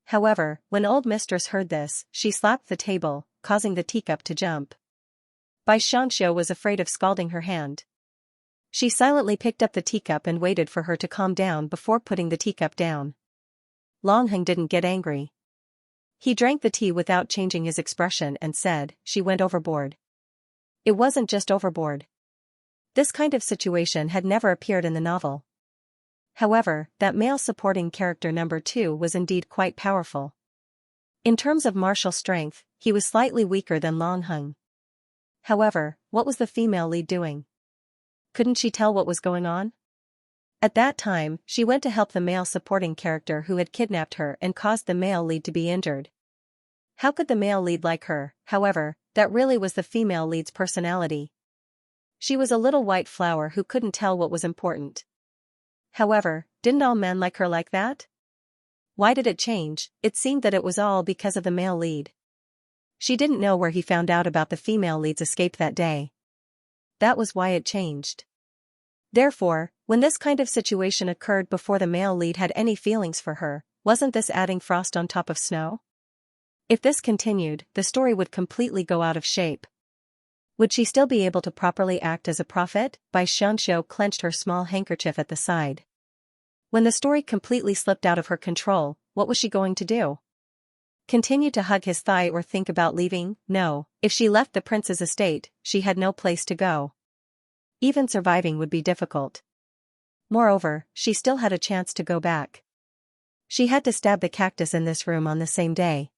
However, when old mistress heard this, she slapped the table, causing the teacup to jump. Bai Xianxia was afraid of scalding her hand. She silently picked up the teacup and waited for her to calm down before putting the teacup down. Longheng didn't get angry. He drank the tea without changing his expression and said, "She went overboard." It wasn't just overboard. This kind of situation had never appeared in the novel. However, that male supporting character number 2 was indeed quite powerful. In terms of martial strength, he was slightly weaker than Longheng. However, what was the female lead doing? Couldn't she tell what was going on? At that time, she went to help the male supporting character who had kidnapped her and caused the male lead to be injured. How could the male lead like her? However, that really was the female lead's personality. She was a little white flower who couldn't tell what was important. However, didn't all men like her like that? Why did it change? It seemed that it was all because of the male lead. She didn't know where he found out about the female lead's escape that day. That was why it changed. Therefore, when this kind of situation occurred before the male lead had any feelings for her, wasn't this adding frost on top of snow? If this continued, the story would completely go out of shape. Would she still be able to properly act as a prophet? Bai Xianxia clenched her small handkerchief at the side. When the story completely slipped out of her control, what was she going to do? Continue to hug his thigh or think about leaving? No, if she left the prince's estate, she had no place to go. Even surviving would be difficult. Moreover, she still had a chance to go back. She had to stab the cactus in this room on the same day.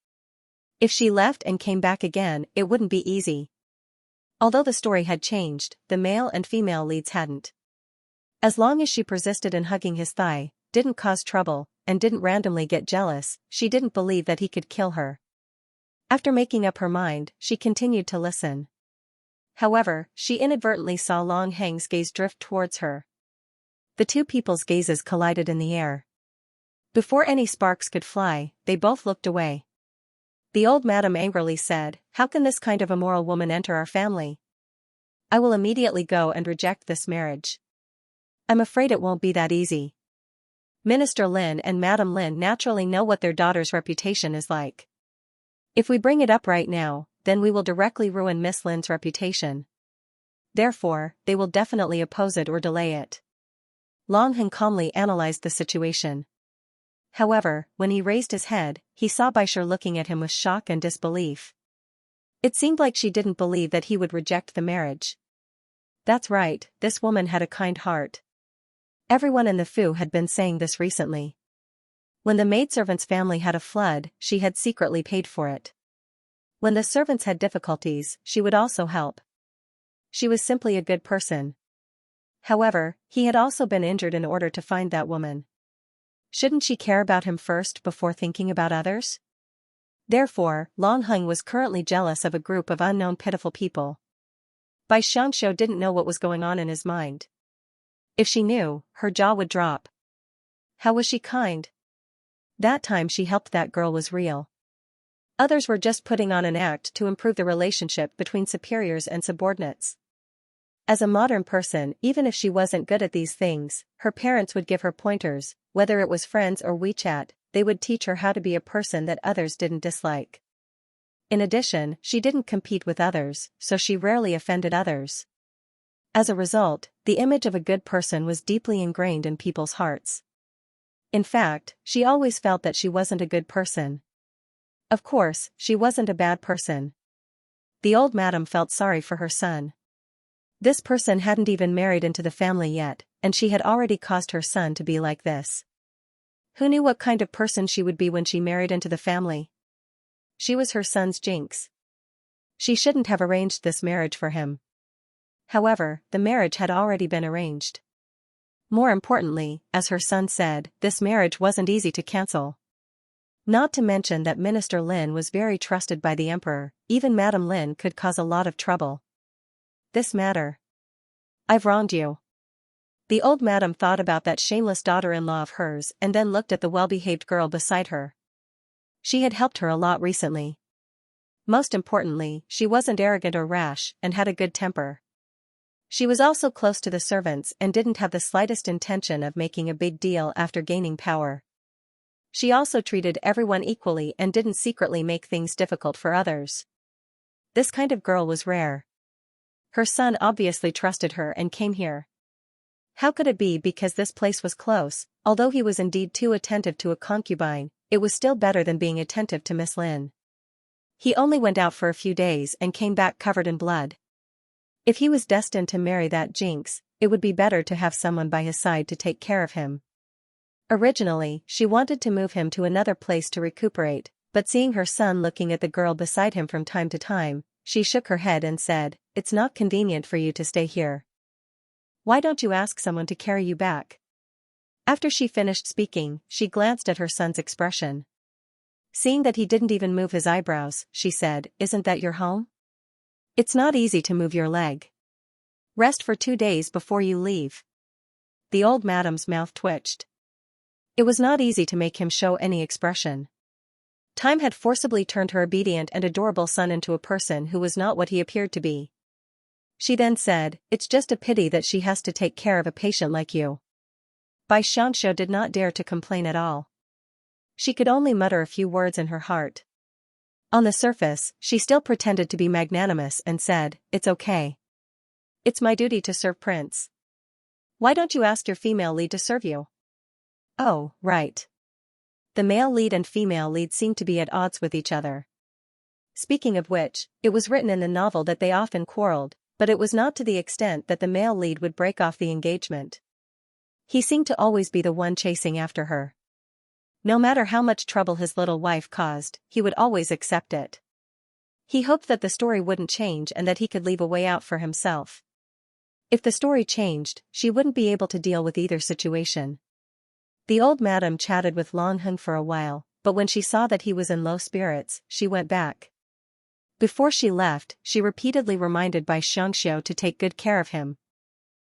If she left and came back again, it wouldn't be easy. Although the story had changed, the male and female leads hadn't. As long as she persisted in hugging his thigh, didn't cause trouble, and didn't randomly get jealous, she didn't believe that he could kill her. After making up her mind, she continued to listen. However, she inadvertently saw Longheng's gaze drift towards her. The two people's gazes collided in the air. Before any sparks could fly, they both looked away. The old madam angrily said, "How can this kind of immoral woman enter our family? I will immediately go and reject this marriage. I'm afraid it won't be that easy. Minister Lin and Madam Lin naturally know what their daughter's reputation is like. If we bring it up right now, then we will directly ruin Miss Lin's reputation. Therefore, they will definitely oppose it or delay it." Longheng calmly analyzed the situation. However, when he raised his head, he saw Baisher looking at him with shock and disbelief. It seemed like she didn't believe that he would reject the marriage. That's right, this woman had a kind heart. Everyone in the Fu had been saying this recently. When the maidservant's family had a flood, she had secretly paid for it. When the servants had difficulties, she would also help. She was simply a good person. However, he had also been injured in order to find that woman. Shouldn't she care about him first before thinking about others? Therefore, Long Hung was currently jealous of a group of unknown pitiful people. Bai Xianxia didn't know what was going on in his mind. If she knew, her jaw would drop. How was she kind? That time she helped that girl was real. Others were just putting on an act to improve the relationship between superiors and subordinates. As a modern person, even if she wasn't good at these things, her parents would give her pointers, whether it was friends or WeChat, they would teach her how to be a person that others didn't dislike. In addition, she didn't compete with others, so she rarely offended others. As a result, the image of a good person was deeply ingrained in people's hearts. In fact, she always felt that she wasn't a good person. Of course, she wasn't a bad person. The old madam felt sorry for her son. This person hadn't even married into the family yet, and she had already caused her son to be like this. Who knew what kind of person she would be when she married into the family? She was her son's jinx. She shouldn't have arranged this marriage for him. However, the marriage had already been arranged. More importantly, as her son said, this marriage wasn't easy to cancel. Not to mention that Minister Lin was very trusted by the emperor, even Madame Lin could cause a lot of trouble. This matter. I've wronged you. The old madam thought about that shameless daughter-in-law of hers and then looked at the well-behaved girl beside her. She had helped her a lot recently. Most importantly, she wasn't arrogant or rash and had a good temper. She was also close to the servants and didn't have the slightest intention of making a big deal after gaining power. She also treated everyone equally and didn't secretly make things difficult for others. This kind of girl was rare. Her son obviously trusted her and came here. How could it be because this place was close? Although he was indeed too attentive to a concubine, it was still better than being attentive to Miss Lin. He only went out for a few days and came back covered in blood. If he was destined to marry that jinx, it would be better to have someone by his side to take care of him. Originally, she wanted to move him to another place to recuperate, but seeing her son looking at the girl beside him from time to time, she shook her head and said, "It's not convenient for you to stay here. Why don't you ask someone to carry you back?" After she finished speaking, she glanced at her son's expression. Seeing that he didn't even move his eyebrows, she said, "Isn't that your home? It's not easy to move your leg. Rest for 2 days before you leave." The old madam's mouth twitched. It was not easy to make him show any expression. Time had forcibly turned her obedient and adorable son into a person who was not what he appeared to be. She then said, "It's just a pity that she has to take care of a patient like you." Bai Xianxia did not dare to complain at all. She could only mutter a few words in her heart. On the surface, she still pretended to be magnanimous and said, "It's okay. It's my duty to serve Prince. Why don't you ask your female lead to serve you?" Oh, right. The male lead and female lead seemed to be at odds with each other. Speaking of which, it was written in the novel that they often quarreled, but it was not to the extent that the male lead would break off the engagement. He seemed to always be the one chasing after her. No matter how much trouble his little wife caused, he would always accept it. He hoped that the story wouldn't change and that he could leave a way out for himself. If the story changed, she wouldn't be able to deal with either situation. The old madam chatted with Long Hung for a while, but when she saw that he was in low spirits, she went back. Before she left, she repeatedly reminded Bai Xianxia to take good care of him.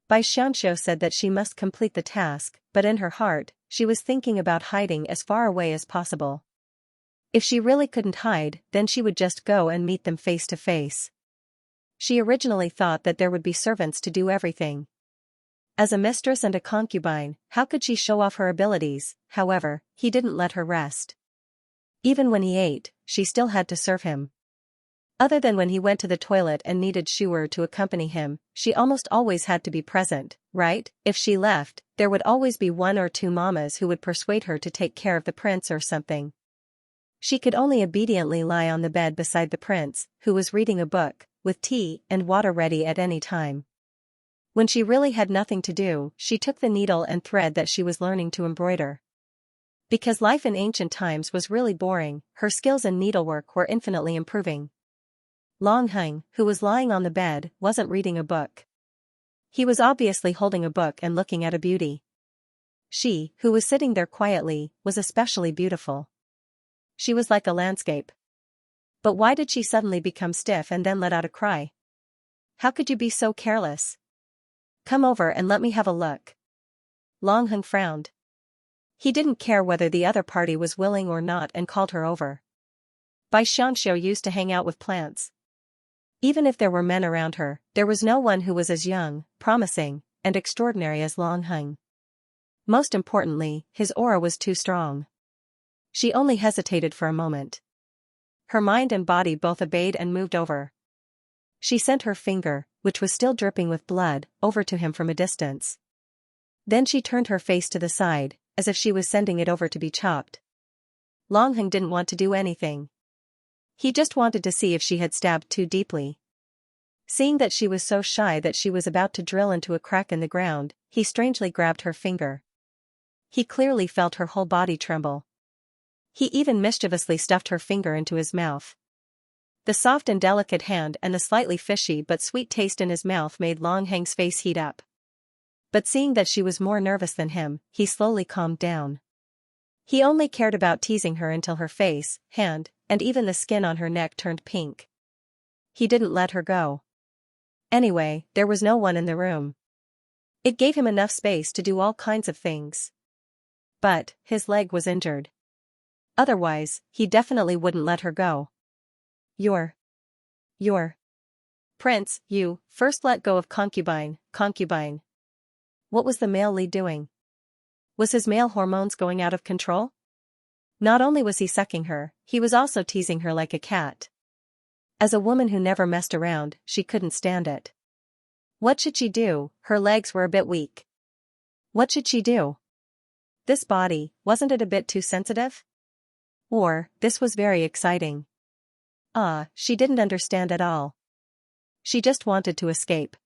Bai Xianxia said that she must complete the task, but in her heart, she was thinking about hiding as far away as possible. If she really couldn't hide, then she would just go and meet them face to face. She originally thought that there would be servants to do everything. As a mistress and a concubine, how could she show off her abilities? However, he didn't let her rest. Even when he ate, she still had to serve him. Other than when he went to the toilet and needed Shuer to accompany him, she almost always had to be present, right? If she left, there would always be 1 or 2 mamas who would persuade her to take care of the prince or something. She could only obediently lie on the bed beside the prince, who was reading a book, with tea and water ready at any time. When she really had nothing to do, she took the needle and thread that she was learning to embroider. Because life in ancient times was really boring, her skills in needlework were infinitely improving. Long Heng, who was lying on the bed, wasn't reading a book. He was obviously holding a book and looking at a beauty. She, who was sitting there quietly, was especially beautiful. She was like a landscape. But why did she suddenly become stiff and then let out a cry? How could you be so careless? Come over and let me have a look. Long Heng frowned. He didn't care whether the other party was willing or not and called her over. Bai Xianxia used to hang out with plants. Even if there were men around her, there was no one who was as young, promising, and extraordinary as Long Heng. Most importantly, his aura was too strong. She only hesitated for a moment. Her mind and body both obeyed and moved over. She sent her finger, which was still dripping with blood, over to him from a distance. Then she turned her face to the side, as if she was sending it over to be chopped. Long Heng didn't want to do anything. He just wanted to see if she had stabbed too deeply. Seeing that she was so shy that she was about to drill into a crack in the ground, he strangely grabbed her finger. He clearly felt her whole body tremble. He even mischievously stuffed her finger into his mouth. The soft and delicate hand and the slightly fishy but sweet taste in his mouth made Long Heng's face heat up. But seeing that she was more nervous than him, he slowly calmed down. He only cared about teasing her until her face, hand, and even the skin on her neck turned pink. He didn't let her go. Anyway, there was no one in the room. It gave him enough space to do all kinds of things. But, his leg was injured. Otherwise, he definitely wouldn't let her go. You're Prince, you, first let go of concubine. What was the male lead doing? Was his male hormones going out of control? Not only was he sucking her, he was also teasing her like a cat. As a woman who never messed around, she couldn't stand it. What should she do? Her legs were a bit weak. What should she do? This body, wasn't it a bit too sensitive? Or, this was very exciting. She didn't understand at all. She just wanted to escape.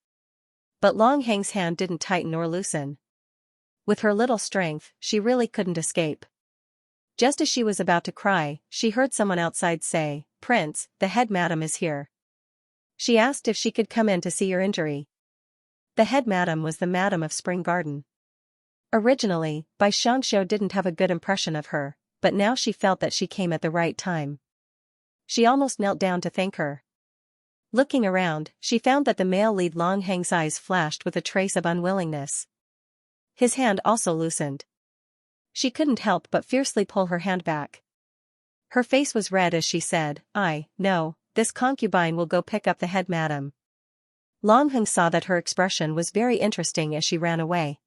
But Long Heng's hand didn't tighten or loosen. With her little strength, she really couldn't escape. Just as she was about to cry, she heard someone outside say, "Prince, the head madam is here." She asked if she could come in to see your injury. The head madam was the madam of Spring Garden. Originally, Bai Xianxia didn't have a good impression of her, but now she felt that she came at the right time. She almost knelt down to thank her. Looking around, she found that the male lead Long Heng's eyes flashed with a trace of unwillingness. His hand also loosened. She couldn't help but fiercely pull her hand back. Her face was red as she said, "No, this concubine will go pick up the head madam." Long Heng saw that her expression was very interesting as she ran away.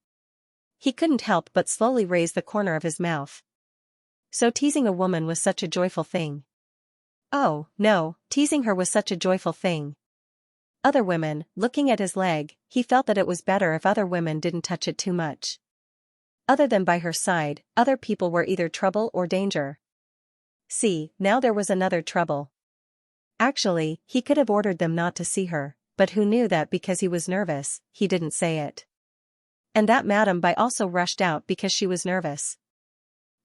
He couldn't help but slowly raise the corner of his mouth. So teasing a woman was such a joyful thing. Oh, no, teasing her was such a joyful thing. Other women, looking at his leg, he felt that it was better if other women didn't touch it too much. Other than by her side, other people were either trouble or danger. See, now there was another trouble. Actually, he could have ordered them not to see her, but who knew that because he was nervous, he didn't say it. And that Madame Bai also rushed out because she was nervous.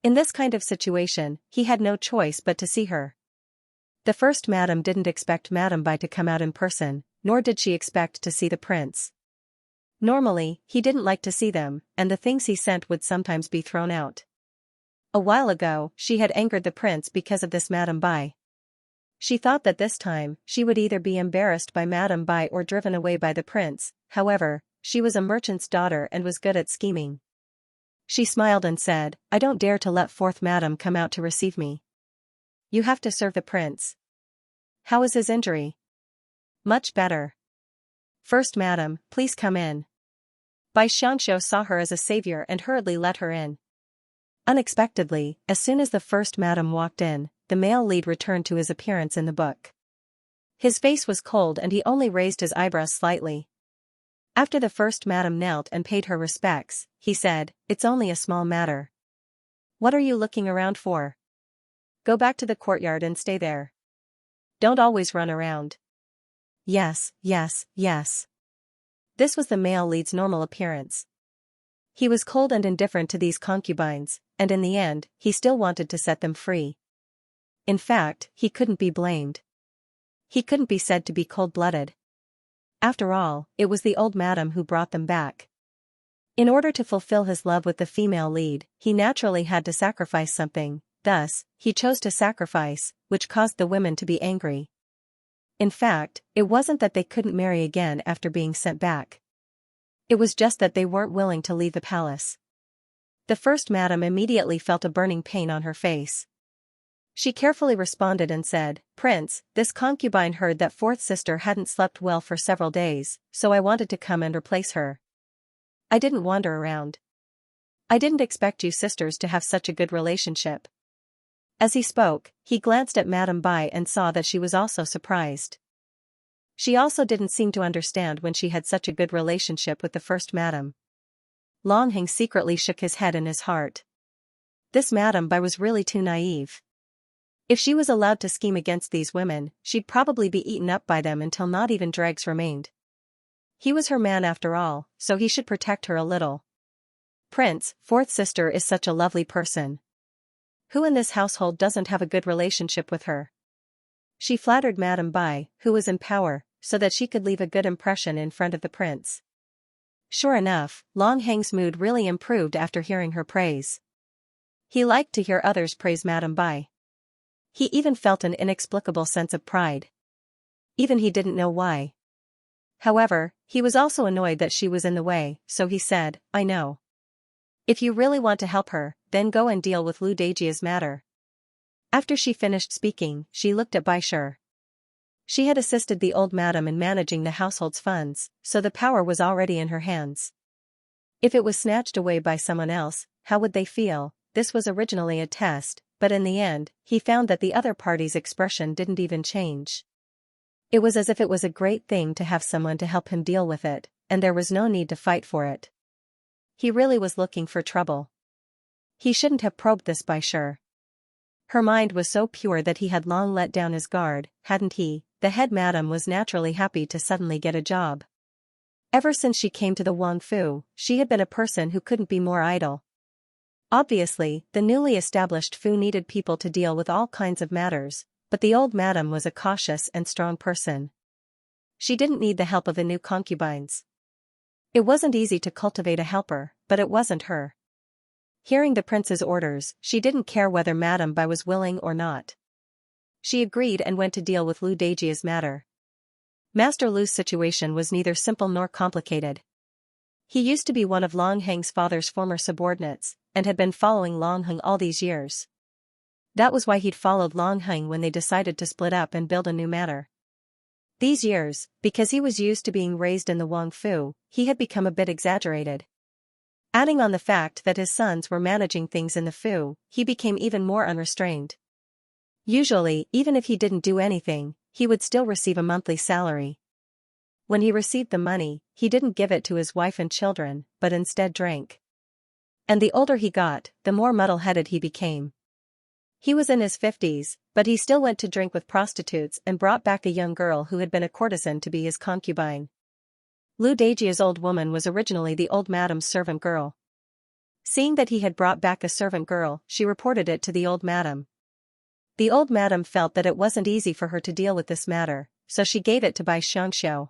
In this kind of situation, he had no choice but to see her. The first madam didn't expect Madame Bai to come out in person, nor did she expect to see the prince. Normally, he didn't like to see them, and the things he sent would sometimes be thrown out. A while ago, she had angered the prince because of this Madame Bai. She thought that this time, she would either be embarrassed by Madame Bai or driven away by the prince. However, she was a merchant's daughter and was good at scheming. She smiled and said, "I don't dare to let fourth madam come out to receive me. You have to serve the prince. How is his injury?" "Much better." "First madam, please come in." Bai Xianxia saw her as a savior and hurriedly let her in. Unexpectedly, as soon as the first madam walked in, the male lead returned to his appearance in the book. His face was cold and he only raised his eyebrows slightly. After the first madam knelt and paid her respects, he said, "It's only a small matter. What are you looking around for? Go back to the courtyard and stay there. Don't always run around." Yes. This was the male lead's normal appearance. He was cold and indifferent to these concubines, and in the end, he still wanted to set them free. In fact, he couldn't be blamed. he couldn't be said to be cold-blooded. After all, it was the old madam who brought them back. In order to fulfill his love with the female lead, he naturally had to sacrifice something, thus, he chose to sacrifice, which caused the women to be angry. In fact, it wasn't that they couldn't marry again after being sent back. It was just that they weren't willing to leave the palace. The first madam immediately felt a burning pain on her face. She carefully responded and said, "Prince, this concubine heard that fourth sister hadn't slept well for several days, so I wanted to come and replace her. I didn't wander around. I didn't expect you sisters to have such a good relationship." As he spoke, he glanced at Madame Bai and saw that she was also surprised. She also didn't seem to understand when she had such a good relationship with the first madam. Long Heng secretly shook his head in his heart. This Madame Bai was really too naive. If she was allowed to scheme against these women, she'd probably be eaten up by them until not even dregs remained. He was her man after all, so he should protect her a little. "Prince, fourth sister is such a lovely person. Who in this household doesn't have a good relationship with her?" She flattered Madame Bai, who was in power, so that she could leave a good impression in front of the prince. Sure enough, Long Heng's mood really improved after hearing her praise. He liked to hear others praise Madame Bai. He even felt an inexplicable sense of pride. Even he didn't know why. However, he was also annoyed that she was in the way, so he said, "I know. If you really want to help her, then go and deal with Lu Dejia's matter." After she finished speaking, she looked at Bai Shi. She had assisted the old madam in managing the household's funds, so the power was already in her hands. If it was snatched away by someone else, how would they feel? This was originally a test, but in the end, he found that the other party's expression didn't even change. It was as if it was a great thing to have someone to help him deal with it, and there was no need to fight for it. He really was looking for trouble. He shouldn't have probed this Bai Shi. Her mind was so pure that he had long let down his guard, hadn't he? The head madam was naturally happy to suddenly get a job. Ever since she came to the Wang Fu, she had been a person who couldn't be more idle. Obviously, the newly established Fu needed people to deal with all kinds of matters, but the old madam was a cautious and strong person. She didn't need the help of the new concubines. It wasn't easy to cultivate a helper, but it wasn't her. Hearing the prince's orders, she didn't care whether Madame Bai was willing or not. She agreed and went to deal with Lu Dejia's matter. Master Lu's situation was neither simple nor complicated. He used to be one of Long Heng's father's former subordinates, and had been following Long Heng all these years. That was why he'd followed Long Heng when they decided to split up and build a new manor. These years, because he was used to being raised in the Wang Fu, he had become a bit exaggerated. Adding on the fact that his sons were managing things in the Fu, he became even more unrestrained. Usually, even if he didn't do anything, he would still receive a monthly salary. When he received the money, he didn't give it to his wife and children, but instead drank. And the older he got, the more muddle-headed he became. He was in his 50s, but he still went to drink with prostitutes and brought back a young girl who had been a courtesan to be his concubine. Lu Dejia's old woman was originally the old madam's servant girl. Seeing that he had brought back a servant girl, she reported it to the old madam. The old madam felt that it wasn't easy for her to deal with this matter, so she gave it to Bai Xianxia.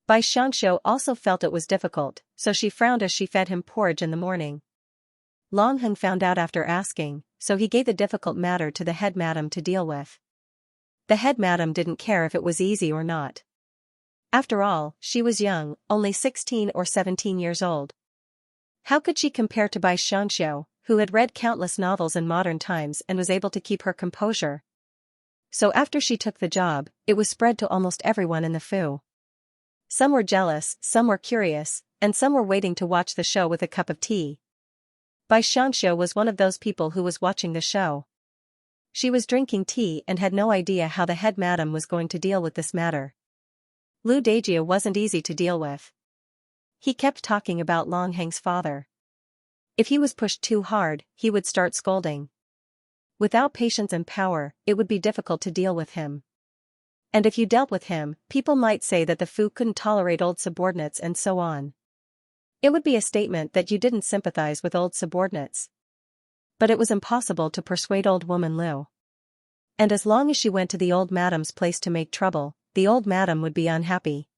Bai Xianxia also felt it was difficult, so she frowned as she fed him porridge in the morning. Long Heng found out after asking, so he gave the difficult matter to the head madam to deal with. The head madam didn't care if it was easy or not. After all, she was young, only 16 or 17 years old. How could she compare to Bai Xianxia, who had read countless novels in modern times and was able to keep her composure? So after she took the job, it was spread to almost everyone in the Fu. Some were jealous, some were curious, and some were waiting to watch the show with a cup of tea. Bai Xianxia was one of those people who was watching the show. She was drinking tea and had no idea how the head madam was going to deal with this matter. Lu Dejia wasn't easy to deal with. He kept talking about Long Heng's father. If he was pushed too hard, he would start scolding. Without patience and power, it would be difficult to deal with him. And if you dealt with him, people might say that the Fu couldn't tolerate old subordinates and so on. It would be a statement that you didn't sympathize with old subordinates. But it was impossible to persuade old woman Lu. And as long as she went to the old madam's place to make trouble, the old madam would be unhappy.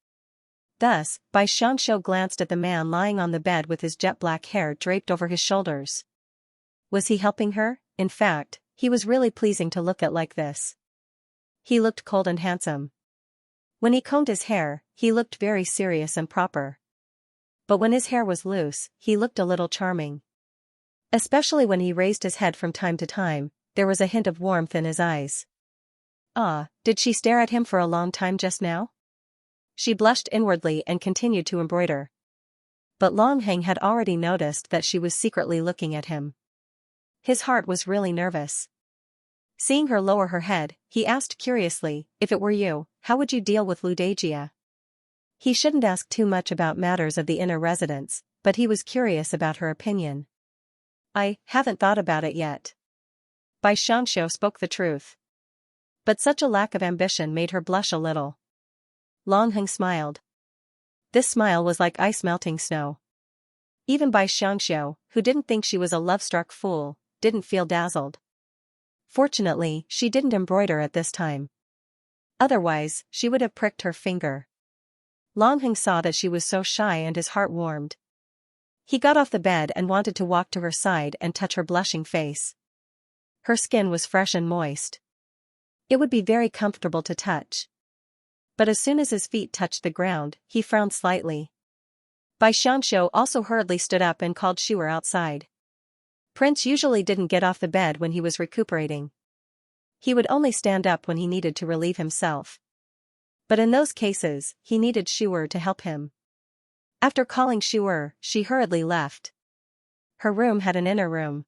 Thus, Bai Xianxia glanced at the man lying on the bed with his jet-black hair draped over his shoulders. Was he helping her? In fact, he was really pleasing to look at like this. He looked cold and handsome. When he combed his hair, he looked very serious and proper. But when his hair was loose, he looked a little charming. Especially when he raised his head from time to time, there was a hint of warmth in his eyes. Ah, did she stare at him for a long time just now? She blushed inwardly and continued to embroider. But Long Heng had already noticed that she was secretly looking at him. His heart was really nervous. Seeing her lower her head, he asked curiously, if it were you, how would you deal with Ludagia? He shouldn't ask too much about matters of the inner residence, but he was curious about her opinion. I haven't thought about it yet. Bai Xianxia spoke the truth. But such a lack of ambition made her blush a little. Long Heng smiled. This smile was like ice melting snow. Even Bai Xianxia, who didn't think she was a love-struck fool, didn't feel dazzled. Fortunately, she didn't embroider at this time. Otherwise, she would have pricked her finger. Long Heng saw that she was so shy and his heart warmed. He got off the bed and wanted to walk to her side and touch her blushing face. Her skin was fresh and moist. It would be very comfortable to touch. But as soon as his feet touched the ground, he frowned slightly. Bai Xianxia also hurriedly stood up and called Shuer outside. Prince usually didn't get off the bed when he was recuperating. He would only stand up when he needed to relieve himself. But in those cases, he needed Shuer to help him. After calling Shuer, she hurriedly left. Her room had an inner room.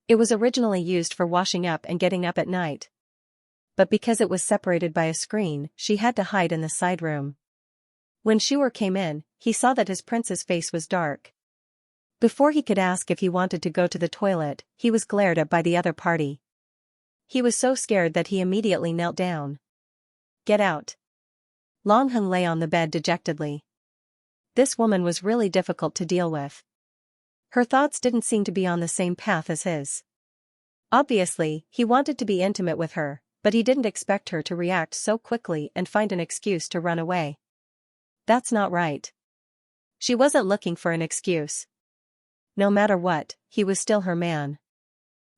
It was originally used for washing up and getting up at night. But because it was separated by a screen, she had to hide in the side room. When Shuer came in, he saw that his prince's face was dark. Before he could ask if he wanted to go to the toilet, he was glared at by the other party. He was so scared that he immediately knelt down. Get out. Long Heng lay on the bed dejectedly. This woman was really difficult to deal with. Her thoughts didn't seem to be on the same path as his. Obviously, he wanted to be intimate with her, but he didn't expect her to react so quickly and find an excuse to run away. That's not right. She wasn't looking for an excuse. No matter what, he was still her man.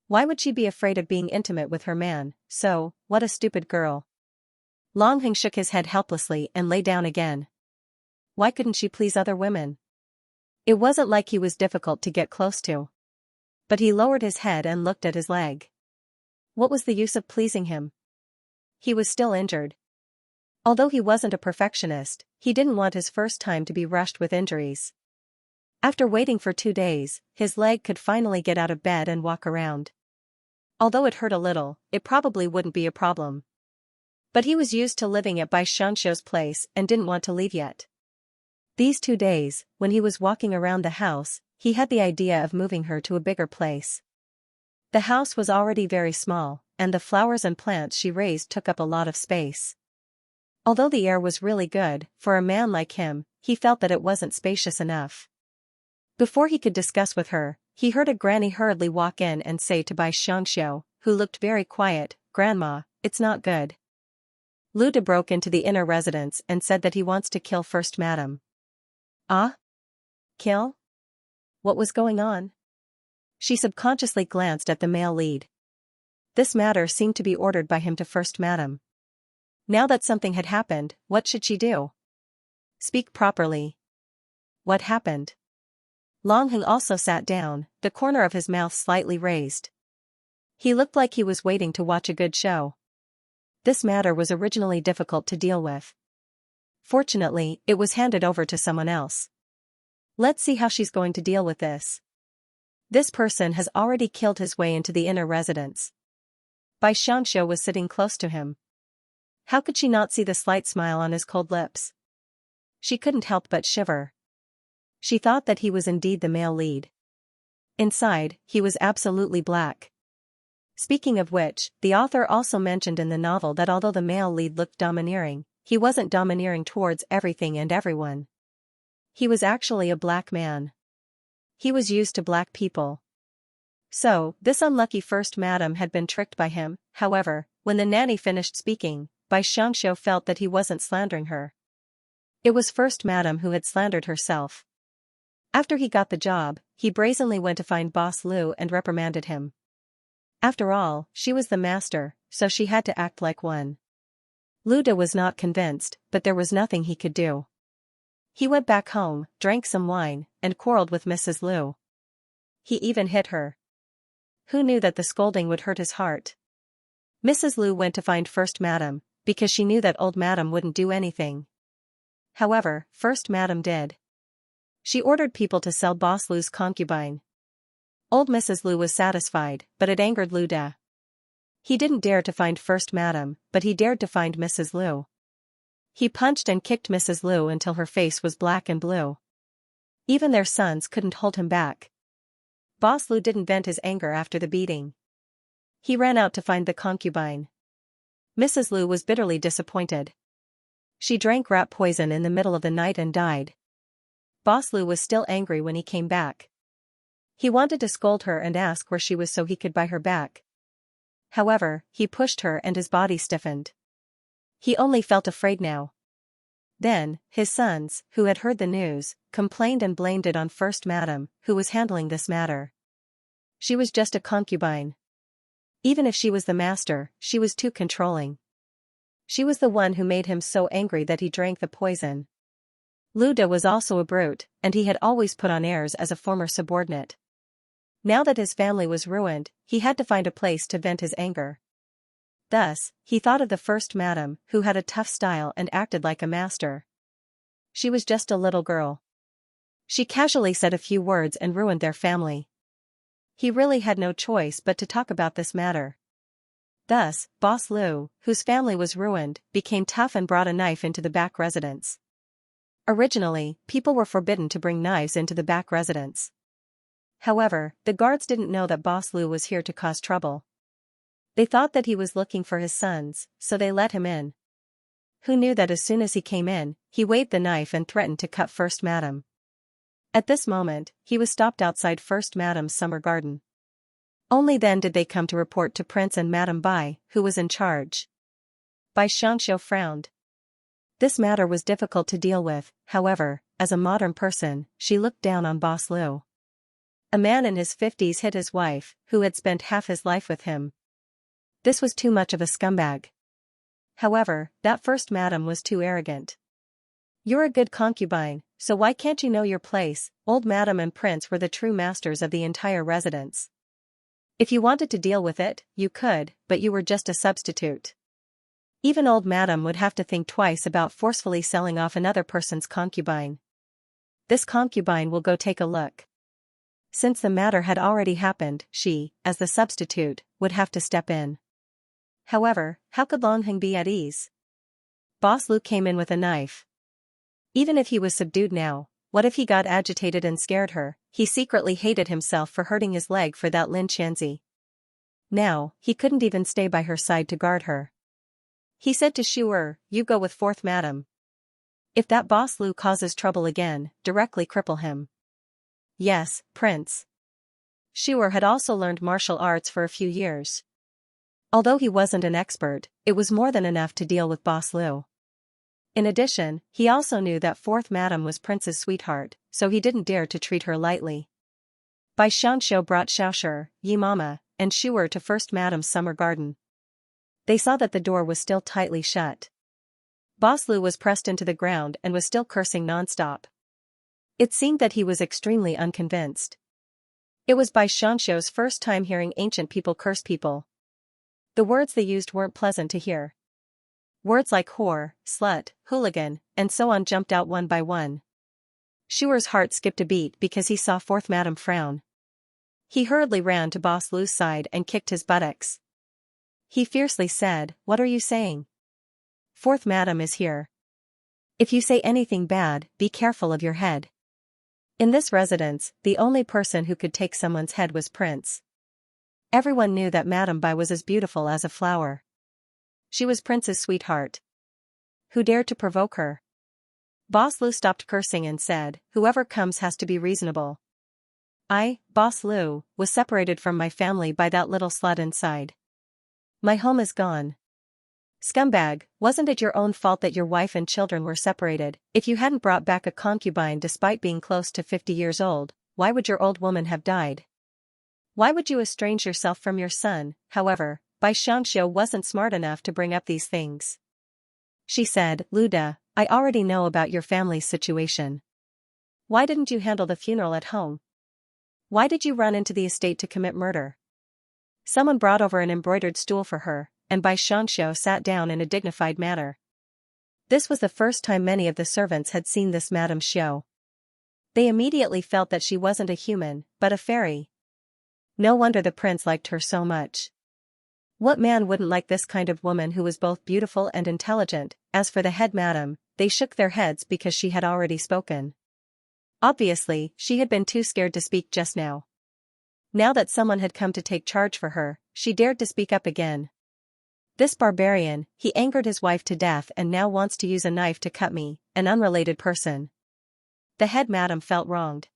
Why would she be afraid of being intimate with her man? So, what a stupid girl. Long Heng shook his head helplessly and lay down again. Why couldn't she please other women? It wasn't like he was difficult to get close to. But he lowered his head and looked at his leg. What was the use of pleasing him? He was still injured. Although he wasn't a perfectionist, he didn't want his first time to be rushed with injuries. After waiting for 2 days, his leg could finally get out of bed and walk around. Although it hurt a little, it probably wouldn't be a problem. But he was used to living at Bai Xianxia's place and didn't want to leave yet. These 2 days, when he was walking around the house, he had the idea of moving her to a bigger place. The house was already very small, and the flowers and plants she raised took up a lot of space. Although the air was really good, for a man like him, he felt that it wasn't spacious enough. Before he could discuss with her, he heard a granny hurriedly walk in and say to Bai Xianxia, who looked very quiet, "Grandma, it's not good." Lu De broke into the inner residence and said that he wants to kill First Madam. Ah? Kill? What was going on? She subconsciously glanced at the male lead. This matter seemed to be ordered by him to First Madam. Now that something had happened, what should she do? Speak properly. What happened? Long Heng also sat down, the corner of his mouth slightly raised. He looked like he was waiting to watch a good show. This matter was originally difficult to deal with. Fortunately, it was handed over to someone else. Let's see how she's going to deal with this. This person has already killed his way into the inner residence. Bai Xianxia was sitting close to him. How could she not see the slight smile on his cold lips? She couldn't help but shiver. She thought that he was indeed the male lead. Inside, he was absolutely black. Speaking of which, the author also mentioned in the novel that although the male lead looked domineering, he wasn't domineering towards everything and everyone. He was actually a black man. He was used to black people. So, this unlucky First Madam had been tricked by him. However, When the nanny finished speaking, Bai Xianxia felt that he wasn't slandering her. It was First Madam who had slandered herself. After he got the job, he brazenly went to find Boss Lu and reprimanded him. After all, she was the master, so she had to act like one. Lu De was not convinced, but there was nothing he could do. He went back home, drank some wine, and quarreled with Mrs. Lu. He even hit her. Who knew that the scolding would hurt his heart? Mrs. Lu went to find First Madam, because she knew that Old Madam wouldn't do anything. However, First Madam did. She ordered people to sell Boss Lu's concubine. Old Mrs. Lu was satisfied, but it angered Lu De. He didn't dare to find First Madam, but he dared to find Mrs. Lu. He punched and kicked Mrs. Lu until her face was black and blue. Even their sons couldn't hold him back. Boss Lu didn't vent his anger after the beating. He ran out to find the concubine. Mrs. Lu was bitterly disappointed. She drank rat poison in the middle of the night and died. Boss Lu was still angry when he came back. He wanted to scold her and ask where she was so he could buy her back. However, he pushed her and his body stiffened. He only felt afraid now. Then, his sons, who had heard the news, complained and blamed it on First Madam, who was handling this matter. She was just a concubine. Even if she was the master, she was too controlling. She was the one who made him so angry that he drank the poison. Lu De was also a brute, and he had always put on airs as a former subordinate. Now that his family was ruined, he had to find a place to vent his anger. Thus, he thought of the First Madam, who had a tough style and acted like a master. She was just a little girl. She casually said a few words and ruined their family. He really had no choice but to talk about this matter. Thus, Boss Lu, whose family was ruined, became tough and brought a knife into the back residence. Originally, people were forbidden to bring knives into the back residence. However, the guards didn't know that Boss Lu was here to cause trouble. They thought that he was looking for his sons, so they let him in. Who knew that as soon as he came in, he waved the knife and threatened to cut First Madam. At this moment, he was stopped outside First Madam's summer garden. Only then did they come to report to Prince and Madam Bai, who was in charge. Bai Xianxia frowned. This matter was difficult to deal with, however, as a modern person, she looked down on Boss Lu. A man in his 50s hit his wife, who had spent half his life with him. This was too much of a scumbag. However, that First Madam was too arrogant. You're a good concubine, so why can't you know your place? Old Madam and Prince were the true masters of the entire residence. If you wanted to deal with it, you could, but you were just a substitute. Even Old Madam would have to think twice about forcefully selling off another person's concubine. This concubine will go take a look. Since the matter had already happened, she, as the substitute, would have to step in. However, how could Longheng be at ease? Boss Lu came in with a knife. Even if he was subdued now, what if he got agitated and scared her? He secretly hated himself for hurting his leg for that Lin Xianxia. Now, he couldn't even stay by her side to guard her. He said to Shuer, "You go with Fourth Madam. If that Boss Lu causes trouble again, directly cripple him." Yes, Prince. Shuer had also learned martial arts for a few years. Although he wasn't an expert, it was more than enough to deal with Boss Lu. In addition, he also knew that Fourth Madam was Prince's sweetheart, so he didn't dare to treat her lightly. Bai Xianxia brought Xiaoshi, Yi Mama, and Shuer to First Madam's summer garden. They saw that the door was still tightly shut. Boss Lu was pressed into the ground and was still cursing nonstop. It seemed that he was extremely unconvinced. It was Bai Xianxia's first time hearing ancient people curse people. The words they used weren't pleasant to hear. Words like whore, slut, hooligan, and so on jumped out one by one. Shuer's heart skipped a beat because he saw Fourth Madam frown. He hurriedly ran to Boss Lu's side and kicked his buttocks. He fiercely said, "What are you saying? Fourth Madam is here. If you say anything bad, be careful of your head." In this residence, the only person who could take someone's head was Prince. Everyone knew that Madam Bai was as beautiful as a flower. She was Prince's sweetheart. Who dared to provoke her? Boss Lu stopped cursing and said, "Whoever comes has to be reasonable. I, Boss Lu, was separated from my family by that little slut inside. My home is gone. Scumbag, wasn't it your own fault that your wife and children were separated? If you hadn't brought back a concubine despite being close to 50 years old, why would your old woman have died? Why would you estrange yourself from your son? However, Xianxia wasn't smart enough to bring up these things. She said, Luda, I already know about your family's situation. Why didn't you handle the funeral at home? Why did you run into the estate to commit murder? Someone brought over an embroidered stool for her, and Xianxia sat down in a dignified manner. This was the first time many of the servants had seen this Madame Xiao. They immediately felt that she wasn't a human, but a fairy. No wonder the prince liked her so much. What man wouldn't like this kind of woman who was both beautiful and intelligent? As for the head madam, they shook their heads because she had already spoken. Obviously, she had been too scared to speak just now. Now that someone had come to take charge for her, she dared to speak up again. This barbarian, he angered his wife to death and now wants to use a knife to cut me, an unrelated person. The head madam felt wronged.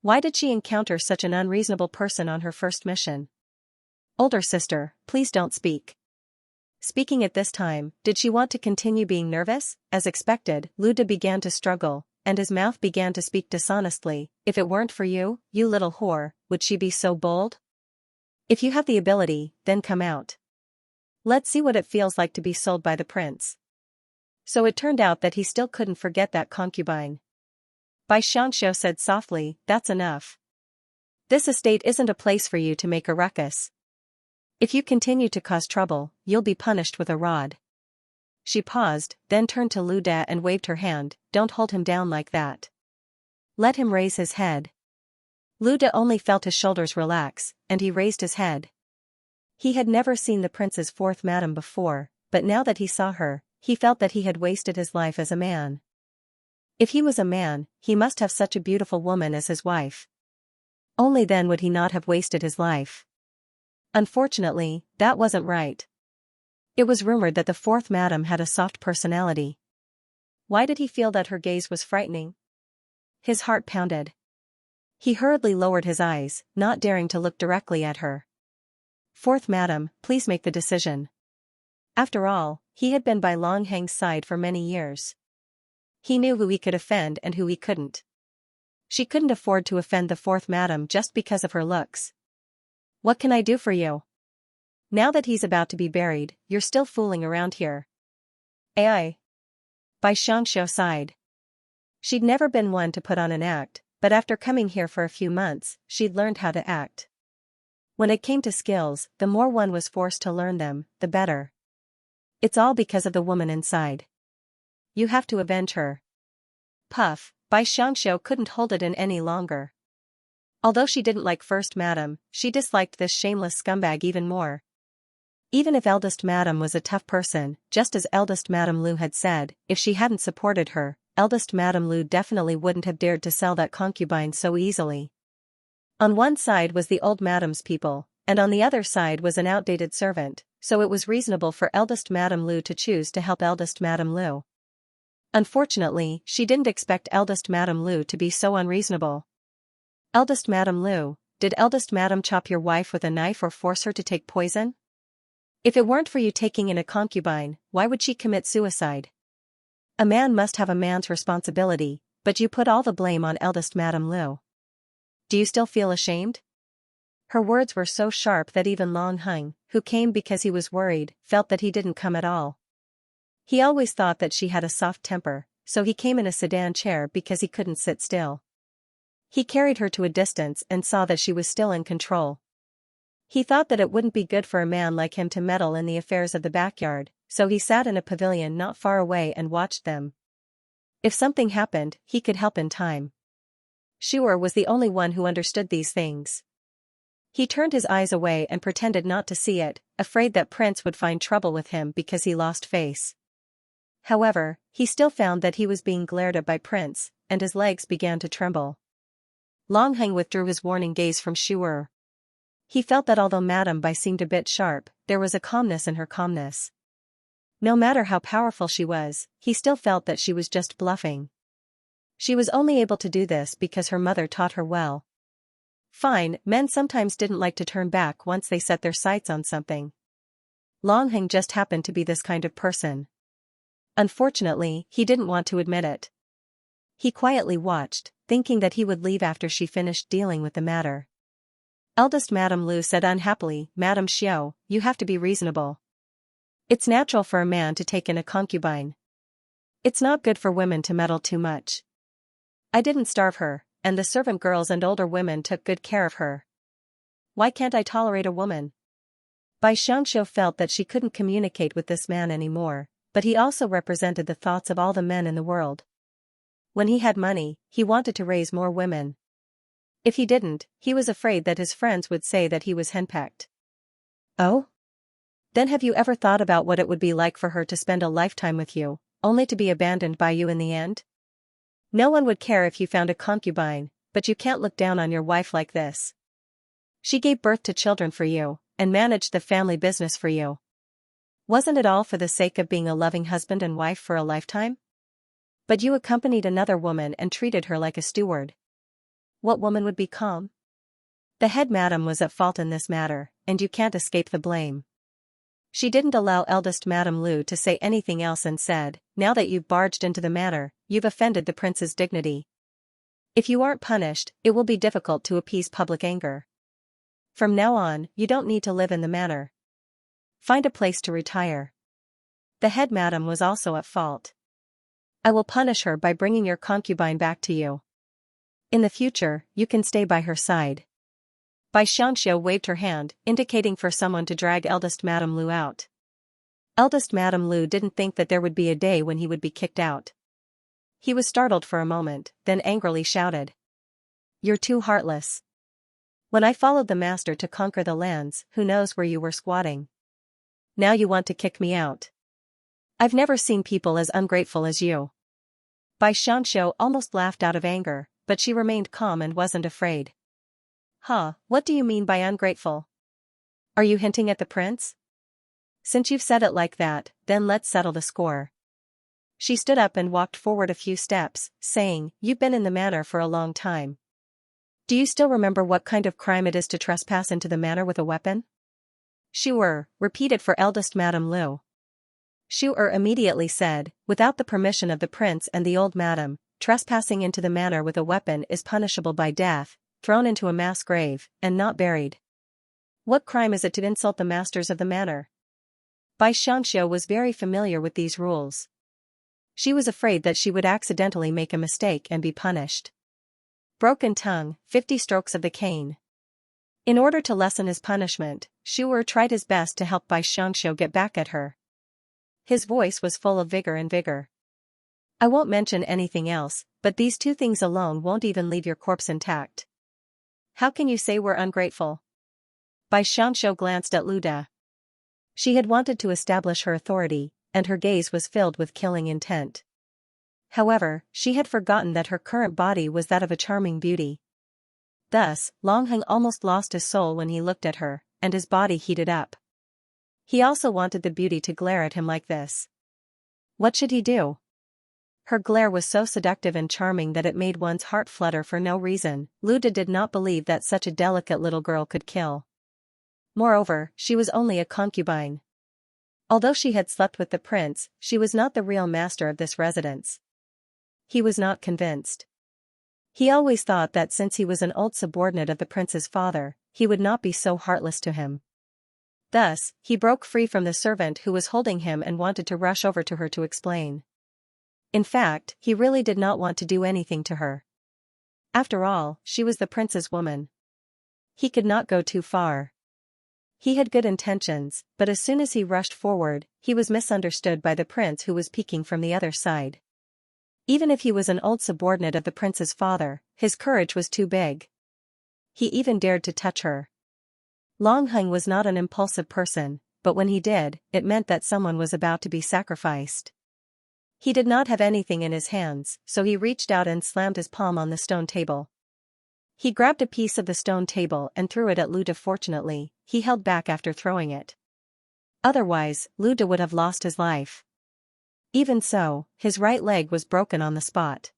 Why did she encounter such an unreasonable person on her first mission? Older sister, please don't speak. Speaking at this time, did she want to continue being nervous? As expected, Luda began to struggle, and his mouth began to speak dishonestly. If it weren't for you, you little whore, would she be so bold? If you have the ability, then come out. Let's see what it feels like to be sold by the prince. So it turned out that he still couldn't forget that concubine. Xianxia said softly, that's enough. This estate isn't a place for you to make a ruckus. If you continue to cause trouble, you'll be punished with a rod. She paused, then turned to Luda and waved her hand, don't hold him down like that. Let him raise his head. Luda only felt his shoulders relax, and he raised his head. He had never seen the prince's fourth madam before, but now that he saw her, he felt that he had wasted his life as a man. If he was a man, he must have such a beautiful woman as his wife. Only then would he not have wasted his life. Unfortunately, that wasn't right. It was rumored that the fourth madam had a soft personality. Why did he feel that her gaze was frightening? His heart pounded. He hurriedly lowered his eyes, not daring to look directly at her. Fourth madam, please make the decision. After all, he had been by Long Hang's side for many years. He knew who he could offend and who he couldn't. She couldn't afford to offend the fourth madam just because of her looks. What can I do for you? Now that he's about to be buried, you're still fooling around here. Ai. Xianxia sighed. She'd never been one to put on an act, but after coming here for a few months, she'd learned how to act. When it came to skills, the more one was forced to learn them, the better. It's all because of the woman inside. You have to avenge her. Puff, Xianxia couldn't hold it in any longer. Although she didn't like First Madam, she disliked this shameless scumbag even more. Even if Eldest Madam was a tough person, just as Eldest Madam Lu had said, if she hadn't supported her, Eldest Madam Lu definitely wouldn't have dared to sell that concubine so easily. On one side was the old madam's people, and on the other side was an outdated servant, so it was reasonable for Eldest Madam Lu to choose to help Eldest Madam Lu. Unfortunately, she didn't expect Eldest Madam Lu to be so unreasonable. Eldest Madam Lu, did Eldest Madam chop your wife with a knife or force her to take poison? If it weren't for you taking in a concubine, why would she commit suicide? A man must have a man's responsibility, but you put all the blame on Eldest Madam Lu. Do you still feel ashamed? Her words were so sharp that even Long Hung, who came because he was worried, felt that he didn't come at all. He always thought that she had a soft temper, so he came in a sedan chair because he couldn't sit still. He carried her to a distance and saw that she was still in control. He thought that it wouldn't be good for a man like him to meddle in the affairs of the backyard, so he sat in a pavilion not far away and watched them. If something happened, he could help in time. Shuer was the only one who understood these things. He turned his eyes away and pretended not to see it, afraid that Prince would find trouble with him because he lost face. However, he still found that he was being glared at by Prince, and his legs began to tremble. Long Hang withdrew his warning gaze from Shuer. He felt that although Madame Bai seemed a bit sharp, there was a calmness in her calmness. No matter how powerful she was, he still felt that she was just bluffing. She was only able to do this because her mother taught her well. Fine, men sometimes didn't like to turn back once they set their sights on something. Long Heng just happened to be this kind of person. Unfortunately, he didn't want to admit it. He quietly watched, thinking that he would leave after she finished dealing with the matter. Eldest Madame Lu said unhappily, "Madame Xiao, you have to be reasonable. It's natural for a man to take in a concubine. It's not good for women to meddle too much. I didn't starve her, and the servant girls and older women took good care of her. Why can't I tolerate a woman?" Bai Xianxia felt that she couldn't communicate with this man anymore, but he also represented the thoughts of all the men in the world. When he had money, he wanted to raise more women. If he didn't, he was afraid that his friends would say that he was henpecked. Oh? Then have you ever thought about what it would be like for her to spend a lifetime with you, only to be abandoned by you in the end? No one would care if you found a concubine, but you can't look down on your wife like this. She gave birth to children for you, and managed the family business for you. Wasn't it all for the sake of being a loving husband and wife for a lifetime? But you accompanied another woman and treated her like a steward. What woman would be calm? The head madam was at fault in this matter, and you can't escape the blame. She didn't allow eldest Madame Lu to say anything else and said, "Now that you've barged into the matter, you've offended the prince's dignity. If you aren't punished, it will be difficult to appease public anger. From now on, you don't need to live in the manor. Find a place to retire." The head madam was also at fault. "I will punish her by bringing your concubine back to you. In the future, you can stay by her side." Bai Xianxia waved her hand, indicating for someone to drag eldest Madame Lu out. Eldest Madame Lu didn't think that there would be a day when he would be kicked out. He was startled for a moment, then angrily shouted, "You're too heartless. When I followed the master to conquer the lands, who knows where you were squatting? Now you want to kick me out. I've never seen people as ungrateful as you." Bai Xianxia almost laughed out of anger, but she remained calm and wasn't afraid. "Huh, what do you mean by ungrateful? Are you hinting at the prince? Since you've said it like that, then let's settle the score." She stood up and walked forward a few steps, saying, "You've been in the manor for a long time. Do you still remember what kind of crime it is to trespass into the manor with a weapon?" "Sure," repeated for eldest Madame Lu. Sure immediately said, "Without the permission of the prince and the old madam, trespassing into the manor with a weapon is punishable by death, thrown into a mass grave, and not buried. What crime is it to insult the masters of the manor?" Bai Xianxia was very familiar with these rules. She was afraid that she would accidentally make a mistake and be punished. Broken tongue, 50 strokes of the cane. In order to lessen his punishment, Shu'er tried his best to help Bai Xianxia get back at her. His voice was full of vigor. "I won't mention anything else, but these two things alone won't even leave your corpse intact. How can you say we're ungrateful?" Bai Xianxia glanced at Luda. She had wanted to establish her authority, and her gaze was filled with killing intent. However, she had forgotten that her current body was that of a charming beauty. Thus, Long Heng almost lost his soul when he looked at her, and his body heated up. He also wanted the beauty to glare at him like this. What should he do? Her glare was so seductive and charming that it made one's heart flutter for no reason. Luda did not believe that such a delicate little girl could kill. Moreover, she was only a concubine. Although she had slept with the prince, she was not the real master of this residence. He was not convinced. He always thought that since he was an old subordinate of the prince's father, he would not be so heartless to him. Thus, he broke free from the servant who was holding him and wanted to rush over to her to explain. In fact, he really did not want to do anything to her. After all, she was the prince's woman. He could not go too far. He had good intentions, but as soon as he rushed forward, he was misunderstood by the prince who was peeking from the other side. Even if he was an old subordinate of the prince's father, his courage was too big. He even dared to touch her. Long Heng was not an impulsive person, but when he did, it meant that someone was about to be sacrificed. He did not have anything in his hands, so he reached out and slammed his palm on the stone table. He grabbed a piece of the stone table and threw it at Luda. Fortunately, he held back after throwing it. Otherwise, Luda would have lost his life. Even so, his right leg was broken on the spot.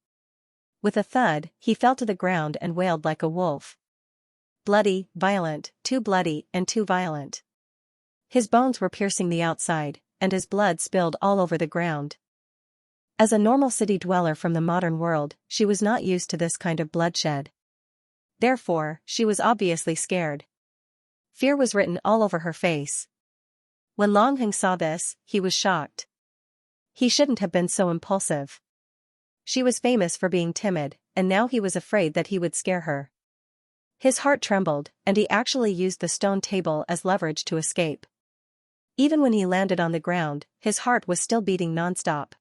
With a thud, he fell to the ground and wailed like a wolf. Bloody, violent, too bloody, and too violent. His bones were piercing the outside, and his blood spilled all over the ground. As a normal city dweller from the modern world, she was not used to this kind of bloodshed. Therefore, she was obviously scared. Fear was written all over her face. When Long Heng saw this, he was shocked. He shouldn't have been so impulsive. She was famous for being timid, and now he was afraid that he would scare her. His heart trembled, and he actually used the stone table as leverage to escape. Even when he landed on the ground, his heart was still beating nonstop.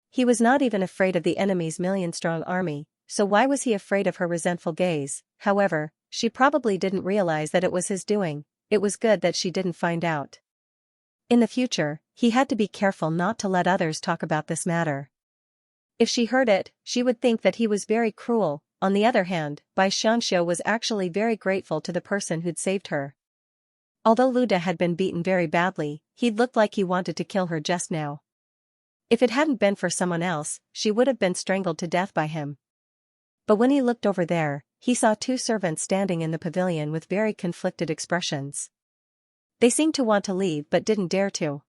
He was not even afraid of the enemy's million-strong army, so why was he afraid of her resentful gaze? However, she probably didn't realize that it was his doing. It was good that she didn't find out. In the future, he had to be careful not to let others talk about this matter. If she heard it, she would think that he was very cruel. On the other hand, Xianxia was actually very grateful to the person who'd saved her. Although Luda had been beaten very badly, he'd looked like he wanted to kill her just now. If it hadn't been for someone else, she would have been strangled to death by him. But when he looked over there, he saw two servants standing in the pavilion with very conflicted expressions. They seemed to want to leave but didn't dare to.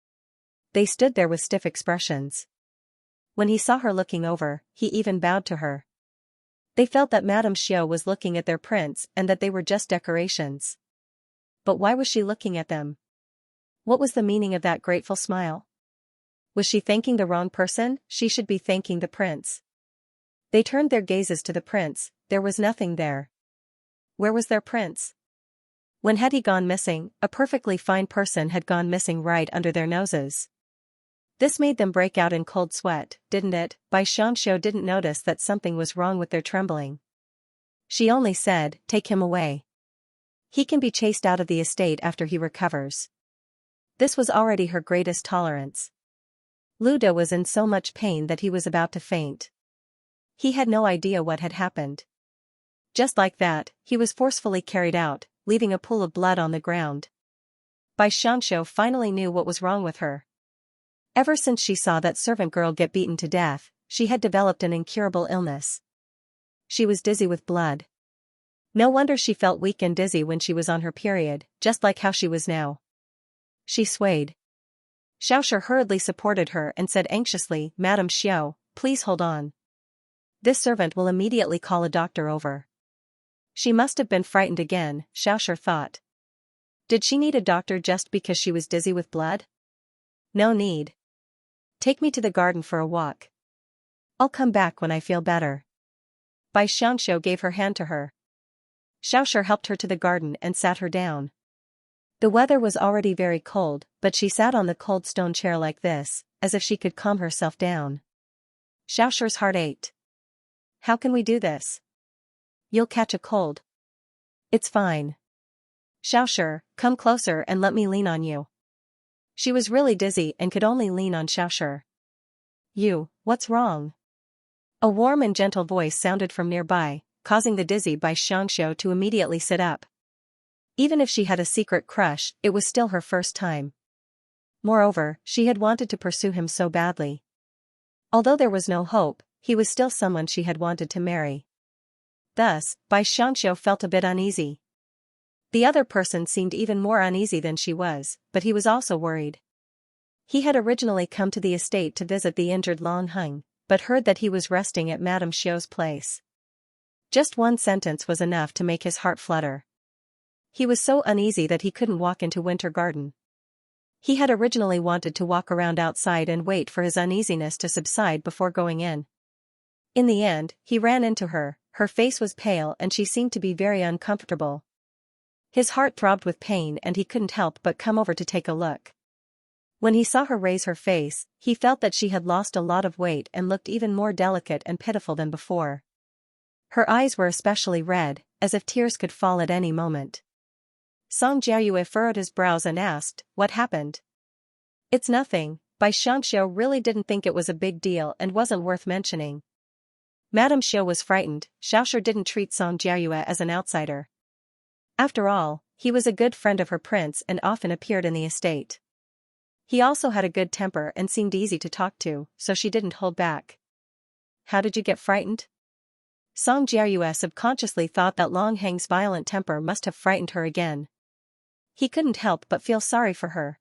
They stood there with stiff expressions. When he saw her looking over, he even bowed to her. They felt that Madame Xiao was looking at their prince and that they were just decorations. But why was she looking at them? What was the meaning of that grateful smile? Was she thanking the wrong person? She should be thanking the prince. They turned their gazes to the prince. There was nothing there. Where was their prince? When had he gone missing? A perfectly fine person had gone missing right under their noses. This made them break out in cold sweat, didn't it? Xianxia didn't notice that something was wrong with their trembling. She only said, "Take him away. He can be chased out of the estate after he recovers." This was already her greatest tolerance. Luda was in so much pain that he was about to faint. He had no idea what had happened. Just like that, he was forcefully carried out, leaving a pool of blood on the ground. Xianxia finally knew what was wrong with her. Ever since she saw that servant girl get beaten to death, she had developed an incurable illness. She was dizzy with blood. No wonder she felt weak and dizzy when she was on her period, just like how she was now. She swayed. Xiaoshi hurriedly supported her and said anxiously, "Madame Xiao, please hold on. This servant will immediately call a doctor over." She must have been frightened again, Xiaoshi thought. Did she need a doctor just because she was dizzy with blood? No need. Take me to the garden for a walk. I'll come back when I feel better. Xianxia gave her hand to her. Xiaoshi helped her to the garden and sat her down. The weather was already very cold, but she sat on the cold stone chair like this, as if she could calm herself down. Xiaoshi's heart ached. "How can we do this? You'll catch a cold." "It's fine. Xiaoshi, come closer and let me lean on you." She was really dizzy and could only lean on Xiaoshi. What's wrong?" A warm and gentle voice sounded from nearby, causing the dizzy Xianxia to immediately sit up. Even if she had a secret crush, it was still her first time. Moreover, she had wanted to pursue him so badly. Although there was no hope, he was still someone she had wanted to marry. Thus, Xianxia felt a bit uneasy. The other person seemed even more uneasy than she was, but he was also worried. He had originally come to the estate to visit the injured Long Heng, but heard that he was resting at Madame Xiao's place. Just one sentence was enough to make his heart flutter. He was so uneasy that he couldn't walk into Winter Garden. He had originally wanted to walk around outside and wait for his uneasiness to subside before going in. In the end, he ran into her. Her face was pale and she seemed to be very uncomfortable. His heart throbbed with pain and he couldn't help but come over to take a look. When he saw her raise her face, he felt that she had lost a lot of weight and looked even more delicate and pitiful than before. Her eyes were especially red, as if tears could fall at any moment. Song Jiayue furrowed his brows and asked, "What happened?" "It's nothing." Xianxia really didn't think it was a big deal and wasn't worth mentioning. Madame Xiao was frightened. Xiaoshi didn't treat Song Jiayue as an outsider. After all, he was a good friend of her prince and often appeared in the estate. He also had a good temper and seemed easy to talk to, so she didn't hold back. "How did you get frightened?" Song Jiayue subconsciously thought that Long Heng's violent temper must have frightened her again. He couldn't help but feel sorry for her.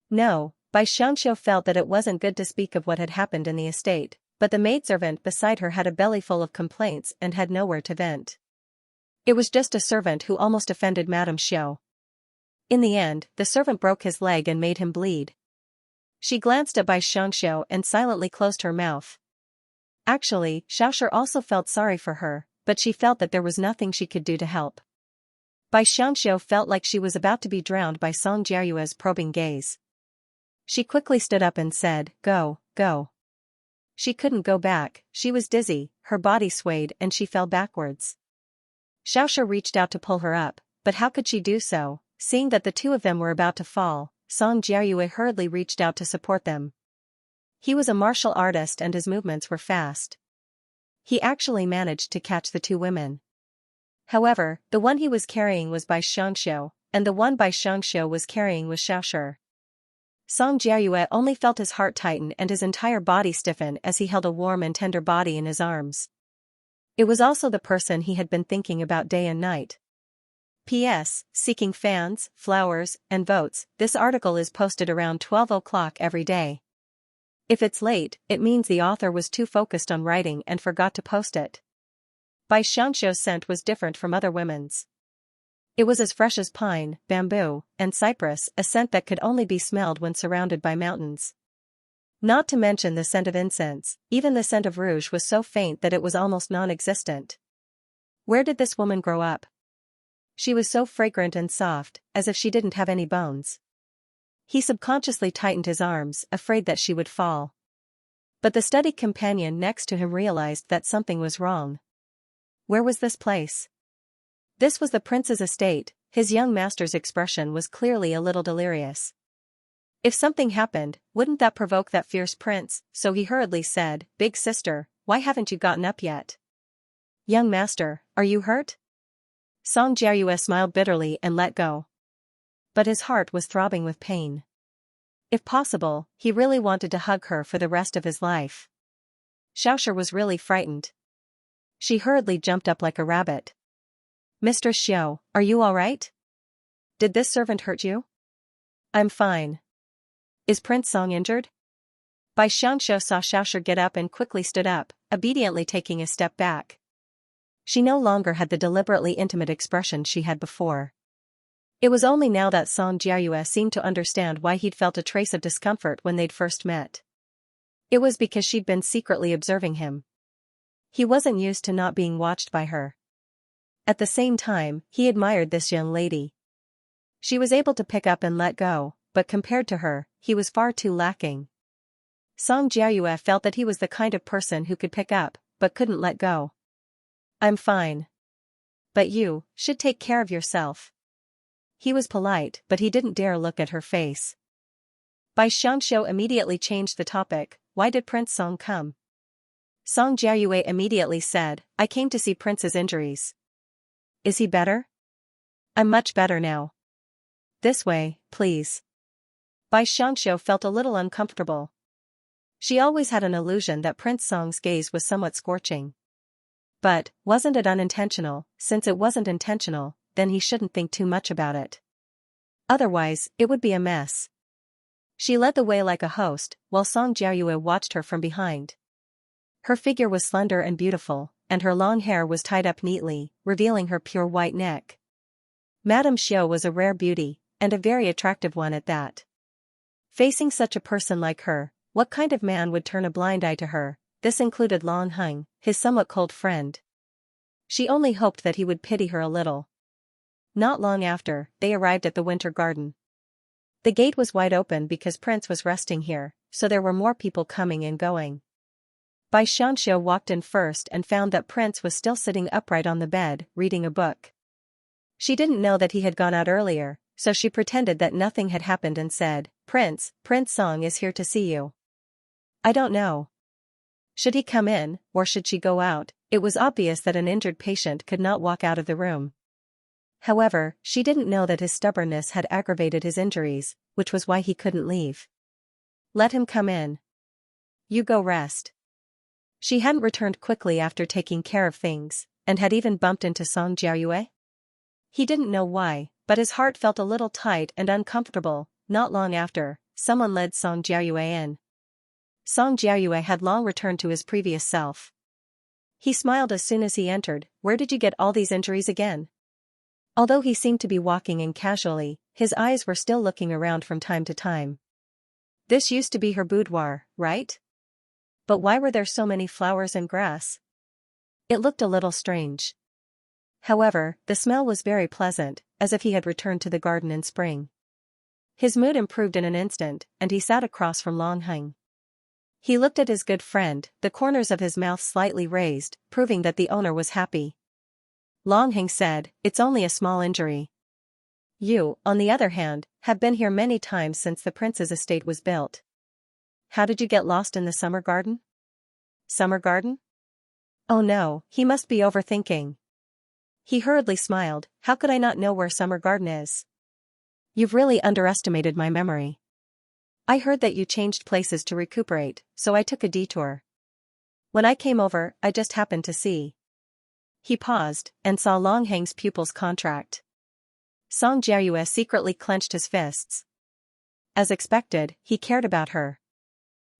No, Xianxia felt that it wasn't good to speak of what had happened in the estate, but the maidservant beside her had a belly full of complaints and had nowhere to vent. It was just a servant who almost offended Madame Xiao. In the end, the servant broke his leg and made him bleed. She glanced at Xianxia and silently closed her mouth. Actually, Xiaoshi also felt sorry for her, but she felt that there was nothing she could do to help. Xianxia felt like she was about to be drowned by Song Jiayue's probing gaze. She quickly stood up and said, "Go, go." She couldn't go back, she was dizzy, her body swayed and she fell backwards. Xiaoshi reached out to pull her up, but how could she do so? Seeing that the two of them were about to fall, Song Jiayue hurriedly reached out to support them. He was a martial artist and his movements were fast. He actually managed to catch the two women. However, the one he was carrying was Xianxia, and the one Xianxia was carrying was Xiaoshi. Song Jiayue only felt his heart tighten and his entire body stiffen as he held a warm and tender body in his arms. It was also the person he had been thinking about day and night. P.S. Seeking fans, flowers, and votes, this article is posted around 12 o'clock every day. If it's late, it means the author was too focused on writing and forgot to post it. Xianxia's scent was different from other women's. It was as fresh as pine, bamboo, and cypress, a scent that could only be smelled when surrounded by mountains. Not to mention the scent of incense, even the scent of rouge was so faint that it was almost non-existent. Where did this woman grow up? She was so fragrant and soft, as if she didn't have any bones. He subconsciously tightened his arms, afraid that she would fall. But the steady companion next to him realized that something was wrong. Where was this place? This was the prince's estate. His young master's expression was clearly a little delirious. If something happened, wouldn't that provoke that fierce prince? So he hurriedly said, "Big sister, why haven't you gotten up yet?" "Young master, are you hurt?" Song Jiayue smiled bitterly and let go. But his heart was throbbing with pain. If possible, he really wanted to hug her for the rest of his life. Xiaoshi was really frightened. She hurriedly jumped up like a rabbit. "Mr. Xiao, are you all right? Did this servant hurt you?" "I'm fine." "Is Prince Song injured?" Xianxia saw Xiaoshi get up and quickly stood up, obediently taking a step back. She no longer had the deliberately intimate expression she had before. It was only now that Song Jiayue seemed to understand why he'd felt a trace of discomfort when they'd first met. It was because she'd been secretly observing him. He wasn't used to not being watched by her. At the same time, he admired this young lady. She was able to pick up and let go, but compared to her, he was far too lacking. Song Jiayue felt that he was the kind of person who could pick up, but couldn't let go. "I'm fine. But you should take care of yourself." He was polite, but he didn't dare look at her face. Xianxia immediately changed the topic. "Why did Prince Song come?" Song Jiayue immediately said, "I came to see Prince's injuries." "Is he better?" "I'm much better now." "This way, please." Xianxia felt a little uncomfortable. She always had an illusion that Prince Song's gaze was somewhat scorching. But, wasn't it unintentional? Since it wasn't intentional, then he shouldn't think too much about it. Otherwise, it would be a mess. She led the way like a host, while Song Jiayue watched her from behind. Her figure was slender and beautiful, and her long hair was tied up neatly, revealing her pure white neck. Madame Xiao was a rare beauty, and a very attractive one at that. Facing such a person like her, what kind of man would turn a blind eye to her? This included Long Hung, his somewhat cold friend. She only hoped that he would pity her a little. Not long after, they arrived at the winter garden. The gate was wide open because Prince was resting here, so there were more people coming and going. Xianxia walked in first and found that Prince was still sitting upright on the bed, reading a book. She didn't know that he had gone out earlier, so she pretended that nothing had happened and said, Prince Song is here to see you." "I don't know. Should he come in, or should she go out?" It was obvious that an injured patient could not walk out of the room. However, she didn't know that his stubbornness had aggravated his injuries, which was why he couldn't leave. "Let him come in. You go rest." She hadn't returned quickly after taking care of things, and had even bumped into Song Jiayue. He didn't know why, but his heart felt a little tight and uncomfortable. Not long after, someone led Song Jiayue in. Song Jiayue had long returned to his previous self. He smiled as soon as he entered. "Where did you get all these injuries again?" Although he seemed to be walking in casually, his eyes were still looking around from time to time. This used to be her boudoir, right? But why were there so many flowers and grass? It looked a little strange. However, the smell was very pleasant, as if he had returned to the garden in spring. His mood improved in an instant, and he sat across from Long Heng. He looked at his good friend, the corners of his mouth slightly raised, proving that the owner was happy. Long Heng said, "It's only a small injury. You, on the other hand, have been here many times since the prince's estate was built. How did you get lost in the summer garden?" "Summer garden? Oh no, he must be overthinking." He hurriedly smiled. "How could I not know where summer garden is? You've really underestimated my memory. I heard that you changed places to recuperate, so I took a detour. When I came over, I just happened to see." He paused, and saw Long Heng's pupils contract. Song Jiayue secretly clenched his fists. As expected, he cared about her.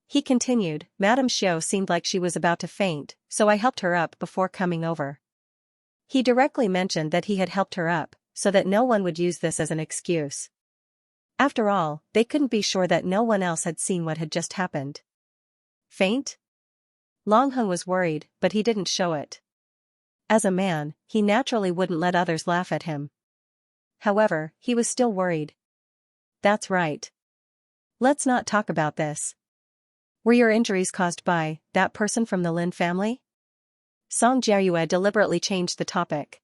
He continued, "Madame Xiao seemed like she was about to faint, so I helped her up before coming over." He directly mentioned that he had helped her up, so that no one would use this as an excuse. After all, they couldn't be sure that no one else had seen what had just happened. Faint? Long Heng was worried, but he didn't show it. As a man, he naturally wouldn't let others laugh at him. However, he was still worried. "That's right. Let's not talk about this. Were your injuries caused by that person from the Lin family?" Song Jiayue deliberately changed the topic.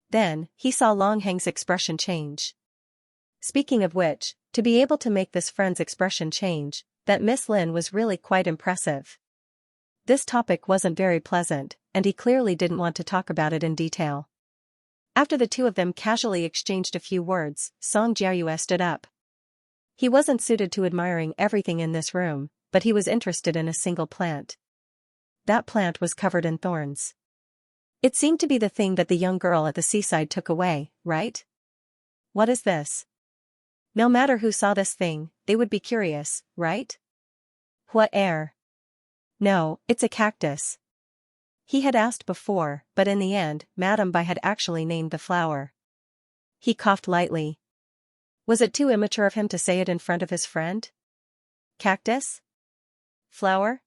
Then, he saw Long Heng's expression change. Speaking of which, to be able to make this friend's expression change, that Miss Lin was really quite impressive. This topic wasn't very pleasant, and he clearly didn't want to talk about it in detail. After the two of them casually exchanged a few words, Song Jiayue stood up. He wasn't suited to admiring everything in this room, but he was interested in a single plant. That plant was covered in thorns. It seemed to be the thing that the young girl at the seaside took away, right? "What is this?" No matter who saw this thing, they would be curious, right? "What air?" "No, it's a cactus." He had asked before, but in the end, Madame Bai had actually named the flower. He coughed lightly. Was it too immature of him to say it in front of his friend? Cactus? Flower?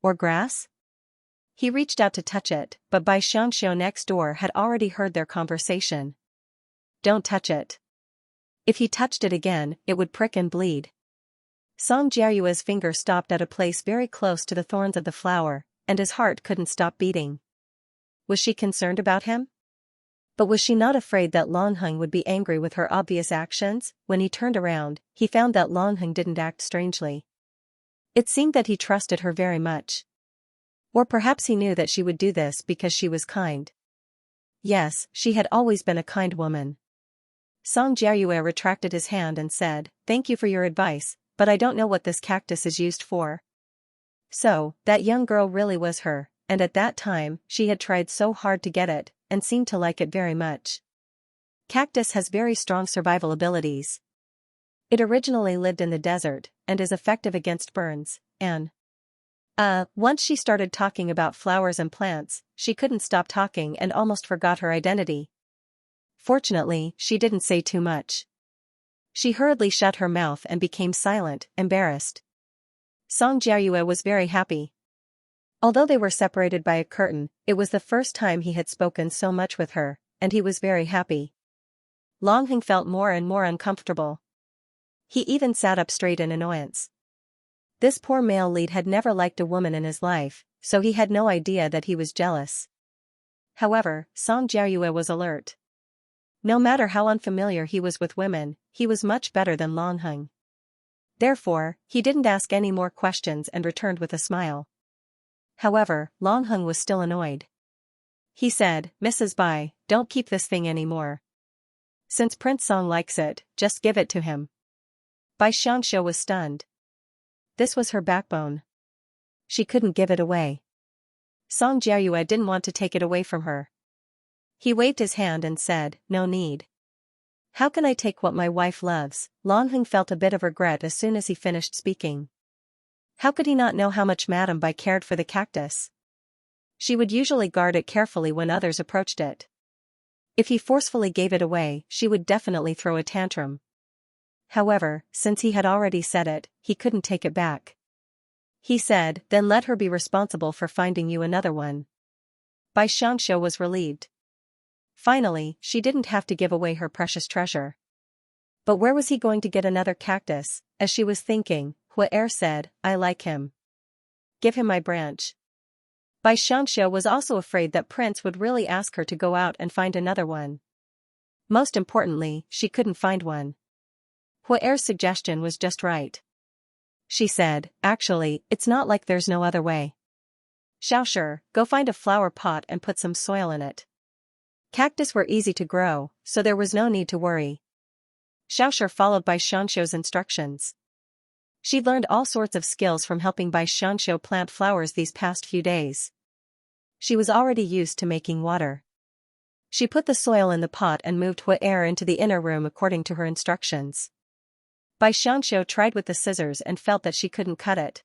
Or grass? He reached out to touch it, but Bai Xianxia next door had already heard their conversation. "Don't touch it. If he touched it again, it would prick and bleed." Song Jiayue's finger stopped at a place very close to the thorns of the flower, and his heart couldn't stop beating. Was she concerned about him? But was she not afraid that Long Heng would be angry with her obvious actions? When he turned around, he found that Long Heng didn't act strangely. It seemed that he trusted her very much. Or perhaps he knew that she would do this because she was kind. Yes, she had always been a kind woman. Song Jiayue retracted his hand and said, "Thank you for your advice, but I don't know what this cactus is used for." So, that young girl really was her, and at that time, she had tried so hard to get it, and seemed to like it very much. Cactus has very strong survival abilities. It originally lived in the desert, and is effective against burns, and once she started talking about flowers and plants, she couldn't stop talking and almost forgot her identity. Fortunately, she didn't say too much. She hurriedly shut her mouth and became silent, embarrassed. Song Jiayue was very happy. Although they were separated by a curtain, it was the first time he had spoken so much with her, and he was very happy. Long Heng felt more and more uncomfortable. He even sat up straight in annoyance. This poor male lead had never liked a woman in his life, so he had no idea that he was jealous. However, Song Jiayue was alert. No matter how unfamiliar he was with women, he was much better than Long Heng. Therefore, he didn't ask any more questions and returned with a smile. However, Long Heng was still annoyed. He said, "Mrs. Bai, don't keep this thing anymore. Since Prince Song likes it, just give it to him." Bai Xianxia was stunned. This was her backbone. She couldn't give it away. Song Jiayue didn't want to take it away from her. He waved his hand and said, "No need. How can I take what my wife loves?" Longheng felt a bit of regret as soon as he finished speaking. How could he not know how much Madame Bai cared for the cactus? She would usually guard it carefully when others approached it. If he forcefully gave it away, she would definitely throw a tantrum. However, since he had already said it, he couldn't take it back. He said, "Then let her be responsible for finding you another one." Bai Xianxia was relieved. Finally, she didn't have to give away her precious treasure. But where was he going to get another cactus? As she was thinking, Hua said, "I like him. Give him my branch." Bai Xianxia was also afraid that Prince would really ask her to go out and find another one. Most importantly, she couldn't find one. Hua's suggestion was just right. She said, "Actually, it's not like there's no other way. Xiaoshi, go find a flower pot and put some soil in it." Cactus were easy to grow, so there was no need to worry. Xiaoshi followed Bai Xianxia's instructions. She learned all sorts of skills from helping Bai Xianxia plant flowers these past few days. She was already used to making water. She put the soil in the pot and moved Hua into the inner room according to her instructions. Bai Xianxia tried with the scissors and felt that she couldn't cut it.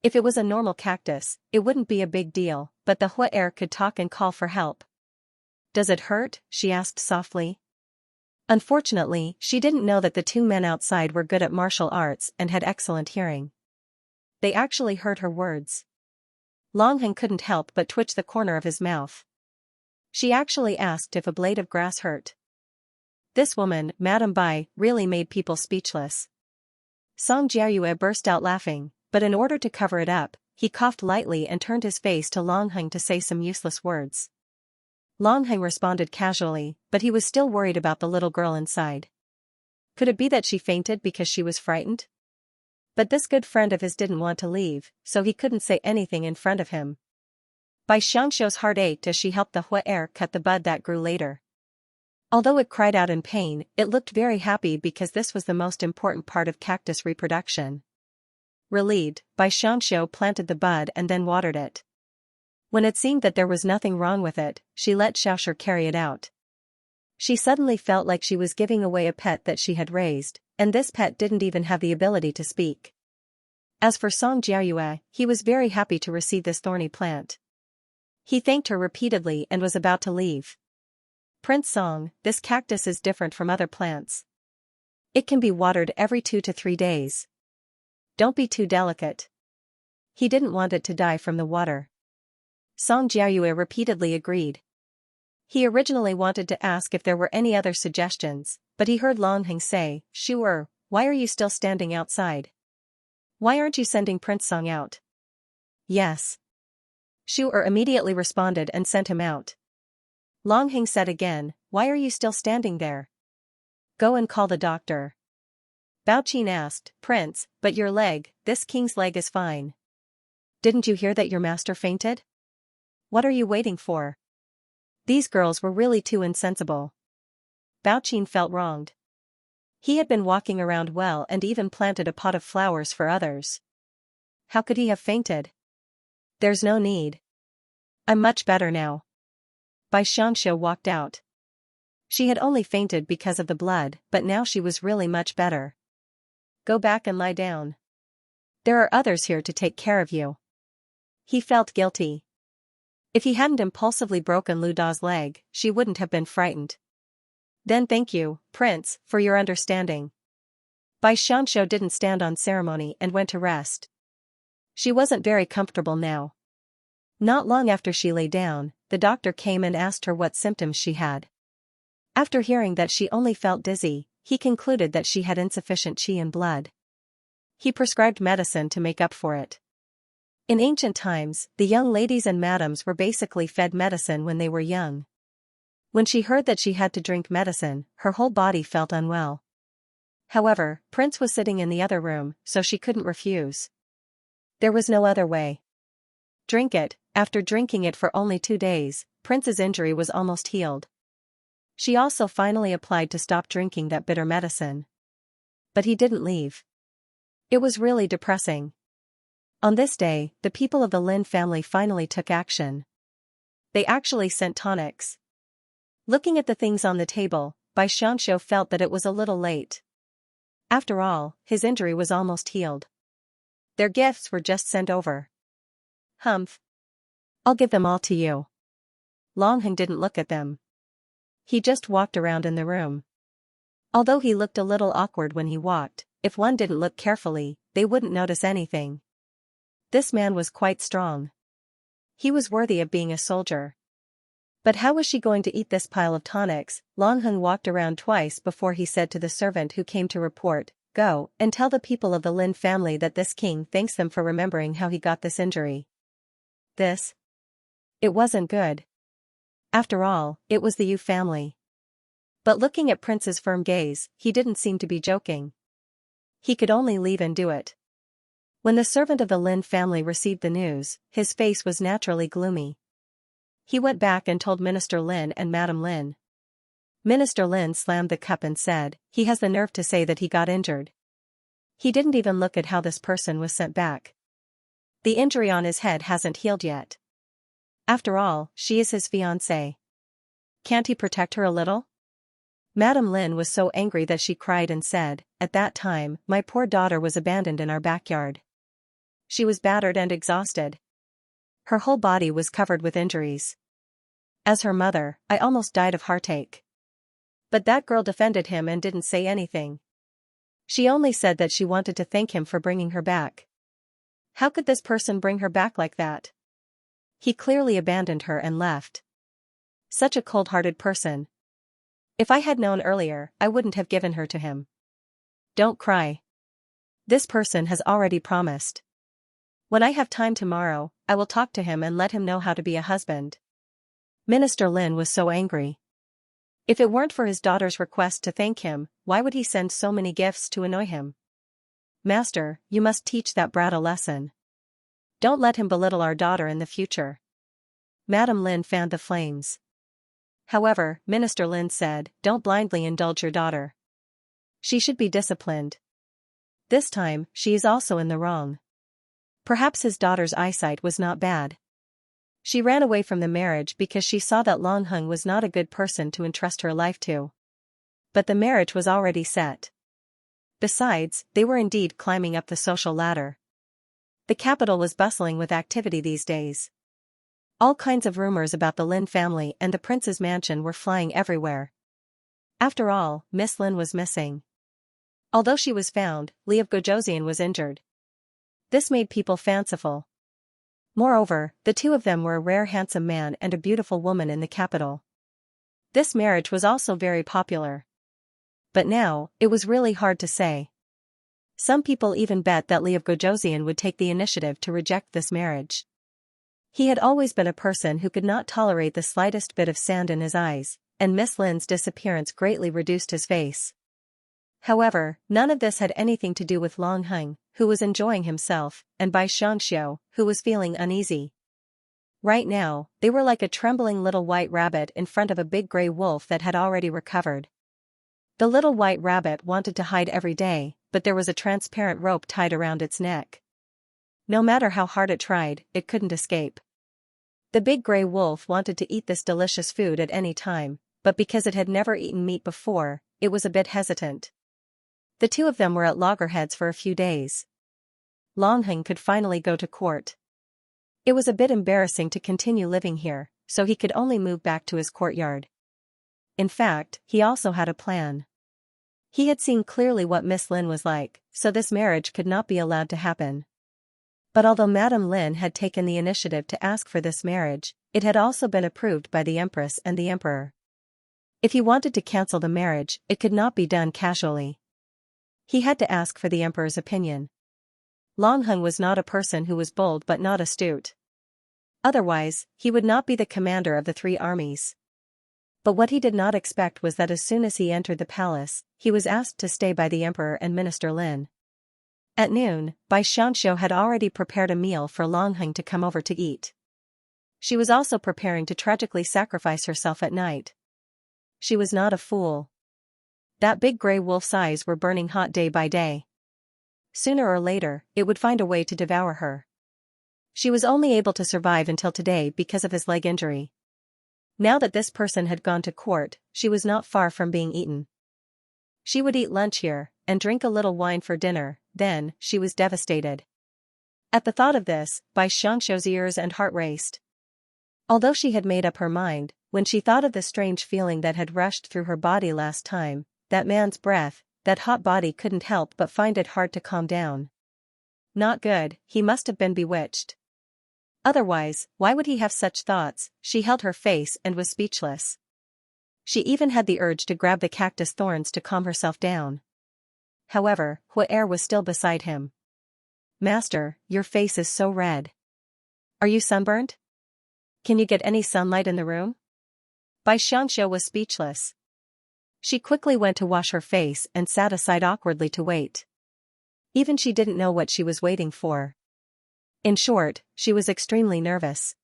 If it was a normal cactus, it wouldn't be a big deal, but the Hua could talk and call for help. "Does it hurt?" she asked softly. Unfortunately, she didn't know that the two men outside were good at martial arts and had excellent hearing. They actually heard her words. Longheng couldn't help but twitch the corner of his mouth. She actually asked if a blade of grass hurt. This woman, Madame Bai, really made people speechless. Song Jiayue burst out laughing, but in order to cover it up, he coughed lightly and turned his face to Longheng to say some useless words. Longheng responded casually, but he was still worried about the little girl inside. Could it be that she fainted because she was frightened? But this good friend of his didn't want to leave, so he couldn't say anything in front of him. Bai Xianxia's heart ached as she helped the Hua cut the bud that grew later. Although it cried out in pain, it looked very happy because this was the most important part of cactus reproduction. Relieved, Bai Xianxia planted the bud and then watered it. When it seemed that there was nothing wrong with it, she let Xiaoshi carry it out. She suddenly felt like she was giving away a pet that she had raised, and this pet didn't even have the ability to speak. As for Song Jiayue, he was very happy to receive this thorny plant. He thanked her repeatedly and was about to leave. "Prince Song, this cactus is different from other plants. It can be watered every 2 to 3 days. Don't be too delicate." He didn't want it to die from the water. Song Jiayue repeatedly agreed. He originally wanted to ask if there were any other suggestions, but he heard Longheng say, "Sure, why are you still standing outside? Why aren't you sending Prince Song out?" "Yes." Sure immediately responded and sent him out. Longheng said again, "Why are you still standing there? Go and call the doctor." Bao Qin asked, "Prince, but your leg, this king's leg is fine. Didn't you hear that your master fainted? What are you waiting for?" These girls were really too insensible. Bao Qin felt wronged. He had been walking around well and even planted a pot of flowers for others. How could he have fainted? "There's no need. I'm much better now." Bai Xianxia walked out. She had only fainted because of the blood, but now she was really much better. "Go back and lie down. There are others here to take care of you." He felt guilty. If he hadn't impulsively broken Lu Da's leg, she wouldn't have been frightened. "Then thank you, Prince, for your understanding." Bai Xianxia didn't stand on ceremony and went to rest. She wasn't very comfortable now. Not long after she lay down, the doctor came and asked her what symptoms she had. After hearing that she only felt dizzy, he concluded that she had insufficient qi in blood. He prescribed medicine to make up for it. In ancient times, the young ladies and madams were basically fed medicine when they were young. When she heard that she had to drink medicine, her whole body felt unwell. However, Prince was sitting in the other room, so she couldn't refuse. There was no other way. Drink it. After drinking it for only 2 days, Prince's injury was almost healed. She also finally applied to stop drinking that bitter medicine. But he didn't leave. It was really depressing. On this day, the people of the Lin family finally took action. They actually sent tonics. Looking at the things on the table, Xianxia felt that it was a little late. After all, his injury was almost healed. Their gifts were just sent over. Humph. I'll give them all to you. Longheng didn't look at them. He just walked around in the room. Although he looked a little awkward when he walked, if one didn't look carefully, they wouldn't notice anything. This man was quite strong. He was worthy of being a soldier. But how was she going to eat this pile of tonics? Longheng walked around twice before he said to the servant who came to report, "Go, and tell the people of the Lin family that this king thanks them for remembering how he got this injury." It wasn't good. After all, it was the Yu family. But looking at Prince's firm gaze, he didn't seem to be joking. He could only leave and do it. When the servant of the Lin family received the news, his face was naturally gloomy. He went back and told Minister Lin and Madam Lin. Minister Lin slammed the cup and said, "He has the nerve to say that he got injured." He didn't even look at how this person was sent back. The injury on his head hasn't healed yet. After all, she is his fiancée. Can't he protect her a little? Madam Lin was so angry that she cried and said, "At that time, my poor daughter was abandoned in our backyard. She was battered and exhausted. Her whole body was covered with injuries. As her mother, I almost died of heartache." But that girl defended him and didn't say anything. She only said that she wanted to thank him for bringing her back. How could this person bring her back like that? He clearly abandoned her and left. Such a cold-hearted person. If I had known earlier, I wouldn't have given her to him. Don't cry. This person has already promised. When I have time tomorrow, I will talk to him and let him know how to be a husband. Minister Lin was so angry. If it weren't for his daughter's request to thank him, why would he send so many gifts to annoy him? Master, you must teach that brat a lesson. Don't let him belittle our daughter in the future. Madam Lin fanned the flames. However, Minister Lin said, "Don't blindly indulge your daughter. She should be disciplined. This time, she is also in the wrong." Perhaps his daughter's eyesight was not bad. She ran away from the marriage because she saw that Longheng was not a good person to entrust her life to. But the marriage was already set. Besides, they were indeed climbing up the social ladder. The capital was bustling with activity these days. All kinds of rumors about the Lin family and the prince's mansion were flying everywhere. After all, Miss Lin was missing. Although she was found, Li of Gojosian was injured. This made people fanciful. Moreover, the two of them were a rare handsome man and a beautiful woman in the capital. This marriage was also very popular. But now, it was really hard to say. Some people even bet that Li of Gojosian would take the initiative to reject this marriage. He had always been a person who could not tolerate the slightest bit of sand in his eyes, and Miss Lin's disappearance greatly reduced his face. However, none of this had anything to do with Longheng, who was enjoying himself, and by Xianxia, who was feeling uneasy. Right now, they were like a trembling little white rabbit in front of a big gray wolf that had already recovered. The little white rabbit wanted to hide every day, but there was a transparent rope tied around its neck. No matter how hard it tried, it couldn't escape. The big gray wolf wanted to eat this delicious food at any time, but because it had never eaten meat before, it was a bit hesitant. The two of them were at loggerheads for a few days. Longheng could finally go to court. It was a bit embarrassing to continue living here, so he could only move back to his courtyard. In fact, he also had a plan. He had seen clearly what Miss Lin was like, so this marriage could not be allowed to happen. But although Madame Lin had taken the initiative to ask for this marriage, it had also been approved by the Empress and the Emperor. If he wanted to cancel the marriage, it could not be done casually. He had to ask for the Emperor's opinion. Longheng was not a person who was bold but not astute. Otherwise, he would not be the commander of the 3 armies. But what he did not expect was that as soon as he entered the palace, he was asked to stay by the Emperor and Minister Lin. At noon, Xianxia had already prepared a meal for Longheng to come over to eat. She was also preparing to tragically sacrifice herself at night. She was not a fool. That big gray wolf's eyes were burning hot day by day. Sooner or later, it would find a way to devour her. She was only able to survive until today because of his leg injury. Now that this person had gone to court, she was not far from being eaten. She would eat lunch here, and drink a little wine for dinner, then, she was devastated. At the thought of this, Xianxia's ears and heart raced. Although she had made up her mind, when she thought of the strange feeling that had rushed through her body last time, that man's breath, that hot body couldn't help but find it hard to calm down. Not good, he must have been bewitched. Otherwise, why would he have such thoughts? She held her face and was speechless. She even had the urge to grab the cactus thorns to calm herself down. However, Huer was still beside him. Master, your face is so red. Are you sunburnt? Can you get any sunlight in the room? Xianxia was speechless. She quickly went to wash her face and sat aside awkwardly to wait. Even she didn't know what she was waiting for. In short, she was extremely nervous.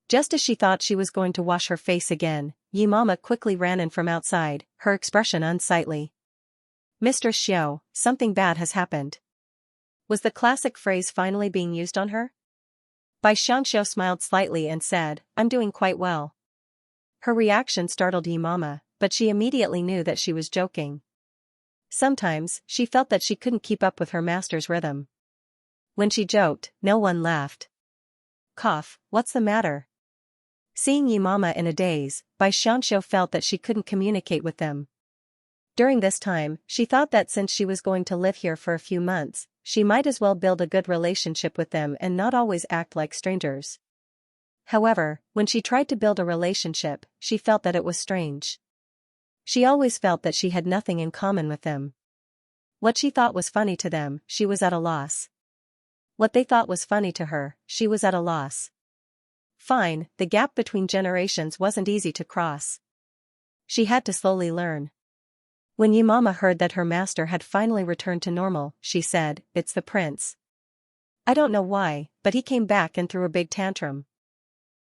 Just as she thought she was going to wash her face again, Yi Mama quickly ran in from outside, her expression unsightly. Mistress Xiao, something bad has happened. Was the classic phrase finally being used on her? Xianxia smiled slightly and said, I'm doing quite well. Her reaction startled Yi Mama, but she immediately knew that she was joking. Sometimes, she felt that she couldn't keep up with her master's rhythm. When she joked, no one laughed. Cough, what's the matter? Seeing Yi Mama in a daze, Xianxia felt that she couldn't communicate with them. During this time, she thought that since she was going to live here for a few months, she might as well build a good relationship with them and not always act like strangers. However, when she tried to build a relationship, she felt that it was strange. She always felt that she had nothing in common with them. What she thought was funny to them, she was at a loss. What they thought was funny to her, she was at a loss. Fine, the gap between generations wasn't easy to cross. She had to slowly learn. When Yi Mama heard that her master had finally returned to normal, she said, it's the prince. I don't know why, but he came back and threw a big tantrum.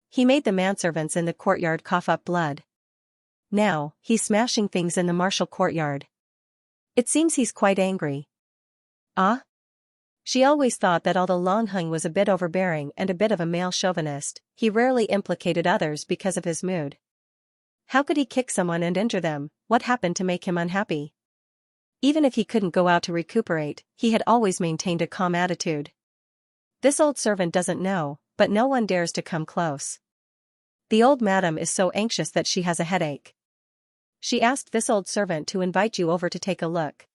He made the manservants in the courtyard cough up blood. Now, he's smashing things in the martial courtyard. It seems he's quite angry. Ah? She always thought that although Longheng was a bit overbearing and a bit of a male chauvinist, he rarely implicated others because of his mood. How could he kick someone and injure them? What happened to make him unhappy? Even if he couldn't go out to recuperate, he had always maintained a calm attitude. This old servant doesn't know, but no one dares to come close. The old madam is so anxious that she has a headache. She asked this old servant to invite you over to take a look.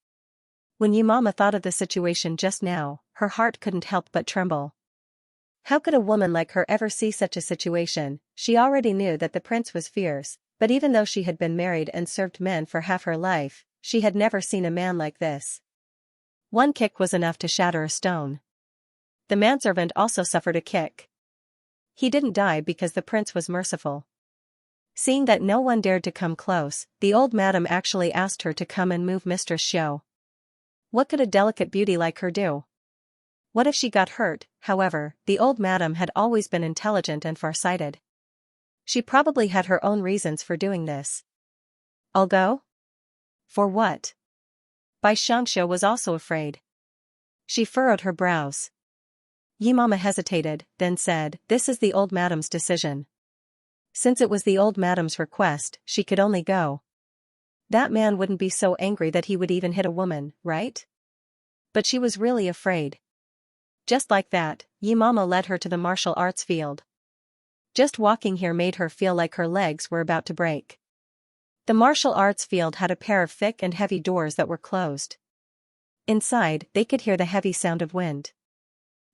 When Yi Mama thought of the situation just now, her heart couldn't help but tremble. How could a woman like her ever see such a situation? She already knew that the prince was fierce, but even though she had been married and served men for half her life, she had never seen a man like this. One kick was enough to shatter a stone. The manservant also suffered a kick. He didn't die because the prince was merciful. Seeing that no one dared to come close, the old madam actually asked her to come and move Mistress Xiao. What could a delicate beauty like her do? What if she got hurt? However, the old madam had always been intelligent and farsighted. She probably had her own reasons for doing this. I'll go? For what? Xianxia was also afraid. She furrowed her brows. Yi Mama hesitated, then said, this is the old madam's decision. Since it was the old madam's request, she could only go. That man wouldn't be so angry that he would even hit a woman, right? But she was really afraid. Just like that, Yi Mama led her to the martial arts field. Just walking here made her feel like her legs were about to break. The martial arts field had a pair of thick and heavy doors that were closed. Inside, they could hear the heavy sound of wind.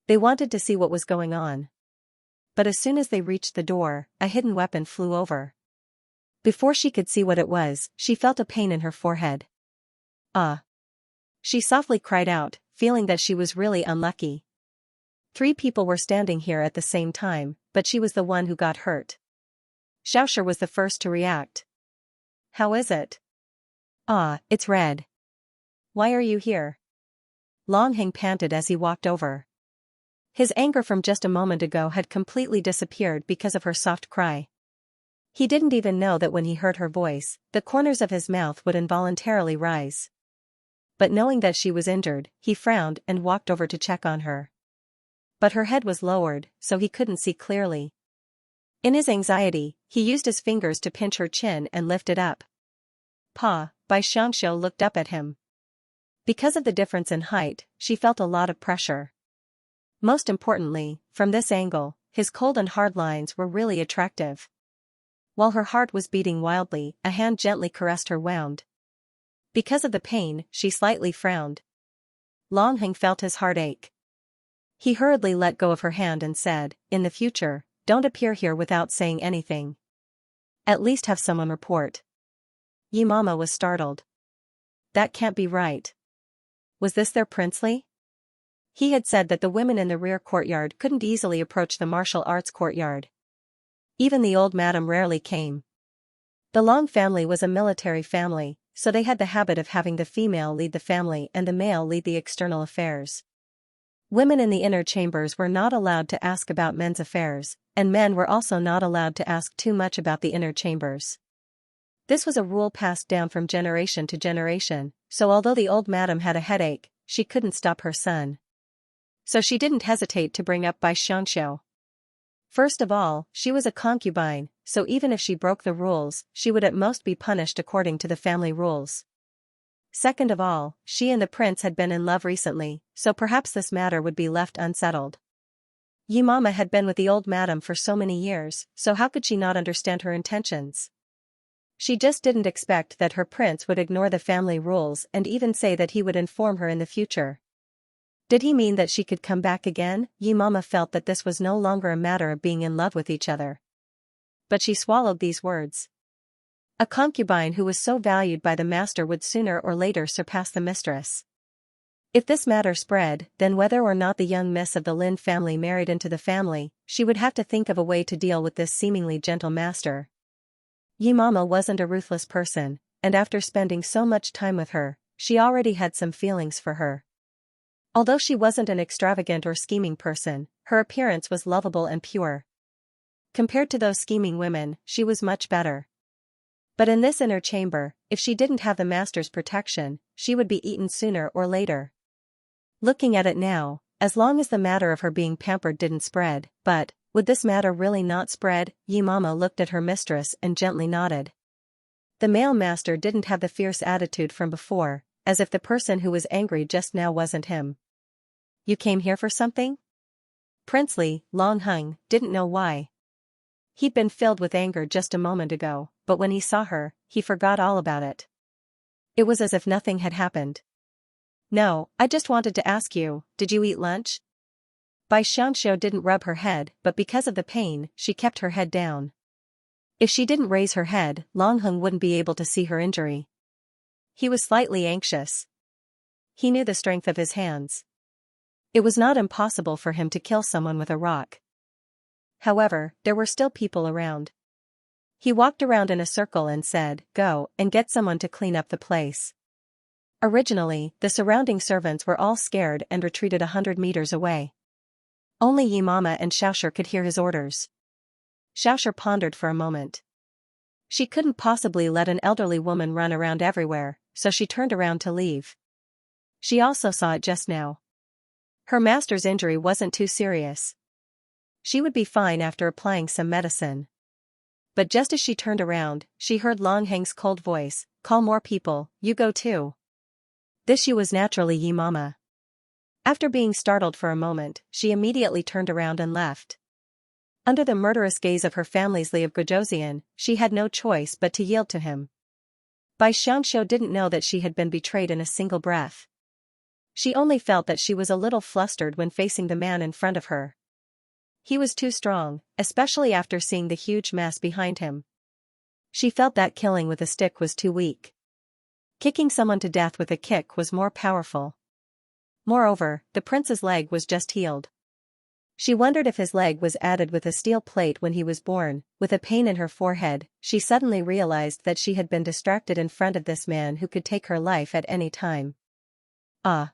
They wanted to see what was going on. But as soon as they reached the door, a hidden weapon flew over. Before she could see what it was, she felt a pain in her forehead. Ah! She softly cried out, feeling that she was really unlucky. 3 people were standing here at the same time, but she was the one who got hurt. Xiaoshi was the first to react. How is it? Ah, it's red. Why are you here? Longheng panted as he walked over. His anger from just a moment ago had completely disappeared because of her soft cry. He didn't even know that when he heard her voice, the corners of his mouth would involuntarily rise. But knowing that she was injured, he frowned and walked over to check on her. But her head was lowered, so he couldn't see clearly. In his anxiety, he used his fingers to pinch her chin and lift it up. Pa, Bai Xianxia looked up at him. Because of the difference in height, she felt a lot of pressure. Most importantly, from this angle, his cold and hard lines were really attractive. While her heart was beating wildly, a hand gently caressed her wound. Because of the pain, she slightly frowned. Long Heng felt his heart ache. He hurriedly let go of her hand and said, "In the future, don't appear here without saying anything. At least have someone report." Yi Mama was startled. That can't be right. Was this their princely? He had said that the women in the rear courtyard couldn't easily approach the martial arts courtyard. Even the old madam rarely came. The Long family was a military family, so they had the habit of having the female lead the family and the male lead the external affairs. Women in the inner chambers were not allowed to ask about men's affairs, and men were also not allowed to ask too much about the inner chambers. This was a rule passed down from generation to generation, so although the old madam had a headache, she couldn't stop her son. So she didn't hesitate to bring up Bai Xianxia. First of all, she was a concubine, so even if she broke the rules, she would at most be punished according to the family rules. Second of all, she and the prince had been in love recently, so perhaps this matter would be left unsettled. Yi Mama had been with the old madam for so many years, so how could she not understand her intentions? She just didn't expect that her prince would ignore the family rules and even say that he would inform her in the future. Did he mean that she could come back again? Yi Mama felt that this was no longer a matter of being in love with each other. But she swallowed these words. A concubine who was so valued by the master would sooner or later surpass the mistress. If this matter spread, then whether or not the young miss of the Lin family married into the family, she would have to think of a way to deal with this seemingly gentle master. Yi Mama wasn't a ruthless person, and after spending so much time with her, she already had some feelings for her. Although she wasn't an extravagant or scheming person, her appearance was lovable and pure. Compared to those scheming women, she was much better. But in this inner chamber, if she didn't have the master's protection, she would be eaten sooner or later. Looking at it now, as long as the matter of her being pampered didn't spread, but, would this matter really not spread? Yi Mama looked at her mistress and gently nodded. The male master didn't have the fierce attitude from before, as if the person who was angry just now wasn't him. You came here for something? Princely, Long Heng didn't know why. He'd been filled with anger just a moment ago, but when he saw her, he forgot all about it. It was as if nothing had happened. No, I just wanted to ask you, did you eat lunch? Bai Xianxia didn't rub her head, but because of the pain, she kept her head down. If she didn't raise her head, Long Heng wouldn't be able to see her injury. He was slightly anxious. He knew the strength of his hands. It was not impossible for him to kill someone with a rock. However, there were still people around. He walked around in a circle and said, "Go and get someone to clean up the place." Originally, the surrounding servants were all scared and retreated 100 meters away. Only Yi Mama and Xiaoxia could hear his orders. Xiaoxia pondered for a moment. She couldn't possibly let an elderly woman run around everywhere, so she turned around to leave. She also saw it just now. Her master's injury wasn't too serious. She would be fine after applying some medicine. But just as she turned around, she heard Long Heng's cold voice, "Call more people, you go too." This you was naturally Yi Mama. After being startled for a moment, she immediately turned around and left. Under the murderous gaze of her family's Li of Gojosian, she had no choice but to yield to him. Bai Xianxia didn't know that she had been betrayed in a single breath. She only felt that she was a little flustered when facing the man in front of her. He was too strong, especially after seeing the huge mass behind him. She felt that killing with a stick was too weak. Kicking someone to death with a kick was more powerful. Moreover, the prince's leg was just healed. She wondered if his leg was added with a steel plate when he was born. With a pain in her forehead, she suddenly realized that she had been distracted in front of this man who could take her life at any time. Ah!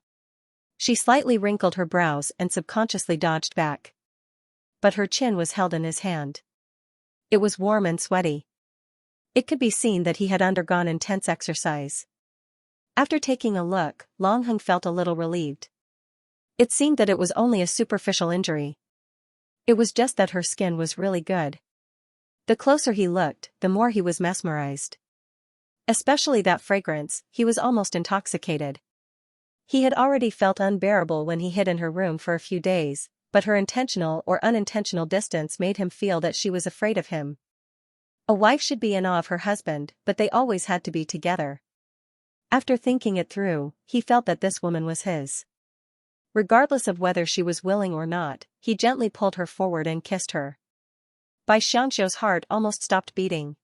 She slightly wrinkled her brows and subconsciously dodged back. But her chin was held in his hand. It was warm and sweaty. It could be seen that he had undergone intense exercise. After taking a look, Long Heng felt a little relieved. It seemed that it was only a superficial injury. It was just that her skin was really good. The closer he looked, the more he was mesmerized. Especially that fragrance, he was almost intoxicated. He had already felt unbearable when he hid in her room for a few days, but her intentional or unintentional distance made him feel that she was afraid of him. A wife should be in awe of her husband, but they always had to be together. After thinking it through, he felt that this woman was his. Regardless of whether she was willing or not, he gently pulled her forward and kissed her. Bai Xiangxiu's heart almost stopped beating.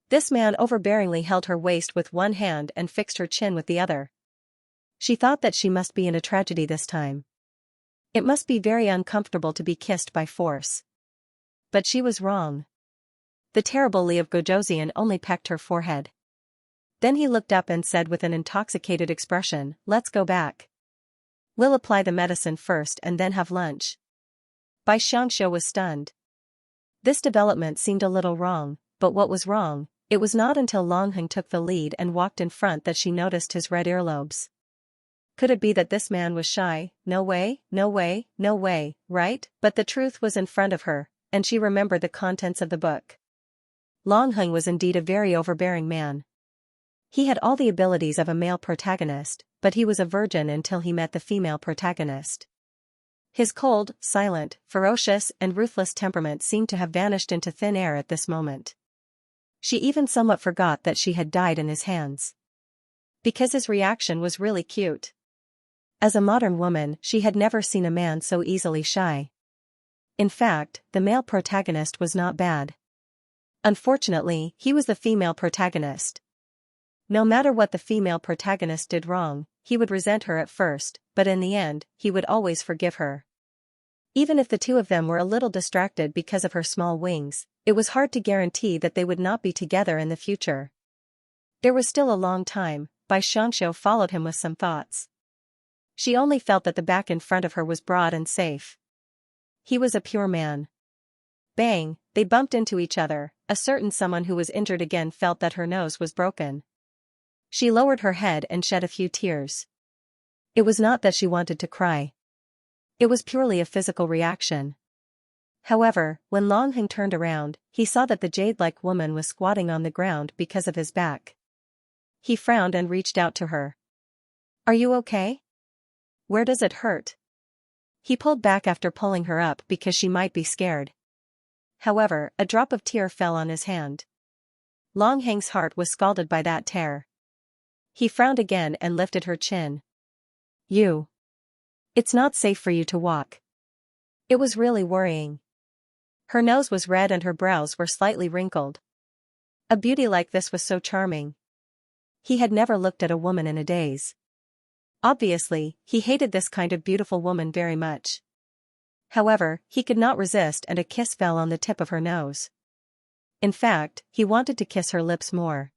This man overbearingly held her waist with one hand and fixed her chin with the other. She thought that she must be in a tragedy this time. It must be very uncomfortable to be kissed by force. But she was wrong. The terrible Li of Gojoseon only pecked her forehead. Then he looked up and said with an intoxicated expression, "Let's go back. We'll apply the medicine first and then have lunch." Bai Xiangxiu was stunned. This development seemed a little wrong, but what was wrong? It was not until Longheng took the lead and walked in front that she noticed his red earlobes. Could it be that this man was shy? No way, no way, no way, right? But the truth was in front of her, and she remembered the contents of the book. Longheng was indeed a very overbearing man. He had all the abilities of a male protagonist, but he was a virgin until he met the female protagonist. His cold, silent, ferocious and ruthless temperament seemed to have vanished into thin air at this moment. She even somewhat forgot that she had died in his hands. Because his reaction was really cute. As a modern woman, she had never seen a man so easily shy. In fact, the male protagonist was not bad. Unfortunately, he was the female protagonist. No matter what the female protagonist did wrong, he would resent her at first, but in the end, he would always forgive her. Even if the two of them were a little distracted because of her small wings, it was hard to guarantee that they would not be together in the future. There was still a long time. Bai Xiangxiu followed him with some thoughts. She only felt that the back in front of her was broad and safe. He was a pure man. Bang, they bumped into each other. A certain someone who was injured again felt that her nose was broken. She lowered her head and shed a few tears. It was not that she wanted to cry. It was purely a physical reaction. However, when Longheng turned around, he saw that the jade-like woman was squatting on the ground because of his back. He frowned and reached out to her. "Are you okay? Where does it hurt?" He pulled back after pulling her up because she might be scared. However, a drop of tear fell on his hand. Longheng's heart was scalded by that tear. He frowned again and lifted her chin. "You. It's not safe for you to walk." It was really worrying. Her nose was red and her brows were slightly wrinkled. A beauty like this was so charming. He had never looked at a woman in a daze. Obviously, he hated this kind of beautiful woman very much. However, he could not resist and a kiss fell on the tip of her nose. In fact, he wanted to kiss her lips more.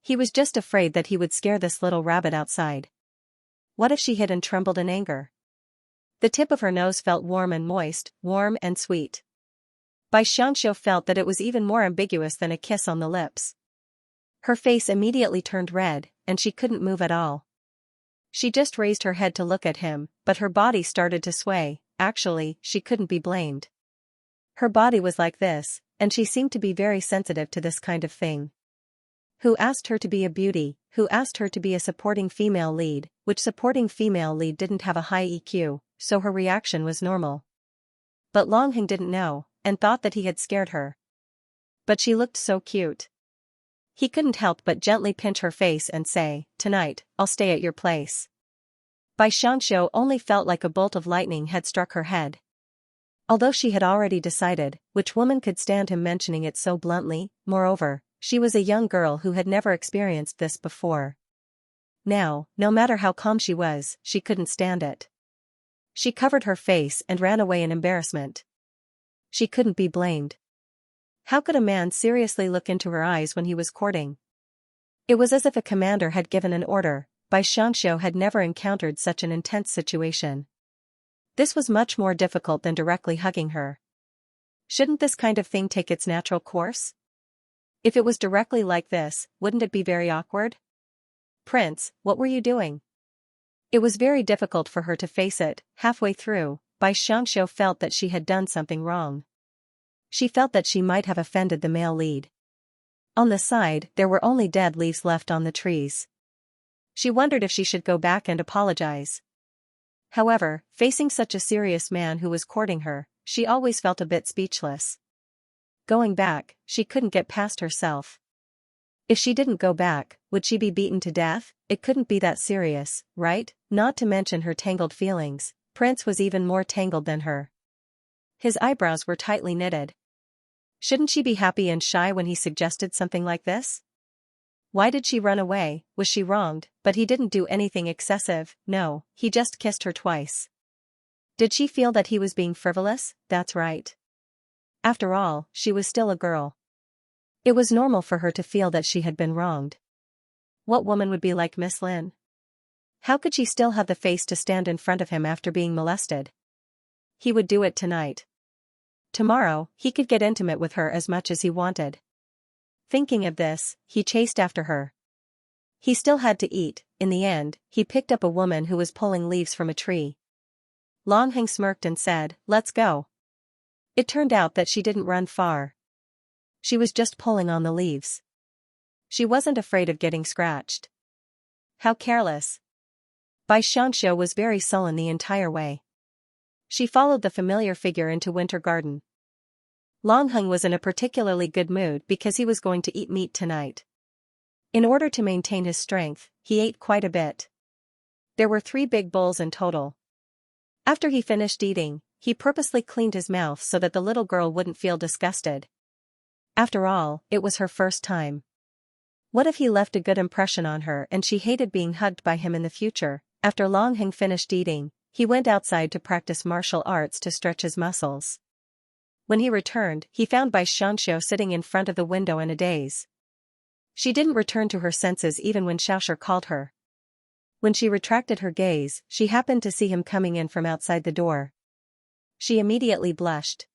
He was just afraid that he would scare this little rabbit outside. What if she hid and trembled in anger? The tip of her nose felt warm and moist, warm and sweet. Bai Xiangxiu felt that it was even more ambiguous than a kiss on the lips. Her face immediately turned red, and she couldn't move at all. She just raised her head to look at him, but her body started to sway. Actually, she couldn't be blamed. Her body was like this, and she seemed to be very sensitive to this kind of thing. Who asked her to be a beauty? Who asked her to be a supporting female lead? Which supporting female lead didn't have a high EQ, so her reaction was normal. But Longheng didn't know, and thought that he had scared her. But she looked so cute. He couldn't help but gently pinch her face and say, "Tonight, I'll stay at your place." Bai Xiangxiu only felt like a bolt of lightning had struck her head. Although she had already decided, which woman could stand him mentioning it so bluntly? Moreover, she was a young girl who had never experienced this before. Now, no matter how calm she was, she couldn't stand it. She covered her face and ran away in embarrassment. She couldn't be blamed. How could a man seriously look into her eyes when he was courting? It was as if a commander had given an order. Bai Xiangxiu had never encountered such an intense situation. This was much more difficult than directly hugging her. Shouldn't this kind of thing take its natural course? If it was directly like this, wouldn't it be very awkward? "Prince, what were you doing?" It was very difficult for her to face it. Halfway through, Bai Xiangxiu felt that she had done something wrong. She felt that she might have offended the male lead. On the side, there were only dead leaves left on the trees. She wondered if she should go back and apologize. However, facing such a serious man who was courting her, she always felt a bit speechless. Going back, she couldn't get past herself. If she didn't go back, would she be beaten to death? It couldn't be that serious, right? Not to mention her tangled feelings. Prince was even more tangled than her. His eyebrows were tightly knitted. Shouldn't she be happy and shy when he suggested something like this? Why did she run away? Was she wronged? But he didn't do anything excessive, no, he just kissed her twice. Did she feel that he was being frivolous? That's right. After all, she was still a girl. It was normal for her to feel that she had been wronged. What woman would be like Miss Lin? How could she still have the face to stand in front of him after being molested? He would do it tonight. Tomorrow, he could get intimate with her as much as he wanted. Thinking of this, he chased after her. He still had to eat. In the end, he picked up a woman who was pulling leaves from a tree. Long Heng smirked and said, "Let's go." It turned out that she didn't run far. She was just pulling on the leaves. She wasn't afraid of getting scratched. How careless. Xianxia was very sullen the entire way. She followed the familiar figure into Winter Garden. Long Heng was in a particularly good mood because he was going to eat meat tonight. In order to maintain his strength, he ate quite a bit. There were 3 big bowls in total. After he finished eating, he purposely cleaned his mouth so that the little girl wouldn't feel disgusted. After all, it was her first time. What if he left a good impression on her and she hated being hugged by him in the future? After Long Heng finished eating, he went outside to practice martial arts to stretch his muscles. When he returned, he found Xianxia sitting in front of the window in a daze. She didn't return to her senses even when Xiaoshi called her. When she retracted her gaze, she happened to see him coming in from outside the door. She immediately blushed.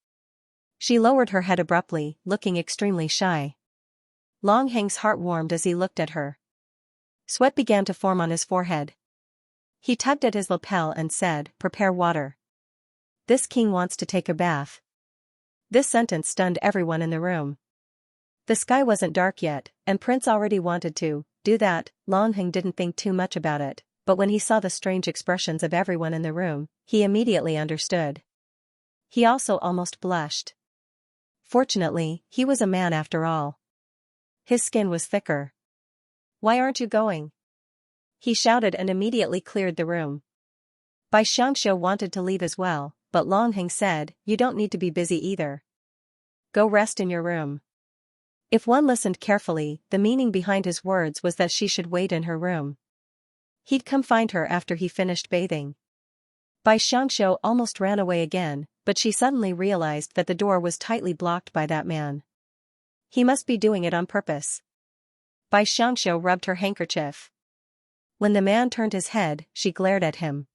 She lowered her head abruptly, looking extremely shy. Long Heng's heart warmed as he looked at her. Sweat began to form on his forehead. He tugged at his lapel and said, "Prepare water. This king wants to take a bath." This sentence stunned everyone in the room. The sky wasn't dark yet, and Prince already wanted to do that. Long Heng didn't think too much about it, but when he saw the strange expressions of everyone in the room, he immediately understood. He also almost blushed. Fortunately, he was a man after all. His skin was thicker. "Why aren't you going?" he shouted and immediately cleared the room. Xianxia wanted to leave as well, but Long Heng said, "You don't need to be busy either. Go rest in your room." If one listened carefully, the meaning behind his words was that she should wait in her room. He'd come find her after he finished bathing. Xianxia almost ran away again, but she suddenly realized that the door was tightly blocked by that man. He must be doing it on purpose. Xianxia rubbed her handkerchief. When the man turned his head, she glared at him.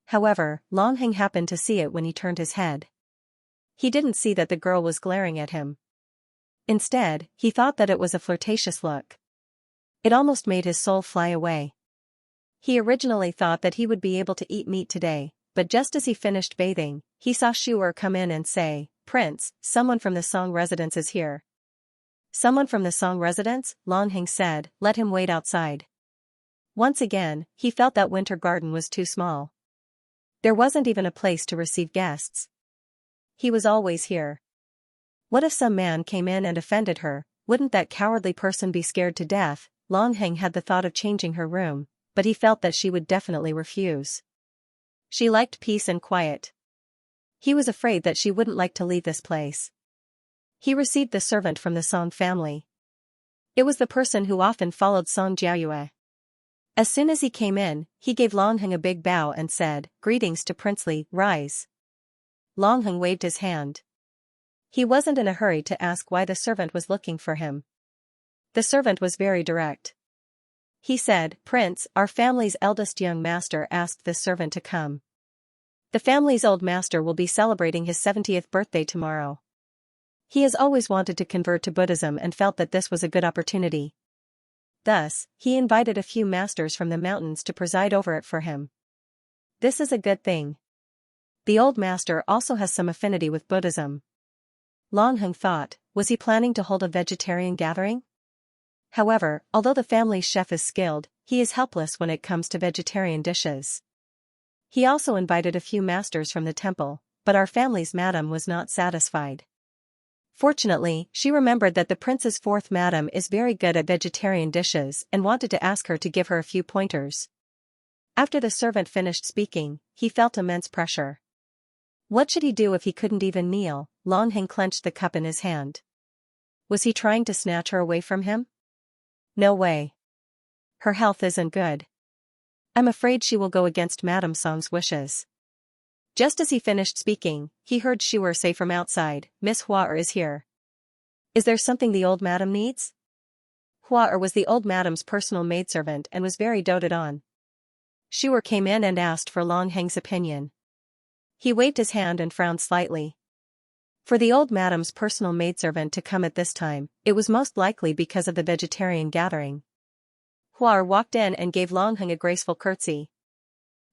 However, Long Heng happened to see it when he turned his head. He didn't see that the girl was glaring at him. Instead, he thought that it was a flirtatious look. It almost made his soul fly away. He originally thought that he would be able to eat meat today, but just as he finished bathing, he saw Shu'er come in and say, "Prince, someone from the Song residence is here." "Someone from the Song residence?" Long Heng said, "Let him wait outside." Once again, he felt that Winter Garden was too small. There wasn't even a place to receive guests. He was always here. What if some man came in and offended her? Wouldn't that cowardly person be scared to death? Long Heng had the thought of changing her room, but he felt that she would definitely refuse. She liked peace and quiet. He was afraid that she wouldn't like to leave this place. He received the servant from the Song family. It was the person who often followed Song Jiayue. As soon as he came in, he gave Long Heng a big bow and said, "Greetings to Princely, rise." Long Heng waved his hand. He wasn't in a hurry to ask why the servant was looking for him. The servant was very direct. He said, "Prince, our family's eldest young master asked this servant to come. The family's old master will be celebrating his 70th birthday tomorrow. He has always wanted to convert to Buddhism and felt that this was a good opportunity. Thus, he invited a few masters from the mountains to preside over it for him. This is a good thing. The old master also has some affinity with Buddhism. Long Heng thought, was he planning to hold a vegetarian gathering? However, although the family's chef is skilled, he is helpless when it comes to vegetarian dishes. He also invited a few masters from the temple, but our family's madam was not satisfied. Fortunately, she remembered that the prince's fourth madam is very good at vegetarian dishes and wanted to ask her to give her a few pointers. After the servant finished speaking, he felt immense pressure. What should he do if he couldn't even kneel? Long Heng clenched the cup in his hand. Was he trying to snatch her away from him? No way. Her health isn't good. I'm afraid she will go against Madame Song's wishes. Just as he finished speaking, he heard Shuer say from outside, Miss Huaer is here. Is there something the old madam needs? Huaer was the old madam's personal maidservant and was very doted on. Shuer came in and asked for Long Heng's opinion. He waved his hand and frowned slightly. For the old madam's personal maidservant to come at this time, it was most likely because of the vegetarian gathering. Huaer walked in and gave Long Heng a graceful curtsy.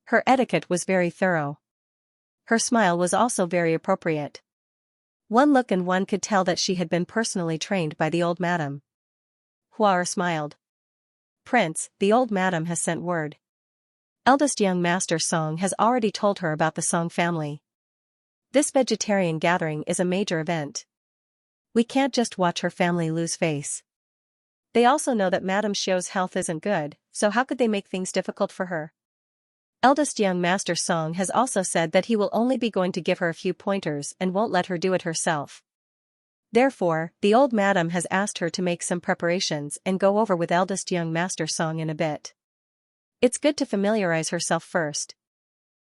Her etiquette was very thorough. Her smile was also very appropriate. One look and one could tell that she had been personally trained by the old madam. Huaer smiled. Prince, the old madam has sent word. Eldest young master Song has already told her about the Song family. This vegetarian gathering is a major event. We can't just watch her family lose face. They also know that Madame Xiao's health isn't good, so how could they make things difficult for her? Eldest young master Song has also said that he will only be going to give her a few pointers and won't let her do it herself. Therefore, the old madam has asked her to make some preparations and go over with eldest young master Song in a bit. It's good to familiarize herself first.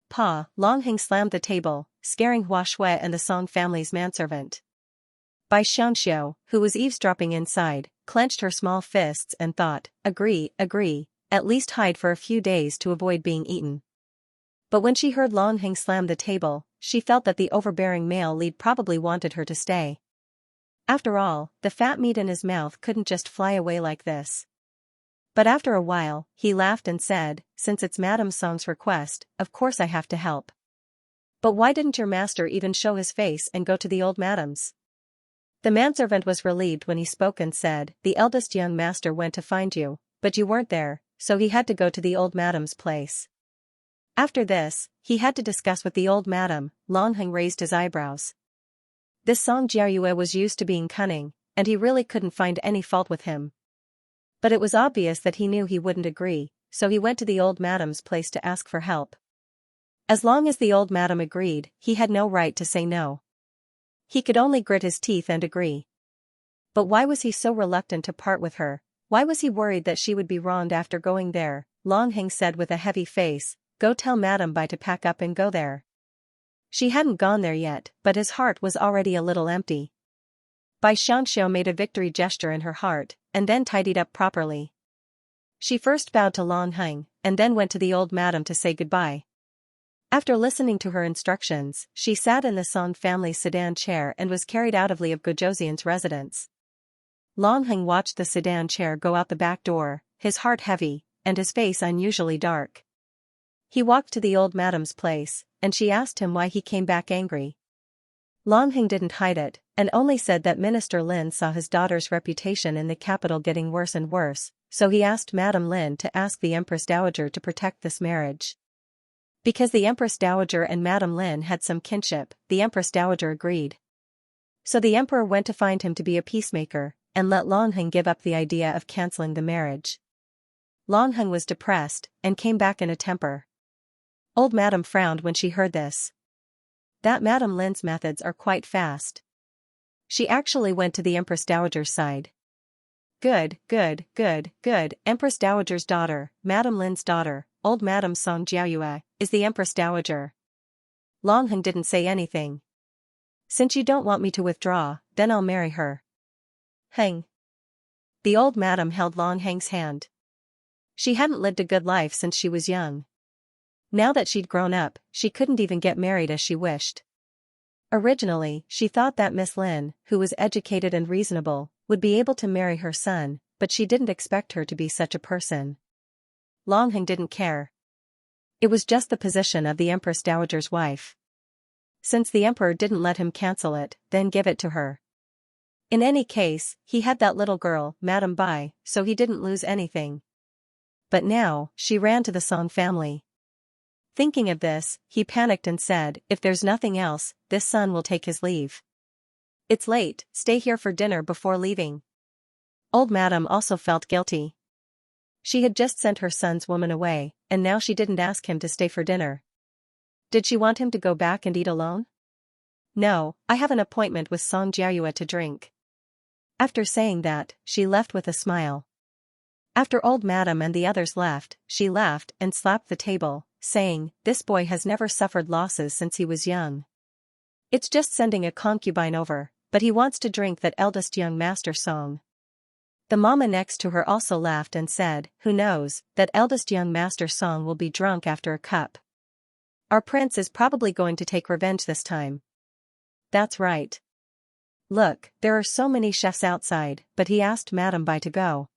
Pa, Long Heng slammed the table, scaring Hua Shui and the Song family's manservant. Bai Xianxia, who was eavesdropping inside, clenched her small fists and thought, agree, at least hide for a few days to avoid being eaten. But when she heard Long Heng slam the table, she felt that the overbearing male lead probably wanted her to stay. After all, the fat meat in his mouth couldn't just fly away like this. But after a while, he laughed and said, since it's Madame Song's request, of course I have to help. But why didn't your master even show his face and go to the old madam's? The manservant was relieved when he spoke and said, the eldest young master went to find you, but you weren't there, so he had to go to the old madam's place. After this, he had to discuss with the old madam. Long Heng raised his eyebrows. This Song Jiayue was used to being cunning, and he really couldn't find any fault with him. But it was obvious that he knew he wouldn't agree, so he went to the old madam's place to ask for help. As long as the old madam agreed, he had no right to say no. He could only grit his teeth and agree. But why was he so reluctant to part with her? Why was he worried that she would be wronged after going there? Long Heng said with a heavy face, go tell Madame Bai to pack up and go there. She hadn't gone there yet, but his heart was already a little empty. Bai Xianxia made a victory gesture in her heart, and then tidied up properly. She first bowed to Long Heng, and then went to the old madam to say goodbye. After listening to her instructions, she sat in the Song family's sedan chair and was carried out of Li of Gojoseon's residence. Long Heng watched the sedan chair go out the back door, his heart heavy, and his face unusually dark. He walked to the old madam's place, and she asked him why he came back angry. Long Heng didn't hide it, and only said that Minister Lin saw his daughter's reputation in the capital getting worse and worse, so he asked Madame Lin to ask the Empress Dowager to protect this marriage. Because the Empress Dowager and Madame Lin had some kinship, the Empress Dowager agreed. So the Emperor went to find him to be a peacemaker, and let Long Heng give up the idea of cancelling the marriage. Long Heng was depressed, and came back in a temper. Old Madame frowned when she heard this. That Madame Lin's methods are quite fast. She actually went to the Empress Dowager's side. Good, Empress Dowager's daughter, Madame Lin's daughter, old Madame Song Jiayue, is the Empress Dowager. Long Heng didn't say anything. Since you don't want me to withdraw, then I'll marry her. Heng. The old madam held Long Heng's hand. She hadn't lived a good life since she was young. Now that she'd grown up, she couldn't even get married as she wished. Originally, she thought that Miss Lin, who was educated and reasonable, would be able to marry her son, but she didn't expect her to be such a person. Long Heng didn't care. It was just the position of the Empress Dowager's wife. Since the emperor didn't let him cancel it, then give it to her. In any case, he had that little girl, Madame Bai, so he didn't lose anything. But now, she ran to the Song family. Thinking of this, he panicked and said, if there's nothing else, this son will take his leave. It's late, stay here for dinner before leaving. Old Madame also felt guilty. She had just sent her son's woman away, and now she didn't ask him to stay for dinner. Did she want him to go back and eat alone? No, I have an appointment with Song Jiayue to drink. After saying that, she left with a smile. After Old Madame and the others left, she laughed and slapped the table, saying, this boy has never suffered losses since he was young. It's just sending a concubine over, but he wants to drink that eldest young master Song. The mama next to her also laughed and said, who knows, that eldest young master Song will be drunk after a cup. Our prince is probably going to take revenge this time. That's right. Look, there are so many chefs outside, but he asked Madame Bai to go.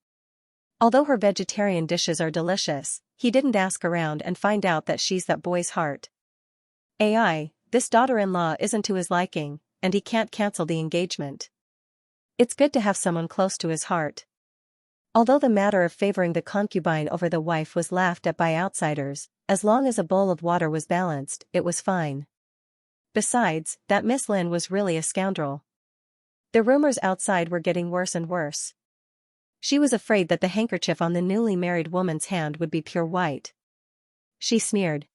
Although her vegetarian dishes are delicious, he didn't ask around and find out that she's that boy's heart. AI, this daughter-in-law isn't to his liking, and he can't cancel the engagement. It's good to have someone close to his heart. Although the matter of favoring the concubine over the wife was laughed at by outsiders, as long as a bowl of water was balanced, it was fine. Besides, that Miss Lin was really a scoundrel. The rumors outside were getting worse and worse. She was afraid that the handkerchief on the newly married woman's hand would be pure white. She sneered.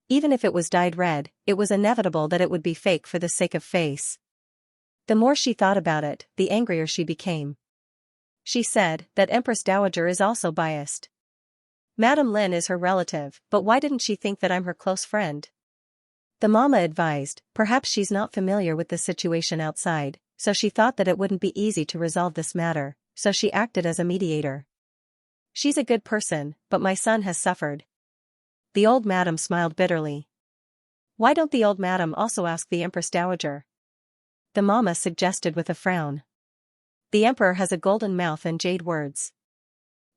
Even if it was dyed red, it was inevitable that it would be fake for the sake of face. The more she thought about it, the angrier she became. She said, that Empress Dowager is also biased. Madame Lin is her relative, but why didn't she think that I'm her close friend? The mama advised, perhaps she's not familiar with the situation outside, so she thought that it wouldn't be easy to resolve this matter, so she acted as a mediator. She's a good person, but my son has suffered. The old madam smiled bitterly. Why don't the old madam also ask the Empress Dowager? The mama suggested with a frown. The emperor has a golden mouth and jade words.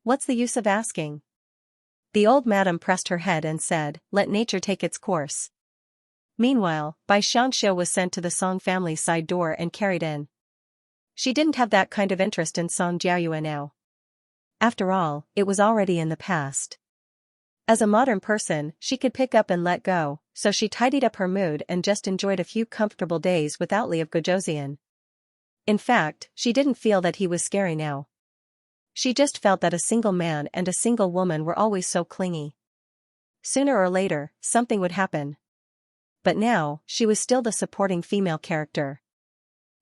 What's the use of asking? The old madam pressed her head and said, let nature take its course. Meanwhile, Xianxia was sent to the Song family's side door and carried in. She didn't have that kind of interest in Song Jiayue now. After all, it was already in the past. As a modern person, she could pick up and let go, so she tidied up her mood and just enjoyed a few comfortable days without Li of Gojoseon. In fact, she didn't feel that he was scary now. She just felt that a single man and a single woman were always so clingy. Sooner or later, something would happen. But now, she was still the supporting female character.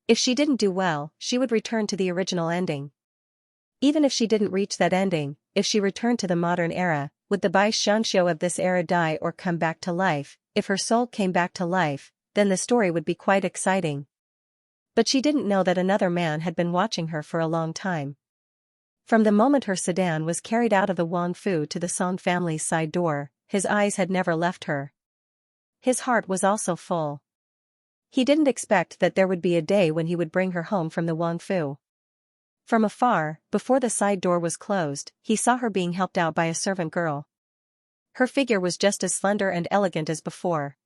If she didn't do well, she would return to the original ending. Even if she didn't reach that ending, if she returned to the modern era, would the Xianxia of this era die or come back to life? If her soul came back to life, then the story would be quite exciting. But she didn't know that another man had been watching her for a long time. From the moment her sedan was carried out of the Wang Fu to the Song family's side door, his eyes had never left her. His heart was also full. He didn't expect that there would be a day when he would bring her home from the Wang Fu. From afar, before the side door was closed, he saw her being helped out by a servant girl. Her figure was just as slender and elegant as before.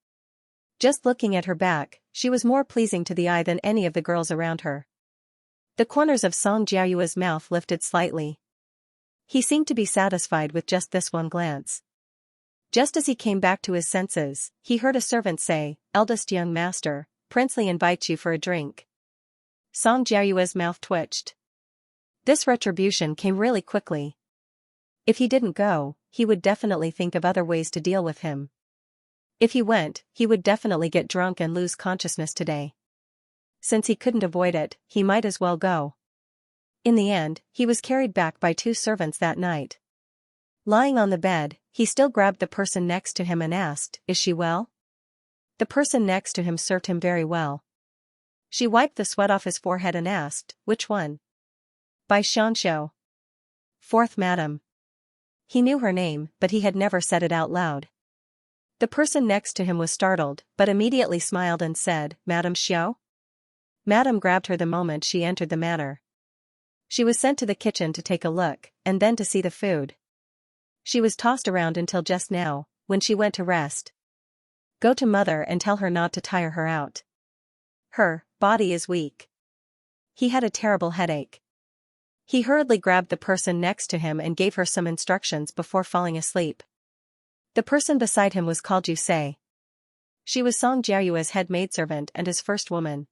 Just looking at her back, she was more pleasing to the eye than any of the girls around her. The corners of Song Jiayue's mouth lifted slightly. He seemed to be satisfied with just this one glance. Just as he came back to his senses, he heard a servant say, "Eldest young master, Princely invites you for a drink." Song Jiayue's mouth twitched. This retribution came really quickly. If he didn't go, he would definitely think of other ways to deal with him. If he went, he would definitely get drunk and lose consciousness today. Since he couldn't avoid it, he might as well go. In the end, he was carried back by two servants that night. Lying on the bed, he still grabbed the person next to him and asked, "Is she well?" The person next to him served him very well. She wiped the sweat off his forehead and asked, "Which one?" Xianxia. Fourth madam. He knew her name, but he had never said it out loud. The person next to him was startled, but immediately smiled and said, "Madam Xiao?" Madam grabbed her the moment she entered the manor. She was sent to the kitchen to take a look, and then to see the food. She was tossed around until just now, when she went to rest. Go to mother and tell her not to tire her out. Her body is weak. He had a terrible headache. He hurriedly grabbed the person next to him and gave her some instructions before falling asleep. The person beside him was called Yusei. She was Song Jiayue's head maidservant and his first woman.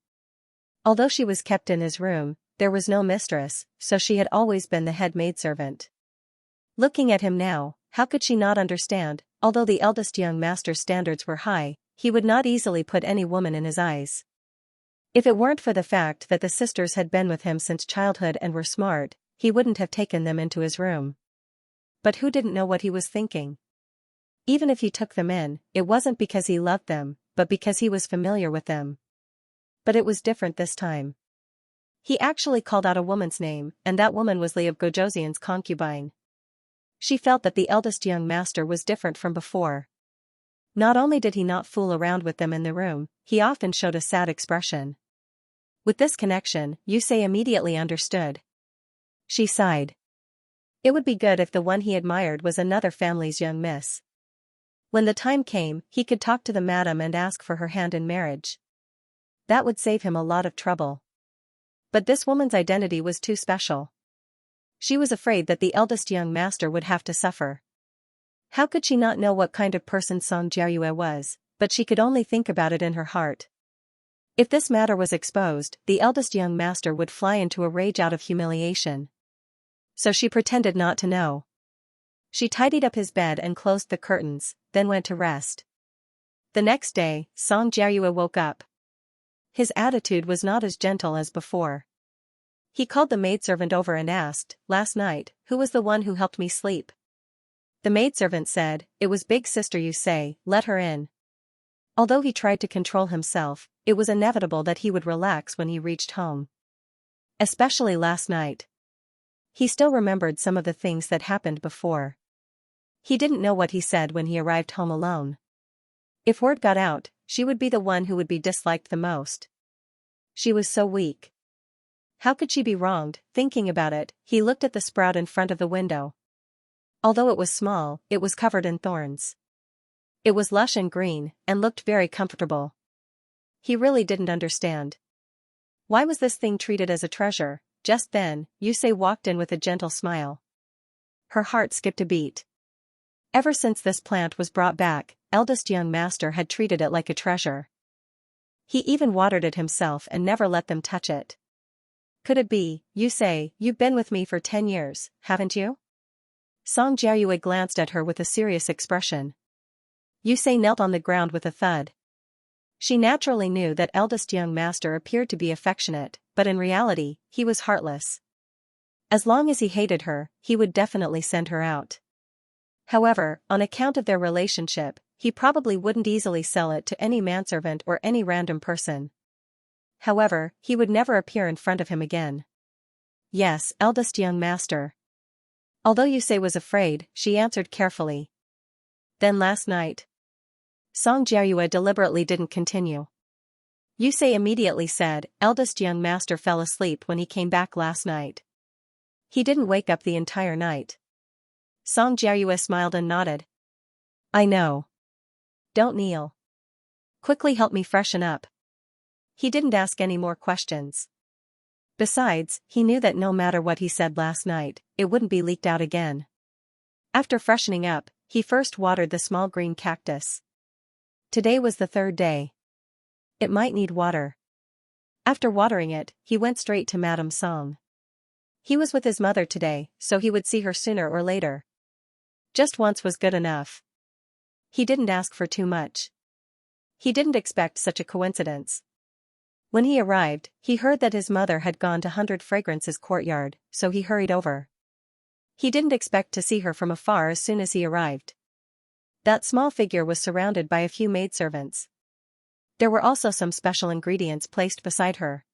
Although she was kept in his room, there was no mistress, so she had always been the head maidservant. Looking at him now, how could she not understand? Although the eldest young master's standards were high, he would not easily put any woman in his eyes. If it weren't for the fact that the sisters had been with him since childhood and were smart, he wouldn't have taken them into his room. But who didn't know what he was thinking? Even if he took them in, it wasn't because he loved them, but because he was familiar with them. But it was different this time. He actually called out a woman's name, and that woman was Li of Gojoseon's concubine. She felt that the eldest young master was different from before. Not only did he not fool around with them in the room, he often showed a sad expression. With this connection, Yusei immediately understood. She sighed. It would be good if the one he admired was another family's young miss. When the time came, he could talk to the madam and ask for her hand in marriage. That would save him a lot of trouble. But this woman's identity was too special. She was afraid that the eldest young master would have to suffer. How could she not know what kind of person Song Jiayue was, but she could only think about it in her heart. If this matter was exposed, the eldest young master would fly into a rage out of humiliation. So she pretended not to know. She tidied up his bed and closed the curtains, then went to rest. The next day, Song Jiayue woke up. His attitude was not as gentle as before. He called the maidservant over and asked, "Last night, who was the one who helped me sleep?" The maidservant said, "It was big sister Yusei, let her in." Although he tried to control himself, it was inevitable that he would relax when he reached home. Especially last night. He still remembered some of the things that happened before. He didn't know what he said when he arrived home alone. If word got out, she would be the one who would be disliked the most. She was so weak. How could she be wronged? Thinking about it, he looked at the sprout in front of the window. Although it was small, it was covered in thorns. It was lush and green, and looked very comfortable. He really didn't understand. Why was this thing treated as a treasure? Just then, Yusei walked in with a gentle smile. Her heart skipped a beat. Ever since this plant was brought back, eldest young master had treated it like a treasure. He even watered it himself and never let them touch it. Could it be? Yusei, you've been with me for 10 years, haven't you? Song Jiayue glanced at her with a serious expression. Yusei knelt on the ground with a thud. She naturally knew that eldest young master appeared to be affectionate, but in reality, he was heartless. As long as he hated her, he would definitely send her out. However, on account of their relationship, he probably wouldn't easily sell it to any manservant or any random person. However, he would never appear in front of him again. Yes, eldest young master. Although Yusei was afraid, she answered carefully. Then last night. Song Jiayue deliberately didn't continue. Yusei immediately said, eldest young master fell asleep when he came back last night. He didn't wake up the entire night. Song Jiayue smiled and nodded. I know. Don't kneel. Quickly help me freshen up. He didn't ask any more questions. Besides, he knew that no matter what he said last night, it wouldn't be leaked out again. After freshening up, he first watered the small green cactus. Today was the 3rd day. It might need water. After watering it, he went straight to Madame Song. He was with his mother today, so he would see her sooner or later. Just once was good enough. He didn't ask for too much. He didn't expect such a coincidence. When he arrived, he heard that his mother had gone to 100 Fragrance's courtyard, so he hurried over. He didn't expect to see her from afar as soon as he arrived. That small figure was surrounded by a few maidservants. There were also some special ingredients placed beside her.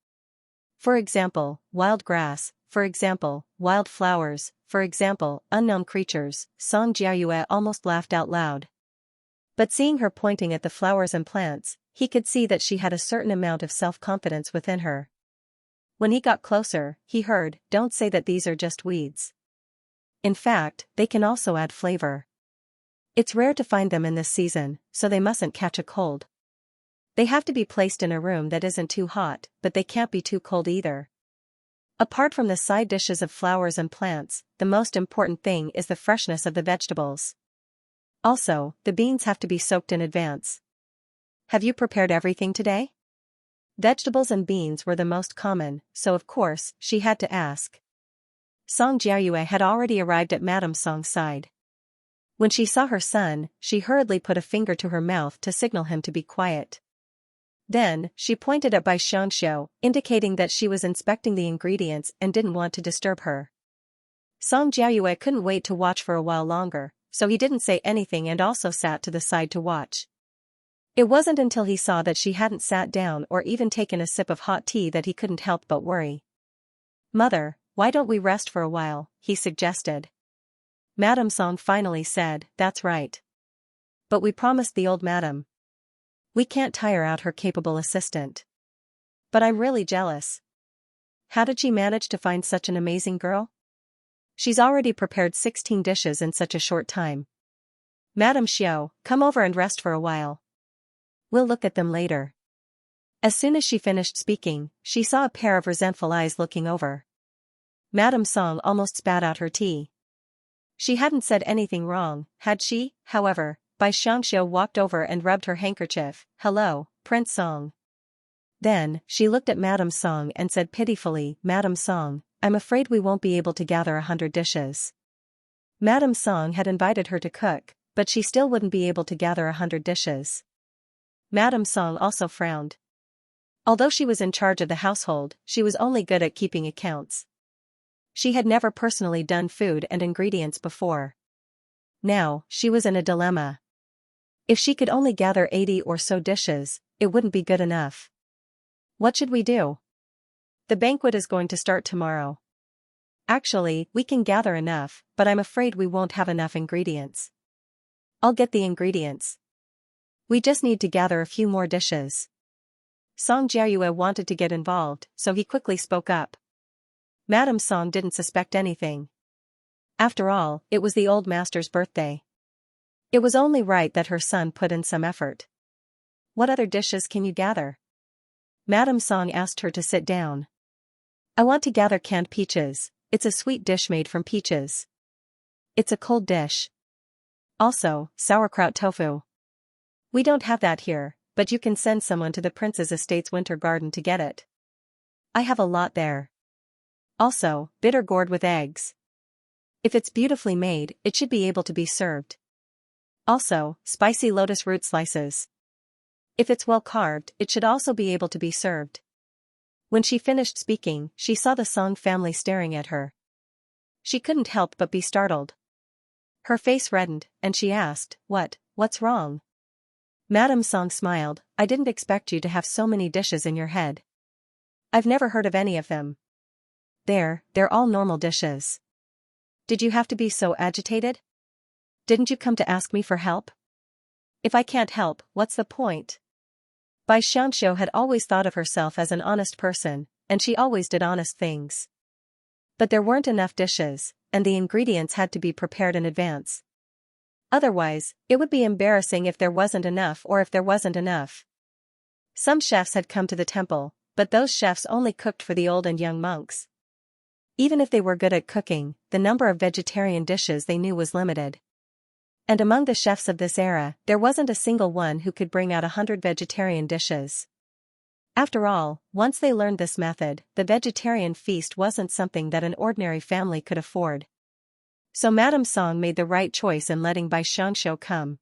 For example, wild grass, for example, wild flowers, for example, unknown creatures. Song Jiayue almost laughed out loud. But seeing her pointing at the flowers and plants, he could see that she had a certain amount of self-confidence within her. When he got closer, he heard, "Don't say that these are just weeds. In fact, they can also add flavor." It's rare to find them in this season, so they mustn't catch a cold. They have to be placed in a room that isn't too hot, but they can't be too cold either. Apart from the side dishes of flowers and plants, the most important thing is the freshness of the vegetables. Also, the beans have to be soaked in advance. Have you prepared everything today? Vegetables and beans were the most common, so of course, she had to ask. Song Jiayue had already arrived at Madame Song's side. When she saw her son, she hurriedly put a finger to her mouth to signal him to be quiet. Then, she pointed at Bai Xianxia, indicating that she was inspecting the ingredients and didn't want to disturb her. Song Jiayue couldn't wait to watch for a while longer, so he didn't say anything and also sat to the side to watch. It wasn't until he saw that she hadn't sat down or even taken a sip of hot tea that he couldn't help but worry. "Mother, why don't we rest for a while?" he suggested. Madame Song finally said, "That's right. But we promised the old madam. We can't tire out her capable assistant. But I'm really jealous. How did she manage to find such an amazing girl? She's already prepared 16 dishes in such a short time. Madame Xiao, come over and rest for a while. We'll look at them later." As soon as she finished speaking, she saw a pair of resentful eyes looking over. Madame Song almost spat out her tea. She hadn't said anything wrong, had she? However, Bai Xianxia walked over and rubbed her handkerchief. "Hello, Prince Song." Then, she looked at Madame Song and said pitifully, "Madame Song, I'm afraid we won't be able to gather 100 dishes." Madame Song had invited her to cook, but she still wouldn't be able to gather 100 dishes. Madame Song also frowned. Although she was in charge of the household, she was only good at keeping accounts. She had never personally done food and ingredients before. Now, she was in a dilemma. If she could only gather 80 or so dishes, it wouldn't be good enough. What should we do? The banquet is going to start tomorrow. Actually, we can gather enough, but I'm afraid we won't have enough ingredients. I'll get the ingredients. We just need to gather a few more dishes. Song Jiayue wanted to get involved, so he quickly spoke up. Madame Song didn't suspect anything. After all, it was the old master's birthday. It was only right that her son put in some effort. "What other dishes can you gather?" Madame Song asked her to sit down. "I want to gather canned peaches. It's a sweet dish made from peaches. It's a cold dish. Also, sauerkraut tofu. We don't have that here, but you can send someone to the prince's estate's winter garden to get it. I have a lot there. Also, bitter gourd with eggs. If it's beautifully made, it should be able to be served. Also, spicy lotus root slices. If it's well carved, it should also be able to be served." When she finished speaking, she saw the Song family staring at her. She couldn't help but be startled. Her face reddened, and she asked, What's wrong?" Madame Song smiled, "I didn't expect you to have so many dishes in your head. I've never heard of any of them. They're all normal dishes. Did you have to be so agitated? Didn't you come to ask me for help? If I can't help, what's the point?" Bai Xianxia had always thought of herself as an honest person, and she always did honest things. But there weren't enough dishes, and the ingredients had to be prepared in advance. Otherwise, it would be embarrassing if there wasn't enough or if there wasn't enough. Some chefs had come to the temple, but those chefs only cooked for the old and young monks. Even if they were good at cooking, the number of vegetarian dishes they knew was limited. And among the chefs of this era, there wasn't a single one who could bring out 100 vegetarian dishes. After all, once they learned this method, the vegetarian feast wasn't something that an ordinary family could afford. So Madame Song made the right choice in letting Bai Xianxia come.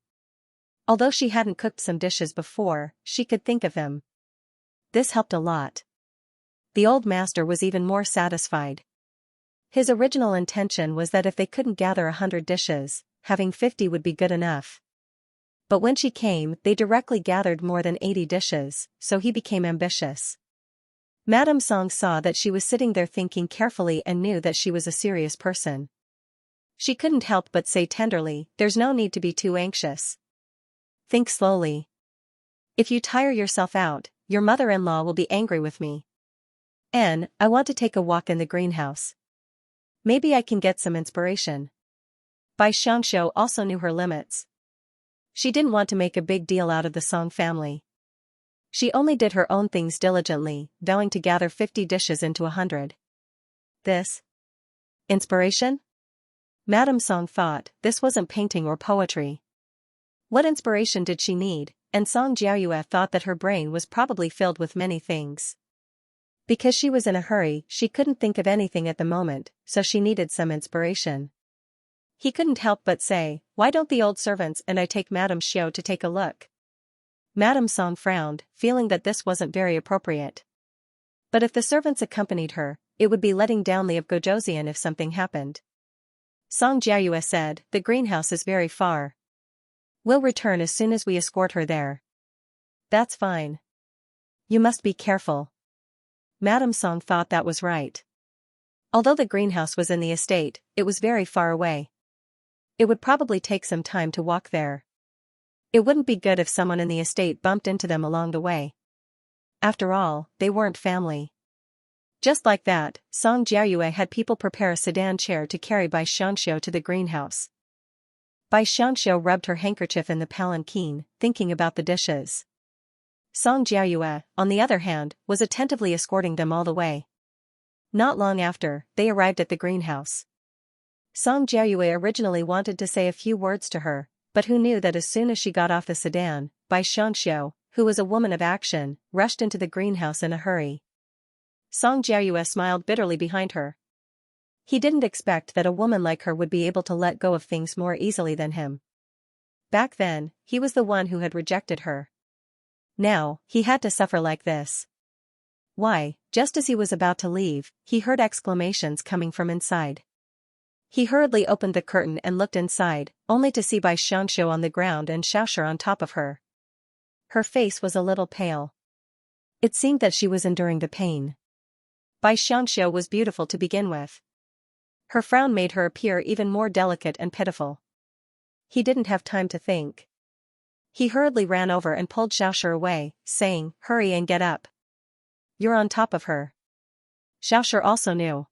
Although she hadn't cooked some dishes before, she could think of them. This helped a lot. The old master was even more satisfied. His original intention was that if they couldn't gather 100 dishes, having 50 would be good enough. But when she came, they directly gathered more than 80 dishes, so he became ambitious. Madame Song saw that she was sitting there thinking carefully and knew that she was a serious person. She couldn't help but say tenderly, "There's no need to be too anxious. Think slowly. If you tire yourself out, your mother-in-law will be angry with me. And I want to take a walk in the greenhouse. Maybe I can get some inspiration." Bai Xianxia also knew her limits. She didn't want to make a big deal out of the Song family. She only did her own things diligently, vowing to gather 50 dishes into 100. This? Inspiration? Madame Song thought, this wasn't painting or poetry. What inspiration did she need? And Song Jiayue thought that her brain was probably filled with many things. Because she was in a hurry, she couldn't think of anything at the moment, so she needed some inspiration. He couldn't help but say, why don't the old servants and I take Madame Xiao to take a look? Madame Song frowned, feeling that this wasn't very appropriate. But if the servants accompanied her, it would be letting down the of Gojoseon if something happened. Song Jiayue said, the greenhouse is very far. We'll return as soon as we escort her there. That's fine. You must be careful. Madame Song thought that was right. Although the greenhouse was in the estate, it was very far away. It would probably take some time to walk there. It wouldn't be good if someone in the estate bumped into them along the way. After all, they weren't family. Just like that, Song Jiayue had people prepare a sedan chair to carry Bai Xianxia to the greenhouse. Bai Xianxia rubbed her handkerchief in the palanquin, thinking about the dishes. Song Jiayue, on the other hand, was attentively escorting them all the way. Not long after, they arrived at the greenhouse. Song Jiayue originally wanted to say a few words to her, but who knew that as soon as she got off the sedan, Bai Xianxia, who was a woman of action, rushed into the greenhouse in a hurry. Song Jiayue smiled bitterly behind her. He didn't expect that a woman like her would be able to let go of things more easily than him. Back then, he was the one who had rejected her. Now, he had to suffer like this. Why, just as he was about to leave, he heard exclamations coming from inside. He hurriedly opened the curtain and looked inside, only to see Bai Xianxia on the ground and Xiaoshi on top of her. Her face was a little pale. It seemed that she was enduring the pain. Bai Xianxia was beautiful to begin with. Her frown made her appear even more delicate and pitiful. He didn't have time to think. He hurriedly ran over and pulled Xiaoshi away, saying, hurry and get up. You're on top of her. Xiaoshi also knew.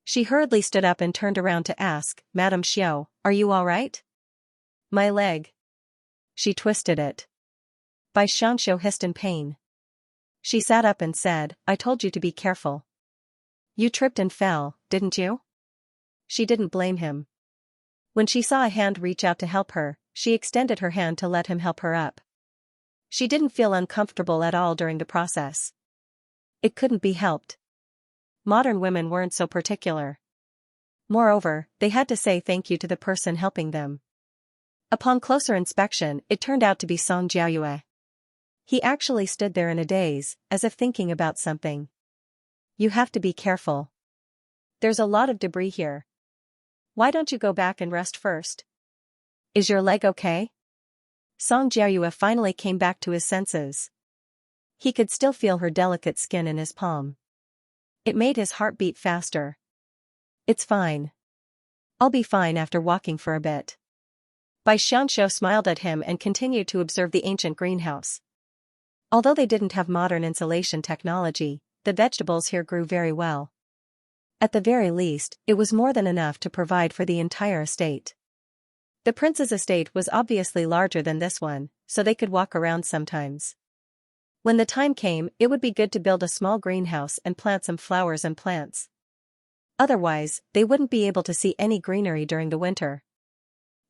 She hurriedly stood up and turned around to ask, Madame Xiao, are you all right? My leg. She twisted it. Bai Xianxia hissed in pain. She sat up and said, I told you to be careful. You tripped and fell, didn't you? She didn't blame him. When she saw a hand reach out to help her, she extended her hand to let him help her up. She didn't feel uncomfortable at all during the process. It couldn't be helped. Modern women weren't so particular. Moreover, they had to say thank you to the person helping them. Upon closer inspection, it turned out to be Song Jiayue. He actually stood there in a daze, as if thinking about something. You have to be careful. There's a lot of debris here. Why don't you go back and rest first? Is your leg okay? Song Jiayue finally came back to his senses. He could still feel her delicate skin in his palm. It made his heart beat faster. It's fine. I'll be fine after walking for a bit. Bai Xianxia smiled at him and continued to observe the ancient greenhouse. Although they didn't have modern insulation technology, the vegetables here grew very well. At the very least, it was more than enough to provide for the entire estate. The prince's estate was obviously larger than this one, so they could walk around sometimes. When the time came, it would be good to build a small greenhouse and plant some flowers and plants. Otherwise, they wouldn't be able to see any greenery during the winter.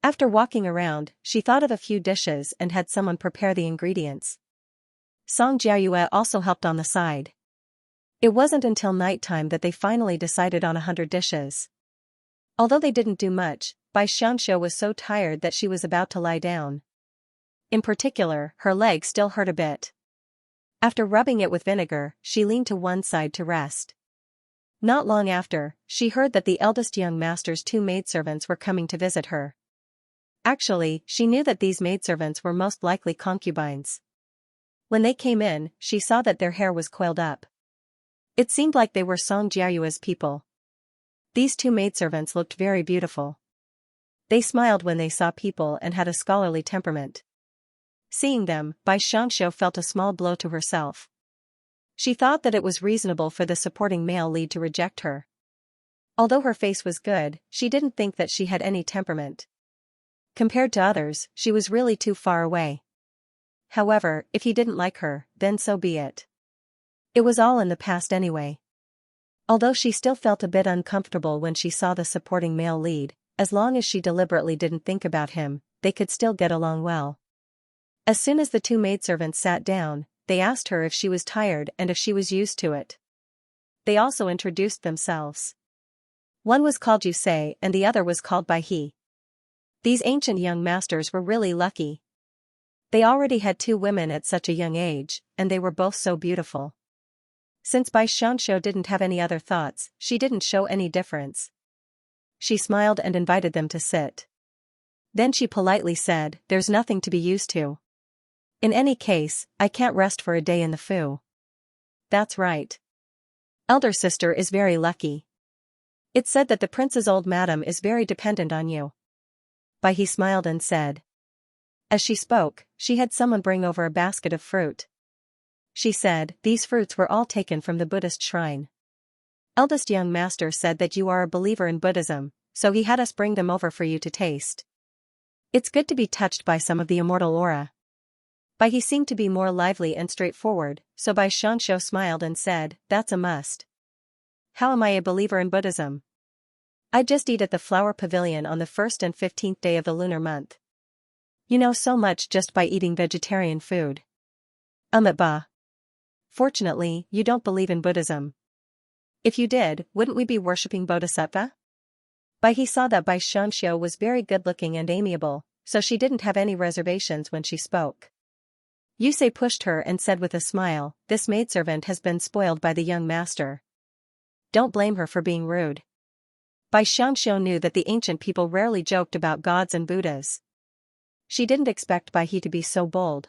After walking around, she thought of a few dishes and had someone prepare the ingredients. Song Jiayue also helped on the side. It wasn't until nighttime that they finally decided on 100 dishes. Although they didn't do much, Bai Xianxia was so tired that she was about to lie down. In particular, her leg still hurt a bit. After rubbing it with vinegar, she leaned to one side to rest. Not long after, she heard that the eldest young master's 2 maidservants were coming to visit her. Actually, she knew that these maidservants were most likely concubines. When they came in, she saw that their hair was coiled up. It seemed like they were Song Jiayue's people. These 2 maidservants looked very beautiful. They smiled when they saw people and had a scholarly temperament. Seeing them, Bai Xianxia felt a small blow to herself. She thought that it was reasonable for the supporting male lead to reject her. Although her face was good, she didn't think that she had any temperament. Compared to others, she was really too far away. However, if he didn't like her, then so be it. It was all in the past anyway. Although she still felt a bit uncomfortable when she saw the supporting male lead, as long as she deliberately didn't think about him, they could still get along well. As soon as the two maidservants sat down, they asked her if she was tired and if she was used to it. They also introduced themselves. One was called Yusei and the other was called by he. These ancient young masters were really lucky. They already had two women at such a young age, and they were both so beautiful. Since Bai Xianxia didn't have any other thoughts, she didn't show any difference. She smiled and invited them to sit. Then she politely said, "There's nothing to be used to. In any case, I can't rest for a day in the Fu." "That's right. Elder sister is very lucky. It's said that the prince's old madam is very dependent on you." Bai he smiled and said. As she spoke, she had someone bring over a basket of fruit. She said, "These fruits were all taken from the Buddhist shrine. Eldest young master said that you are a believer in Buddhism, so he had us bring them over for you to taste. It's good to be touched by some of the immortal aura." Bai he seemed to be more lively and straightforward, so Bai Xianxia smiled and said, "That's a must. How am I a believer in Buddhism? I just eat at the flower pavilion on the 1st and 15th day of the lunar month. You know so much just by eating vegetarian food." Ba. Fortunately, you don't believe in Buddhism. If you did, wouldn't we be worshipping Bodhisattva? Bai he saw that Bai Xianxia was very good-looking and amiable, so she didn't have any reservations when she spoke. Yusei pushed her and said with a smile, "This maidservant has been spoiled by the young master. Don't blame her for being rude." Bai Xianxia knew that the ancient people rarely joked about gods and Buddhas. She didn't expect Bai he to be so bold.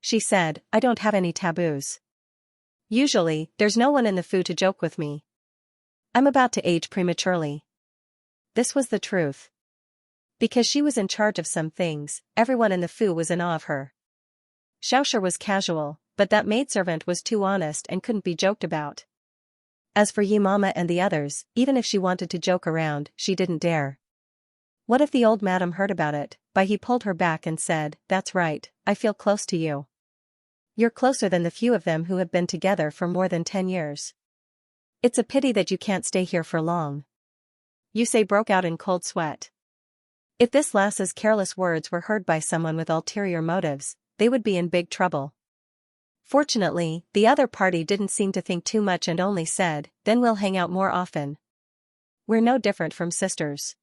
She said, "I don't have any taboos. Usually, there's no one in the Fu to joke with me. I'm about to age prematurely." This was the truth. Because she was in charge of some things, everyone in the Fu was in awe of her. Xiaoshi was casual, but that maidservant was too honest and couldn't be joked about. As for Yi Mama and the others, even if she wanted to joke around, she didn't dare. What if the old madam heard about it? Bai he pulled her back and said, "That's right, I feel close to you. You're closer than the few of them who have been together for more than 10 years. It's a pity that you can't stay here for long." Yusei broke out in cold sweat. If this lass's careless words were heard by someone with ulterior motives, they would be in big trouble. Fortunately, the other party didn't seem to think too much and only said, "Then we'll hang out more often. We're no different from sisters."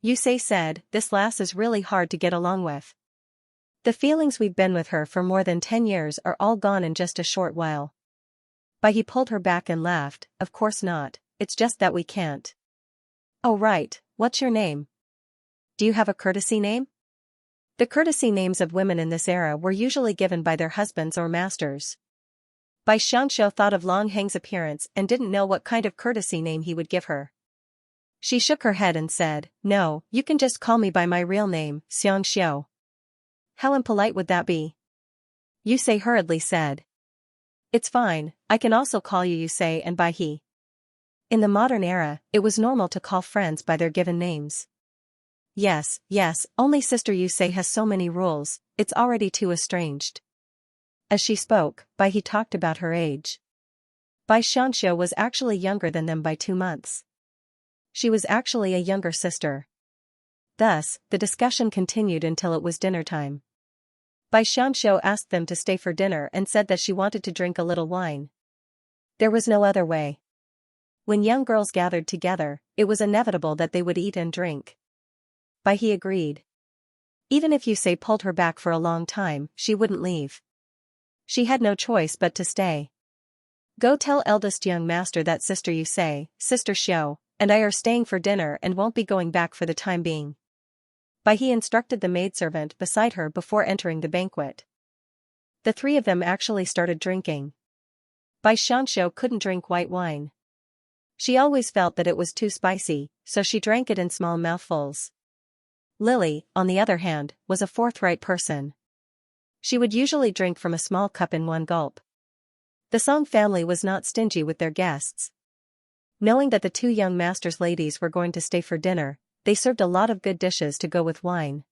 Yusei said, "This lass is really hard to get along with. The feelings we've been with her for more than 10 years are all gone in just a short while." But he pulled her back and laughed, "Of course not, it's just that we can't." "Oh right, what's your name? Do you have a courtesy name?" The courtesy names of women in this era were usually given by their husbands or masters. Bai Xianxia thought of Long Heng's appearance and didn't know what kind of courtesy name he would give her. She shook her head and said, "No, you can just call me by my real name, Xianxia." "How impolite would that be?" Yusei hurriedly said. "It's fine, I can also call you Yusei and Bai he." In the modern era, it was normal to call friends by their given names. Yes, only Sister Yusei has so many rules, it's already too estranged." As she spoke, Bai he talked about her age. Bai Xianxia was actually younger than them by 2 months. She was actually a younger sister. Thus, the discussion continued until it was dinner time. Bai Xianxia asked them to stay for dinner and said that she wanted to drink a little wine. There was no other way. When young girls gathered together, it was inevitable that they would eat and drink. Bai he agreed. Even if Yusei pulled her back for a long time, she wouldn't leave. She had no choice but to stay. "Go tell eldest young master that Sister Yusei, Sister Xiao, and I are staying for dinner and won't be going back for the time being." Bai he instructed the maidservant beside her before entering the banquet. The three of them actually started drinking. Bai Xianxia couldn't drink white wine. She always felt that it was too spicy, so she drank it in small mouthfuls. Lily, on the other hand, was a forthright person. She would usually drink from a small cup in one gulp. The Song family was not stingy with their guests. Knowing that the two young masters' ladies were going to stay for dinner, they served a lot of good dishes to go with wine.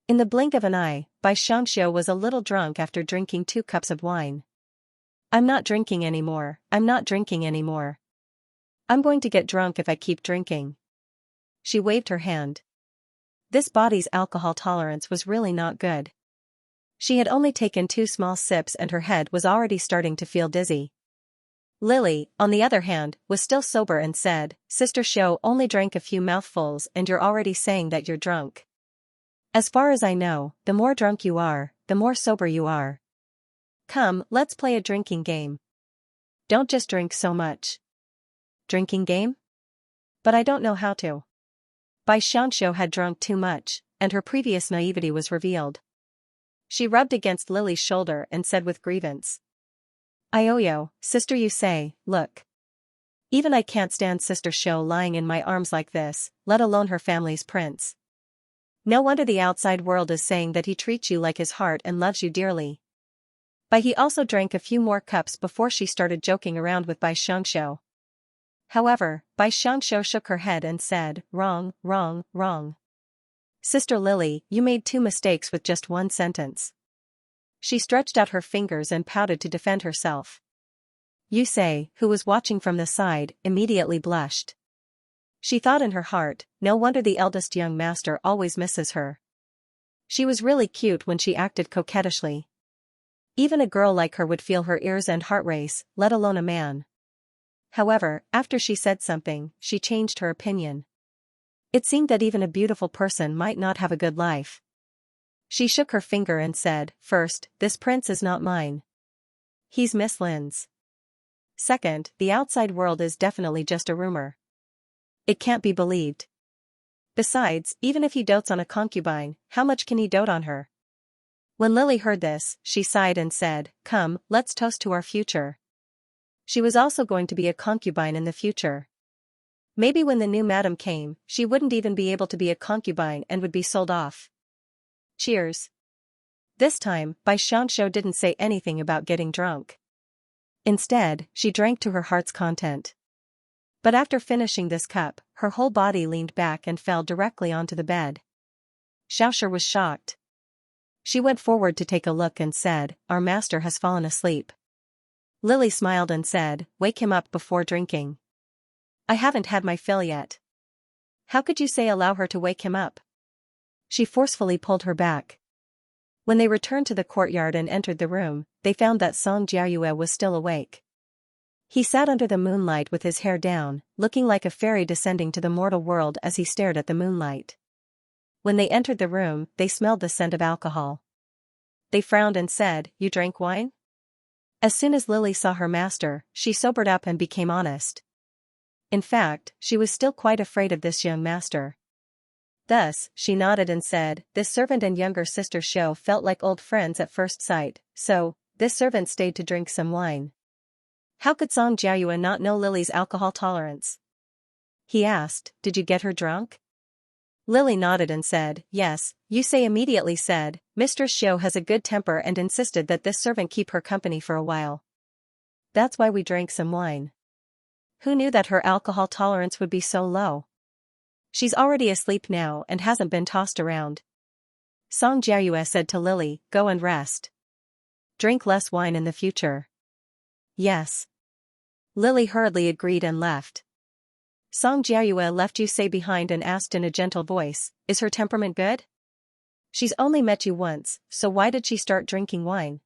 In the blink of an eye, Xianxia was a little drunk after drinking 2 cups of wine. I'm not drinking anymore, I'm not drinking anymore. I'm going to get drunk if I keep drinking. She waved her hand. This body's alcohol tolerance was really not good. She had only taken 2 small sips and her head was already starting to feel dizzy. Lily, on the other hand, was still sober and said, Sister Xiao only drank a few mouthfuls and you're already saying that you're drunk. As far as I know, the more drunk you are, the more sober you are. Come, let's play a drinking game. Don't just drink so much. Drinking game? But I don't know how to. Xianxia had drunk too much, and her previous naivety was revealed. She rubbed against Lily's shoulder and said with grievance. Ioyo, sister you say, look. Even I can't stand Sister Xiao lying in my arms like this, let alone her family's prince. No wonder the outside world is saying that he treats you like his heart and loves you dearly. But he also drank a few more cups before she started joking around with Xianxia. However, Xianxia shook her head and said, wrong, wrong, wrong. Sister Lily, you made 2 mistakes with just 1 sentence. She stretched out her fingers and pouted to defend herself. Yusei, who was watching from the side, immediately blushed. She thought in her heart, no wonder the eldest young master always misses her. She was really cute when she acted coquettishly. Even a girl like her would feel her ears and heart race, let alone a man. However, after she said something, she changed her opinion. It seemed that even a beautiful person might not have a good life. She shook her finger and said, first, this prince is not mine. He's Miss Lin's. Second, the outside world is definitely just a rumor. It can't be believed. Besides, even if he dotes on a concubine, how much can he dote on her? When Lily heard this, she sighed and said, come, let's toast to our future. She was also going to be a concubine in the future. Maybe when the new madam came, she wouldn't even be able to be a concubine and would be sold off. Cheers. This time, Xianxia didn't say anything about getting drunk. Instead, she drank to her heart's content. But after finishing this cup, her whole body leaned back and fell directly onto the bed. Xiaoxia was shocked. She went forward to take a look and said, our master has fallen asleep. Lily smiled and said, wake him up before drinking. I haven't had my fill yet. How could you say allow her to wake him up? She forcefully pulled her back. When they returned to the courtyard and entered the room, they found that Song Jiayue was still awake. He sat under the moonlight with his hair down, looking like a fairy descending to the mortal world as he stared at the moonlight. When they entered the room, they smelled the scent of alcohol. They frowned and said, you drank wine? As soon as Lily saw her master, she sobered up and became honest. In fact, she was still quite afraid of this young master. Thus, she nodded and said, this servant and younger sister Xiao felt like old friends at first sight, so, this servant stayed to drink some wine. How could Song Jiayue not know Lily's alcohol tolerance? He asked, did you get her drunk? Lily nodded and said, yes. Yusei immediately said, Mistress Xiao has a good temper and insisted that this servant keep her company for a while. That's why we drank some wine. Who knew that her alcohol tolerance would be so low? She's already asleep now and hasn't been tossed around. Song Jiayue said to Lily, go and rest. Drink less wine in the future. Yes. Lily hurriedly agreed and left. Song Jiayue left Yusei behind and asked in a gentle voice, is her temperament good? She's only met you once, so why did she start drinking wine?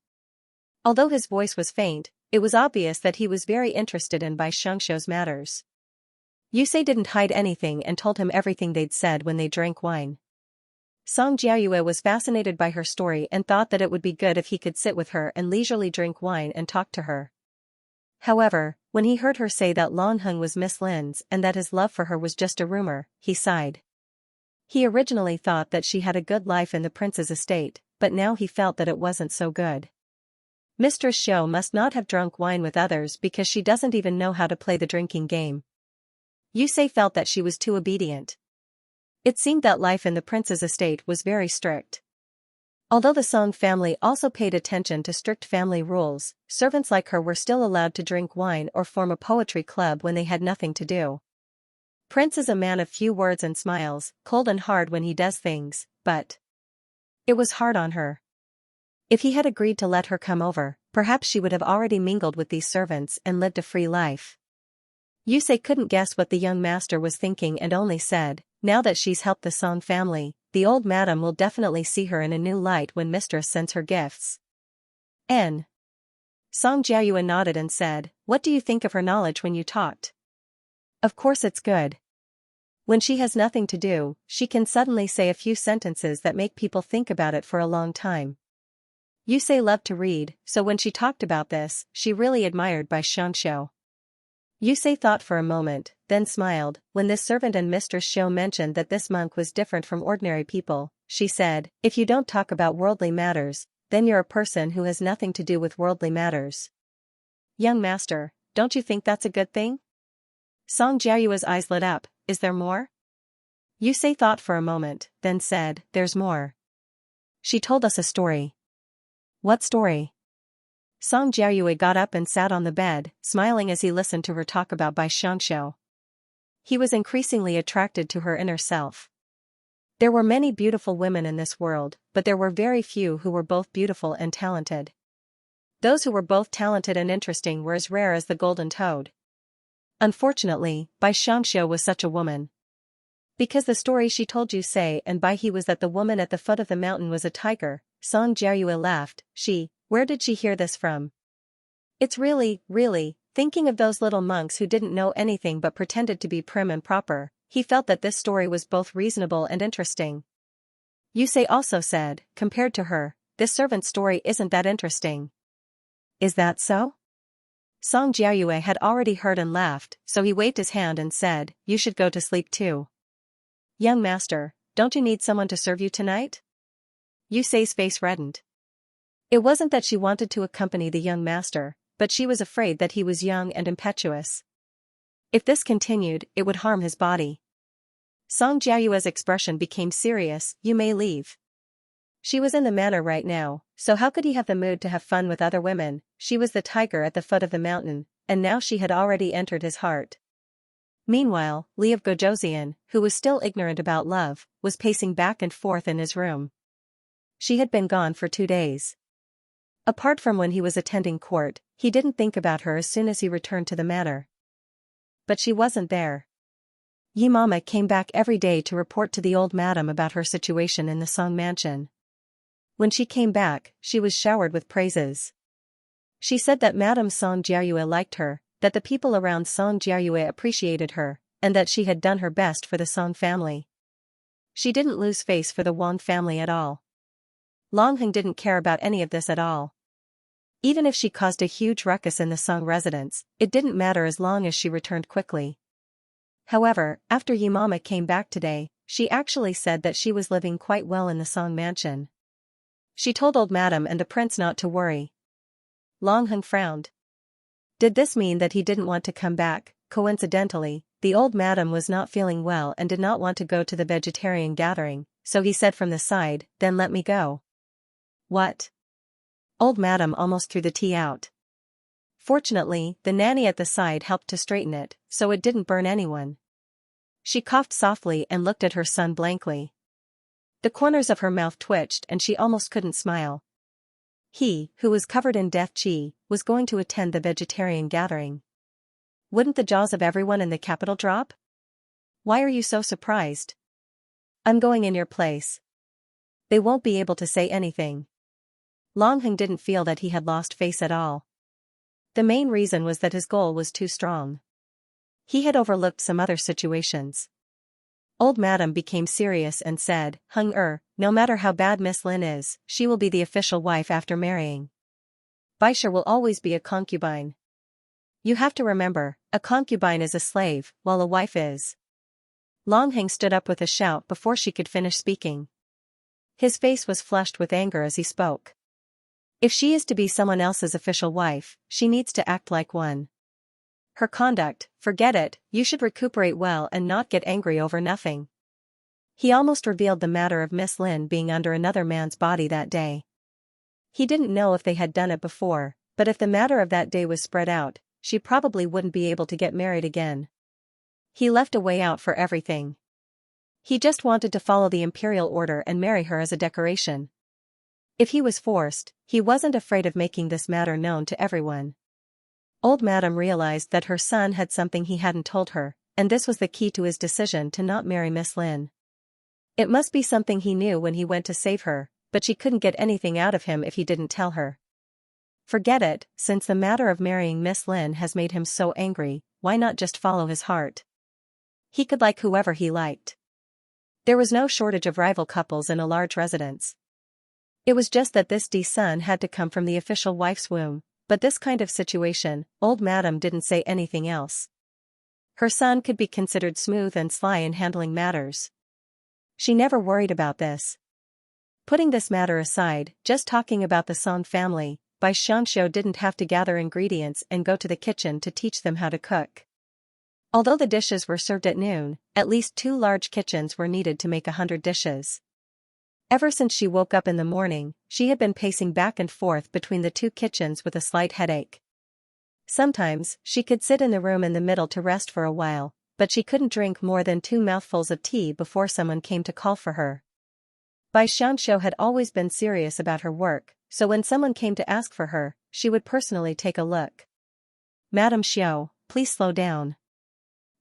Although his voice was faint, it was obvious that he was very interested in Xianxia's matters. Yusei didn't hide anything and told him everything they'd said when they drank wine. Song Jiayue was fascinated by her story and thought that it would be good if he could sit with her and leisurely drink wine and talk to her. However, when he heard her say that Long Hung was Miss Lin's and that his love for her was just a rumor, he sighed. He originally thought that she had a good life in the prince's estate, but now he felt that it wasn't so good. Mistress Xiao must not have drunk wine with others because she doesn't even know how to play the drinking game. Yusei felt that she was too obedient. It seemed that life in the prince's estate was very strict. Although the Song family also paid attention to strict family rules, servants like her were still allowed to drink wine or form a poetry club when they had nothing to do. Prince is a man of few words and smiles, cold and hard when he does things, but it was hard on her. If he had agreed to let her come over, perhaps she would have already mingled with these servants and lived a free life. Yusei couldn't guess what the young master was thinking and only said, now that she's helped the Song family, the old madam will definitely see her in a new light when mistress sends her gifts. N. Song Jiayue nodded and said, what do you think of her knowledge when you talked? Of course it's good. When she has nothing to do, she can suddenly say a few sentences that make people think about it for a long time. Yusei loved to read, so when she talked about this, she really admired by Xianxia. Yusei thought for a moment, then smiled. When this servant and Mistress Xiao mentioned that this monk was different from ordinary people, she said, if you don't talk about worldly matters, then you're a person who has nothing to do with worldly matters. Young master, don't you think that's a good thing? Song Jiayue's eyes lit up. Is there more? Yusei thought for a moment, then said, there's more. She told us a story. What story? Song Jiayue got up and sat on the bed, smiling as he listened to her talk about Bai Xiangxiu. He was increasingly attracted to her inner self. There were many beautiful women in this world, but there were very few who were both beautiful and talented. Those who were both talented and interesting were as rare as the golden toad. Unfortunately, Bai Xiangxiu was such a woman. Because the story she told Yusei and Bai He was that the woman at the foot of the mountain was a tiger, Song Jiayue laughed. Where did she hear this from? It's really, thinking of those little monks who didn't know anything but pretended to be prim and proper, he felt that this story was both reasonable and interesting. Yusei also said, compared to her, this servant's story isn't that interesting. Is that so? Song Jiayue had already heard and laughed, so he waved his hand and said, you should go to sleep too. Young master, don't you need someone to serve you tonight? Yusei's face reddened. It wasn't that she wanted to accompany the young master, but she was afraid that he was young and impetuous. If this continued, it would harm his body. Song Jiayue's expression became serious. You may leave. She was in the manor right now, so how could he have the mood to have fun with other women? She was the tiger at the foot of the mountain, and now she had already entered his heart. Meanwhile, Li of Gojoseon, who was still ignorant about love, was pacing back and forth in his room. She had been gone for 2 days. Apart from when he was attending court, he didn't think about her as soon as he returned to the manor. But she wasn't there. Yi Mama came back every day to report to the old madam about her situation in the Song mansion. When she came back, she was showered with praises. She said that Madame Song Jiayue liked her, that the people around Song Jiayue appreciated her, and that she had done her best for the Song family. She didn't lose face for the Wang family at all. Longheng didn't care about any of this at all. Even if she caused a huge ruckus in the Song residence, it didn't matter as long as she returned quickly. However, after Yi Mama came back today, she actually said that she was living quite well in the Song mansion. She told old madam and the prince not to worry. Longheng frowned. Did this mean that he didn't want to come back? Coincidentally, the old madam was not feeling well and did not want to go to the vegetarian gathering, so he said from the side, then let me go. What? Old madam almost threw the tea out. Fortunately, the nanny at the side helped to straighten it, so it didn't burn anyone. She coughed softly and looked at her son blankly. The corners of her mouth twitched and she almost couldn't smile. He, who was covered in death qi, was going to attend the vegetarian gathering. Wouldn't the jaws of everyone in the capital drop? Why are you so surprised? I'm going in your place. They won't be able to say anything. Longheng didn't feel that he had lost face at all. The main reason was that his goal was too strong. He had overlooked some other situations. Old madam became serious and said, no matter how bad Miss Lin is, she will be the official wife after marrying. Baisha will always be a concubine. You have to remember, a concubine is a slave, while a wife is. Longheng stood up with a shout before she could finish speaking. His face was flushed with anger as he spoke. If she is to be someone else's official wife, she needs to act like one. Her conduct, forget it, you should recuperate well and not get angry over nothing. He almost revealed the matter of Miss Lin being under another man's body that day. He didn't know if they had done it before, but if the matter of that day was spread out, she probably wouldn't be able to get married again. He left a way out for everything. He just wanted to follow the imperial order and marry her as a decoration. If he was forced, he wasn't afraid of making this matter known to everyone. Old Madam realized that her son had something he hadn't told her, and this was the key to his decision to not marry Miss Lin. It must be something he knew when he went to save her, but she couldn't get anything out of him if he didn't tell her. Forget it, since the matter of marrying Miss Lin has made him so angry, why not just follow his heart? He could like whoever he liked. There was no shortage of rival couples in a large residence. It was just that this son had to come from the official wife's womb, but this kind of situation, Old Madam didn't say anything else. Her son could be considered smooth and sly in handling matters. She never worried about this. Putting this matter aside, just talking about the Song family, Xianxia didn't have to gather ingredients and go to the kitchen to teach them how to cook. Although the dishes were served at noon, at least 2 large kitchens were needed to make 100 dishes. Ever since she woke up in the morning, she had been pacing back and forth between the 2 kitchens with a slight headache. Sometimes, she could sit in the room in the middle to rest for a while, but she couldn't drink more than 2 mouthfuls of tea before someone came to call for her. Xianxia had always been serious about her work, so when someone came to ask for her, she would personally take a look. "Madam Xiao, please slow down.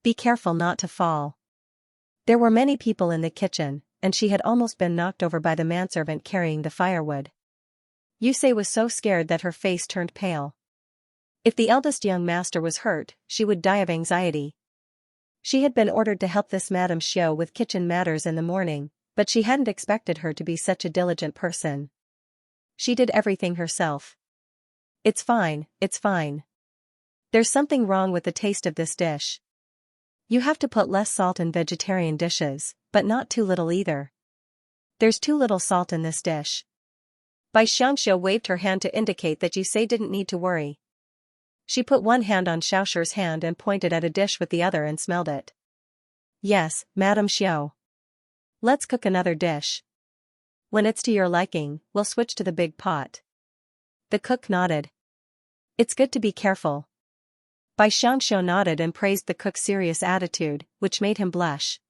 Be careful not to fall." There were many people in the kitchen, and she had almost been knocked over by the manservant carrying the firewood. Yusei was so scared that her face turned pale. If the eldest young master was hurt, she would die of anxiety. She had been ordered to help this Madam Xiao with kitchen matters in the morning, but she hadn't expected her to be such a diligent person. She did everything herself. It's fine. There's something wrong with the taste of this dish. You have to put less salt in vegetarian dishes, but not too little either. There's too little salt in this dish. Xianxia waved her hand to indicate that Yusei didn't need to worry. She put one hand on Xiaoshir's hand and pointed at a dish with the other and smelled it. "Yes, Madam Xiao. Let's cook another dish. When it's to your liking, we'll switch to the big pot." The cook nodded. "It's good to be careful." Xianxia nodded and praised the cook's serious attitude, which made him blush.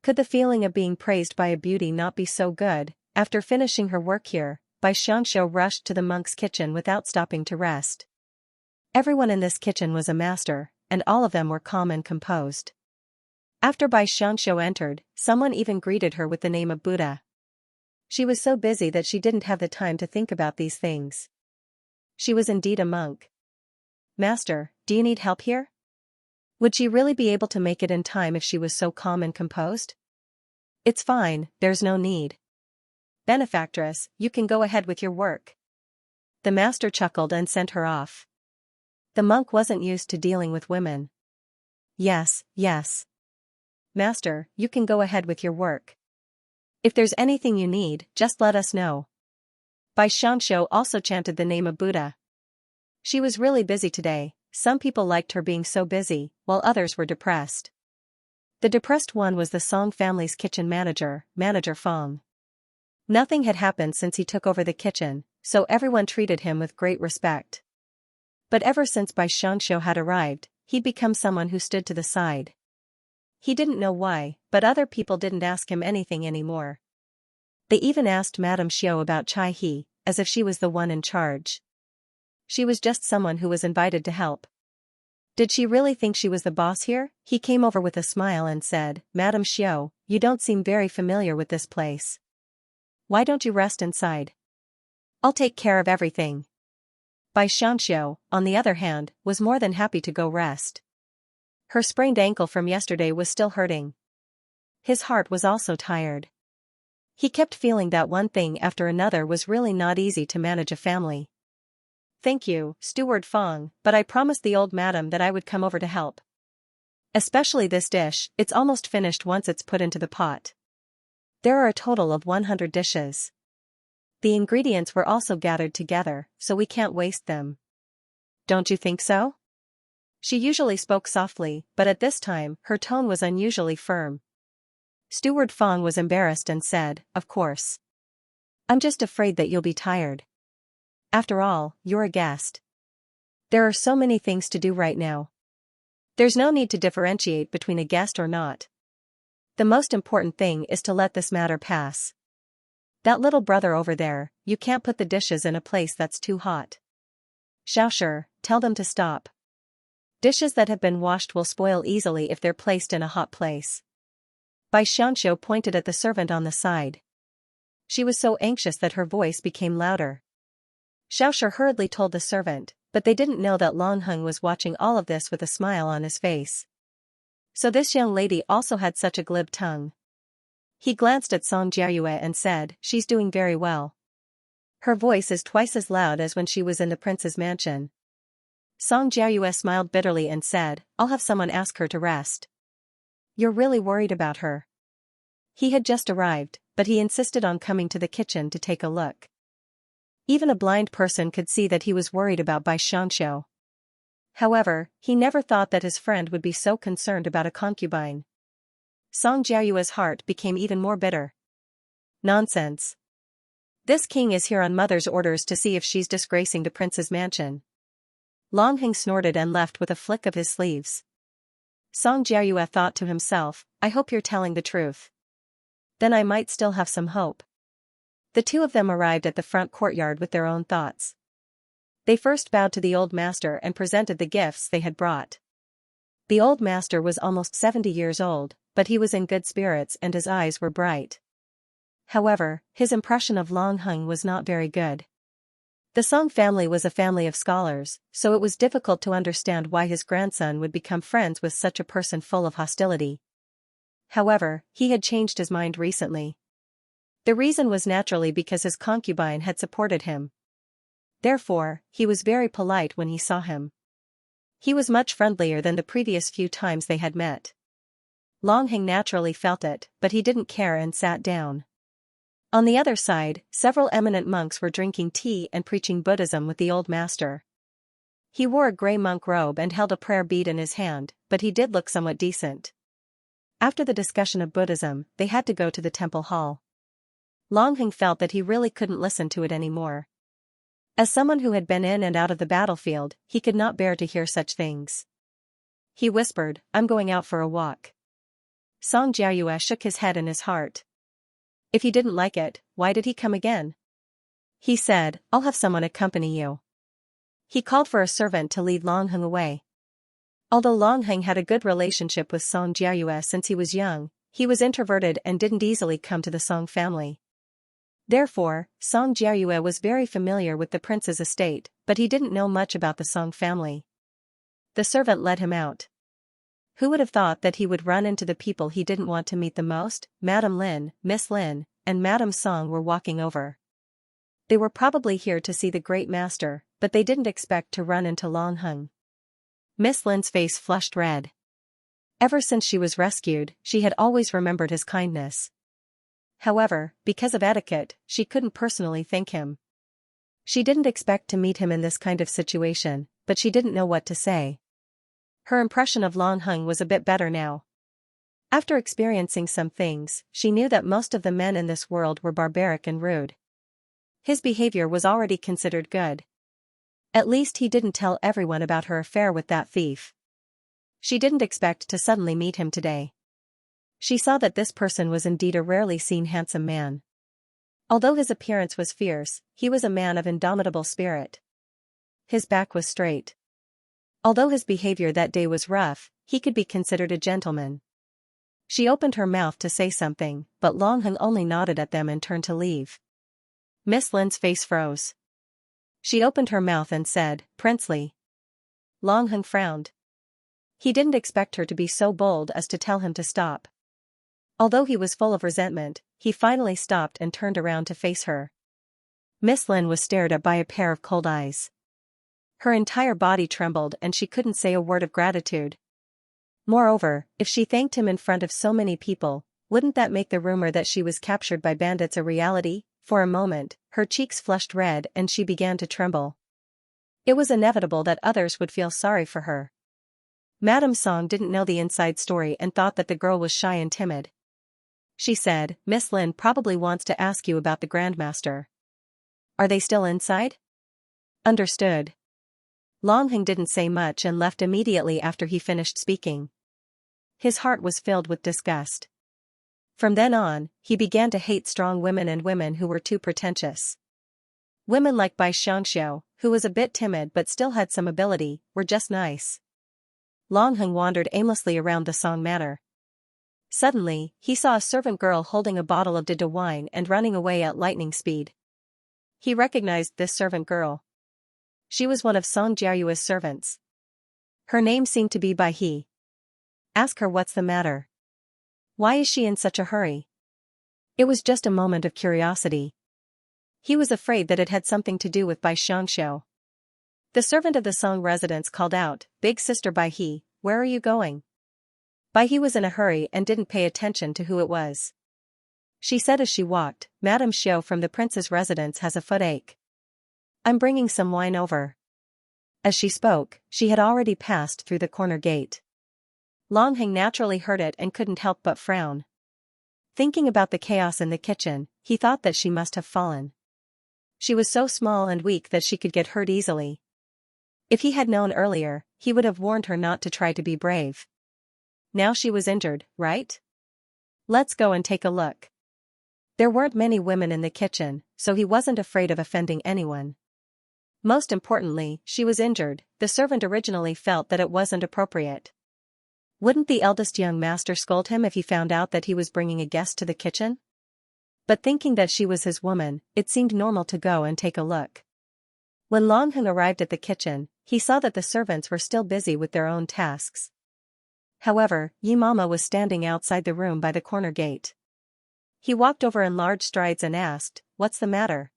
Could the feeling of being praised by a beauty not be so good? After finishing her work here, Xianxia rushed to the monk's kitchen without stopping to rest. Everyone in this kitchen was a master, and all of them were calm and composed. After Xianxia entered, someone even greeted her with the name of Buddha. She was so busy that she didn't have the time to think about these things. She was indeed a monk. "Master, do you need help here?" Would she really be able to make it in time if she was so calm and composed? "It's fine, there's no need. Benefactress, you can go ahead with your work." The master chuckled and sent her off. The monk wasn't used to dealing with women. Yes. "Master, you can go ahead with your work. If there's anything you need, just let us know." Xianxia also chanted the name of Buddha. She was really busy today. Some people liked her being so busy, while others were depressed. The depressed one was the Song family's kitchen manager, Manager Fong. Nothing had happened since he took over the kitchen, so everyone treated him with great respect. But ever since Xianxia had arrived, he'd become someone who stood to the side. He didn't know why, but other people didn't ask him anything anymore. They even asked Madame Xiao about Chai He, as if she was the one in charge. She was just someone who was invited to help. Did she really think she was the boss here? He came over with a smile and said, "Madame Xiao, you don't seem very familiar with this place. Why don't you rest inside? I'll take care of everything." Xianxia, on the other hand, was more than happy to go rest. Her sprained ankle from yesterday was still hurting. His heart was also tired. He kept feeling that one thing after another was really not easy to manage a family. "Thank you, Steward Fong, but I promised the old madam that I would come over to help. Especially this dish, it's almost finished once it's put into the pot. There are a total of 100 dishes. The ingredients were also gathered together, so we can't waste them. Don't you think so?" She usually spoke softly, but at this time, her tone was unusually firm. Steward Fong was embarrassed and said, "Of course. I'm just afraid that you'll be tired. After all, you're a guest. There are so many things to do right now." There's no need to differentiate between a guest or not. The most important thing is to let this matter pass. That little brother over there, you can't put the dishes in a place that's too hot. Xiaoshi, tell them to stop. Dishes that have been washed will spoil easily if they're placed in a hot place. Xianxia pointed at the servant on the side. She was so anxious that her voice became louder. Xiaoshi hurriedly told the servant, but they didn't know that Long Heng was watching all of this with a smile on his face. So this young lady also had such a glib tongue. He glanced at Song Jiayue and said, "She's doing very well. Her voice is twice as loud as when she was in the prince's mansion." Song Jiayue smiled bitterly and said, "I'll have someone ask her to rest." "You're really worried about her." He had just arrived, but he insisted on coming to the kitchen to take a look. Even a blind person could see that he was worried about Xianxia. However, he never thought that his friend would be so concerned about a concubine. Song Jiayue's heart became even more bitter. Nonsense. This king is here on mother's orders to see if she's disgracing the prince's mansion. Long Heng snorted and left with a flick of his sleeves. Song Jiayue thought to himself, I hope you're telling the truth. Then I might still have some hope. The two of them arrived at the front courtyard with their own thoughts. They first bowed to the old master and presented the gifts they had brought. The old master was almost 70 years old, but he was in good spirits and his eyes were bright. However, his impression of Long Heng was not very good. The Song family was a family of scholars, so it was difficult to understand why his grandson would become friends with such a person full of hostility. However, he had changed his mind recently. The reason was naturally because his concubine had supported him. Therefore, he was very polite when he saw him. He was much friendlier than the previous few times they had met. Long Heng naturally felt it, but he didn't care and sat down. On the other side, several eminent monks were drinking tea and preaching Buddhism with the old master. He wore a grey monk robe and held a prayer bead in his hand, but he did look somewhat decent. After the discussion of Buddhism, they had to go to the temple hall. Long Heng felt that he really couldn't listen to it anymore. As someone who had been in and out of the battlefield, he could not bear to hear such things. He whispered, I'm going out for a walk. Song Jiayue shook his head in his heart. If he didn't like it, why did he come again? He said, I'll have someone accompany you. He called for a servant to lead Long Heng away. Although Long Heng had a good relationship with Song Jiayue since he was young, he was introverted and didn't easily come to the Song family. Therefore, Song Jiayue was very familiar with the prince's estate, but he didn't know much about the Song family. The servant led him out. Who would have thought that he would run into the people he didn't want to meet the most? Madame Lin, Miss Lin, and Madame Song were walking over. They were probably here to see the great master, but they didn't expect to run into Long Heng. Miss Lin's face flushed red. Ever since she was rescued, she had always remembered his kindness. However, because of etiquette, she couldn't personally thank him. She didn't expect to meet him in this kind of situation, but she didn't know what to say. Her impression of Long Heng was a bit better now. After experiencing some things, she knew that most of the men in this world were barbaric and rude. His behavior was already considered good. At least he didn't tell everyone about her affair with that thief. She didn't expect to suddenly meet him today. She saw that this person was indeed a rarely seen handsome man. Although his appearance was fierce, he was a man of indomitable spirit. His back was straight. Although his behavior that day was rough, he could be considered a gentleman. She opened her mouth to say something, but Long Heng only nodded at them and turned to leave. Miss Lin's face froze. She opened her mouth and said, Princely. Long Heng frowned. He didn't expect her to be so bold as to tell him to stop. Although he was full of resentment, he finally stopped and turned around to face her. Miss Lin was stared at by a pair of cold eyes. Her entire body trembled and she couldn't say a word of gratitude. Moreover, if she thanked him in front of so many people, wouldn't that make the rumor that she was captured by bandits a reality? For a moment, her cheeks flushed red and she began to tremble. It was inevitable that others would feel sorry for her. Madame Song didn't know the inside story and thought that the girl was shy and timid. She said, Miss Lin probably wants to ask you about the Grandmaster. Are they still inside? Understood. Long Heng didn't say much and left immediately after he finished speaking. His heart was filled with disgust. From then on, he began to hate strong women and women who were too pretentious. Women like Bai Xianxia, who was a bit timid but still had some ability, were just nice. Long Heng wandered aimlessly around the Song Manor. Suddenly, he saw a servant girl holding a bottle of Dida wine and running away at lightning speed. He recognized this servant girl. She was one of Song Jiayue's servants. Her name seemed to be Bai He. Ask her what's the matter. Why is she in such a hurry? It was just a moment of curiosity. He was afraid that it had something to do with Bai Xiangxiu. The servant of the Song residence called out, "Big sister Bai He, where are you going?" Bai He was in a hurry and didn't pay attention to who it was. She said as she walked, "Madame Xiu from the prince's residence has a footache. I'm bringing some wine over." As she spoke, she had already passed through the corner gate. Long Heng naturally heard it and couldn't help but frown. Thinking about the chaos in the kitchen, he thought that she must have fallen. She was so small and weak that she could get hurt easily. If he had known earlier, he would have warned her not to try to be brave. Now she was injured, right? Let's go and take a look. There weren't many women in the kitchen, so he wasn't afraid of offending anyone. Most importantly, she was injured. The servant originally felt that it wasn't appropriate. Wouldn't the eldest young master scold him if he found out that he was bringing a guest to the kitchen? But thinking that she was his woman, it seemed normal to go and take a look. When Long Heng arrived at the kitchen, he saw that the servants were still busy with their own tasks. However, Yi Mama was standing outside the room by the corner gate. He walked over in large strides and asked, "What's the matter?"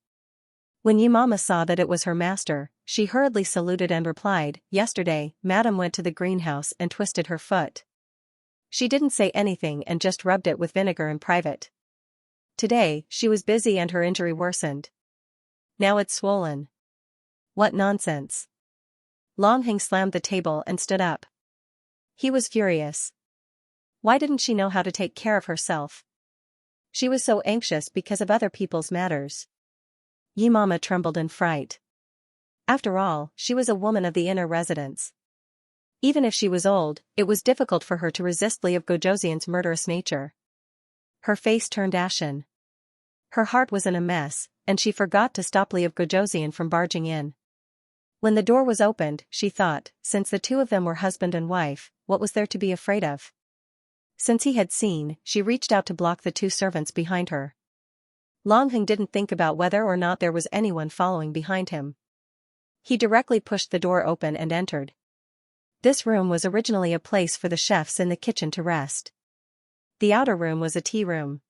When Yi Mama saw that it was her master, she hurriedly saluted and replied, "Yesterday, Madam went to the greenhouse and twisted her foot. She didn't say anything and just rubbed it with vinegar in private. Today, she was busy and her injury worsened. Now it's swollen." What nonsense. Long Heng slammed the table and stood up. He was furious. Why didn't she know how to take care of herself? She was so anxious because of other people's matters. Yi Mama trembled in fright. After all, she was a woman of the inner residence. Even if she was old, it was difficult for her to resist Li of Gojoseon's murderous nature. Her face turned ashen. Her heart was in a mess, and she forgot to stop Li of Gojoseon from barging in. When the door was opened, she thought, since the two of them were husband and wife, what was there to be afraid of? Since he had seen, she reached out to block the two servants behind her. Long Heng didn't think about whether or not there was anyone following behind him. He directly pushed the door open and entered. This room was originally a place for the chefs in the kitchen to rest. The outer room was a tea room.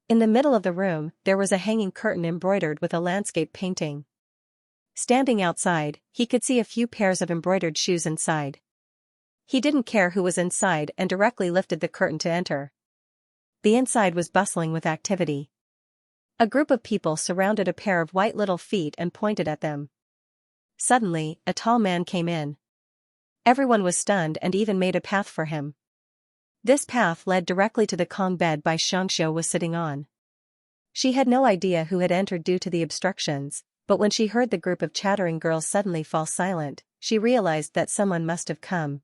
In the middle of the room, there was a hanging curtain embroidered with a landscape painting. Standing outside, he could see a few pairs of embroidered shoes inside. He didn't care who was inside and directly lifted the curtain to enter. The inside was bustling with activity. A group of people surrounded a pair of white little feet and pointed at them. Suddenly, a tall man came in. Everyone was stunned and even made a path for him. This path led directly to the Kong bed Bai Xiangxiu was sitting on. She had no idea who had entered due to the obstructions, but when she heard the group of chattering girls suddenly fall silent, she realized that someone must have come.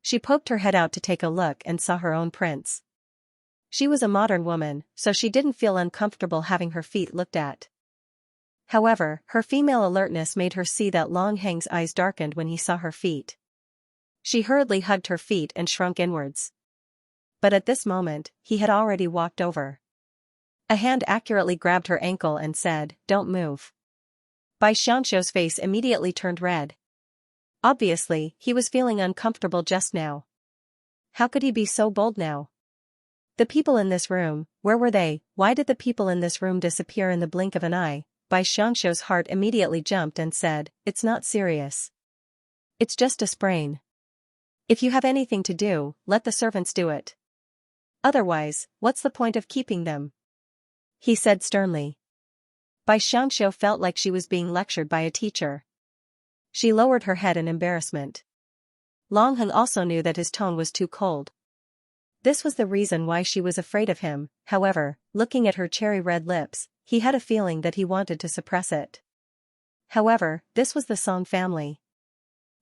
She poked her head out to take a look and saw her own prince. She was a modern woman, so she didn't feel uncomfortable having her feet looked at. However, her female alertness made her see that Long Heng's eyes darkened when he saw her feet. She hurriedly hugged her feet and shrunk inwards. But at this moment, he had already walked over. A hand accurately grabbed her ankle and said, "Don't move." Bai Xiangxiu's face immediately turned red. Obviously, he was feeling uncomfortable just now. How could he be so bold now? The people in this room, where were they? Why did the people in this room disappear in the blink of an eye? Bai Xiangxiu's heart immediately jumped and said, "It's not serious. It's just a sprain. If you have anything to do, let the servants do it. Otherwise, what's the point of keeping them?" he said sternly. Bai Xiangxiu felt like she was being lectured by a teacher. She lowered her head in embarrassment. Long Heng also knew that his tone was too cold. This was the reason why she was afraid of him. However, looking at her cherry-red lips, he had a feeling that he wanted to suppress it. However, this was the Song family.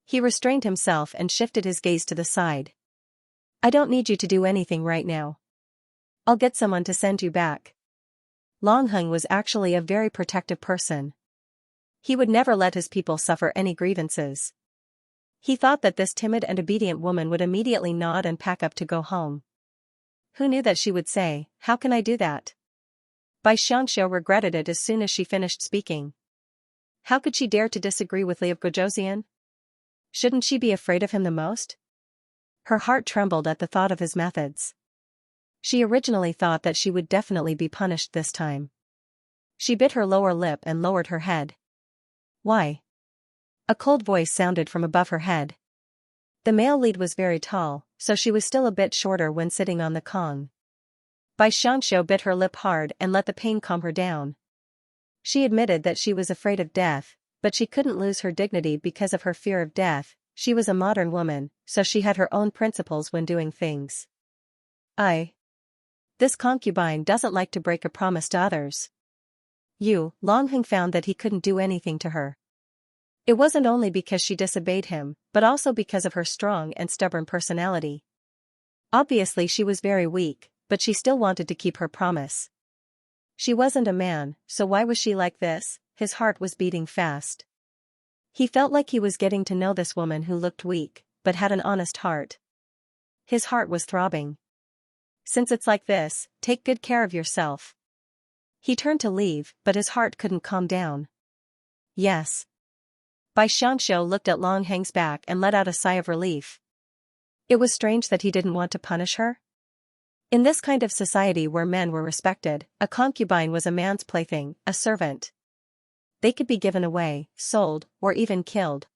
He restrained himself and shifted his gaze to the side. I don't need you to do anything right now. I'll get someone to send you back. Long Heng was actually a very protective person. He would never let his people suffer any grievances. He thought that this timid and obedient woman would immediately nod and pack up to go home. Who knew that she would say, "How can I do that?" Xianxia regretted it as soon as she finished speaking. How could she dare to disagree with Liu Guozhian? Shouldn't she be afraid of him the most? Her heart trembled at the thought of his methods. She originally thought that she would definitely be punished this time. She bit her lower lip and lowered her head. Why? A cold voice sounded from above her head. The male lead was very tall, so she was still a bit shorter when sitting on the Kong. Xianxia bit her lip hard and let the pain calm her down. She admitted that she was afraid of death, but she couldn't lose her dignity because of her fear of death. She was a modern woman, so she had her own principles when doing things. This concubine doesn't like to break a promise to others. Long Heng found that he couldn't do anything to her. It wasn't only because she disobeyed him, but also because of her strong and stubborn personality. Obviously she was very weak, but she still wanted to keep her promise. She wasn't a man, so why was she like this? His heart was beating fast. He felt like he was getting to know this woman who looked weak, but had an honest heart. His heart was throbbing. Since it's like this, take good care of yourself. He turned to leave, but his heart couldn't calm down. Yes. Xianxia looked at Long Heng's back and let out a sigh of relief. It was strange that he didn't want to punish her. In this kind of society where men were respected, a concubine was a man's plaything, a servant. They could be given away, sold, or even killed.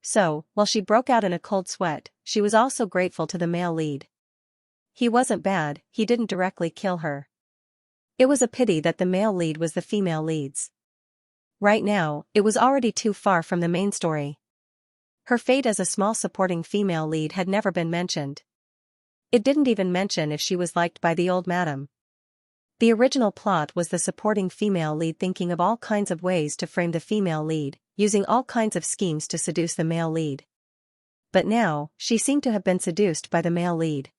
So, while she broke out in a cold sweat, she was also grateful to the male lead. He wasn't bad, he didn't directly kill her. It was a pity that the male lead was the female leads. Right now, it was already too far from the main story. Her fate as a small supporting female lead had never been mentioned. It didn't even mention if she was liked by the old madam. The original plot was the supporting female lead thinking of all kinds of ways to frame the female lead, using all kinds of schemes to seduce the male lead. But now, she seemed to have been seduced by the male lead.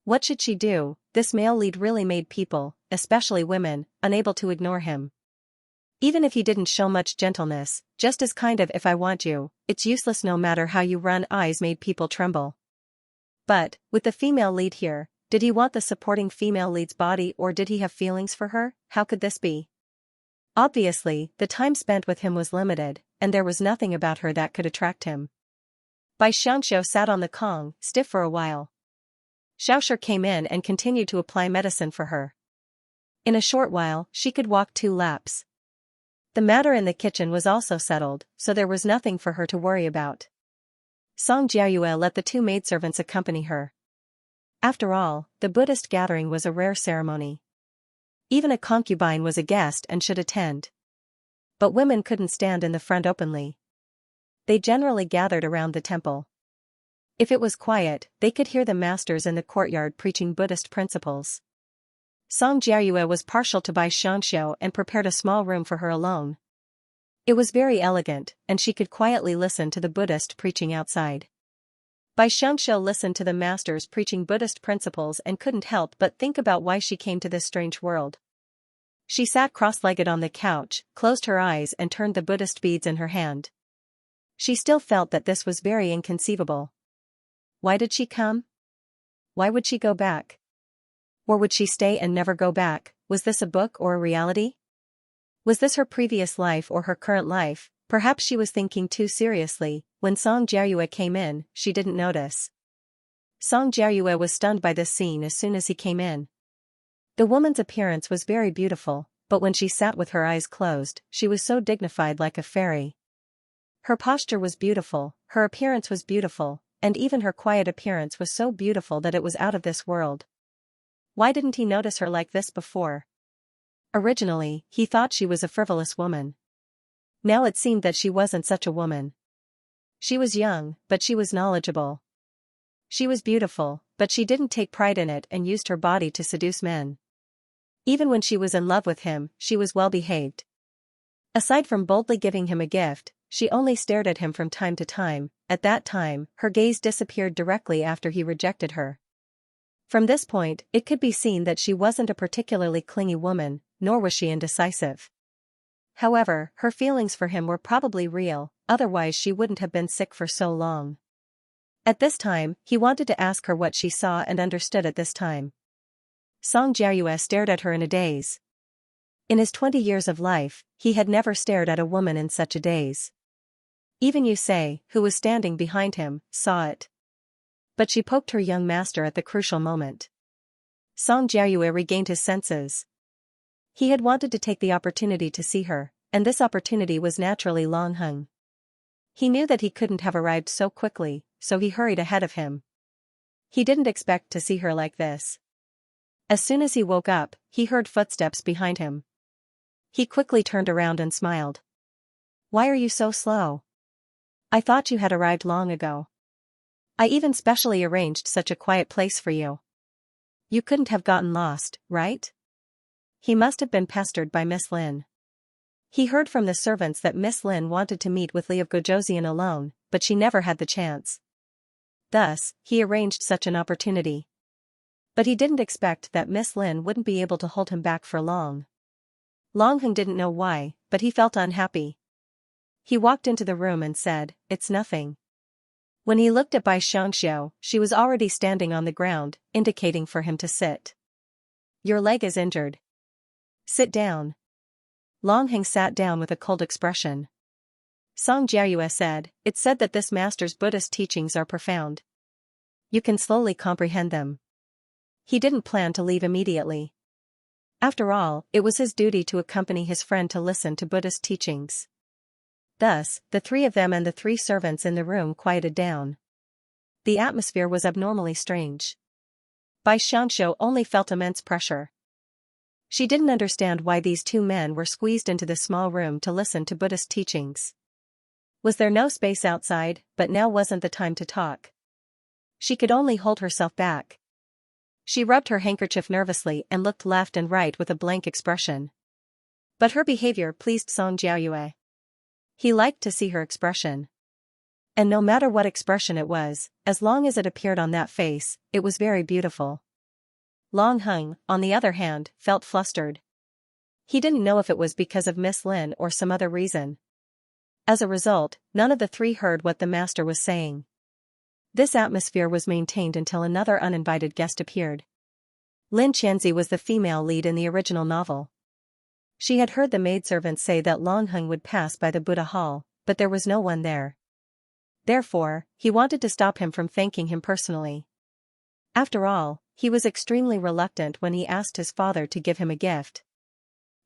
What should she do? This male lead really made people, especially women, unable to ignore him. Even if he didn't show much gentleness, just as kind of "if I want you, it's useless no matter how you run" eyes made people tremble. But, with the female lead here, did he want the supporting female lead's body or did he have feelings for her? How could this be? Obviously, the time spent with him was limited, and there was nothing about her that could attract him. Xianxia sat on the Kong, stiff for a while. Xiaoshi came in and continued to apply medicine for her. In a short while, she could walk 2 laps. The matter in the kitchen was also settled, so there was nothing for her to worry about. Song Jiayue let the 2 maidservants accompany her. After all, the Buddhist gathering was a rare ceremony. Even a concubine was a guest and should attend. But women couldn't stand in the front openly. They generally gathered around the temple. If it was quiet, they could hear the masters in the courtyard preaching Buddhist principles. Song Jiayue was partial to Xianxia and prepared a small room for her alone. It was very elegant, and she could quietly listen to the Buddhist preaching outside. Xianxia listened to the masters preaching Buddhist principles and couldn't help but think about why she came to this strange world. She sat cross-legged on the couch, closed her eyes and turned the Buddhist beads in her hand. She still felt that this was very inconceivable. Why did she come? Why would she go back? Or would she stay and never go back? Was this a book or a reality? Was this her previous life or her current life? Perhaps she was thinking too seriously. When Song Jiayue came in, she didn't notice. Song Jiayue was stunned by this scene as soon as he came in. The woman's appearance was very beautiful, but when she sat with her eyes closed, she was so dignified like a fairy. Her posture was beautiful, her appearance was beautiful, and even her quiet appearance was so beautiful that it was out of this world. Why didn't he notice her like this before? Originally, he thought she was a frivolous woman. Now it seemed that she wasn't such a woman. She was young, but she was knowledgeable. She was beautiful, but she didn't take pride in it and used her body to seduce men. Even when she was in love with him, she was well behaved. Aside from boldly giving him a gift, she only stared at him from time to time. At that time, her gaze disappeared directly after he rejected her. From this point, it could be seen that she wasn't a particularly clingy woman, nor was she indecisive. However, her feelings for him were probably real, otherwise she wouldn't have been sick for so long. At this time, he wanted to ask her what she saw and understood at this time. Song Jiayue stared at her in a daze. In his 20 years of life, he had never stared at a woman in such a daze. Even Yusei, who was standing behind him, saw it. But she poked her young master at the crucial moment. Song Jiayue regained his senses. He had wanted to take the opportunity to see her, and this opportunity was naturally Long Hung. He knew that he couldn't have arrived so quickly, so he hurried ahead of him. He didn't expect to see her like this. As soon as he woke up, he heard footsteps behind him. He quickly turned around and smiled. "Why are you so slow? I thought you had arrived long ago. I even specially arranged such a quiet place for you. You couldn't have gotten lost, right?" He must have been pestered by Miss Lin. He heard from the servants that Miss Lin wanted to meet with Li of Gojosian alone, but she never had the chance. Thus, he arranged such an opportunity. But he didn't expect that Miss Lin wouldn't be able to hold him back for long. Long Hung didn't know why, but he felt unhappy. He walked into the room and said, "It's nothing." When he looked at Bai Xianxia, she was already standing on the ground, indicating for him to sit. "Your leg is injured. Sit down." Long Heng sat down with a cold expression. Song Jiayue said, "It's said that this master's Buddhist teachings are profound. You can slowly comprehend them." He didn't plan to leave immediately. After all, it was his duty to accompany his friend to listen to Buddhist teachings. Thus, the three of them and the three servants in the room quieted down. The atmosphere was abnormally strange. Bai Xianxia only felt immense pressure. She didn't understand why these two men were squeezed into this small room to listen to Buddhist teachings. Was there no space outside? But now wasn't the time to talk. She could only hold herself back. She rubbed her handkerchief nervously and looked left and right with a blank expression. But her behavior pleased Song Jiayue. He liked to see her expression. And no matter what expression it was, as long as it appeared on that face, it was very beautiful. Long Hung, on the other hand, felt flustered. He didn't know if it was because of Miss Lin or some other reason. As a result, none of the three heard what the master was saying. This atmosphere was maintained until another uninvited guest appeared. Lin Qianzi was the female lead in the original novel. She had heard the maidservant say that Long Hung would pass by the Buddha Hall, but there was no one there. Therefore, he wanted to stop him from thanking him personally. After all, he was extremely reluctant when he asked his father to give him a gift.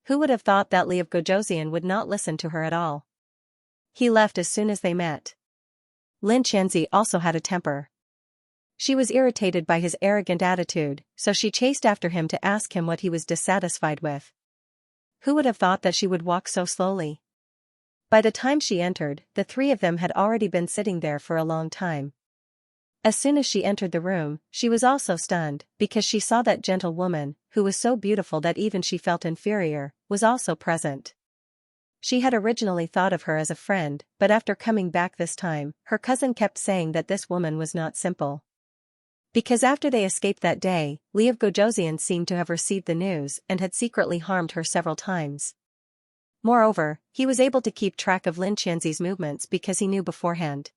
Who would have thought that Li of Gojosian would not listen to her at all? He left as soon as they met. Lin Qianzi also had a temper. She was irritated by his arrogant attitude, so she chased after him to ask him what he was dissatisfied with. Who would have thought that she would walk so slowly? By the time she entered, the three of them had already been sitting there for a long time. As soon as she entered the room, she was also stunned, because she saw that gentle woman, who was so beautiful that even she felt inferior, was also present. She had originally thought of her as a friend, but after coming back this time, her cousin kept saying that this woman was not simple. Because after they escaped that day, Li of Gojosian seemed to have received the news and had secretly harmed her several times. Moreover, he was able to keep track of Lin Qianzi's movements because he knew beforehand.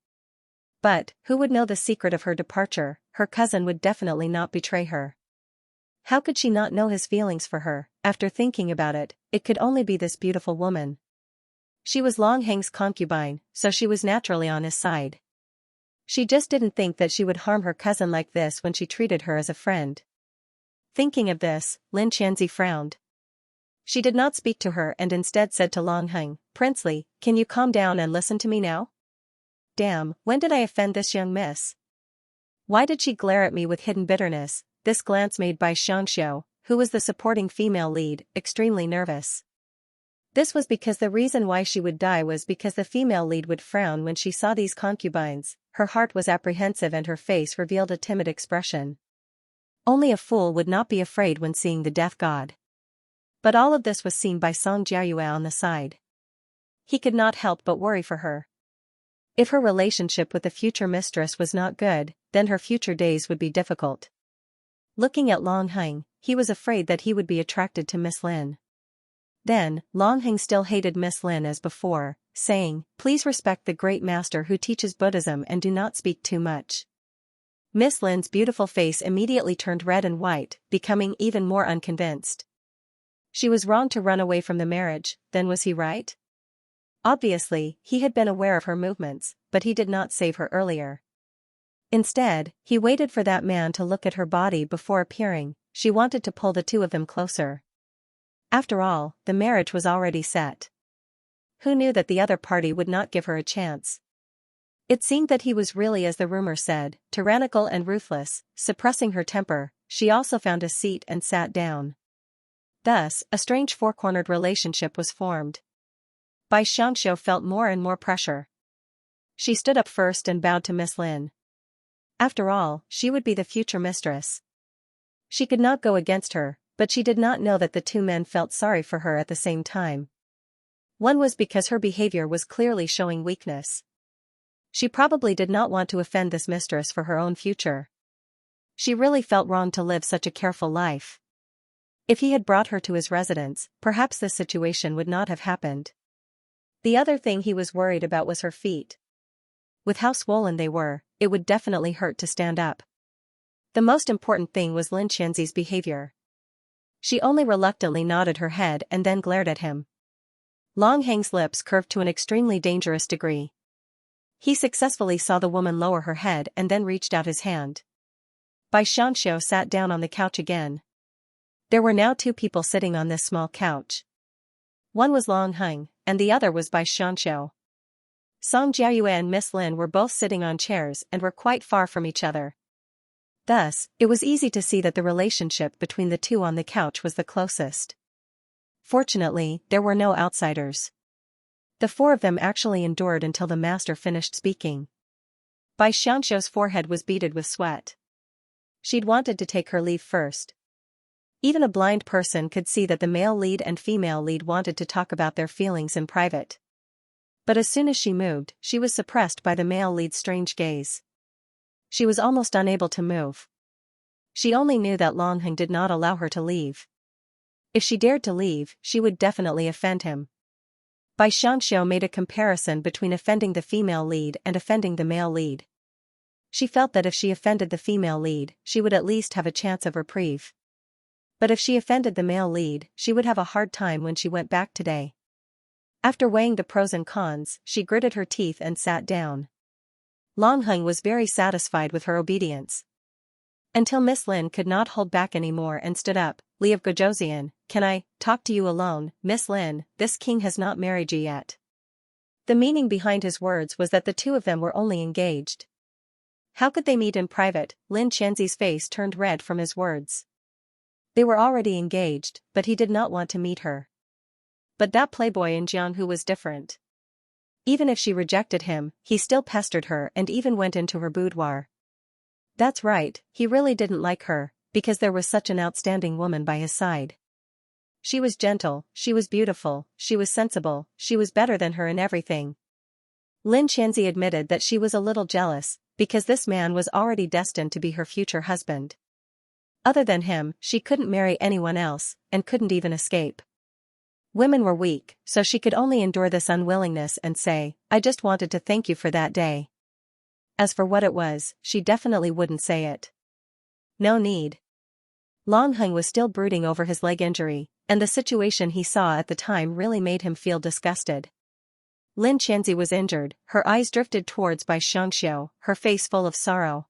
But, who would know the secret of her departure? Her cousin would definitely not betray her. How could she not know his feelings for her? After thinking about it, it could only be this beautiful woman. She was Long Heng's concubine, so she was naturally on his side. She just didn't think that she would harm her cousin like this when she treated her as a friend. Thinking of this, Lin Qianzi frowned. She did not speak to her and instead said to Long Heng, "Princely, can you calm down and listen to me now? Damn, when did I offend this young miss? Why did she glare at me with hidden bitterness?" This glance made by Xianxia, who was the supporting female lead, extremely nervous. This was because the reason why she would die was because the female lead would frown when she saw these concubines. Her heart was apprehensive and her face revealed a timid expression. Only a fool would not be afraid when seeing the death god. But all of this was seen by Song Jiayue on the side. he could not help but worry for her. If her relationship with the future mistress was not good, then her future days would be difficult. Looking at Long Heng, he was afraid that he would be attracted to Miss Lin. Then, Long Heng still hated Miss Lin as before, saying, "Please respect the great master who teaches Buddhism and do not speak too much." Miss Lin's beautiful face immediately turned red and white, becoming even more unconvinced. She was wrong to run away from the marriage, then was he right? Obviously, he had been aware of her movements, but he did not save her earlier. Instead, he waited for that man to look at her body before appearing. She wanted to pull the two of them closer. After all, the marriage was already set. Who knew that the other party would not give her a chance? It seemed that he was really, as the rumor said, tyrannical and ruthless. Suppressing her temper, she also found a seat and sat down. Thus, a strange four-cornered relationship was formed. Bai Xianxia felt more and more pressure. She stood up first and bowed to Miss Lin. After all, she would be the future mistress. She could not go against her, but she did not know that the two men felt sorry for her at the same time. One was because her behavior was clearly showing weakness. She probably did not want to offend this mistress for her own future. She really felt wrong to live such a careful life. If he had brought her to his residence, perhaps this situation would not have happened. The other thing he was worried about was her feet. With how swollen they were, it would definitely hurt to stand up. The most important thing was Lin Qianzi's behavior. She only reluctantly nodded her head and then glared at him. Long Heng's lips curved to an extremely dangerous degree. He successfully saw the woman lower her head and then reached out his hand. Bai Xianxia sat down on the couch again. There were now two people sitting on this small couch. One was Long Heng, and the other was Bai Xianxia. Song Jiayue and Miss Lin were both sitting on chairs and were quite far from each other. Thus, it was easy to see that the relationship between the two on the couch was the closest. Fortunately, there were no outsiders. The four of them actually endured until the master finished speaking. Bai Xianxia's forehead was beaded with sweat. She'd wanted to take her leave first. Even a blind person could see that the male lead and female lead wanted to talk about their feelings in private. But as soon as she moved, she was suppressed by the male lead's strange gaze. She was almost unable to move. She only knew that Long Heng did not allow her to leave. If she dared to leave, she would definitely offend him. Bai Xianxia made a comparison between offending the female lead and offending the male lead. She felt that if she offended the female lead, she would at least have a chance of reprieve. But if she offended the male lead, she would have a hard time when she went back today. After weighing the pros and cons, she gritted her teeth and sat down. Long Heng was very satisfied with her obedience. Until Miss Lin could not hold back anymore and stood up. "Li of Gojoseon, can I talk to you alone, Miss Lin? This king has not married you yet." The meaning behind his words was that the two of them were only engaged. How could they meet in private? Lin Qianzi's face turned red from his words. They were already engaged, but he did not want to meet her. But that playboy in Jianghu was different. Even if she rejected him, he still pestered her and even went into her boudoir. That's right, he really didn't like her, because there was such an outstanding woman by his side. She was gentle, she was beautiful, she was sensible, she was better than her in everything. Lin Qianzi admitted that she was a little jealous, because this man was already destined to be her future husband. Other than him, she couldn't marry anyone else, and couldn't even escape. Women were weak, so she could only endure this unwillingness and say, "I just wanted to thank you for that day." As for what it was, she definitely wouldn't say it. No need. Long Heng was still brooding over his leg injury, and the situation he saw at the time really made him feel disgusted. Lin Qianzi was injured, her eyes drifted towards Bai Xianxia, her face full of sorrow.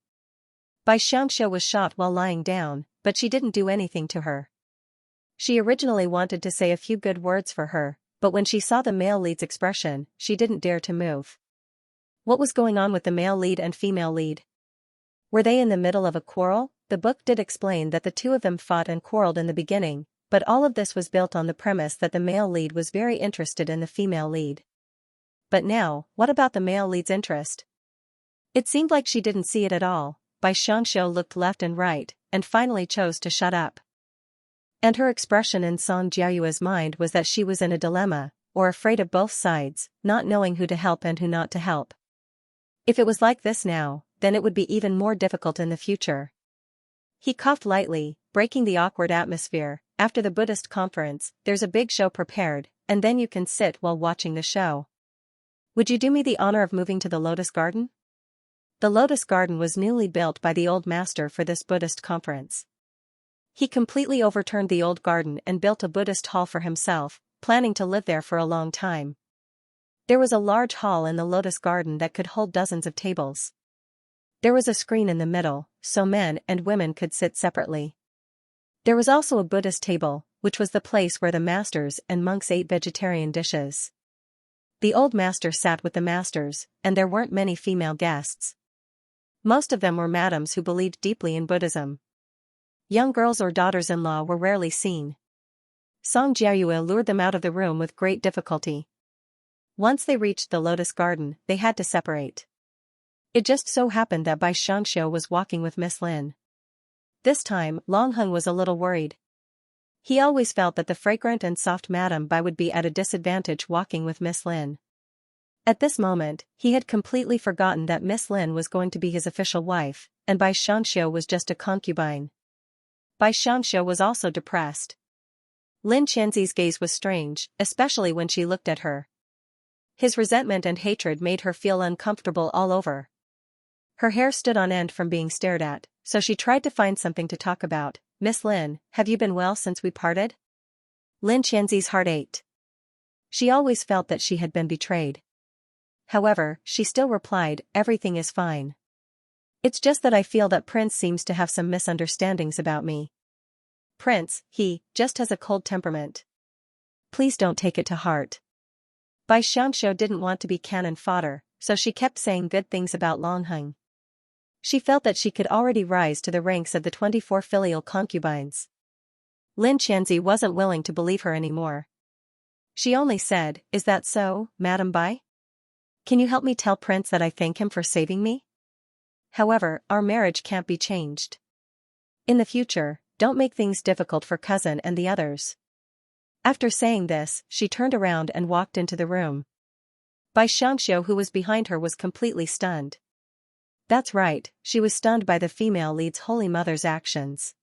Bai Xianxia was shot while lying down, but she didn't do anything to her. She originally wanted to say a few good words for her, but when she saw the male lead's expression, she didn't dare to move. What was going on with the male lead and female lead? Were they in the middle of a quarrel? The book did explain that the two of them fought and quarreled in the beginning, but all of this was built on the premise that the male lead was very interested in the female lead. But now, what about the male lead's interest? It seemed like she didn't see it at all. Bai Xianxia looked left and right, and finally chose to shut up. And her expression in Song Jiayue's mind was that she was in a dilemma, or afraid of both sides, not knowing who to help and who not to help. If it was like this now, then it would be even more difficult in the future. He coughed lightly, breaking the awkward atmosphere. After the Buddhist conference, there's a big show prepared, and then you can sit while watching the show. Would you do me the honor of moving to the Lotus Garden? The Lotus Garden was newly built by the old master for this Buddhist conference. He completely overturned the old garden and built a Buddhist hall for himself, planning to live there for a long time. There was a large hall in the Lotus Garden that could hold dozens of tables. There was a screen in the middle, so men and women could sit separately. There was also a Buddhist table, which was the place where the masters and monks ate vegetarian dishes. The old master sat with the masters, and there weren't many female guests. Most of them were madams who believed deeply in Buddhism. Young girls or daughters-in-law were rarely seen. Xianxia lured them out of the room with great difficulty. Once they reached the Lotus Garden, they had to separate. It just so happened that Bai Xianxia was walking with Miss Lin. This time, Long Hung was a little worried. He always felt that the fragrant and soft Madame Bai would be at a disadvantage walking with Miss Lin. At this moment, he had completely forgotten that Miss Lin was going to be his official wife, and Bai Xianxia was just a concubine. Bai Xianxia was also depressed. Lin Qianzi's gaze was strange, especially when she looked at her. His resentment and hatred made her feel uncomfortable all over. Her hair stood on end from being stared at, so she tried to find something to talk about. Miss Lin, have you been well since we parted? Lin Qianzi's heart ached. She always felt that she had been betrayed. However, she still replied, everything is fine. It's just that I feel that Prince seems to have some misunderstandings about me. Prince, he just has a cold temperament. Please don't take it to heart. Bai Xianxia didn't want to be cannon fodder, so she kept saying good things about Long Hung. She felt that she could already rise to the ranks of the 24 filial concubines. Lin Qianzi wasn't willing to believe her anymore. She only said, is that so, Madame Bai? Can you help me tell Prince that I thank him for saving me? However, our marriage can't be changed. In the future, don't make things difficult for cousin and the others. After saying this, she turned around and walked into the room. Bai Xianxia, who was behind her, was completely stunned. That's right, she was stunned by the female lead's Holy Mother's actions.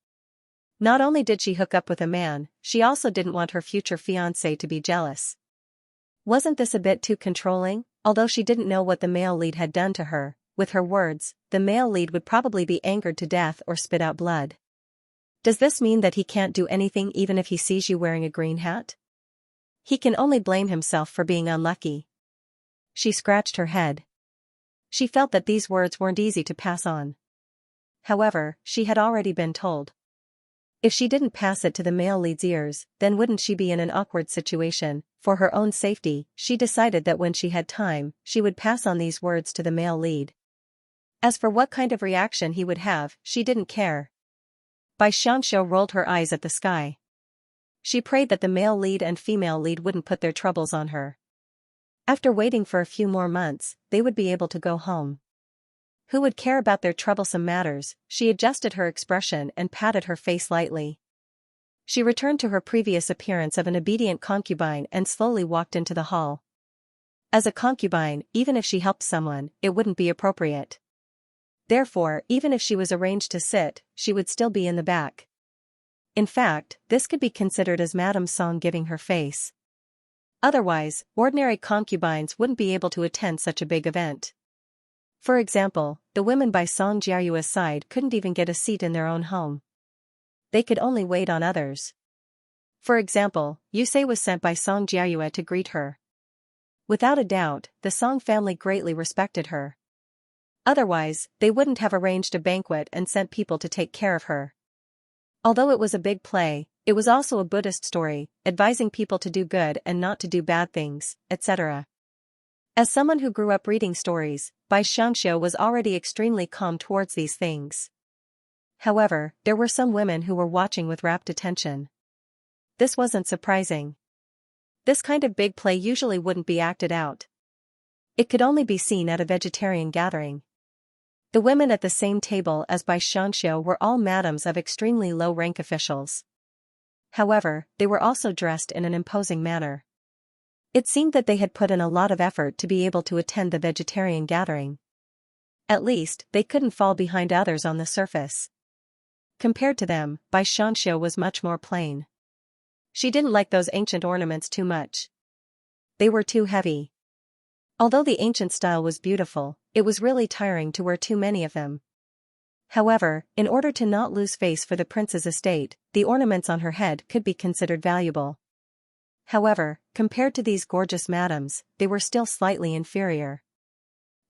Not only did she hook up with a man, she also didn't want her future fiancé to be jealous. Wasn't this a bit too controlling? Although she didn't know what the male lead had done to her, with her words, the male lead would probably be angered to death or spit out blood. Does this mean that he can't do anything even if he sees you wearing a green hat? He can only blame himself for being unlucky. She scratched her head. She felt that these words weren't easy to pass on. However, she had already been told. If she didn't pass it to the male lead's ears, then wouldn't she be in an awkward situation? For her own safety, she decided that when she had time, she would pass on these words to the male lead. As for what kind of reaction he would have, she didn't care. Bai Xianxia rolled her eyes at the sky. She prayed that the male lead and female lead wouldn't put their troubles on her. After waiting for a few more months, they would be able to go home. Who would care about their troublesome matters? She adjusted her expression and patted her face lightly. She returned to her previous appearance of an obedient concubine and slowly walked into the hall. As a concubine, even if she helped someone, it wouldn't be appropriate. Therefore, even if she was arranged to sit, she would still be in the back. In fact, this could be considered as Madame Song giving her face. Otherwise, ordinary concubines wouldn't be able to attend such a big event. For example, the women by Song Jiayua's side couldn't even get a seat in their own home. They could only wait on others. For example, Yusei was sent by Song Jiayue to greet her. Without a doubt, the Song family greatly respected her. Otherwise, they wouldn't have arranged a banquet and sent people to take care of her. Although it was a big play, it was also a Buddhist story, advising people to do good and not to do bad things, etc. As someone who grew up reading stories, Bai Xianxia was already extremely calm towards these things. However, there were some women who were watching with rapt attention. This wasn't surprising. This kind of big play usually wouldn't be acted out. It could only be seen at a vegetarian gathering. The women at the same table as Bai Xianxia were all madams of extremely low-rank officials. However, they were also dressed in an imposing manner. It seemed that they had put in a lot of effort to be able to attend the vegetarian gathering. At least, they couldn't fall behind others on the surface. Compared to them, Xianxia was much more plain. She didn't like those ancient ornaments too much. They were too heavy. Although the ancient style was beautiful, it was really tiring to wear too many of them. However, in order to not lose face for the prince's estate, the ornaments on her head could be considered valuable. However, compared to these gorgeous madams, they were still slightly inferior.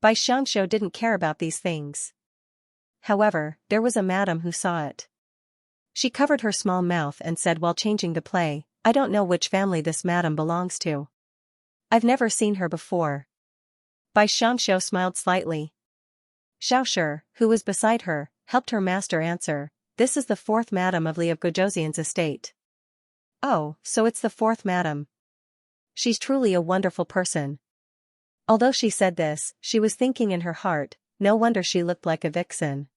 Xianxia didn't care about these things. However, there was a madam who saw it. She covered her small mouth and said while changing the play, "I don't know which family this madam belongs to. I've never seen her before." Xianxia smiled slightly. Xiaoshi, who was beside her, helped her master answer, "This is the fourth madam of Liu Guozhouzian's estate." "Oh, so it's the fourth madam. She's truly a wonderful person." Although she said this, she was thinking in her heart, no wonder she looked like a vixen.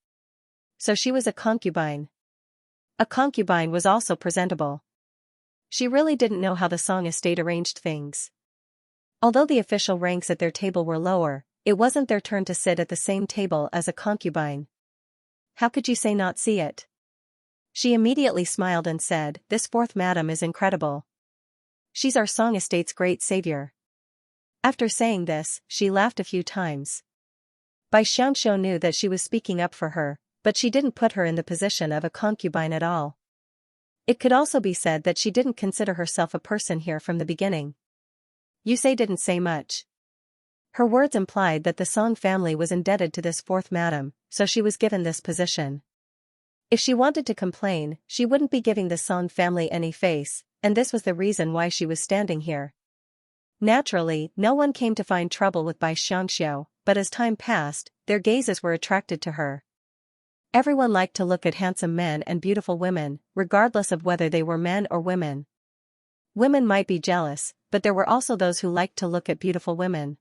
So she was a concubine. A concubine was also presentable. She really didn't know how the Song estate arranged things. Although the official ranks at their table were lower, it wasn't their turn to sit at the same table as a concubine. How could you say not see it? She immediately smiled and said, "This fourth madam is incredible. She's our Song estate's great savior." After saying this, she laughed a few times. Xianxia knew that she was speaking up for her, but she didn't put her in the position of a concubine at all. It could also be said that she didn't consider herself a person here from the beginning. Yusei didn't say much. Her words implied that the Song family was indebted to this fourth madam, so she was given this position. If she wanted to complain, she wouldn't be giving the Song family any face, and this was the reason why she was standing here. Naturally, no one came to find trouble with Xianxia, but as time passed, their gazes were attracted to her. Everyone liked to look at handsome men and beautiful women, regardless of whether they were men or women. Women might be jealous, but there were also those who liked to look at beautiful women.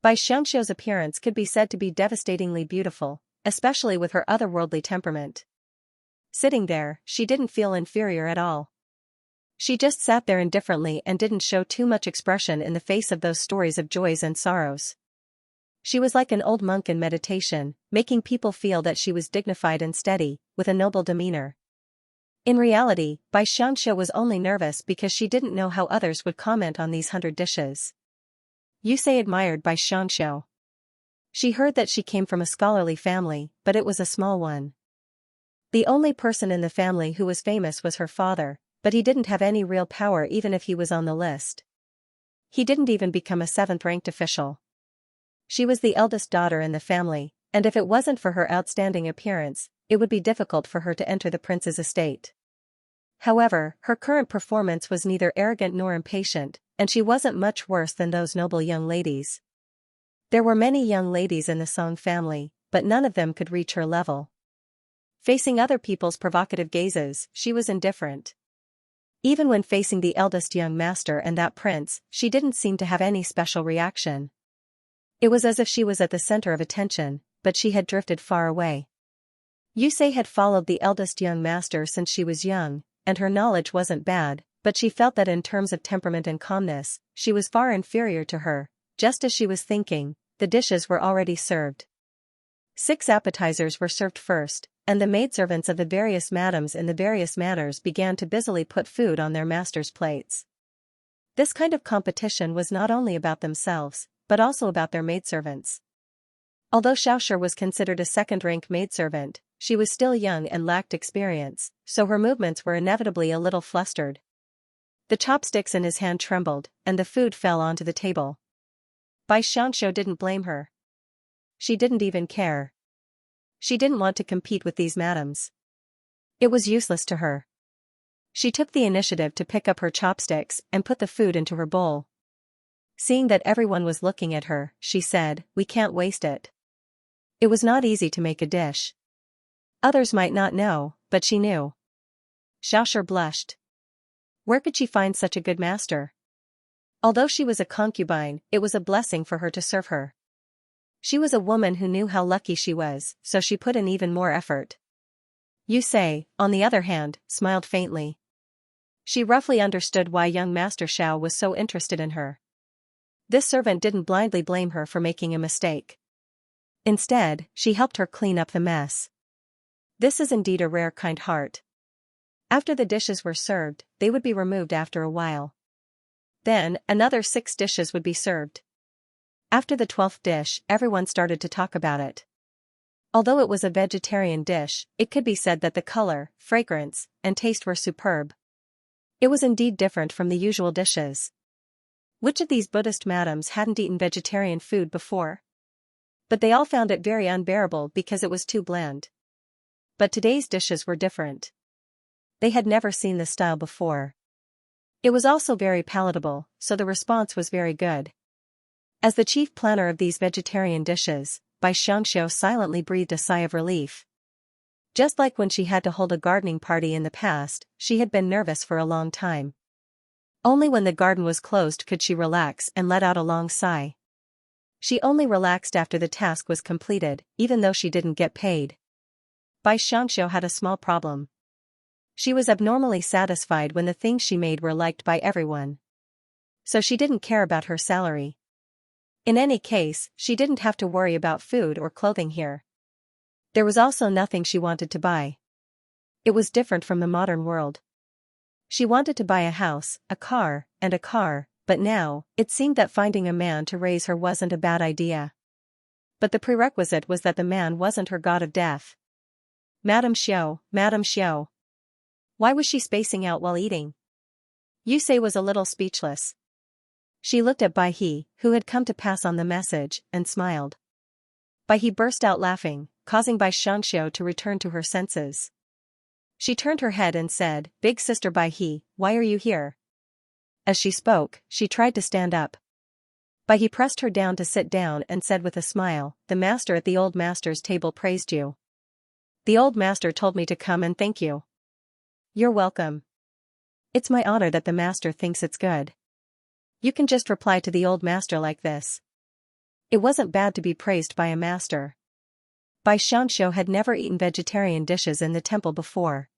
Xianxia's appearance could be said to be devastatingly beautiful, especially with her otherworldly temperament. Sitting there, she didn't feel inferior at all. She just sat there indifferently and didn't show too much expression in the face of those stories of joys and sorrows. She was like an old monk in meditation, making people feel that she was dignified and steady, with a noble demeanor. In reality, Xianxia was only nervous because she didn't know how others would comment on these 100 dishes. Yusei admired Xianxia. She heard that she came from a scholarly family, but it was a small one. The only person in the family who was famous was her father, but he didn't have any real power even if he was on the list. He didn't even become a 7th-ranked official. She was the eldest daughter in the family, and if it wasn't for her outstanding appearance, it would be difficult for her to enter the prince's estate. However, her current performance was neither arrogant nor impatient, and she wasn't much worse than those noble young ladies. There were many young ladies in the Song family, but none of them could reach her level. Facing other people's provocative gazes, she was indifferent. Even when facing the eldest young master and that prince, she didn't seem to have any special reaction. It was as if she was at the center of attention, but she had drifted far away. Yusei had followed the eldest young master since she was young, and her knowledge wasn't bad, but she felt that in terms of temperament and calmness, she was far inferior to her. Just as she was thinking, the dishes were already served. 6 appetizers were served first, and the maidservants of the various madams in the various manors began to busily put food on their masters' plates. This kind of competition was not only about themselves, but also about their maidservants. Although Xiaoshi was considered a 2nd-rank maidservant, she was still young and lacked experience, so her movements were inevitably a little flustered. The chopsticks in his hand trembled, and the food fell onto the table. Xianxia didn't blame her. She didn't even care. She didn't want to compete with these madams. It was useless to her. She took the initiative to pick up her chopsticks and put the food into her bowl. Seeing that everyone was looking at her, she said, "We can't waste it." It was not easy to make a dish. Others might not know, but she knew. Xiaoshi blushed. Where could she find such a good master? Although she was a concubine, it was a blessing for her to serve her. She was a woman who knew how lucky she was, so she put in even more effort. Yusei, on the other hand, smiled faintly. She roughly understood why young Master Xiao was so interested in her. This servant didn't blindly blame her for making a mistake. Instead, she helped her clean up the mess. This is indeed a rare kind heart. After the dishes were served, they would be removed after a while. Then, another 6 dishes would be served. After the 12th dish, everyone started to talk about it. Although it was a vegetarian dish, it could be said that the color, fragrance, and taste were superb. It was indeed different from the usual dishes. Which of these Buddhist madams hadn't eaten vegetarian food before? But they all found it very unbearable because it was too bland. But today's dishes were different. They had never seen this style before. It was also very palatable, so the response was very good. As the chief planner of these vegetarian dishes, Xianxia silently breathed a sigh of relief. Just like when she had to hold a gardening party in the past, she had been nervous for a long time. Only when the garden was closed could she relax and let out a long sigh. She only relaxed after the task was completed, even though she didn't get paid. Xianxia had a small problem. She was abnormally satisfied when the things she made were liked by everyone. So she didn't care about her salary. In any case, she didn't have to worry about food or clothing here. There was also nothing she wanted to buy. It was different from the modern world. She wanted to buy a house, a car, but now, it seemed that finding a man to raise her wasn't a bad idea. But the prerequisite was that the man wasn't her god of death. Madame Xiao. Why was she spacing out while eating? Yusei was a little speechless. She looked at Bai He, who had come to pass on the message, and smiled. Bai He burst out laughing, causing Xianxia to return to her senses. She turned her head and said, "Big sister Bai He, why are you here?" As she spoke, she tried to stand up. Bai He pressed her down to sit down and said with a smile, "The master at the old master's table praised you. The old master told me to come and thank you." "You're welcome. It's my honor that the master thinks it's good. You can just reply to the old master like this." It wasn't bad to be praised by a master. Xianxia had never eaten vegetarian dishes in the temple before.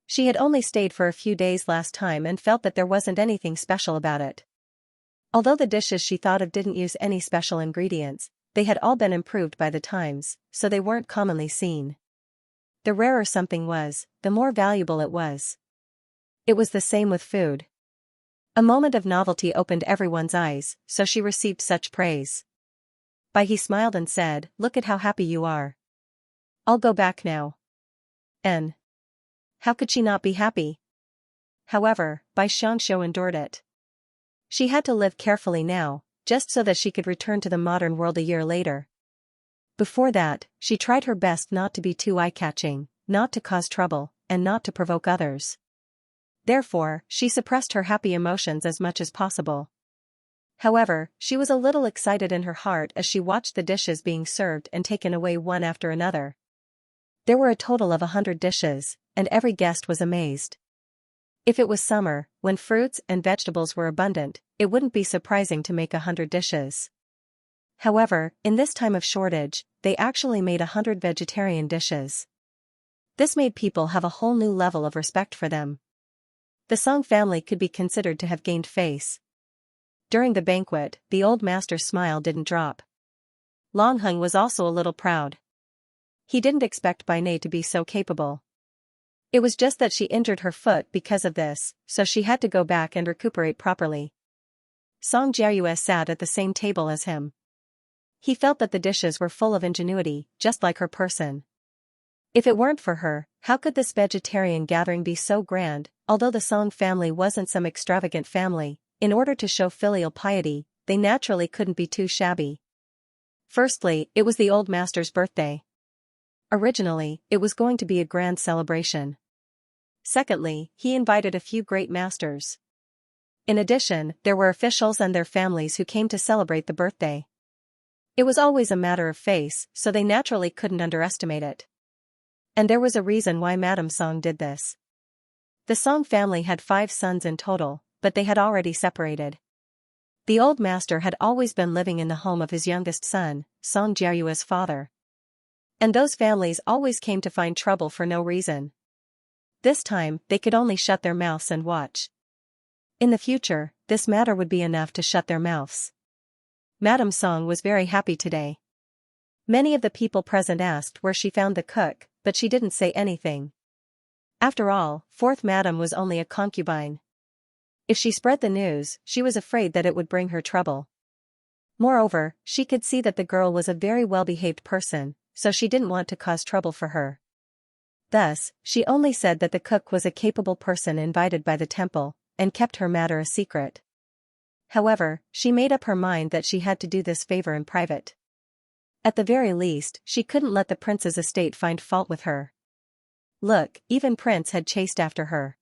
She had only stayed for a few days last time and felt that there wasn't anything special about it. Although the dishes she thought of didn't use any special ingredients, they had all been improved by the times, so they weren't commonly seen. The rarer something was, the more valuable it was. It was the same with food. A moment of novelty opened everyone's eyes, so she received such praise. Bai He smiled and said, "Look at how happy you are. I'll go back now." And how could she not be happy? However, Xianxia endured it. She had to live carefully now, just so that she could return to the modern world a year later. Before that, she tried her best not to be too eye-catching, not to cause trouble, and not to provoke others. Therefore, she suppressed her happy emotions as much as possible. However, she was a little excited in her heart as she watched the dishes being served and taken away one after another. There were a total of 100 dishes, and every guest was amazed. If it was summer, when fruits and vegetables were abundant, it wouldn't be surprising to make 100 dishes. However, in this time of shortage, they actually made 100 vegetarian dishes. This made people have a whole new level of respect for them. The Song family could be considered to have gained face. During the banquet, the old master's smile didn't drop. Longheng was also a little proud. He didn't expect Bai Nei to be so capable. It was just that she injured her foot because of this, so she had to go back and recuperate properly. Song Jiayue sat at the same table as him. He felt that the dishes were full of ingenuity, just like her person. If it weren't for her, how could this vegetarian gathering be so grand? Although the Song family wasn't some extravagant family, in order to show filial piety, they naturally couldn't be too shabby. Firstly, it was the old master's birthday. Originally, it was going to be a grand celebration. Secondly, he invited a few great masters. In addition, there were officials and their families who came to celebrate the birthday. It was always a matter of face, so they naturally couldn't underestimate it. And there was a reason why Madame Song did this. The Song family had 5 sons in total, but they had already separated. The old master had always been living in the home of his youngest son, Song Jiayue's father. And those families always came to find trouble for no reason. This time, they could only shut their mouths and watch. In the future, this matter would be enough to shut their mouths. Madame Song was very happy today. Many of the people present asked where she found the cook, but she didn't say anything. After all, fourth Madame was only a concubine. If she spread the news, she was afraid that it would bring her trouble. Moreover, she could see that the girl was a very well-behaved person, so she didn't want to cause trouble for her. Thus, she only said that the cook was a capable person invited by the temple, and kept her matter a secret. However, she made up her mind that she had to do this favor in private. At the very least, she couldn't let the prince's estate find fault with her. Look, even Prince had chased after her.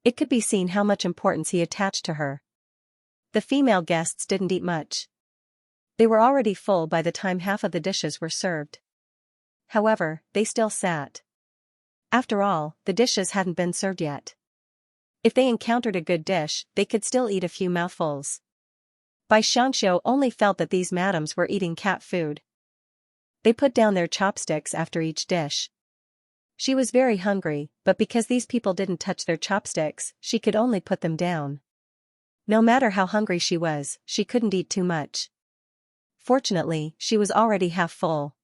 It could be seen how much importance he attached to her. The female guests didn't eat much. They were already full by the time half of the dishes were served. However, they still sat. After all, the dishes hadn't been served yet. If they encountered a good dish, they could still eat a few mouthfuls. Xianxia only felt that these madams were eating cat food. They put down their chopsticks after each dish. She was very hungry, but because these people didn't touch their chopsticks, she could only put them down. No matter how hungry she was, she couldn't eat too much. Fortunately, she was already half full.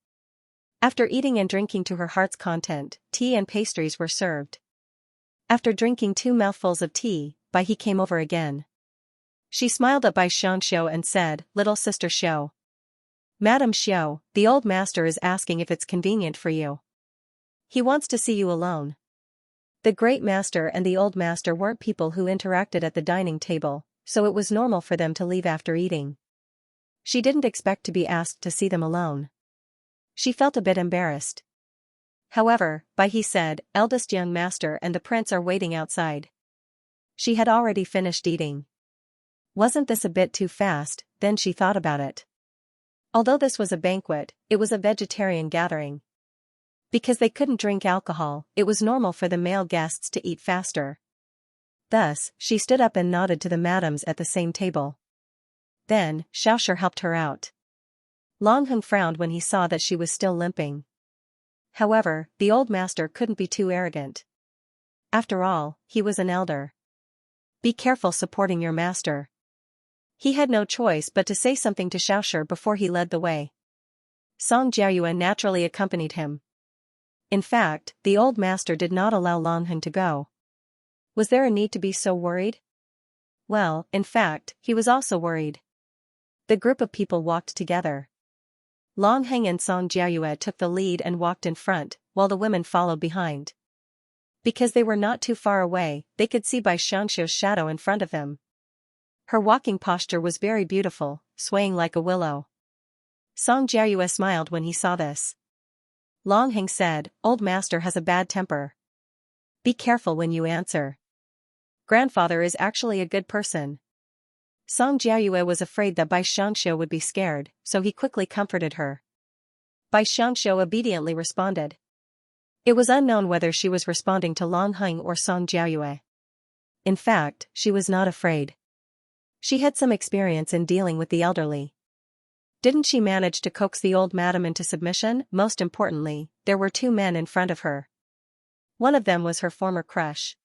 After eating and drinking to her heart's content, tea and pastries were served. After drinking 2 mouthfuls of tea, Bai came over again. She smiled at Bai Xianxia and said, "Little sister Xiao. Madam Xiao, the old master is asking if it's convenient for you. He wants to see you alone." The great master and the old master weren't people who interacted at the dining table, so it was normal for them to leave after eating. She didn't expect to be asked to see them alone. She felt a bit embarrassed. However, Bai said, "Eldest young master and the prince are waiting outside." She had already finished eating. Wasn't this a bit too fast? Then she thought about it. Although this was a banquet, it was a vegetarian gathering. Because they couldn't drink alcohol, it was normal for the male guests to eat faster. Thus, she stood up and nodded to the madams at the same table. Then, Xiaoshi helped her out. Long Heng frowned when he saw that she was still limping. However, the old master couldn't be too arrogant. After all, he was an elder. Be careful supporting your master. He had no choice but to say something to Xiaoshi before he led the way. Song Jiayuan naturally accompanied him. In fact, the old master did not allow Long Heng to go. Was there a need to be so worried? Well, in fact, he was also worried. The group of people walked together. Long Heng and Song Jiayue took the lead and walked in front, while the women followed behind. Because they were not too far away, they could see Bai Xianxia's shadow in front of them. Her walking posture was very beautiful, swaying like a willow. Song Jiayue smiled when he saw this. Long Heng said, "Old master has a bad temper. Be careful when you answer. Grandfather is actually a good person." Song Jiayue was afraid that Bai Xianxia would be scared, so he quickly comforted her. Bai Xianxia obediently responded. It was unknown whether she was responding to Long Heng or Song Jiayue. In fact, she was not afraid. She had some experience in dealing with the elderly. Didn't she manage to coax the old madam into submission? Most importantly, there were 2 men in front of her. One of them was her former crush.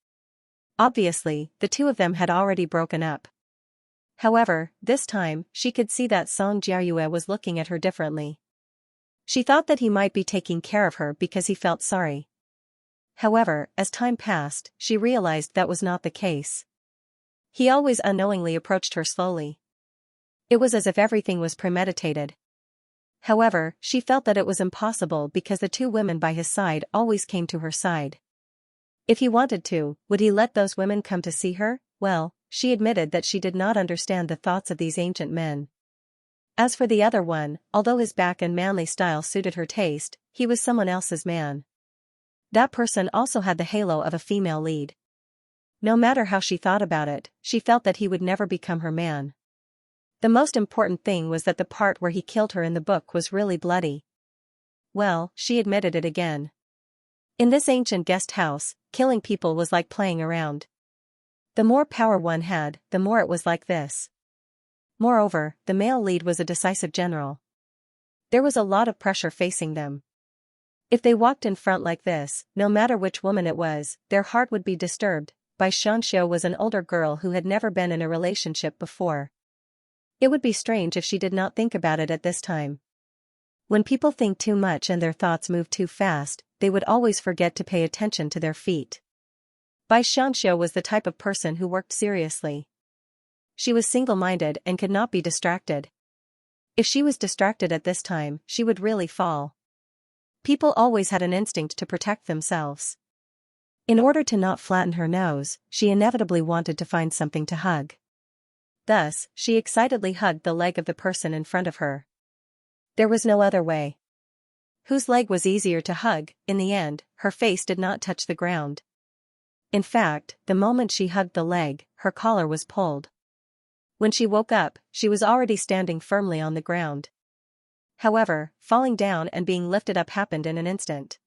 Obviously, the 2 of them had already broken up. However, this time, she could see that Song Jiayue was looking at her differently. She thought that he might be taking care of her because he felt sorry. However, as time passed, she realized that was not the case. He always unknowingly approached her slowly. It was as if everything was premeditated. However, she felt that it was impossible because the 2 women by his side always came to her side. If he wanted to, would he let those women come to see her? Well, she admitted that she did not understand the thoughts of these ancient men. As for the other one, although his back and manly style suited her taste, he was someone else's man. That person also had the halo of a female lead. No matter how she thought about it, she felt that he would never become her man. The most important thing was that the part where he killed her in the book was really bloody. Well, she admitted it again. In this ancient guest house, killing people was like playing around. The more power one had, the more it was like this. Moreover, the male lead was a decisive general. There was a lot of pressure facing them. If they walked in front like this, no matter which woman it was, their heart would be disturbed. Xianxia was an older girl who had never been in a relationship before. It would be strange if she did not think about it at this time. When people think too much and their thoughts move too fast, they would always forget to pay attention to their feet. Xianxia was the type of person who worked seriously. She was single-minded and could not be distracted. If she was distracted at this time, she would really fall. People always had an instinct to protect themselves. In order to not flatten her nose, she inevitably wanted to find something to hug. Thus, she excitedly hugged the leg of the person in front of her. There was no other way. Whose leg was easier to hug? In the end, her face did not touch the ground. In fact, the moment she hugged the leg, her collar was pulled. When she woke up, she was already standing firmly on the ground. However, falling down and being lifted up happened in an instant.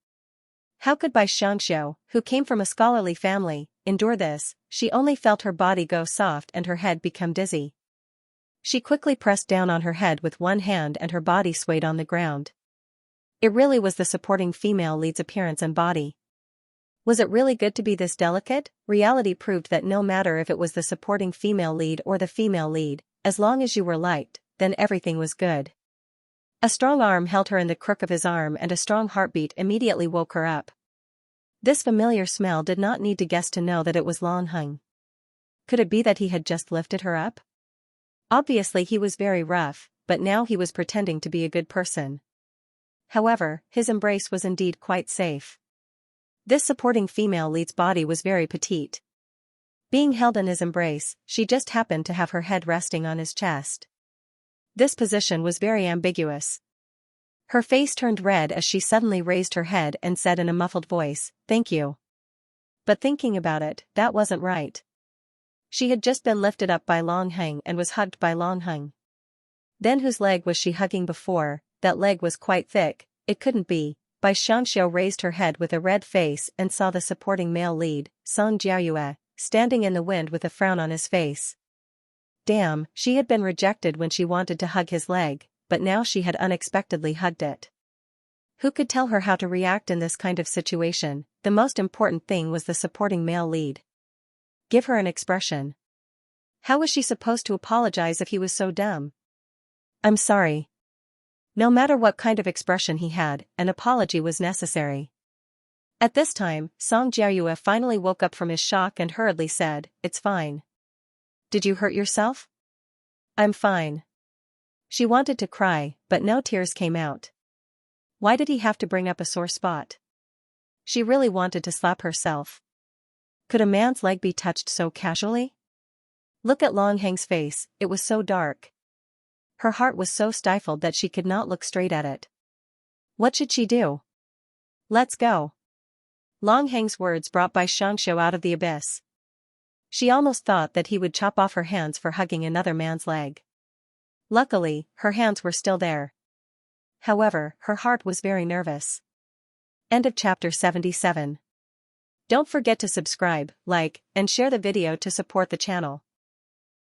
How could Xianxia, who came from a scholarly family, endure this? She only felt her body go soft and her head become dizzy. She quickly pressed down on her head with one hand and her body swayed on the ground. It really was the supporting female lead's appearance and body. Was it really good to be this delicate? Reality proved that no matter if it was the supporting female lead or the female lead, as long as you were liked, then everything was good. A strong arm held her in the crook of his arm and a strong heartbeat immediately woke her up. This familiar smell did not need to guess to know that it was Longheng. Could it be that he had just lifted her up? Obviously he was very rough, but now he was pretending to be a good person. However, his embrace was indeed quite safe. This supporting female lead's body was very petite. Being held in his embrace, she just happened to have her head resting on his chest. This position was very ambiguous. Her face turned red as she suddenly raised her head and said in a muffled voice, "Thank you." But thinking about it, that wasn't right. She had just been lifted up by Longheng and was hugged by Longheng. Then whose leg was she hugging before? That leg was quite thick, it couldn't be. Xianxia raised her head with a red face and saw the supporting male lead, Song Jiayue, standing in the wind with a frown on his face. Damn, she had been rejected when she wanted to hug his leg, but now she had unexpectedly hugged it. Who could tell her how to react in this kind of situation? The most important thing was the supporting male lead. Give her an expression. How was she supposed to apologize if he was so dumb? "I'm sorry." No matter what kind of expression he had, an apology was necessary. At this time, Song Jiayue finally woke up from his shock and hurriedly said, "It's fine." "Did you hurt yourself?" "I'm fine." She wanted to cry, but no tears came out. Why did he have to bring up a sore spot? She really wanted to slap herself. Could a man's leg be touched so casually? Look at Longheng's face, it was so dark. Her heart was so stifled that she could not look straight at it. What should she do? "Let's go." Longheng's words brought Xianxia out of the abyss. She almost thought that he would chop off her hands for hugging another man's leg. Luckily, her hands were still there. However, her heart was very nervous. End of chapter 77. Don't forget to subscribe, like, and share the video to support the channel.